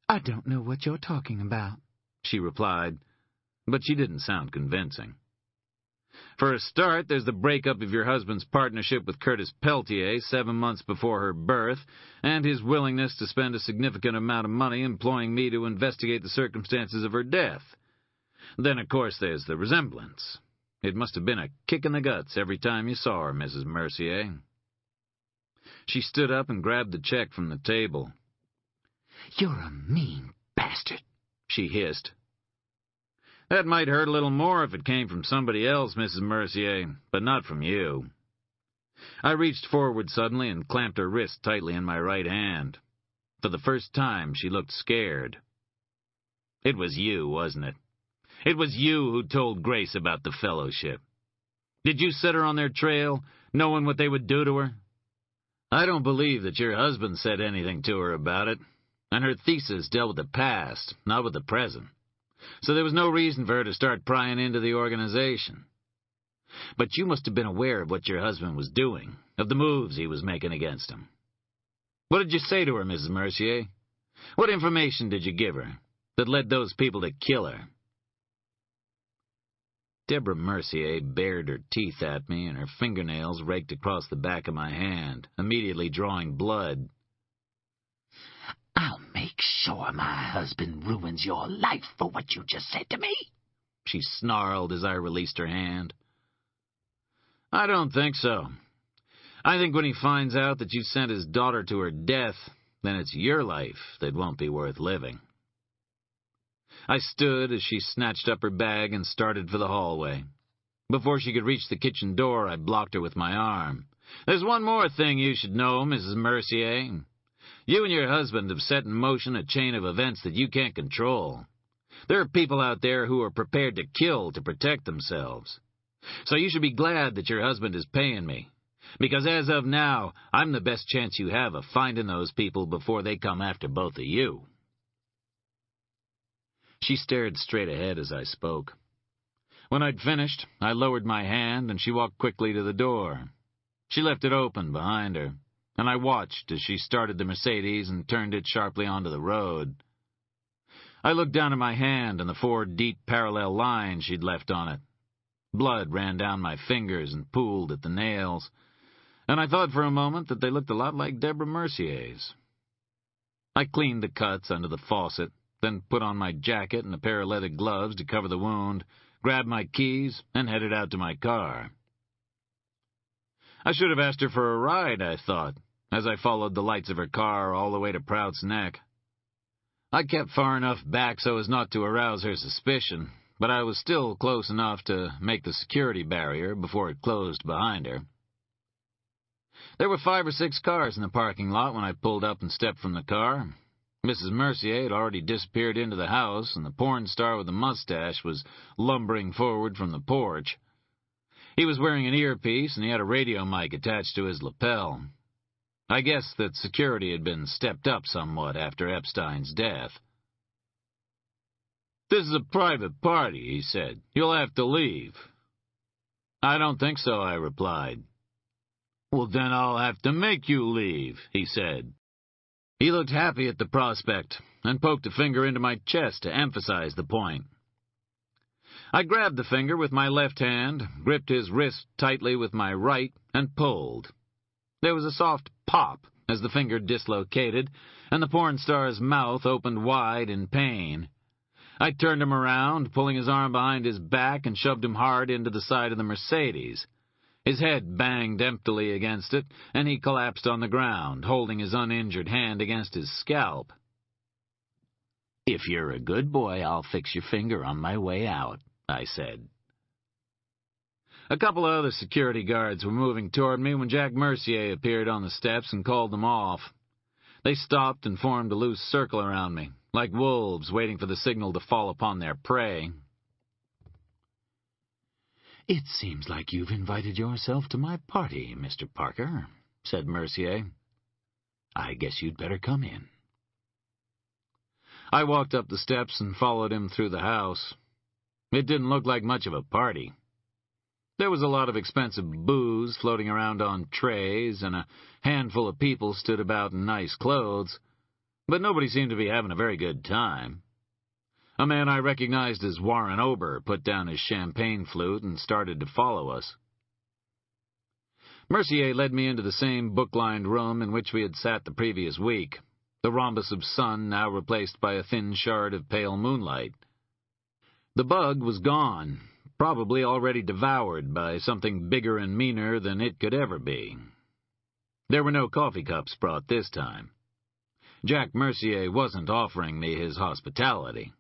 I don't know what you're talking about, she replied, but she didn't sound convincing. For a start, there's the breakup of your husband's partnership with Curtis Peltier 7 months before her birth, and his willingness to spend a significant amount of money employing me to investigate the circumstances of her death. Then, of course, there's the resemblance. It must have been a kick in the guts every time you saw her, Mrs. Mercier. She stood up and grabbed the check from the table. You're a mean bastard, she hissed. That might hurt a little more if it came from somebody else, Mrs. Mercier, but not from you. I reached forward suddenly and clamped her wrist tightly in my right hand. For the first time, she looked scared. It was you, wasn't it? It was you who told Grace about the fellowship. Did you set her on their trail, knowing what they would do to her? I don't believe that your husband said anything to her about it, and her thesis dealt with the past, not with the present. So there was no reason for her to start prying into the organization. But you must have been aware of what your husband was doing, of the moves he was making against him. What did you say to her, Mrs. Mercier? What information did you give her that led those people to kill her? Deborah Mercier bared her teeth at me, and her fingernails raked across the back of my hand, immediately drawing blood. I'll make sure my husband ruins your life for what you just said to me, she snarled as I released her hand. I don't think so. I think when he finds out that you sent his daughter to her death, then it's your life that won't be worth living. I stood as she snatched up her bag and started for the hallway. Before she could reach the kitchen door, I blocked her with my arm. There's one more thing you should know, Mrs. Mercier. You and your husband have set in motion a chain of events that you can't control. There are people out there who are prepared to kill to protect themselves. So you should be glad that your husband is paying me, because as of now, I'm the best chance you have of finding those people before they come after both of you. She stared straight ahead as I spoke. When I'd finished, I lowered my hand and she walked quickly to the door. She left it open behind her, and I watched as she started the Mercedes and turned it sharply onto the road. I looked down at my hand and the 4 deep parallel lines she'd left on it. Blood ran down my fingers and pooled at the nails, and I thought for a moment that they looked a lot like Deborah Mercier's. I cleaned the cuts under the faucet, then put on my jacket and a pair of leather gloves to cover the wound, grabbed my keys, and headed out to my car. I should have asked her for a ride, I thought, as I followed the lights of her car all the way to Prout's Neck. I kept far enough back so as not to arouse her suspicion, but I was still close enough to make the security barrier before it closed behind her. There were 5 or 6 cars in the parking lot when I pulled up and stepped from the car. Mrs. Mercier had already disappeared into the house, and the porn star with the mustache was lumbering forward from the porch. He was wearing an earpiece, and he had a radio mic attached to his lapel. I guess that security had been stepped up somewhat after Epstein's death. "This is a private party," he said. "You'll have to leave." "I don't think so," I replied. "Well, then I'll have to make you leave," he said. He looked happy at the prospect and poked a finger into my chest to emphasize the point. I grabbed the finger with my left hand, gripped his wrist tightly with my right, and pulled. There was a soft pop as the finger dislocated, and the porn star's mouth opened wide in pain. I turned him around, pulling his arm behind his back, and shoved him hard into the side of the Mercedes. His head banged emptily against it, and he collapsed on the ground, holding his uninjured hand against his scalp. "If you're a good boy, I'll fix your finger on my way out," I said. A couple of other security guards were moving toward me when Jack Mercier appeared on the steps and called them off. They stopped and formed a loose circle around me, like wolves waiting for the signal to fall upon their prey. "It seems like you've invited yourself to my party, Mr. Parker," said Mercier. "I guess you'd better come in." I walked up the steps and followed him through the house. It didn't look like much of a party. There was a lot of expensive booze floating around on trays, and a handful of people stood about in nice clothes, but nobody seemed to be having a very good time. A man I recognized as Warren Ober put down his champagne flute and started to follow us. Mercier led me into the same book-lined room in which we had sat the previous week, the rhombus of sun now replaced by a thin shard of pale moonlight. The bug was gone, probably already devoured by something bigger and meaner than it could ever be. There were no coffee cups brought this time. Jack Mercier wasn't offering me his hospitality.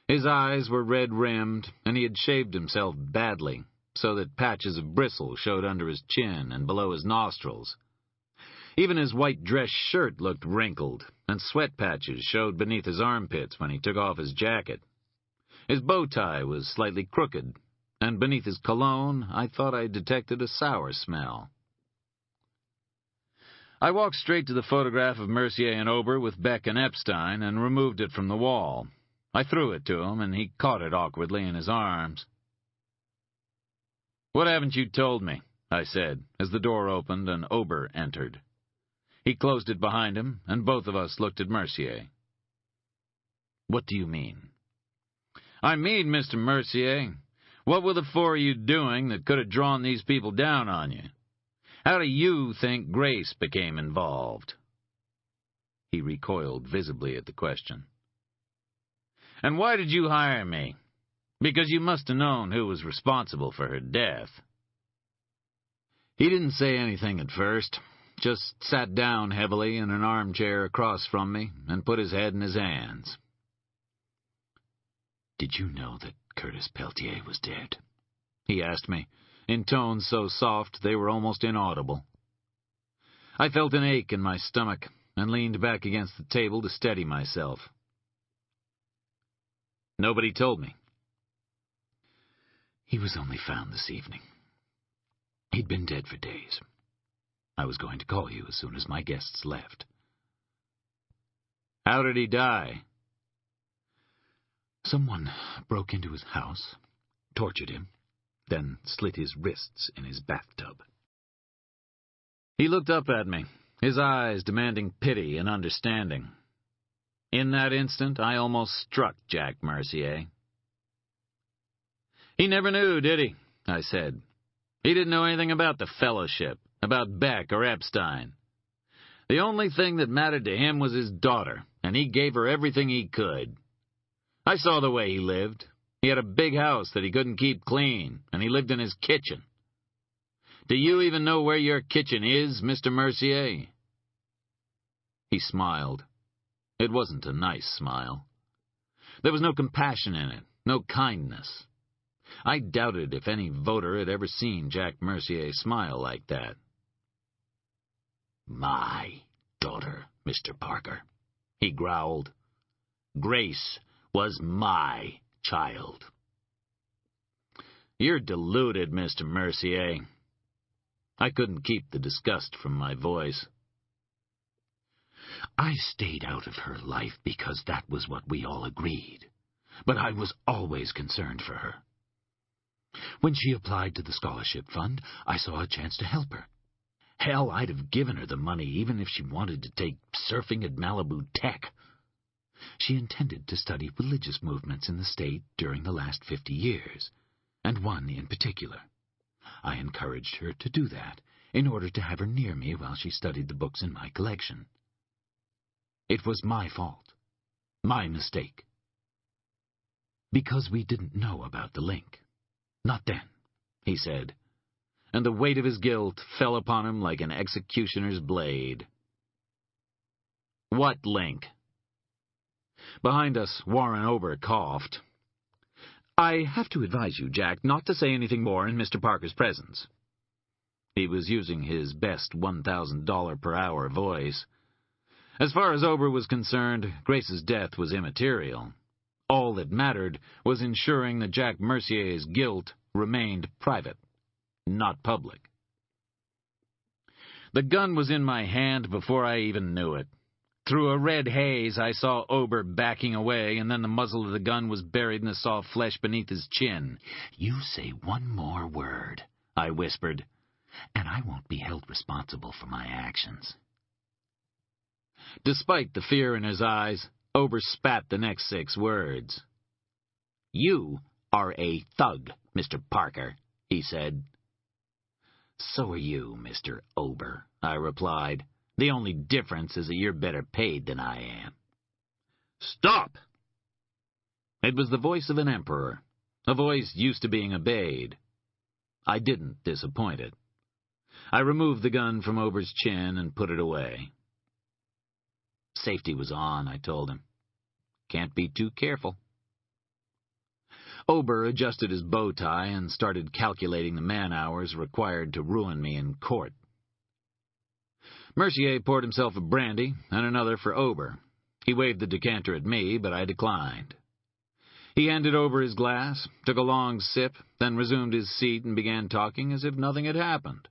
His eyes were red-rimmed, and he had shaved himself badly, so that patches of bristle showed under his chin and below his nostrils. Even his white dress shirt looked wrinkled, and sweat patches showed beneath his armpits when he took off his jacket. His bow tie was slightly crooked, and beneath his cologne I thought I detected a sour smell. I walked straight to the photograph of Mercier and Ober with Beck and Epstein and removed it from the wall. I threw it to him, and he caught it awkwardly in his arms. "What haven't you told me?" I said, as the door opened and Ober entered. He closed it behind him, and both of us looked at Mercier. "What do you mean?" "I mean, Mr. Mercier, what were the four of you doing that could have drawn these people down on you? How do you think Grace became involved?" He recoiled visibly at the question. "And why did you hire me? Because you must have known who was responsible for her death." He didn't say anything at first, just sat down heavily in an armchair across from me and put his head in his hands. "Did you know that Curtis Peltier was dead?" he asked me, in tones so soft they were almost inaudible. I felt an ache in my stomach and leaned back against the table to steady myself. "Nobody told me." "He was only found this evening. He'd been dead for days. I was going to call you as soon as my guests left." "How did he die?" "Someone broke into his house, tortured him, then slit his wrists in his bathtub." He looked up at me, his eyes demanding pity and understanding. In that instant, I almost struck Jack Mercier. "He never knew, did he?" I said. "He didn't know anything about the fellowship, about Beck or Epstein. The only thing that mattered to him was his daughter, and he gave her everything he could. I saw the way he lived. He had a big house that he couldn't keep clean, and he lived in his kitchen. Do you even know where your kitchen is, Mr. Mercier?" He smiled. It wasn't a nice smile. There was no compassion in it, no kindness. I doubted if any voter had ever seen Jack Mercier smile like that. "My daughter, Mr. Parker," he growled. "Grace was my child." "You're deluded, Mr. Mercier." I couldn't keep the disgust from my voice. "I stayed out of her life because that was what we all agreed, but I was always concerned for her. When she applied to the scholarship fund, I saw a chance to help her. Hell, I'd have given her the money even if she wanted to take surfing at Malibu Tech. She intended to study religious movements in the state during the last 50 years, and one in particular. I encouraged her to do that in order to have her near me while she studied the books in my collection. It was my fault, my mistake. Because we didn't know about the link. Not then," he said, and the weight of his guilt fell upon him like an executioner's blade. "What link?" Behind us, Warren Ober coughed. "I have to advise you, Jack, not to say anything more in Mr. Parker's presence." He was using his best $1,000 per hour voice. As far as Ober was concerned, Grace's death was immaterial. All that mattered was ensuring that Jack Mercier's guilt remained private, not public. The gun was in my hand before I even knew it. Through a red haze, I saw Ober backing away, and then the muzzle of the gun was buried in the soft flesh beneath his chin. "You say one more word," I whispered, "and I won't be held responsible for my actions." Despite the fear in his eyes, Ober spat the next 6 words. "You are a thug, Mr. Parker," he said. "So are you, Mr. Ober," I replied. "The only difference is that you're better paid than I am." "Stop!" It was the voice of an emperor, a voice used to being obeyed. I didn't disappoint it. I removed the gun from Ober's chin and put it away. Safety was on, I told him. Can't be too careful. Ober adjusted his bow tie and started calculating the man-hours required to ruin me in court. Mercier poured himself a brandy and another for Ober. He waved the decanter at me, but I declined. He handed over his glass, took a long sip, then resumed his seat and began talking as if nothing had happened.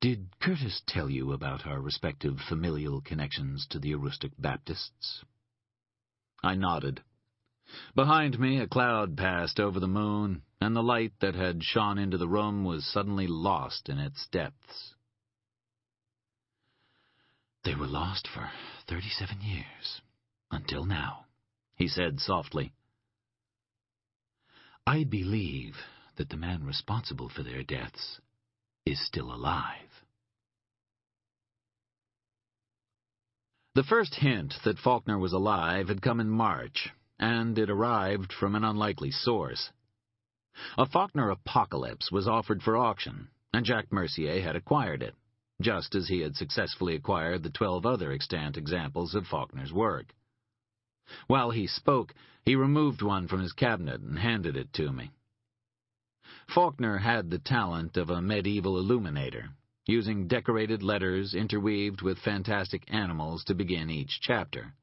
Did Curtis tell you about our respective familial connections to the Aroostook Baptists? I nodded. Behind me, a cloud passed over the moon, and the light that had shone into the room was suddenly lost in its depths. They were lost for 37 years, until now, he said softly. I believe that the man responsible for their deaths is still alive. The first hint that Faulkner was alive had come in March, and it arrived from an unlikely source. A Faulkner apocalypse was offered for auction, and Jack Mercier had acquired it, just as he had successfully acquired the 12 other extant examples of Faulkner's work. While he spoke, he removed one from his cabinet and handed it to me. Faulkner had the talent of a medieval illuminator, using decorated letters interweaved with fantastic animals to begin each chapter.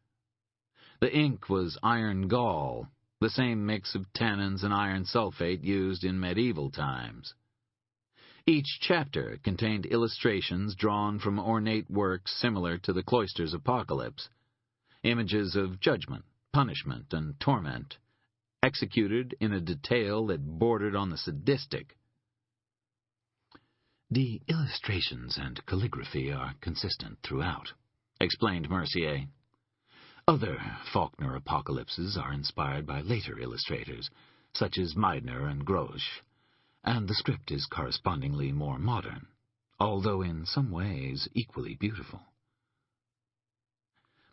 The ink was iron gall, the same mix of tannins and iron sulfate used in medieval times. Each chapter contained illustrations drawn from ornate works similar to the cloister's apocalypse, images of judgment, punishment, and torment, executed in a detail that bordered on the sadistic. The illustrations and calligraphy are consistent throughout, explained Mercier. Other Faulkner apocalypses are inspired by later illustrators, such as Meidner and Grosch, and the script is correspondingly more modern, although in some ways equally beautiful.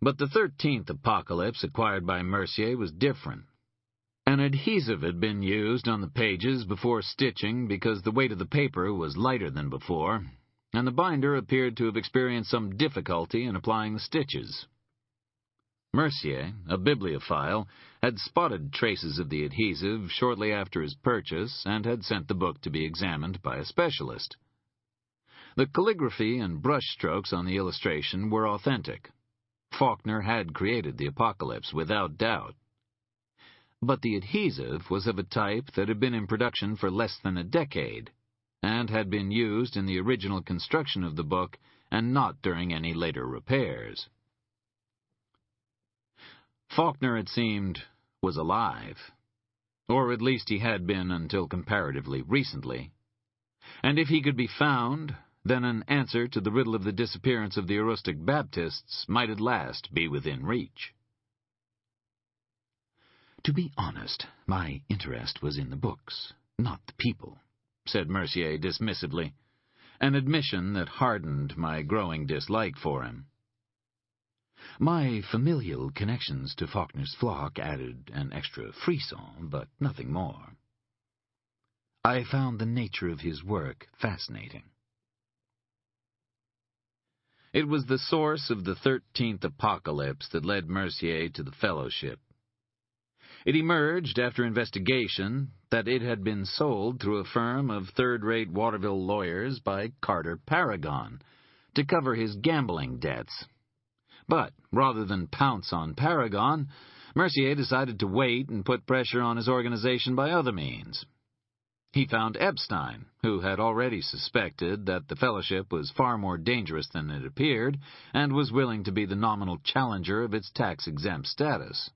But the 13th apocalypse acquired by Mercier was different. An adhesive had been used on the pages before stitching because the weight of the paper was lighter than before, and the binder appeared to have experienced some difficulty in applying the stitches. Mercier, a bibliophile, had spotted traces of the adhesive shortly after his purchase and had sent the book to be examined by a specialist. The calligraphy and brushstrokes on the illustration were authentic. Faulkner had created the apocalypse without doubt. But the adhesive was of a type that had been in production for less than a decade, and had been used in the original construction of the book and not during any later repairs. Faulkner, it seemed, was alive, or at least he had been until comparatively recently, and if he could be found, then an answer to the riddle of the disappearance of the Aroostook Baptists might at last be within reach. To be honest, my interest was in the books, not the people, said Mercier dismissively, an admission that hardened my growing dislike for him. My familial connections to Faulkner's flock added an extra frisson, but nothing more. I found the nature of his work fascinating. It was the source of the 13th apocalypse that led Mercier to the fellowship. It emerged after investigation that it had been sold through a firm of third-rate Waterville lawyers by Carter Paragon to cover his gambling debts. But rather than pounce on Paragon, Mercier decided to wait and put pressure on his organization by other means. He found Epstein, who had already suspected that the fellowship was far more dangerous than it appeared, and was willing to be the nominal challenger of its tax-exempt status.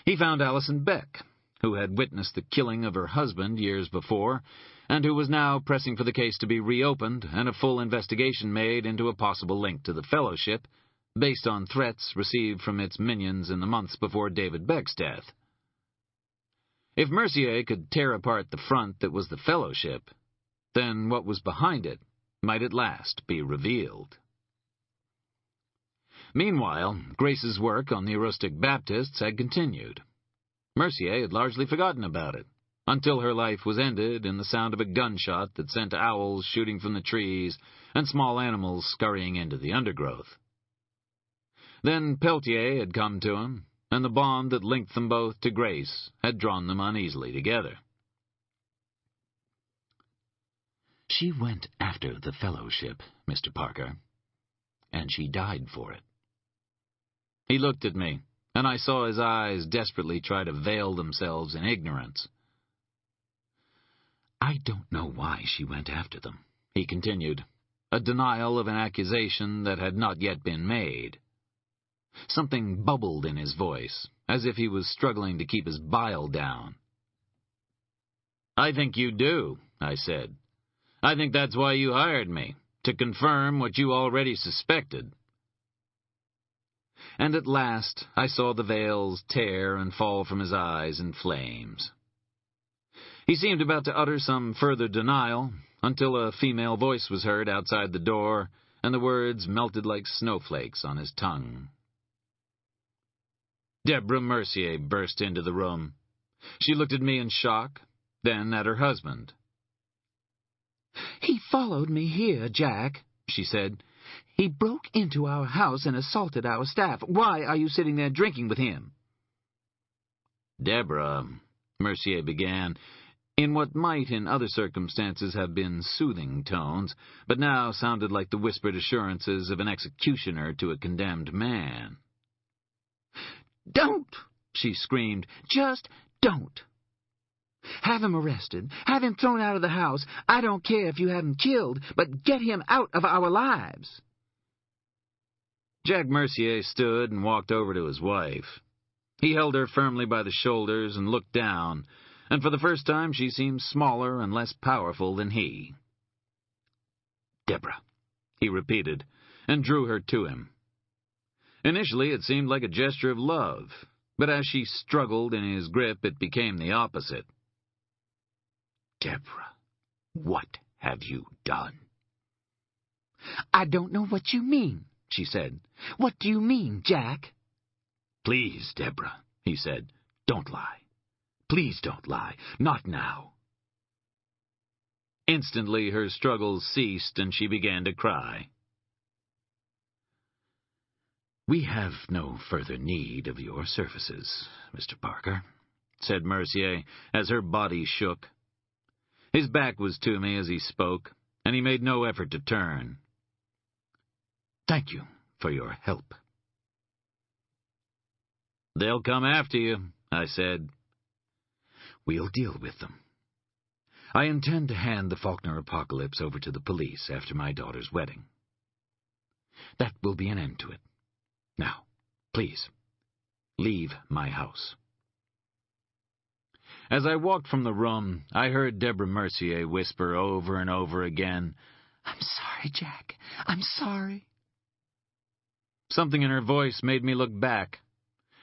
He found Alison Beck, who had witnessed the killing of her husband years before, and who was now pressing for the case to be reopened and a full investigation made into a possible link to the fellowship, based on threats received from its minions in the months before David Beck's death. If Mercier could tear apart the front that was the fellowship, then what was behind it might at last be revealed. Meanwhile, Grace's work on the Aroostook Baptists had continued. Mercier had largely forgotten about it, until her life was ended in the sound of a gunshot that sent owls shooting from the trees and small animals scurrying into the undergrowth. Then Peltier had come to him, and the bond that linked them both to Grace had drawn them uneasily together. She went after the fellowship, Mr. Parker, and she died for it. He looked at me, and I saw his eyes desperately try to veil themselves in ignorance. "I don't know why she went after them," he continued, a denial of an accusation that had not yet been made. Something bubbled in his voice, as if he was struggling to keep his bile down. "I think you do," I said. "I think that's why you hired me, to confirm what you already suspected." And at last I saw the veils tear and fall from his eyes in flames. He seemed about to utter some further denial, until a female voice was heard outside the door, and the words melted like snowflakes on his tongue. Deborah Mercier burst into the room. She looked at me in shock, then at her husband. "He followed me here, Jack," she said. "He broke into our house and assaulted our staff. Why are you sitting there drinking with him?" "Deborah," Mercier began, in what might in other circumstances have been soothing tones, but now sounded like the whispered assurances of an executioner to a condemned man. "Don't!" she screamed. "Just don't! Have him arrested. Have him thrown out of the house. I don't care if you have him killed, but get him out of our lives." Jack Mercier stood and walked over to his wife. He held her firmly by the shoulders and looked down, and for the first time she seemed smaller and less powerful than he. "Deborah," he repeated, and drew her to him. Initially it seemed like a gesture of love, but as she struggled in his grip it became the opposite. "Deborah, what have you done?" "I don't know what you mean," she said. "What do you mean, Jack?" "Please, Deborah," he said, "don't lie. Please don't lie. Not now." Instantly her struggles ceased and she began to cry. "We have no further need of your services, Mr. Parker," said Mercier, as her body shook. His back was to me as he spoke, and he made no effort to turn. "Thank you for your help." "They'll come after you," I said. "We'll deal with them. I intend to hand the Faulkner apocalypse over to the police after my daughter's wedding. That will be an end to it. Now, please, leave my house." As I walked from the room, I heard Deborah Mercier whisper over and over again, "I'm sorry, Jack. I'm sorry." Something in her voice made me look back,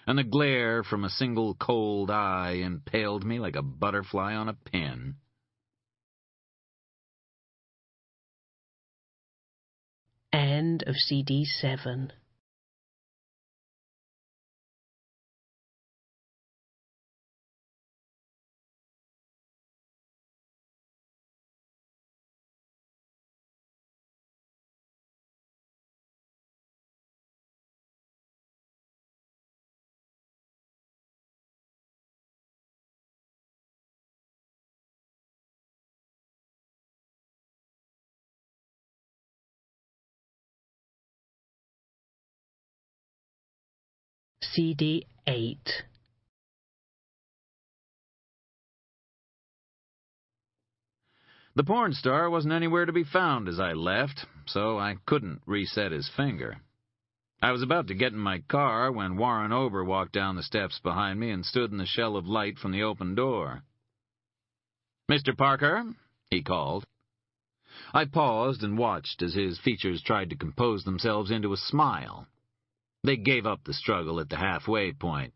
and the glare from a single cold eye impaled me like a butterfly on a pin. End of CD 7. CD 8. The porn star wasn't anywhere to be found as I left, so I couldn't reset his finger. I was about to get in my car when Warren Ober walked down the steps behind me and stood in the shell of light from the open door. "Mr. Parker?" he called. I paused and watched as his features tried to compose themselves into a smile. They gave up the struggle at the halfway point,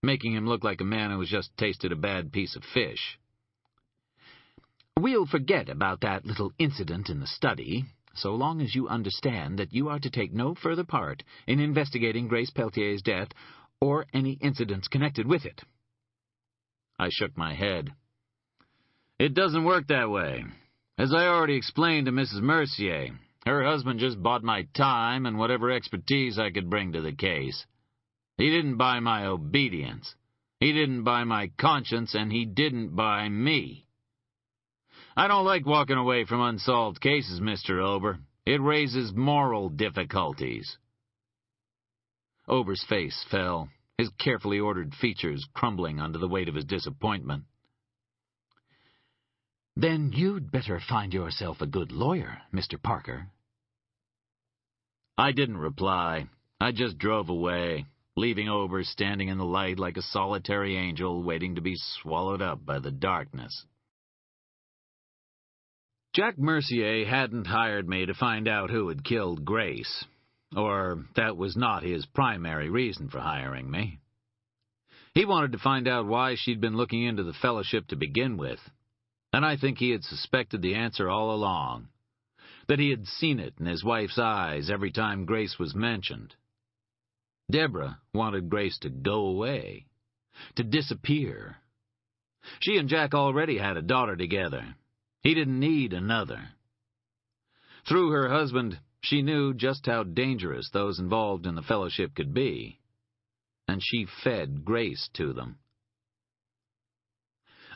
making him look like a man who has just tasted a bad piece of fish. "We'll forget about that little incident in the study, so long as you understand that you are to take no further part in investigating Grace Peltier's death or any incidents connected with it." I shook my head. "It doesn't work that way. As I already explained to Mrs. Mercier, her husband just bought my time and whatever expertise I could bring to the case. He didn't buy my obedience. He didn't buy my conscience, and he didn't buy me. I don't like walking away from unsolved cases, Mr. Ober. It raises moral difficulties." Ober's face fell. his carefully ordered features crumbling under the weight of his disappointment. "Then you'd better find yourself a good lawyer, Mr. Parker." I didn't reply. I just drove away, leaving Ober standing in the light like a solitary angel waiting to be swallowed up by the darkness. Jack Mercier hadn't hired me to find out who had killed Grace, or that was not his primary reason for hiring me. He wanted to find out why she'd been looking into the fellowship to begin with, and I think he had suspected the answer all along, that he had seen it in his wife's eyes every time Grace was mentioned. Deborah wanted Grace to go away, to disappear. She and Jack already had a daughter together. He didn't need another. Through her husband, she knew just how dangerous those involved in the fellowship could be, and she fed Grace to them.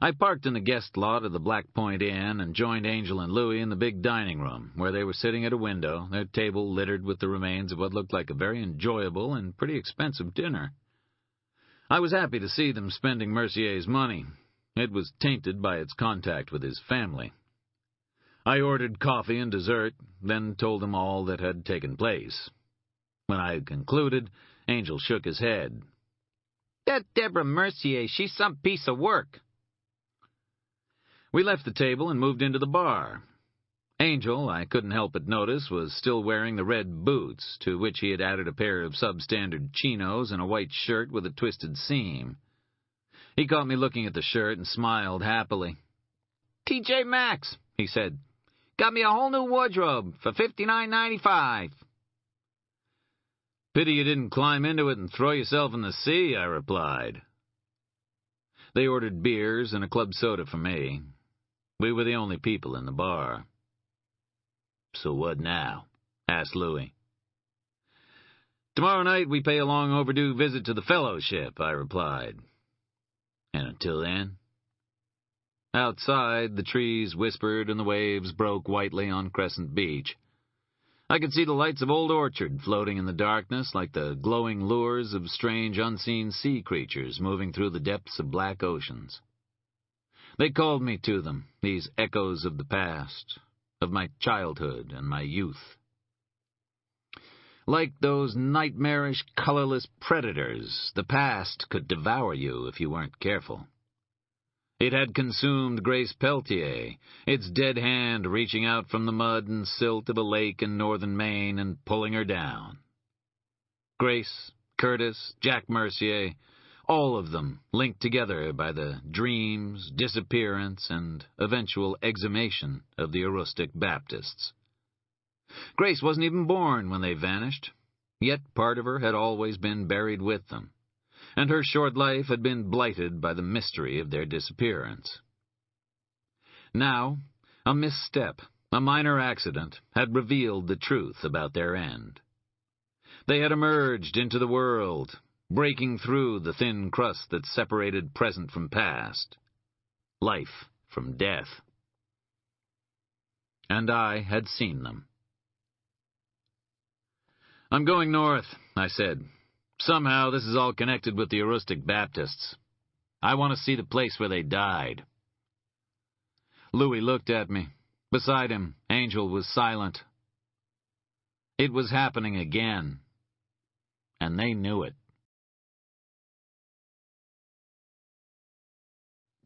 I parked in the guest lot of the Black Point Inn and joined Angel and Louie in the big dining room, where they were sitting at a window, their table littered with the remains of what looked like a very enjoyable and pretty expensive dinner. I was happy to see them spending Mercier's money. It was tainted by its contact with his family. I ordered coffee and dessert, then told them all that had taken place. When I had concluded, Angel shook his head. That Deborah Mercier, she's some piece of work. We left the table and moved into the bar. Angel, I couldn't help but notice, was still wearing the red boots, to which he had added a pair of substandard chinos and a white shirt with a twisted seam. He caught me looking at the shirt and smiled happily. "T.J. Maxx," he said. "Got me a whole new wardrobe for $59.95. "Pity you didn't climb into it and throw yourself in the sea," I replied. They ordered beers and a club soda for me. We were the only people in the bar. "So what now?" asked Louie. "Tomorrow night we pay a long overdue visit to the fellowship," I replied. "And until then?" Outside, the trees whispered and the waves broke whitely on Crescent Beach. I could see the lights of Old Orchard floating in the darkness like the glowing lures of strange unseen sea creatures moving through the depths of black oceans. They called me to them, these echoes of the past, of my childhood and my youth. Like those nightmarish, colorless predators, the past could devour you if you weren't careful. It had consumed Grace Peltier, its dead hand reaching out from the mud and silt of a lake in northern Maine and pulling her down. Grace, Curtis, Jack Mercier, all of them linked together by the dreams, disappearance, and eventual exhumation of the Aroostook Baptists. Grace wasn't even born when they vanished, yet part of her had always been buried with them, and her short life had been blighted by the mystery of their disappearance. Now, a misstep, a minor accident, had revealed the truth about their end. They had emerged into the world, breaking through the thin crust that separated present from past, life from death. And I had seen them. "I'm going north," I said. "Somehow this is all connected with the Aroostook Baptists. I want to see the place where they died." Louie looked at me. Beside him, Angel was silent. It was happening again, and they knew it.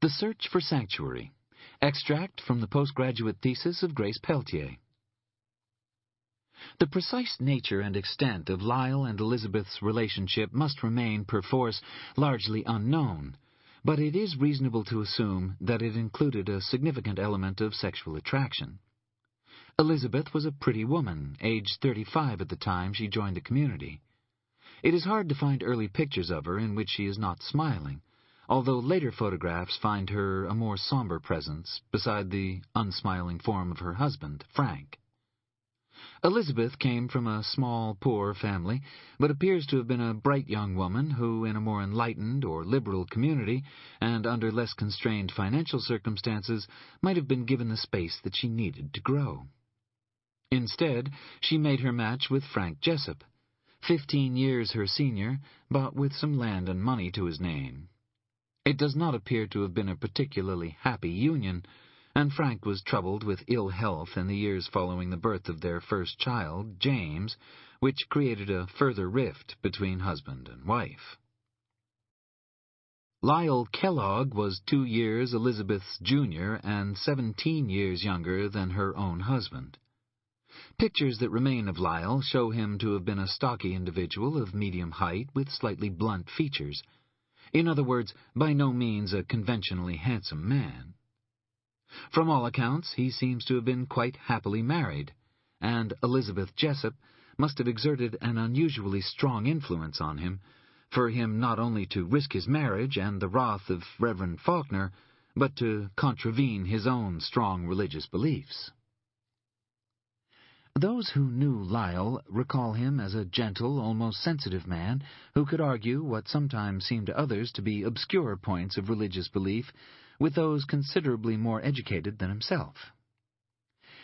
The Search for Sanctuary. Extract from the postgraduate thesis of Grace Peltier. The precise nature and extent of Lyle and Elizabeth's relationship must remain, perforce, largely unknown, but it is reasonable to assume that it included a significant element of sexual attraction. Elizabeth was a pretty woman, aged 35 at the time she joined the community. It is hard to find early pictures of her in which she is not smiling, although later photographs find her a more somber presence beside the unsmiling form of her husband, Frank. Elizabeth came from a small, poor family, but appears to have been a bright young woman who, in a more enlightened or liberal community, and under less constrained financial circumstances, might have been given the space that she needed to grow. Instead, she made her match with Frank Jessup. 15 years her senior, but with some land and money to his name. It does not appear to have been a particularly happy union, and Frank was troubled with ill health in the years following the birth of their first child, James, which created a further rift between husband and wife. Lyle Kellogg was 2 years Elizabeth's junior and 17 years younger than her own husband. Pictures that remain of Lyle show him to have been a stocky individual of medium height with slightly blunt features. In other words, by no means a conventionally handsome man. From all accounts, he seems to have been quite happily married, and Elizabeth Jessup must have exerted an unusually strong influence on him, for him not only to risk his marriage and the wrath of Reverend Faulkner, but to contravene his own strong religious beliefs. Those who knew Lyle recall him as a gentle, almost sensitive man who could argue what sometimes seemed to others to be obscure points of religious belief with those considerably more educated than himself.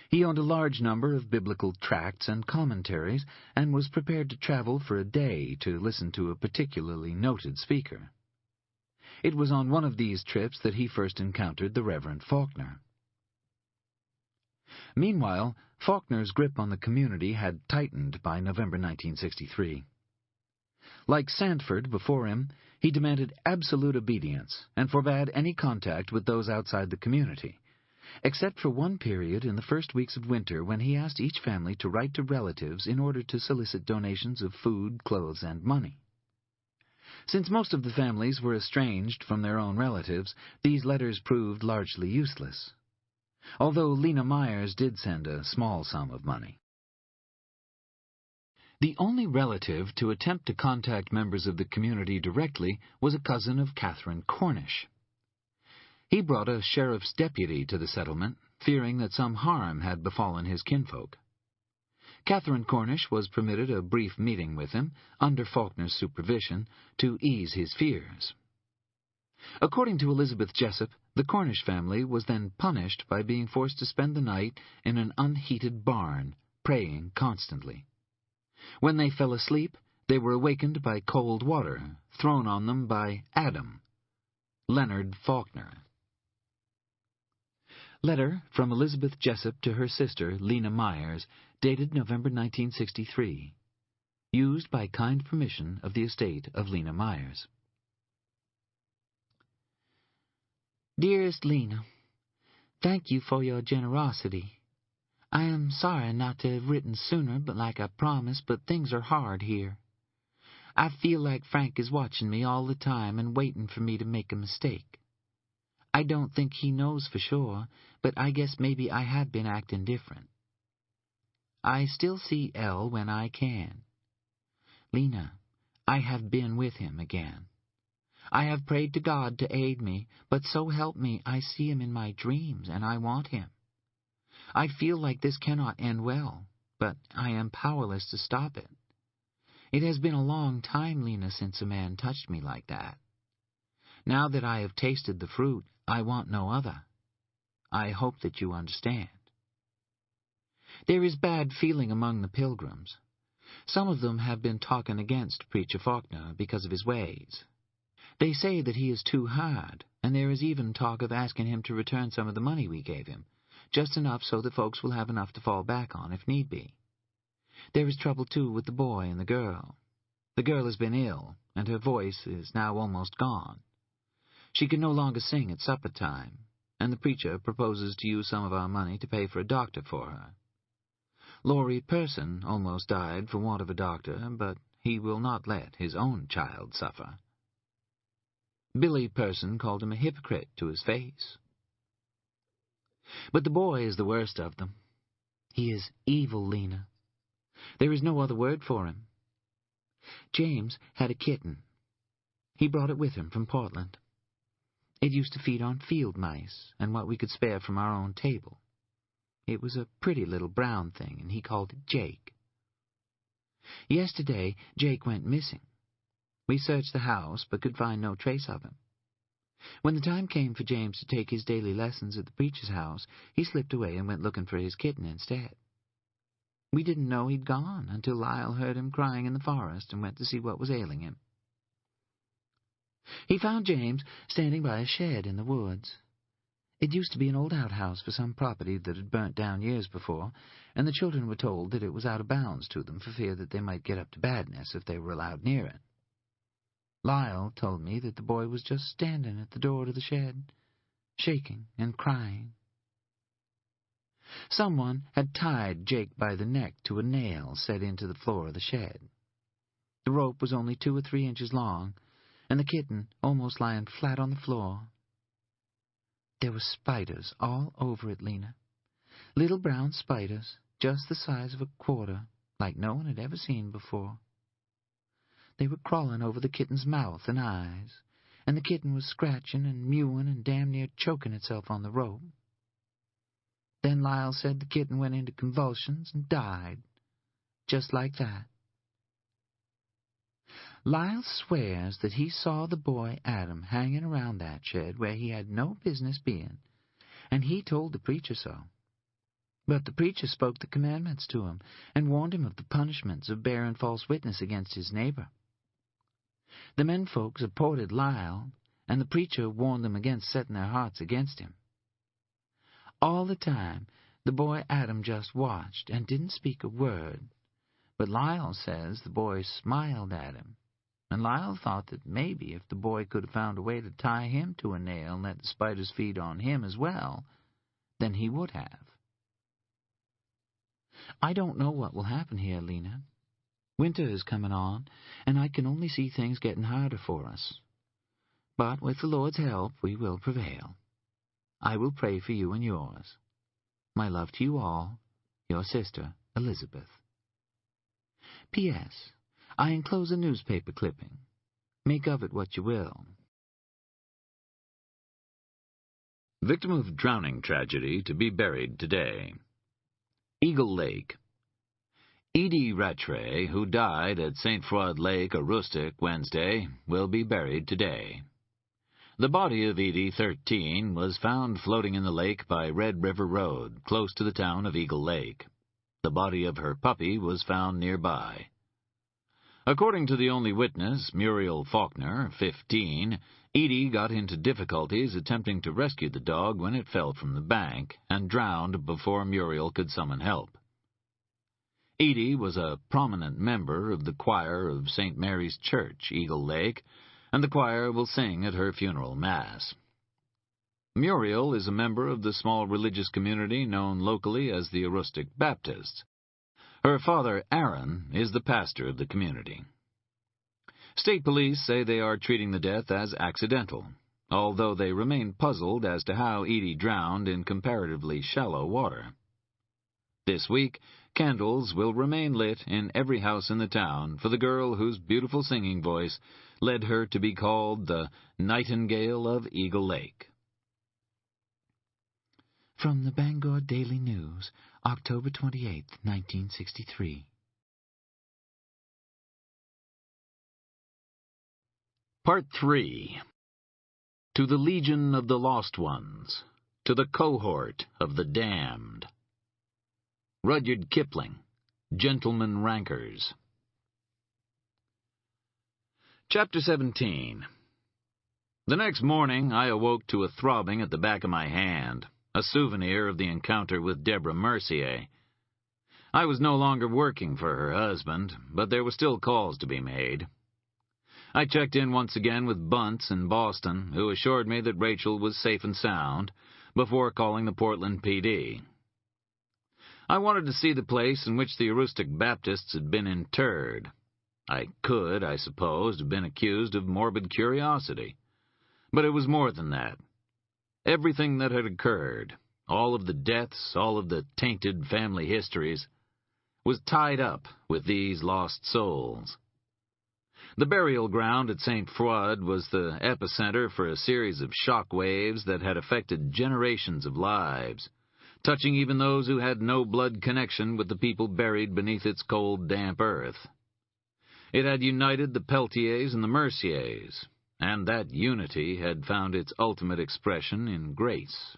He owned a large number of biblical tracts and commentaries, and was prepared to travel for a day to listen to a particularly noted speaker. It was on one of these trips that he first encountered the Reverend Faulkner. Meanwhile, Faulkner's grip on the community had tightened by November 1963. Like Sandford before him, he demanded absolute obedience and forbade any contact with those outside the community, except for one period in the first weeks of winter when he asked each family to write to relatives in order to solicit donations of food, clothes, and money. Since most of the families were estranged from their own relatives, these letters proved largely useless, although Lena Myers did send a small sum of money. The only relative to attempt to contact members of the community directly was a cousin of Catherine Cornish. He brought a sheriff's deputy to the settlement, fearing that some harm had befallen his kinfolk. Catherine Cornish was permitted a brief meeting with him, under Faulkner's supervision, to ease his fears. According to Elizabeth Jessup, the Cornish family was then punished by being forced to spend the night in an unheated barn, praying constantly. When they fell asleep, they were awakened by cold water, thrown on them by Adam, Leonard Faulkner. Letter from Elizabeth Jessup to her sister, Lena Myers, dated November 1963. Used by kind permission of the estate of Lena Myers. Dearest Lena, thank you for your generosity. I am sorry not to have written sooner, like I promised, but things are hard here. I feel like Frank is watching me all the time and waiting for me to make a mistake. I don't think he knows for sure, but I guess maybe I have been acting different. I still see Elle when I can. Lena, I have been with him again. I have prayed to God to aid me, but so help me, I see him in my dreams, and I want him. I feel like this cannot end well, but I am powerless to stop it. It has been a long time, Lena, since a man touched me like that. Now that I have tasted the fruit, I want no other. I hope that you understand. There is bad feeling among the pilgrims. Some of them have been talking against Preacher Faulkner because of his ways. They say that he is too hard, and there is even talk of asking him to return some of the money we gave him, just enough so that folks will have enough to fall back on if need be. There is trouble, too, with the boy and the girl. The girl has been ill, and her voice is now almost gone. She can no longer sing at supper time, and the preacher proposes to use some of our money to pay for a doctor for her. Laurie Person almost died for want of a doctor, but he will not let his own child suffer. Billy Person called him a hypocrite to his face. But the boy is the worst of them. He is evil, Lena. There is no other word for him. James had a kitten. He brought it with him from Portland. It used to feed on field mice and what we could spare from our own table. It was a pretty little brown thing, and he called it Jake. Yesterday, Jake went missing. We searched the house, but could find no trace of him. When the time came for James to take his daily lessons at the preacher's house, he slipped away and went looking for his kitten instead. We didn't know he'd gone until Lyle heard him crying in the forest and went to see what was ailing him. He found James standing by a shed in the woods. It used to be an old outhouse for some property that had burnt down years before, and the children were told that it was out of bounds to them for fear that they might get up to badness if they were allowed near it. Lyle told me that the boy was just standing at the door to the shed, shaking and crying. Someone had tied Jake by the neck to a nail set into the floor of the shed. The rope was only 2 or 3 inches long, and the kitten almost lying flat on the floor. There were spiders all over it, Lena. Little brown spiders, just the size of a quarter, like no one had ever seen before. They were crawling over the kitten's mouth and eyes, and the kitten was scratching and mewing and damn near choking itself on the rope. Then Lyle said the kitten went into convulsions and died, just like that. Lyle swears that he saw the boy Adam hanging around that shed where he had no business being, and he told the preacher so. But the preacher spoke the commandments to him and warned him of the punishments of bearing false witness against his neighbor. The menfolk supported Lyle, and the preacher warned them against setting their hearts against him. All the time, the boy Adam just watched and didn't speak a word, but Lyle says the boy smiled at him, and Lyle thought that maybe if the boy could have found a way to tie him to a nail and let the spiders feed on him as well, then he would have. I don't know what will happen here, Lena. Winter is coming on, and I can only see things getting harder for us. But with the Lord's help, we will prevail. I will pray for you and yours. My love to you all, your sister, Elizabeth. P.S. I enclose a newspaper clipping. Make of it what you will. Victim of drowning tragedy to be buried today. Eagle Lake. Edie Rattray, who died at St. Froid Lake, Aroostook, Wednesday, will be buried today. The body of Edie, 13, was found floating in the lake by Red River Road, close to the town of Eagle Lake. The body of her puppy was found nearby. According to the only witness, Muriel Faulkner, 15, Edie got into difficulties attempting to rescue the dog when it fell from the bank and drowned before Muriel could summon help. Edie was a prominent member of the choir of St. Mary's Church, Eagle Lake, and the choir will sing at her funeral mass. Muriel is a member of the small religious community known locally as the Aroostook Baptists. Her father, Aaron, is the pastor of the community. State police say they are treating the death as accidental, although they remain puzzled as to how Edie drowned in comparatively shallow water. This week, candles will remain lit in every house in the town for the girl whose beautiful singing voice led her to be called the Nightingale of Eagle Lake. From the Bangor Daily News, October 28, 1963. Part 3. To the Legion of the Lost Ones, to the Cohort of the Damned. Rudyard Kipling, Gentlemen Rankers. Chapter 17. The next morning I awoke to a throbbing at the back of my hand, a souvenir of the encounter with Deborah Mercier. I was no longer working for her husband, but there were still calls to be made. I checked in once again with Bunce in Boston, who assured me that Rachel was safe and sound, before calling the Portland PD. I wanted to see the place in which the Aroostook Baptists had been interred. I could, I suppose, have been accused of morbid curiosity. But it was more than that. Everything that had occurred, all of the deaths, all of the tainted family histories, was tied up with these lost souls. The burial ground at St. Froid was the epicenter for a series of shock waves that had affected generations of lives, touching even those who had no blood connection with the people buried beneath its cold, damp earth. It had united the Peltiers and the Merciers, and that unity had found its ultimate expression in grace.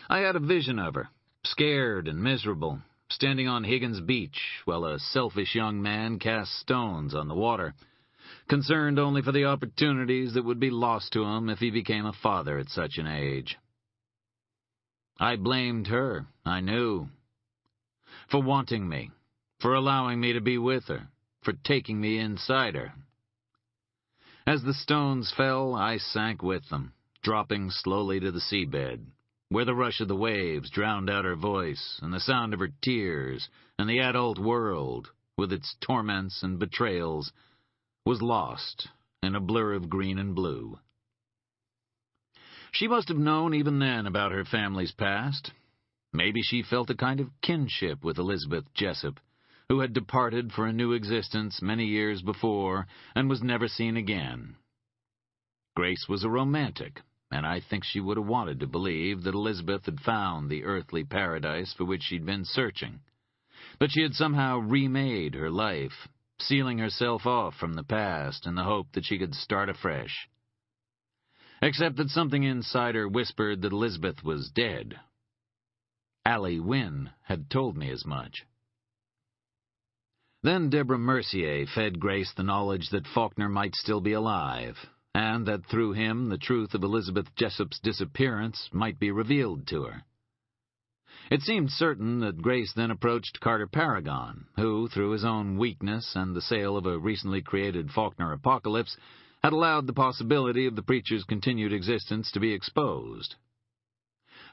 I had a vision of her, scared and miserable, standing on Higgins Beach while a selfish young man cast stones on the water, concerned only for the opportunities that would be lost to him if he became a father at such an age. I blamed her, I knew, for wanting me, for allowing me to be with her, for taking me inside her. As the stones fell, I sank with them, dropping slowly to the seabed, where the rush of the waves drowned out her voice and the sound of her tears, and the adult world, with its torments and betrayals, was lost in a blur of green and blue. She must have known even then about her family's past. Maybe she felt a kind of kinship with Elizabeth Jessup, who had departed for a new existence many years before and was never seen again. Grace was a romantic, and I think she would have wanted to believe that Elizabeth had found the earthly paradise for which she'd been searching, that she had somehow remade her life, sealing herself off from the past in the hope that she could start afresh. Except that something inside her whispered that Elizabeth was dead. Allie Wynne had told me as much. Then Deborah Mercier fed Grace the knowledge that Faulkner might still be alive, and that through him the truth of Elizabeth Jessup's disappearance might be revealed to her. It seemed certain that Grace then approached Carter Paragon, who, through his own weakness and the sale of a recently created Faulkner apocalypse, had allowed the possibility of the preacher's continued existence to be exposed.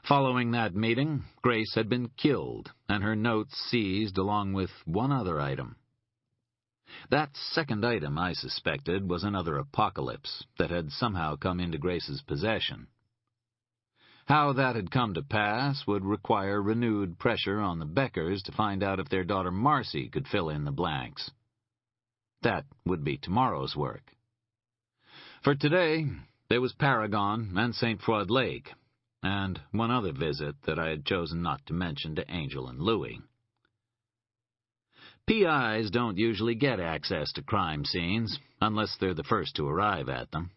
Following that meeting, Grace had been killed, and her notes seized along with one other item. That second item, I suspected, was another apocalypse that had somehow come into Grace's possession. How that had come to pass would require renewed pressure on the Beckers to find out if their daughter Marcy could fill in the blanks. That would be tomorrow's work. For today, there was Paragon and St. Froid Lake, and one other visit that I had chosen not to mention to Angel and Louis. PIs don't usually get access to crime scenes, unless they're the first to arrive at them.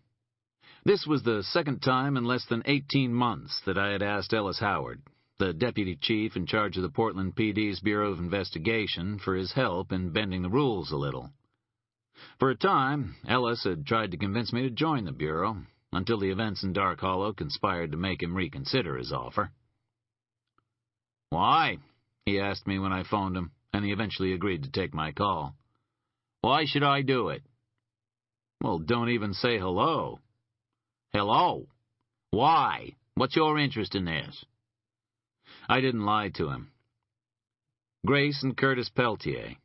This was the second time in less than 18 months that I had asked Ellis Howard, the deputy chief in charge of the Portland PD's Bureau of Investigation, for his help in bending the rules a little. For a time, Ellis had tried to convince me to join the Bureau, until the events in Dark Hollow conspired to make him reconsider his offer. "Why?" he asked me when I phoned him, and he eventually agreed to take my call. "Why should I do it?" "Well, don't even say hello." "Hello? Why? What's your interest in this?" I didn't lie to him. Grace and Curtis Peltier.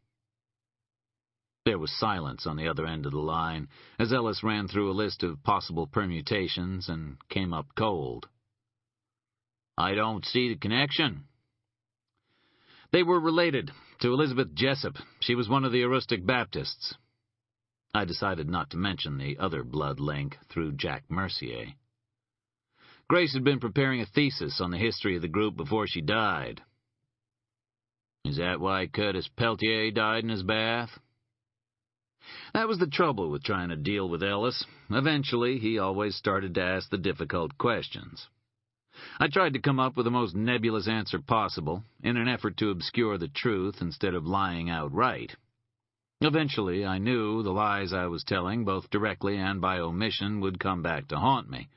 There was silence on the other end of the line as Ellis ran through a list of possible permutations and came up cold. "I don't see the connection." They were related to Elizabeth Jessup. She was one of the Aroostook Baptists. I decided not to mention the other blood link through Jack Mercier. Grace had been preparing a thesis on the history of the group before she died. "Is that why Curtis Peltier died in his bath?" That was the trouble with trying to deal with Ellis. Eventually, he always started to ask the difficult questions. I tried to come up with the most nebulous answer possible, in an effort to obscure the truth instead of lying outright. Eventually, I knew the lies I was telling, both directly and by omission, would come back to haunt me.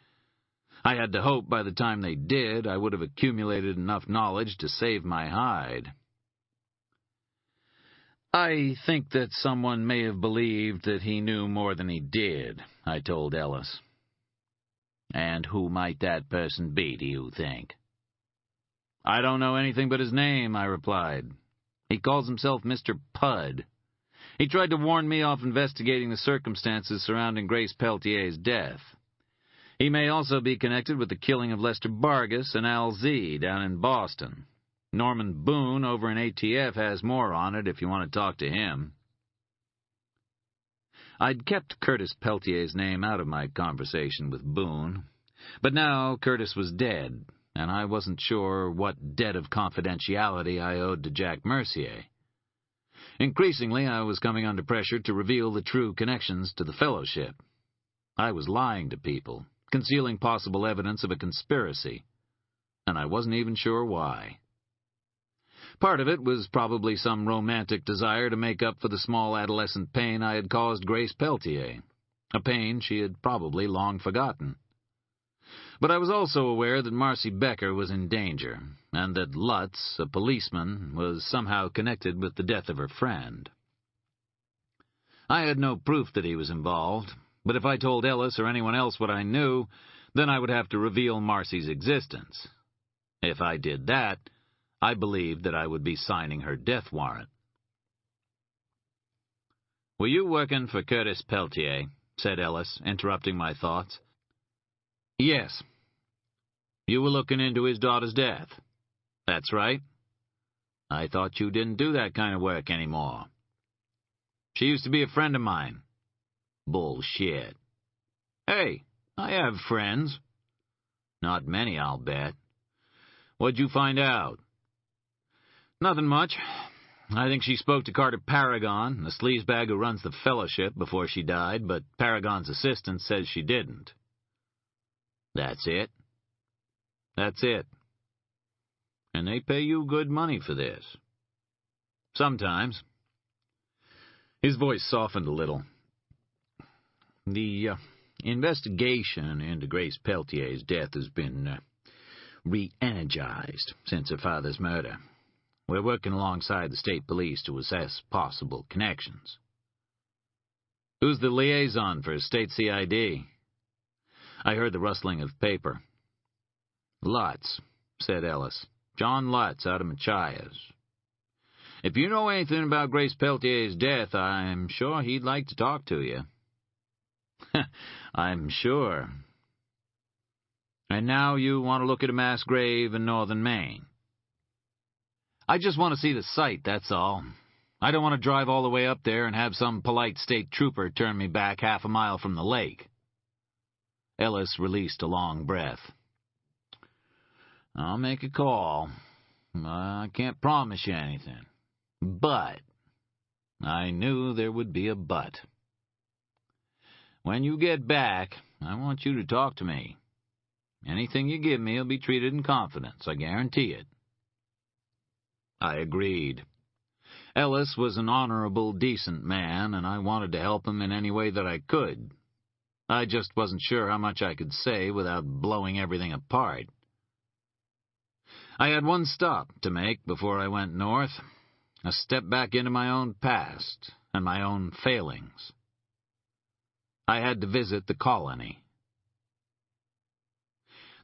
I had to hope by the time they did, I would have accumulated enough knowledge to save my hide. "I think that someone may have believed that he knew more than he did," I told Ellis. "And who might that person be, do you think?" "I don't know anything but his name," I replied. "He calls himself Mr. Pudd. He tried to warn me off investigating the circumstances surrounding Grace Peltier's death. He may also be connected with the killing of Lester Vargas and Al Z. down in Boston. Norman Boone over in ATF has more on it if you want to talk to him." I'd kept Curtis Peltier's name out of my conversation with Boone, but now Curtis was dead, and I wasn't sure what debt of confidentiality I owed to Jack Mercier. Increasingly, I was coming under pressure to reveal the true connections to the fellowship. I was lying to people, concealing possible evidence of a conspiracy, and I wasn't even sure why. Part of it was probably some romantic desire to make up for the small adolescent pain I had caused Grace Peltier, a pain she had probably long forgotten. But I was also aware that Marcy Becker was in danger, and that Lutz, a policeman, was somehow connected with the death of her friend. I had no proof that he was involved, but if I told Ellis or anyone else what I knew, then I would have to reveal Marcy's existence. If I did that, I believed that I would be signing her death warrant. "Were you working for Curtis Peltier?" said Ellis, interrupting my thoughts. "Yes." "You were looking into his daughter's death?" "That's right." "I thought you didn't do that kind of work anymore." "She used to be a friend of mine." "Bullshit." "Hey, I have friends." "Not many, I'll bet." "What'd you find out?" "Nothing much. I think she spoke to Carter Paragon, the sleazebag who runs the fellowship, before she died, but Paragon's assistant says she didn't." "That's it?" "That's it." "And they pay you good money for this?" "Sometimes." His voice softened a little. "The investigation into Grace Peltier's death has been re-energized since her father's murder. We're working alongside the state police to assess possible connections." "Who's the liaison for state CID?" I heard the rustling of paper. "Lutz," said Ellis. "John Lutz out of Machias. If you know anything about Grace Peltier's death, I'm sure he'd like to talk to you." "I'm sure." "And now you want to look at a mass grave in northern Maine?" "I just want to see the site, that's all. I don't want to drive all the way up there and have some polite state trooper turn me back half a mile from the lake." Ellis released a long breath. "I'll make a call. I can't promise you anything. But," I knew there would be a but, "when you get back, I want you to talk to me. Anything you give me will be treated in confidence, I guarantee it." I agreed. Ellis was an honorable, decent man, and I wanted to help him in any way that I could. I just wasn't sure how much I could say without blowing everything apart. I had one stop to make before I went north, a step back into my own past and my own failings. I had to visit the colony.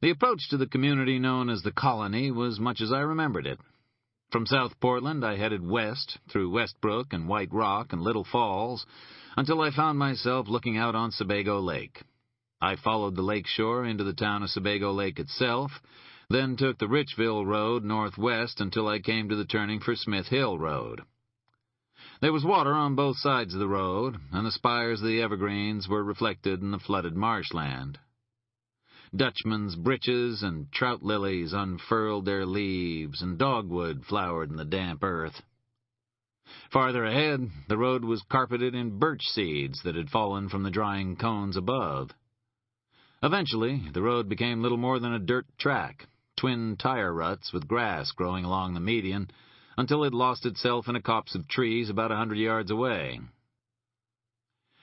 The approach to the community known as the colony was much as I remembered it. From South Portland, I headed west, through Westbrook and White Rock and Little Falls, until I found myself looking out on Sebago Lake. I followed the lake shore into the town of Sebago Lake itself, then took the Richville Road northwest until I came to the turning for Smith Hill Road. There was water on both sides of the road, and the spires of the evergreens were reflected in the flooded marshland. Dutchman's breeches and trout lilies unfurled their leaves, and dogwood flowered in the damp earth. Farther ahead, the road was carpeted in birch seeds that had fallen from the drying cones above. Eventually, the road became little more than a dirt track, twin tire ruts with grass growing along the median, until it lost itself in a copse of trees about 100 yards away.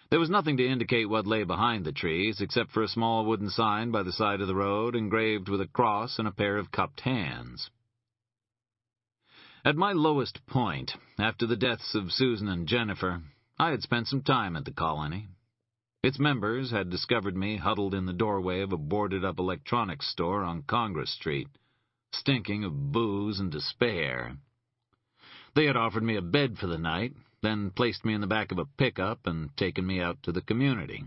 There was nothing to indicate what lay behind the trees, except for a small wooden sign by the side of the road, engraved with a cross and a pair of cupped hands. At my lowest point, after the deaths of Susan and Jennifer, I had spent some time at the colony. Its members had discovered me huddled in the doorway of a boarded-up electronics store on Congress Street, stinking of booze and despair. They had offered me a bed for the night, then placed me in the back of a pickup and taken me out to the community.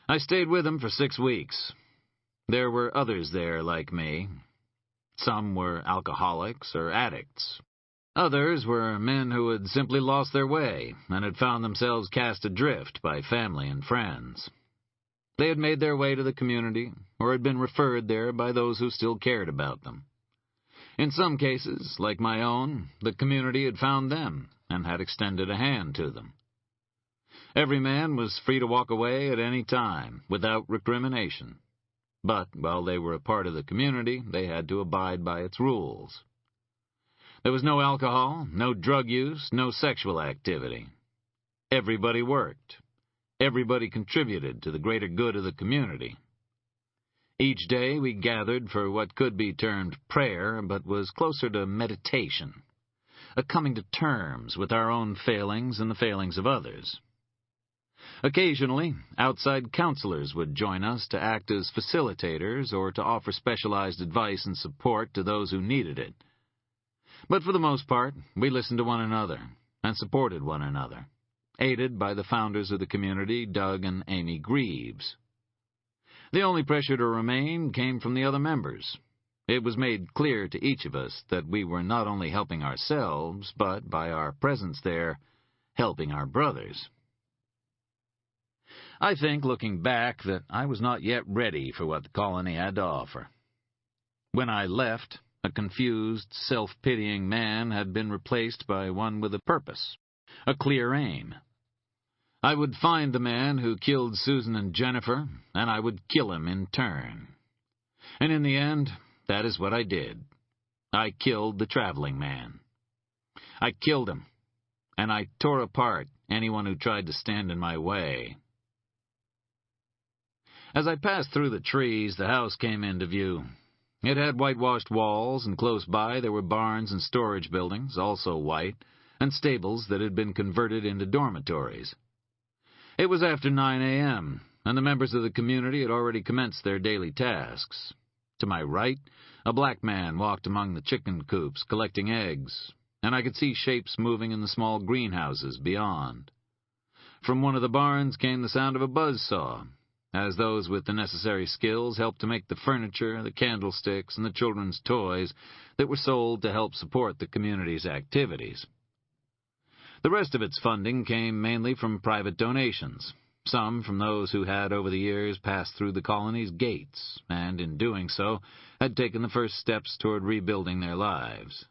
I stayed with them for 6 weeks. There were others there like me. Some were alcoholics or addicts. Others were men who had simply lost their way and had found themselves cast adrift by family and friends. They had made their way to the community or had been referred there by those who still cared about them. In some cases, like my own, the community had found them and had extended a hand to them. Every man was free to walk away at any time, without recrimination. But while they were a part of the community, they had to abide by its rules. There was no alcohol, no drug use, no sexual activity. Everybody worked. Everybody contributed to the greater good of the community. Each day we gathered for what could be termed prayer, but was closer to meditation, a coming to terms with our own failings and the failings of others. Occasionally, outside counselors would join us to act as facilitators or to offer specialized advice and support to those who needed it. But for the most part, we listened to one another and supported one another, aided by the founders of the community, Doug and Amy Greaves. The only pressure to remain came from the other members. It was made clear to each of us that we were not only helping ourselves, but by our presence there, helping our brothers. I think, looking back, that I was not yet ready for what the colony had to offer. When I left, a confused, self-pitying man had been replaced by one with a purpose, a clear aim. I would find the man who killed Susan and Jennifer, and I would kill him in turn. And in the end, that is what I did. I killed the traveling man. I killed him, and I tore apart anyone who tried to stand in my way. As I passed through the trees, the house came into view. It had whitewashed walls, and close by there were barns and storage buildings, also white, and stables that had been converted into dormitories. It was after 9 a.m., and the members of the community had already commenced their daily tasks. To my right, a black man walked among the chicken coops collecting eggs, and I could see shapes moving in the small greenhouses beyond. From one of the barns came the sound of a buzzsaw, as those with the necessary skills helped to make the furniture, the candlesticks, and the children's toys that were sold to help support the community's activities. The rest of its funding came mainly from private donations, some from those who had over the years passed through the colony's gates, and in doing so had taken the first steps toward rebuilding their lives.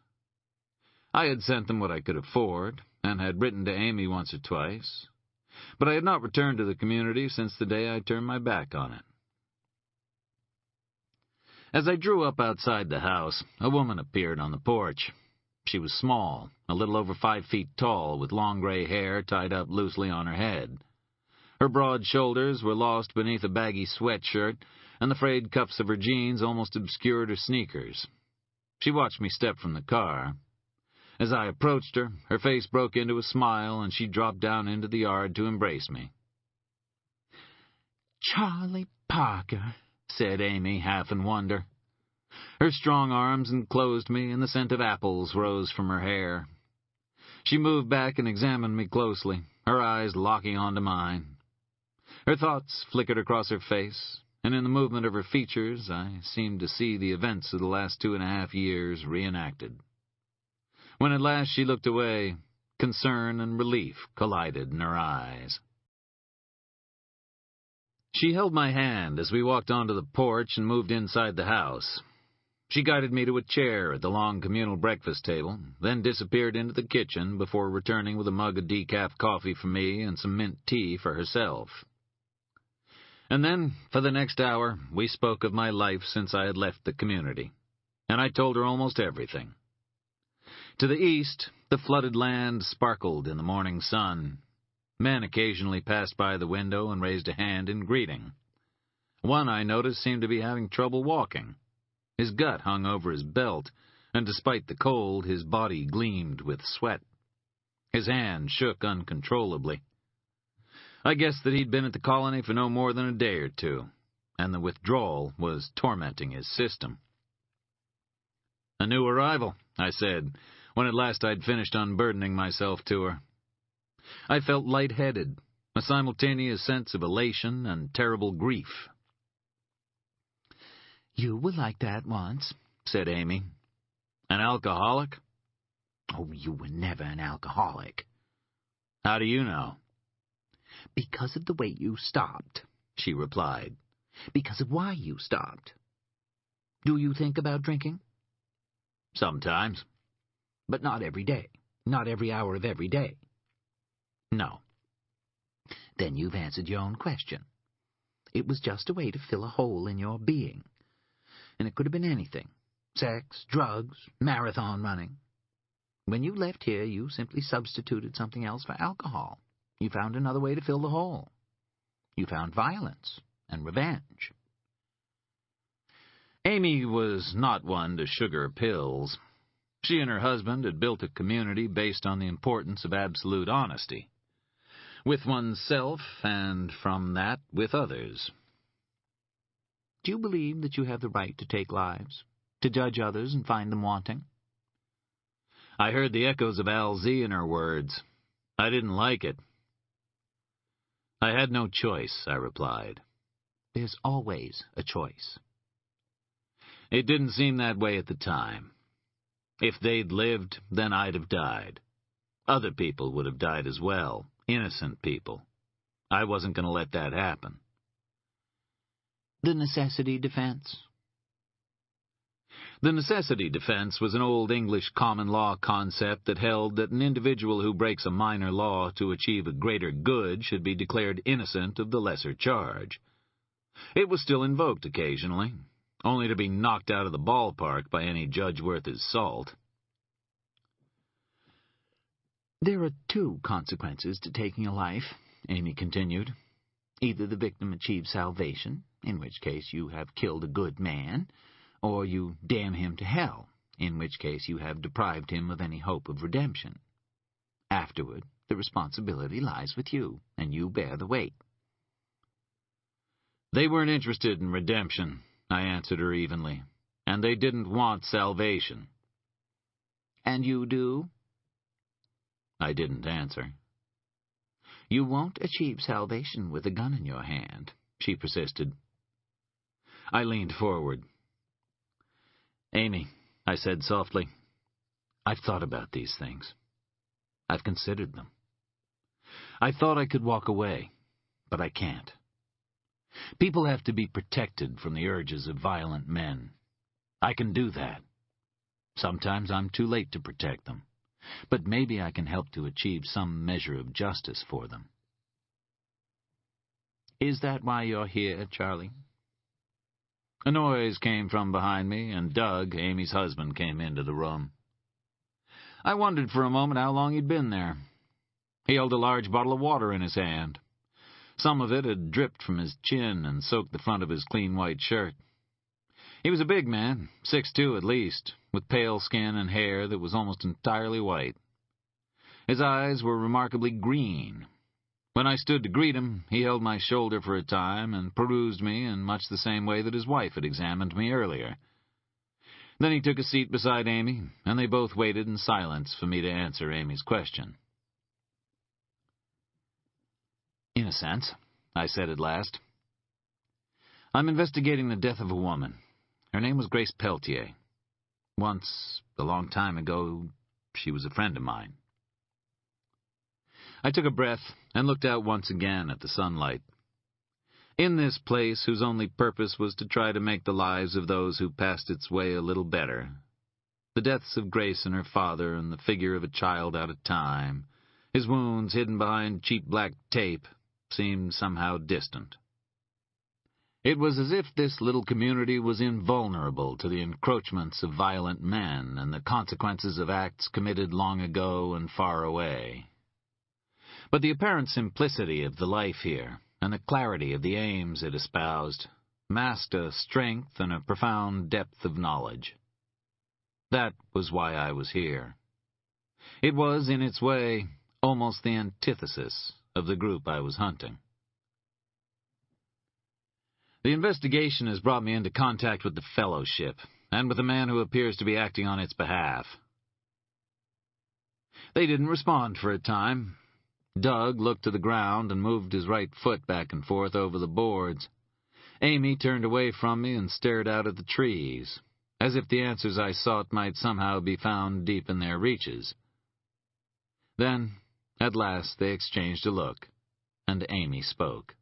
I had sent them what I could afford, and had written to Amy once or twice, but I had not returned to the community since the day I turned my back on it. As I drew up outside the house, a woman appeared on the porch. She was small, a little over 5 feet tall, with long gray hair tied up loosely on her head. Her broad shoulders were lost beneath a baggy sweatshirt, and the frayed cuffs of her jeans almost obscured her sneakers. She watched me step from the car. As I approached her, her face broke into a smile, and she dropped down into the yard to embrace me. "Charlie Parker," said Amy, half in wonder. Her strong arms enclosed me, and the scent of apples rose from her hair. She moved back and examined me closely, her eyes locking onto mine. Her thoughts flickered across her face, and in the movement of her features I seemed to see the events of the last 2.5 years reenacted. When at last she looked away, concern and relief collided in her eyes. She held my hand as we walked onto the porch and moved inside the house. She guided me to a chair at the long communal breakfast table, then disappeared into the kitchen before returning with a mug of decaf coffee for me and some mint tea for herself. And then, for the next hour, we spoke of my life since I had left the community, and I told her almost everything. To the east, the flooded land sparkled in the morning sun. Men occasionally passed by the window and raised a hand in greeting. One I noticed seemed to be having trouble walking. His gut hung over his belt, and despite the cold, his body gleamed with sweat. His hand shook uncontrollably. I guessed that he'd been at the colony for no more than a day or two, and the withdrawal was tormenting his system. "A new arrival," I said, when at last I'd finished unburdening myself to her. I felt lightheaded, a simultaneous sense of elation and terrible grief. "You were like that once," said Amy. "An alcoholic?" "Oh, you were never an alcoholic." "How do you know?" "Because of the way you stopped," she replied. "Because of why you stopped. Do you think about drinking?" "Sometimes." "But not every day, not every hour of every day?" "No." "Then you've answered your own question. It was just a way to fill a hole in your being. And it could have been anything. Sex, drugs, marathon running. When you left here, you simply substituted something else for alcohol. You found another way to fill the hole. You found violence and revenge. Amy was not one to sugar pills. She and her husband had built a community based on the importance of absolute honesty, with oneself and, from that, with others. Do you believe that you have the right to take lives, to judge others and find them wanting? I heard the echoes of Al Z in her words. I didn't like it. I had no choice, I replied. There's always a choice. It didn't seem that way at the time. If they'd lived, then I'd have died. Other people would have died as well, innocent people. I wasn't going to let that happen. The necessity defense? The necessity defense was an old English common law concept that held that an individual who breaks a minor law to achieve a greater good should be declared innocent of the lesser charge. It was still invoked occasionally, only to be knocked out of the ballpark by any judge worth his salt. There are two consequences to taking a life, Amy continued. Either the victim achieves salvation, in which case you have killed a good man, or you damn him to hell, in which case you have deprived him of any hope of redemption. Afterward, the responsibility lies with you, and you bear the weight. They weren't interested in redemption, I answered her evenly, and they didn't want salvation. And you do? I didn't answer. You won't achieve salvation with a gun in your hand, she persisted. I leaned forward. Amy, I said softly, I've thought about these things. I've considered them. I thought I could walk away, but I can't. People have to be protected from the urges of violent men. I can do that. Sometimes I'm too late to protect them, but maybe I can help to achieve some measure of justice for them. Is that why you're here, Charlie? A noise came from behind me, and Doug, Amy's husband, came into the room. I wondered for a moment how long he'd been there. He held a large bottle of water in his hand. Some of it had dripped from his chin and soaked the front of his clean white shirt. He was a big man, 6'2" at least, with pale skin and hair that was almost entirely white. His eyes were remarkably green. When I stood to greet him, he held my shoulder for a time and perused me in much the same way that his wife had examined me earlier. Then he took a seat beside Amy, and they both waited in silence for me to answer Amy's question. In a sense, I said at last. I'm investigating the death of a woman. Her name was Grace Peltier. Once, a long time ago, she was a friend of mine. I took a breath and looked out once again at the sunlight. In this place, whose only purpose was to try to make the lives of those who passed its way a little better, the deaths of Grace and her father and the figure of a child out of time, his wounds hidden behind cheap black tape, seemed somehow distant. It was as if this little community was invulnerable to the encroachments of violent men and the consequences of acts committed long ago and far away. But the apparent simplicity of the life here, and the clarity of the aims it espoused, masked a strength and a profound depth of knowledge. That was why I was here. It was, in its way, almost the antithesis of the group I was hunting. The investigation has brought me into contact with the Fellowship, and with a man who appears to be acting on its behalf. They didn't respond for a time. Doug looked to the ground and moved his right foot back and forth over the boards. Amy turned away from me and stared out at the trees, as if the answers I sought might somehow be found deep in their reaches. Then, at last, they exchanged a look, and Amy spoke.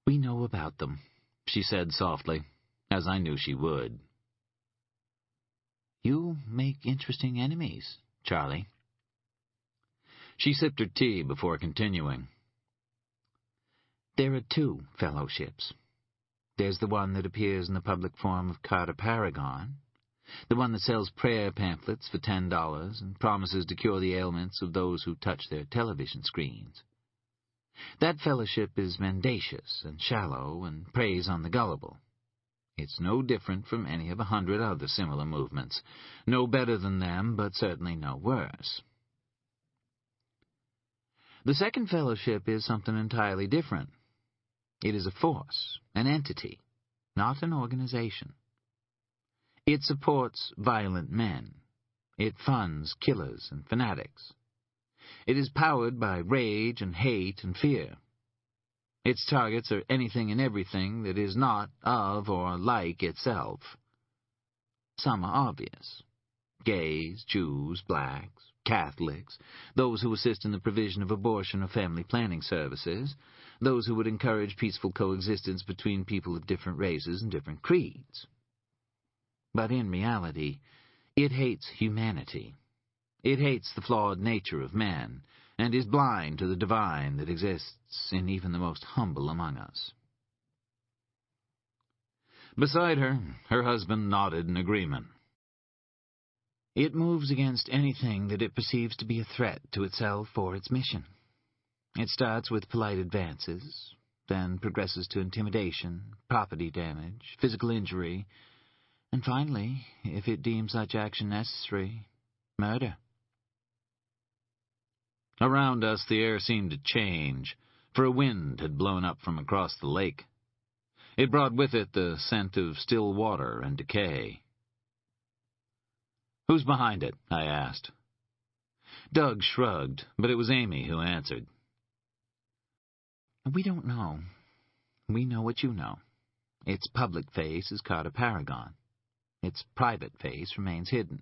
We know about them, she said softly, as I knew she would. You make interesting enemies, Charlie. She sipped her tea before continuing. There are two fellowships. There's the one that appears in the public form of Carter Paragon, The one that sells prayer pamphlets for $10 and promises to cure the ailments of those who touch their television screens. That fellowship is mendacious and shallow and preys on the gullible. It's no different from any of 100 other similar movements. No better than them, but certainly no worse. The second fellowship is something entirely different. It is a force, an entity, not an organization. It supports violent men. It funds killers and fanatics. It is powered by rage and hate and fear. Its targets are anything and everything that is not of or like itself. Some are obvious. Gays, Jews, blacks, Catholics, those who assist in the provision of abortion or family planning services, those who would encourage peaceful coexistence between people of different races and different creeds. But in reality, it hates humanity. It hates the flawed nature of man, and is blind to the divine that exists in even the most humble among us. Beside her, her husband nodded in agreement. It moves against anything that it perceives to be a threat to itself or its mission. It starts with polite advances, then progresses to intimidation, property damage, physical injury, and finally, if it deems such action necessary, murder. Around us the air seemed to change, for a wind had blown up from across the lake. It brought with it the scent of still water and decay. "Who's behind it?" I asked. Doug shrugged, but it was Amy who answered. "We don't know. We know what you know. Its public face is Carter Paragon. Its private face remains hidden.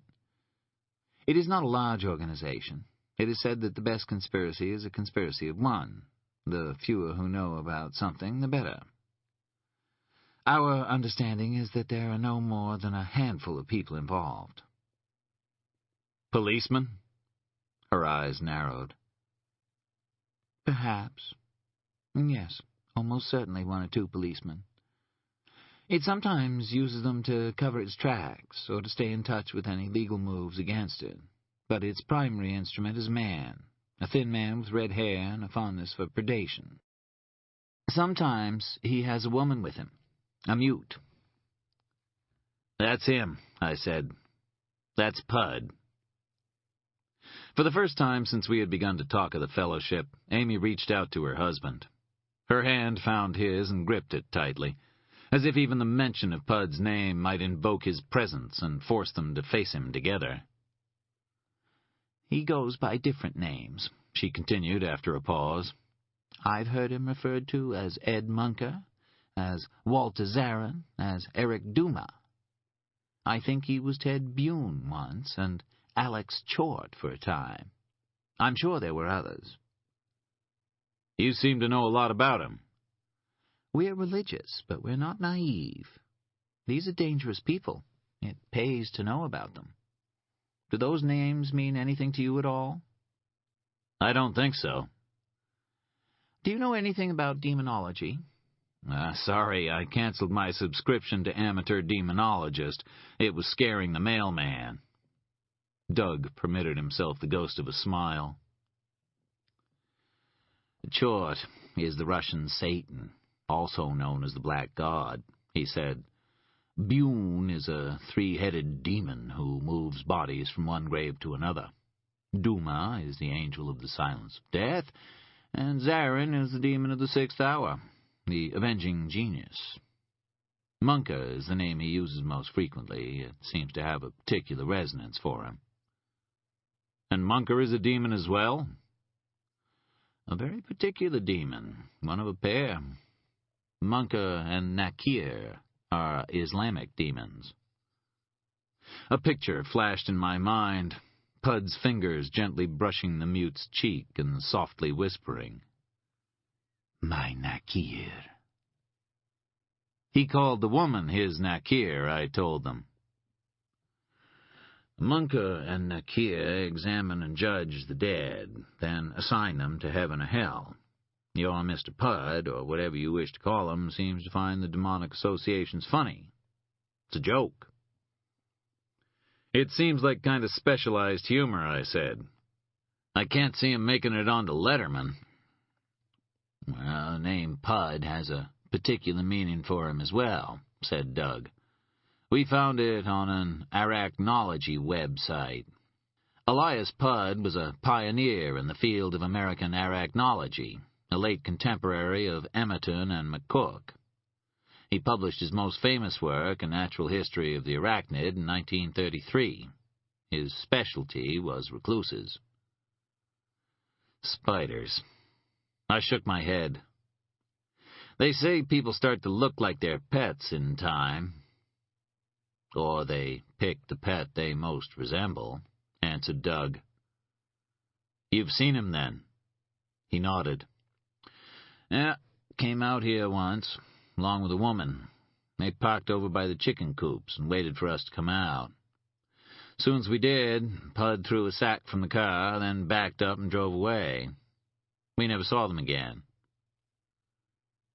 It is not a large organization. It is said that the best conspiracy is a conspiracy of one. The fewer who know about something, the better. Our understanding is that there are no more than a handful of people involved." "Policemen?" Her eyes narrowed. "Perhaps. Yes, almost certainly 1 or 2 policemen. It sometimes uses them to cover its tracks or to stay in touch with any legal moves against it. But its primary instrument is man, a thin man with red hair and a fondness for predation. Sometimes he has a woman with him, a mute." "That's him," I said. "That's Pud." For the first time since we had begun to talk of the fellowship, Amy reached out to her husband. Her hand found his and gripped it tightly, as if even the mention of Pud's name might invoke his presence and force them to face him together. "He goes by different names," she continued after a pause. "I've heard him referred to as Ed Munker, as Walter Zarin, as Eric Duma. I think he was Ted Bune once, and Alex Chort for a time. I'm sure there were others." "You seem to know a lot about him." "We're religious, but we're not naive. These are dangerous people. It pays to know about them. Do those names mean anything to you at all?" "I don't think so." "Do you know anything about demonology?" Sorry, I canceled my subscription to Amateur Demonologist. It was scaring the mailman." Doug permitted himself the ghost of a smile. "Chort is the Russian Satan, also known as the Black God," he said. "Bune is a 3-headed demon who moves bodies from one grave to another. Duma is the angel of the silence of death, and Zarin is the demon of the 6th hour, the avenging genius. Munker is the name he uses most frequently. It seems to have a particular resonance for him." "And Munker is a demon as well?" "A very particular demon, one of a pair. Munker and Nakir are Islamic demons." A picture flashed in my mind, Pud's fingers gently brushing the mute's cheek and softly whispering, "My Nakir." He called the woman his Nakir, I told them. "Munker and Nakir examine and judge the dead, then assign them to heaven or hell. Your Mr. Pud, or whatever you wish to call him, seems to find the demonic associations funny. It's a joke." It seems like kind of specialized humor, I said. I can't see him making it onto Letterman. Well, the name Pud has a particular meaning for him as well, said Doug. We found it on an arachnology website. Elias Pud was a pioneer in the field of American arachnology, a late contemporary of Emerton and McCook. He published his most famous work, A Natural History of the Arachnid, in 1933. His specialty was recluses. Spiders. I shook my head. They say people start to look like their pets in time. Or they pick the pet they most resemble, answered Doug. You've seen him, then? He nodded. Yeah, came out here once, along with a woman. They parked over by the chicken coops and waited for us to come out. Soon as we did, Pud threw a sack from the car, then backed up and drove away. We never saw them again.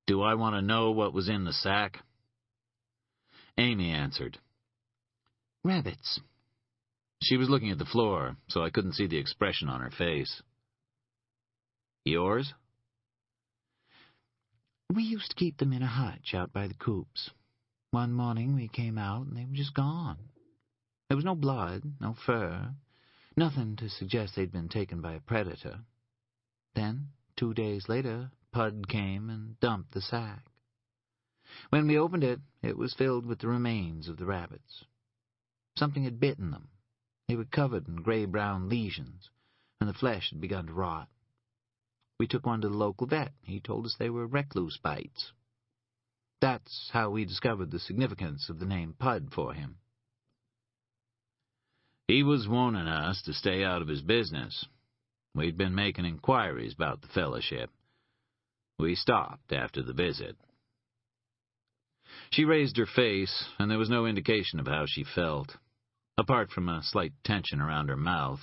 Do I want to know what was in the sack? Amy answered. Rabbits. She was looking at the floor, so I couldn't see the expression on her face. Yours? We used to keep them in a hutch out by the coops. One morning we came out and they were just gone. There was no blood, no fur, nothing to suggest they'd been taken by a predator. Then, 2 days later, Pud came and dumped the sack. When we opened it, it was filled with the remains of the rabbits. Something had bitten them. They were covered in gray-brown lesions, and the flesh had begun to rot. We took one to the local vet. He told us they were recluse bites. That's how we discovered the significance of the name Pud for him. He was warning us to stay out of his business. We'd been making inquiries about the fellowship. We stopped after the visit. She raised her face, and there was no indication of how she felt, apart from a slight tension around her mouth.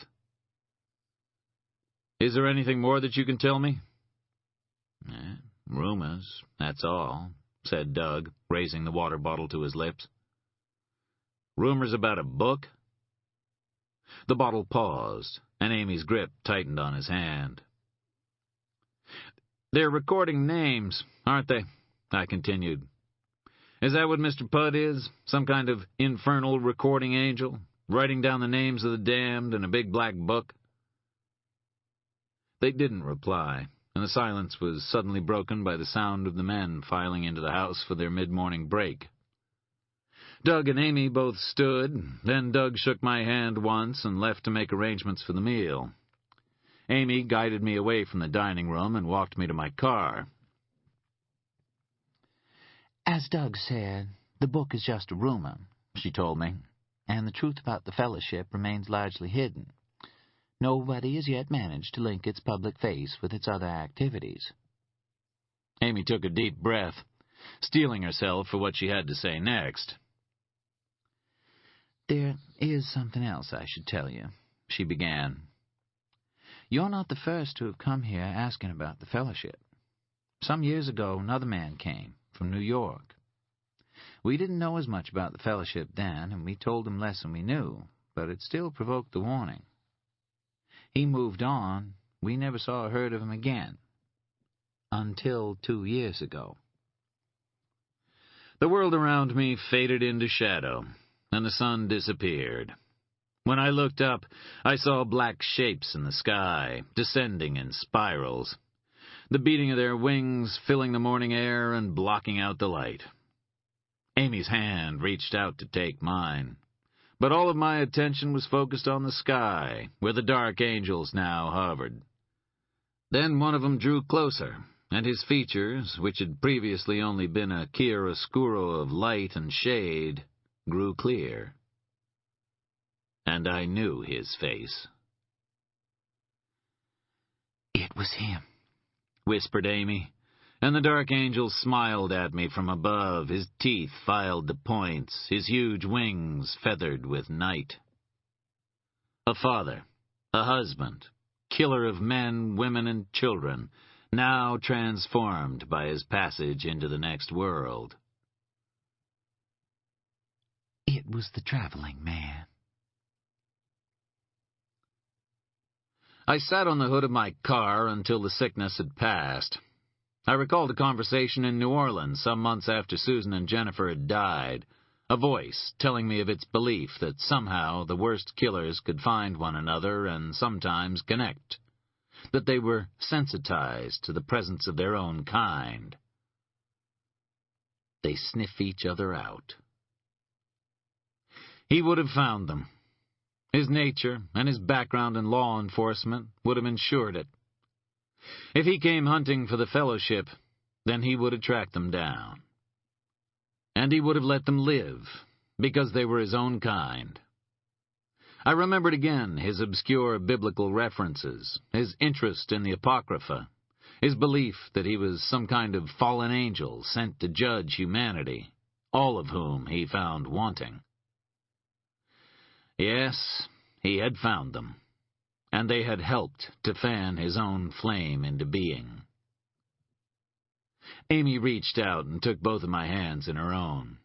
Is there anything more that you can tell me? Rumors, that's all, said Doug, raising the water bottle to his lips. Rumors about a book? The bottle paused, and Amy's grip tightened on his hand. They're recording names, aren't they? I continued. Is that what Mr. Pud is? Some kind of infernal recording angel? Writing down the names of the damned in a big black book? They didn't reply, and the silence was suddenly broken by the sound of the men filing into the house for their mid-morning break. Doug and Amy both stood, then Doug shook my hand once and left to make arrangements for the meal. Amy guided me away from the dining room and walked me to my car. As Doug said, the book is just a rumor, she told me, and the truth about the fellowship remains largely hidden. Nobody has yet managed to link its public face with its other activities. Amy took a deep breath, steeling herself for what she had to say next. There is something else I should tell you, she began. You're not the first to have come here asking about the fellowship. Some years ago, another man came from New York. We didn't know as much about the fellowship then, and we told him less than we knew, but it still provoked the warning. He moved on. We never saw or heard of him again. Until 2 years ago. The world around me faded into shadow, and the sun disappeared. When I looked up, I saw black shapes in the sky, descending in spirals, the beating of their wings filling the morning air and blocking out the light. Amy's hand reached out to take mine, but all of my attention was focused on the sky, where the dark angels now hovered. Then one of them drew closer, and his features, which had previously only been a chiaroscuro of light and shade, grew clear. And I knew his face. It was him, whispered Amy, and the dark angel smiled at me from above, his teeth filed to points, his huge wings feathered with night. A father, a husband, killer of men, women, and children, now transformed by his passage into the next world. It was the traveling man, I sat on the hood of my car until the sickness had passed. I recalled a conversation in New Orleans some months after Susan and Jennifer had died, a voice telling me of its belief that somehow the worst killers could find one another and sometimes connect, that they were sensitized to the presence of their own kind. They sniff each other out. He would have found them. His nature and his background in law enforcement would have ensured it. If he came hunting for the fellowship, then he would have tracked them down. And he would have let them live, because they were his own kind. I remembered again his obscure biblical references, his interest in the Apocrypha, his belief that he was some kind of fallen angel sent to judge humanity, all of whom he found wanting. Yes, he had found them, and they had helped to fan his own flame into being. Amy reached out and took both of my hands in her own.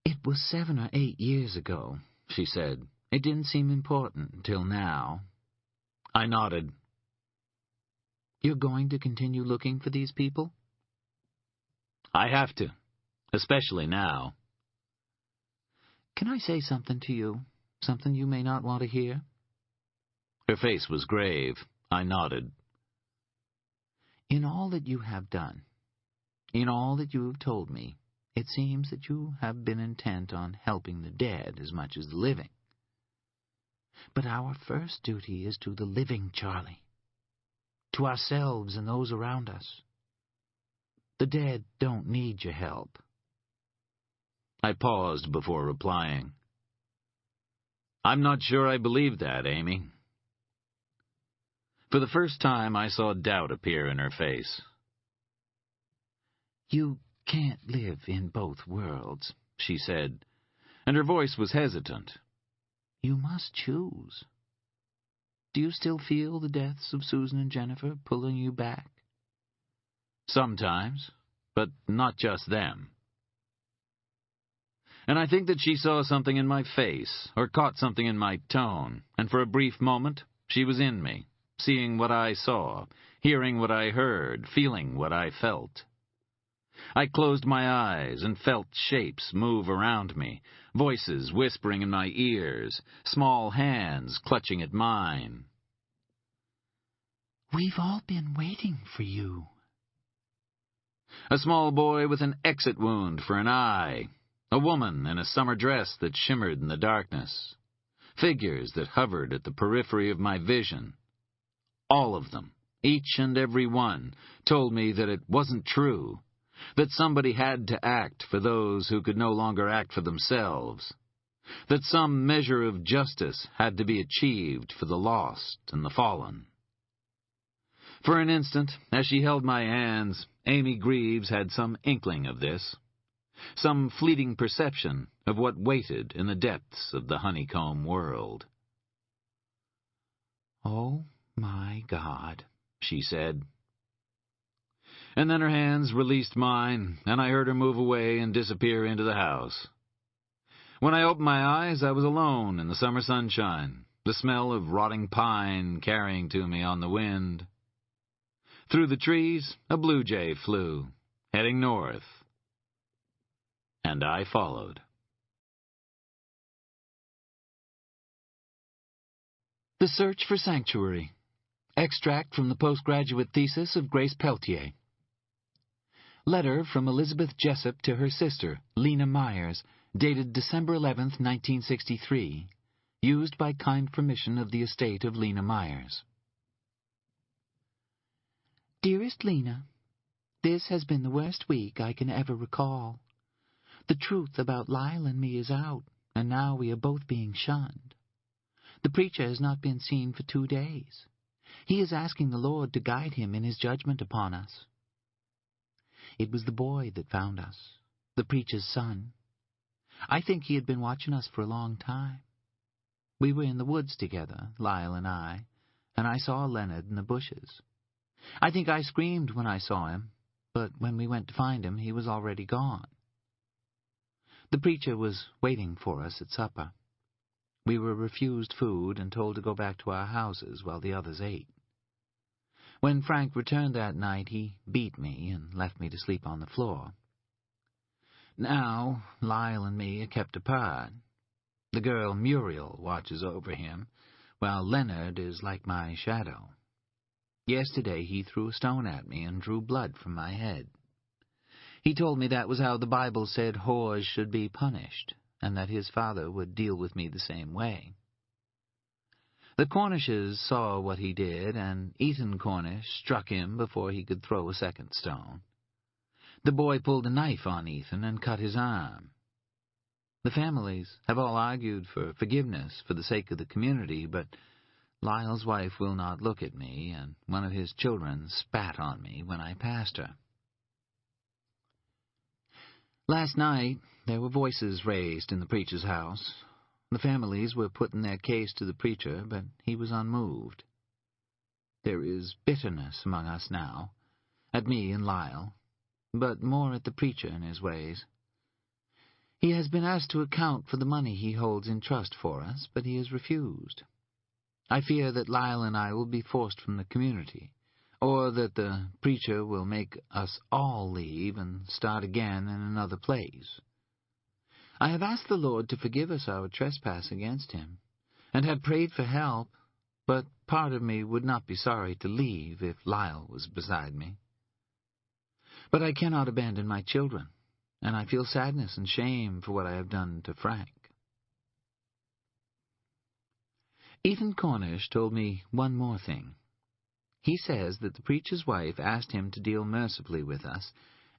"It was 7 or 8 years ago," she said. "It didn't seem important until now." I nodded. "You're going to continue looking for these people?" I have to, especially now. "Can I say something to you? Something you may not want to hear?" Her face was grave. I nodded. "In all that you have done, in all that you have told me, it seems that you have been intent on helping the dead as much as the living. But our first duty is to the living, Charlie. To ourselves and those around us. The dead don't need your help." I paused before replying. I'm not sure I believe that, Amy. For the first time, I saw doubt appear in her face. "You can't live in both worlds," she said, and her voice was hesitant. "You must choose. Do you still feel the deaths of Susan and Jennifer pulling you back?" Sometimes, but not just them. And I think that she saw something in my face, or caught something in my tone, and for a brief moment, she was in me, seeing what I saw, hearing what I heard, feeling what I felt. I closed my eyes and felt shapes move around me, voices whispering in my ears, small hands clutching at mine. "We've all been waiting for you." A small boy with an exit wound for an eye. A woman in a summer dress that shimmered in the darkness. Figures that hovered at the periphery of my vision. All of them, each and every one, told me that it wasn't true, that somebody had to act for those who could no longer act for themselves, that some measure of justice had to be achieved for the lost and the fallen. For an instant, as she held my hands, Amy Greaves had some inkling of this. Some fleeting perception of what waited in the depths of the honeycomb world. "Oh, my God," she said. And then her hands released mine, and I heard her move away and disappear into the house. When I opened my eyes, I was alone in the summer sunshine, the smell of rotting pine carrying to me on the wind. Through the trees, a blue jay flew, heading north. And I followed. The Search for Sanctuary. Extract from the postgraduate thesis of Grace Peltier. Letter from Elizabeth Jessup to her sister, Lena Myers, dated December 11th, 1963, used by kind permission of the estate of Lena Myers. Dearest Lena, this has been the worst week I can ever recall. The truth about Lyle and me is out, and now we are both being shunned. The preacher has not been seen for 2 days. He is asking the Lord to guide him in his judgment upon us. It was the boy that found us, the preacher's son. I think he had been watching us for a long time. We were in the woods together, Lyle and I saw Leonard in the bushes. I think I screamed when I saw him, but when we went to find him, he was already gone. The preacher was waiting for us at supper. We were refused food and told to go back to our houses while the others ate. When Frank returned that night, he beat me and left me to sleep on the floor. Now, Lyle and me are kept apart. The girl Muriel watches over him, while Leonard is like my shadow. Yesterday he threw a stone at me and drew blood from my head. He told me that was how the Bible said whores should be punished, and that his father would deal with me the same way. The Cornishes saw what he did, and Ethan Cornish struck him before he could throw a second stone. The boy pulled a knife on Ethan and cut his arm. The families have all argued for forgiveness for the sake of the community, but Lyle's wife will not look at me, and one of his children spat on me when I passed her. Last night there were voices raised in the preacher's house. The families were putting their case to the preacher, but he was unmoved. There is bitterness among us now, at me and Lyle, but more at the preacher in his ways. He has been asked to account for the money he holds in trust for us, but he has refused. I fear that Lyle and I will be forced from the community, or that the preacher will make us all leave and start again in another place. I have asked the Lord to forgive us our trespass against him, and have prayed for help, but part of me would not be sorry to leave if Lyle was beside me. But I cannot abandon my children, and I feel sadness and shame for what I have done to Frank. Ethan Cornish told me one more thing. He says that the preacher's wife asked him to deal mercifully with us,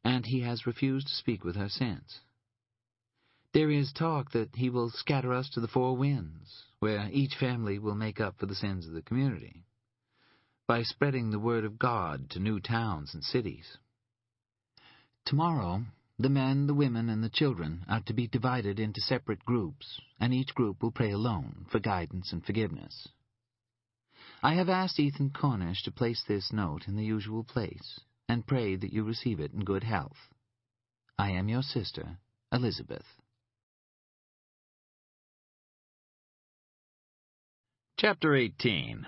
and he has refused to speak with her since. There is talk that he will scatter us to the four winds, where each family will make up for the sins of the community, by spreading the word of God to new towns and cities. Tomorrow, the men, the women, and the children are to be divided into separate groups, and each group will pray alone for guidance and forgiveness. I have asked Ethan Cornish to place this note in the usual place, and pray that you receive it in good health. I am your sister, Elizabeth. Chapter 18.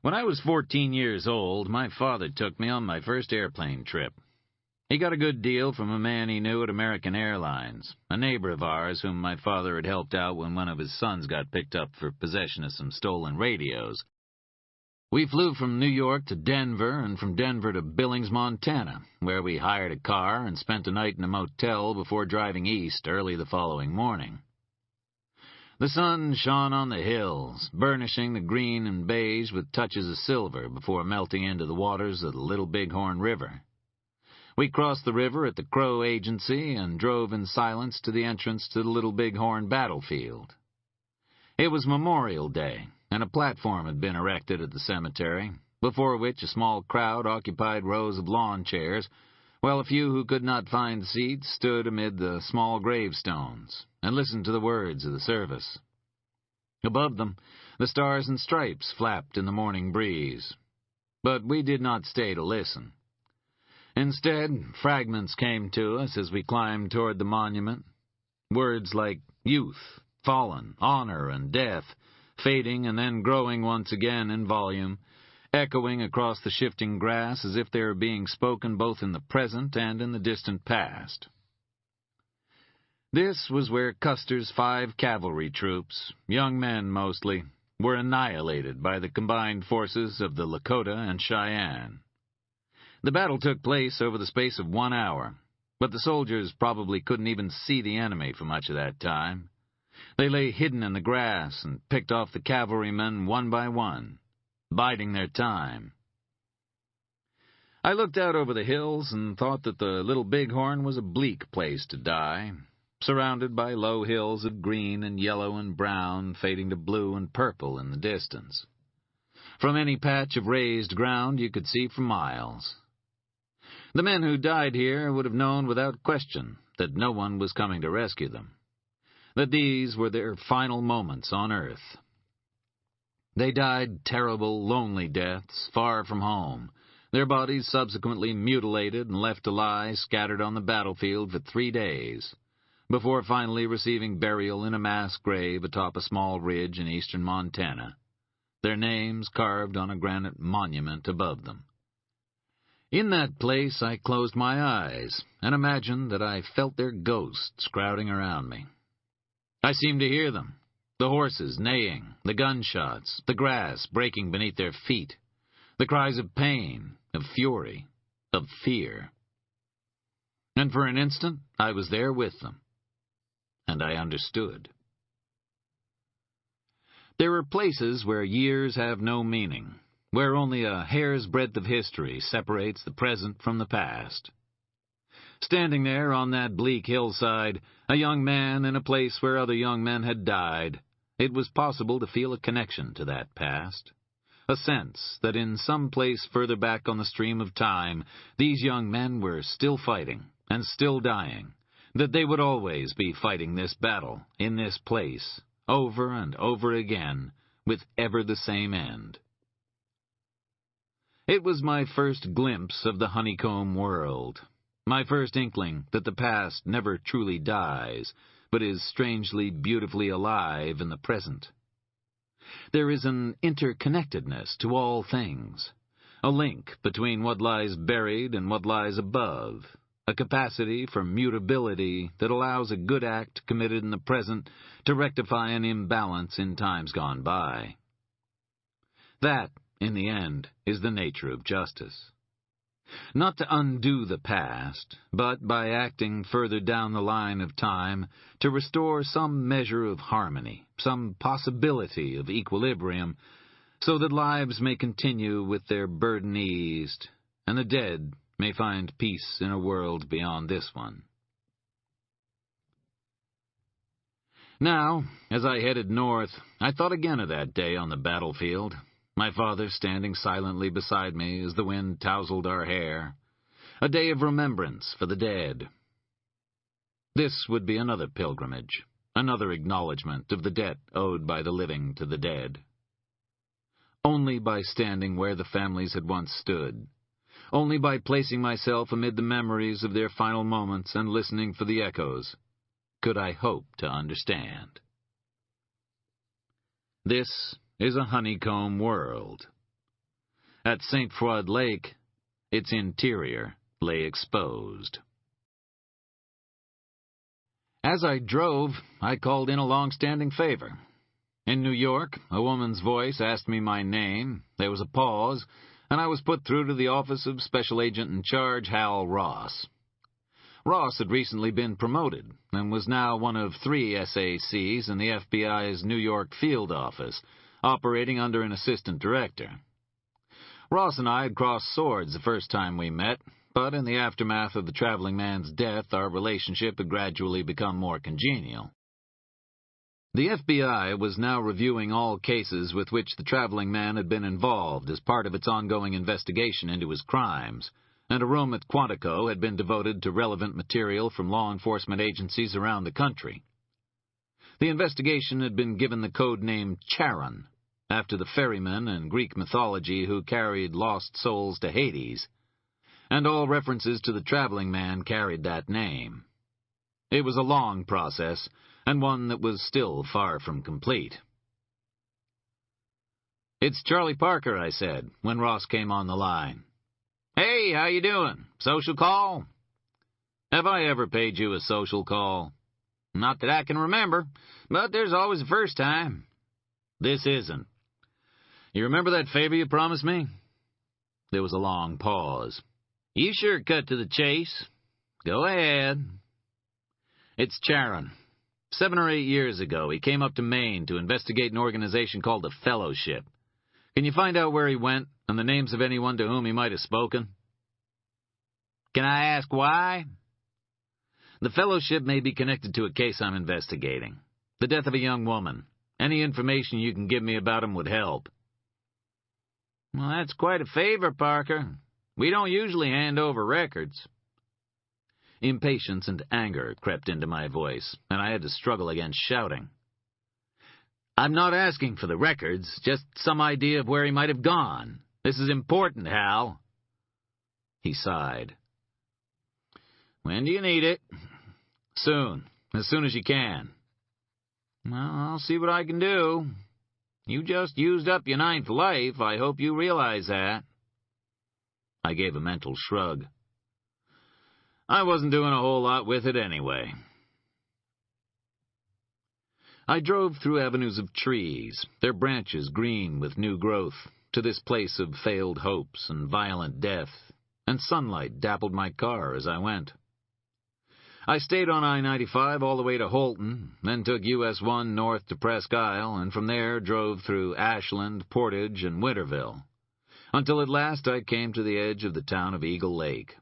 When I was 14 years old, my father took me on my first airplane trip. He got a good deal from a man he knew at American Airlines, a neighbor of ours whom my father had helped out when one of his sons got picked up for possession of some stolen radios. We flew from New York to Denver, and from Denver to Billings, Montana, where we hired a car and spent a night in a motel before driving east early the following morning. The sun shone on the hills, burnishing the green and beige with touches of silver before melting into the waters of the Little Bighorn River. We crossed the river at the Crow Agency and drove in silence to the entrance to the Little Bighorn battlefield. It was Memorial Day, and a platform had been erected at the cemetery, before which a small crowd occupied rows of lawn chairs, while a few who could not find seats stood amid the small gravestones and listened to the words of the service. Above them, the stars and stripes flapped in the morning breeze. But we did not stay to listen. Instead, fragments came to us as we climbed toward the monument. Words like youth, fallen, honor, and death, fading and then growing once again in volume, echoing across the shifting grass as if they were being spoken both in the present and in the distant past. This was where Custer's 5 cavalry troops, young men mostly, were annihilated by the combined forces of the Lakota and Cheyenne. The battle took place over the space of 1 hour, but the soldiers probably couldn't even see the enemy for much of that time. They lay hidden in the grass and picked off the cavalrymen one by one, biding their time. I looked out over the hills and thought that the Little Bighorn was a bleak place to die, surrounded by low hills of green and yellow and brown fading to blue and purple in the distance. From any patch of raised ground you could see for miles. The men who died here would have known without question that no one was coming to rescue them, that these were their final moments on earth. They died terrible, lonely deaths, far from home, their bodies subsequently mutilated and left to lie scattered on the battlefield for 3 days, before finally receiving burial in a mass grave atop a small ridge in eastern Montana, their names carved on a granite monument above them. In that place I closed my eyes and imagined that I felt their ghosts crowding around me. I seemed to hear them, the horses neighing, the gunshots, the grass breaking beneath their feet, the cries of pain, of fury, of fear. And for an instant I was there with them, and I understood. There are places where years have no meaning, where only a hair's breadth of history separates the present from the past. Standing there on that bleak hillside, a young man in a place where other young men had died, it was possible to feel a connection to that past, a sense that in some place further back on the stream of time, these young men were still fighting and still dying, that they would always be fighting this battle in this place, over and over again, with ever the same end. It was my first glimpse of the honeycomb world, my first inkling that the past never truly dies, but is strangely beautifully alive in the present. There is an interconnectedness to all things, a link between what lies buried and what lies above, a capacity for mutability that allows a good act committed in the present to rectify an imbalance in times gone by. That, in the end, is the nature of justice. Not to undo the past, but by acting further down the line of time to restore some measure of harmony, some possibility of equilibrium, so that lives may continue with their burden eased, and the dead may find peace in a world beyond this one. Now, as I headed north, I thought again of that day on the battlefield, my father standing silently beside me as the wind tousled our hair, a day of remembrance for the dead. This would be another pilgrimage, another acknowledgment of the debt owed by the living to the dead. Only by standing where the families had once stood, only by placing myself amid the memories of their final moments and listening for the echoes, could I hope to understand. This is a honeycomb world. At St. Froid Lake, its interior lay exposed. As I drove, I called in a long-standing favor. In New York, a woman's voice asked me my name, there was a pause, and I was put through to the office of Special Agent in Charge Hal Ross. Ross had recently been promoted and was now one of 3 SACs in the FBI's New York field office, operating under an assistant director. Ross and I had crossed swords the first time we met, but in the aftermath of the traveling man's death, our relationship had gradually become more congenial. The FBI was now reviewing all cases with which the traveling man had been involved as part of its ongoing investigation into his crimes, and a room at Quantico had been devoted to relevant material from law enforcement agencies around the country. The investigation had been given the code name Charon, after the ferryman in Greek mythology who carried lost souls to Hades, and all references to the traveling man carried that name. It was a long process, and one that was still far from complete. "It's Charlie Parker," I said, when Ross came on the line. "Hey, how you doing? Social call?" "Have I ever paid you a social call?" "Not that I can remember, but there's always a first time." "This isn't. You remember that favor you promised me?" There was a long pause. "You sure cut to the chase. Go ahead." "It's Charon. 7 or 8 years ago, he came up to Maine to investigate an organization called the Fellowship. Can you find out where he went and the names of anyone to whom he might have spoken?" "Can I ask why?" "The Fellowship may be connected to a case I'm investigating. The death of a young woman. Any information you can give me about him would help." "Well, that's quite a favor, Parker. We don't usually hand over records." Impatience and anger crept into my voice, and I had to struggle against shouting. "I'm not asking for the records, just some idea of where he might have gone. This is important, Hal." He sighed. "When do you need it?" "Soon. as soon as you can." "Well, I'll see what I can do. You just used up your 9th life. I hope you realize that." I gave a mental shrug. I wasn't doing a whole lot with it anyway. I drove through avenues of trees, their branches green with new growth, to this place of failed hopes and violent death, and sunlight dappled my car as I went. I stayed on I-95 all the way to Holton, then took US 1 north to Presque Isle, and from there drove through Ashland, Portage, and Winterville, until at last I came to the edge of the town of Eagle Lake.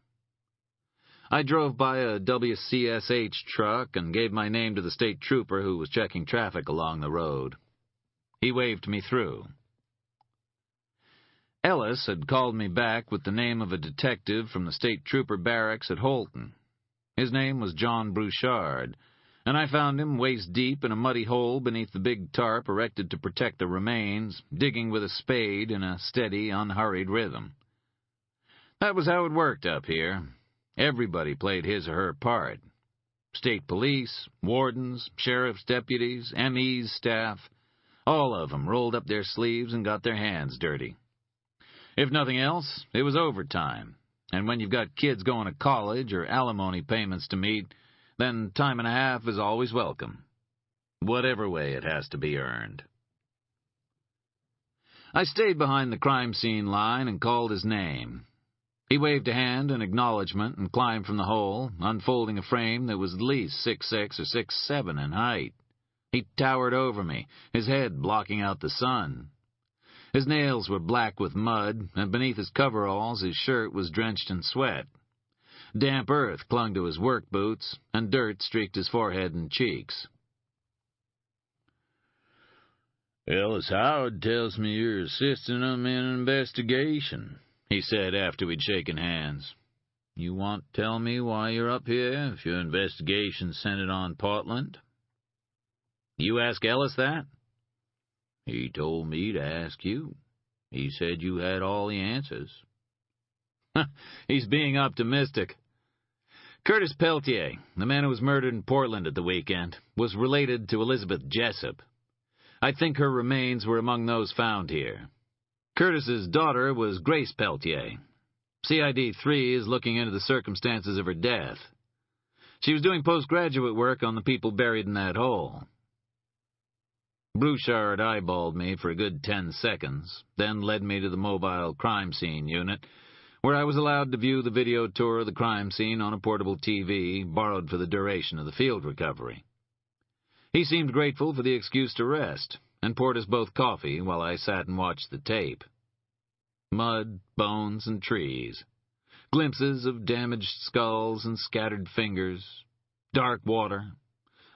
I drove by a WCSH truck and gave my name to the state trooper who was checking traffic along the road. He waved me through. Ellis had called me back with the name of a detective from the state trooper barracks at Holton. His name was John Brouchard, and I found him waist-deep in a muddy hole beneath the big tarp erected to protect the remains, digging with a spade in a steady, unhurried rhythm. That was how it worked up here. Everybody played his or her part. State police, wardens, sheriff's deputies, ME's staff, all of them rolled up their sleeves and got their hands dirty. If nothing else, it was overtime. And when you've got kids going to college or alimony payments to meet, then time and a half is always welcome, whatever way it has to be earned. I stayed behind the crime scene line and called his name. He waved a hand in acknowledgement and climbed from the hole, unfolding a frame that was at least 6'6" or 6'7" in height. He towered over me, his head blocking out the sun. His nails were black with mud, and beneath his coveralls his shirt was drenched in sweat. Damp earth clung to his work boots, and dirt streaked his forehead and cheeks. "Ellis Howard tells me you're assisting him in an investigation," he said after we'd shaken hands. "You want to tell me why you're up here, if your investigation's centered on Portland?" "You ask Ellis that?" "He told me to ask you. He said you had all the answers." He's being optimistic. Curtis Peltier, the man who was murdered in Portland at the weekend, was related to Elizabeth Jessup. I think her remains were among those found here. Curtis's daughter was Grace Peltier. CID-3 is looking into the circumstances of her death. She was doing postgraduate work on the people buried in that hole. Brouchard eyeballed me for a good 10 seconds, then led me to the mobile crime scene unit, where I was allowed to view the video tour of the crime scene on a portable TV borrowed for the duration of the field recovery. He seemed grateful for the excuse to rest, and poured us both coffee while I sat and watched the tape. Mud, bones, and trees. Glimpses of damaged skulls and scattered fingers. Dark water.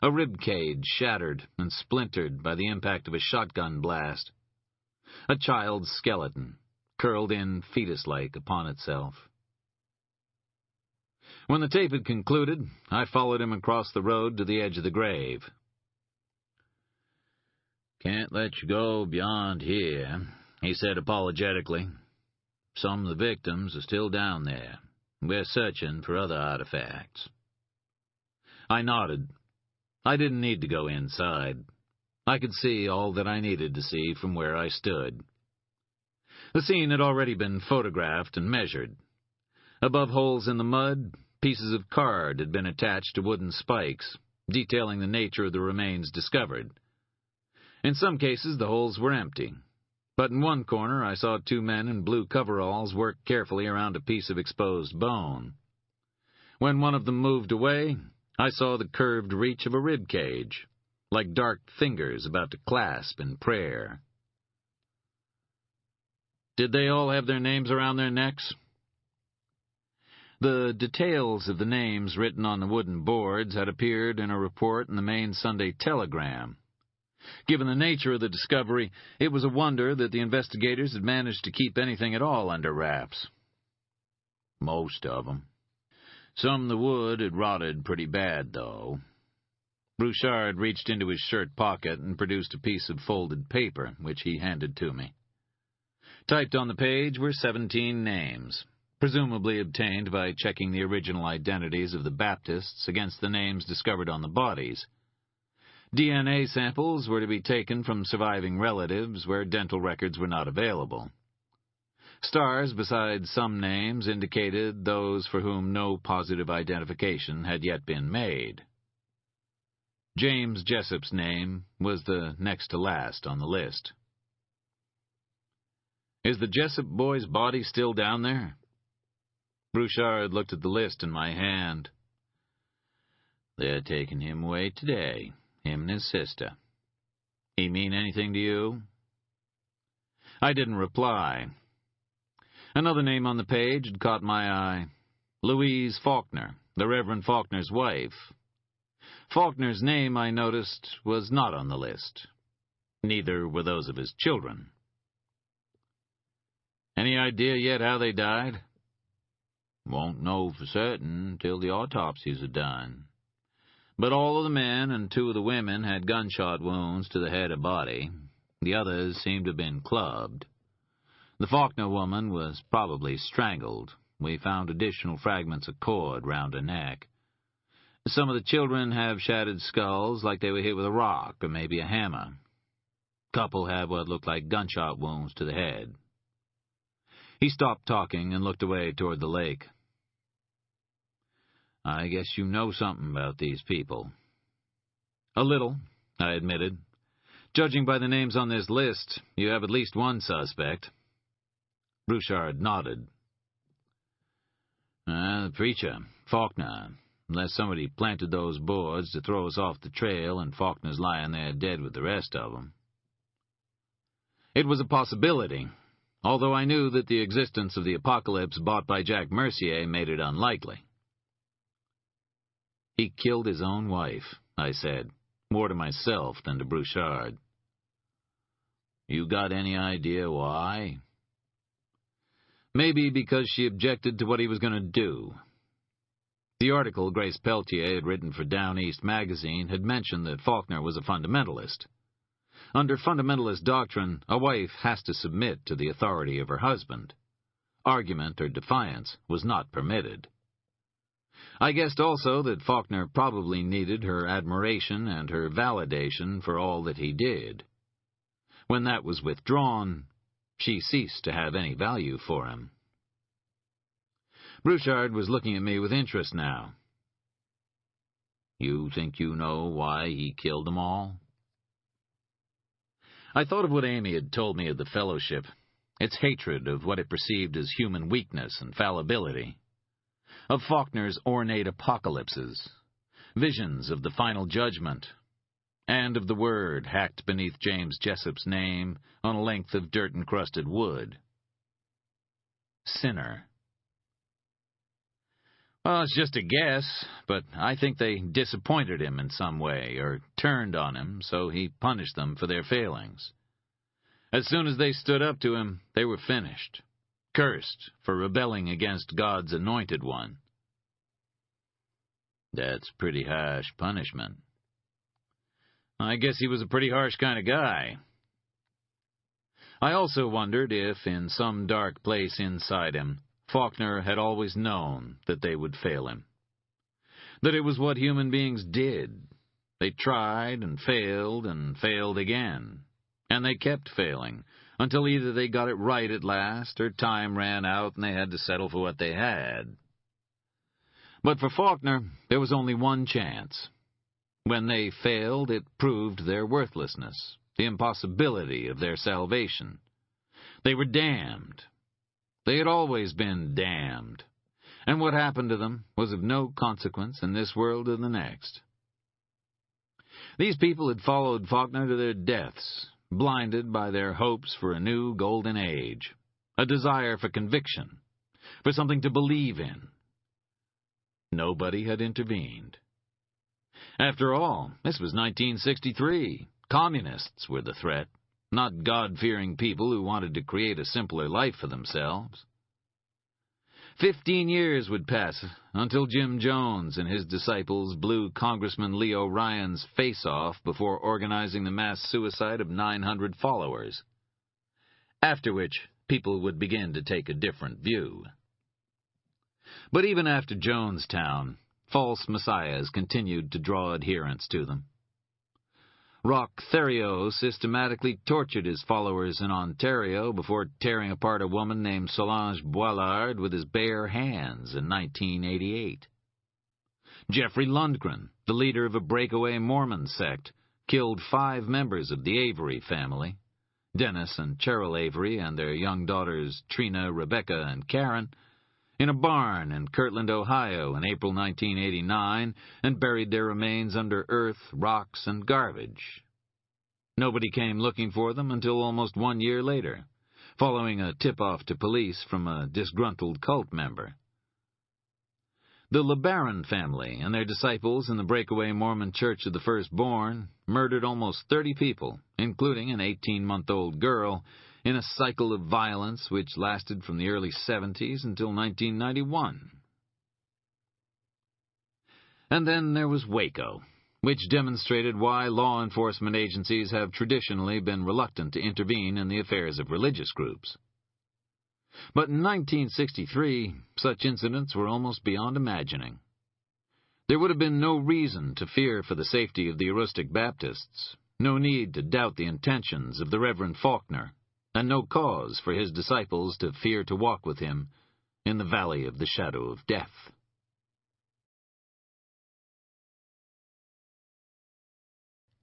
A rib cage shattered and splintered by the impact of a shotgun blast. A child's skeleton, curled in fetus-like upon itself. When the tape had concluded, I followed him across the road to the edge of the grave. "Can't let you go beyond here," he said apologetically. "Some of the victims are still down there. We're searching for other artifacts." I nodded. I didn't need to go inside. I could see all that I needed to see from where I stood. The scene had already been photographed and measured. Above holes in the mud, pieces of card had been attached to wooden spikes, detailing the nature of the remains discovered. In some cases, the holes were empty, but in one corner I saw 2 men in blue coveralls work carefully around a piece of exposed bone. When one of them moved away, I saw the curved reach of a rib cage, like dark fingers about to clasp in prayer. Did they all have their names around their necks? The details of the names written on the wooden boards had appeared in a report in the Maine Sunday Telegram. Given the nature of the discovery, it was a wonder that the investigators had managed to keep anything at all under wraps. "Most of them. Some of the wood had rotted pretty bad, though." Brouchard reached into his shirt pocket and produced a piece of folded paper, which he handed to me. Typed on the page were 17 names, presumably obtained by checking the original identities of the Baptists against the names discovered on the bodies. DNA samples were to be taken from surviving relatives where dental records were not available. Stars beside some names indicated those for whom no positive identification had yet been made. James Jessup's name was the next to last on the list. "Is the Jessup boy's body still down there?" Brouchard looked at the list in my hand. "They're taking him away today, him and his sister. He mean anything to you?" I didn't reply. Another name on the page had caught my eye. Louise Faulkner, the Reverend Faulkner's wife. Faulkner's name, I noticed, was not on the list. Neither were those of his children. "Any idea yet how they died?" "Won't know for certain till the autopsies are done. But all of the men and 2 of the women had gunshot wounds to the head and body. The others seemed to have been clubbed. The Faulkner woman was probably strangled. We found additional fragments of cord round her neck. Some of the children have shattered skulls like they were hit with a rock or maybe a hammer. Couple have what looked like gunshot wounds to the head." He stopped talking and looked away toward the lake. "I guess you know something about these people." "A little," I admitted. "Judging by the names on this list, you have at least one suspect." Brouchard nodded. "The preacher, Faulkner, unless somebody planted those boards to throw us off the trail and Faulkner's lying there dead with the rest of them." It was a possibility, although I knew that the existence of the apocalypse bought by Jack Mercier made it unlikely. "He killed his own wife," I said, more to myself than to Brouchard. "You got any idea why?" "Maybe because she objected to what he was going to do." The article Grace Peltier had written for Down East magazine had mentioned that Faulkner was a fundamentalist. Under fundamentalist doctrine, a wife has to submit to the authority of her husband. Argument or defiance was not permitted. I guessed also that Faulkner probably needed her admiration and her validation for all that he did. When that was withdrawn, she ceased to have any value for him. Brouchard was looking at me with interest now. "You think you know why he killed them all?" I thought of what Amy had told me of the Fellowship, its hatred of what it perceived as human weakness and fallibility, of Faulkner's ornate apocalypses, visions of the final judgment, and of the word hacked beneath James Jessup's name on a length of dirt-encrusted wood. Sinner. Well, it's just a guess, but I think they disappointed him in some way, or turned on him, so he punished them for their failings. As soon as they stood up to him, they were finished, cursed for rebelling against God's anointed one. That's pretty harsh punishment. I guess he was a pretty harsh kind of guy. I also wondered if, in some dark place inside him, Faulkner had always known that they would fail him. That it was what human beings did. They tried and failed again. And they kept failing, until either they got it right at last, or time ran out and they had to settle for what they had. But for Faulkner, there was only one chance. When they failed, it proved their worthlessness, the impossibility of their salvation. They were damned. They had always been damned, and what happened to them was of no consequence in this world or the next. These people had followed Faulkner to their deaths, blinded by their hopes for a new golden age, a desire for conviction, for something to believe in. Nobody had intervened. After all, this was 1963. Communists were the threat, not God-fearing people who wanted to create a simpler life for themselves. 15 years would pass until Jim Jones and his disciples blew Congressman Leo Ryan's face off before organizing the mass suicide of 900 followers, after which people would begin to take a different view. But even after Jonestown, false messiahs continued to draw adherents to them. Roch Theriot systematically tortured his followers in Ontario before tearing apart a woman named Solange Boilard with his bare hands in 1988. Jeffrey Lundgren, the leader of a breakaway Mormon sect, killed 5 members of the Avery family, Dennis and Cheryl Avery and their young daughters Trina, Rebecca, and Karen, in a barn in Kirtland, Ohio in April 1989 and buried their remains under earth, rocks, and garbage. Nobody came looking for them until almost 1 year later, following a tip-off to police from a disgruntled cult member. The LeBaron family and their disciples in the breakaway Mormon Church of the Firstborn murdered almost 30 people, including an 18-month-old girl, in a cycle of violence which lasted from the early 70s until 1991. And then there was Waco, which demonstrated why law enforcement agencies have traditionally been reluctant to intervene in the affairs of religious groups. But in 1963, such incidents were almost beyond imagining. There would have been no reason to fear for the safety of the Aroostook Baptists, no need to doubt the intentions of the Reverend Faulkner, and no cause for his disciples to fear to walk with him in the valley of the shadow of death.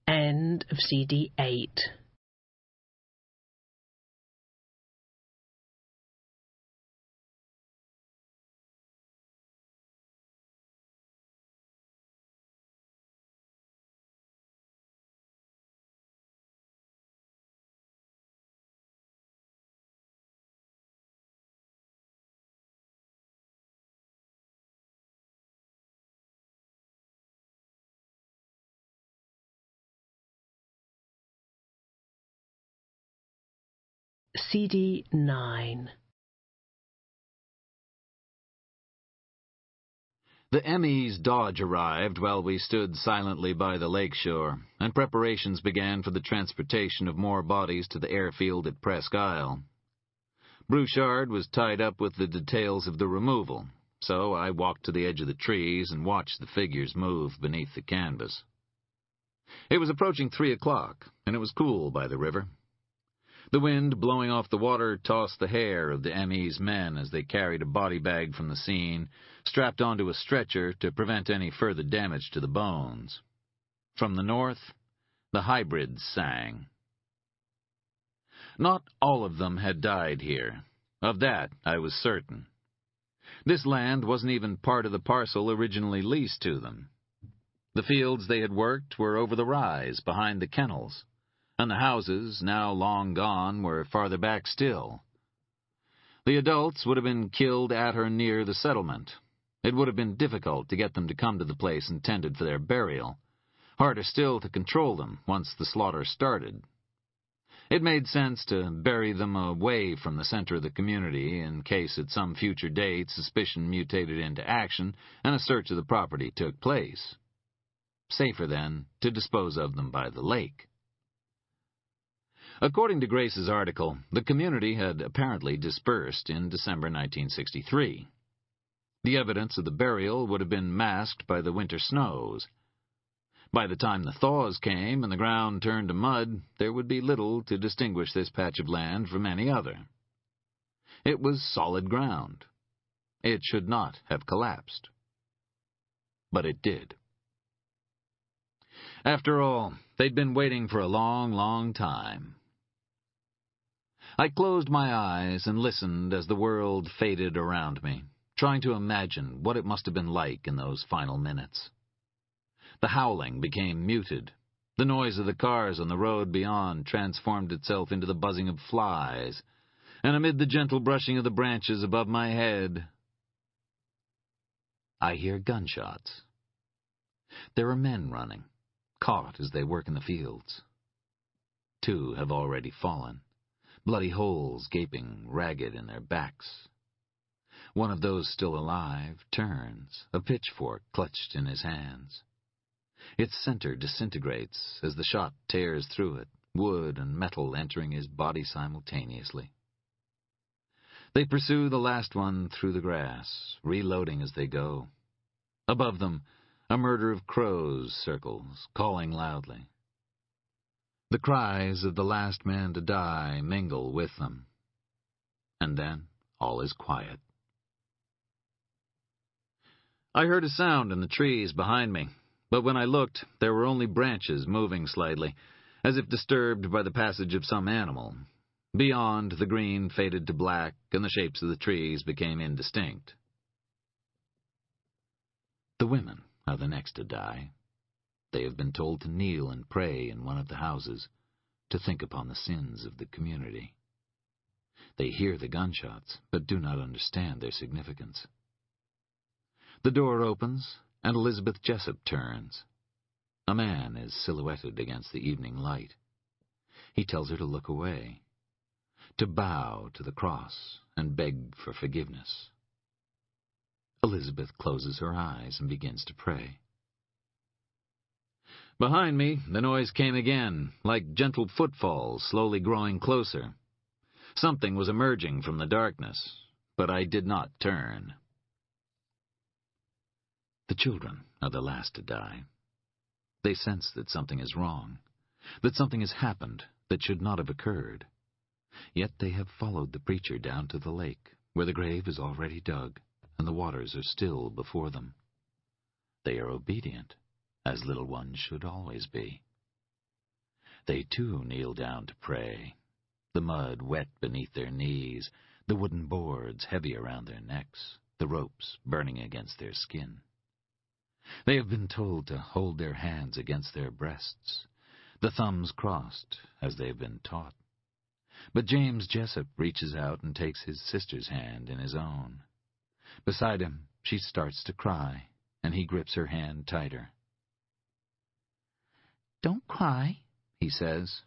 End of CD 8. CD 9. The ME's Dodge arrived while we stood silently by the lakeshore, and preparations began for the transportation of more bodies to the airfield at Presque Isle. Brouchard was tied up with the details of the removal, so I walked to the edge of the trees and watched the figures move beneath the canvas. It was approaching 3 o'clock, and it was cool by the river. The wind blowing off the water tossed the hair of the ME's men as they carried a body bag from the scene, strapped onto a stretcher to prevent any further damage to the bones. From the north, the hybrids sang. Not all of them had died here. Of that I was certain. This land wasn't even part of the parcel originally leased to them. The fields they had worked were over the rise behind the kennels, and the houses, now long gone, were farther back still. The adults would have been killed at or near the settlement. It would have been difficult to get them to come to the place intended for their burial, harder still to control them once the slaughter started. It made sense to bury them away from the center of the community in case at some future date suspicion mutated into action and a search of the property took place. Safer, then, to dispose of them by the lake. According to Grace's article, the community had apparently dispersed in December 1963. The evidence of the burial would have been masked by the winter snows. By the time the thaws came and the ground turned to mud, there would be little to distinguish this patch of land from any other. It was solid ground. It should not have collapsed. But it did. After all, they'd been waiting for a long, long time. I closed my eyes and listened as the world faded around me, trying to imagine what it must have been like in those final minutes. The howling became muted. The noise of the cars on the road beyond transformed itself into the buzzing of flies, and amid the gentle brushing of the branches above my head, I hear gunshots. There are men running, caught as they work in the fields. 2 have already fallen, bloody holes gaping ragged in their backs. One of those still alive turns, a pitchfork clutched in his hands. Its center disintegrates as the shot tears through it, wood and metal entering his body simultaneously. They pursue the last one through the grass, reloading as they go. Above them, a murder of crows circles, calling loudly. The cries of the last man to die mingle with them. And then all is quiet. I heard a sound in the trees behind me, but when I looked, there were only branches moving slightly, as if disturbed by the passage of some animal. Beyond, the green faded to black, and the shapes of the trees became indistinct. The women are the next to die. They have been told to kneel and pray in one of the houses, to think upon the sins of the community. They hear the gunshots, but do not understand their significance. The door opens, and Elizabeth Jessup turns. A man is silhouetted against the evening light. He tells her to look away, to bow to the cross and beg for forgiveness. Elizabeth closes her eyes and begins to pray. Behind me, the noise came again, like gentle footfalls slowly growing closer. Something was emerging from the darkness, but I did not turn. The children are the last to die. They sense that something is wrong, that something has happened that should not have occurred. Yet they have followed the preacher down to the lake, where the grave is already dug, and the waters are still before them. They are obedient, as little ones should always be. They too kneel down to pray, the mud wet beneath their knees, the wooden boards heavy around their necks, the ropes burning against their skin. They have been told to hold their hands against their breasts, the thumbs crossed, as they have been taught. But James Jessup reaches out and takes his sister's hand in his own. Beside him, she starts to cry, and he grips her hand tighter. "Don't cry," he says.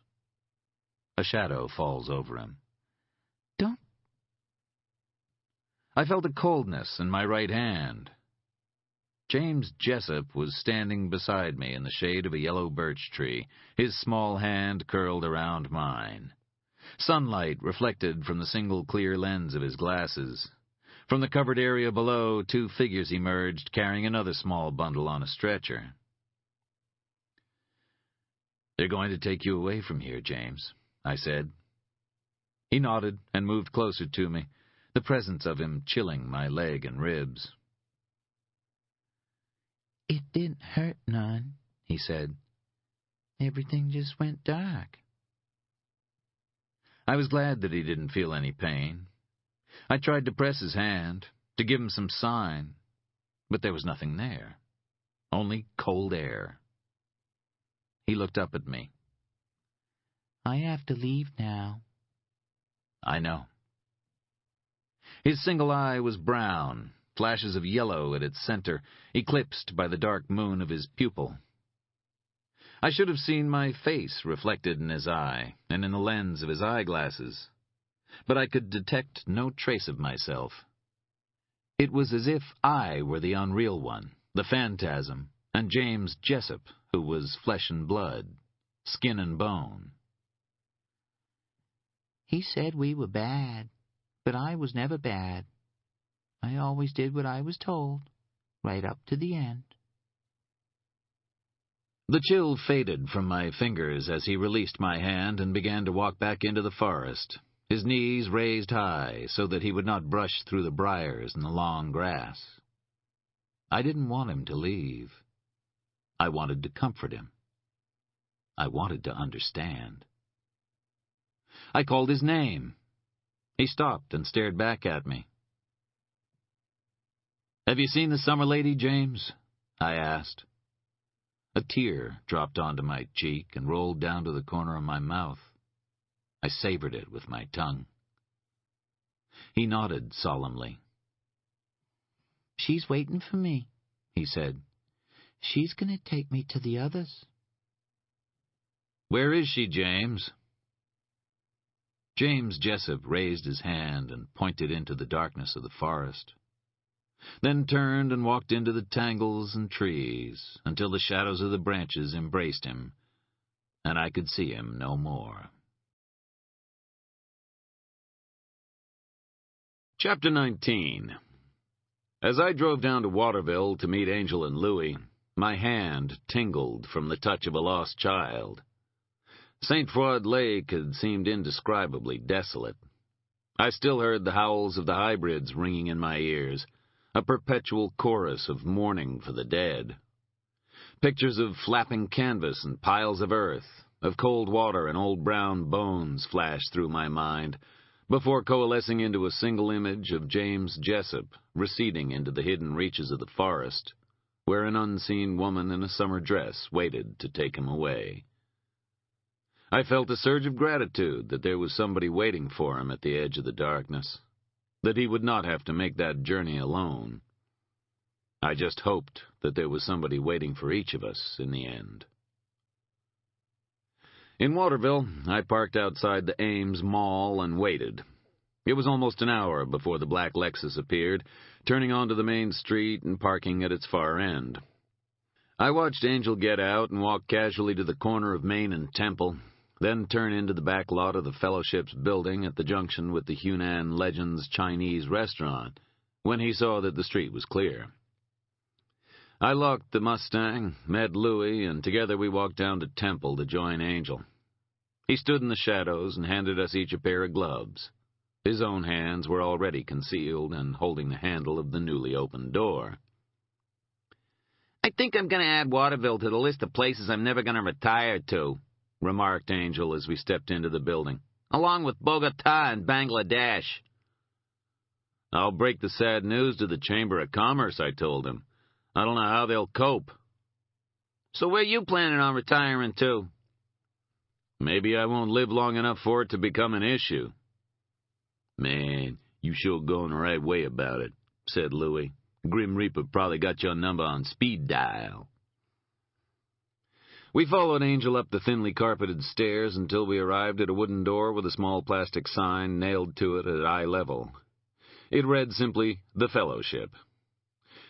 A shadow falls over him. "Don't." I felt a coldness in my right hand. James Jessup was standing beside me in the shade of a yellow birch tree, his small hand curled around mine. Sunlight reflected from the single clear lens of his glasses. From the covered area below, two figures emerged, carrying another small bundle on a stretcher. "They're going to take you away from here, James," I said. He nodded and moved closer to me, the presence of him chilling my leg and ribs. "It didn't hurt none," he said. "Everything just went dark." I was glad that he didn't feel any pain. I tried to press his hand, to give him some sign, but there was nothing there, only cold air. He looked up at me. "I have to leave now." "I know." His single eye was brown, flashes of yellow at its center, eclipsed by the dark moon of his pupil. I should have seen my face reflected in his eye and in the lens of his eyeglasses, but I could detect no trace of myself. It was as if I were the unreal one, the phantasm, and James Jessup, who was flesh and blood, skin and bone. "He said we were bad, but I was never bad. I always did what I was told, right up to the end." The chill faded from my fingers as he released my hand and began to walk back into the forest, his knees raised high so that he would not brush through the briars and the long grass. I didn't want him to leave. I wanted to comfort him. I wanted to understand. I called his name. He stopped and stared back at me. "Have you seen the summer lady, James?" I asked. A tear dropped onto my cheek and rolled down to the corner of my mouth. I savored it with my tongue. He nodded solemnly. "She's waiting for me," he said. "She's going to take me to the others." "Where is she, James?" James Jessup raised his hand and pointed into the darkness of the forest, then turned and walked into the tangles and trees until the shadows of the branches embraced him, and I could see him no more. Chapter 19. As I drove down to Waterville to meet Angel and Louie, my hand tingled from the touch of a lost child. St. Froid Lake had seemed indescribably desolate. I still heard the howls of the hybrids ringing in my ears, a perpetual chorus of mourning for the dead. Pictures of flapping canvas and piles of earth, of cold water and old brown bones flashed through my mind, before coalescing into a single image of James Jessup receding into the hidden reaches of the forest, where an unseen woman in a summer dress waited to take him away. I felt a surge of gratitude that there was somebody waiting for him at the edge of the darkness, that he would not have to make that journey alone. I just hoped that there was somebody waiting for each of us in the end. In Waterville, I parked outside the Ames Mall and waited. It was almost an hour before the black Lexus appeared, turning onto the main street and parking at its far end. I watched Angel get out and walk casually to the corner of Main and Temple, then turn into the back lot of the Fellowship's building at the junction with the Hunan Legends Chinese restaurant, when he saw that the street was clear. I locked the Mustang, met Louie, and together we walked down to Temple to join Angel. He stood in the shadows and handed us each a pair of gloves. His own hands were already concealed and holding the handle of the newly opened door. "I think I'm going to add Waterville to the list of places I'm never going to retire to," remarked Angel as we stepped into the building, "along with Bogota and Bangladesh." "I'll break the sad news to the Chamber of Commerce," I told him. "I don't know how they'll cope." "So where you planning on retiring to?" "Maybe I won't live long enough for it to become an issue." "Man, you sure going the right way about it," said Louie. "Grim Reaper probably got your number on speed dial." We followed Angel up the thinly carpeted stairs until we arrived at a wooden door with a small plastic sign nailed to it at eye level. It read simply, "The Fellowship."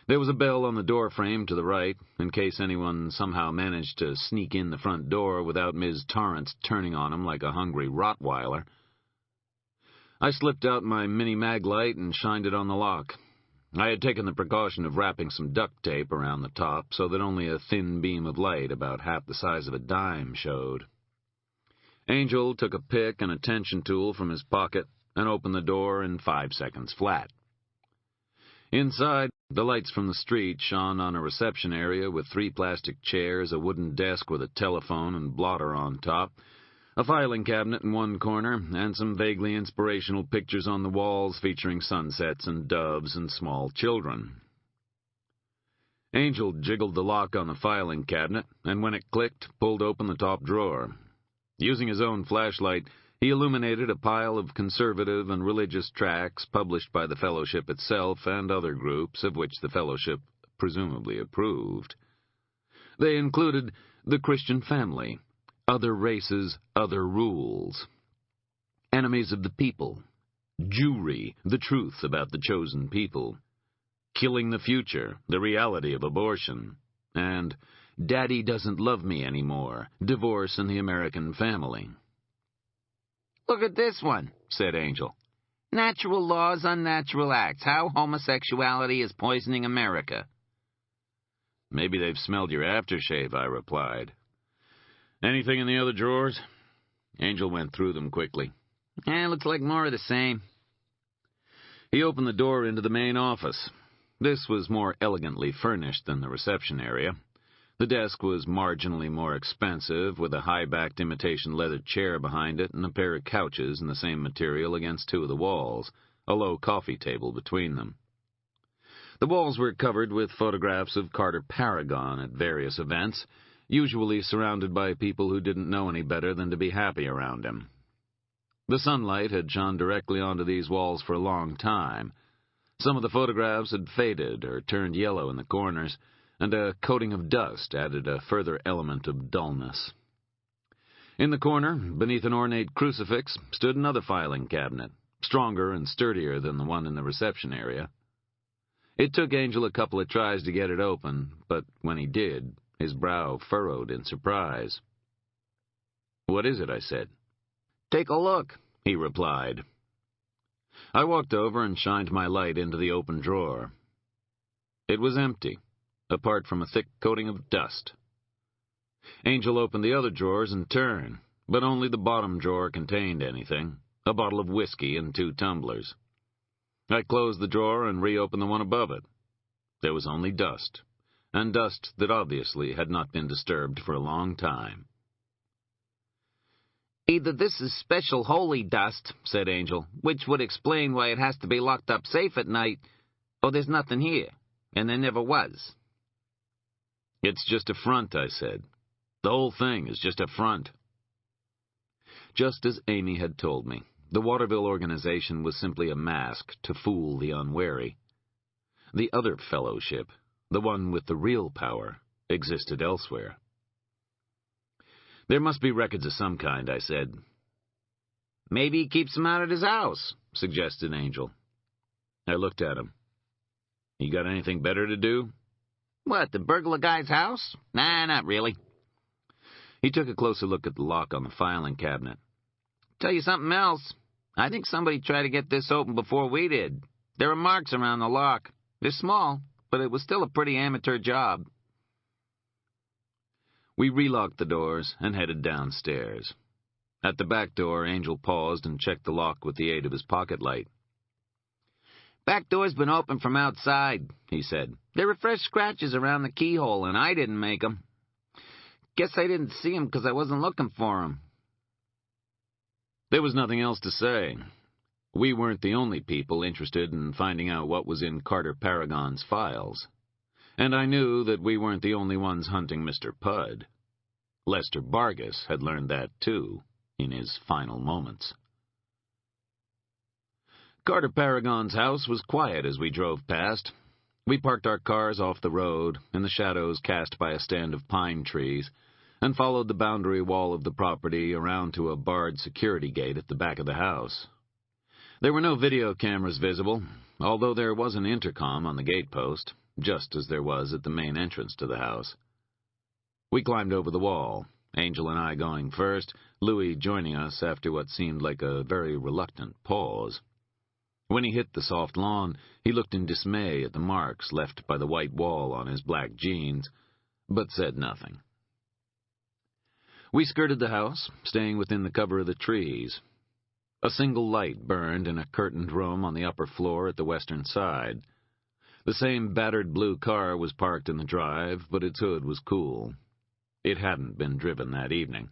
There was a bell on the door frame to the right, in case anyone somehow managed to sneak in the front door without Ms. Torrance turning on him like a hungry Rottweiler. I slipped out my mini-mag light and shined it on the lock. I had taken the precaution of wrapping some duct tape around the top so that only a thin beam of light about half the size of a dime showed. Angel took a pick and a tension tool from his pocket and opened the door in 5 seconds flat. Inside, the lights from the street shone on a reception area with 3 plastic chairs, a wooden desk with a telephone and blotter on top, a filing cabinet in one corner, and some vaguely inspirational pictures on the walls featuring sunsets and doves and small children. Angel jiggled the lock on the filing cabinet, and when it clicked, pulled open the top drawer. Using his own flashlight, he illuminated a pile of conservative and religious tracts published by the Fellowship itself and other groups of which the Fellowship presumably approved. They included The Christian Family, Other Races, Other Rules, Enemies of the People, Jewry, The Truth About the Chosen People, Killing the Future, The Reality of Abortion, and Daddy Doesn't Love Me Anymore, Divorce in the American Family. "Look at this one," said Angel. "Natural Laws, Unnatural Acts, How Homosexuality is Poisoning America." "Maybe they've smelled your aftershave," I replied. "Anything in the other drawers?" Angel went through them quickly. Looks like more of the same." He opened the door into the main office. This was more elegantly furnished than the reception area. The desk was marginally more expensive, with a high-backed imitation leather chair behind it and a pair of couches in the same material against 2 of the walls, a low coffee table between them. The walls were covered with photographs of Carter Paragon at various events, usually surrounded by people who didn't know any better than to be happy around him. The sunlight had shone directly onto these walls for a long time. Some of the photographs had faded or turned yellow in the corners, and a coating of dust added a further element of dullness. In the corner, beneath an ornate crucifix, stood another filing cabinet, stronger and sturdier than the one in the reception area. It took Angel a couple of tries to get it open, but when he did, his brow furrowed in surprise. "What is it?" I said. "Take a look," he replied. I walked over and shined my light into the open drawer. It was empty, apart from a thick coating of dust. Angel opened the other drawers in turn, but only the bottom drawer contained anything, a bottle of whiskey and 2 tumblers. I closed the drawer and reopened the one above it. There was only dust, and dust that obviously had not been disturbed for a long time. Either this is special holy dust, said Angel, which would explain why it has to be locked up safe at night, or there's nothing here, and there never was. It's just a front, I said. The whole thing is just a front. Just as Amy had told me, the Waterville organization was simply a mask to fool the unwary. The other fellowship, the one with the real power, existed elsewhere. There must be records of some kind, I said. Maybe he keeps them out at his house, suggested Angel. I looked at him. You got anything better to do? What, to burgle a guy's house? Nah, not really. He took a closer look at the lock on the filing cabinet. Tell you something else. I think somebody tried to get this open before we did. There are marks around the lock. They're small, but it was still a pretty amateur job. We relocked the doors and headed downstairs. At the back door, Angel paused and checked the lock with the aid of his pocket light. Back door's been open from outside, he said. There were fresh scratches around the keyhole, and I didn't make 'em. Guess I didn't see 'em because I wasn't looking for 'em. There was nothing else to say. We weren't the only people interested in finding out what was in Carter Paragon's files. And I knew that we weren't the only ones hunting Mr. Pudd. Lester Vargas had learned that, too, in his final moments. Carter Paragon's house was quiet as we drove past. We parked our cars off the road, in the shadows cast by a stand of pine trees, and followed the boundary wall of the property around to a barred security gate at the back of the house. There were no video cameras visible, although there was an intercom on the gatepost, just as there was at the main entrance to the house. We climbed over the wall, Angel and I going first, Louis joining us after what seemed like a very reluctant pause. When he hit the soft lawn, he looked in dismay at the marks left by the white wall on his black jeans, but said nothing. We skirted the house, staying within the cover of the trees. A single light burned in a curtained room on the upper floor at the western side. The same battered blue car was parked in the drive, but its hood was cool. It hadn't been driven that evening.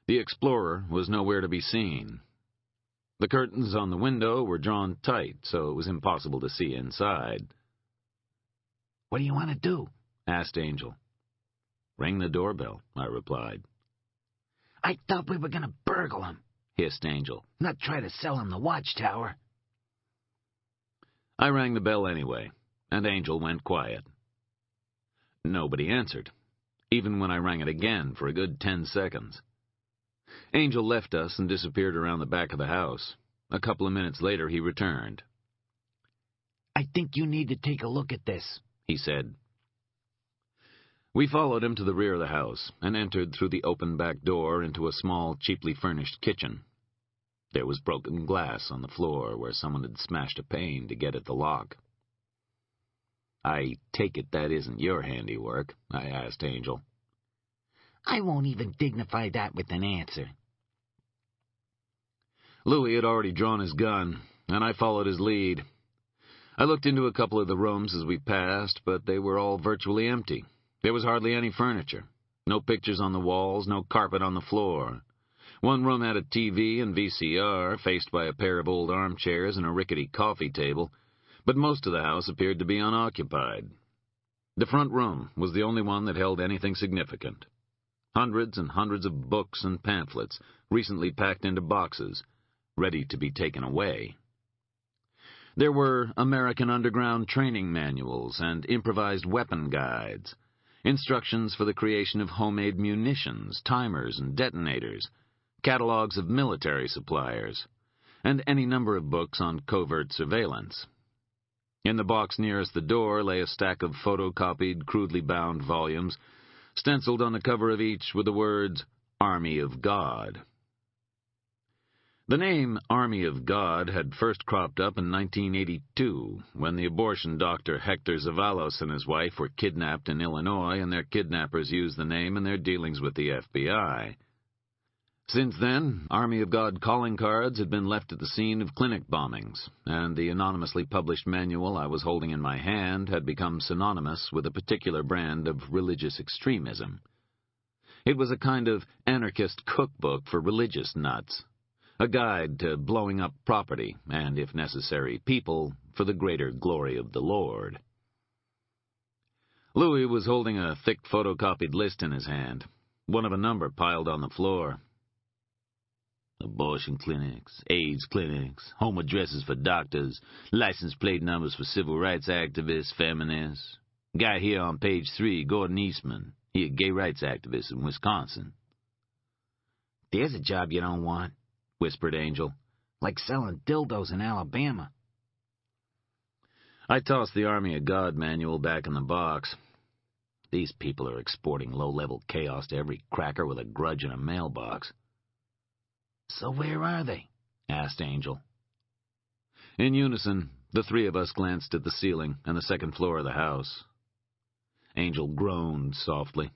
The Explorer was nowhere to be seen. The curtains on the window were drawn tight, so it was impossible to see inside. "What do you want to do?" asked Angel. "Ring the doorbell," I replied. "I thought we were going to burgle him," hissed Angel, "not try to sell him the watchtower." I rang the bell anyway, and Angel went quiet. Nobody answered, even when I rang it again for a good 10 seconds. Angel left us and disappeared around the back of the house. A couple of minutes later, he returned. "I think you need to take a look at this," he said. We followed him to the rear of the house and entered through the open back door into a small, cheaply furnished kitchen. There was broken glass on the floor where someone had smashed a pane to get at the lock. "I take it that isn't your handiwork?" I asked Angel. "I won't even dignify that with an answer." Louis had already drawn his gun, and I followed his lead. I looked into a couple of the rooms as we passed, but they were all virtually empty. There was hardly any furniture. No pictures on the walls, no carpet on the floor. One room had a TV and VCR, faced by a pair of old armchairs and a rickety coffee table, but most of the house appeared to be unoccupied. The front room was the only one that held anything significant. Hundreds and hundreds of books and pamphlets, recently packed into boxes, ready to be taken away. There were American underground training manuals and improvised weapon guides, instructions for the creation of homemade munitions, timers, and detonators, catalogs of military suppliers, and any number of books on covert surveillance. In the box nearest the door lay a stack of photocopied, crudely bound volumes. Stenciled on the cover of each were the words, "Army of God." The name Army of God had first cropped up in 1982, when the abortion doctor Hector Zavalos and his wife were kidnapped in Illinois, and their kidnappers used the name in their dealings with the FBI. Since then, Army of God calling cards had been left at the scene of clinic bombings, and the anonymously published manual I was holding in my hand had become synonymous with a particular brand of religious extremism. It was a kind of anarchist cookbook for religious nuts, a guide to blowing up property and, if necessary, people for the greater glory of the Lord. Louis was holding a thick photocopied list in his hand, one of a number piled on the floor. Abortion clinics, AIDS clinics, home addresses for doctors, license plate numbers for civil rights activists, feminists. Guy here on page 3, Gordon Eastman, he a gay rights activist in Wisconsin. There's a job you don't want, whispered Angel. Like selling dildos in Alabama. I tossed the Army of God manual back in the box. These people are exporting low-level chaos to every cracker with a grudge in a mailbox. So where are they? Asked Angel. In unison, the three of us glanced at the ceiling and the second floor of the house. Angel groaned softly.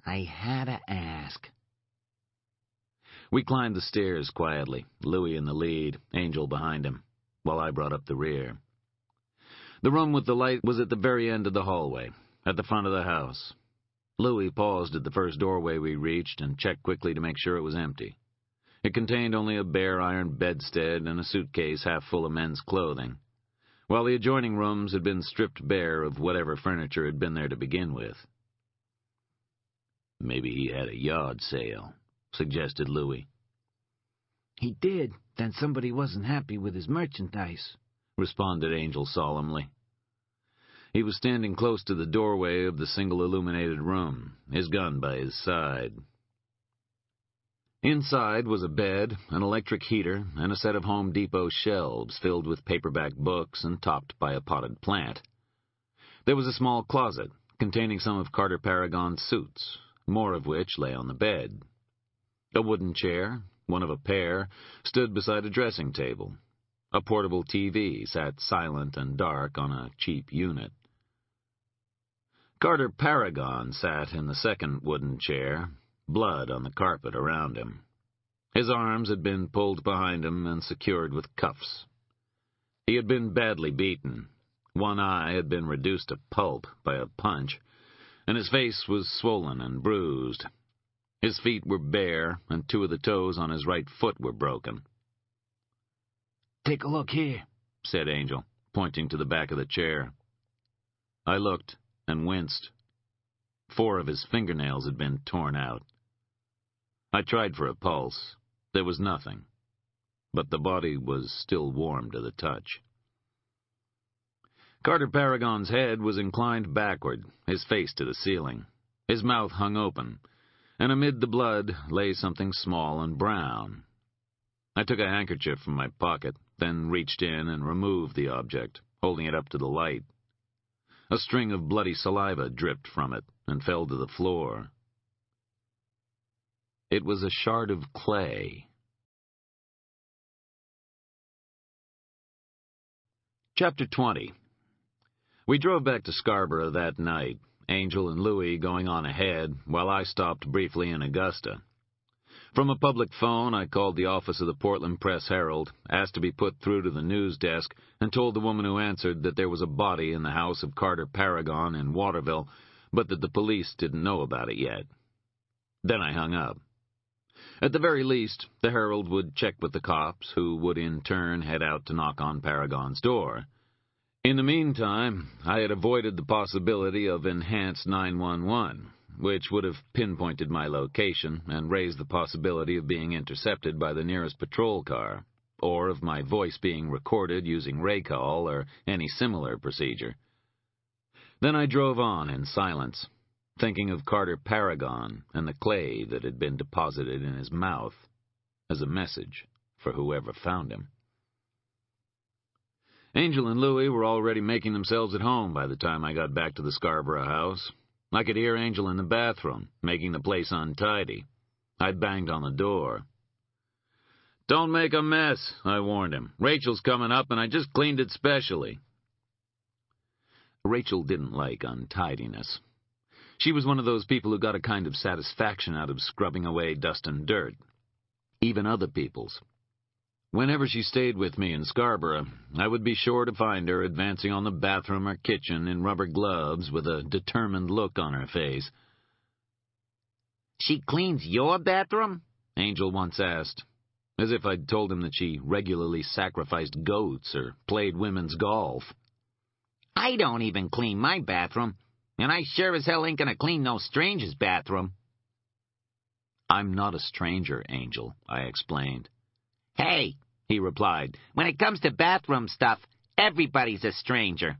I had to ask. We climbed the stairs quietly, Louis in the lead, Angel behind him, while I brought up the rear. The room with the light was at the very end of the hallway, at the front of the house. Louis paused at the first doorway we reached and checked quickly to make sure it was empty. It contained only a bare iron bedstead and a suitcase half full of men's clothing, while the adjoining rooms had been stripped bare of whatever furniture had been there to begin with. Maybe he had a yard sale, suggested Louis. He did, then somebody wasn't happy with his merchandise, responded Angel solemnly. He was standing close to the doorway of the single illuminated room, his gun by his side. Inside was a bed, an electric heater, and a set of Home Depot shelves filled with paperback books and topped by a potted plant. There was a small closet containing some of Carter Paragon's suits, more of which lay on the bed. A wooden chair, one of a pair, stood beside a dressing table. A portable TV sat silent and dark on a cheap unit. Carter Paragon sat in the second wooden chair, blood on the carpet around him. His arms had been pulled behind him and secured with cuffs. He had been badly beaten. One eye had been reduced to pulp by a punch, and his face was swollen and bruised. His feet were bare, and 2 of the toes on his right foot were broken. Take a look here, said Angel, pointing to the back of the chair. I looked and winced. 4 of his fingernails had been torn out. I tried for a pulse. There was nothing, but the body was still warm to the touch. Carter Paragon's head was inclined backward, his face to the ceiling. His mouth hung open, and amid the blood lay something small and brown. I took a handkerchief from my pocket, then reached in and removed the object, holding it up to the light. A string of bloody saliva dripped from it and fell to the floor. It was a shard of clay. Chapter 20. We drove back to Scarborough that night, Angel and Louis going on ahead, while I stopped briefly in Augusta. From a public phone, I called the office of the Portland Press-Herald, asked to be put through to the news desk, and told the woman who answered that there was a body in the house of Carter Paragon in Waterville, but that the police didn't know about it yet. Then I hung up. At the very least, the Herald would check with the cops, who would in turn head out to knock on Paragon's door. In the meantime, I had avoided the possibility of enhanced 911, which would have pinpointed my location and raised the possibility of being intercepted by the nearest patrol car, or of my voice being recorded using raycall or any similar procedure. Then I drove on in silence, thinking of Carter Paragon and the clay that had been deposited in his mouth as a message for whoever found him. Angel and Louis were already making themselves at home by the time I got back to the Scarborough house. I could hear Angel in the bathroom, making the place untidy. I banged on the door. "Don't make a mess," I warned him. "Rachel's coming up, and I just cleaned it specially." Rachel didn't like untidiness. She was one of those people who got a kind of satisfaction out of scrubbing away dust and dirt, even other people's. Whenever she stayed with me in Scarborough, I would be sure to find her advancing on the bathroom or kitchen in rubber gloves with a determined look on her face. "She cleans your bathroom?" Angel once asked, as if I'd told him that she regularly sacrificed goats or played women's golf. "I don't even clean my bathroom, and I sure as hell ain't gonna clean no stranger's bathroom." "I'm not a stranger, Angel," I explained. "Hey," he replied, "when it comes to bathroom stuff, everybody's a stranger."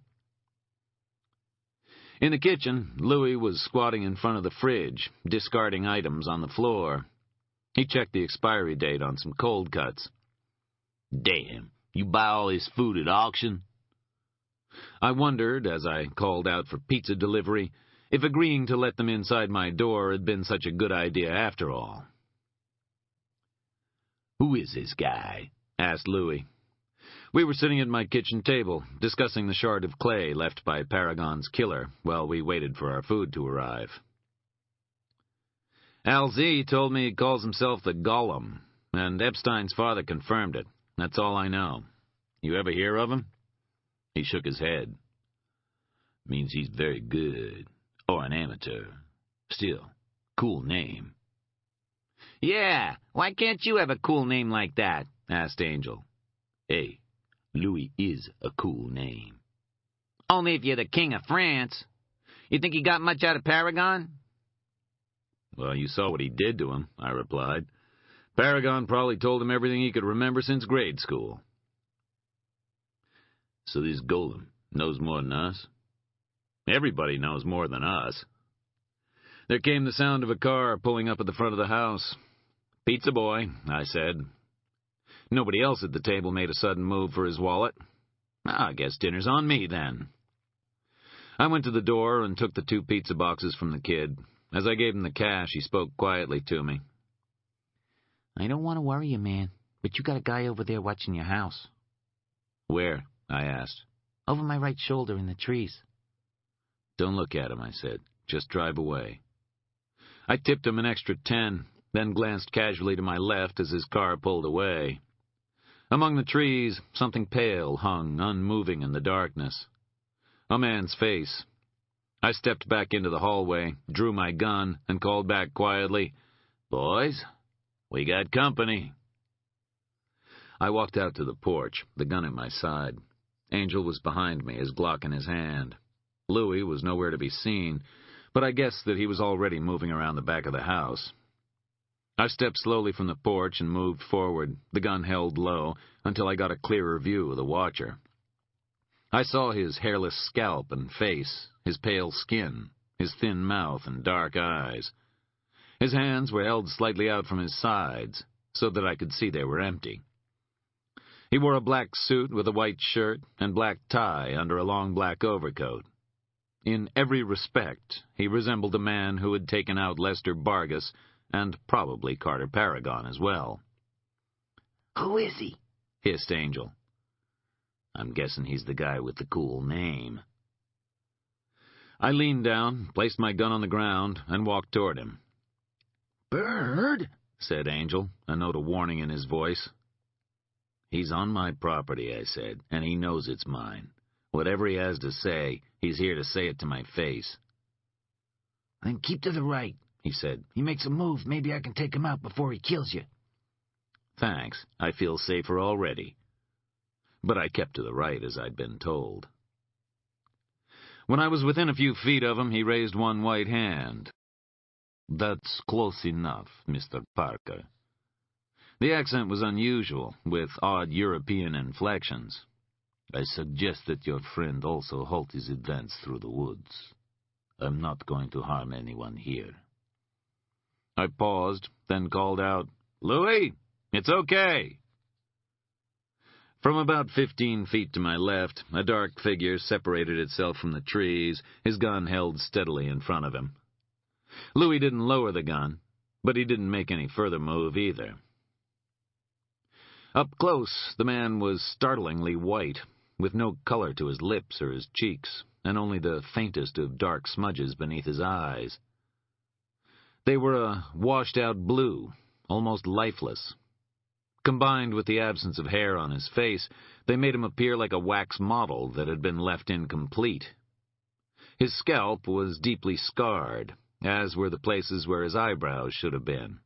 In the kitchen, Louis was squatting in front of the fridge, discarding items on the floor. He checked the expiry date on some cold cuts. "Damn, you buy all this food at auction?" I wondered, as I called out for pizza delivery, if agreeing to let them inside my door had been such a good idea after all. "Who is this guy?" asked Louis. We were sitting at my kitchen table, discussing the shard of clay left by Paragon's killer while we waited for our food to arrive. Al Z told me he calls himself the Golem, and Epstein's father confirmed it. That's all I know. You ever hear of him? He shook his head. "Means he's very good, or an amateur. Still, cool name." "Yeah, why can't you have a cool name like that?" asked Angel. "Hey, Louis is a cool name." "Only if you're the king of France. You think he got much out of Paragon?" "Well, you saw what he did to him," I replied. "Paragon probably told him everything he could remember since grade school." "So this Golem knows more than us?" "Everybody knows more than us." There came the sound of a car pulling up at the front of the house. "Pizza boy," I said. Nobody else at the table made a sudden move for his wallet. I guess dinner's on me, then. I went to the door and took the 2 pizza boxes from the kid. As I gave him the cash, he spoke quietly to me. "I don't want to worry you, man, but you got a guy over there watching your house." "Where?" I asked. "Over my right shoulder in the trees." "Don't look at him," I said. "Just drive away." I tipped him an extra 10, then glanced casually to my left as his car pulled away. Among the trees, something pale hung, unmoving in the darkness. A man's face. I stepped back into the hallway, drew my gun, and called back quietly, "Boys, we got company." I walked out to the porch, the gun at my side. Angel was behind me, his Glock in his hand. Louis was nowhere to be seen, but I guessed that he was already moving around the back of the house. I stepped slowly from the porch and moved forward, the gun held low, until I got a clearer view of the watcher. I saw his hairless scalp and face, his pale skin, his thin mouth and dark eyes. His hands were held slightly out from his sides, so that I could see they were empty. He wore a black suit with a white shirt and black tie under a long black overcoat. In every respect, he resembled a man who had taken out Lester Vargas and probably Carter Paragon as well. "Who is he?" hissed Angel. "I'm guessing he's the guy with the cool name." I leaned down, placed my gun on the ground, and walked toward him. "Bird," said Angel, a note of warning in his voice. "He's on my property," I said, "and he knows it's mine. Whatever he has to say, he's here to say it to my face." "Then keep to the right," he said. "He makes a move, maybe I can take him out before he kills you." "Thanks, I feel safer already." But I kept to the right as I'd been told. When I was within a few feet of him, he raised one white hand. "That's close enough, Mr. Parker." The accent was unusual, with odd European inflections. "I suggest that your friend also halt his advance through the woods. I'm not going to harm anyone here." I paused, then called out, "Louis, it's okay." From about 15 feet to my left, a dark figure separated itself from the trees, his gun held steadily in front of him. Louis didn't lower the gun, but he didn't make any further move either. Up close, the man was startlingly white, with no color to his lips or his cheeks, and only the faintest of dark smudges beneath his eyes. They were a washed-out blue, almost lifeless. Combined with the absence of hair on his face, they made him appear like a wax model that had been left incomplete. His scalp was deeply scarred, as were the places where his eyebrows should have been.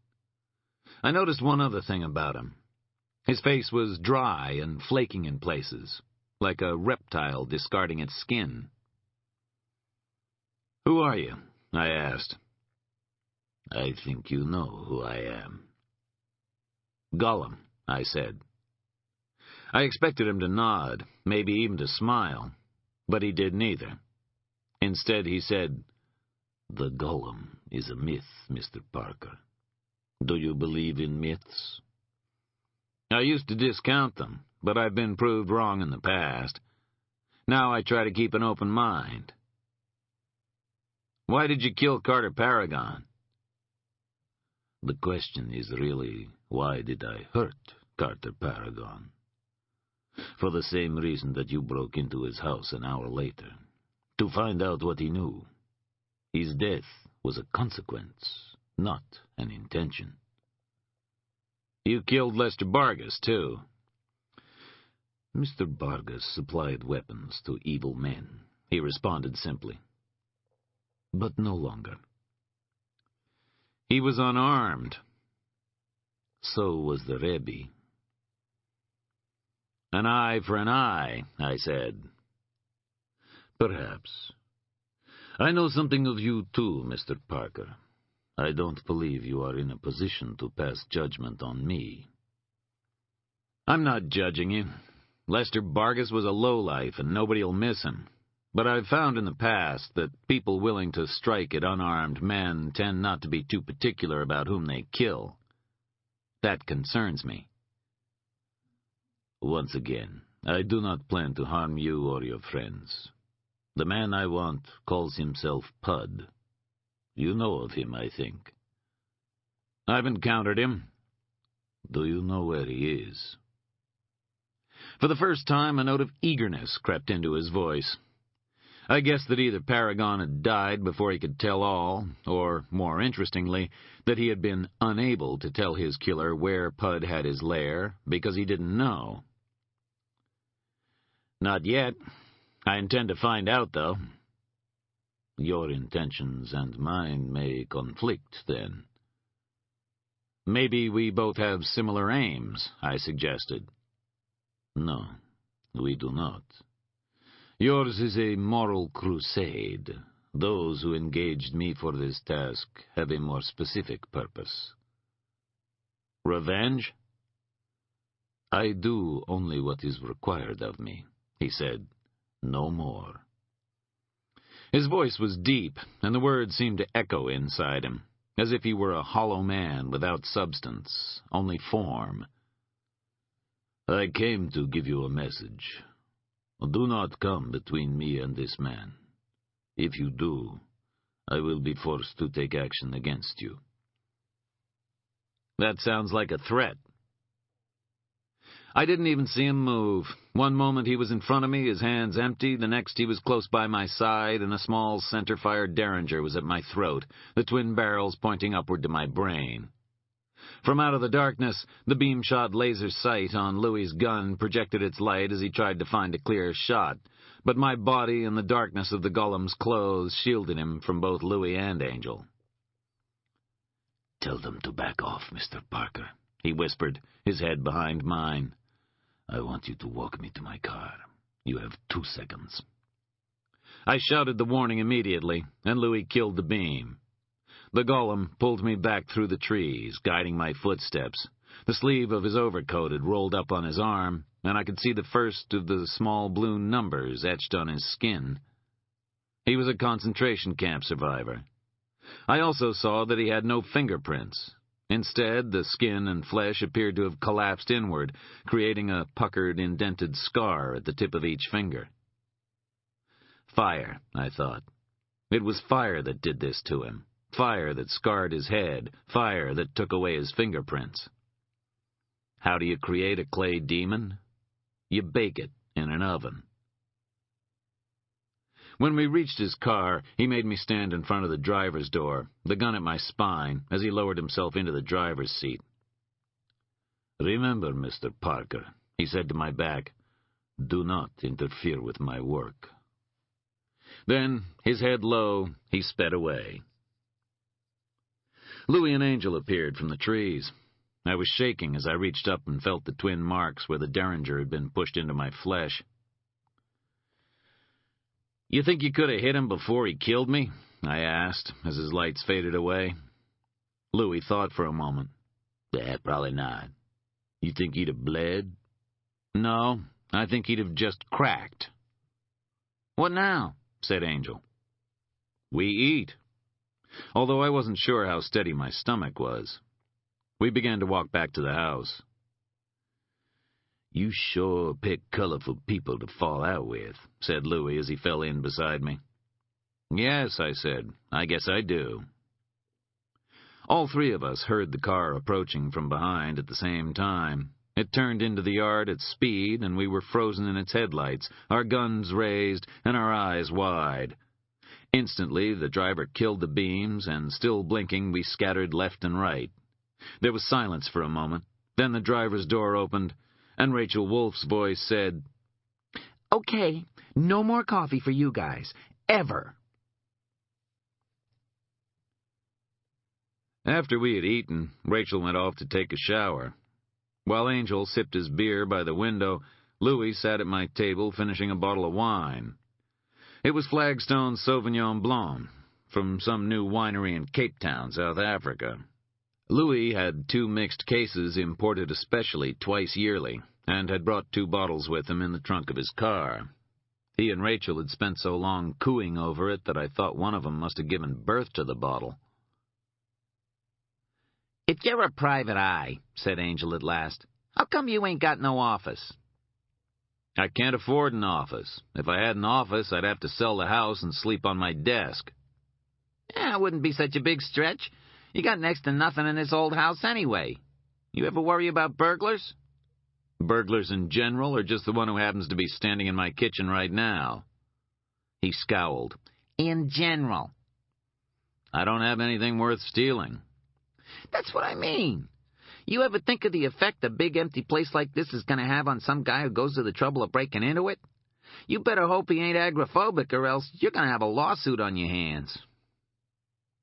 I noticed one other thing about him. His face was dry and flaking in places, like a reptile discarding its skin. "Who are you?" I asked. "I think you know who I am." "Gollum," I said. I expected him to nod, maybe even to smile, but he did neither. Instead, he said, "The Golem is a myth, Mr. Parker. Do you believe in myths?" "I used to discount them, but I've been proved wrong in the past. Now I try to keep an open mind." "Why did you kill Carter Paragon?" The question is really, why did I hurt Carter Paragon? For the same reason that you broke into his house an hour later, to find out what he knew. His death was a consequence, not an intention. "You killed Lester Vargas, too." "Mr. Vargas supplied weapons to evil men," he responded simply. "But no longer." "He was unarmed." "So was the Rebbe." "An eye for an eye," I said. "Perhaps. I know something of you too, Mr. Parker. I don't believe you are in a position to pass judgment on me." "I'm not judging you. Lester Vargas was a lowlife, and nobody'll miss him. But I've found in the past that people willing to strike at unarmed men tend not to be too particular about whom they kill. That concerns me." "Once again, I do not plan to harm you or your friends. The man I want calls himself Pud. You know of him, I think." "I've encountered him." "Do you know where he is?" For the first time, a note of eagerness crept into his voice. I guessed that either Paragon had died before he could tell all, or, more interestingly, that he had been unable to tell his killer where Pud had his lair because he didn't know. "Not yet. I intend to find out, though." "Your intentions and mine may conflict, then." "Maybe we both have similar aims," I suggested. "No, we do not. Yours is a moral crusade. Those who engaged me for this task have a more specific purpose." "Revenge?" "I do only what is required of me," he said. "No more." His voice was deep, and the words seemed to echo inside him, as if he were a hollow man without substance, only form. "I came to give you a message. Do not come between me and this man. If you do, I will be forced to take action against you." "That sounds like a threat." I didn't even see him move. One moment he was in front of me, his hands empty. The next he was close by my side, and a small center-fire Derringer was at my throat, the twin barrels pointing upward to my brain. From out of the darkness, the beam-shot laser sight on Louis's gun projected its light as he tried to find a clear shot, but my body and the darkness of the Golem's clothes shielded him from both Louis and Angel. "Tell them to back off, Mr. Parker," he whispered, his head behind mine. "I want you to walk me to my car. You have 2 seconds." I shouted the warning immediately, and Louis killed the beam. The Golem pulled me back through the trees, guiding my footsteps. The sleeve of his overcoat had rolled up on his arm, and I could see the first of the small blue numbers etched on his skin. He was a concentration camp survivor. I also saw that he had no fingerprints. Instead, the skin and flesh appeared to have collapsed inward, creating a puckered, indented scar at the tip of each finger. Fire, I thought. It was fire that did this to him. Fire that scarred his head. Fire that took away his fingerprints. How do you create a clay demon? You bake it in an oven. When we reached his car, he made me stand in front of the driver's door, the gun at my spine, as he lowered himself into the driver's seat. "Remember, Mr. Parker," he said to my back, "do not interfere with my work." Then, his head low, he sped away. Louis and Angel appeared from the trees. I was shaking as I reached up and felt the twin marks where the derringer had been pushed into my flesh. "You think you could have hit him before he killed me?" I asked, as his lights faded away. Louis thought for a moment. Probably not. You think he'd have bled?" "No, I think he'd have just cracked." "What now?" said Angel. "We eat," although I wasn't sure how steady my stomach was. We began to walk back to the house. "You sure pick colorful people to fall out with," said Louis as he fell in beside me. "Yes," I said, "I guess I do." All three of us heard the car approaching from behind at the same time. It turned into the yard at speed, and we were frozen in its headlights, our guns raised and our eyes wide. Instantly, the driver killed the beams, and still blinking, we scattered left and right. There was silence for a moment. Then the driver's door opened, and Rachel Wolfe's voice said, "Okay, no more coffee for you guys. Ever." After we had eaten, Rachel went off to take a shower. While Angel sipped his beer by the window, Louis sat at my table finishing a bottle of wine. It was Flagstone Sauvignon Blanc, from some new winery in Cape Town, South Africa. Louis had 2 mixed cases imported especially twice yearly, and had brought 2 bottles with him in the trunk of his car. He and Rachel had spent so long cooing over it that I thought one of them must have given birth to the bottle. "If you're a private eye," said Angel at last, "how come you ain't got no office?" "I can't afford an office. If I had an office, I'd have to sell the house and sleep on my desk." "It wouldn't be such a big stretch. You got next to nothing in this old house anyway. You ever worry about burglars?" "Burglars in general, or just the one who happens to be standing in my kitchen right now?" He scowled. "In general." "I don't have anything worth stealing." "That's what I mean. You ever think of the effect a big empty place like this is going to have on some guy who goes to the trouble of breaking into it? You better hope he ain't agoraphobic, or else you're going to have a lawsuit on your hands."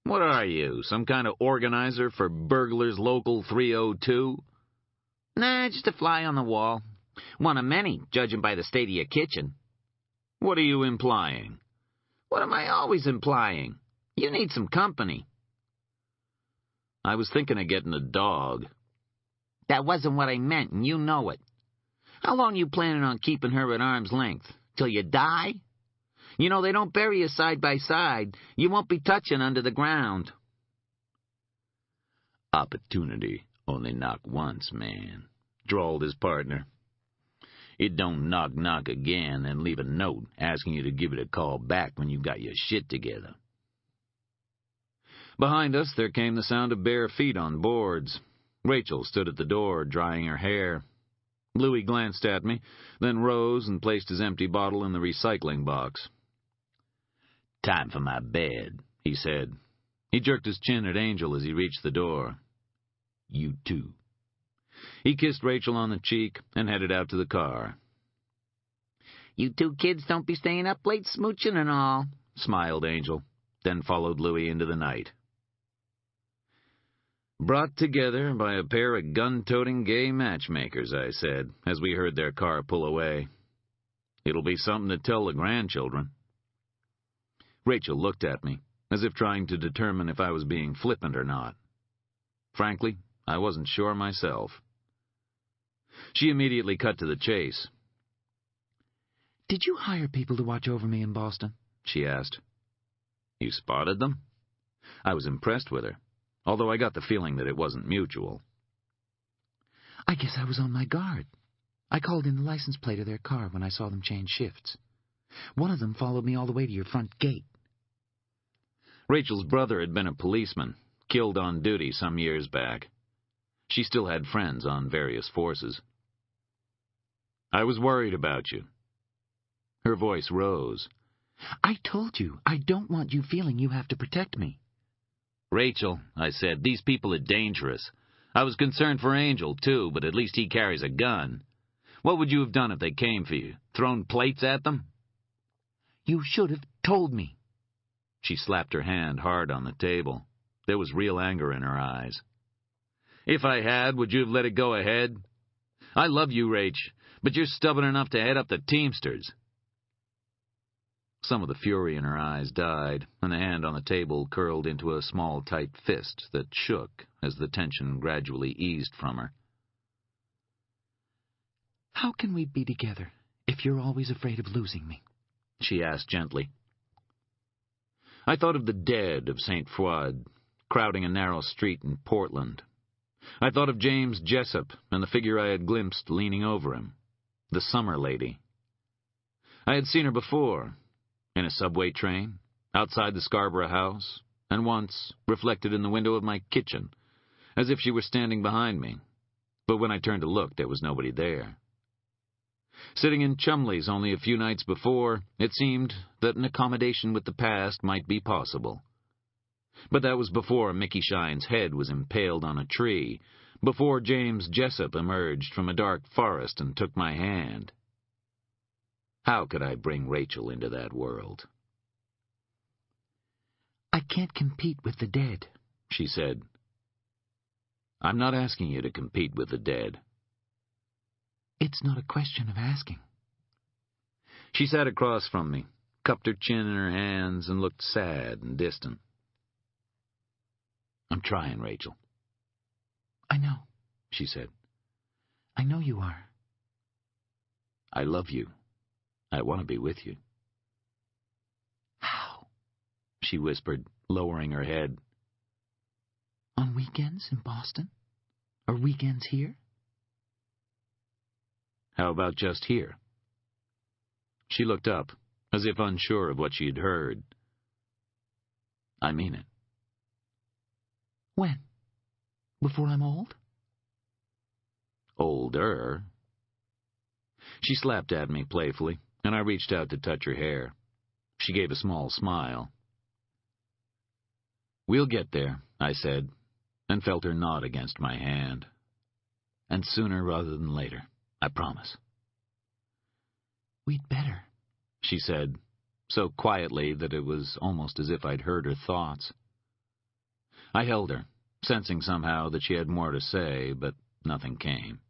"What are you, some kind of organizer for Burglars Local 302? "Nah, just a fly on the wall. One of many, judging by the state of your kitchen." "What are you implying?" "What am I always implying? You need some company." "I was thinking of getting a dog." "That wasn't what I meant, and you know it. How long you planning on keeping her at arm's length? Till you die? You know they don't bury you side by side. You won't be touching under the ground." "Opportunity only knock once, man," drawled his partner. "It don't knock again and leave a note asking you to give it a call back when you got your shit together." Behind us, there came the sound of bare feet on boards. Rachel stood at the door, drying her hair. Louis glanced at me, then rose and placed his empty bottle in the recycling box. "Time for my bed," he said. He jerked his chin at Angel as he reached the door. "You too." He kissed Rachel on the cheek and headed out to the car. "You 2 kids don't be staying up late smooching and all," smiled Angel, then followed Louis into the night. "Brought together by a pair of gun-toting gay matchmakers," I said, as we heard their car pull away. "It'll be something to tell the grandchildren." Rachel looked at me, as if trying to determine if I was being flippant or not. Frankly, I wasn't sure myself. She immediately cut to the chase. "Did you hire people to watch over me in Boston?" she asked. "You spotted them?" I was impressed with her, although I got the feeling that it wasn't mutual. "I guess I was on my guard. I called in the license plate of their car when I saw them change shifts. One of them followed me all the way to your front gate." Rachel's brother had been a policeman, killed on duty some years back. She still had friends on various forces. I was worried about you. Her voice rose. I told you, I don't want you feeling you have to protect me. Rachel, I said, these people are dangerous. I was concerned for Angel, too, but at least he carries a gun. What would you have done if they came for you? Thrown plates at them? You should have told me. She slapped her hand hard on the table. There was real anger in her eyes. If I had, would you have let it go ahead? I love you, Rach, but you're stubborn enough to head up the Teamsters. Some of the fury in her eyes died, and the hand on the table curled into a small, tight fist that shook as the tension gradually eased from her. How can we be together if you're always afraid of losing me? She asked gently. I thought of the dead of St. Fouad, crowding a narrow street in Portland. I thought of James Jessup and the figure I had glimpsed leaning over him, the summer lady. I had seen her before, in a subway train, outside the Scarborough house, and once reflected in the window of my kitchen, as if she were standing behind me. But when I turned to look, there was nobody there. Sitting in Chumley's only a few nights before, it seemed that an accommodation with the past might be possible. But that was before Mickey Shine's head was impaled on a tree, before James Jessup emerged from a dark forest and took my hand. How could I bring Rachel into that world? I can't compete with the dead, she said. I'm not asking you to compete with the dead. It's not a question of asking. She sat across from me, cupped her chin in her hands, and looked sad and distant. I'm trying, Rachel. I know, she said. I know you are. I love you. I want to be with you. How? She whispered, lowering her head. On weekends in Boston? Or weekends here? How about just here? She looked up, as if unsure of what she had heard. I mean it. When? Before I'm old? Older. She slapped at me playfully, and I reached out to touch her hair. She gave a small smile. We'll get there, I said, and felt her nod against my hand. And sooner rather than later, I promise. We'd better, she said, so quietly that it was almost as if I'd heard her thoughts. I held her, sensing somehow that she had more to say, but nothing came.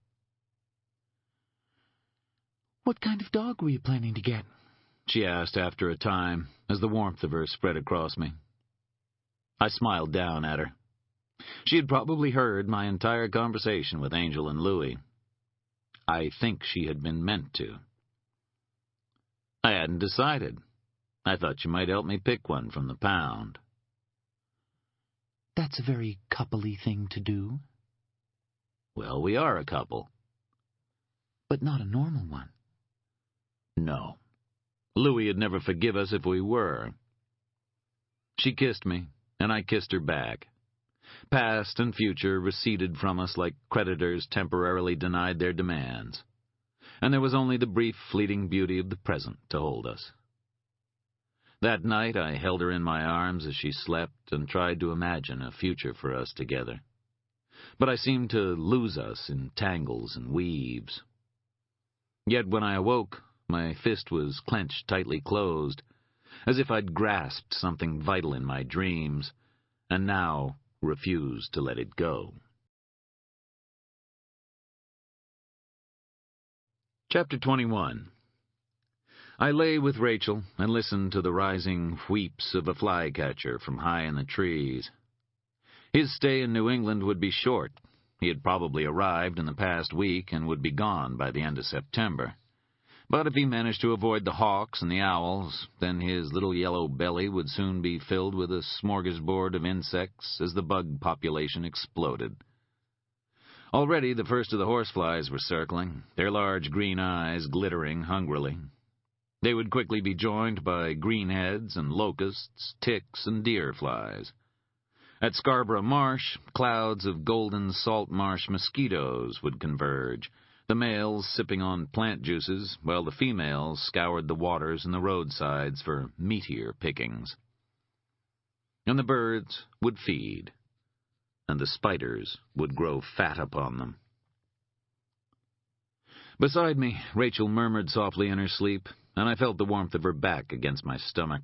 What kind of dog were you planning to get? She asked after a time, as the warmth of her spread across me. I smiled down at her. She had probably heard my entire conversation with Angel and Louis. I think she had been meant to. I hadn't decided. I thought you might help me pick one from the pound. That's a very couple-y thing to do. Well, we are a couple. But not a normal one. No. Louis would never forgive us if we were. She kissed me, and I kissed her back. Past and future receded from us like creditors temporarily denied their demands, and there was only the brief, fleeting beauty of the present to hold us. That night I held her in my arms as she slept and tried to imagine a future for us together. But I seemed to lose us in tangles and weaves. Yet when I awoke, my fist was clenched tightly closed, as if I'd grasped something vital in my dreams, and now refused to let it go. Chapter 21. I lay with Rachel and listened to the rising wheeps of a flycatcher from high in the trees. His stay in New England would be short. He had probably arrived in the past week and would be gone by the end of September. But if he managed to avoid the hawks and the owls, then his little yellow belly would soon be filled with a smorgasbord of insects as the bug population exploded. Already the first of the horseflies were circling, their large green eyes glittering hungrily. They would quickly be joined by greenheads and locusts, ticks and deer flies. At Scarborough Marsh, clouds of golden salt marsh mosquitoes would converge, the males sipping on plant juices, while the females scoured the waters and the roadsides for meteor pickings. And the birds would feed, and the spiders would grow fat upon them. Beside me, Rachel murmured softly in her sleep, and I felt the warmth of her back against my stomach,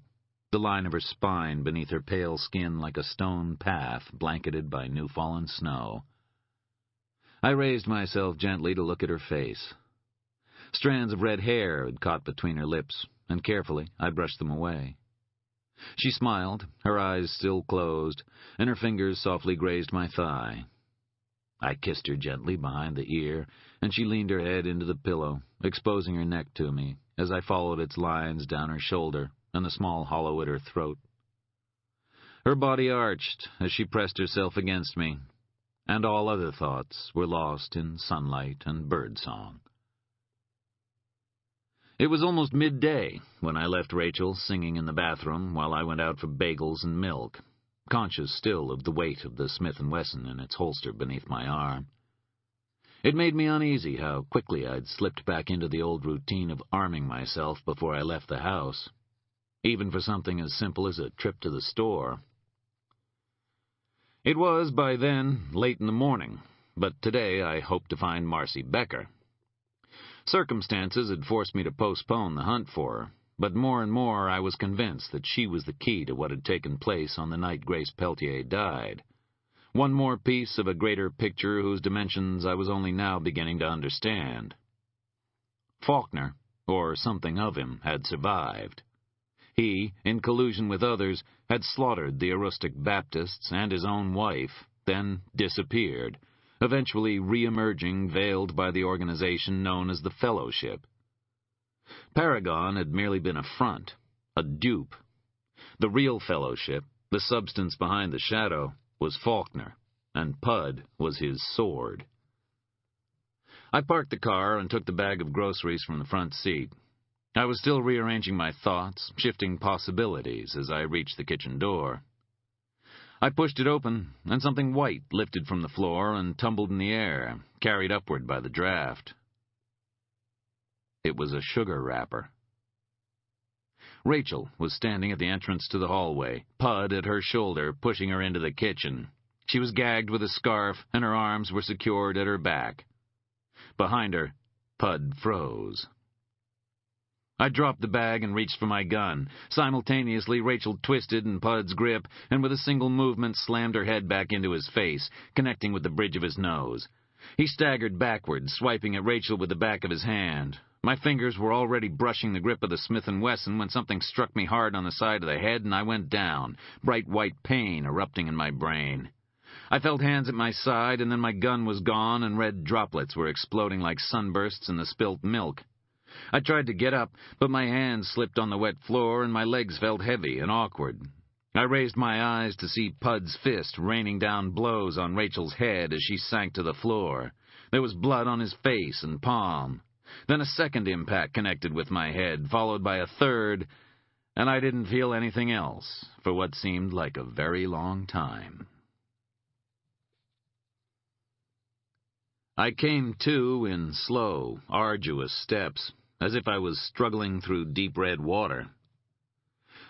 the line of her spine beneath her pale skin like a stone path blanketed by new-fallen snow. I raised myself gently to look at her face. Strands of red hair had caught between her lips, and carefully I brushed them away. She smiled, her eyes still closed, and her fingers softly grazed my thigh. I kissed her gently behind the ear, and she leaned her head into the pillow, exposing her neck to me, as I followed its lines down her shoulder and the small hollow at her throat. Her body arched as she pressed herself against me, and all other thoughts were lost in sunlight and birdsong. It was almost midday when I left Rachel singing in the bathroom while I went out for bagels and milk, conscious still of the weight of the Smith & Wesson in its holster beneath my arm. It made me uneasy how quickly I'd slipped back into the old routine of arming myself before I left the house, even for something as simple as a trip to the store. It was, by then, late in the morning, but today I hoped to find Marcy Becker. Circumstances had forced me to postpone the hunt for her, but more and more I was convinced that she was the key to what had taken place on the night Grace Peltier died. One more piece of a greater picture whose dimensions I was only now beginning to understand. Faulkner, or something of him, had survived. He, in collusion with others, had slaughtered the Aroostook Baptists and his own wife, then disappeared, eventually re-emerging veiled by the organization known as the Fellowship. Paragon had merely been a front, a dupe. The real Fellowship, the substance behind the shadow, was Faulkner, and Pud was his sword. I parked the car and took the bag of groceries from the front seat. I was still rearranging my thoughts, shifting possibilities as I reached the kitchen door. I pushed it open, and something white lifted from the floor and tumbled in the air, carried upward by the draft. It was a sugar wrapper. Rachel was standing at the entrance to the hallway, Pud at her shoulder, pushing her into the kitchen. She was gagged with a scarf, and her arms were secured at her back. Behind her, Pud froze. I dropped the bag and reached for my gun. Simultaneously, Rachel twisted in Pud's grip, and with a single movement slammed her head back into his face, connecting with the bridge of his nose. He staggered backward, swiping at Rachel with the back of his hand. My fingers were already brushing the grip of the Smith & Wesson when something struck me hard on the side of the head, and I went down, bright white pain erupting in my brain. I felt hands at my side, and then my gun was gone, and red droplets were exploding like sunbursts in the spilt milk. I tried to get up, but my hands slipped on the wet floor, and my legs felt heavy and awkward. I raised my eyes to see Pud's fist raining down blows on Rachel's head as she sank to the floor. There was blood on his face and palm. Then a second impact connected with my head, followed by a third, and I didn't feel anything else for what seemed like a very long time. I came to in slow, arduous steps, as if I was struggling through deep red water.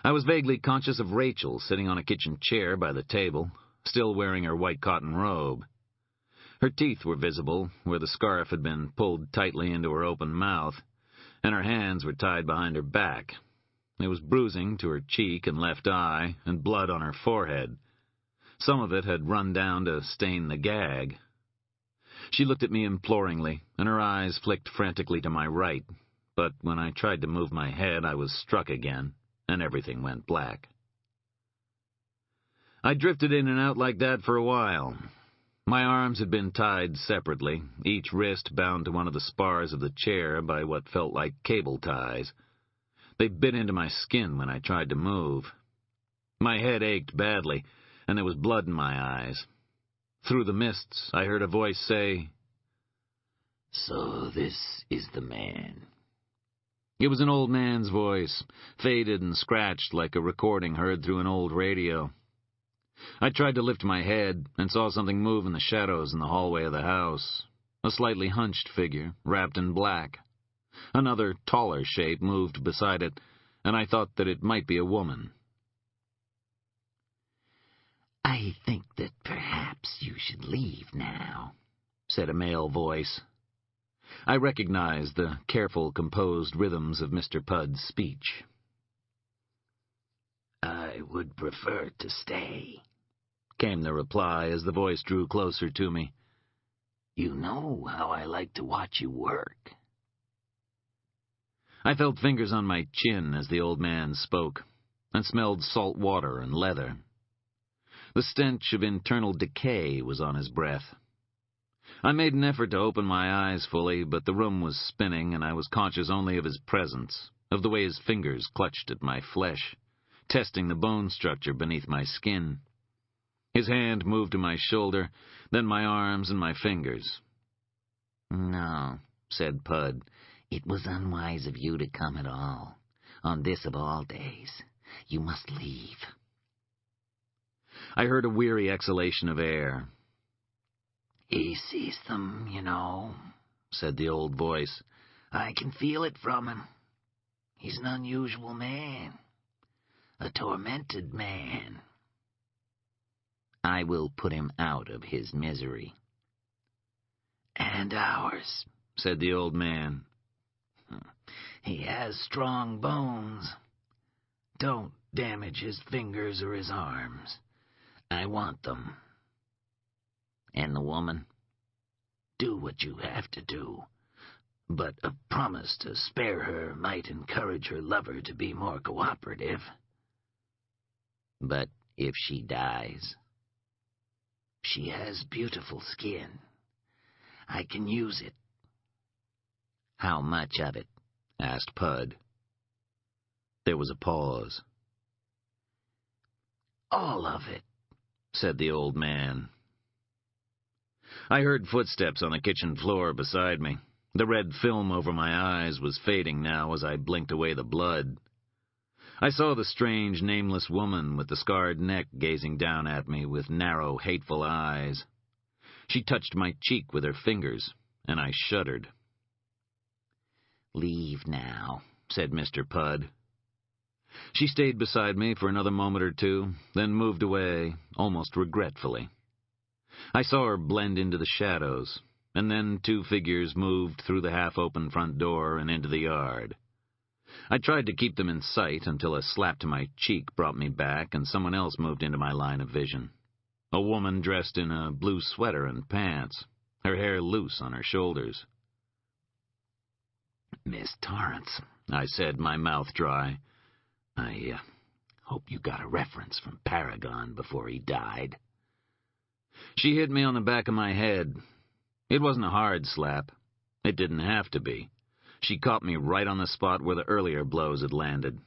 I was vaguely conscious of Rachel sitting on a kitchen chair by the table, still wearing her white cotton robe. Her teeth were visible where the scarf had been pulled tightly into her open mouth, and her hands were tied behind her back. There was bruising to her cheek and left eye, and blood on her forehead. Some of it had run down to stain the gag. She looked at me imploringly, and her eyes flicked frantically to my right, but when I tried to move my head, I was struck again, and everything went black. I drifted in and out like that for a while. My arms had been tied separately, each wrist bound to one of the spars of the chair by what felt like cable ties. They bit into my skin when I tried to move. My head ached badly, and there was blood in my eyes. Through the mists, I heard a voice say, "So this is the man." It was an old man's voice, faded and scratched like a recording heard through an old radio. I tried to lift my head and saw something move in the shadows in the hallway of the house. A slightly hunched figure, wrapped in black. Another, taller shape moved beside it, and I thought that it might be a woman. "I think that perhaps you should leave now," said a male voice. I recognized the careful, composed rhythms of Mr. Pudd's speech. "I would prefer to stay," came the reply as the voice drew closer to me. "You know how I like to watch you work." I felt fingers on my chin as the old man spoke, and smelled salt water and leather. The stench of internal decay was on his breath. I made an effort to open my eyes fully, but the room was spinning, and I was conscious only of his presence, of the way his fingers clutched at my flesh, testing the bone structure beneath my skin. His hand moved to my shoulder, then my arms and my fingers. "No," said Pudd. "It was unwise of you to come at all. On this of all days. You must leave." I heard a weary exhalation of air. "He sees them, you know," said the old voice. "I can feel it from him. He's an unusual man. A tormented man." "I will put him out of his misery." "And ours," said the old man. "He has strong bones. Don't damage his fingers or his arms. I want them." "And the woman?" "Do what you have to do. But a promise to spare her might encourage her lover to be more cooperative." "But if she dies?" "She has beautiful skin. I can use it." "How much of it?" asked Pudd. There was a pause. "All of it," said the old man. I heard footsteps on the kitchen floor beside me. The red film over my eyes was fading now as I blinked away the blood. I saw the strange, nameless woman with the scarred neck gazing down at me with narrow, hateful eyes. She touched my cheek with her fingers, and I shuddered. "Leave now," said Mr. Pudd. She stayed beside me for another moment or two, then moved away, almost regretfully. I saw her blend into the shadows, and then two figures moved through the half-open front door and into the yard. I tried to keep them in sight until a slap to my cheek brought me back and someone else moved into my line of vision. A woman dressed in a blue sweater and pants, her hair loose on her shoulders. "Miss Torrance," I said, my mouth dry. I hope you got a reference from Paragon before he died." She hit me on the back of my head. It wasn't a hard slap. It didn't have to be. She caught me right on the spot where the earlier blows had landed.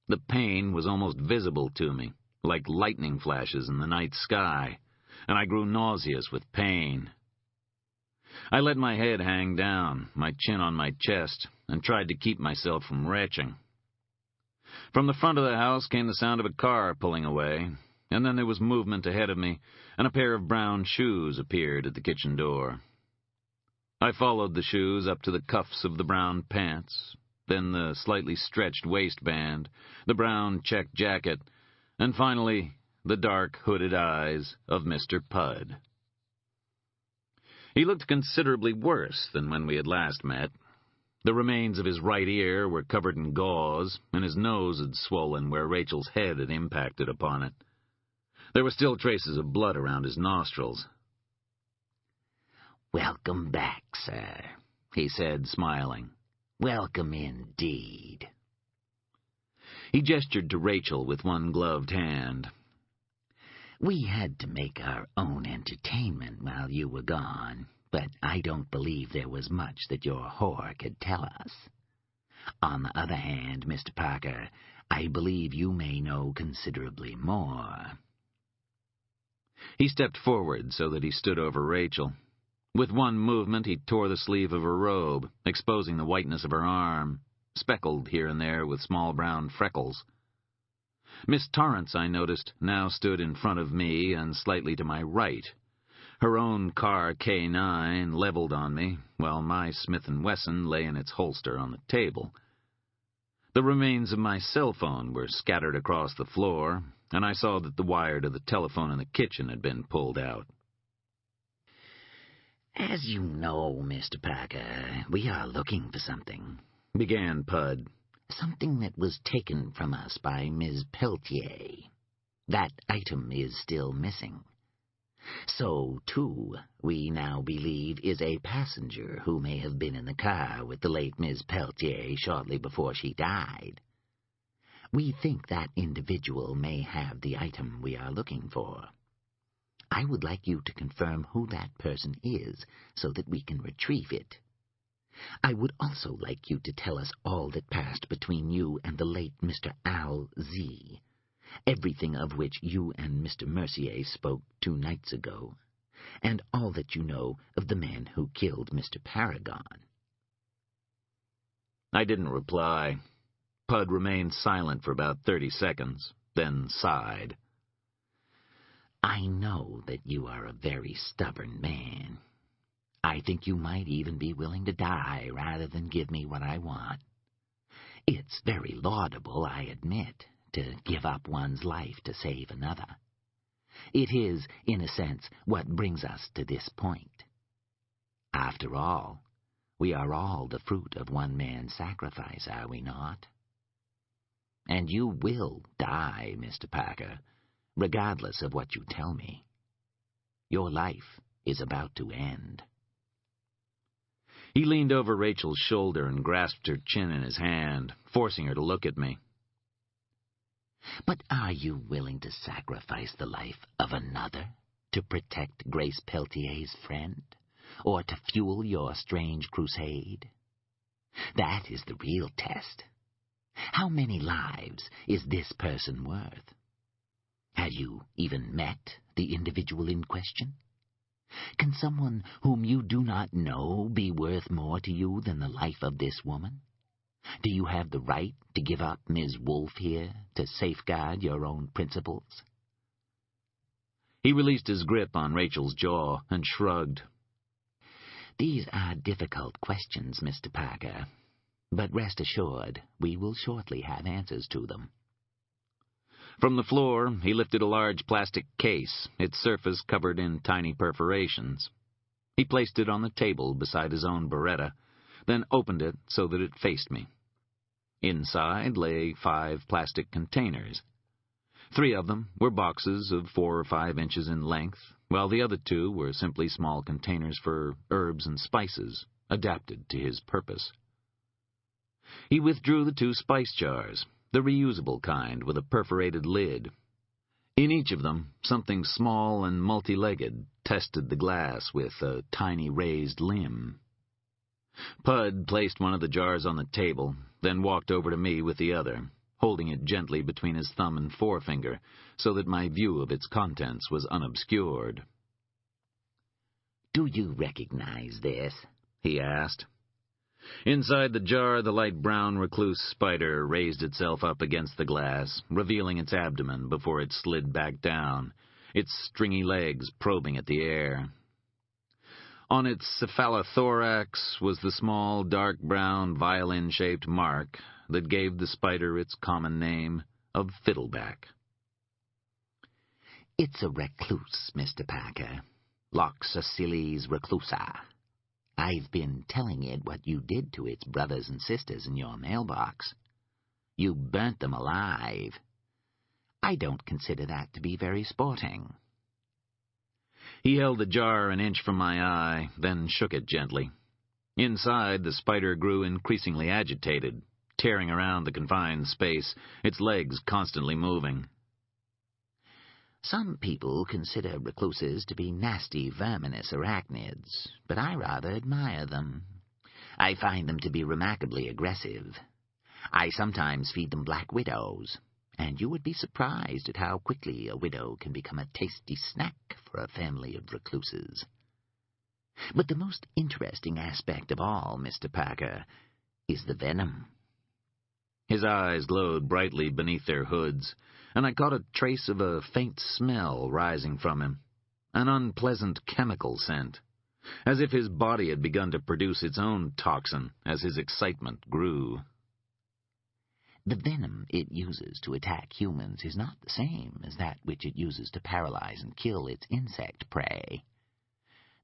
The pain was almost visible to me, like lightning flashes in the night sky, and I grew nauseous with pain. I let my head hang down, my chin on my chest, and tried to keep myself from retching. From the front of the house came the sound of a car pulling away, and then there was movement ahead of me, and a pair of brown shoes appeared at the kitchen door. I followed the shoes up to the cuffs of the brown pants, then the slightly stretched waistband, the brown check jacket, and finally the dark, hooded eyes of Mr. Pudd. He looked considerably worse than when we had last met. The remains of his right ear were covered in gauze, and his nose had swollen where Rachel's head had impacted upon it. There were still traces of blood around his nostrils. "Welcome back, sir," he said, smiling. "Welcome indeed." He gestured to Rachel with one gloved hand. "We had to make our own entertainment while you were gone, but I don't believe there was much that your whore could tell us. On the other hand, Mr. Parker, I believe you may know considerably more." He stepped forward so that he stood over Rachel. With one movement, he tore the sleeve of her robe, exposing the whiteness of her arm, speckled here and there with small brown freckles. Miss Torrance, I noticed, now stood in front of me and slightly to my right. Her own car K9 leveled on me, while my Smith & Wesson lay in its holster on the table. The remains of my cell phone were scattered across the floor, and I saw that the wire to the telephone in the kitchen had been pulled out. "As you know, Mr. Parker, we are looking for something," began Pud. "Something that was taken from us by Ms. Peltier. That item is still missing. So, too, we now believe is a passenger who may have been in the car with the late Miss Peltier shortly before she died. We think that individual may have the item we are looking for. I would like you to confirm who that person is so that we can retrieve it. I would also like you to tell us all that passed between you and the late Mr. Al Z., everything of which you and Mr. Mercier spoke 2 nights ago, and all that you know of the man who killed Mr. Paragon." I didn't reply. Pud remained silent for about 30 seconds, then sighed. "I know that you are a very stubborn man. I think you might even be willing to die rather than give me what I want. It's very laudable, I admit, to give up one's life to save another. It is, in a sense, what brings us to this point. After all, we are all the fruit of one man's sacrifice, are we not? And you will die, Mr. Parker, regardless of what you tell me. Your life is about to end." He leaned over Rachel's shoulder and grasped her chin in his hand, forcing her to look at me. "But are you willing to sacrifice the life of another to protect Grace Peltier's friend, or to fuel your strange crusade? That is the real test. How many lives is this person worth? Have you even met the individual in question? Can someone whom you do not know be worth more to you than the life of this woman? Do you have the right to give up Ms. Wolfe here to safeguard your own principles?" He released his grip on Rachel's jaw and shrugged. "These are difficult questions, Mr. Parker, but rest assured we will shortly have answers to them." From the floor, he lifted a large plastic case, its surface covered in tiny perforations. He placed it on the table beside his own Beretta, then opened it so that it faced me. Inside lay 5 plastic containers. 3 of them were boxes of 4 or 5 inches in length, while the other 2 were simply small containers for herbs and spices, adapted to his purpose. He withdrew the 2 spice jars, the reusable kind with a perforated lid. In each of them, something small and multi-legged tested the glass with a tiny raised limb. Pud placed one of the jars on the table, then walked over to me with the other, holding it gently between his thumb and forefinger so that my view of its contents was unobscured. "Do you recognize this?" he asked. Inside the jar, the light brown recluse spider raised itself up against the glass, revealing its abdomen before it slid back down, its stringy legs probing at the air. On its cephalothorax was the small, dark brown, violin-shaped mark that gave the spider its common name of fiddleback. "It's a recluse, Mr. Parker. Loxosceles reclusa. I've been telling it what you did to its brothers and sisters in your mailbox. You burnt them alive. I don't consider that to be very sporting." He held the jar an inch from my eye, then shook it gently. Inside, the spider grew increasingly agitated, tearing around the confined space, its legs constantly moving. "Some people consider recluses to be nasty, verminous arachnids, but I rather admire them. I find them to be remarkably aggressive. I sometimes feed them black widows, and you would be surprised at how quickly a widow can become a tasty snack for a family of recluses. But the most interesting aspect of all, Mr. Parker, is the venom." His eyes glowed brightly beneath their hoods, and I caught a trace of a faint smell rising from him, an unpleasant chemical scent, as if his body had begun to produce its own toxin as his excitement grew. The venom it uses to attack humans is not the same as that which it uses to paralyze and kill its insect prey.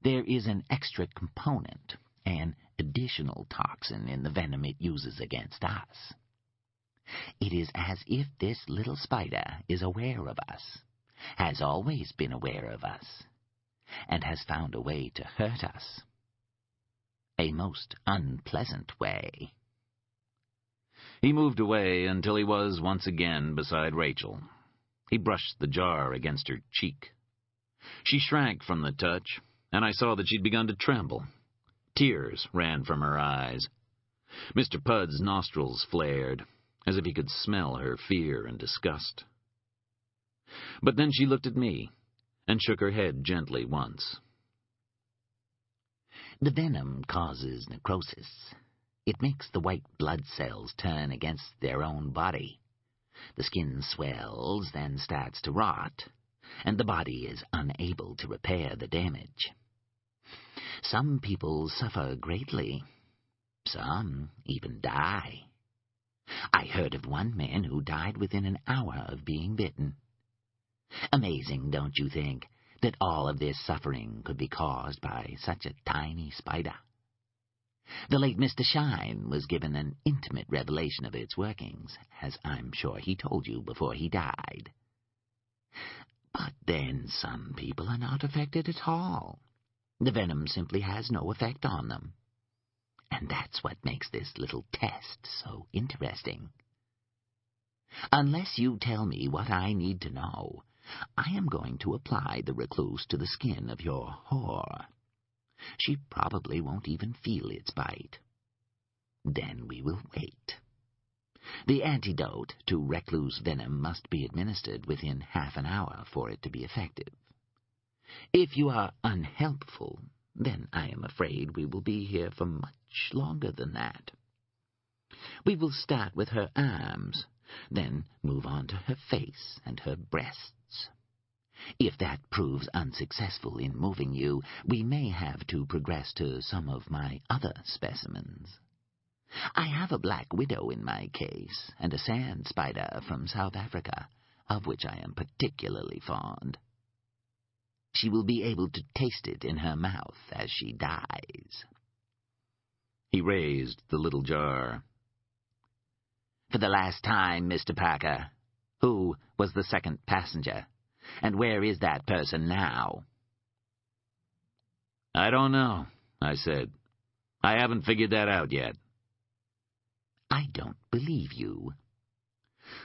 There is an extra component, an additional toxin in the venom it uses against us. It is as if this little spider is aware of us, has always been aware of us, and has found a way to hurt us. A most unpleasant way. He moved away until he was once again beside Rachel. He brushed the jar against her cheek. She shrank from the touch, and I saw that she'd begun to tremble. Tears ran from her eyes. Mr. Pudd's nostrils flared, as if he could smell her fear and disgust. But then she looked at me, and shook her head gently once. The venom causes necrosis. It makes the white blood cells turn against their own body. The skin swells, then starts to rot, and the body is unable to repair the damage. Some people suffer greatly. Some even die. I heard of one man who died within an hour of being bitten. Amazing, don't you think, that all of this suffering could be caused by such a tiny spider? The late Mr. Shine was given an intimate revelation of its workings, as I'm sure he told you before he died. But then some people are not affected at all. The venom simply has no effect on them. And that's what makes this little test so interesting. Unless you tell me what I need to know, I am going to apply the recluse to the skin of your whore. She probably won't even feel its bite. Then we will wait. The antidote to recluse venom must be administered within half an hour for it to be effective. If you are unhelpful, then I am afraid we will be here for much longer than that. We will start with her arms, then move on to her face and her breasts. If that proves unsuccessful in moving you, we may have to progress to some of my other specimens. I have a black widow in my case, and a sand spider from South Africa, of which I am particularly fond. She will be able to taste it in her mouth as she dies. He raised the little jar. For the last time, Mr. Parker, who was the second passenger? And where is that person now? I don't know, I said. I haven't figured that out yet. I don't believe you.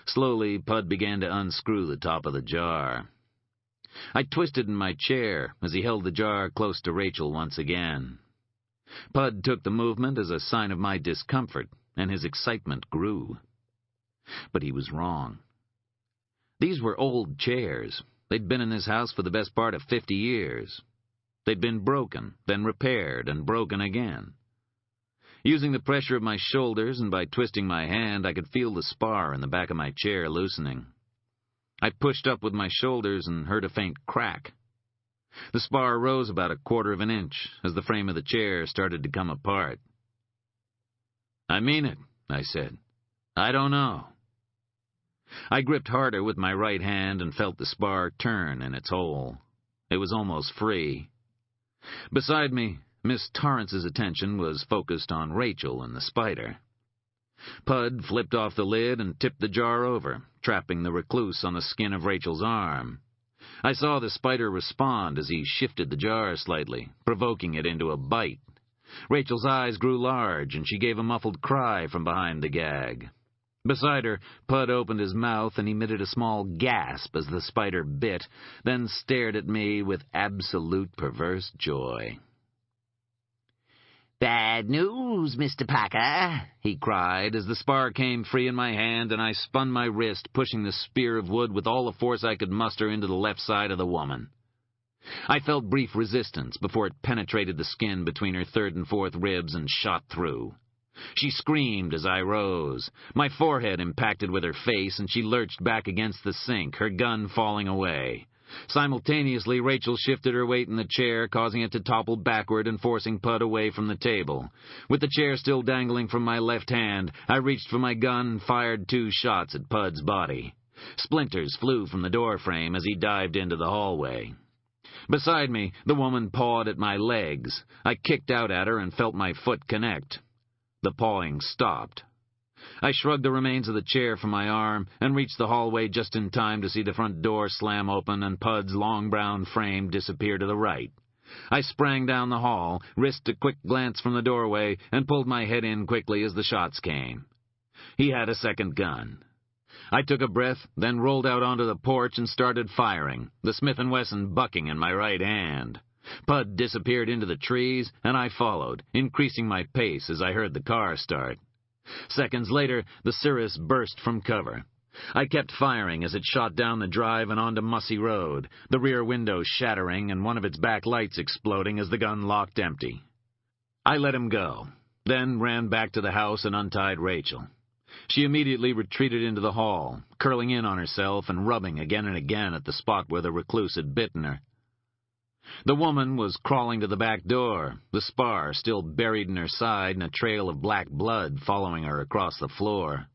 Slowly, Pudd began to unscrew the top of the jar. I twisted in my chair as he held the jar close to Rachel once again. Pudd took the movement as a sign of my discomfort, and his excitement grew. But he was wrong. These were old chairs. They'd been in this house for the best part of 50 years. They'd been broken, then repaired, and broken again. Using the pressure of my shoulders and by twisting my hand, I could feel the spar in the back of my chair loosening. I pushed up with my shoulders and heard a faint crack. The spar rose about 1/4 of an inch as the frame of the chair started to come apart. I mean it, I said. I don't know. I gripped harder with my right hand and felt the spar turn in its hole. It was almost free. Beside me, Miss Torrance's attention was focused on Rachel and the spider. Pudd flipped off the lid and tipped the jar over, trapping the recluse on the skin of Rachel's arm. I saw the spider respond as he shifted the jar slightly, provoking it into a bite. Rachel's eyes grew large, and she gave a muffled cry from behind the gag. Beside her, Pudd opened his mouth and emitted a small gasp as the spider bit, then stared at me with absolute perverse joy. "Bad news, Mr. Parker," he cried as the spar came free in my hand and I spun my wrist, pushing the spear of wood with all the force I could muster into the left side of the woman. I felt brief resistance before it penetrated the skin between her 3rd and 4th ribs and shot through. She screamed as I rose. My forehead impacted with her face, and she lurched back against the sink, her gun falling away. Simultaneously, Rachel shifted her weight in the chair, causing it to topple backward and forcing Pud away from the table. With the chair still dangling from my left hand, I reached for my gun and fired 2 shots at Pud's body. Splinters flew from the door frame as he dived into the hallway. Beside me, the woman pawed at my legs. I kicked out at her and felt my foot connect. The pawing stopped. I shrugged the remains of the chair from my arm and reached the hallway just in time to see the front door slam open and Pud's long brown frame disappear to the right. I sprang down the hall, risked a quick glance from the doorway, and pulled my head in quickly as the shots came. He had a second gun. I took a breath, then rolled out onto the porch and started firing, the Smith & Wesson bucking in my right hand. Pud disappeared into the trees, and I followed, increasing my pace as I heard the car start. Seconds later, the Cirrus burst from cover. I kept firing as it shot down the drive and onto Mussey Road, the rear window shattering and one of its back lights exploding as the gun locked empty. I let him go, then ran back to the house and untied Rachel. She immediately retreated into the hall, curling in on herself and rubbing again and again at the spot where the recluse had bitten her. The woman was crawling to the back door, the spar still buried in her side and a trail of black blood following her across the floor.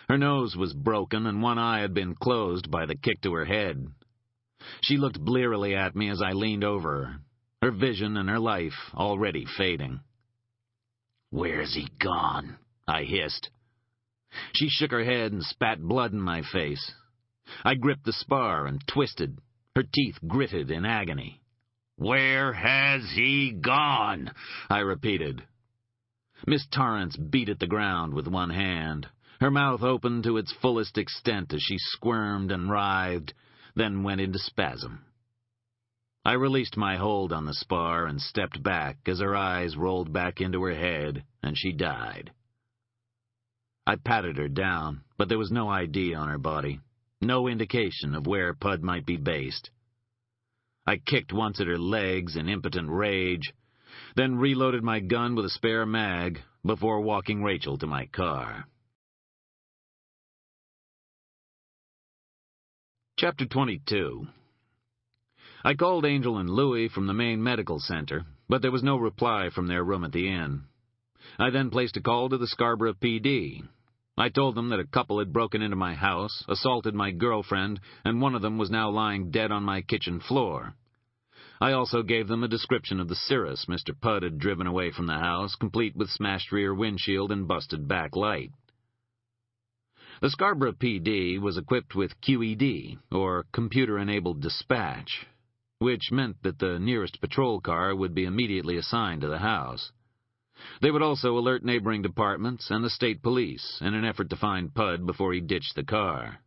Her nose was broken and one eye had been closed by the kick to her head. She looked blearily at me as I leaned over her, her vision and her life already fading. "Where's he gone?" I hissed. She shook her head and spat blood in my face. I gripped the spar and twisted, her teeth gritted in agony. "Where has he gone?" I repeated. Miss Torrance beat at the ground with one hand. Her mouth opened to its fullest extent as she squirmed and writhed, then went into spasm. I released my hold on the spar and stepped back as her eyes rolled back into her head, and she died. I patted her down, but there was no ID on her body, no indication of where Pud might be based. I kicked once at her legs in impotent rage, then reloaded my gun with a spare mag before walking Rachel to my car. Chapter 22. I called Angel and Louie from the main medical center, but there was no reply from their room at the inn. I then placed a call to the Scarborough PD. I told them that a couple had broken into my house, assaulted my girlfriend, and one of them was now lying dead on my kitchen floor. I also gave them a description of the Cirrus Mr. Pud had driven away from the house, complete with smashed rear windshield and busted back light. The Scarborough PD was equipped with QED, or Computer-Enabled Dispatch, which meant that the nearest patrol car would be immediately assigned to the house. They would also alert neighboring departments and the state police in an effort to find Pud before he ditched the car.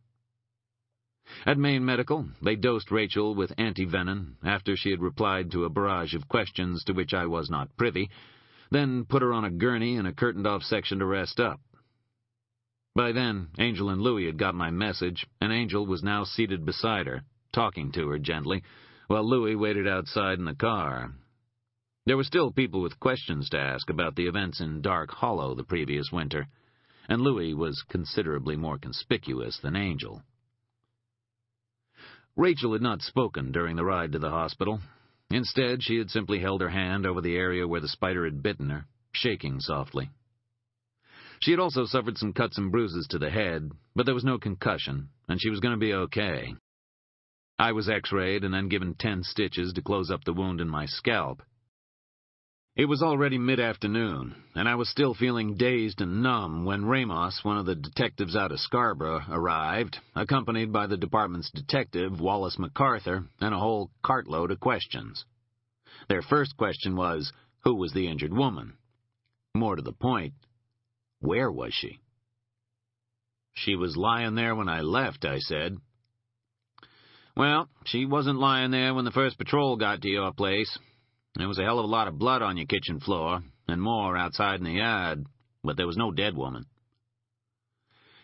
At Maine Medical, they dosed Rachel with antivenin after she had replied to a barrage of questions to which I was not privy, then put her on a gurney in a curtained-off section to rest up. By then, Angel and Louie had got my message, and Angel was now seated beside her, talking to her gently, while Louie waited outside in the car. There were still people with questions to ask about the events in Dark Hollow the previous winter, and Louie was considerably more conspicuous than Angel. Rachel had not spoken during the ride to the hospital. Instead, she had simply held her hand over the area where the spider had bitten her, shaking softly. She had also suffered some cuts and bruises to the head, but there was no concussion, and she was going to be okay. I was x-rayed and then given 10 stitches to close up the wound in my scalp. It was already mid-afternoon, and I was still feeling dazed and numb when Ramos, one of the detectives out of Scarborough, arrived, accompanied by the department's detective, Wallace MacArthur, and a whole cartload of questions. Their first question was, who was the injured woman? More to the point, where was she? She was lying there when I left, I said. Well, she wasn't lying there when the first patrol got to your place. There was a hell of a lot of blood on your kitchen floor, and more outside in the yard, but there was no dead woman.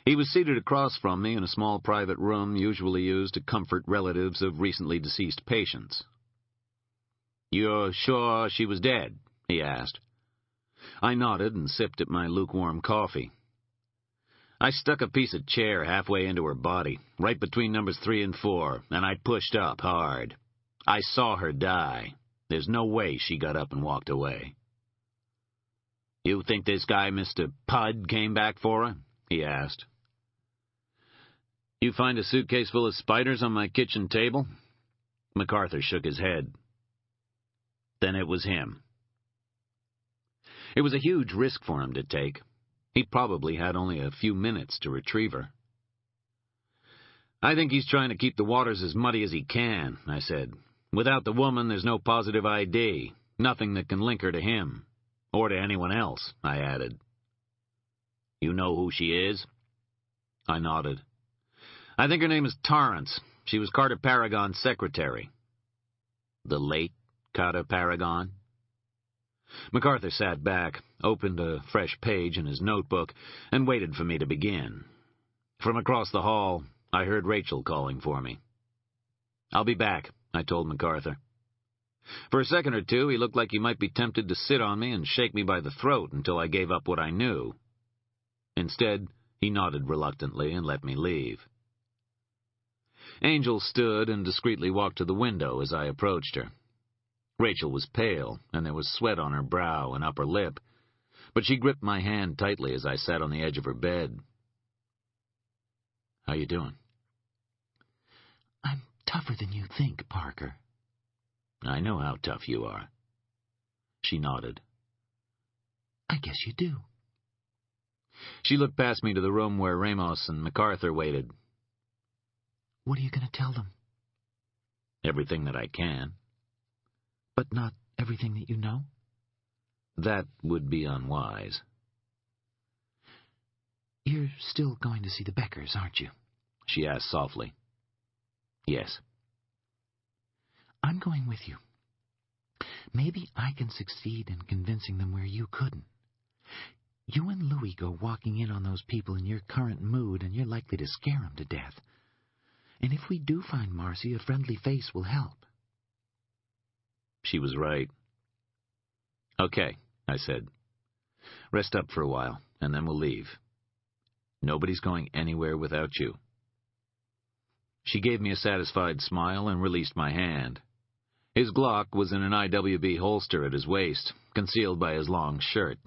He was seated across from me in a small private room usually used to comfort relatives of recently deceased patients. "You're sure she was dead?" he asked. I nodded and sipped at my lukewarm coffee. I stuck a piece of chair halfway into her body, right between numbers 3 and 4, and I pushed up hard. I saw her die. There's no way she got up and walked away. "You think this guy, Mr. Pud, came back for her?" he asked. "You find a suitcase full of spiders on my kitchen table?" MacArthur shook his head. "Then it was him." It was a huge risk for him to take. He probably had only a few minutes to retrieve her. "I think he's trying to keep the waters as muddy as he can," I said. "Without the woman, there's no positive ID, nothing that can link her to him. Or to anyone else," I added. "You know who she is?" I nodded. "I think her name is Torrance. She was Carter Paragon's secretary." "The late Carter Paragon?" MacArthur sat back, opened a fresh page in his notebook, and waited for me to begin. From across the hall, I heard Rachel calling for me. "I'll be back," I told MacArthur. For a second or two, he looked like he might be tempted to sit on me and shake me by the throat until I gave up what I knew. Instead, he nodded reluctantly and let me leave. Angel stood and discreetly walked to the window as I approached her. Rachel was pale, and there was sweat on her brow and upper lip, but she gripped my hand tightly as I sat on the edge of her bed. "How you doing?" "I'm tougher than you think, Parker." "I know how tough you are." She nodded. "I guess you do." She looked past me to the room where Ramos and MacArthur waited. "What are you going to tell them?" "Everything that I can." "But not everything that you know?" "That would be unwise." "You're still going to see the Beckers, aren't you?" she asked softly. "Yes." "I'm going with you. Maybe I can succeed in convincing them where you couldn't. You and Louis go walking in on those people in your current mood, and you're likely to scare them to death. And if we do find Marcy, a friendly face will help." She was right. "Okay," I said. "Rest up for a while, and then we'll leave. Nobody's going anywhere without you." She gave me a satisfied smile and released my hand. His Glock was in an IWB holster at his waist, concealed by his long shirt.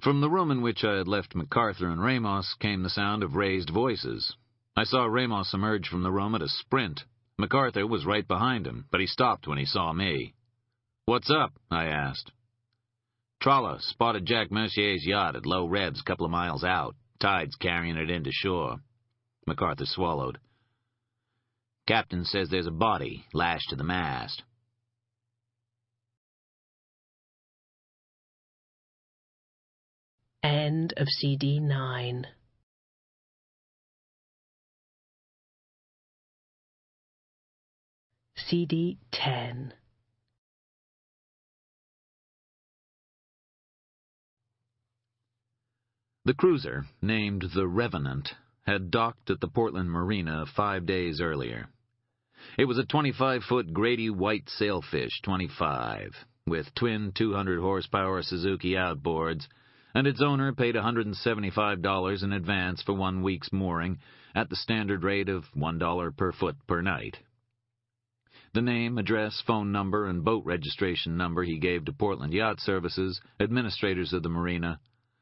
From the room in which I had left MacArthur and Ramos came the sound of raised voices. I saw Ramos emerge from the room at a sprint. MacArthur was right behind him, but he stopped when he saw me. "What's up?" I asked. "Trawler spotted Jack Mercier's yacht at low revs a couple of miles out. Tide's carrying it into shore." MacArthur swallowed. "Captain says there's a body lashed to the mast." End of CD 9. CD 10. The cruiser, named the Revenant, had docked at the Portland Marina 5 days earlier. It was a 25-foot Grady White Sailfish 25, with twin 200-horsepower Suzuki outboards, and its owner paid $175 in advance for 1 week's mooring at the standard rate of $1 per foot per night. The name, address, phone number, and boat registration number he gave to Portland Yacht Services, administrators of the marina,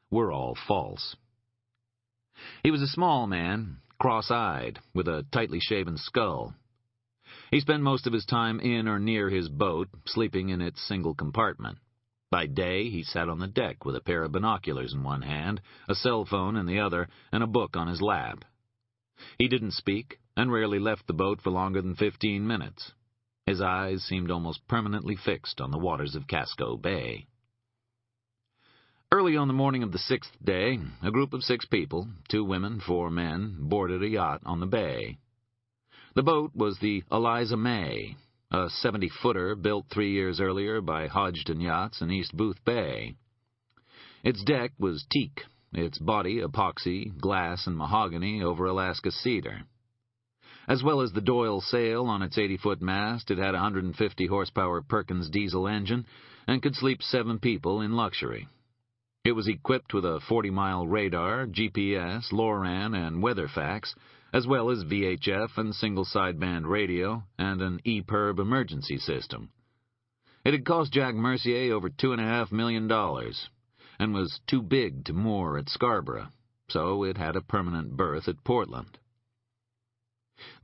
were all false. He was a small man, cross-eyed, with a tightly shaven skull. He spent most of his time in or near his boat, sleeping in its single compartment. By day, he sat on the deck with a pair of binoculars in one hand, a cell phone in the other, and a book on his lap. He didn't speak, and rarely left the boat for longer than 15 minutes. His eyes seemed almost permanently fixed on the waters of Casco Bay. Early on the morning of the 6th day, a group of 6 people, 2 women, 4 men, boarded a yacht on the bay. The boat was the Eliza May, a 70-footer built 3 years earlier by Hodgdon Yachts in East Booth Bay. Its deck was teak, its body epoxy, glass, and mahogany over Alaska cedar. As well as the Doyle sail on its 80-foot mast, it had a 150-horsepower Perkins diesel engine and could sleep 7 people in luxury. It was equipped with a 40-mile radar, GPS, LORAN, and weatherfax, as well as VHF and single sideband radio, and an EPIRB emergency system. It had cost Jack Mercier over $2.5 million, and was too big to moor at Scarborough, so it had a permanent berth at Portland.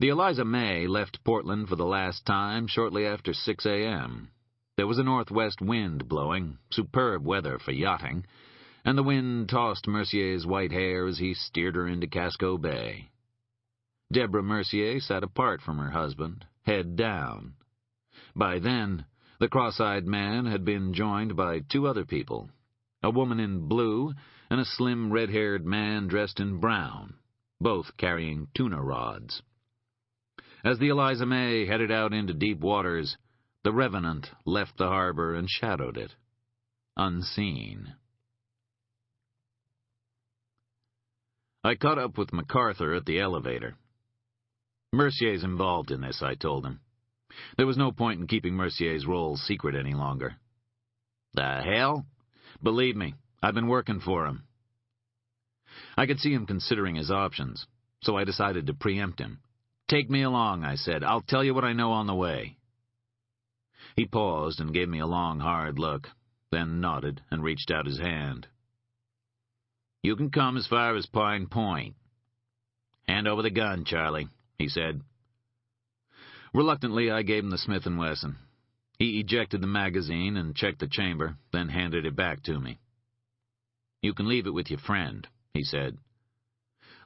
The Eliza May left Portland for the last time shortly after 6 a.m. There was a northwest wind blowing, superb weather for yachting, and the wind tossed Mercier's white hair as he steered her into Casco Bay. Deborah Mercier sat apart from her husband, head down. By then, the cross-eyed man had been joined by 2 other people, a woman in blue and a slim red-haired man dressed in brown, both carrying tuna rods. As the Eliza May headed out into deep waters, the Revenant left the harbor and shadowed it, unseen. I caught up with MacArthur at the elevator. Mercier's involved in this, I told him. There was no point in keeping Mercier's role secret any longer. The hell? Believe me, I've been working for him. I could see him considering his options, so I decided to preempt him. Take me along, I said. I'll tell you what I know on the way. He paused and gave me a long, hard look, then nodded and reached out his hand. You can come as far as Pine Point. Hand over the gun, Charlie, he said. Reluctantly, I gave him the Smith & Wesson. He ejected the magazine and checked the chamber, then handed it back to me. You can leave it with your friend, he said.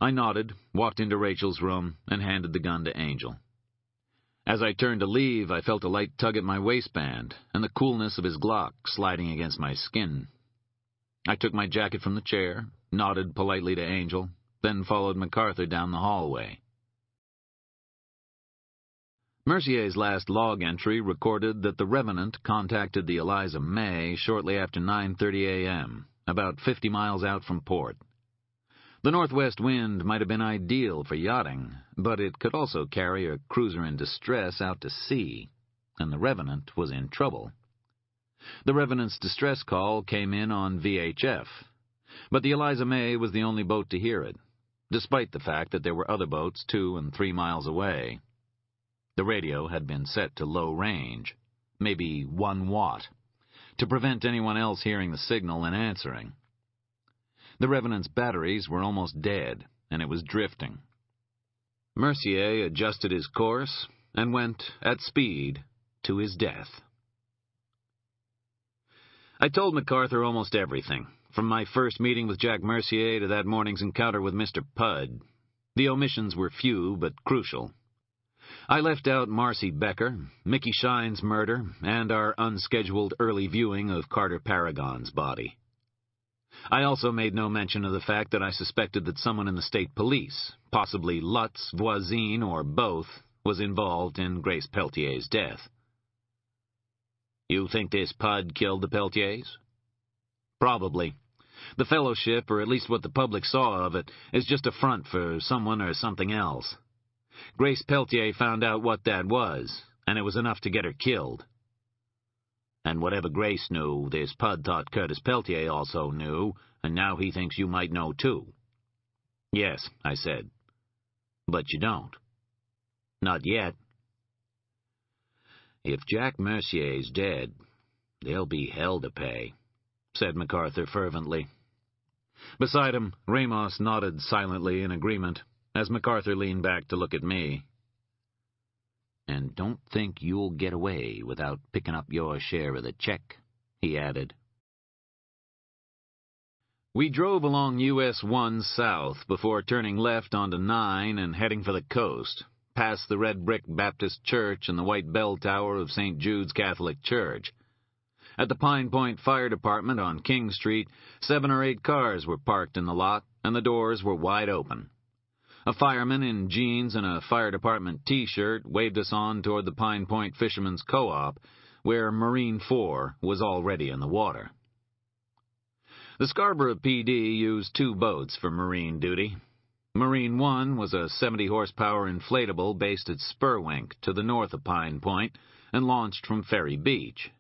I nodded, walked into Rachel's room, and handed the gun to Angel. As I turned to leave, I felt a light tug at my waistband, and the coolness of his Glock sliding against my skin. I took my jacket from the chair, nodded politely to Angel, then followed MacArthur down the hallway. Mercier's last log entry recorded that the Revenant contacted the Eliza May shortly after 9:30 a.m., about 50 miles out from port. The northwest wind might have been ideal for yachting, but it could also carry a cruiser in distress out to sea, and the Revenant was in trouble. The Revenant's distress call came in on VHF, but the Eliza May was the only boat to hear it, despite the fact that there were other boats 2 and 3 miles away. The radio had been set to low range, maybe 1 watt, to prevent anyone else hearing the signal and answering. The Revenant's batteries were almost dead, and it was drifting. Mercier adjusted his course and went, at speed, to his death. I told MacArthur almost everything, from my first meeting with Jack Mercier to that morning's encounter with Mr. Pudd. The omissions were few but crucial. I left out Marcy Becker, Mickey Shine's murder, and our unscheduled early viewing of Carter Paragon's body. I also made no mention of the fact that I suspected that someone in the state police, possibly Lutz, Voisin, or both, was involved in Grace Peltier's death. You think this Pudd killed the Peltiers? Probably. The fellowship, or at least what the public saw of it, is just a front for someone or something else. Grace Peltier found out what that was, and it was enough to get her killed. And whatever Grace knew, this Pudd thought Curtis Peltier also knew, and now he thinks you might know too. Yes, I said. But you don't. Not yet. If Jack Mercier's dead, there'll be hell to pay, said MacArthur fervently. Beside him, Ramos nodded silently in agreement, as MacArthur leaned back to look at me. And don't think you'll get away without picking up your share of the check, he added. We drove along US 1 south before turning left onto 9 and heading for the coast, past the red brick Baptist Church and the white bell tower of St. Jude's Catholic Church. At the Pine Point Fire Department on King Street, 7 or 8 cars were parked in the lot, and the doors were wide open. A fireman in jeans and a fire department T-shirt waved us on toward the Pine Point Fishermen's Co-op, where Marine 4 was already in the water. The Scarborough PD used 2 boats for marine duty. Marine 1 was a 70-horsepower inflatable based at Spurwink to the north of Pine Point and launched from Ferry Beach.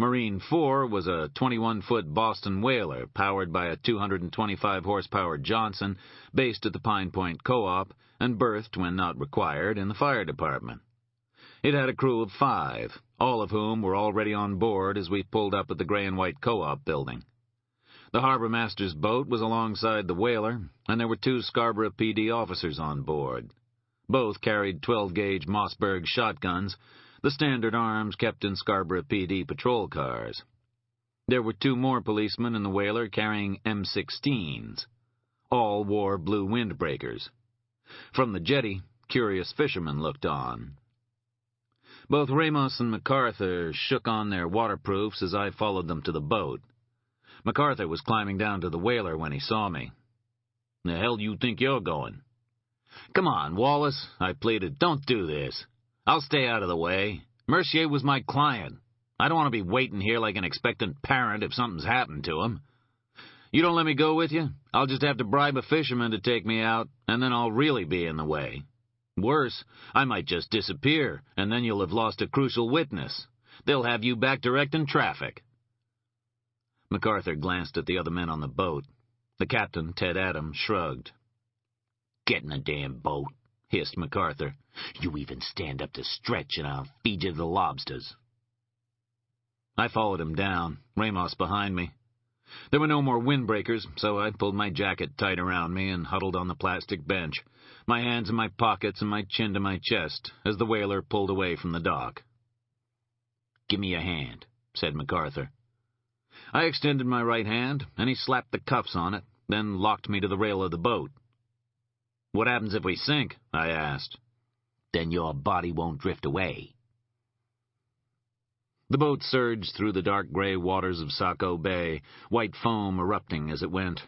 Marine 4 was a 21-foot Boston whaler powered by a 225-horsepower Johnson based at the Pine Point Co-op and berthed, when not required, in the fire department. It had a crew of 5, all of whom were already on board as we pulled up at the gray and white Co-op building. The harbor master's boat was alongside the whaler, and there were 2 Scarborough PD officers on board. Both carried 12-gauge Mossberg shotguns, the standard arms kept in Scarborough PD patrol cars. There were 2 more policemen in the whaler carrying M16s. All wore blue windbreakers. From the jetty, curious fishermen looked on. Both Ramos and MacArthur shook on their waterproofs as I followed them to the boat. MacArthur was climbing down to the whaler when he saw me. "The hell do you think you're going?" "Come on, Wallace," I pleaded. "Don't do this. I'll stay out of the way. Mercier was my client. I don't want to be waiting here like an expectant parent if something's happened to him. You don't let me go with you, I'll just have to bribe a fisherman to take me out, and then I'll really be in the way. Worse, I might just disappear, and then you'll have lost a crucial witness. They'll have you back directing traffic." MacArthur glanced at the other men on the boat. The captain, Ted Adams, shrugged. "Get in the damn boat," hissed MacArthur. "You even stand up to Stretch, and I'll feed you the lobsters." I followed him down, Ramos behind me. There were no more windbreakers, so I pulled my jacket tight around me and huddled on the plastic bench, my hands in my pockets and my chin to my chest, as the whaler pulled away from the dock. "Give me your hand," said MacArthur. I extended my right hand, and he slapped the cuffs on it, then locked me to the rail of the boat. "What happens if we sink?" I asked. "Then your body won't drift away." The boat surged through the dark gray waters of Saco Bay, white foam erupting as it went.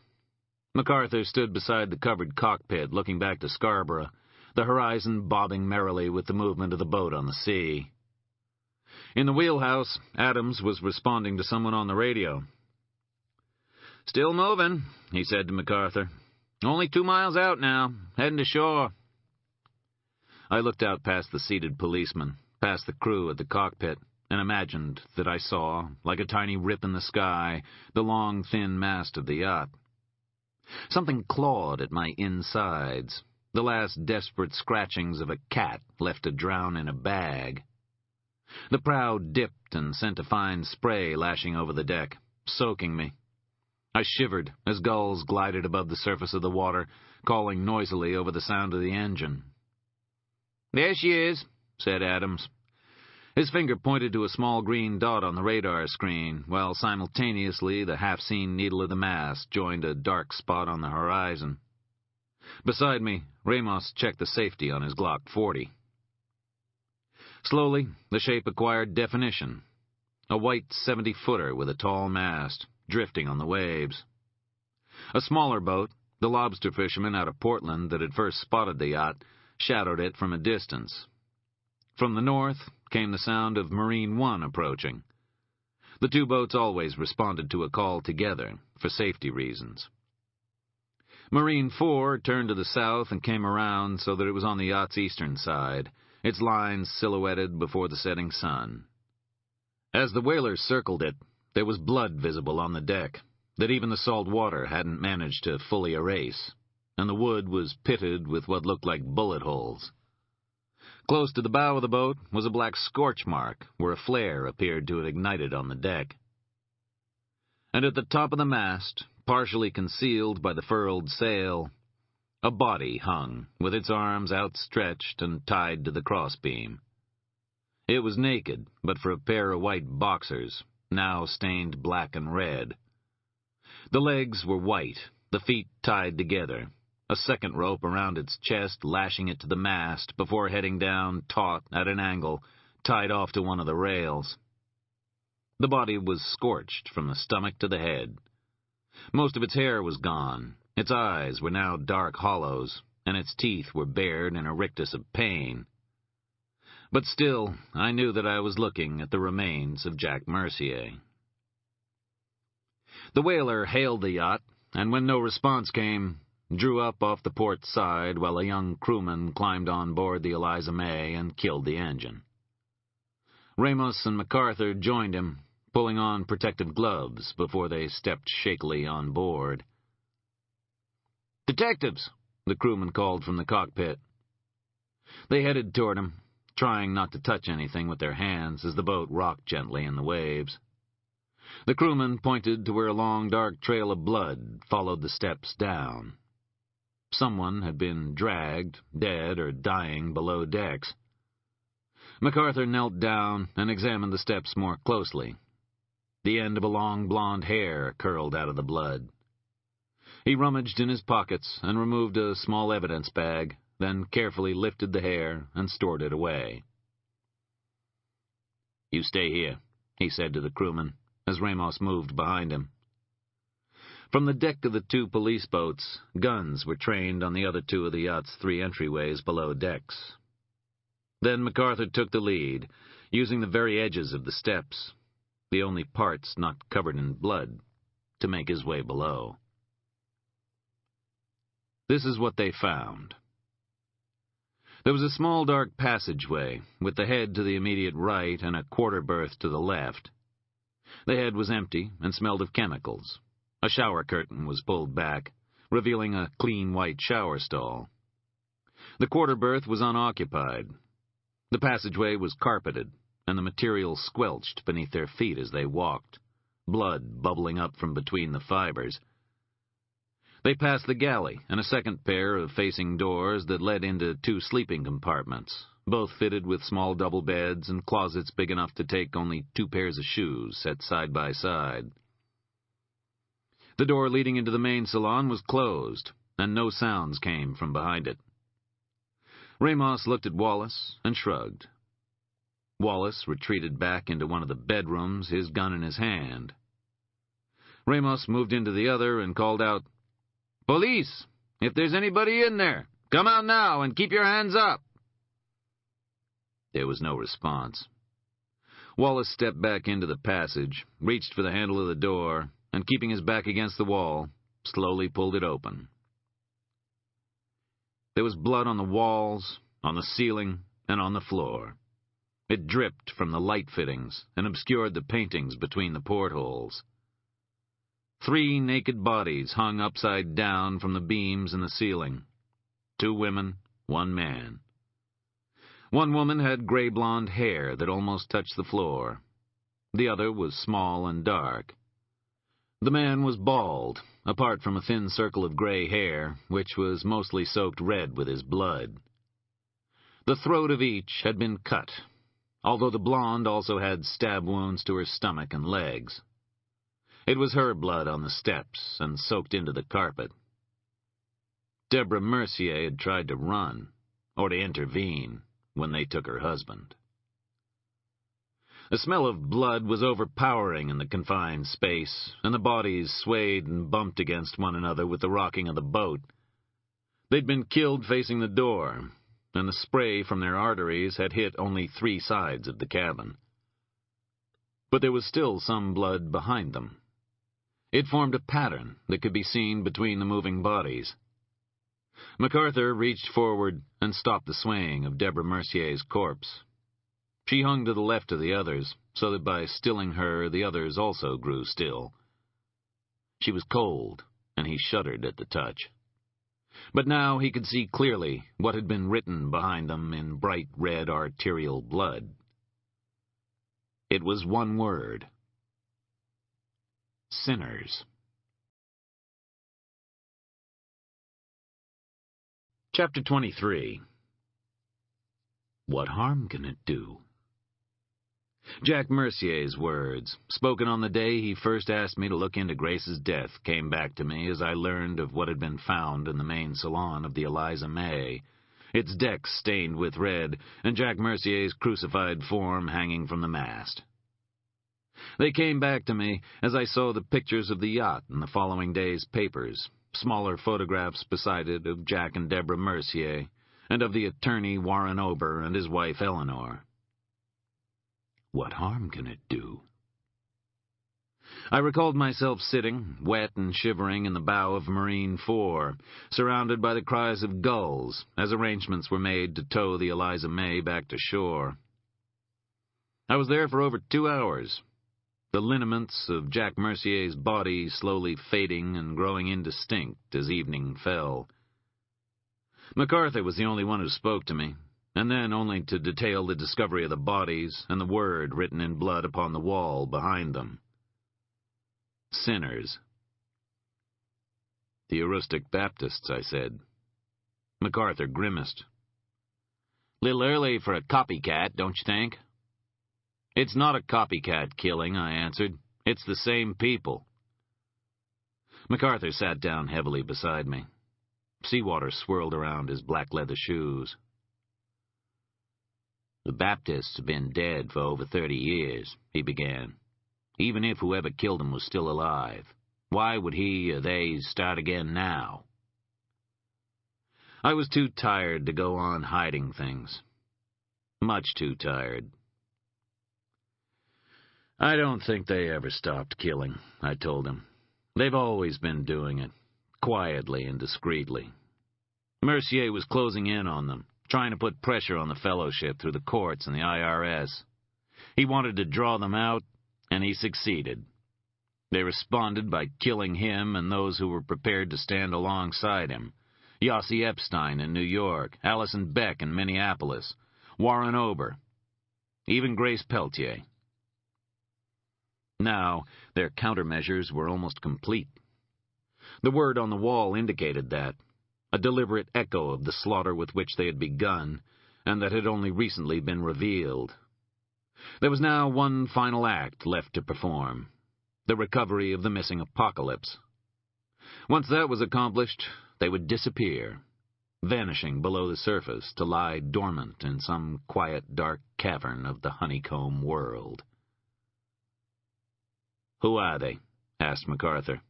MacArthur stood beside the covered cockpit, looking back to Scarborough, the horizon bobbing merrily with the movement of the boat on the sea. In the wheelhouse, Adams was responding to someone on the radio. "Still moving," he said to MacArthur. "Only 2 miles out now, heading to shore." I looked out past the seated policemen, past the crew at the cockpit, and imagined that I saw, like a tiny rip in the sky, the long, thin mast of the yacht. Something clawed at my insides, the last desperate scratchings of a cat left to drown in a bag. The prow dipped and sent a fine spray lashing over the deck, soaking me. I shivered as gulls glided above the surface of the water, calling noisily over the sound of the engine. "There she is," said Adams. His finger pointed to a small green dot on the radar screen, while simultaneously the half-seen needle of the mast joined a dark spot on the horizon. Beside me, Ramos checked the safety on his Glock 40. Slowly, the shape acquired definition. A white 70-footer with a tall mast, drifting on the waves. A smaller boat, the lobster fisherman out of Portland that had first spotted the yacht, shadowed it from a distance. From the north came the sound of Marine 1 approaching. The 2 boats always responded to a call together, for safety reasons. Marine 4 turned to the south and came around so that it was on the yacht's eastern side, its lines silhouetted before the setting sun. As the whaler circled it, there was blood visible on the deck, that even the salt water hadn't managed to fully erase, and the wood was pitted with what looked like bullet holes. Close to the bow of the boat was a black scorch mark where a flare appeared to have ignited on the deck. And at the top of the mast, partially concealed by the furled sail, a body hung, with its arms outstretched and tied to the crossbeam. It was naked, but for a pair of white boxers, now stained black and red. The legs were white, the feet tied together, a second rope around its chest lashing it to the mast before heading down taut at an angle, tied off to one of the rails. The body was scorched from the stomach to the head. Most of its hair was gone. Its eyes were now dark hollows, and its teeth were bared in a rictus of pain. But still, I knew that I was looking at the remains of Jack Mercier. The whaler hailed the yacht, and when no response came, drew up off the port side while a young crewman climbed on board the Eliza May and killed the engine. Ramos and MacArthur joined him, pulling on protective gloves before they stepped shakily on board. "Detectives!" the crewman called from the cockpit. They headed toward him, trying not to touch anything with their hands as the boat rocked gently in the waves. The crewman pointed to where a long, dark trail of blood followed the steps down. Someone had been dragged, dead or dying, below decks. MacArthur knelt down and examined the steps more closely. The end of a long blonde hair curled out of the blood. He rummaged in his pockets and removed a small evidence bag, then carefully lifted the hair and stored it away. "You stay here," he said to the crewman, as Ramos moved behind him. From the deck of the two police boats, guns were trained on the other two of the yacht's 3 entryways below decks. Then MacArthur took the lead, using the very edges of the steps, the only parts not covered in blood, to make his way below. This is what they found. There was a small dark passageway, with the head to the immediate right and a quarter berth to the left. The head was empty and smelled of chemicals. A shower curtain was pulled back, revealing a clean white shower stall. The quarter berth was unoccupied. The passageway was carpeted, and the material squelched beneath their feet as they walked, blood bubbling up from between the fibers. They passed the galley and a second pair of facing doors that led into 2 sleeping compartments, both fitted with small double beds and closets big enough to take only 2 pairs of shoes set side by side. The door leading into the main salon was closed, and no sounds came from behind it. Ramos looked at Wallace and shrugged. Wallace retreated back into one of the bedrooms, his gun in his hand. Ramos moved into the other and called out, "Police! If there's anybody in there, come out now and keep your hands up!" There was no response. Wallace stepped back into the passage, reached for the handle of the door, and keeping his back against the wall, slowly pulled it open. There was blood on the walls, on the ceiling, and on the floor. It dripped from the light fittings and obscured the paintings between the portholes. 3 naked bodies hung upside down from the beams in the ceiling. 2 women, 1 man. One woman had gray-blonde hair that almost touched the floor. The other was small and dark. The man was bald, apart from a thin circle of gray hair, which was mostly soaked red with his blood. The throat of each had been cut, although the blonde also had stab wounds to her stomach and legs. It was her blood on the steps and soaked into the carpet. Deborah Mercier had tried to run, or to intervene, when they took her husband. The smell of blood was overpowering in the confined space, and the bodies swayed and bumped against one another with the rocking of the boat. They'd been killed facing the door, and the spray from their arteries had hit only 3 sides of the cabin. But there was still some blood behind them. It formed a pattern that could be seen between the moving bodies. MacArthur reached forward and stopped the swaying of Deborah Mercier's corpse. She hung to the left of the others, so that by stilling her, the others also grew still. She was cold, and he shuddered at the touch. But now he could see clearly what had been written behind them in bright red arterial blood. It was one word: sinners. Chapter 23. What harm can it do? Jack Mercier's words, spoken on the day he first asked me to look into Grace's death, came back to me as I learned of what had been found in the main salon of the Eliza May, its decks stained with red, and Jack Mercier's crucified form hanging from the mast. They came back to me as I saw the pictures of the yacht in the following day's papers, smaller photographs beside it of Jack and Deborah Mercier, and of the attorney Warren Ober and his wife Eleanor. What harm can it do? I recalled myself sitting, wet and shivering, in the bow of Marine 4, surrounded by the cries of gulls, as arrangements were made to tow the Eliza May back to shore. I was there for over 2 hours. the lineaments of Jack Mercier's body slowly fading and growing indistinct as evening fell. MacArthur was the only one who spoke to me, and then only to detail the discovery of the bodies and the word written in blood upon the wall behind them. Sinners. The Heuristic Baptists, I said. MacArthur grimaced. Little early for a copycat, don't you think? It's not a copycat killing, I answered. It's the same people. MacArthur sat down heavily beside me. Seawater swirled around his black leather shoes. The Baptists have been dead for over 30 years, he began. Even if whoever killed them was still alive, why would he or they start again now? I was too tired to go on hiding things. Much too tired. I don't think they ever stopped killing, I told him. They've always been doing it, quietly and discreetly. Mercier was closing in on them, trying to put pressure on the Fellowship through the courts and the IRS. He wanted to draw them out, and he succeeded. They responded by killing him and those who were prepared to stand alongside him. Yossi Epstein in New York, Allison Beck in Minneapolis, Warren Ober, even Grace Peltier. Now, their countermeasures were almost complete. The word on the wall indicated that, a deliberate echo of the slaughter with which they had begun, and that had only recently been revealed. There was now one final act left to perform, the recovery of the missing Apocalypse. Once that was accomplished, they would disappear, vanishing below the surface to lie dormant in some quiet, dark cavern of the honeycomb world. Who are they? Asked MacArthur.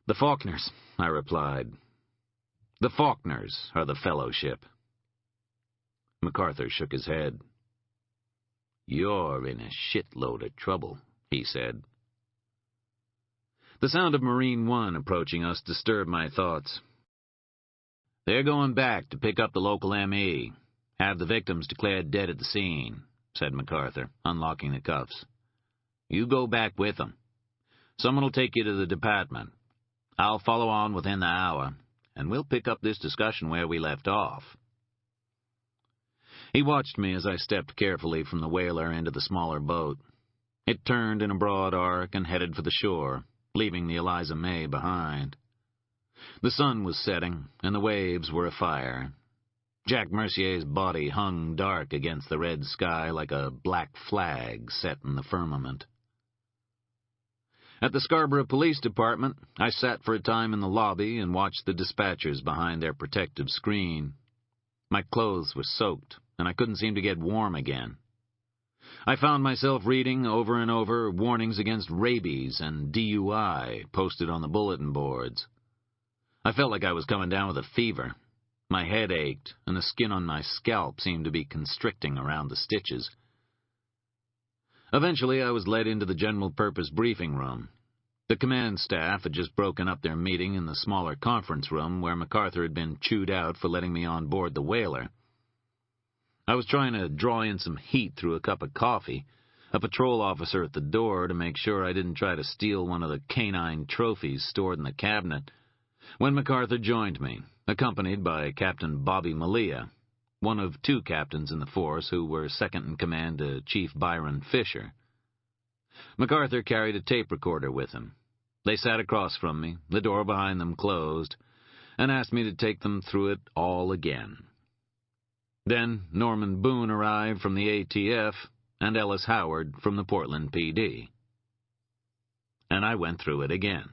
The Faulkners, I replied. The Faulkners are the Fellowship. MacArthur shook his head. You're in a shitload of trouble, he said. The sound of Marine One approaching us disturbed my thoughts. They're going back to pick up the local M.E., have the victims declared dead at the scene, said MacArthur, unlocking the cuffs. You go back with them. Someone will take you to the department. I'll follow on within the hour, and we'll pick up this discussion where we left off. He watched me as I stepped carefully from the whaler into the smaller boat. It turned in a broad arc and headed for the shore, leaving the Eliza May behind. The sun was setting, and the waves were afire. Jack Mercier's body hung dark against the red sky like a black flag set in the firmament. At the Scarborough Police Department, I sat for a time in the lobby and watched the dispatchers behind their protective screen. My clothes were soaked, and I couldn't seem to get warm again. I found myself reading over and over warnings against rabies and DUI posted on the bulletin boards. I felt like I was coming down with a fever. My head ached, and the skin on my scalp seemed to be constricting around the stitches. Eventually, I was led into the general-purpose briefing room. The command staff had just broken up their meeting in the smaller conference room where MacArthur had been chewed out for letting me on board the whaler. I was trying to draw in some heat through a cup of coffee, a patrol officer at the door to make sure I didn't try to steal one of the canine trophies stored in the cabinet, when MacArthur joined me, accompanied by Captain Bobby Malia, one of two captains in the force who were second in command to Chief Byron Fisher. MacArthur carried a tape recorder with him. They sat across from me, the door behind them closed, and asked me to take them through it all again. Then Norman Boone arrived from the ATF and Ellis Howard from the Portland PD. And I went through it again,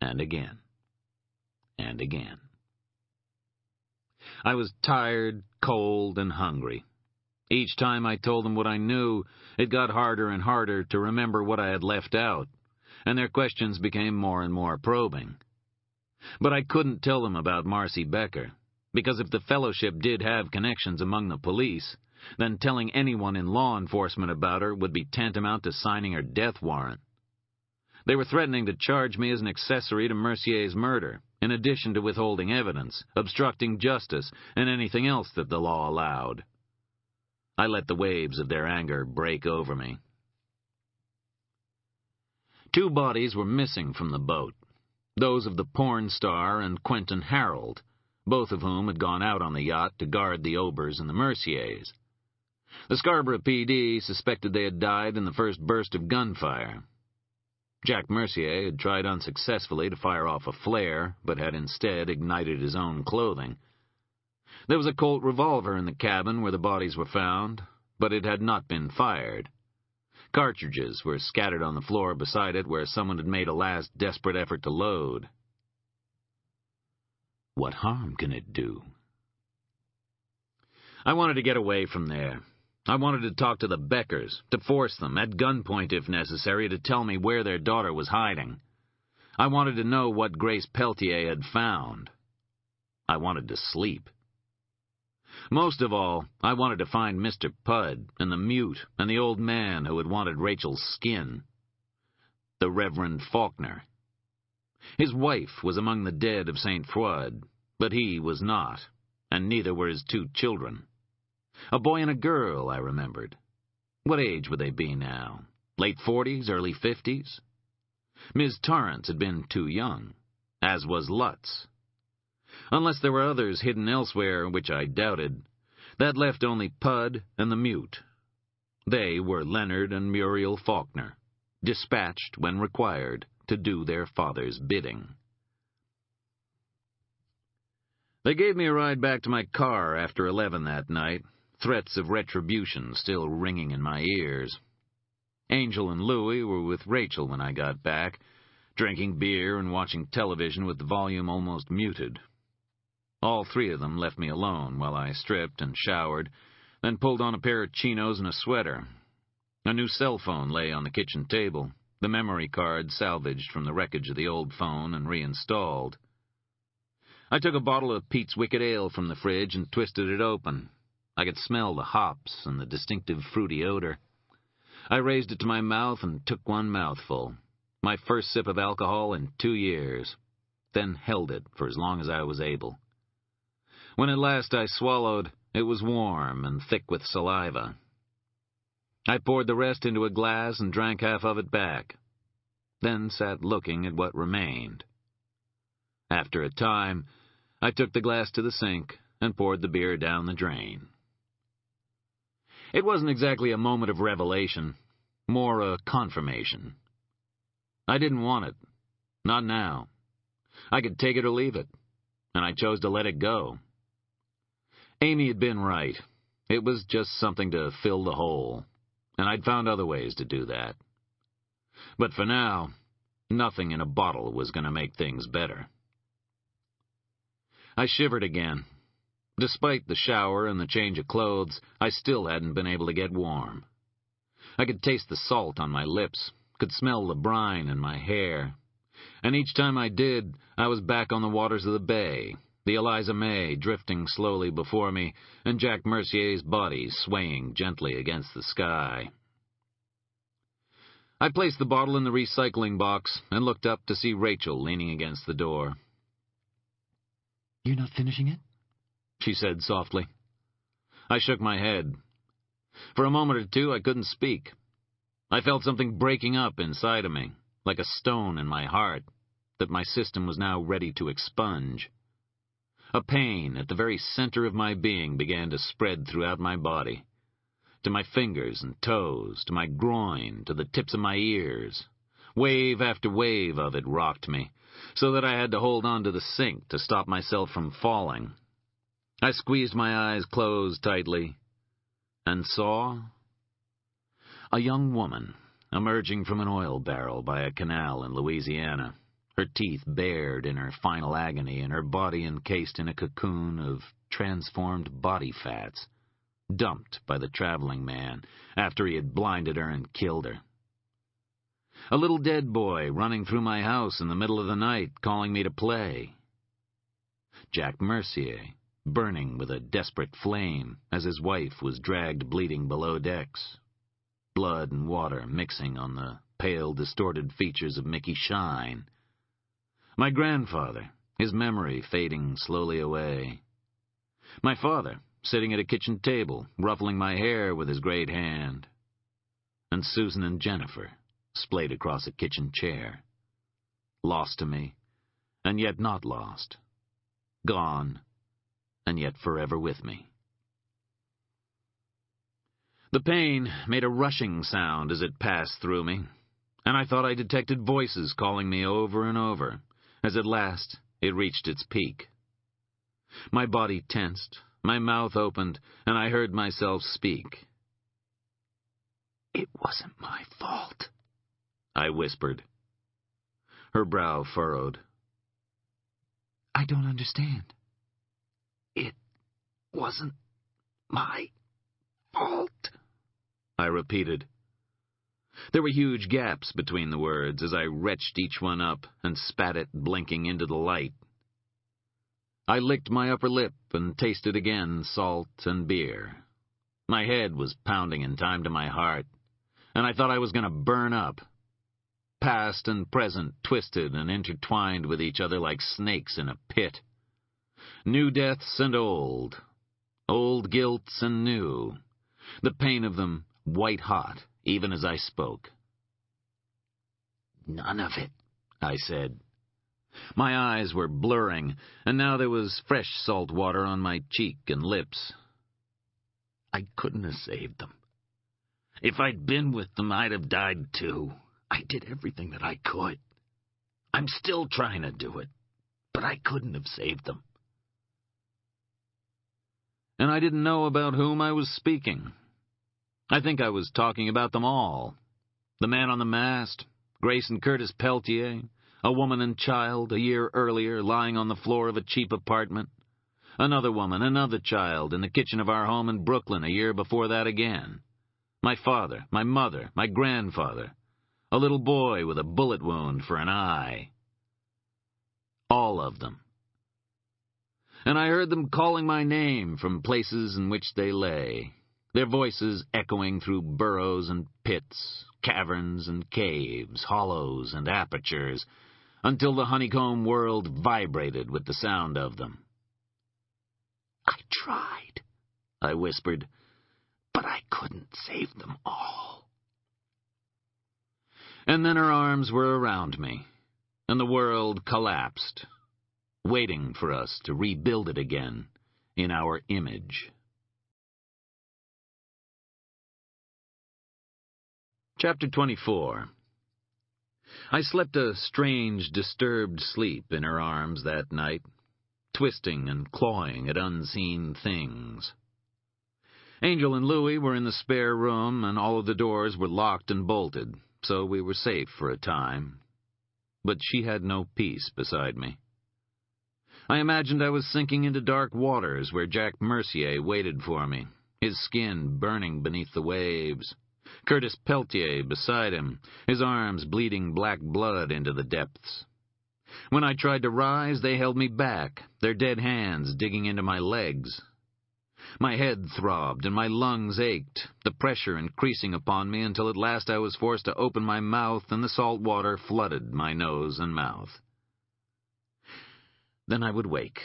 and again, and again. I was tired, cold, and hungry. Each time I told them what I knew, it got harder and harder to remember what I had left out, and their questions became more and more probing. But I couldn't tell them about Marcy Becker, because if the Fellowship did have connections among the police, then telling anyone in law enforcement about her would be tantamount to signing her death warrant. They were threatening to charge me as an accessory to Mercier's murder, in addition to withholding evidence, obstructing justice, and anything else that the law allowed. I let the waves of their anger break over me, Two bodies were missing from the boat, those of the porn star and Quentin Harold, both of whom had gone out on the yacht to guard the Obers and the Merciers. The Scarborough PD suspected they had died in the first burst of gunfire. Jack Mercier had tried unsuccessfully to fire off a flare, but had instead ignited his own clothing. There was a Colt revolver in the cabin where the bodies were found, but it had not been fired. Cartridges were scattered on the floor beside it where someone had made a last desperate effort to load. What harm can it do? I wanted to get away from there. I wanted to talk to the Beckers, to force them, at gunpoint if necessary, to tell me where their daughter was hiding. I wanted to know what Grace Peltier had found. I wanted to sleep. Most of all, I wanted to find Mr. Pudd and the mute and the old man who had wanted Rachel's skin. The Reverend Faulkner. His wife was among the dead of St. Froude, but he was not, and neither were his two children. A boy and a girl, I remembered. What age would they be now? Late 40s, early 50s? Ms. Torrance had been too young, as was Lutz. Unless there were others hidden elsewhere, which I doubted, that left only Pudd and the mute. They were Leonard and Muriel Faulkner, dispatched, when required, to do their father's bidding. They gave me a ride back to my car after 11 that night, threats of retribution still ringing in my ears. Angel and Louie were with Rachel when I got back, drinking beer and watching television with the volume almost muted. All three of them left me alone while I stripped and showered, then pulled on a pair of chinos and a sweater. A new cell phone lay on the kitchen table, the memory card salvaged from the wreckage of the old phone and reinstalled. I took a bottle of Pete's Wicked Ale from the fridge and twisted it open. I could smell the hops and the distinctive fruity odor. I raised it to my mouth and took one mouthful, my first sip of alcohol in 2 years, then held it for as long as I was able. When at last I swallowed, it was warm and thick with saliva. I poured the rest into a glass and drank half of it back, then sat looking at what remained. After a time, I took the glass to the sink and poured the beer down the drain. It wasn't exactly a moment of revelation, more a confirmation. I didn't want it. Not now. I could take it or leave it, and I chose to let it go. Amy had been right. It was just something to fill the hole, and I'd found other ways to do that. But for now, nothing in a bottle was going to make things better. I shivered again. Despite the shower and the change of clothes, I still hadn't been able to get warm. I could taste the salt on my lips, could smell the brine in my hair, and each time I did, I was back on the waters of the bay, the Eliza May drifting slowly before me, and Jack Mercier's body swaying gently against the sky. I placed the bottle in the recycling box and looked up to see Rachel leaning against the door. "You're not finishing it?" she said softly. I shook my head. For a moment or two, I couldn't speak. I felt something breaking up inside of me, like a stone in my heart, that my system was now ready to expunge. A pain at the very center of my being began to spread throughout my body, to my fingers and toes, to my groin, to the tips of my ears. Wave after wave of it rocked me, so that I had to hold on to the sink to stop myself from falling. I squeezed my eyes closed tightly, and saw a young woman emerging from an oil barrel by a canal in Louisiana, her teeth bared in her final agony and her body encased in a cocoon of transformed body fats, dumped by the traveling man after he had blinded her and killed her. A little dead boy running through my house in the middle of the night, calling me to play. Jack Mercier, burning with a desperate flame as his wife was dragged bleeding below decks. Blood and water mixing on the pale, distorted features of Mickey Shine. My grandfather, his memory fading slowly away. My father, sitting at a kitchen table, ruffling my hair with his great hand. And Susan and Jennifer, splayed across a kitchen chair. Lost to me, and yet not lost. Gone, and yet forever with me. The pain made a rushing sound as it passed through me, and I thought I detected voices calling me over and over, as at last it reached its peak. My body tensed, my mouth opened, and I heard myself speak. "It wasn't my fault," I whispered. Her brow furrowed. "I don't understand." "It wasn't my fault," I repeated. There were huge gaps between the words as I retched each one up and spat it blinking into the light. I licked my upper lip and tasted again salt and beer. My head was pounding in time to my heart, and I thought I was going to burn up. Past and present twisted and intertwined with each other like snakes in a pit. New deaths and old guilts and new, the pain of them white-hot, even as I spoke. "None of it," I said. My eyes were blurring, and now there was fresh salt water on my cheek and lips. "I couldn't have saved them. If I'd been with them, I'd have died too. I did everything that I could. I'm still trying to do it, but I couldn't have saved them." And I didn't know about whom I was speaking. I think I was talking about them all. The man on the mast, Grace and Curtis Peltier, a woman and child a year earlier lying on the floor of a cheap apartment, another woman, another child in the kitchen of our home in Brooklyn a year before that again, my father, my mother, my grandfather, a little boy with a bullet wound for an eye. All of them. And I heard them calling my name from places in which they lay, their voices echoing through burrows and pits, caverns and caves, hollows and apertures, until the honeycomb world vibrated with the sound of them. "I tried," I whispered, "but I couldn't save them all." And then her arms were around me, and the world collapsed, waiting for us to rebuild it again in our image. Chapter 24. I slept a strange, disturbed sleep in her arms that night, twisting and clawing at unseen things. Angel and Louie were in the spare room, and all of the doors were locked and bolted, so we were safe for a time. But she had no peace beside me. I imagined I was sinking into dark waters where Jack Mercier waited for me, his skin burning beneath the waves, Curtis Peltier beside him, his arms bleeding black blood into the depths. When I tried to rise, they held me back, their dead hands digging into my legs. My head throbbed and my lungs ached, the pressure increasing upon me until at last I was forced to open my mouth and the salt water flooded my nose and mouth. Then I would wake,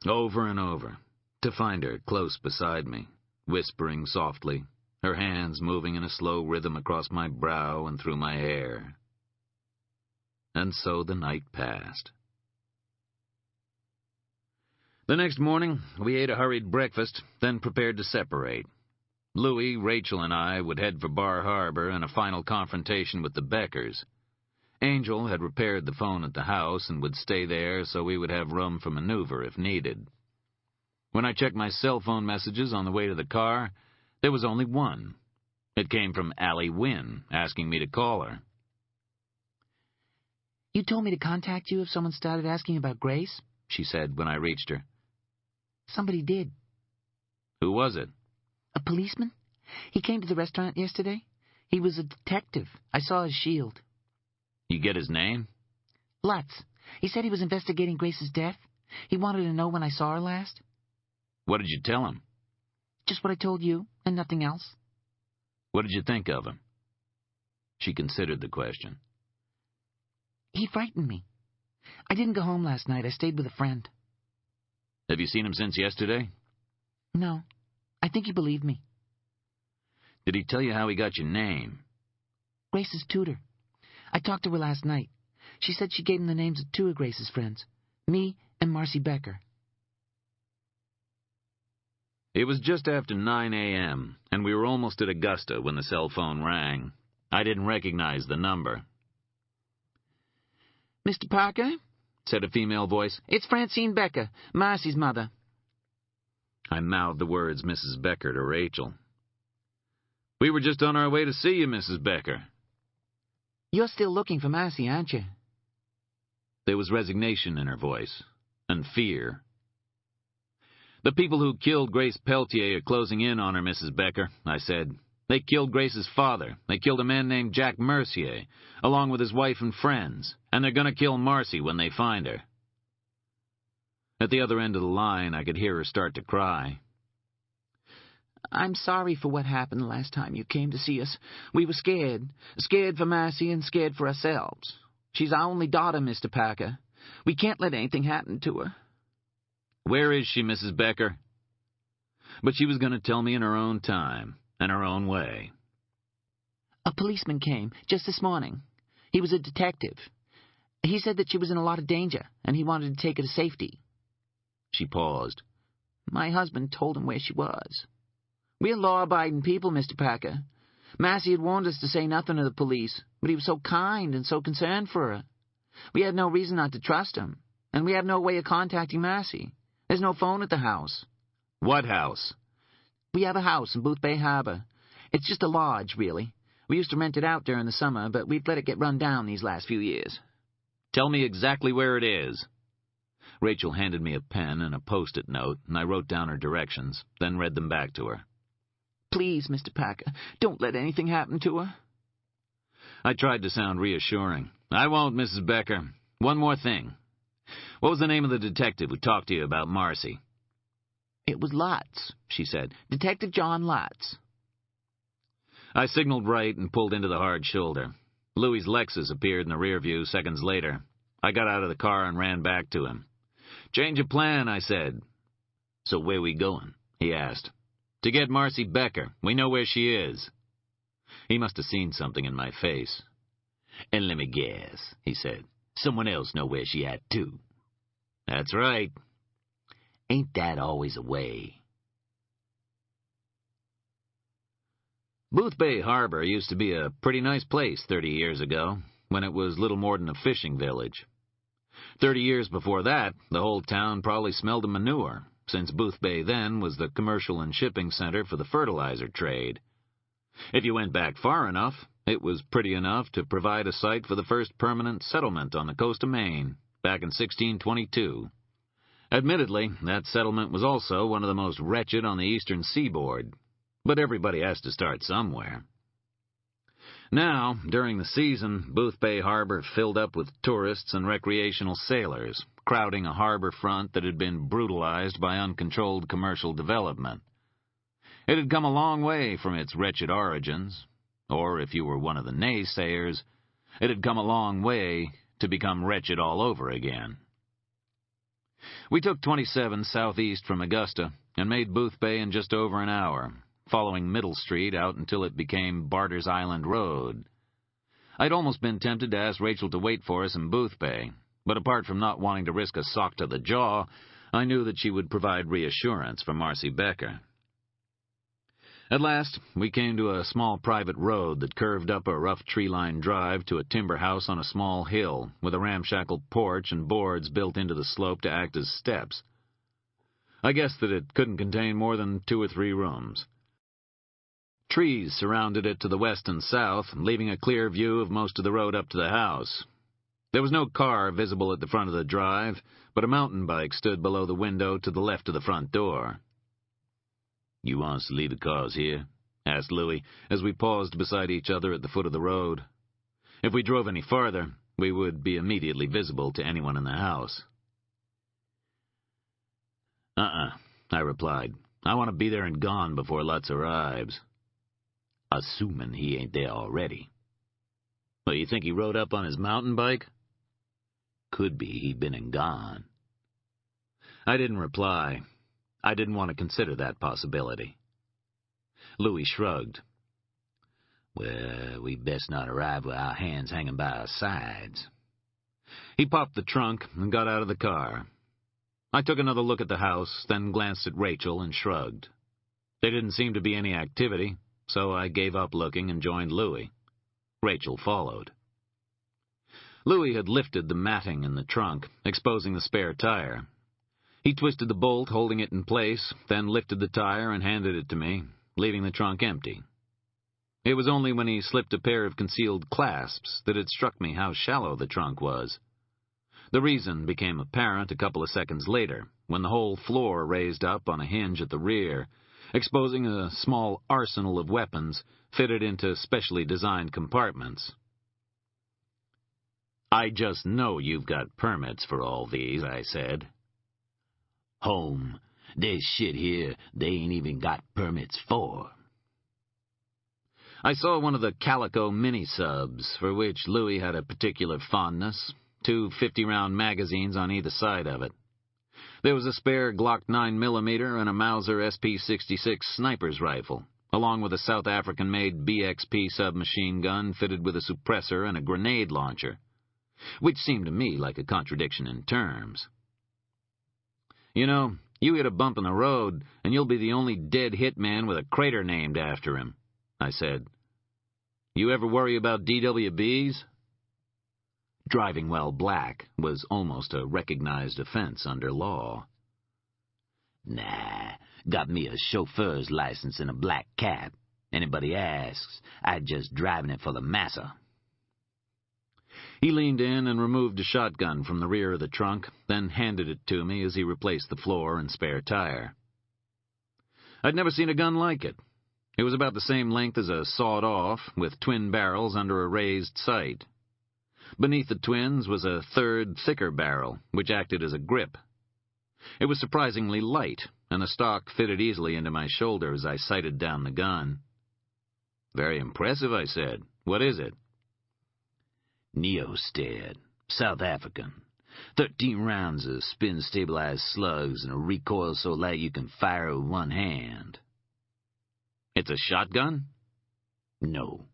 over and over, to find her close beside me, whispering softly, her hands moving in a slow rhythm across my brow and through my hair. And so the night passed. The next morning, we ate a hurried breakfast, then prepared to separate. Louie, Rachel, and I would head for Bar Harbor and a final confrontation with the Beckers. Angel had repaired the phone at the house and would stay there so we would have room for maneuver if needed. When I checked my cell phone messages on the way to the car, there was only one. It came from Allie Wynn, asking me to call her. "You told me to contact you if someone started asking about Grace," she said when I reached her. "Somebody did." "Who was it?" "A policeman. He came to the restaurant yesterday. He was a detective. I saw his shield." "You get his name?" "Lutz. He said he was investigating Grace's death. He wanted to know when I saw her last." "What did you tell him?" "Just what I told you, and nothing else." "What did you think of him?" She considered the question. "He frightened me. I didn't go home last night. I stayed with a friend." "Have you seen him since yesterday?" "No. I think he believed me." "Did he tell you how he got your name?" Grace's tutor. I talked to her last night. She said she gave him the names of two of Grace's friends, me and Marcy Becker. It was just after 9 a.m., and we were almost at Augusta when the cell phone rang. I didn't recognize the number. Mr. Parker, said a female voice, it's Francine Becker, Marcy's mother. I mouthed the words Mrs. Becker to Rachel. We were just on our way to see you, Mrs. Becker. You're still looking for Marcy, aren't you? There was resignation in her voice, and fear. The people who killed Grace Peltier are closing in on her, Mrs. Becker, I said. They killed Grace's father. They killed a man named Jack Mercier, along with his wife and friends, and they're going to kill Marcy when they find her. At the other end of the line, I could hear her start to cry. I'm sorry for what happened the last time you came to see us. We were scared. Scared for Marcy and scared for ourselves. She's our only daughter, Mr. Parker. We can't let anything happen to her. Where is she, Mrs. Becker? But she was going to tell me in her own time, and her own way. A policeman came just this morning. He was a detective. He said that she was in a lot of danger, and he wanted to take her to safety. She paused. My husband told him where she was. We're law-abiding people, Mr. Parker. Marcy had warned us to say nothing to the police, but he was so kind and so concerned for her. We had no reason not to trust him, and we have no way of contacting Marcy. There's no phone at the house. What house? We have a house in Booth Bay Harbor. It's just a lodge, really. We used to rent it out during the summer, but we've let it get run down these last few years. Tell me exactly where it is. Rachel handed me a pen and a Post-it note, and I wrote down her directions, then read them back to her. Please, Mr. Parker, don't let anything happen to her. I tried to sound reassuring. I won't, Mrs. Becker. One more thing. What was the name of the detective who talked to you about Marcy? It was Lotz, she said. Detective John Lotz. I signaled right and pulled into the hard shoulder. Louis's Lexus appeared in the rear view seconds later. I got out of the car and ran back to him. Change of plan, I said. So where we going? He asked. To get Marcy Becker. We know where she is. He must have seen something in my face. And let me guess, he said. Someone else know where she at, too. That's right. Ain't that always a way? Booth Bay Harbor used to be a pretty nice place 30 years ago, when it was little more than a fishing village. 30 years before that, the whole town probably smelled of manure, since Booth Bay then was the commercial and shipping center for the fertilizer trade. If you went back far enough, it was pretty enough to provide a site for the first permanent settlement on the coast of Maine, back in 1622. Admittedly, that settlement was also one of the most wretched on the eastern seaboard, but everybody has to start somewhere. Now, during the season, Booth Bay Harbor filled up with tourists and recreational sailors, crowding a harbor front that had been brutalized by uncontrolled commercial development. It had come a long way from its wretched origins, or if you were one of the naysayers, it had come a long way to become wretched all over again. We took 27 southeast from Augusta and made Booth Bay in just over an hour, following Middle Street out until it became Barter's Island Road. I'd almost been tempted to ask Rachel to wait for us in Booth Bay, but apart from not wanting to risk a sock to the jaw, I knew that she would provide reassurance for Marcy Becker. At last, we came to a small private road that curved up a rough tree-lined drive to a timber house on a small hill, with a ramshackle porch and boards built into the slope to act as steps. I guessed that it couldn't contain more than 2 or 3 rooms. Trees surrounded it to the west and south, leaving a clear view of most of the road up to the house. There was no car visible at the front of the drive, but a mountain bike stood below the window to the left of the front door. "You want us to leave the cars here?" asked Louis, as we paused beside each other at the foot of the road. If we drove any farther, we would be immediately visible to anyone in the house. I replied. I want to be there and gone before Lutz arrives. Assuming he ain't there already. Well, you think he rode up on his mountain bike? Could be he been and gone. I didn't reply. I didn't want to consider that possibility. Louis shrugged. Well, we best not arrive with our hands hanging by our sides. He popped the trunk and got out of the car. I took another look at the house, then glanced at Rachel and shrugged. There didn't seem to be any activity, so I gave up looking and joined Louis. Rachel followed. Louis had lifted the matting in the trunk, exposing the spare tire. He twisted the bolt, holding it in place, then lifted the tire and handed it to me, leaving the trunk empty. It was only when he slipped a pair of concealed clasps that it struck me how shallow the trunk was. The reason became apparent a couple of seconds later, when the whole floor raised up on a hinge at the rear, exposing a small arsenal of weapons fitted into specially designed compartments. "I just know you've got permits for all these," I said. Home, there's shit here they ain't even got permits for. I saw one of the calico mini-subs, for which Louis had a particular fondness, 2 50-round magazines on either side of it. There was a spare Glock 9mm and a Mauser SP-66 sniper's rifle, along with a South African-made BXP submachine gun fitted with a suppressor and a grenade launcher, which seemed to me like a contradiction in terms. "You know, you hit a bump in the road, and you'll be the only dead hitman with a crater named after him," I said. "You ever worry about DWBs?" Driving while black was almost a recognized offense under law. Nah, got me a chauffeur's license and a black cap. Anybody asks, I just driving it for the massa. He leaned in and removed a shotgun from the rear of the trunk, then handed it to me as he replaced the floor and spare tire. I'd never seen a gun like it. It was about the same length as a sawed-off, with twin barrels under a raised sight. Beneath the twins was a third, thicker barrel, which acted as a grip. It was surprisingly light, and the stock fitted easily into my shoulder as I sighted down the gun. "Very impressive," I said. "What is it?" Neosted, South African. 13 rounds of spin-stabilized slugs and a recoil so light you can fire with one hand. "It's a shotgun?" "No,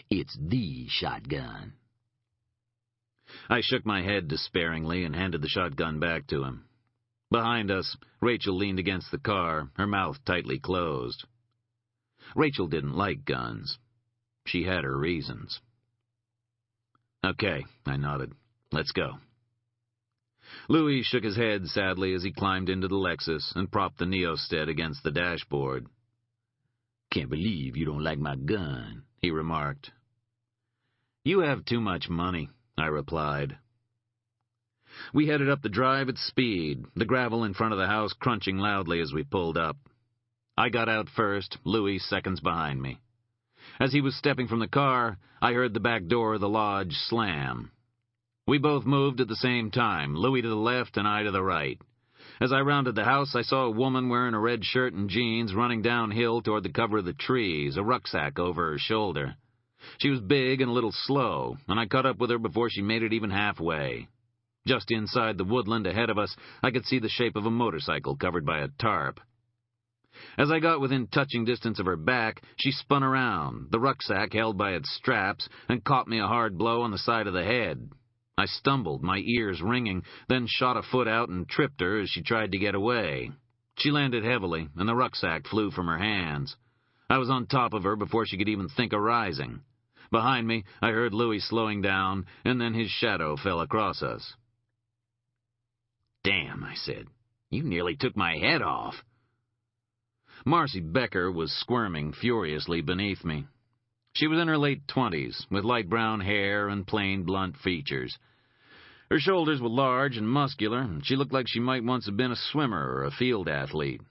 it's the shotgun." I shook my head despairingly and handed the shotgun back to him. Behind us, Rachel leaned against the car, her mouth tightly closed. Rachel didn't like guns. She had her reasons. "Okay," I nodded. "Let's go." Louis shook his head sadly as he climbed into the Lexus and propped the Neosted against the dashboard. "Can't believe you don't like my gun," he remarked. "You have too much money," I replied. We headed up the drive at speed, the gravel in front of the house crunching loudly as we pulled up. I got out first, Louis seconds behind me. As he was stepping from the car, I heard the back door of the lodge slam. We both moved at the same time, Louis to the left and I to the right. As I rounded the house, I saw a woman wearing a red shirt and jeans running downhill toward the cover of the trees, a rucksack over her shoulder. She was big and a little slow, and I caught up with her before she made it even halfway. Just inside the woodland ahead of us, I could see the shape of a motorcycle covered by a tarp. As I got within touching distance of her back, she spun around, the rucksack held by its straps, and caught me a hard blow on the side of the head. I stumbled, my ears ringing, then shot a foot out and tripped her as she tried to get away. She landed heavily, and the rucksack flew from her hands. I was on top of her before she could even think of rising. Behind me, I heard Louis slowing down, and then his shadow fell across us. "Damn," I said. "You nearly took my head off." Marcy Becker was squirming furiously beneath me. She was in her late 20s, with light brown hair and plain, blunt features. Her shoulders were large and muscular, and she looked like she might once have been a swimmer or a field athlete.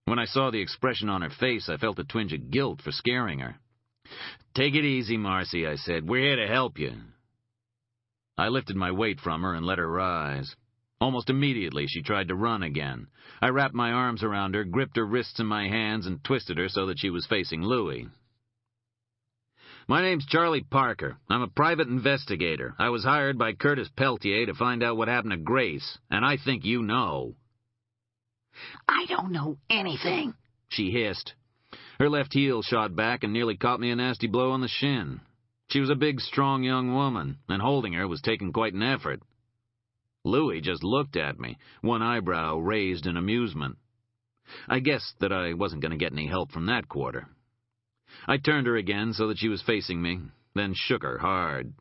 When I saw the expression on her face, I felt a twinge of guilt for scaring her. "Take it easy, Marcy," I said. "We're here to help you." I lifted my weight from her and let her rise. Almost immediately, she tried to run again. I wrapped my arms around her, gripped her wrists in my hands, and twisted her so that she was facing Louis. "My name's Charlie Parker. I'm a private investigator. I was hired by Curtis Peltier to find out what happened to Grace, and I think you know." "I don't know anything," she hissed. Her left heel shot back and nearly caught me a nasty blow on the shin. She was a big, strong young woman, and holding her was taking quite an effort. Louis just looked at me, one eyebrow raised in amusement. I guessed that I wasn't going to get any help from that quarter. I turned her again so that she was facing me, then shook her hard.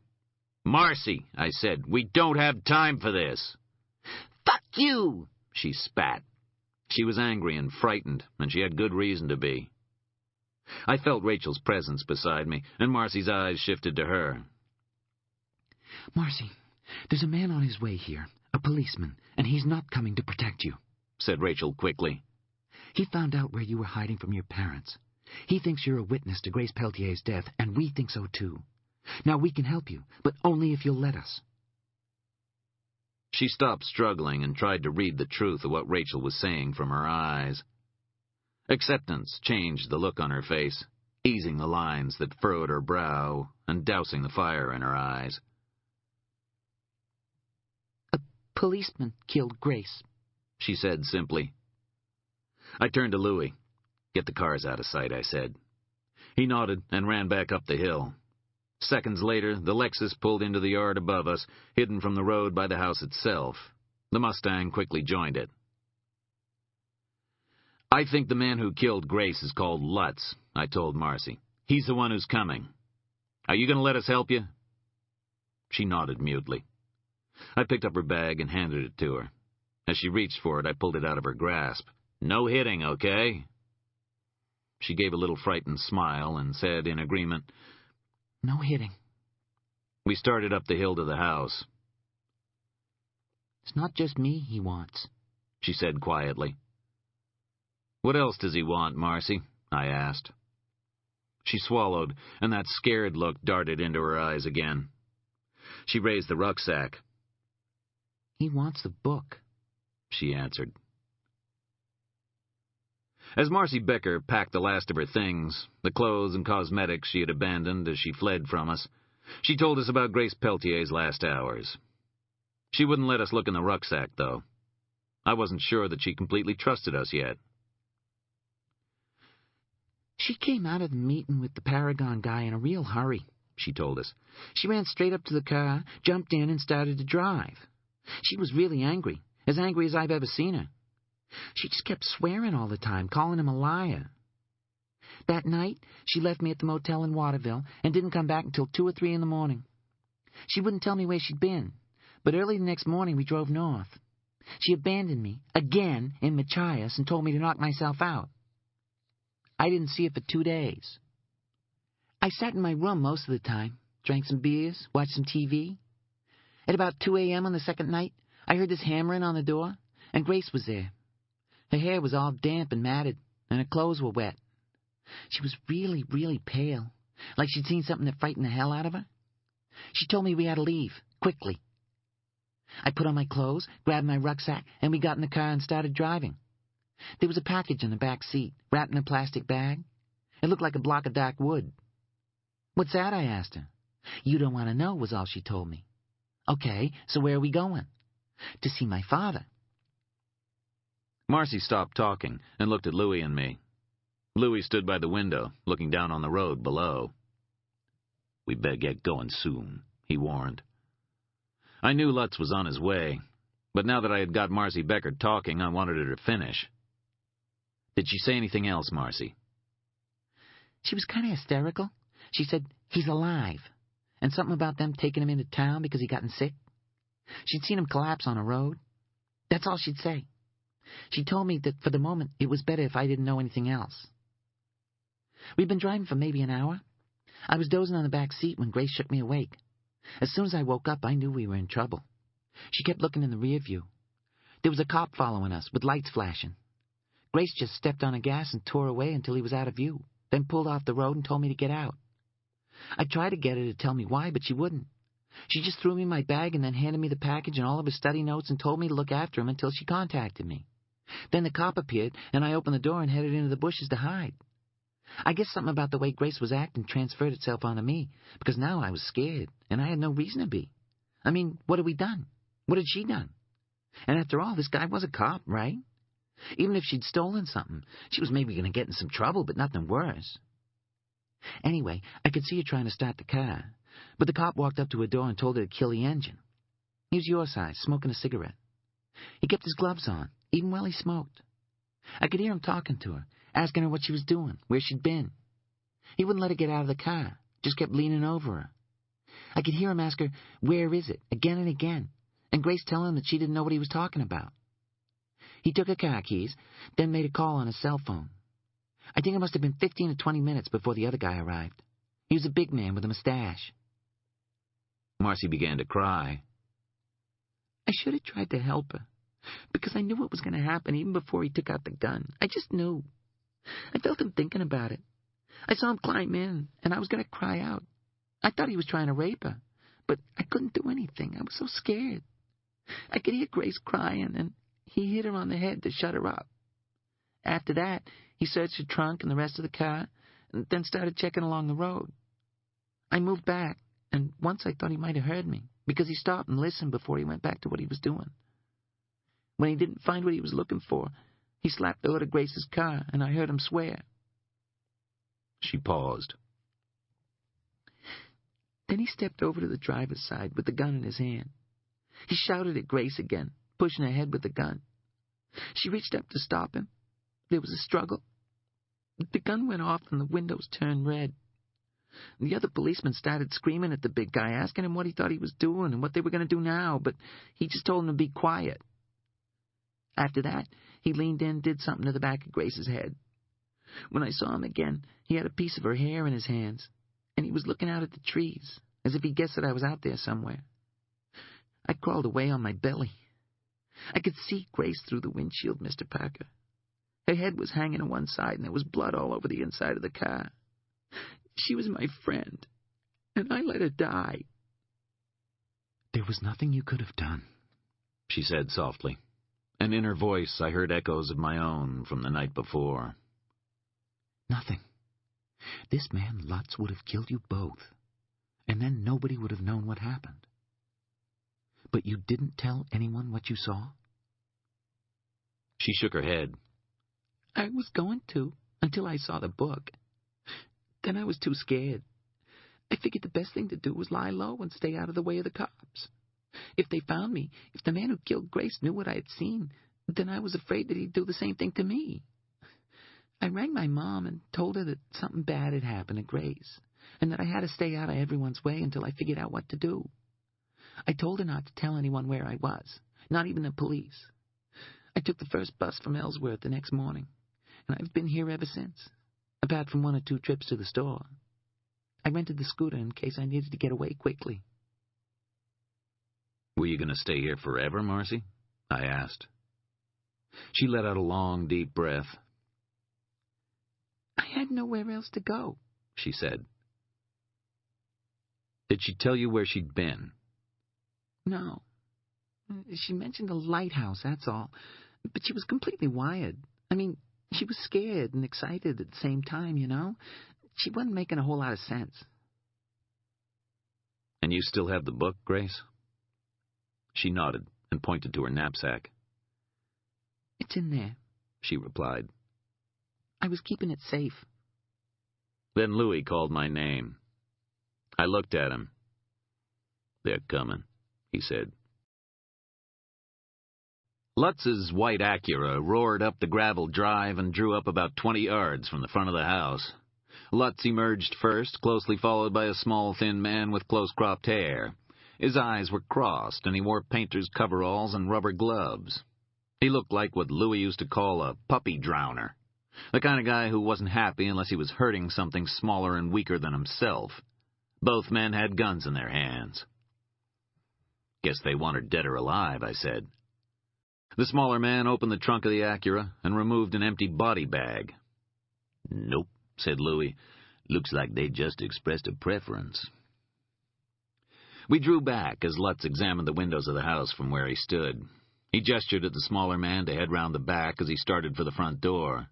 "Marcy," I said, "we don't have time for this." "Fuck you!" she spat. She was angry and frightened, and she had good reason to be. I felt Rachel's presence beside me, and Marcy's eyes shifted to her. "Marcy, there's a man on his way here, a policeman, and he's not coming to protect you," said Rachel quickly. "He found out where you were hiding from your parents. He thinks you're a witness to Grace Peltier's death, and we think so too. Now we can help you, but only if you'll let us." She stopped struggling and tried to read the truth of what Rachel was saying from her eyes. Acceptance changed the look on her face, easing the lines that furrowed her brow and dousing the fire in her eyes. "A policeman killed Grace," she said simply. I turned to Louis. "Get the cars out of sight," I said. He nodded and ran back up the hill. Seconds later, the Lexus pulled into the yard above us, hidden from the road by the house itself. The Mustang quickly joined it. "I think the man who killed Grace is called Lutz," I told Marcy. "He's the one who's coming. Are you going to let us help you?" She nodded mutely. I picked up her bag and handed it to her. As she reached for it, I pulled it out of her grasp. "No hitting, okay?" She gave a little frightened smile and said in agreement, "No hitting." We started up the hill to the house. "It's not just me he wants," she said quietly. "What else does he want, Marcy?" I asked. She swallowed, and that scared look darted into her eyes again. She raised the rucksack. "He wants the book," she answered. As Marcy Becker packed the last of her things, the clothes and cosmetics she had abandoned as she fled from us, she told us about Grace Peltier's last hours. She wouldn't let us look in the rucksack, though. I wasn't sure that she completely trusted us yet. "She came out of the meeting with the Paragon guy in a real hurry," she told us. "She ran straight up to the car, jumped in, and started to drive. She was really angry as I've ever seen her. She just kept swearing all the time, calling him a liar. That night, she left me at the motel in Waterville and didn't come back until 2 or 3 in the morning. She wouldn't tell me where she'd been, but early the next morning we drove north. She abandoned me, again, in Machias and told me to knock myself out. I didn't see her for 2 days. I sat in my room most of the time, drank some beers, watched some TV. At about 2 a.m. on the second night, I heard this hammering on the door, and Grace was there. Her hair was all damp and matted, and her clothes were wet. She was really, really pale, like she'd seen something that frightened the hell out of her. She told me we had to leave, quickly. I put on my clothes, grabbed my rucksack, and we got in the car and started driving. There was a package in the back seat, wrapped in a plastic bag. It looked like a block of dark wood. "What's that?" I asked her. "You don't want to know," was all she told me. "Okay, so where are we going?" "To see my father." Marcy stopped talking and looked at Louis and me. Louis stood by the window, looking down on the road below. "We better get going soon," he warned. I knew Lutz was on his way, but now that I had got Marcy Becker talking, I wanted her to finish. "Did she say anything else, Marcy?" "She was kind of hysterical. She said, 'He's alive,' and something about them taking him into town because he'd gotten sick. She'd seen him collapse on a road. That's all she'd say. She told me that for the moment it was better if I didn't know anything else. We'd been driving for maybe an hour. I was dozing on the back seat when Grace shook me awake. As soon as I woke up, I knew we were in trouble. She kept looking in the rear view. There was a cop following us, with lights flashing. Grace just stepped on the gas and tore away until he was out of view, then pulled off the road and told me to get out. I tried to get her to tell me why, but she wouldn't. She just threw me my bag and then handed me the package and all of her study notes and told me to look after him until she contacted me. Then the cop appeared, and I opened the door and headed into the bushes to hide. I guess something about the way Grace was acting transferred itself onto me, because now I was scared, and I had no reason to be. I mean, what had we done? What had she done? And after all, this guy was a cop, right? Even if she'd stolen something, she was maybe going to get in some trouble, but nothing worse. Anyway, I could see her trying to start the car, but the cop walked up to her door and told her to kill the engine. He was your size, smoking a cigarette. He kept his gloves on, even while he smoked. I could hear him talking to her, asking her what she was doing, where she'd been. He wouldn't let her get out of the car, just kept leaning over her. I could hear him ask her, "Where is it?" again and again, and Grace tell him that she didn't know what he was talking about. He took her car keys, then made a call on his cell phone. I think it must have been 15 to 20 minutes before the other guy arrived. He was a big man with a mustache. Marcy began to cry. I should have tried to help her, because I knew what was going to happen even before he took out the gun. I just knew. I felt him thinking about it. I saw him climb in, and I was going to cry out. I thought he was trying to rape her, but I couldn't do anything. I was so scared. I could hear Grace crying, and he hit her on the head to shut her up. After that, he searched her trunk and the rest of the car, and then started checking along the road. I moved back, and once I thought he might have heard me, because he stopped and listened before he went back to what he was doing. When he didn't find what he was looking for, he slapped the hood of Grace's car, and I heard him swear. She paused. Then he stepped over to the driver's side with the gun in his hand. He shouted at Grace again, pushing her head with the gun. She reached up to stop him. There was a struggle. The gun went off and the windows turned red. The other policemen started screaming at the big guy, asking him what he thought he was doing and what they were going to do now, but he just told them to be quiet. After that, he leaned in, did something to the back of Grace's head. When I saw him again, he had a piece of her hair in his hands, and he was looking out at the trees, as if he guessed that I was out there somewhere. I crawled away on my belly. I could see Grace through the windshield, Mr. Parker. Her head was hanging on one side, and there was blood all over the inside of the car. She was my friend, and I let her die. There was nothing you could have done, she said softly, and in her voice I heard echoes of my own from the night before. Nothing. This man Lutz would have killed you both, and then nobody would have known what happened. But you didn't tell anyone what you saw? She shook her head. I was going to, until I saw the book. Then I was too scared. I figured the best thing to do was lie low and stay out of the way of the cops. If they found me, if the man who killed Grace knew what I had seen, then I was afraid that he'd do the same thing to me. I rang my mom and told her that something bad had happened to Grace, and that I had to stay out of everyone's way until I figured out what to do. I told her not to tell anyone where I was, not even the police. I took the first bus from Ellsworth the next morning, and I've been here ever since, apart from 1 or 2 trips to the store. I rented the scooter in case I needed to get away quickly. Were you going to stay here forever, Marcy? I asked. She let out a long, deep breath. I had nowhere else to go, she said. Did she tell you where she'd been? No. She mentioned a lighthouse, that's all. But she was completely wired. I mean, she was scared and excited at the same time, you know? She wasn't making a whole lot of sense. And you still have the book, Grace? She nodded and pointed to her knapsack. It's in there, she replied. I was keeping it safe. Then Louis called my name. I looked at him. They're coming, he said. Lutz's white Acura roared up the gravel drive and drew up about 20 yards from the front of the house. Lutz emerged first, closely followed by a small, thin man with close-cropped hair. His eyes were crossed, and he wore painter's coveralls and rubber gloves. He looked like what Louis used to call a puppy drowner, the kind of guy who wasn't happy unless he was hurting something smaller and weaker than himself. Both men had guns in their hands. Guess they want her dead or alive, I said. The smaller man opened the trunk of the Acura and removed an empty body bag. Nope, said Louis. Looks like they just expressed a preference. We drew back as Lutz examined the windows of the house from where he stood. He gestured at the smaller man to head round the back as he started for the front door.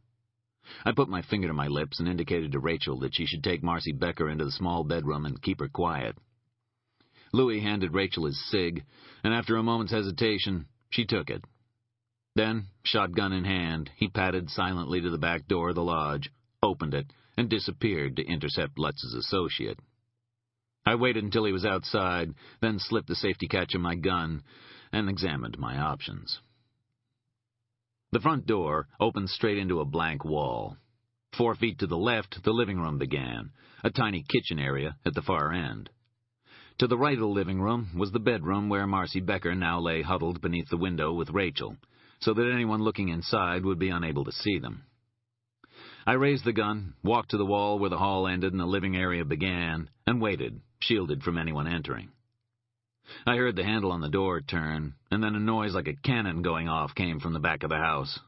I put my finger to my lips and indicated to Rachel that she should take Marcy Becker into the small bedroom and keep her quiet. Louis handed Rachel his cig, and after a moment's hesitation, she took it. Then, shotgun in hand, he padded silently to the back door of the lodge, opened it, and disappeared to intercept Lutz's associate. I waited until he was outside, then slipped the safety catch of my gun and examined my options. The front door opened straight into a blank wall. 4 feet to the left, the living room began, a tiny kitchen area at the far end. To the right of the living room was the bedroom where Marcy Becker now lay huddled beneath the window with Rachel, so that anyone looking inside would be unable to see them. I raised the gun, walked to the wall where the hall ended and the living area began, and waited, shielded from anyone entering. I heard the handle on the door turn, and then a noise like a cannon going off came from the back of the house.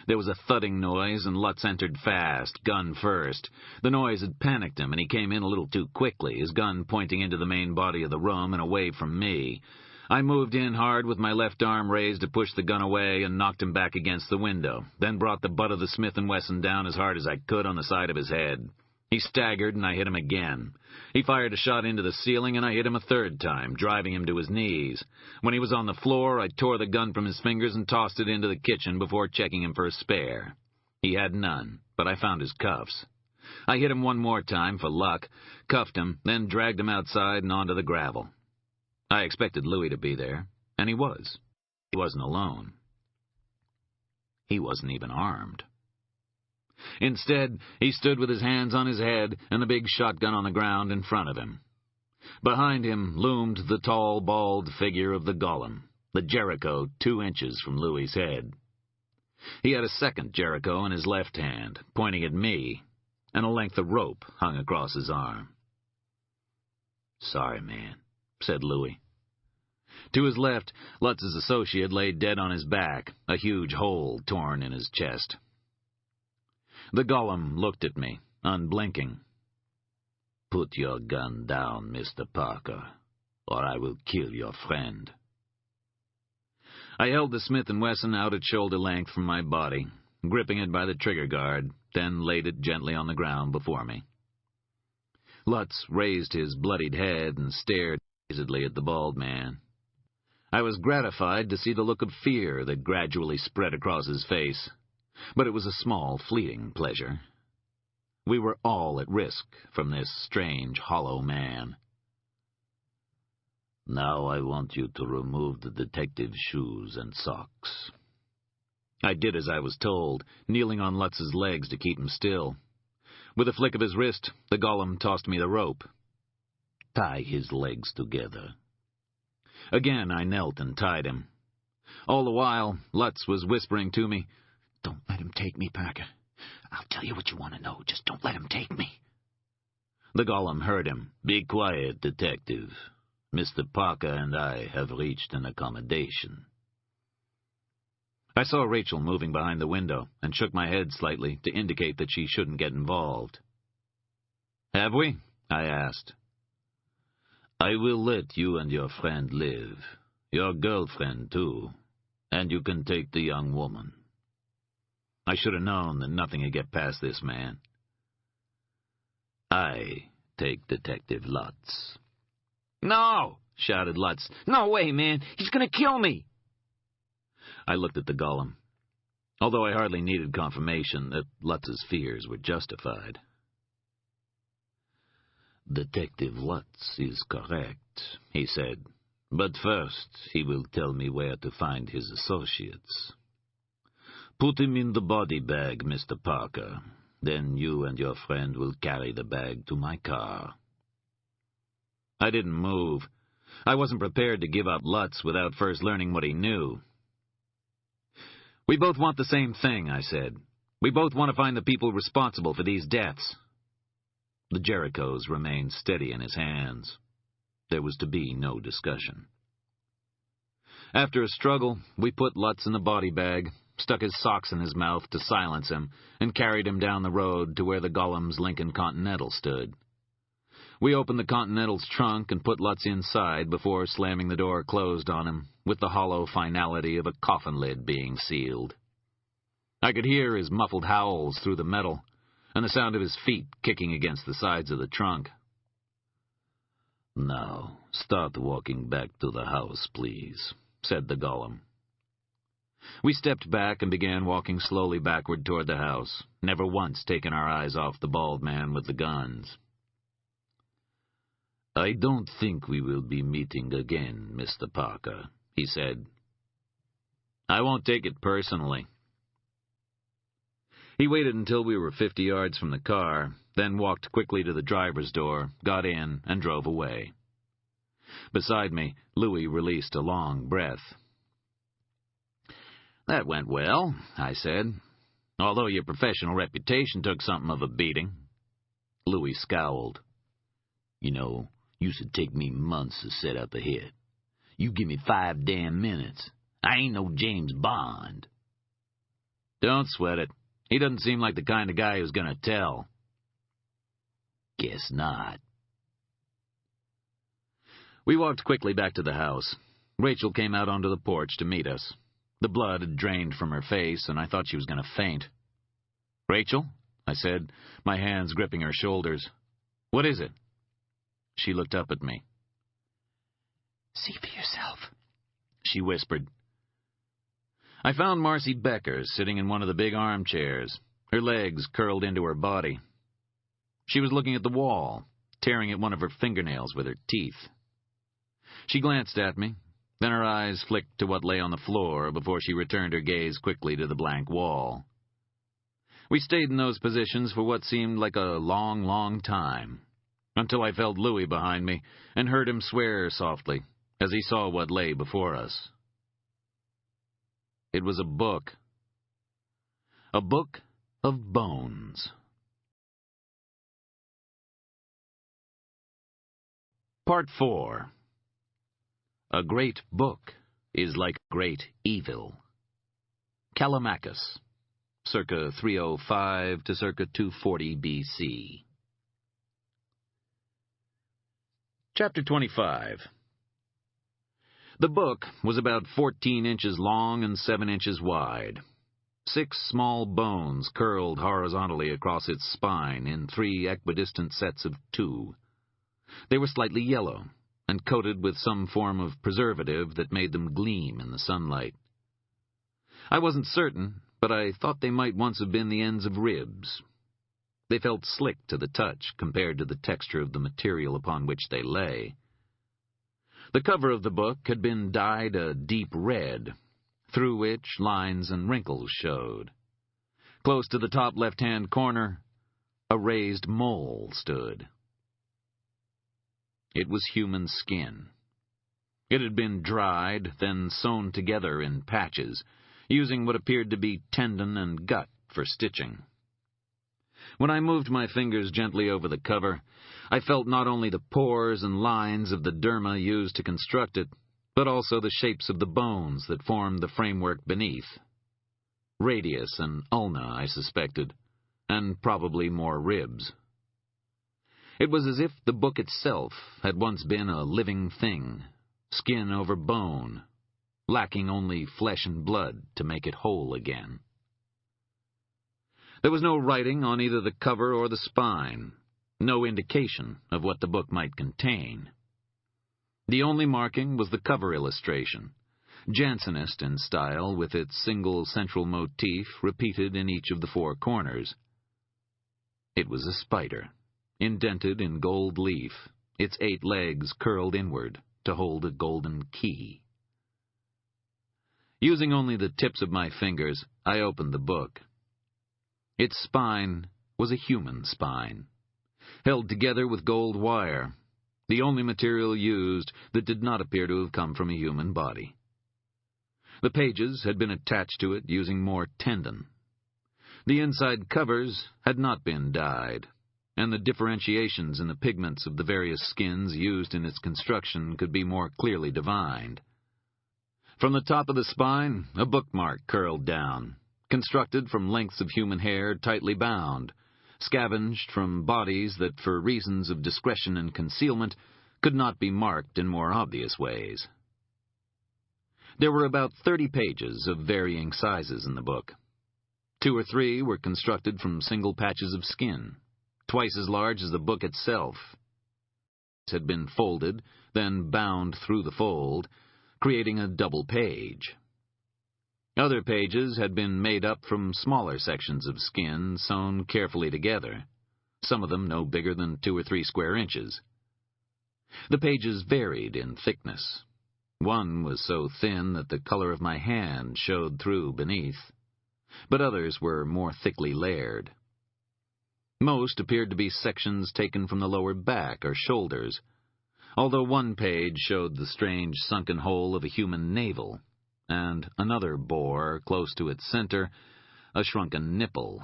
There was a thudding noise, and Lutz entered fast, gun first. The noise had panicked him, and he came in a little too quickly, his gun pointing into the main body of the room and away from me. I moved in hard with my left arm raised to push the gun away and knocked him back against the window, then brought the butt of the Smith & Wesson down as hard as I could on the side of his head. He staggered, and I hit him again. He fired a shot into the ceiling, and I hit him a third time, driving him to his knees. When he was on the floor, I tore the gun from his fingers and tossed it into the kitchen before checking him for a spare. He had none, but I found his cuffs. I hit him one more time for luck, cuffed him, then dragged him outside and onto the gravel. I expected Louis to be there, and he was. He wasn't alone. He wasn't even armed. Instead, he stood with his hands on his head and the big shotgun on the ground in front of him. Behind him loomed the tall, bald figure of the Golem, the Jericho 2 inches from Louis's head. He had a second Jericho in his left hand, pointing at me, and a length of rope hung across his arm. "Sorry, man," said Louis. To his left, Lutz's associate lay dead on his back, a huge hole torn in his chest. The Golem looked at me, unblinking. "Put your gun down, Mr. Parker, or I will kill your friend." I held the Smith & Wesson out at shoulder length from my body, gripping it by the trigger guard, then laid it gently on the ground before me. Lutz raised his bloodied head and stared dazedly at the bald man. I was gratified to see the look of fear that gradually spread across his face, but it was a small, fleeting pleasure. We were all at risk from this strange, hollow man. "Now I want you to remove the detective's shoes and socks." I did as I was told, kneeling on Lutz's legs to keep him still. With a flick of his wrist, the Golem tossed me the rope. "Tie his legs together." Again I knelt and tied him. All the while, Lutz was whispering to me, "Don't let him take me, Packer. I'll tell you what you want to know. Just don't let him take me." The Golem heard him. "Be quiet, detective. Mr. Parker and I have reached an accommodation." I saw Rachel moving behind the window and shook my head slightly to indicate that she shouldn't get involved. "Have we?" I asked. "I will let you and your friend live. Your girlfriend, too. And you can take the young woman." I should have known that nothing would get past this man. "I take Detective Lutz." "No!" shouted Lutz. "No way, man! He's gonna kill me!" I looked at the Golem, although I hardly needed confirmation that Lutz's fears were justified. "Detective Lutz is correct," he said. "But first he will tell me where to find his associates. Put him in the body bag, Mr. Parker. Then you and your friend will carry the bag to my car." I didn't move. I wasn't prepared to give up Lutz without first learning what he knew. "We both want the same thing," I said. "We both want to find the people responsible for these deaths." The Jerichos remained steady in his hands. There was to be no discussion. After a struggle, we put Lutz in the body bag, stuck his socks in his mouth to silence him, and carried him down the road to where the Golem's Lincoln Continental stood. We opened the Continental's trunk and put Lutz inside before slamming the door closed on him, with the hollow finality of a coffin lid being sealed. I could hear his muffled howls through the metal, and the sound of his feet kicking against the sides of the trunk. "Now, start walking back to the house, please," said the Golem. We stepped back and began walking slowly backward toward the house, never once taking our eyes off the bald man with the guns. "I don't think we will be meeting again, Mr. Parker," he said. "I won't take it personally." He waited until we were 50 yards from the car, then walked quickly to the driver's door, got in, and drove away. Beside me, Louis released a long breath. "That went well," I said, "although your professional reputation took something of a beating." Louis scowled. "You know, used to take me months to set up a hit. You give me 5 damn minutes. I ain't no James Bond." "Don't sweat it. He doesn't seem like the kind of guy who's going to tell." "Guess not." We walked quickly back to the house. Rachel came out onto the porch to meet us. The blood had drained from her face, and I thought she was going to faint. "Rachel?" I said, my hands gripping her shoulders. "What is it?" She looked up at me. "See for yourself," she whispered. I found Marcy Becker sitting in one of the big armchairs, her legs curled into her body. She was looking at the wall, tearing at one of her fingernails with her teeth. She glanced at me, then her eyes flicked to what lay on the floor before she returned her gaze quickly to the blank wall. We stayed in those positions for what seemed like a long, long time, until I felt Louis behind me and heard him swear softly as he saw what lay before us. It was a book. A book of bones. Part 4. A great book is like great evil. Callimachus, circa 305 to circa 240 B.C. Chapter 25. The book was about 14 inches long and 7 inches wide. 6 small bones curled horizontally across its spine in 3 equidistant sets of 2. They were slightly yellow and coated with some form of preservative that made them gleam in the sunlight. I wasn't certain, but I thought they might once have been the ends of ribs. They felt slick to the touch compared to the texture of the material upon which they lay. The cover of the book had been dyed a deep red, through which lines and wrinkles showed. Close to the top left-hand corner, a raised mole stood. It was human skin. It had been dried, then sewn together in patches, using what appeared to be tendon and gut for stitching. When I moved my fingers gently over the cover, I felt not only the pores and lines of the derma used to construct it, but also the shapes of the bones that formed the framework beneath. Radius and ulna, I suspected, and probably more ribs. It was as if the book itself had once been a living thing, skin over bone, lacking only flesh and blood to make it whole again. There was no writing on either the cover or the spine, no indication of what the book might contain. The only marking was the cover illustration, Jansenist in style, with its single central motif repeated in each of the 4 corners. It was a spider, indented in gold leaf, its 8 legs curled inward to hold a golden key. Using only the tips of my fingers, I opened the book. Its spine was a human spine, held together with gold wire, the only material used that did not appear to have come from a human body. The pages had been attached to it using more tendon. The inside covers had not been dyed, and the differentiations in the pigments of the various skins used in its construction could be more clearly divined. From the top of the spine, a bookmark curled down, constructed from lengths of human hair tightly bound, scavenged from bodies that, for reasons of discretion and concealment, could not be marked in more obvious ways. There were about 30 pages of varying sizes in the book. 2 or 3 were constructed from single patches of skin, twice as large as the book itself. It had been folded, then bound through the fold, creating a double page. Other pages had been made up from smaller sections of skin sewn carefully together, some of them no bigger than 2 or 3 square inches. The pages varied in thickness. One was so thin that the color of my hand showed through beneath, but others were more thickly layered. Most appeared to be sections taken from the lower back or shoulders, although one page showed the strange sunken hole of a human navel, and another bore, close to its center, a shrunken nipple.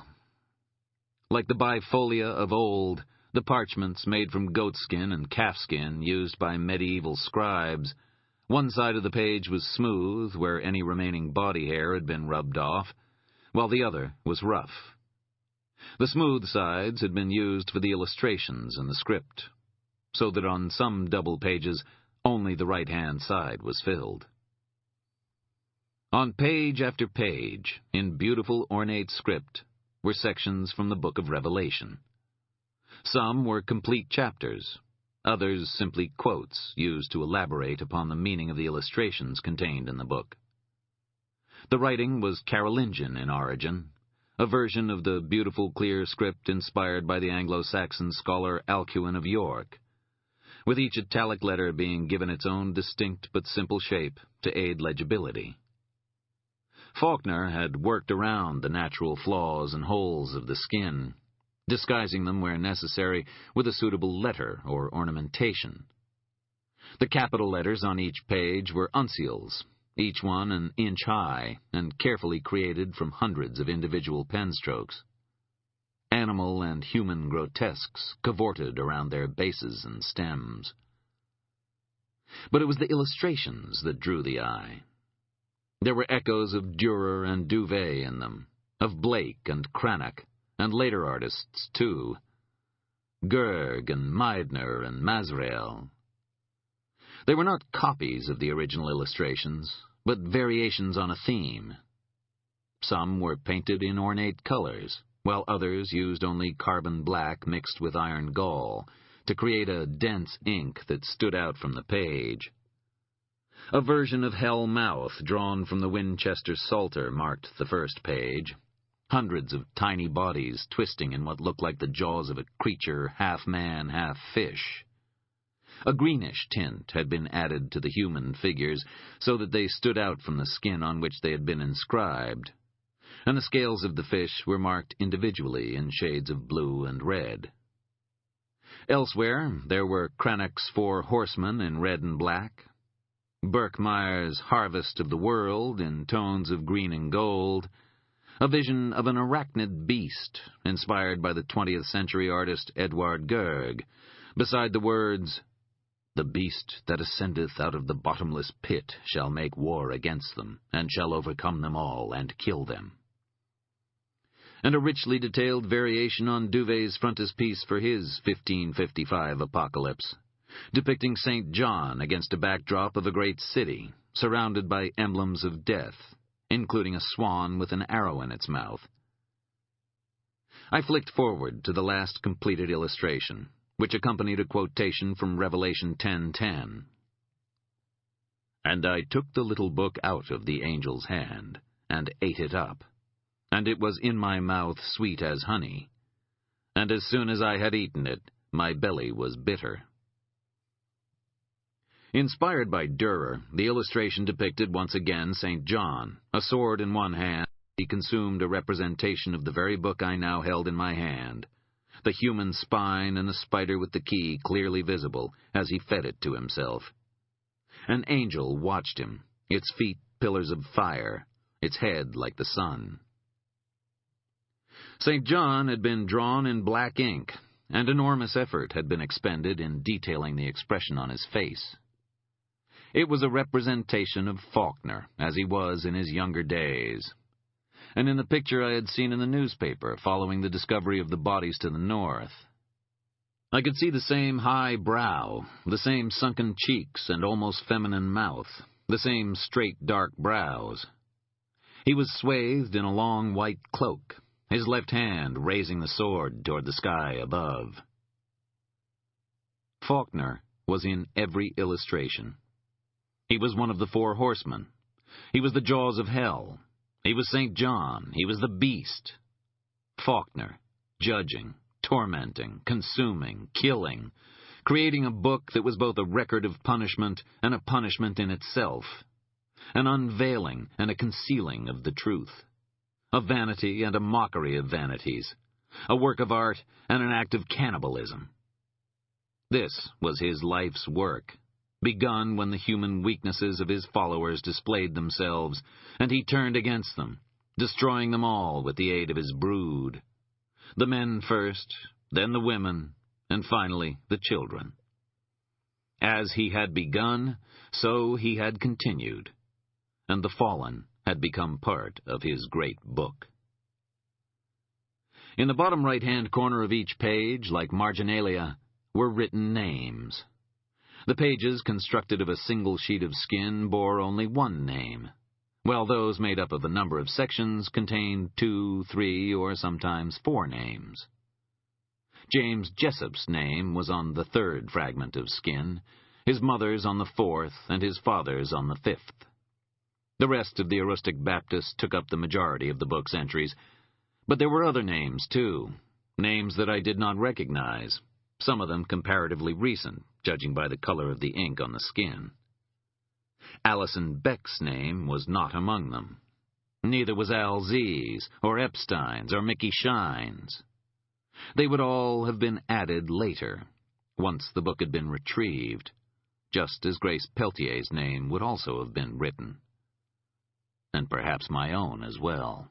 Like the bifolia of old, the parchments made from goatskin and calfskin used by medieval scribes, one side of the page was smooth where any remaining body hair had been rubbed off, while the other was rough. The smooth sides had been used for the illustrations and the script, so that on some double pages only the right-hand side was filled. On page after page, in beautiful ornate script, were sections from the Book of Revelation. Some were complete chapters, others simply quotes used to elaborate upon the meaning of the illustrations contained in the book. The writing was Carolingian in origin, a version of the beautiful clear script inspired by the Anglo-Saxon scholar Alcuin of York, with each italic letter being given its own distinct but simple shape to aid legibility. Faulkner had worked around the natural flaws and holes of the skin, disguising them where necessary with a suitable letter or ornamentation. The capital letters on each page were uncials, each one an inch high, and carefully created from hundreds of individual pen strokes. Animal and human grotesques cavorted around their bases and stems. But it was the illustrations that drew the eye. There were echoes of Dürer and Duvet in them, of Blake and Cranach, and later artists, too, Gerg and Meidner and Mazrael. They were not copies of the original illustrations, but variations on a theme. Some were painted in ornate colors, while others used only carbon black mixed with iron gall to create a dense ink that stood out from the page. A version of Hell Mouth drawn from the Winchester Psalter marked the first page, hundreds of tiny bodies twisting in what looked like the jaws of a creature half man, half fish. A greenish tint had been added to the human figures so that they stood out from the skin on which they had been inscribed, and the scales of the fish were marked individually in shades of blue and red. Elsewhere, there were Cranach's 4 Horsemen in red and black, Berkmeyer's Harvest of the World in tones of green and gold, a vision of an arachnid beast inspired by the 20th century artist Edward Gerg, beside the words, "The beast that ascendeth out of the bottomless pit shall make war against them, and shall overcome them all, and kill them." And a richly detailed variation on Duvet's frontispiece for his 1555 Apocalypse, depicting St. John against a backdrop of a great city, surrounded by emblems of death, including a swan with an arrow in its mouth. I flicked forward to the last completed illustration, which accompanied a quotation from Revelation 10:10. "And I took the little book out of the angel's hand, and ate it up, and it was in my mouth sweet as honey. And as soon as I had eaten it, my belly was bitter." Inspired by Dürer, the illustration depicted once again St. John, a sword in one hand. He consumed a representation of the very book I now held in my hand, the human spine and the spider with the key clearly visible as he fed it to himself. An angel watched him, its feet pillars of fire, its head like the sun. St. John had been drawn in black ink, and enormous effort had been expended in detailing the expression on his face. It was a representation of Faulkner, as he was in his younger days, and in the picture I had seen in the newspaper following the discovery of the bodies to the north. I could see the same high brow, the same sunken cheeks and almost feminine mouth, the same straight dark brows. He was swathed in a long white cloak, his left hand raising the sword toward the sky above. Faulkner was in every illustration. He was one of the 4 horsemen. He was the jaws of hell. He was St. John. He was the beast. Faulkner, judging, tormenting, consuming, killing, creating a book that was both a record of punishment and a punishment in itself, an unveiling and a concealing of the truth, a vanity and a mockery of vanities, a work of art and an act of cannibalism. This was his life's work, begun when the human weaknesses of his followers displayed themselves, and he turned against them, destroying them all with the aid of his brood. The men first, then the women, and finally the children. As he had begun, so he had continued, and the fallen had become part of his great book. In the bottom right-hand corner of each page, like marginalia, were written names. The pages, constructed of a single sheet of skin, bore only one name, while those made up of a number of sections contained 2, 3, or sometimes 4 names. James Jessop's name was on the 3rd fragment of skin, his mother's on the 4th, and his father's on the 5th. The rest of the Aroostook Baptists took up the majority of the book's entries, but there were other names, too, names that I did not recognize, some of them comparatively recent, judging by the color of the ink on the skin. Alison Beck's name was not among them. Neither was Al Z's, or Epstein's, or Mickey Shine's. They would all have been added later, once the book had been retrieved, just as Grace Peltier's name would also have been written. And perhaps my own as well.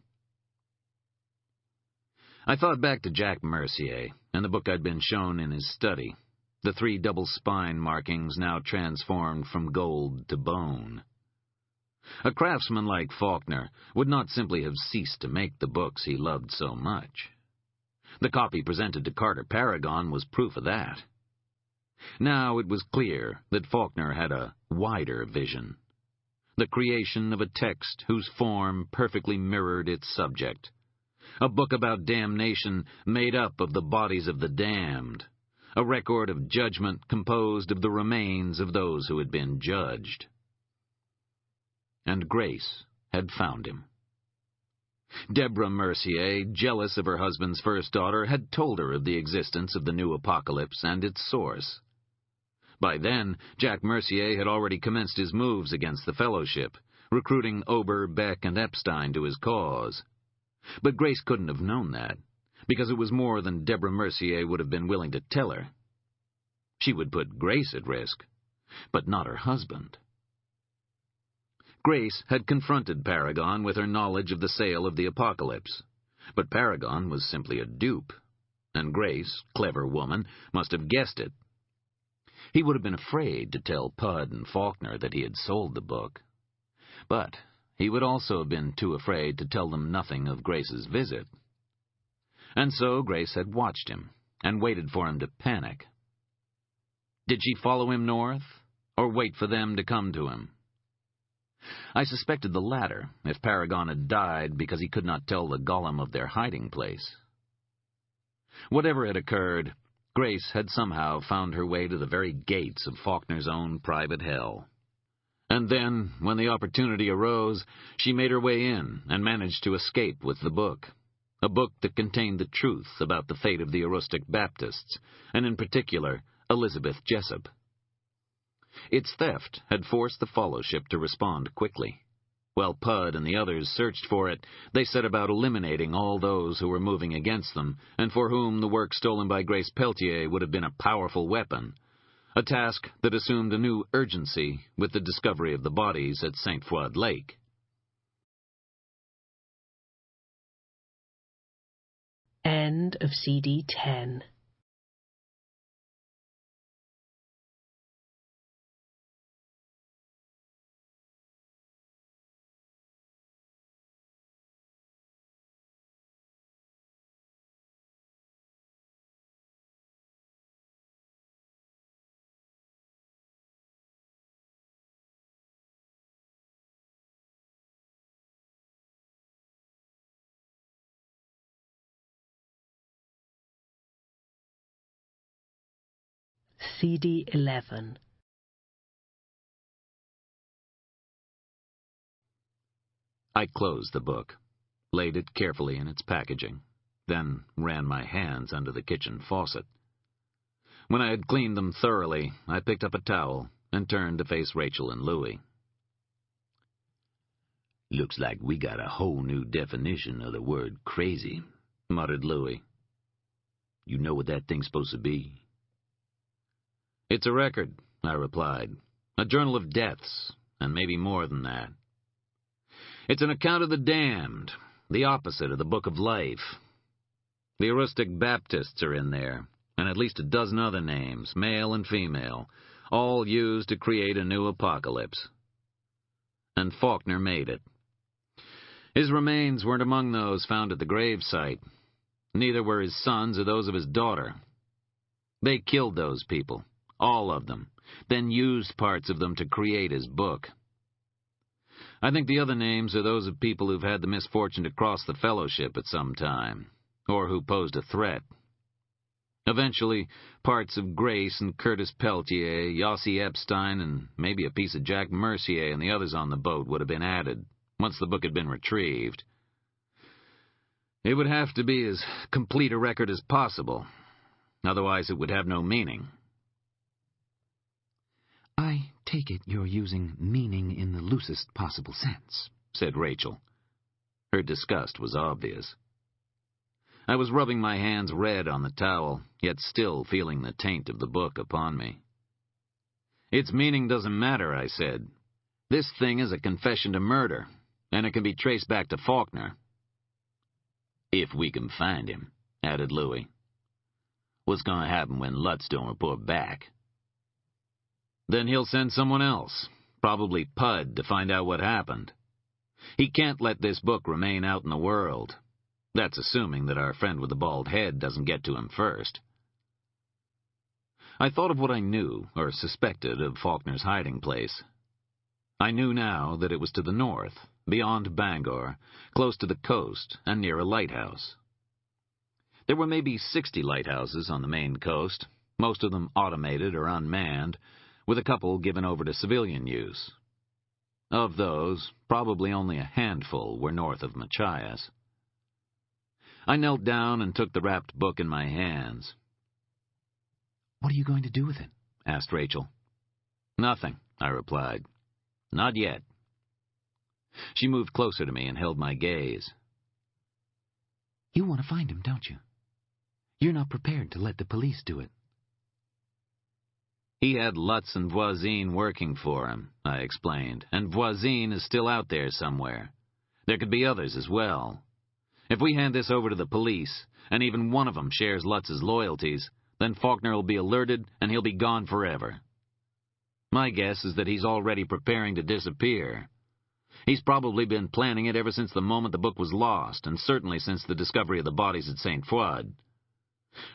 I thought back to Jack Mercier and the book I'd been shown in his study, the 3 double spine markings now transformed from gold to bone. A craftsman like Faulkner would not simply have ceased to make the books he loved so much. The copy presented to Carter Paragon was proof of that. Now it was clear that Faulkner had a wider vision, the creation of a text whose form perfectly mirrored its subject, a book about damnation made up of the bodies of the damned, a record of judgment composed of the remains of those who had been judged. And Grace had found him. Deborah Mercier, jealous of her husband's first daughter, had told her of the existence of the new apocalypse and its source. By then, Jack Mercier had already commenced his moves against the Fellowship, recruiting Ober, Beck, and Epstein to his cause. But Grace couldn't have known that, because it was more than Deborah Mercier would have been willing to tell her. She would put Grace at risk, but not her husband. Grace had confronted Paragon with her knowledge of the sale of the Apocalypse, but Paragon was simply a dupe, and Grace, clever woman, must have guessed it. He would have been afraid to tell Pudd and Faulkner that he had sold the book, but he would also have been too afraid to tell them nothing of Grace's visit. And so Grace had watched him and waited for him to panic. Did she follow him north, or wait for them to come to him? I suspected the latter, if Paragon had died because he could not tell the golem of their hiding place. Whatever had occurred, Grace had somehow found her way to the very gates of Faulkner's own private hell. And then, when the opportunity arose, she made her way in and managed to escape with the book, a book that contained the truth about the fate of the Aroostook Baptists, and in particular, Elizabeth Jessop. Its theft had forced the Fellowship to respond quickly. While Pudd and the others searched for it, they set about eliminating all those who were moving against them, and for whom the work stolen by Grace Peltier would have been a powerful weapon, a task that assumed a new urgency with the discovery of the bodies at St. Fouad Lake. End of CD 10. CD 11. I closed the book, laid it carefully in its packaging, then ran my hands under the kitchen faucet. When I had cleaned them thoroughly, I picked up a towel and turned to face Rachel and Louie. "Looks like we got a whole new definition of the word crazy," muttered Louie. "You know what that thing's supposed to be?" "It's a record," I replied. "A journal of deaths, and maybe more than that. It's an account of the damned, the opposite of the Book of Life. The Aroostook Baptists are in there, and at least a dozen other names, male and female, all used to create a new apocalypse. And Faulkner made it. His remains weren't among those found at the grave site. Neither were his sons or those of his daughter. They killed those people, all of them, then used parts of them to create his book. I think the other names are those of people who've had the misfortune to cross the fellowship at some time, or who posed a threat. Eventually, parts of Grace and Curtis Peltier, Yossi Epstein, and maybe a piece of Jack Mercier and the others on the boat would have been added, once the book had been retrieved. It would have to be as complete a record as possible, otherwise it would have no meaning." "I take it you're using meaning in the loosest possible sense," said Rachel. Her disgust was obvious. I was rubbing my hands red on the towel, yet still feeling the taint of the book upon me. "Its meaning doesn't matter," I said. "This thing is a confession to murder, and it can be traced back to Faulkner." "If we can find him," added Louie. "What's going to happen when Lutz don't report back?" "Then he'll send someone else, probably Pud, to find out what happened. He can't let this book remain out in the world. That's assuming that our friend with the bald head doesn't get to him first." I thought of what I knew, or suspected, of Faulkner's hiding place. I knew now that it was to the north, beyond Bangor, close to the coast, and near a lighthouse. There were maybe 60 lighthouses on the Maine coast, most of them automated or unmanned, with a couple given over to civilian use. Of those, probably only a handful were north of Machias. I knelt down and took the wrapped book in my hands. "What are you going to do with it?" asked Rachel. "Nothing," I replied. "Not yet." She moved closer to me and held my gaze. "You want to find him, don't you? You're not prepared to let the police do it." "He had Lutz and Voisin working for him," I explained, "and Voisin is still out there somewhere. There could be others as well. If we hand this over to the police, and even one of them shares Lutz's loyalties, then Faulkner will be alerted and he'll be gone forever. My guess is that he's already preparing to disappear. He's probably been planning it ever since the moment the book was lost, and certainly since the discovery of the bodies at St. Fouad.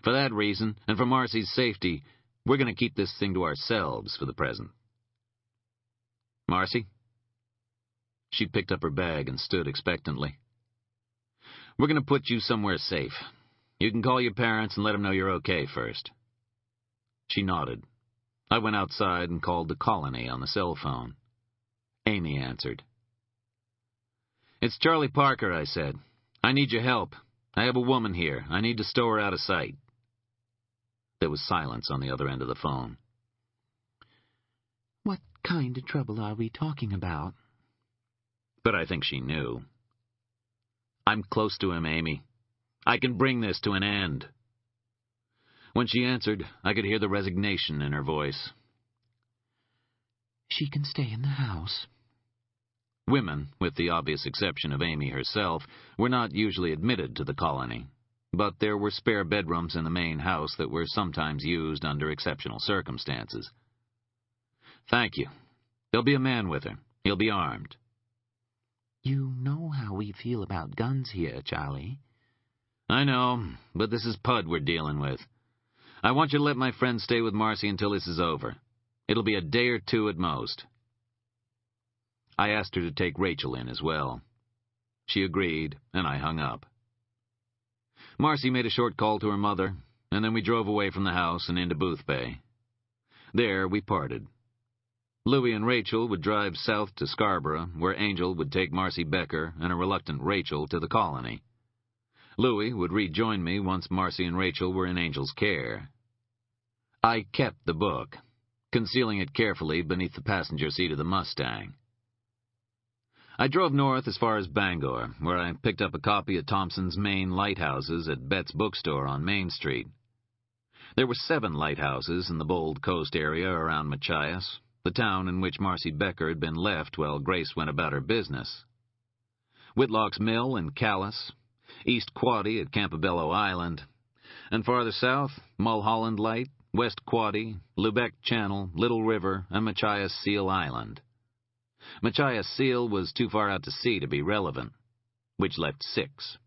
For that reason, and for Marcy's safety, we're going to keep this thing to ourselves for the present. Marcy?" She picked up her bag and stood expectantly. "We're going to put you somewhere safe. You can call your parents and let them know you're okay first." She nodded. I went outside and called the colony on the cell phone. Amy answered. "It's Charlie Parker," I said. "I need your help. I have a woman here. I need to stow her out of sight." There was silence on the other end of the phone. "What kind of trouble are we talking about?" But I think she knew. "I'm close to him, Amy. I can bring this to an end." When she answered, I could hear the resignation in her voice. "She can stay in the house." Women, with the obvious exception of Amy herself, were not usually admitted to the colony, but there were spare bedrooms in the main house that were sometimes used under exceptional circumstances. "Thank you. There'll be a man with her. He'll be armed." "You know how we feel about guns here, Charlie." "I know, but this is Pud we're dealing with. I want you to let my friend stay with Marcy until this is over. It'll be a day or two at most." I asked her to take Rachel in as well. She agreed, and I hung up. Marcy made a short call to her mother, and then we drove away from the house and into Boothbay. There we parted. Louis and Rachel would drive south to Scarborough, where Angel would take Marcy Becker and a reluctant Rachel to the colony. Louis would rejoin me once Marcy and Rachel were in Angel's care. I kept the book, concealing it carefully beneath the passenger seat of the Mustang. I drove north as far as Bangor, where I picked up a copy of Thompson's Main Lighthouses at Bett's bookstore on Main Street. There were 7 lighthouses in the Bold Coast area around Machias, the town in which Marcy Becker had been left while Grace went about her business. Whitlock's Mill in Calais, East Quoddy at Campobello Island, and farther south, Mulholland Light, West Quoddy, Lubeck Channel, Little River, and Machias Seal Island. Machias Seal was too far out to sea to be relevant, which left 6.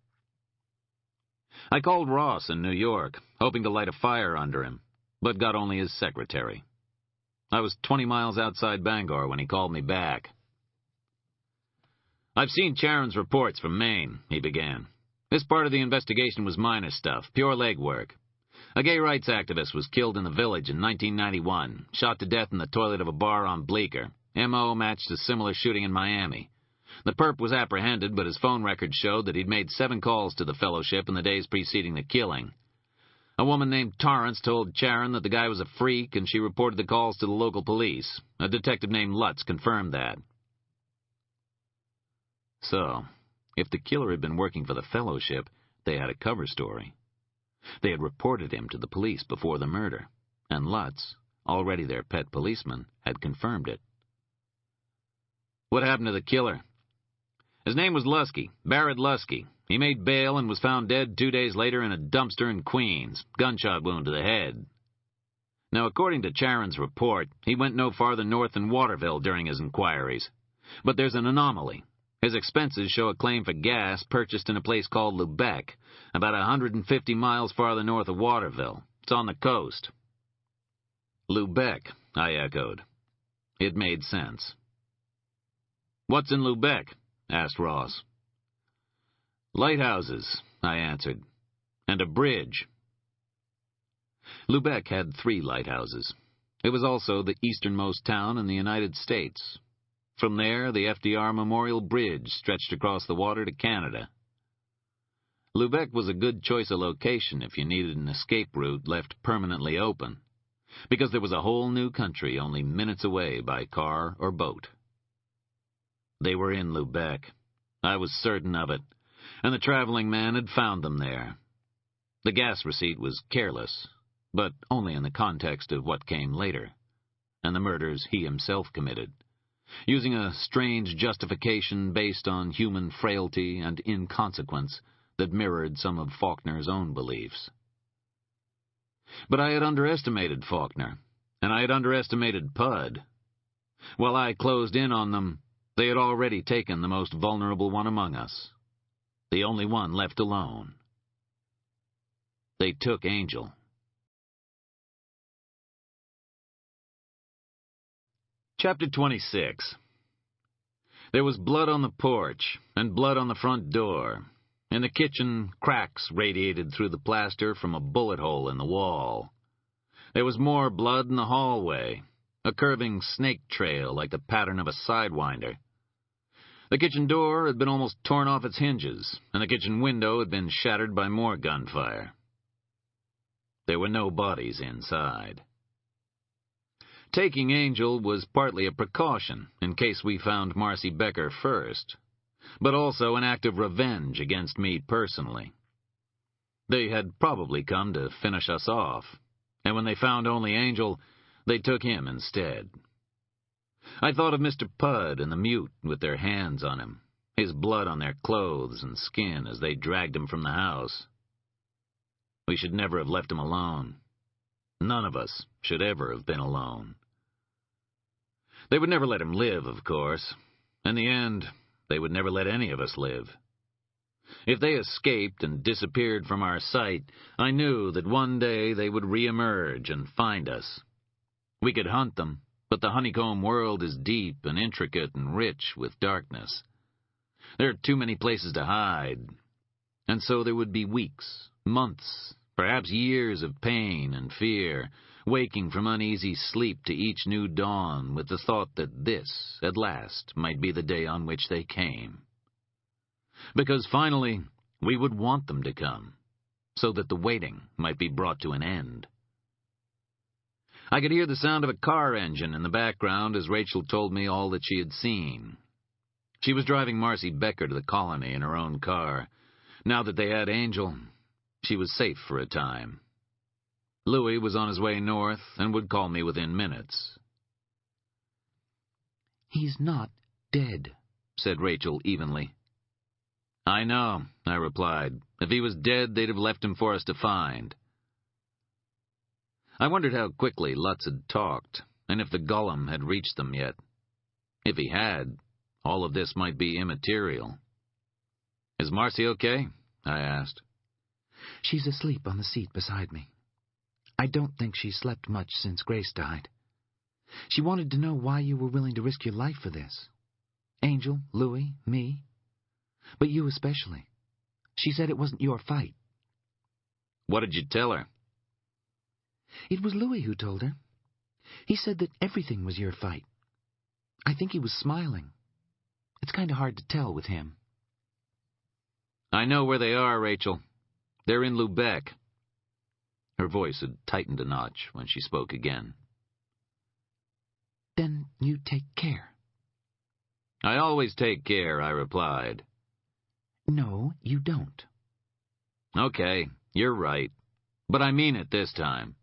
I called Ross in New York, hoping to light a fire under him, but got only his secretary. I was 20 miles outside Bangor when he called me back. "I've seen Charon's reports from Maine," he began. "This part of the investigation was minor stuff, pure legwork. A gay rights activist was killed in the village in 1991, shot to death in the toilet of a bar on Bleecker. M.O. matched a similar shooting in Miami. The perp was apprehended, but his phone records showed that he'd made 7 calls to the fellowship in the days preceding the killing. A woman named Torrance told Charon that the guy was a freak, and she reported the calls to the local police. A detective named Lutz confirmed that." So, if the killer had been working for the fellowship, they had a cover story. They had reported him to the police before the murder, and Lutz, already their pet policeman, had confirmed it. "What happened to the killer?" "His name was Lusky, Barrett Lusky. He made bail and was found dead 2 days later in a dumpster in Queens, gunshot wound to the head. Now, according to Charon's report, he went no farther north than Waterville during his inquiries. But there's an anomaly. His expenses show a claim for gas purchased in a place called Lubeck, about 150 miles farther north of Waterville. It's on the coast." "Lubeck," I echoed. It made sense. "What's in Lubeck?" asked Ross. "Lighthouses," I answered, "and a bridge." Lubeck had 3 lighthouses. It was also the easternmost town in the United States. From there, the FDR Memorial Bridge stretched across the water to Canada. Lubeck was a good choice of location if you needed an escape route left permanently open, because there was a whole new country only minutes away by car or boat. They were in Lubeck. I was certain of it, and the traveling man had found them there. The gas receipt was careless, but only in the context of what came later, and the murders he himself committed, using a strange justification based on human frailty and inconsequence that mirrored some of Faulkner's own beliefs. But I had underestimated Faulkner, and I had underestimated Pud. While I closed in on them, they had already taken the most vulnerable one among us, the only one left alone. They took Angel. Chapter 26. There was blood on the porch, and blood on the front door. In the kitchen, cracks radiated through the plaster from a bullet hole in the wall. There was more blood in the hallway, a curving snake trail like the pattern of a sidewinder. The kitchen door had been almost torn off its hinges, and the kitchen window had been shattered by more gunfire. There were no bodies inside. Taking Angel was partly a precaution in case we found Marcy Becker first, but also an act of revenge against me personally. They had probably come to finish us off, and when they found only Angel, they took him instead. I thought of Mr. Pud and the mute with their hands on him, his blood on their clothes and skin as they dragged him from the house. We should never have left him alone. None of us should ever have been alone. They would never let him live, of course. In the end, they would never let any of us live. If they escaped and disappeared from our sight, I knew that one day they would reemerge and find us. We could hunt them, but the honeycomb world is deep and intricate and rich with darkness. There are too many places to hide, and so there would be weeks, months, perhaps years of pain and fear, waking from uneasy sleep to each new dawn with the thought that this, at last, might be the day on which they came. Because finally, we would want them to come, so that the waiting might be brought to an end. I could hear the sound of a car engine in the background as Rachel told me all that she had seen. She was driving Marcy Becker to the colony in her own car. Now that they had Angel, she was safe for a time. Louis was on his way north and would call me within minutes. "He's not dead," said Rachel evenly. "I know," I replied. "If he was dead, they'd have left him for us to find." I wondered how quickly Lutz had talked, and if the Golem had reached them yet. If he had, all of this might be immaterial. "Is Marcy okay?" I asked. "She's asleep on the seat beside me. I don't think she's slept much since Grace died. She wanted to know why you were willing to risk your life for this. Angel, Louis, me. But you especially. She said it wasn't your fight." "What did you tell her?" "It was Louis who told her. He said that everything was your fight. I think he was smiling. It's kind of hard to tell with him." "I know where they are, Rachel. They're in Lubeck." Her voice had tightened a notch when she spoke again. "Then you take care." "I always take care," I replied. "No, you don't." "Okay, you're right. But I mean it this time."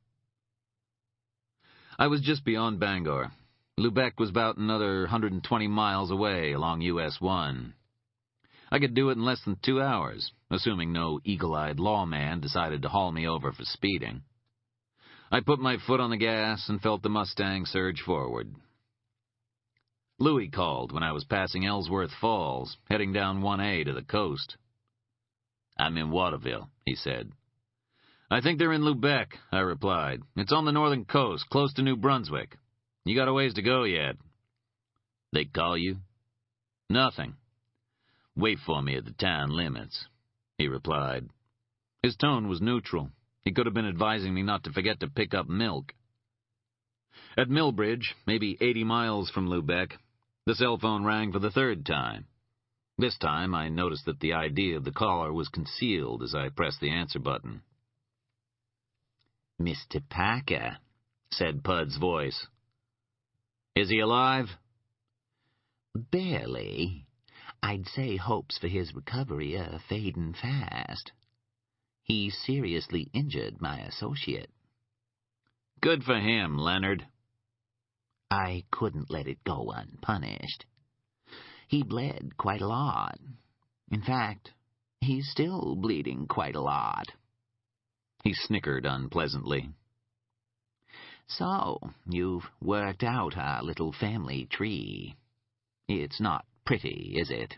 I was just beyond Bangor. Lubeck was about another 120 miles away along US 1. I could do it in less than 2 hours, assuming no eagle-eyed lawman decided to haul me over for speeding. I put my foot on the gas and felt the Mustang surge forward. Louis called when I was passing Ellsworth Falls, heading down 1A to the coast. "I'm in Waterville," he said. "I think they're in Lubeck," I replied. "It's on the northern coast, close to New Brunswick. You got a ways to go yet." "They call you?" "Nothing. Wait for me at the town limits," he replied. His tone was neutral. He could have been advising me not to forget to pick up milk. At Millbridge, maybe 80 miles from Lubeck, the cell phone rang for the third time. This time I noticed that the ID of the caller was concealed as I pressed the answer button. "Mr. Parker," said Pud's voice. "Is he alive?" "Barely. I'd say hopes for his recovery are fading fast. He seriously injured my associate." "Good for him, Leonard." "I couldn't let it go unpunished. He bled quite a lot. In fact, he's still bleeding quite a lot." He snickered unpleasantly. "So, you've worked out our little family tree. It's not pretty, is it?"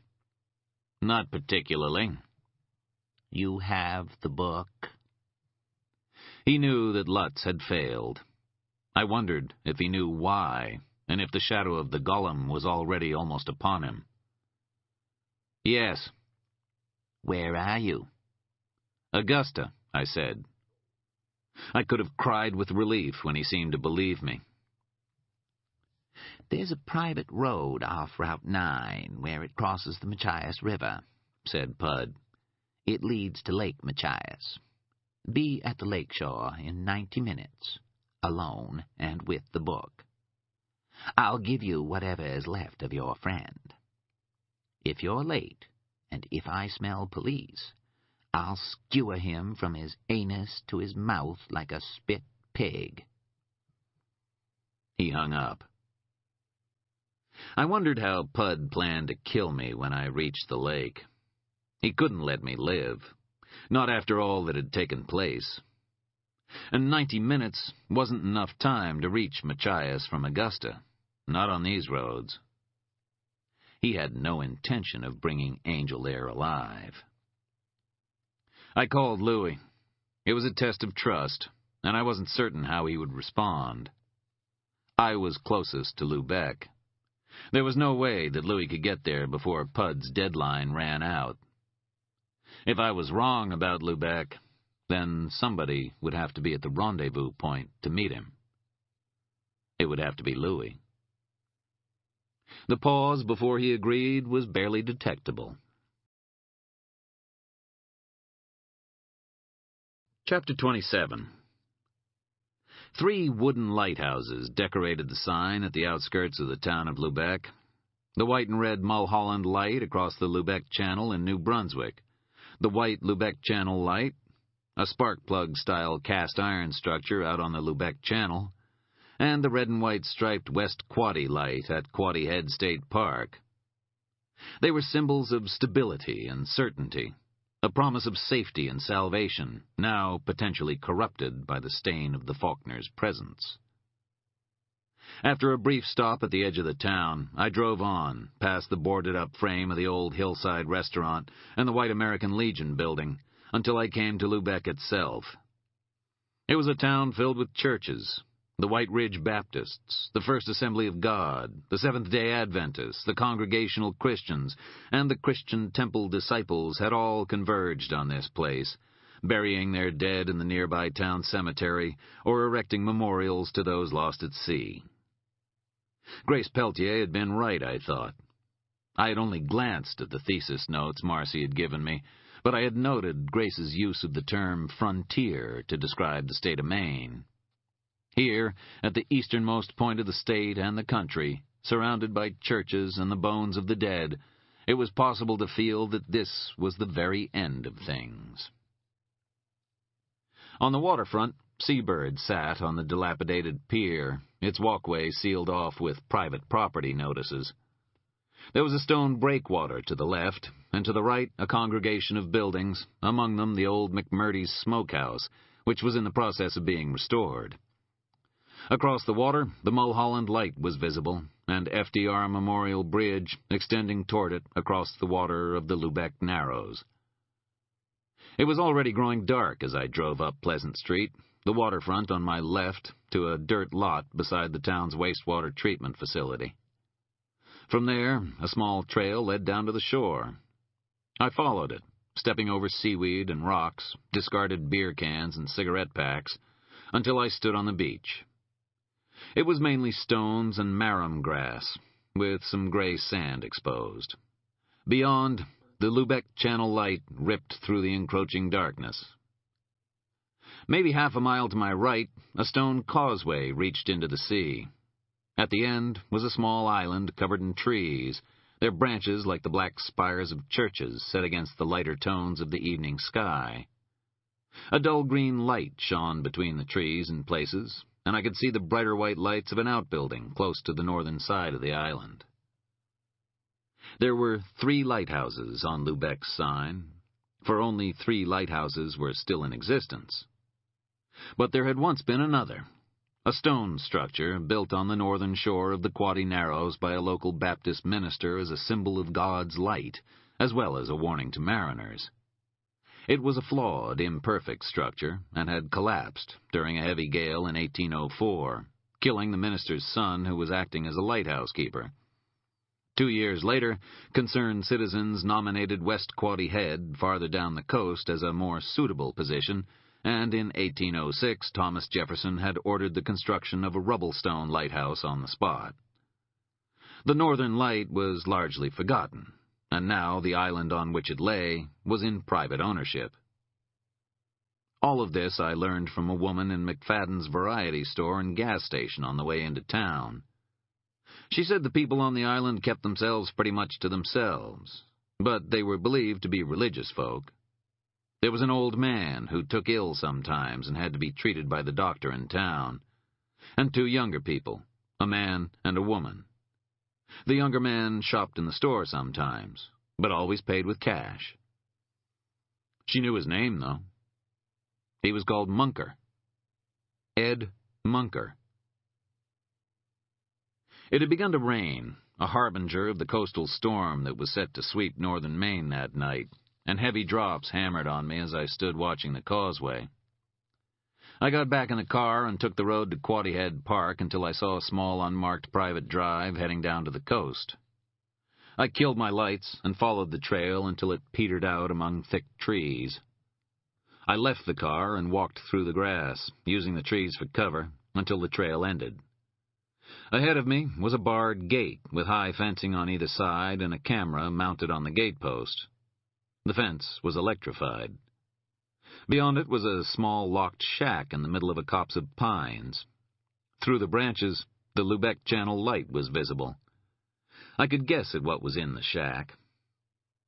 "Not particularly." "You have the book?" He knew that Lutz had failed. I wondered if he knew why, and if the shadow of the Golem was already almost upon him. "Yes." "Where are you?" "Augusta," I said. I could have cried with relief when he seemed to believe me. "There's a private road off Route 9 where it crosses the Machias River," said Pud. "It leads to Lake Machias. Be at the lakeshore in 90 minutes, alone and with the book. I'll give you whatever is left of your friend. If you're late, and if I smell police, I'll skewer him from his anus to his mouth like a spit pig." He hung up. I wondered how Pud planned to kill me when I reached the lake. He couldn't let me live, not after all that had taken place. And 90 minutes wasn't enough time to reach Machias from Augusta, not on these roads. He had no intention of bringing Angel there alive. I called Louis. It was a test of trust, and I wasn't certain how he would respond. I was closest to Lubeck. There was no way that Louis could get there before Pud's deadline ran out. If I was wrong about Lubeck, then somebody would have to be at the rendezvous point to meet him. It would have to be Louis. The pause before he agreed was barely detectable. Chapter 27. 3 wooden lighthouses decorated the sign at the outskirts of the town of Lubec. The white and red Mulholland Light across the Lubec Channel in New Brunswick, the white Lubec Channel Light, a spark plug-style cast-iron structure out on the Lubec Channel, and the red and white striped West Quoddy Light at Quoddy Head State Park. They were symbols of stability and certainty, a promise of safety and salvation, now potentially corrupted by the stain of the Faulkners' presence. After a brief stop at the edge of the town, I drove on, past the boarded-up frame of the old hillside restaurant and the White American Legion building, until I came to Lubec itself. It was a town filled with churches. The White Ridge Baptists, the First Assembly of God, the Seventh-day Adventists, the Congregational Christians, and the Christian Temple Disciples had all converged on this place, burying their dead in the nearby town cemetery or erecting memorials to those lost at sea. Grace Peltier had been right, I thought. I had only glanced at the thesis notes Marcy had given me, but I had noted Grace's use of the term frontier to describe the state of Maine. Here, at the easternmost point of the state and the country, surrounded by churches and the bones of the dead, it was possible to feel that this was the very end of things. On the waterfront, Seabird sat on the dilapidated pier, its walkway sealed off with private property notices. There was a stone breakwater to the left, and to the right a congregation of buildings, among them the old McMurdy's smokehouse, which was in the process of being restored. Across the water, the Mulholland Light was visible, and FDR Memorial Bridge extending toward it across the water of the Lubec Narrows. It was already growing dark as I drove up Pleasant Street, the waterfront on my left, to a dirt lot beside the town's wastewater treatment facility. From there, a small trail led down to the shore. I followed it, stepping over seaweed and rocks, discarded beer cans and cigarette packs, until I stood on the beach. It was mainly stones and marram grass, with some gray sand exposed. Beyond, the Lubec Channel Light ripped through the encroaching darkness. Maybe half a mile to my right, a stone causeway reached into the sea. At the end was a small island covered in trees, their branches like the black spires of churches set against the lighter tones of the evening sky. A dull green light shone between the trees in places, and I could see the brighter white lights of an outbuilding close to the northern side of the island. There were 3 lighthouses on Lubec's sign, for only 3 lighthouses were still in existence. But there had once been another, a stone structure built on the northern shore of the Quoddy Narrows by a local Baptist minister as a symbol of God's light, as well as a warning to mariners. It was a flawed, imperfect structure, and had collapsed during a heavy gale in 1804, killing the minister's son who was acting as a lighthouse keeper. 2 years later, concerned citizens nominated West Quoddy Head farther down the coast as a more suitable position, and in 1806 Thomas Jefferson had ordered the construction of a rubble-stone lighthouse on the spot. The northern light was largely forgotten, and now the island on which it lay was in private ownership. All of this I learned from a woman in McFadden's variety store and gas station on the way into town. She said the people on the island kept themselves pretty much to themselves, but they were believed to be religious folk. There was an old man who took ill sometimes and had to be treated by the doctor in town, and 2 younger people, a man and a woman. The younger man shopped in the store sometimes, but always paid with cash. She knew his name, though. He was called Munker. Ed Munker. It had begun to rain, a harbinger of the coastal storm that was set to sweep northern Maine that night, and heavy drops hammered on me as I stood watching the causeway. I got back in the car and took the road to Quoddy Head Park until I saw a small unmarked private drive heading down to the coast. I killed my lights and followed the trail until it petered out among thick trees. I left the car and walked through the grass, using the trees for cover, until the trail ended. Ahead of me was a barred gate with high fencing on either side and a camera mounted on the gatepost. The fence was electrified. Beyond it was a small locked shack in the middle of a copse of pines. Through the branches, the Lubeck Channel light was visible. I could guess at what was in the shack.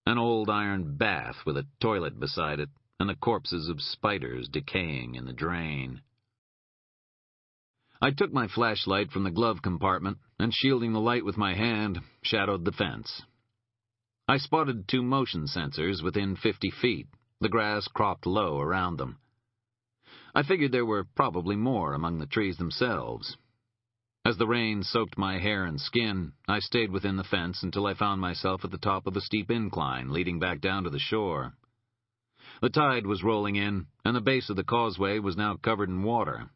An old iron bath with a toilet beside it, and the corpses of spiders decaying in the drain. I took my flashlight from the glove compartment, and shielding the light with my hand, shadowed the fence. I spotted 2 motion sensors within 50 feet, the grass cropped low around them. I figured there were probably more among the trees themselves. As the rain soaked my hair and skin, I stayed within the fence until I found myself at the top of a steep incline leading back down to the shore. The tide was rolling in, and the base of the causeway was now covered in water.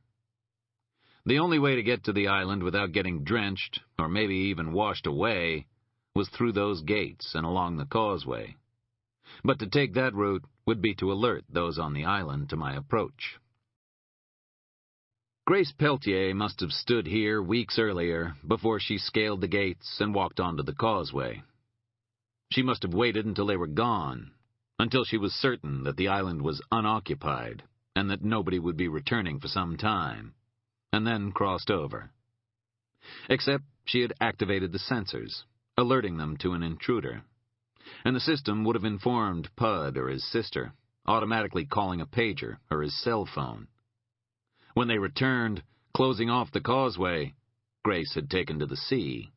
The only way to get to the island without getting drenched, or maybe even washed away, was through those gates and along the causeway. But to take that route would be to alert those on the island to my approach. Grace Peltier must have stood here weeks earlier before she scaled the gates and walked onto the causeway. She must have waited until they were gone, until she was certain that the island was unoccupied and that nobody would be returning for some time, and then crossed over. Except she had activated the sensors, alerting them to an intruder, and the system would have informed Pud or his sister, automatically calling a pager or his cell phone. When they returned, closing off the causeway, Grace had taken to the sea.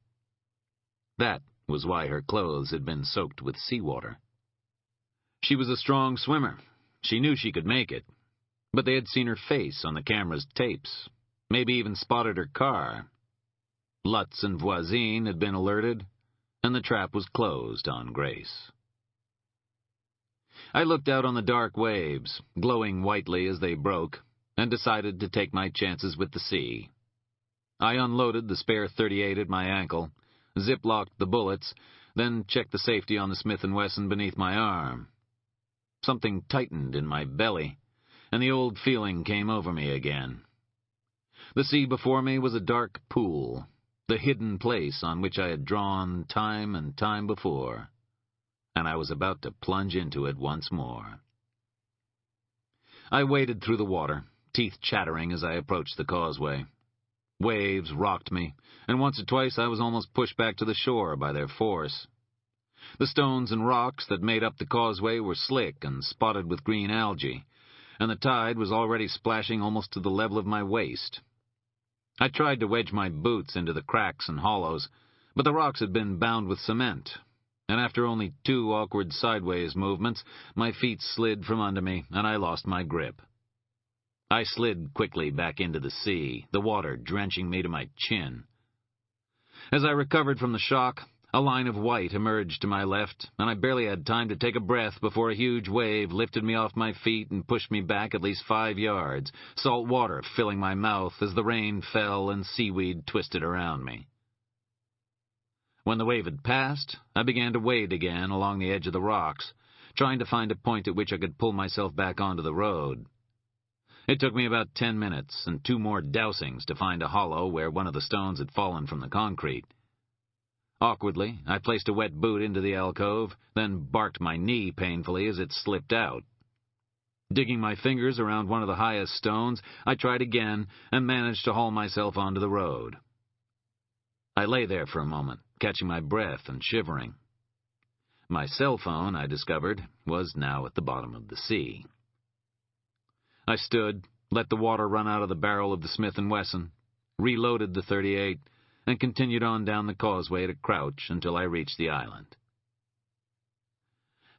That was why her clothes had been soaked with seawater. She was a strong swimmer. She knew she could make it. But they had seen her face on the camera's tapes, maybe even spotted her car. Lutz and Voisine had been alerted, and the trap was closed on Grace. I looked out on the dark waves, glowing whitely as they broke, and decided to take my chances with the sea. I unloaded the spare .38 at my ankle, zip-locked the bullets, then checked the safety on the Smith & Wesson beneath my arm. Something tightened in my belly, and the old feeling came over me again. The sea before me was a dark pool, the hidden place on which I had drawn time and time before, and I was about to plunge into it once more. I waded through the water, teeth chattering as I approached the causeway. Waves rocked me, and once or twice I was almost pushed back to the shore by their force. The stones and rocks that made up the causeway were slick and spotted with green algae, and the tide was already splashing almost to the level of my waist. I tried to wedge my boots into the cracks and hollows, but the rocks had been bound with cement, and after only 2 awkward sideways movements, my feet slid from under me, and I lost my grip. I slid quickly back into the sea, the water drenching me to my chin. As I recovered from the shock, a line of white emerged to my left, and I barely had time to take a breath before a huge wave lifted me off my feet and pushed me back at least 5 yards, salt water filling my mouth as the rain fell and seaweed twisted around me. When the wave had passed, I began to wade again along the edge of the rocks, trying to find a point at which I could pull myself back onto the road. It took me about 10 minutes and 2 more dousings to find a hollow where one of the stones had fallen from the concrete. Awkwardly, I placed a wet boot into the alcove, then barked my knee painfully as it slipped out. Digging my fingers around one of the highest stones, I tried again and managed to haul myself onto the road. I lay there for a moment, catching my breath and shivering. My cell phone, I discovered, was now at the bottom of the sea. I stood, let the water run out of the barrel of the Smith & Wesson, reloaded the .38, and continued on down the causeway at a crouch until I reached the island.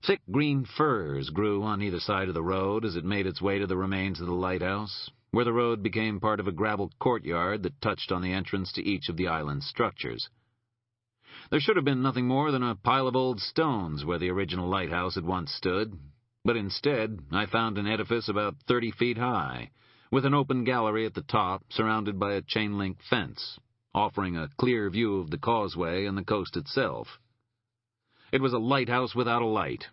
Thick green firs grew on either side of the road as it made its way to the remains of the lighthouse, where the road became part of a gravel courtyard that touched on the entrance to each of the island's structures. There should have been nothing more than a pile of old stones where the original lighthouse had once stood, but instead I found an edifice about 30 feet high, with an open gallery at the top surrounded by a chain-link fence, offering a clear view of the causeway and the coast itself. It was a lighthouse without a light,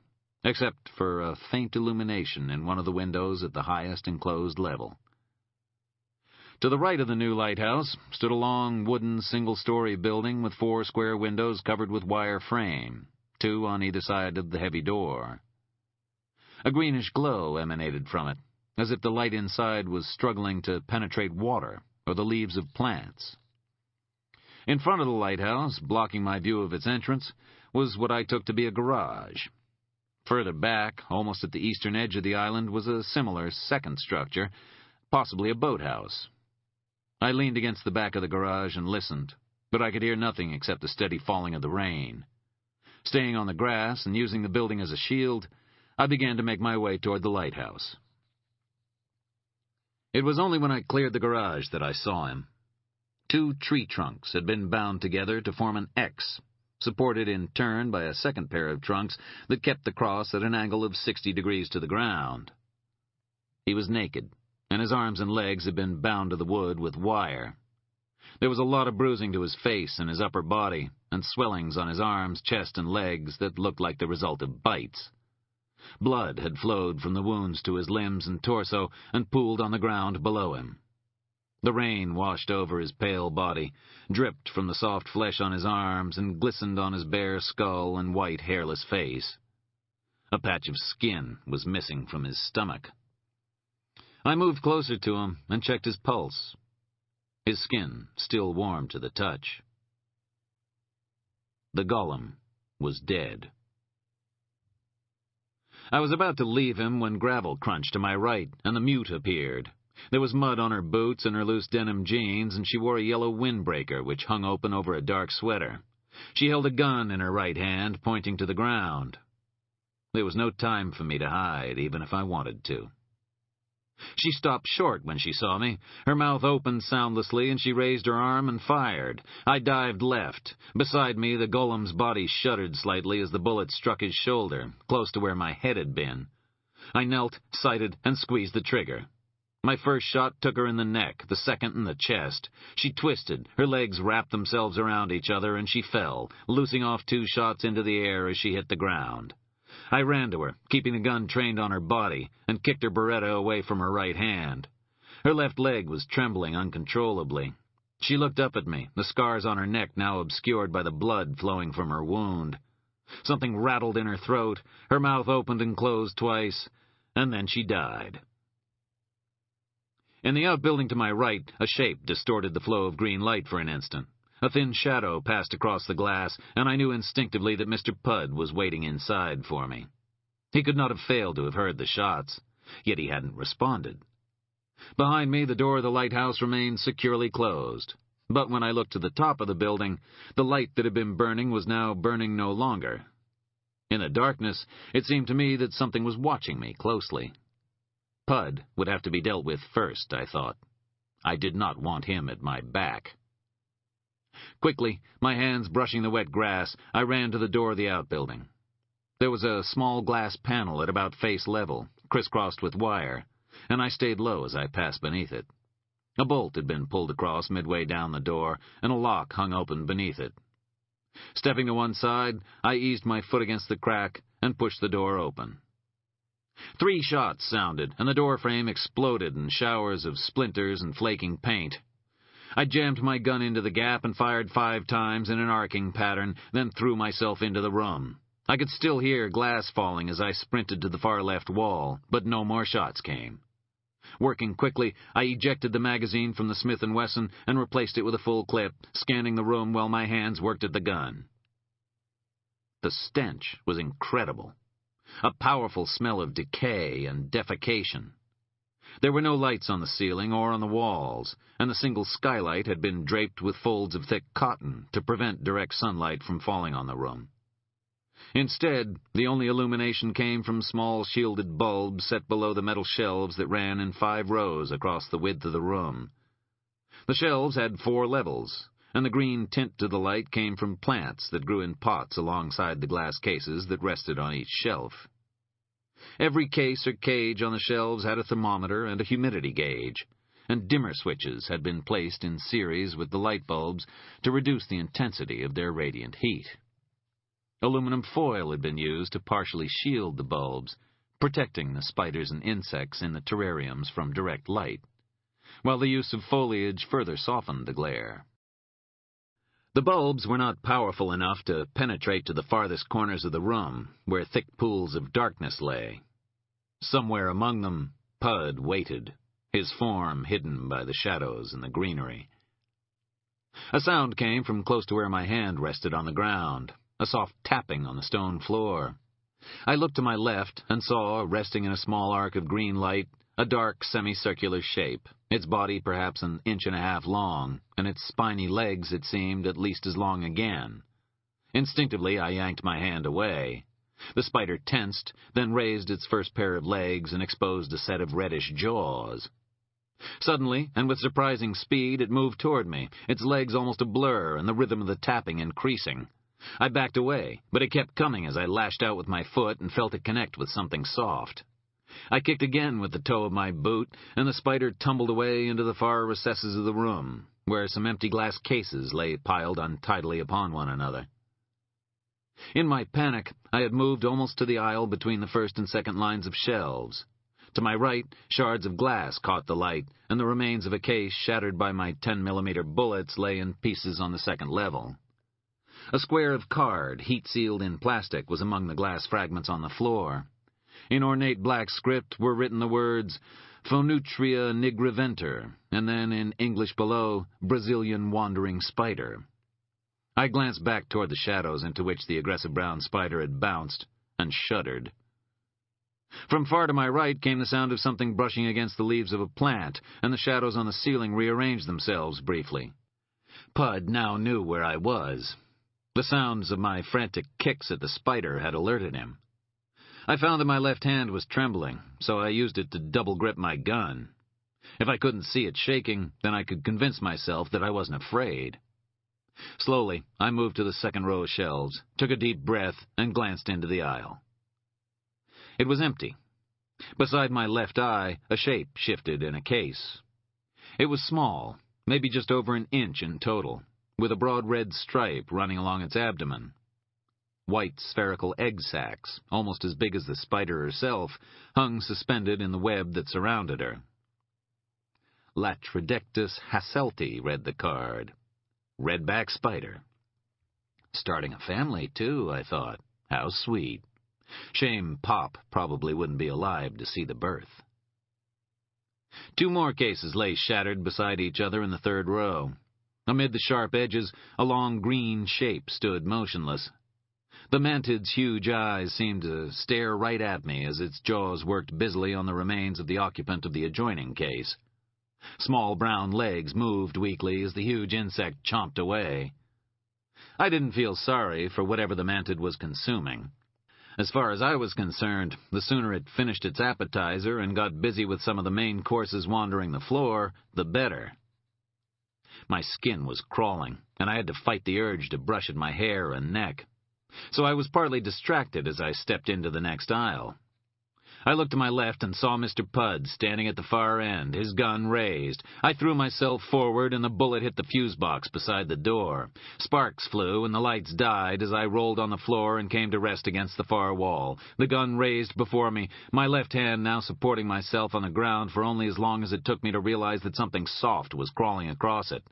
except for a faint illumination in one of the windows at the highest enclosed level. To the right of the new lighthouse stood a long wooden single-story building with 4 square windows covered with wire frame, 2 on either side of the heavy door. A greenish glow emanated from it, as if the light inside was struggling to penetrate water or the leaves of plants. In front of the lighthouse, blocking my view of its entrance, was what I took to be a garage. Further back, almost at the eastern edge of the island, was a similar second structure, possibly a boathouse. I leaned against the back of the garage and listened, but I could hear nothing except the steady falling of the rain. Staying on the grass and using the building as a shield, I began to make my way toward the lighthouse. It was only when I cleared the garage that I saw him. 2 tree trunks had been bound together to form an X, supported in turn by a second pair of trunks that kept the cross at an angle of 60 degrees to the ground. He was naked, and his arms and legs had been bound to the wood with wire. There was a lot of bruising to his face and his upper body, and swellings on his arms, chest, and legs that looked like the result of bites. Blood had flowed from the wounds to his limbs and torso and pooled on the ground below him. The rain washed over his pale body, dripped from the soft flesh on his arms, and glistened on his bare skull and white, hairless face. A patch of skin was missing from his stomach. I moved closer to him and checked his pulse. His skin still warm to the touch. The golem was dead. I was about to leave him when gravel crunched to my right, and the mute appeared. There was mud on her boots and her loose denim jeans, and she wore a yellow windbreaker which hung open over a dark sweater. She held a gun in her right hand, pointing to the ground. There was no time for me to hide, even if I wanted to. She stopped short when she saw me. Her mouth opened soundlessly, and she raised her arm and fired. I dived left. Beside me, the golem's body shuddered slightly as the bullet struck his shoulder, close to where my head had been. I knelt, sighted, and squeezed the trigger. My first shot took her in the neck, the second in the chest. She twisted, her legs wrapped themselves around each other, and she fell, loosing off 2 shots into the air as she hit the ground. I ran to her, keeping the gun trained on her body, and kicked her Beretta away from her right hand. Her left leg was trembling uncontrollably. She looked up at me, the scars on her neck now obscured by the blood flowing from her wound. Something rattled in her throat, her mouth opened and closed twice, and then she died. In the outbuilding to my right, a shape distorted the flow of green light for an instant. A thin shadow passed across the glass, and I knew instinctively that Mr. Pudd was waiting inside for me. He could not have failed to have heard the shots, yet he hadn't responded. Behind me, the door of the lighthouse remained securely closed. But when I looked to the top of the building, the light that had been burning was now burning no longer. In the darkness, it seemed to me that something was watching me closely. Pudd would have to be dealt with first, I thought. I did not want him at my back. Quickly, my hands brushing the wet grass, I ran to the door of the outbuilding. There was a small glass panel at about face level, crisscrossed with wire, and I stayed low as I passed beneath it. A bolt had been pulled across midway down the door, and a lock hung open beneath it. Stepping to one side, I eased my foot against the crack and pushed the door open. 3 shots sounded, and the door frame exploded in showers of splinters and flaking paint. I jammed my gun into the gap and fired 5 times in an arcing pattern, then threw myself into the room. I could still hear glass falling as I sprinted to the far left wall, but no more shots came. Working quickly, I ejected the magazine from the Smith & Wesson and replaced it with a full clip, scanning the room while my hands worked at the gun. The stench was incredible. A powerful smell of decay and defecation. There were no lights on the ceiling or on the walls, and the single skylight had been draped with folds of thick cotton to prevent direct sunlight from falling on the room. Instead, the only illumination came from small shielded bulbs set below the metal shelves that ran in 5 rows across the width of the room. The shelves had 4 levels, and the green tint to the light came from plants that grew in pots alongside the glass cases that rested on each shelf. Every case or cage on the shelves had a thermometer and a humidity gauge, and dimmer switches had been placed in series with the light bulbs to reduce the intensity of their radiant heat. Aluminum foil had been used to partially shield the bulbs, protecting the spiders and insects in the terrariums from direct light. while the use of foliage further softened the glare. The bulbs were not powerful enough to penetrate to the farthest corners of the room, where thick pools of darkness lay. Somewhere among them, Pud waited, his form hidden by the shadows and the greenery. A sound came from close to where my hand rested on the ground, a soft tapping on the stone floor. I looked to my left and saw, resting in a small arc of green light, a dark semicircular shape, its body perhaps an inch and a half long, and its spiny legs, it seemed, at least as long again. Instinctively, I yanked my hand away. The spider tensed, then raised its first pair of legs and exposed a set of reddish jaws. Suddenly, and with surprising speed, it moved toward me, its legs almost a blur and the rhythm of the tapping increasing. I backed away, but it kept coming as I lashed out with my foot and felt it connect with something soft. I kicked again with the toe of my boot, and the spider tumbled away into the far recesses of the room, where some empty glass cases lay piled untidily upon one another. In my panic, I had moved almost to the aisle between the first and second lines of shelves. To my right, shards of glass caught the light, and the remains of a case shattered by my 10mm bullets lay in pieces on the second level. A square of card, heat-sealed in plastic, was among the glass fragments on the floor. In ornate black script were written the words, Phonutria nigriventer, and then in English below, Brazilian wandering spider. I glanced back toward the shadows into which the aggressive brown spider had bounced, and shuddered. From far to my right came the sound of something brushing against the leaves of a plant, and the shadows on the ceiling rearranged themselves briefly. Pud now knew where I was. The sounds of my frantic kicks at the spider had alerted him. I found that my left hand was trembling, so I used it to double-grip my gun. If I couldn't see it shaking, then I could convince myself that I wasn't afraid. Slowly, I moved to the second row of shelves, took a deep breath, and glanced into the aisle. It was empty. Beside my left eye, a shape shifted in a case. It was small, maybe just over an inch in total, with a broad red stripe running along its abdomen. White spherical egg sacs, almost as big as the spider herself, hung suspended in the web that surrounded her. Latrodectus hasselti, read the card. Redback spider. Starting a family, too, I thought. How sweet. Shame Pop probably wouldn't be alive to see the birth. 2 more cases lay shattered beside each other in the third row. Amid the sharp edges, a long green shape stood motionless. The mantid's huge eyes seemed to stare right at me as its jaws worked busily on the remains of the occupant of the adjoining case. Small brown legs moved weakly as the huge insect chomped away. I didn't feel sorry for whatever the mantid was consuming. As far as I was concerned, the sooner it finished its appetizer and got busy with some of the main courses wandering the floor, the better. My skin was crawling, and I had to fight the urge to brush at my hair and neck. So I was partly distracted as I stepped into the next aisle. I looked to my left and saw Mr. Pud standing at the far end, his gun raised. I threw myself forward, and the bullet hit the fuse box beside the door. Sparks flew, and the lights died as I rolled on the floor and came to rest against the far wall, the gun raised before me, my left hand now supporting myself on the ground for only as long as it took me to realize that something soft was crawling across it.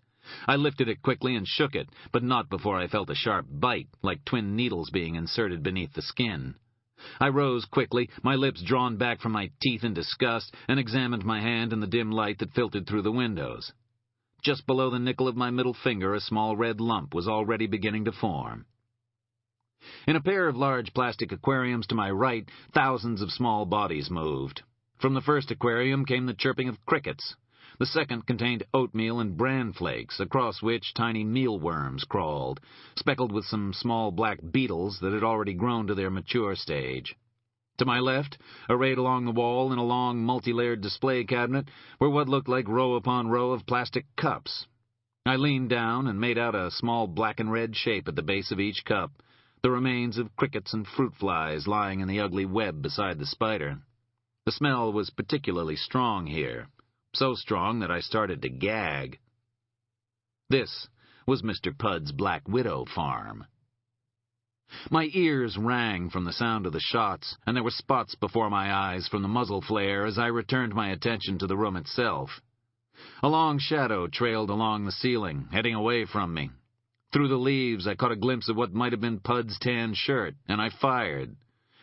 I lifted it quickly and shook it, but not before I felt a sharp bite, like twin needles being inserted beneath the skin. I rose quickly, my lips drawn back from my teeth in disgust, and examined my hand in the dim light that filtered through the windows. Just below the nickel of my middle finger, a small red lump was already beginning to form. In a pair of large plastic aquariums to my right, thousands of small bodies moved. From the first aquarium came the chirping of crickets. The second contained oatmeal and bran flakes, across which tiny mealworms crawled, speckled with some small black beetles that had already grown to their mature stage. To my left, arrayed along the wall in a long multi-layered display cabinet, were what looked like row upon row of plastic cups. I leaned down and made out a small black and red shape at the base of each cup, the remains of crickets and fruit flies lying in the ugly web beside the spider. The smell was particularly strong here. So strong that I started to gag. This was Mr. Pud's Black Widow farm. My ears rang from the sound of the shots, and there were spots before my eyes from the muzzle flare as I returned my attention to the room itself. A long shadow trailed along the ceiling, heading away from me. Through the leaves, I caught a glimpse of what might have been Pud's tan shirt, and I fired.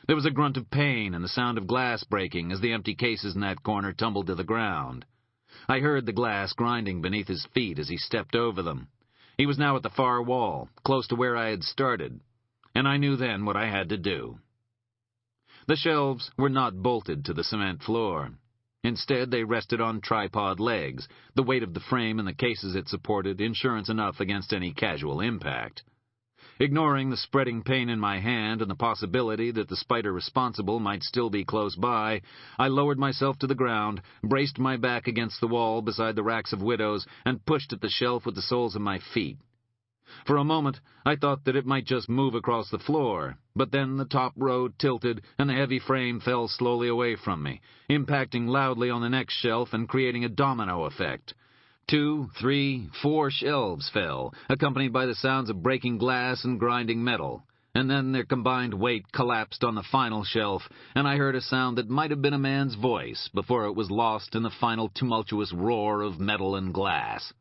There was a grunt of pain and the sound of glass breaking as the empty cases in that corner tumbled to the ground. I heard the glass grinding beneath his feet as he stepped over them. He was now at the far wall, close to where I had started, and I knew then what I had to do. The shelves were not bolted to the cement floor. Instead, they rested on tripod legs, the weight of the frame and the cases it supported insurance enough against any casual impact. Ignoring the spreading pain in my hand and the possibility that the spider responsible might still be close by, I lowered myself to the ground, braced my back against the wall beside the racks of widows, and pushed at the shelf with the soles of my feet. For a moment, I thought that it might just move across the floor, but then the top row tilted and the heavy frame fell slowly away from me, impacting loudly on the next shelf and creating a domino effect. 2, 3, 4 shelves fell, accompanied by the sounds of breaking glass and grinding metal, and then their combined weight collapsed on the final shelf, and I heard a sound that might have been a man's voice before it was lost in the final tumultuous roar of metal and glass.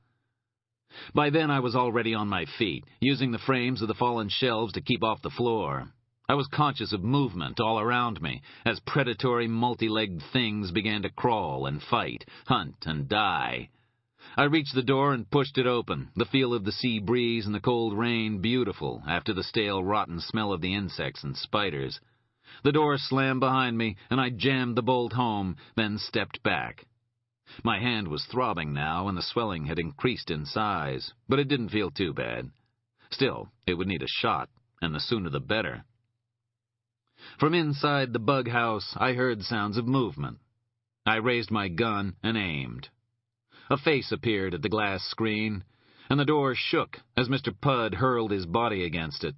By then I was already on my feet, using the frames of the fallen shelves to keep off the floor. I was conscious of movement all around me, as predatory multi-legged things began to crawl and fight, hunt and die. I reached the door and pushed it open, the feel of the sea breeze and the cold rain beautiful after the stale, rotten smell of the insects and spiders. The door slammed behind me, and I jammed the bolt home, then stepped back. My hand was throbbing now, and the swelling had increased in size, but it didn't feel too bad. Still, it would need a shot, and the sooner the better. From inside the bug house, I heard sounds of movement. I raised my gun and aimed. A face appeared at the glass screen, and the door shook as Mr. Pud hurled his body against it.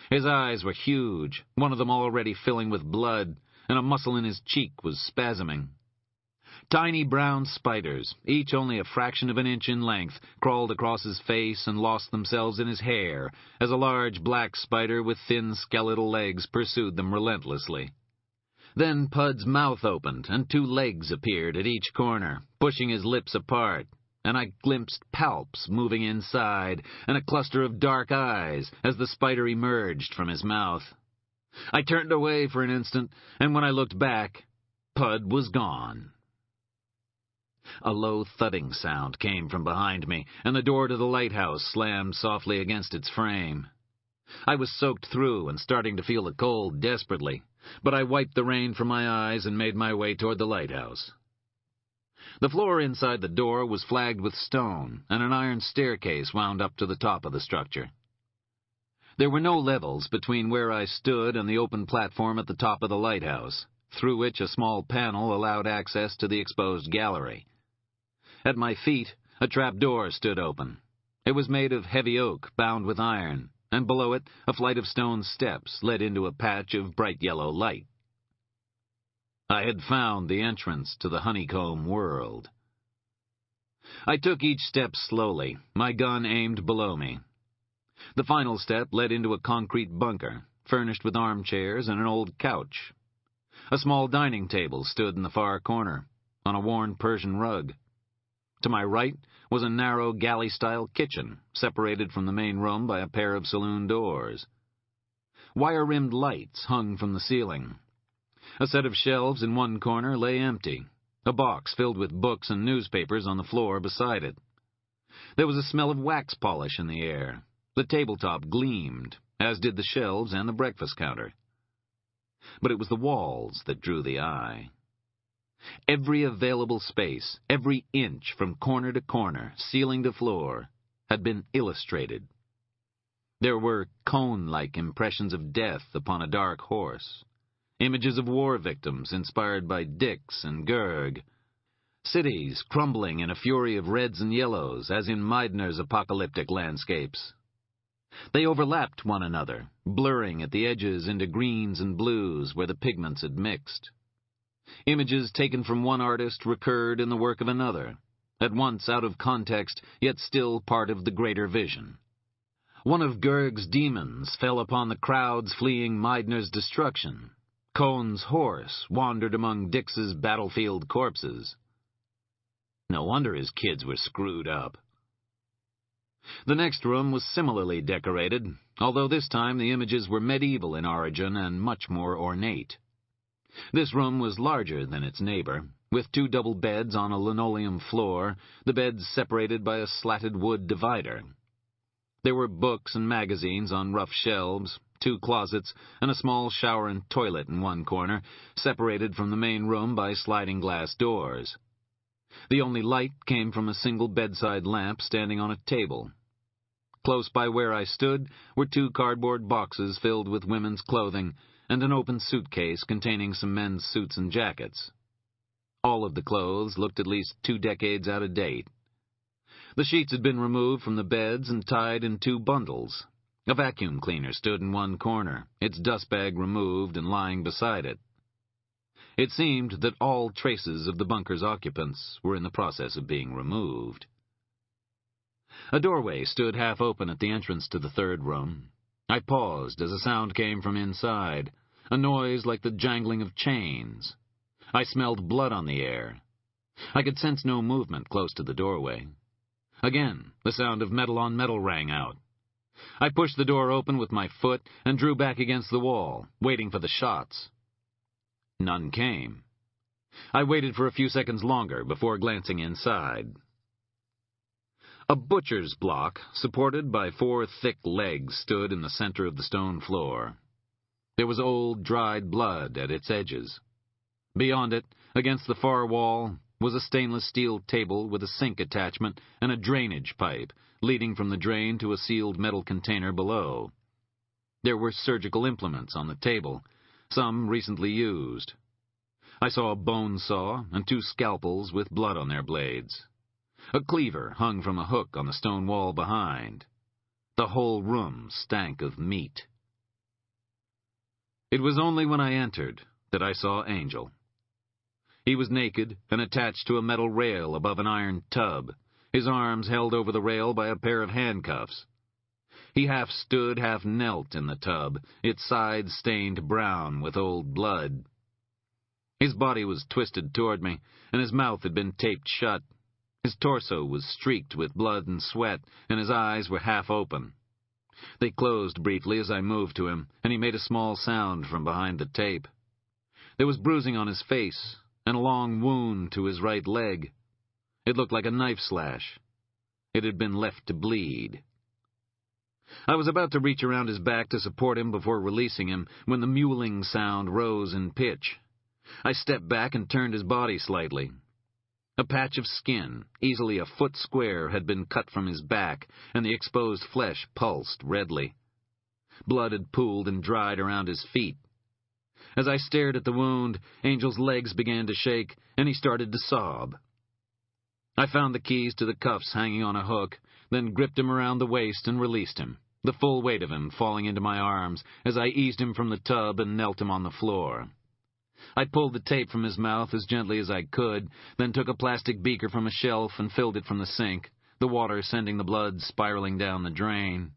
His eyes were huge, one of them already filling with blood, and a muscle in his cheek was spasming. Tiny brown spiders, each only a fraction of an inch in length, crawled across his face and lost themselves in his hair as a large black spider with thin skeletal legs pursued them relentlessly. Then Pud's mouth opened, and 2 legs appeared at each corner, pushing his lips apart, and I glimpsed palps moving inside, and a cluster of dark eyes as the spider emerged from his mouth. I turned away for an instant, and when I looked back, Pud was gone. A low thudding sound came from behind me, and the door to the lighthouse slammed softly against its frame. I was soaked through and starting to feel the cold desperately, but I wiped the rain from my eyes and made my way toward the lighthouse. The floor inside the door was flagged with stone, and an iron staircase wound up to the top of the structure. There were no levels between where I stood and the open platform at the top of the lighthouse, through which a small panel allowed access to the exposed gallery. At my feet, a trapdoor stood open. It was made of heavy oak bound with iron, and below it a flight of stone steps led into a patch of bright yellow light. I had found the entrance to the honeycomb world. I took each step slowly, my gun aimed below me. The final step led into a concrete bunker, furnished with armchairs and an old couch. A small dining table stood in the far corner, on a worn Persian rug. To my right was a narrow galley-style kitchen, separated from the main room by a pair of saloon doors. Wire-rimmed lights hung from the ceiling. A set of shelves in one corner lay empty, a box filled with books and newspapers on the floor beside it. There was a smell of wax polish in the air. The tabletop gleamed, as did the shelves and the breakfast counter. But it was the walls that drew the eye. Every available space, every inch from corner to corner, ceiling to floor, had been illustrated. There were cone-like impressions of death upon a dark horse, images of war victims inspired by Dix and Gerg, cities crumbling in a fury of reds and yellows, as in Meidner's apocalyptic landscapes. They overlapped one another, blurring at the edges into greens and blues where the pigments had mixed. Images taken from one artist recurred in the work of another, at once out of context, yet still part of the greater vision. One of Gerg's demons fell upon the crowds fleeing Meidner's destruction. Cohn's horse wandered among Dix's battlefield corpses. No wonder his kids were screwed up. The next room was similarly decorated, although this time the images were medieval in origin and much more ornate. This room was larger than its neighbor, with 2 double beds on a linoleum floor, the beds separated by a slatted wood divider. There were books and magazines on rough shelves, 2 closets, and a small shower and toilet in one corner, separated from the main room by sliding glass doors. The only light came from a single bedside lamp standing on a table. Close by where I stood were 2 cardboard boxes filled with women's clothing and an open suitcase containing some men's suits and jackets. All of the clothes looked at least 2 decades out of date. The sheets had been removed from the beds and tied in 2 bundles. A vacuum cleaner stood in one corner, its dust bag removed and lying beside it. It seemed that all traces of the bunker's occupants were in the process of being removed. A doorway stood half open at the entrance to the 3rd room. I paused as a sound came from inside, a noise like the jangling of chains. I smelled blood on the air. I could sense no movement close to the doorway. Again, the sound of metal on metal rang out. I pushed the door open with my foot and drew back against the wall, waiting for the shots. None came. I waited for a few seconds longer before glancing inside. A butcher's block, supported by 4 thick legs, stood in the center of the stone floor. There was old, dried blood at its edges. Beyond it, against the far wall, was a stainless steel table with a sink attachment and a drainage pipe, leading from the drain to a sealed metal container below. There were surgical implements on the table, some recently used. I saw a bone saw and 2 scalpels with blood on their blades. A cleaver hung from a hook on the stone wall behind. The whole room stank of meat. It was only when I entered that I saw Angel. He was naked and attached to a metal rail above an iron tub, his arms held over the rail by a pair of handcuffs. He half stood, half knelt in the tub, its sides stained brown with old blood. His body was twisted toward me, and his mouth had been taped shut. His torso was streaked with blood and sweat, and his eyes were half open. They closed briefly as I moved to him, and he made a small sound from behind the tape. There was bruising on his face, and a long wound to his right leg. It looked like a knife slash. It had been left to bleed. I was about to reach around his back to support him before releasing him when the mewling sound rose in pitch. I stepped back and turned his body slightly. A patch of skin, easily a foot square, had been cut from his back, and the exposed flesh pulsed redly. Blood had pooled and dried around his feet. As I stared at the wound, Angel's legs began to shake, and he started to sob. I found the keys to the cuffs hanging on a hook, then gripped him around the waist and released him, the full weight of him falling into my arms as I eased him from the tub and knelt him on the floor. I pulled the tape from his mouth as gently as I could, then took a plastic beaker from a shelf and filled it from the sink, the water sending the blood spiraling down the drain.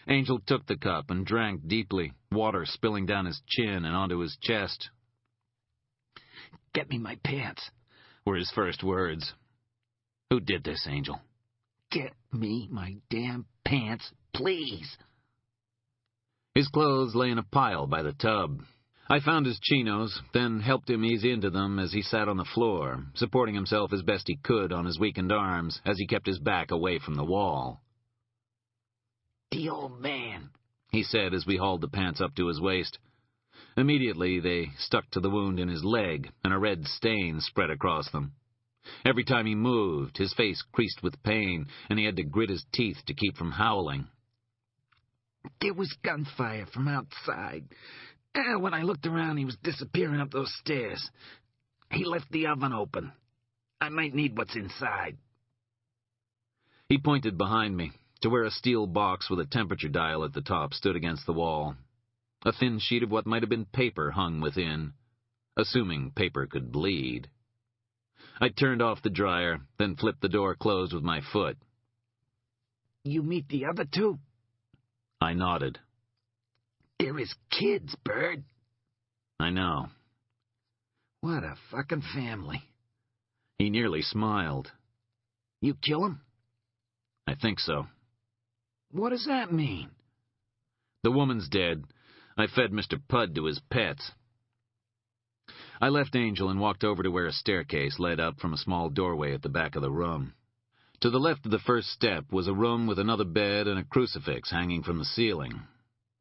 Angel took the cup and drank deeply, water spilling down his chin and onto his chest. "Get me my pants," were his first words. "Who did this, Angel?" "Get me my damn pants, please." His clothes lay in a pile by the tub. I found his chinos, then helped him ease into them as he sat on the floor, supporting himself as best he could on his weakened arms as he kept his back away from the wall. "The old man," he said as we hauled the pants up to his waist. Immediately they stuck to the wound in his leg, and a red stain spread across them. Every time he moved, his face creased with pain, and he had to grit his teeth to keep from howling. "There was gunfire from outside. When I looked around, he was disappearing up those stairs. He left the oven open. I might need what's inside." He pointed behind me, to where a steel box with a temperature dial at the top stood against the wall. A thin sheet of what might have been paper hung within, assuming paper could bleed. I turned off the dryer, then flipped the door closed with my foot. "You meet the other 2? I nodded. "They're his kids, Bird." "I know." "What a fucking family. He nearly smiled. You kill him? I think so. What does that mean? The woman's dead. I fed Mr. Pudd to his pets. I left Angel and walked over to where a staircase led up from a small doorway at the back of the room. To the left of the first step was a room with another bed and a crucifix hanging from the ceiling.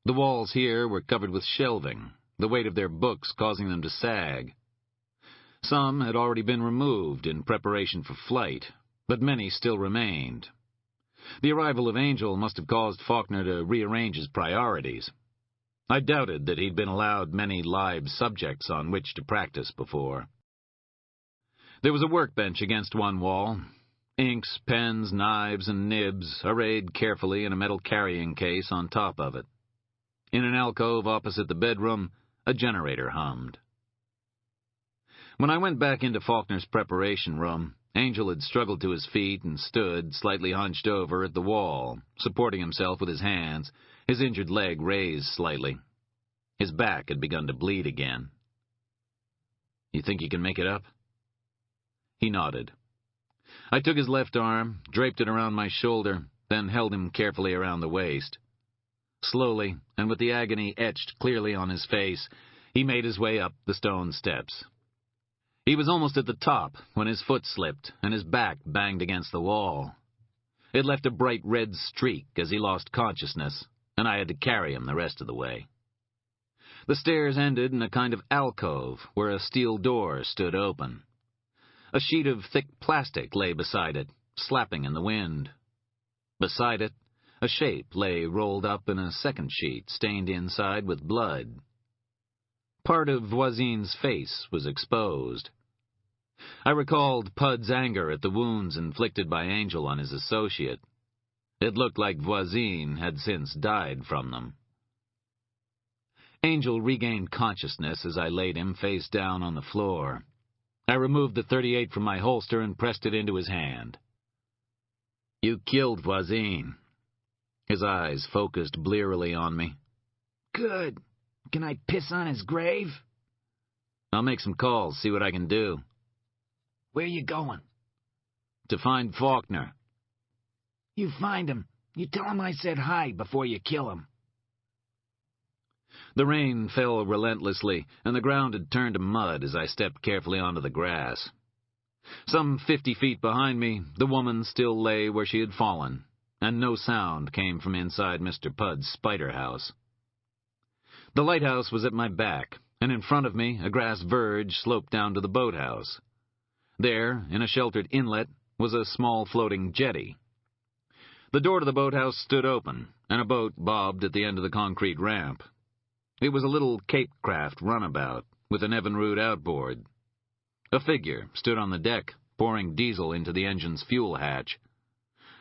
The walls here were covered with shelving, the weight of their books causing them to sag. Some had already been removed in preparation for flight, but many still remained. The arrival of Angel must have caused Faulkner to rearrange his priorities. I doubted that he'd been allowed many live subjects on which to practice before. There was a workbench against one wall. Inks, pens, knives, and nibs arrayed carefully in a metal carrying case on top of it. In an alcove opposite the bedroom, a generator hummed. When I went back into Faulkner's preparation room, Angel had struggled to his feet and stood, slightly hunched over, at the wall, supporting himself with his hands, his injured leg raised slightly. His back had begun to bleed again. "You think you can make it up?" He nodded. I took his left arm, draped it around my shoulder, then held him carefully around the waist. Slowly, and with the agony etched clearly on his face, he made his way up the stone steps. He was almost at the top when his foot slipped and his back banged against the wall. It left a bright red streak as he lost consciousness, and I had to carry him the rest of the way. The stairs ended in a kind of alcove where a steel door stood open. A sheet of thick plastic lay beside it, slapping in the wind. Beside it, a shape lay rolled up in a second sheet, stained inside with blood. Part of Voisin's face was exposed. I recalled Pudd's anger at the wounds inflicted by Angel on his associate. It looked like Voisin had since died from them. Angel regained consciousness as I laid him face down on the floor. I removed the .38 from my holster and pressed it into his hand. "You killed Voisin." His eyes focused blearily on me. Good. Can I piss on his grave? "I'll make some calls, see what I can do." Where you going? "To find Faulkner." You find him. You tell him I said hi before you kill him. The rain fell relentlessly, and the ground had turned to mud as I stepped carefully onto the grass. Some 50 feet behind me, the woman still lay where she had fallen, and no sound came from inside Mr. Pudd's spider house. The lighthouse was at my back, and in front of me a grass verge sloped down to the boathouse. There, in a sheltered inlet, was a small floating jetty. The door to the boathouse stood open, and a boat bobbed at the end of the concrete ramp. It was a little Cape Craft runabout, with an Evinrude outboard. A figure stood on the deck, pouring diesel into the engine's fuel hatch.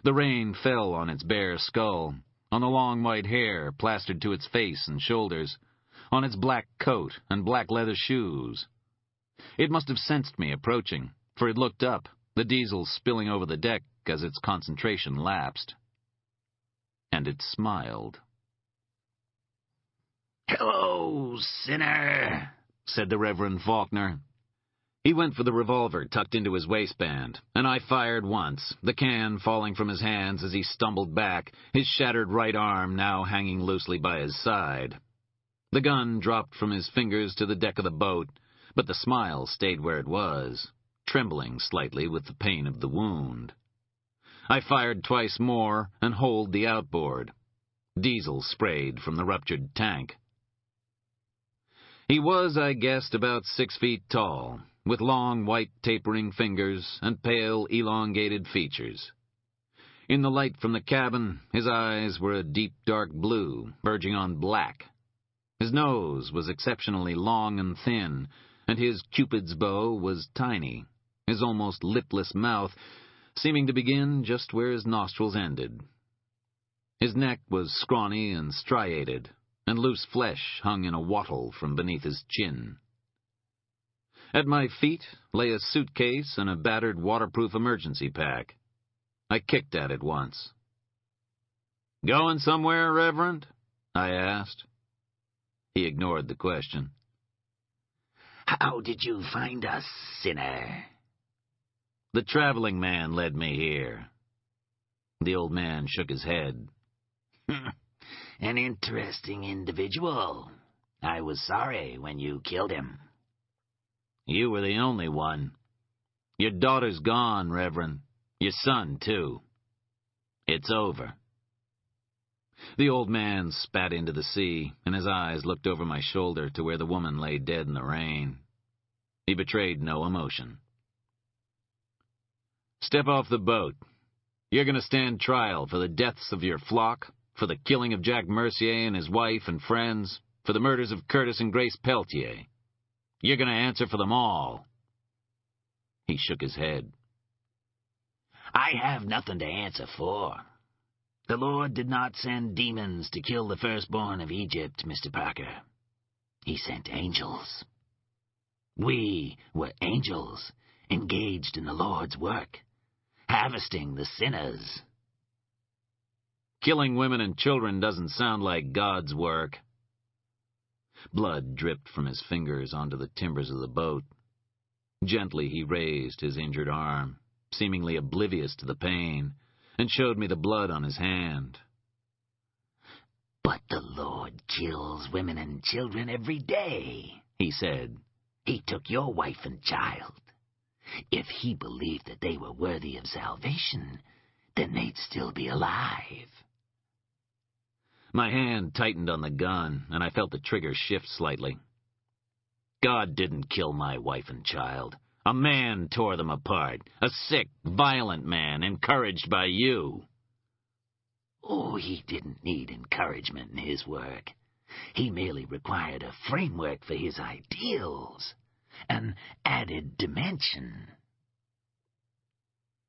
The rain fell on its bare skull, on the long white hair plastered to its face and shoulders, on its black coat and black leather shoes. It must have sensed me approaching, for it looked up, the diesel spilling over the deck as its concentration lapsed. And it smiled. "Hello, sinner," said the Reverend Faulkner. He went for the revolver tucked into his waistband, and I fired once, the can falling from his hands as he stumbled back, his shattered right arm now hanging loosely by his side. The gun dropped from his fingers to the deck of the boat, but the smile stayed where it was, trembling slightly with the pain of the wound. I fired twice more and holed the outboard. Diesel sprayed from the ruptured tank. He was, I guessed, about 6 feet tall, with long, white, tapering fingers and pale, elongated features. In the light from the cabin, his eyes were a deep, dark blue, verging on black. His nose was exceptionally long and thin, and his Cupid's bow was tiny, his almost lipless mouth seeming to begin just where his nostrils ended. His neck was scrawny and striated, and loose flesh hung in a wattle from beneath his chin. At my feet lay a suitcase and a battered waterproof emergency pack. I kicked at it once. "Going somewhere, Reverend?" I asked. He ignored the question. "How did you find us, sinner?" The traveling man led me here." The old man shook his head. "An interesting individual. I was sorry when you killed him." "You were the only one. Your daughter's gone, Reverend. Your son, too. It's over." The old man spat into the sea, and his eyes looked over my shoulder to where the woman lay dead in the rain. He betrayed no emotion. "Step off the boat. You're going to stand trial for the deaths of your flock, for the killing of Jack Mercier and his wife and friends, for the murders of Curtis and Grace Peltier. You're going to answer for them all." He shook his head. "I have nothing to answer for. The Lord did not send demons to kill the firstborn of Egypt, Mr. Parker. He sent angels. We were angels, engaged in the Lord's work, harvesting the sinners." "Killing women and children doesn't sound like God's work." Blood dripped from his fingers onto the timbers of the boat. Gently he raised his injured arm, seemingly oblivious to the pain, and showed me the blood on his hand. "But the Lord kills women and children every day," he said. "He took your wife and child. If he believed that they were worthy of salvation, then they'd still be alive." My hand tightened on the gun, and I felt the trigger shift slightly. "God didn't kill my wife and child. A man tore them apart. A sick, violent man, encouraged by you." "Oh, he didn't need encouragement in his work. He merely required a framework for his ideals, an added dimension."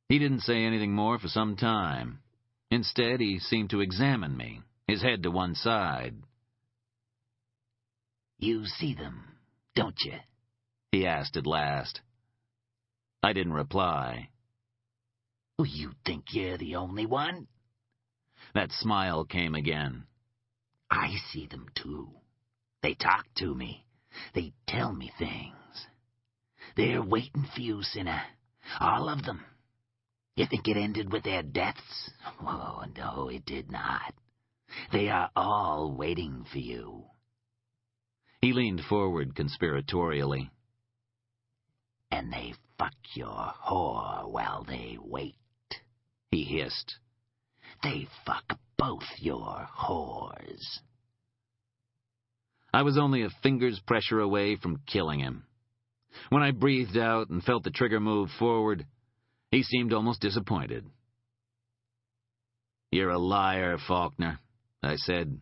He didn't say anything more for some time. Instead, he seemed to examine me, his head to one side. "You see them, don't you?" he asked at last. I didn't reply. "You think you're the only one?" That smile came again. "I see them too. They talk to me. They tell me things. They're waiting for you, sinner. All of them. You think it ended with their deaths? Oh, no, it did not. They are all waiting for you." He leaned forward conspiratorially. "And they fuck your whore while they wait," he hissed. "They fuck both your whores." I was only a finger's pressure away from killing him. When I breathed out and felt the trigger move forward, he seemed almost disappointed. "You're a liar, Faulkner," I said.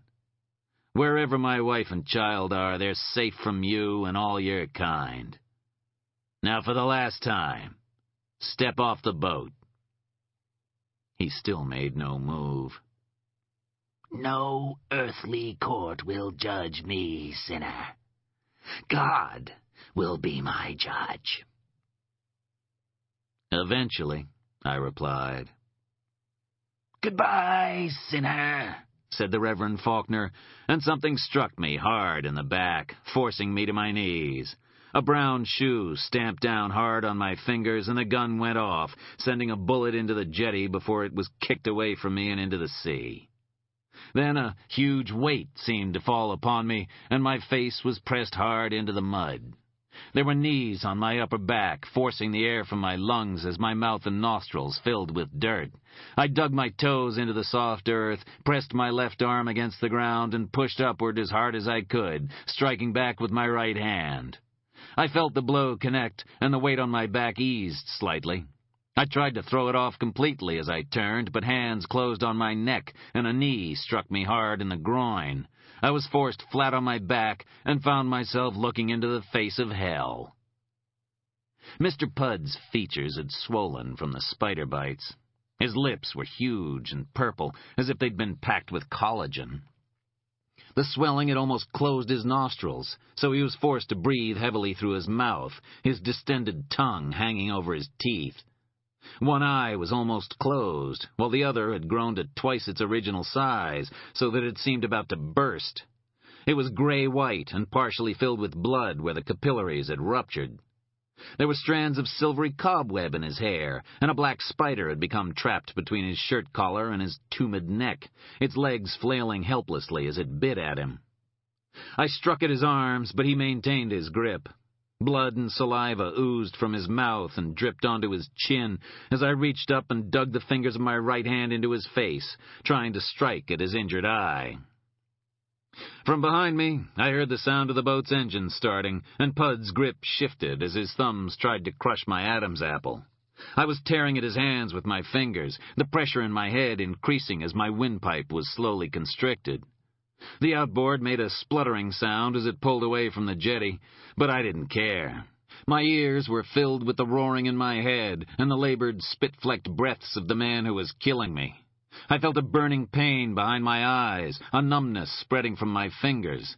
"Wherever my wife and child are, they're safe from you and all your kind. Now for the last time, step off the boat." He still made no move. "No earthly court will judge me, sinner. God will be my judge." "Eventually," I replied. "Goodbye, sinner," said the Reverend Faulkner, and something struck me hard in the back, forcing me to my knees. A brown shoe stamped down hard on my fingers, and the gun went off, sending a bullet into the jetty before it was kicked away from me and into the sea. Then a huge weight seemed to fall upon me, and my face was pressed hard into the mud. There were knees on my upper back, forcing the air from my lungs as my mouth and nostrils filled with dirt. I dug my toes into the soft earth, pressed my left arm against the ground, and pushed upward as hard as I could, striking back with my right hand. I felt the blow connect, and the weight on my back eased slightly. I tried to throw it off completely as I turned, but hands closed on my neck, and a knee struck me hard in the groin. I was forced flat on my back, and found myself looking into the face of hell. Mr. Pudd's features had swollen from the spider bites. His lips were huge and purple, as if they'd been packed with collagen. The swelling had almost closed his nostrils, so he was forced to breathe heavily through his mouth, his distended tongue hanging over his teeth. One eye was almost closed, while the other had grown to twice its original size, so that it seemed about to burst. It was gray-white and partially filled with blood where the capillaries had ruptured. There were strands of silvery cobweb in his hair, and a black spider had become trapped between his shirt collar and his tumid neck, its legs flailing helplessly as it bit at him. I struck at his arms, but he maintained his grip. Blood and saliva oozed from his mouth and dripped onto his chin as I reached up and dug the fingers of my right hand into his face, trying to strike at his injured eye. From behind me, I heard the sound of the boat's engine starting, and Pud's grip shifted as his thumbs tried to crush my Adam's apple. I was tearing at his hands with my fingers, the pressure in my head increasing as my windpipe was slowly constricted. The outboard made a spluttering sound as it pulled away from the jetty, but I didn't care. My ears were filled with the roaring in my head and the labored, spit-flecked breaths of the man who was killing me. I felt a burning pain behind my eyes, a numbness spreading from my fingers.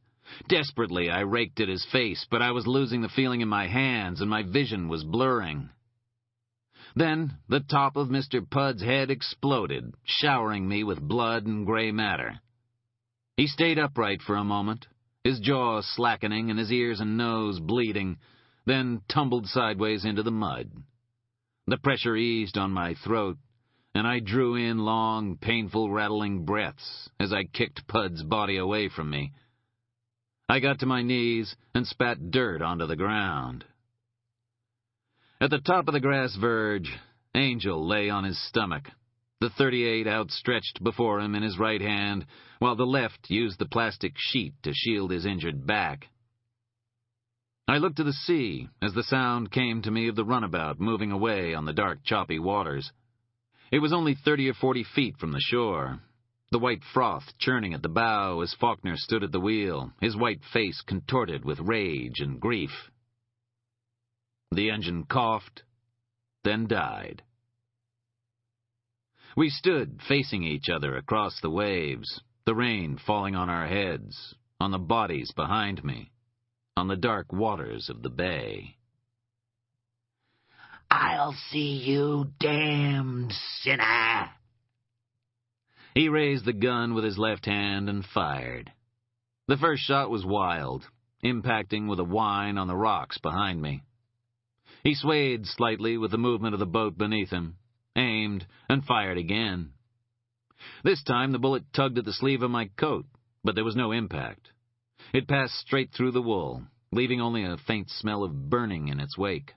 Desperately, I raked at his face, but I was losing the feeling in my hands and my vision was blurring. Then, the top of Mr. Pud's head exploded, showering me with blood and gray matter. He stayed upright for a moment, his jaw slackening and his ears and nose bleeding, then tumbled sideways into the mud. The pressure eased on my throat, and I drew in long, painful, rattling breaths as I kicked Pud's body away from me. I got to my knees and spat dirt onto the ground. At the top of the grass verge, Angel lay on his stomach, the .38 outstretched before him in his right hand, while the left used the plastic sheet to shield his injured back. I looked to the sea as the sound came to me of the runabout moving away on the dark, choppy waters. It was only 30 or 40 feet from the shore, the white froth churning at the bow as Faulkner stood at the wheel, his white face contorted with rage and grief. The engine coughed, then died. We stood facing each other across the waves, the rain falling on our heads, on the bodies behind me, on the dark waters of the bay. "I'll see you, damned sinner!" He raised the gun with his left hand and fired. The first shot was wild, impacting with a whine on the rocks behind me. He swayed slightly with the movement of the boat beneath him, aimed, and fired again. This time the bullet tugged at the sleeve of my coat, but there was no impact. It passed straight through the wool, leaving only a faint smell of burning in its wake.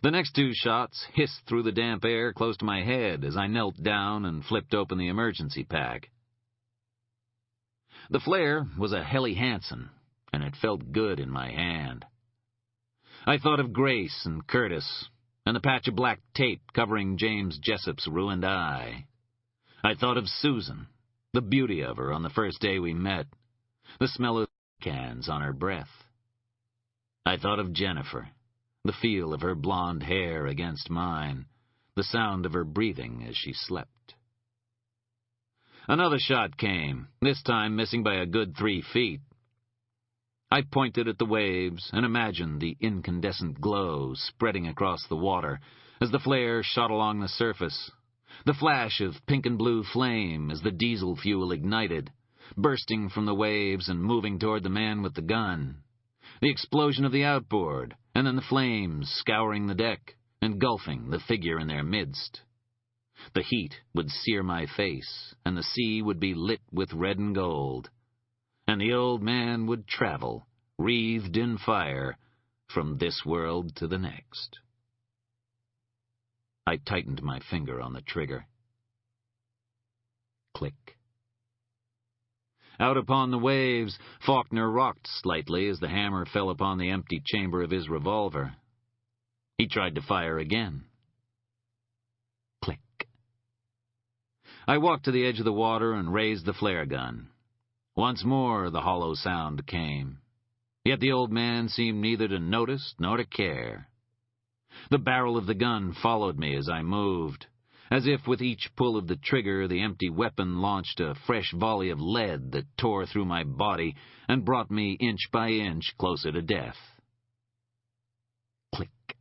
The next two shots hissed through the damp air close to my head as I knelt down and flipped open the emergency pack. The flare was a Helly Hansen, and it felt good in my hand. I thought of Grace and Curtis, and the patch of black tape covering James Jessup's ruined eye. I thought of Susan, the beauty of her on the first day we met, the smell of cans on her breath. I thought of Jennifer, the feel of her blonde hair against mine, the sound of her breathing as she slept. Another shot came, this time missing by a good 3 feet. I pointed at the waves and imagined the incandescent glow spreading across the water as the flare shot along the surface, the flash of pink and blue flame as the diesel fuel ignited, bursting from the waves and moving toward the man with the gun, the explosion of the outboard, and then the flames scouring the deck, engulfing the figure in their midst. The heat would sear my face, and the sea would be lit with red and gold, and the old man would travel, wreathed in fire, from this world to the next. I tightened my finger on the trigger. Click. Out upon the waves, Faulkner rocked slightly as the hammer fell upon the empty chamber of his revolver. He tried to fire again. Click. I walked to the edge of the water and raised the flare gun. Once more the hollow sound came, yet the old man seemed neither to notice nor to care. The barrel of the gun followed me as I moved, as if with each pull of the trigger the empty weapon launched a fresh volley of lead that tore through my body and brought me inch by inch closer to death. Click.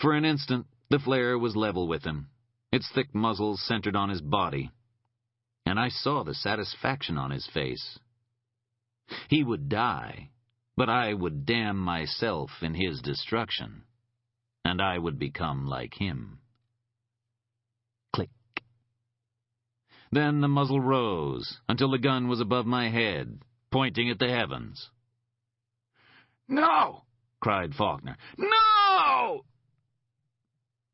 For an instant, the flare was level with him, its thick muzzle centered on his body, and I saw the satisfaction on his face. He would die, but I would damn myself in his destruction, and I would become like him. Click. Then the muzzle rose until the gun was above my head, pointing at the heavens. "No!" cried Faulkner. "No!"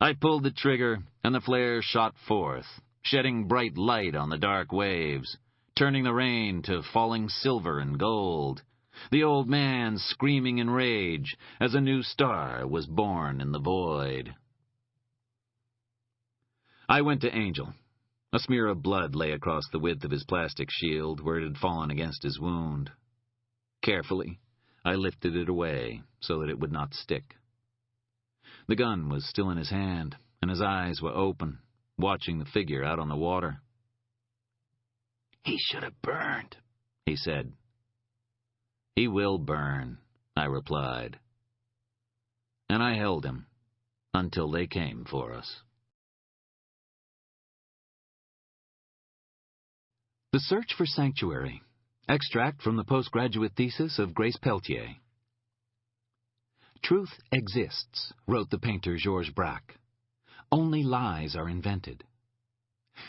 I pulled the trigger, and the flare shot forth, shedding bright light on the dark waves, turning the rain to falling silver and gold, the old man screaming in rage as a new star was born in the void. I went to Angel. A smear of blood lay across the width of his plastic shield where it had fallen against his wound. Carefully, I lifted it away so that it would not stick. The gun was still in his hand, and his eyes were open, watching the figure out on the water. "He should have burned," he said. "He will burn," I replied. And I held him until they came for us. The Search for Sanctuary. Extract from the postgraduate thesis of Grace Peltier. "Truth exists," wrote the painter Georges Braque. "Only lies are invented."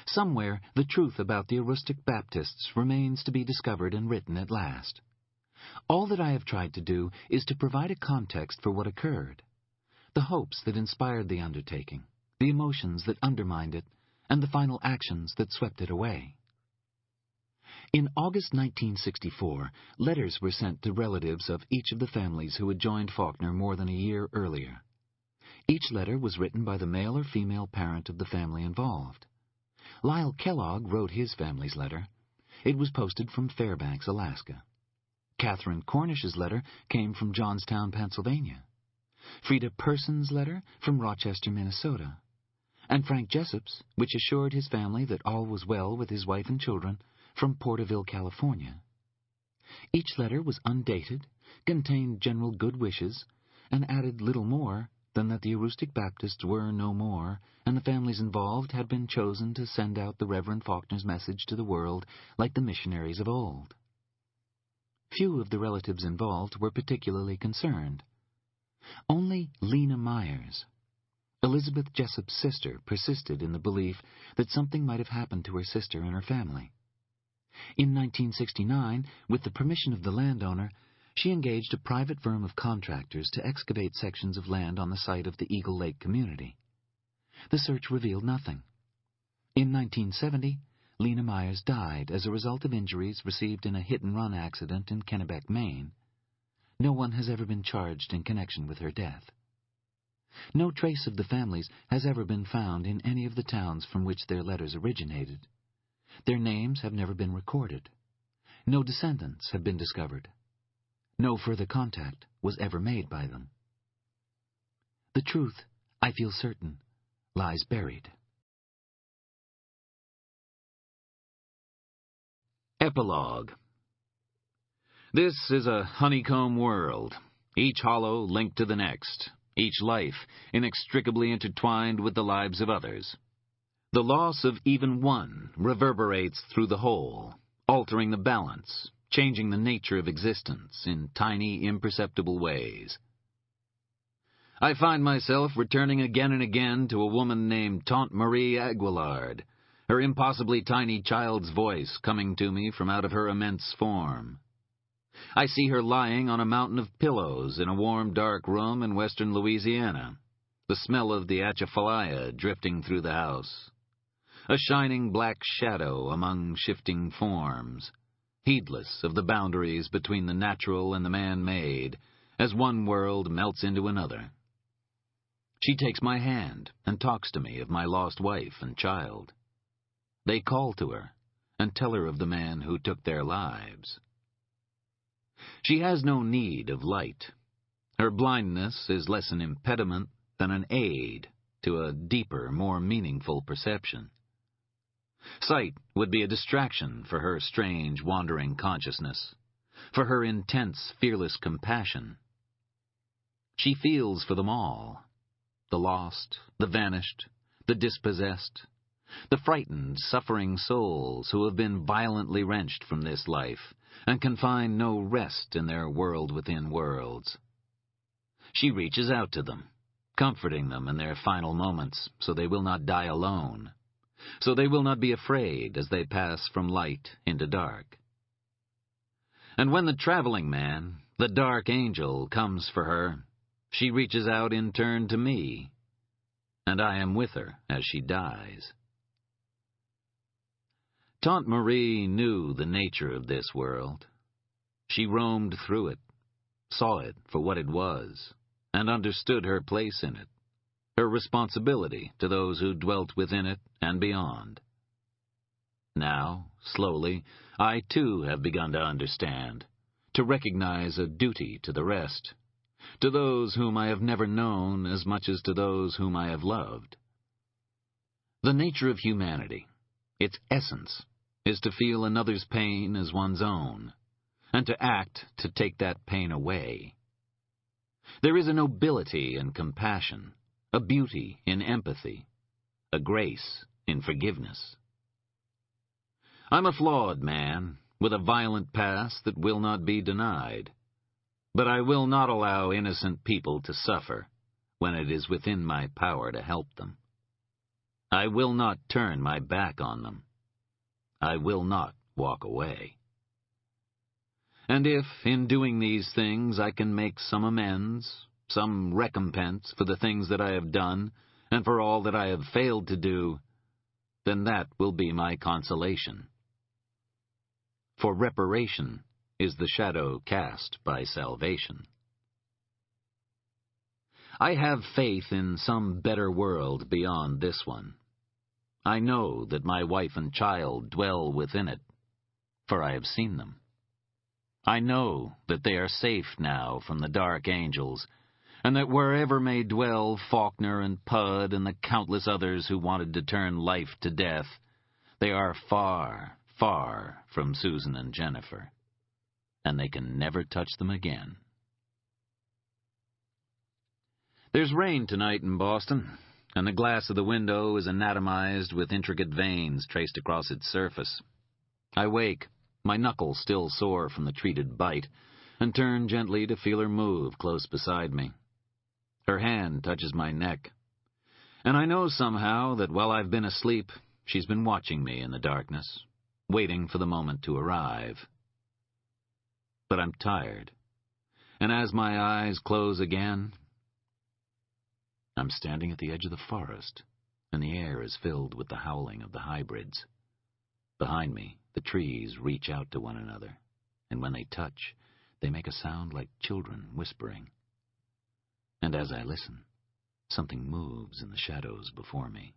Somewhere, the truth about the Aroostook Baptists remains to be discovered and written at last. All that I have tried to do is to provide a context for what occurred, the hopes that inspired the undertaking, the emotions that undermined it, and the final actions that swept it away. In August 1964, letters were sent to relatives of each of the families who had joined Faulkner more than a year earlier. Each letter was written by the male or female parent of the family involved. Lyle Kellogg wrote his family's letter. It was posted from Fairbanks, Alaska. Catherine Cornish's letter came from Johnstown, Pennsylvania. Frida Person's letter from Rochester, Minnesota. And Frank Jessup's, which assured his family that all was well with his wife and children, from Porterville, California. Each letter was undated, contained general good wishes, and added little more than that the Aroostook Baptists were no more, and the families involved had been chosen to send out the Reverend Faulkner's message to the world like the missionaries of old. Few of the relatives involved were particularly concerned. Only Lena Myers, Elizabeth Jessup's sister, persisted in the belief that something might have happened to her sister and her family. In 1969, with the permission of the landowner, she engaged a private firm of contractors to excavate sections of land on the site of the Eagle Lake community. The search revealed nothing. In 1970, Lena Myers died as a result of injuries received in a hit-and-run accident in Kennebec, Maine. No one has ever been charged in connection with her death. No trace of the families has ever been found in any of the towns from which their letters originated. Their names have never been recorded. No descendants have been discovered. No further contact was ever made by them. The truth, I feel certain, lies buried. Epilogue. This is a honeycomb world, each hollow linked to the next, each life inextricably intertwined with the lives of others. The loss of even one reverberates through the whole, altering the balance, changing the nature of existence in tiny, imperceptible ways. I find myself returning again and again to a woman named Tante Marie Aguilard, her impossibly tiny child's voice coming to me from out of her immense form. I see her lying on a mountain of pillows in a warm, dark room in western Louisiana, the smell of the atchafalaya drifting through the house. A shining black shadow among shifting forms, heedless of the boundaries between the natural and the man-made, as one world melts into another. She takes my hand and talks to me of my lost wife and child. They call to her and tell her of the man who took their lives. She has no need of light. Her blindness is less an impediment than an aid to a deeper, more meaningful perception. Sight would be a distraction for her strange, wandering consciousness, for her intense, fearless compassion. She feels for them all, the lost, the vanished, the dispossessed, the frightened, suffering souls who have been violently wrenched from this life, and can find no rest in their world within worlds. She reaches out to them, comforting them in their final moments so they will not die alone, so they will not be afraid as they pass from light into dark. And when the traveling man, the dark angel, comes for her, she reaches out in turn to me, and I am with her as she dies. Tante Marie knew the nature of this world. She roamed through it, saw it for what it was, and understood her place in it, her responsibility to those who dwelt within it and beyond. Now, slowly, I too have begun to understand, to recognize a duty to the rest, to those whom I have never known as much as to those whom I have loved. The nature of humanity, its essence, is to feel another's pain as one's own, and to act to take that pain away. There is a nobility in compassion, a beauty in empathy, a grace in forgiveness. I'm a flawed man, with a violent past that will not be denied, but I will not allow innocent people to suffer when it is within my power to help them. I will not turn my back on them. I will not walk away. And if, in doing these things, I can make some amends, some recompense for the things that I have done, and for all that I have failed to do, then that will be my consolation. For reparation is the shadow cast by salvation. I have faith in some better world beyond this one. I know that my wife and child dwell within it, for I have seen them. I know that they are safe now from the dark angels, and that wherever may dwell Faulkner and Pud and the countless others who wanted to turn life to death, they are far, far from Susan and Jennifer, and they can never touch them again. There's rain tonight in Boston, and the glass of the window is anatomized with intricate veins traced across its surface. I wake, my knuckles still sore from the treated bite, and turn gently to feel her move close beside me. Her hand touches my neck, and I know somehow that while I've been asleep, she's been watching me in the darkness, waiting for the moment to arrive. But I'm tired, and as my eyes close again, I'm standing at the edge of the forest, and the air is filled with the howling of the hybrids. Behind me, the trees reach out to one another, and when they touch, they make a sound like children whispering. And as I listen, something moves in the shadows before me.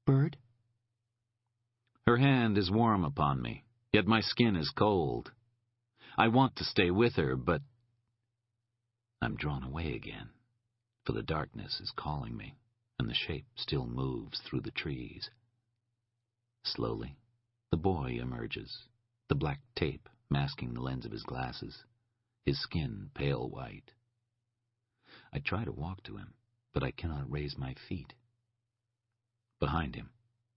Bird? Her hand is warm upon me, yet my skin is cold. I want to stay with her, but I'm drawn away again, for the darkness is calling me, and the shape still moves through the trees. Slowly, the boy emerges, the black tape masking the lens of his glasses, his skin pale white. I try to walk to him, but I cannot raise my feet. Behind him,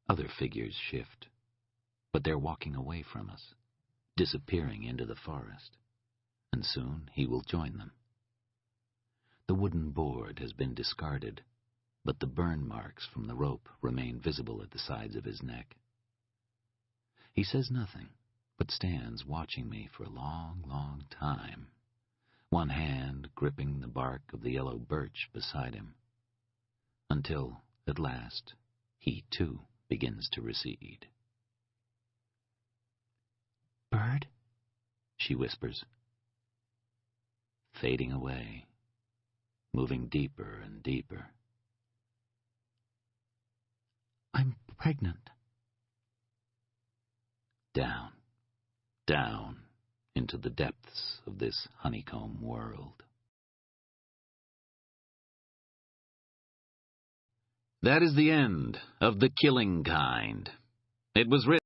other figures shift, but they're walking away from us, disappearing into the forest, and soon he will join them. The wooden board has been discarded, but the burn marks from the rope remain visible at the sides of his neck. He says nothing, but stands watching me for a long, long time, one hand gripping the bark of the yellow birch beside him, until, at last, he too begins to recede. Bird? She whispers. Fading away, moving deeper and deeper. I'm pregnant. Down, down into the depths of this honeycomb world. That is the end of The Killing Kind. It was written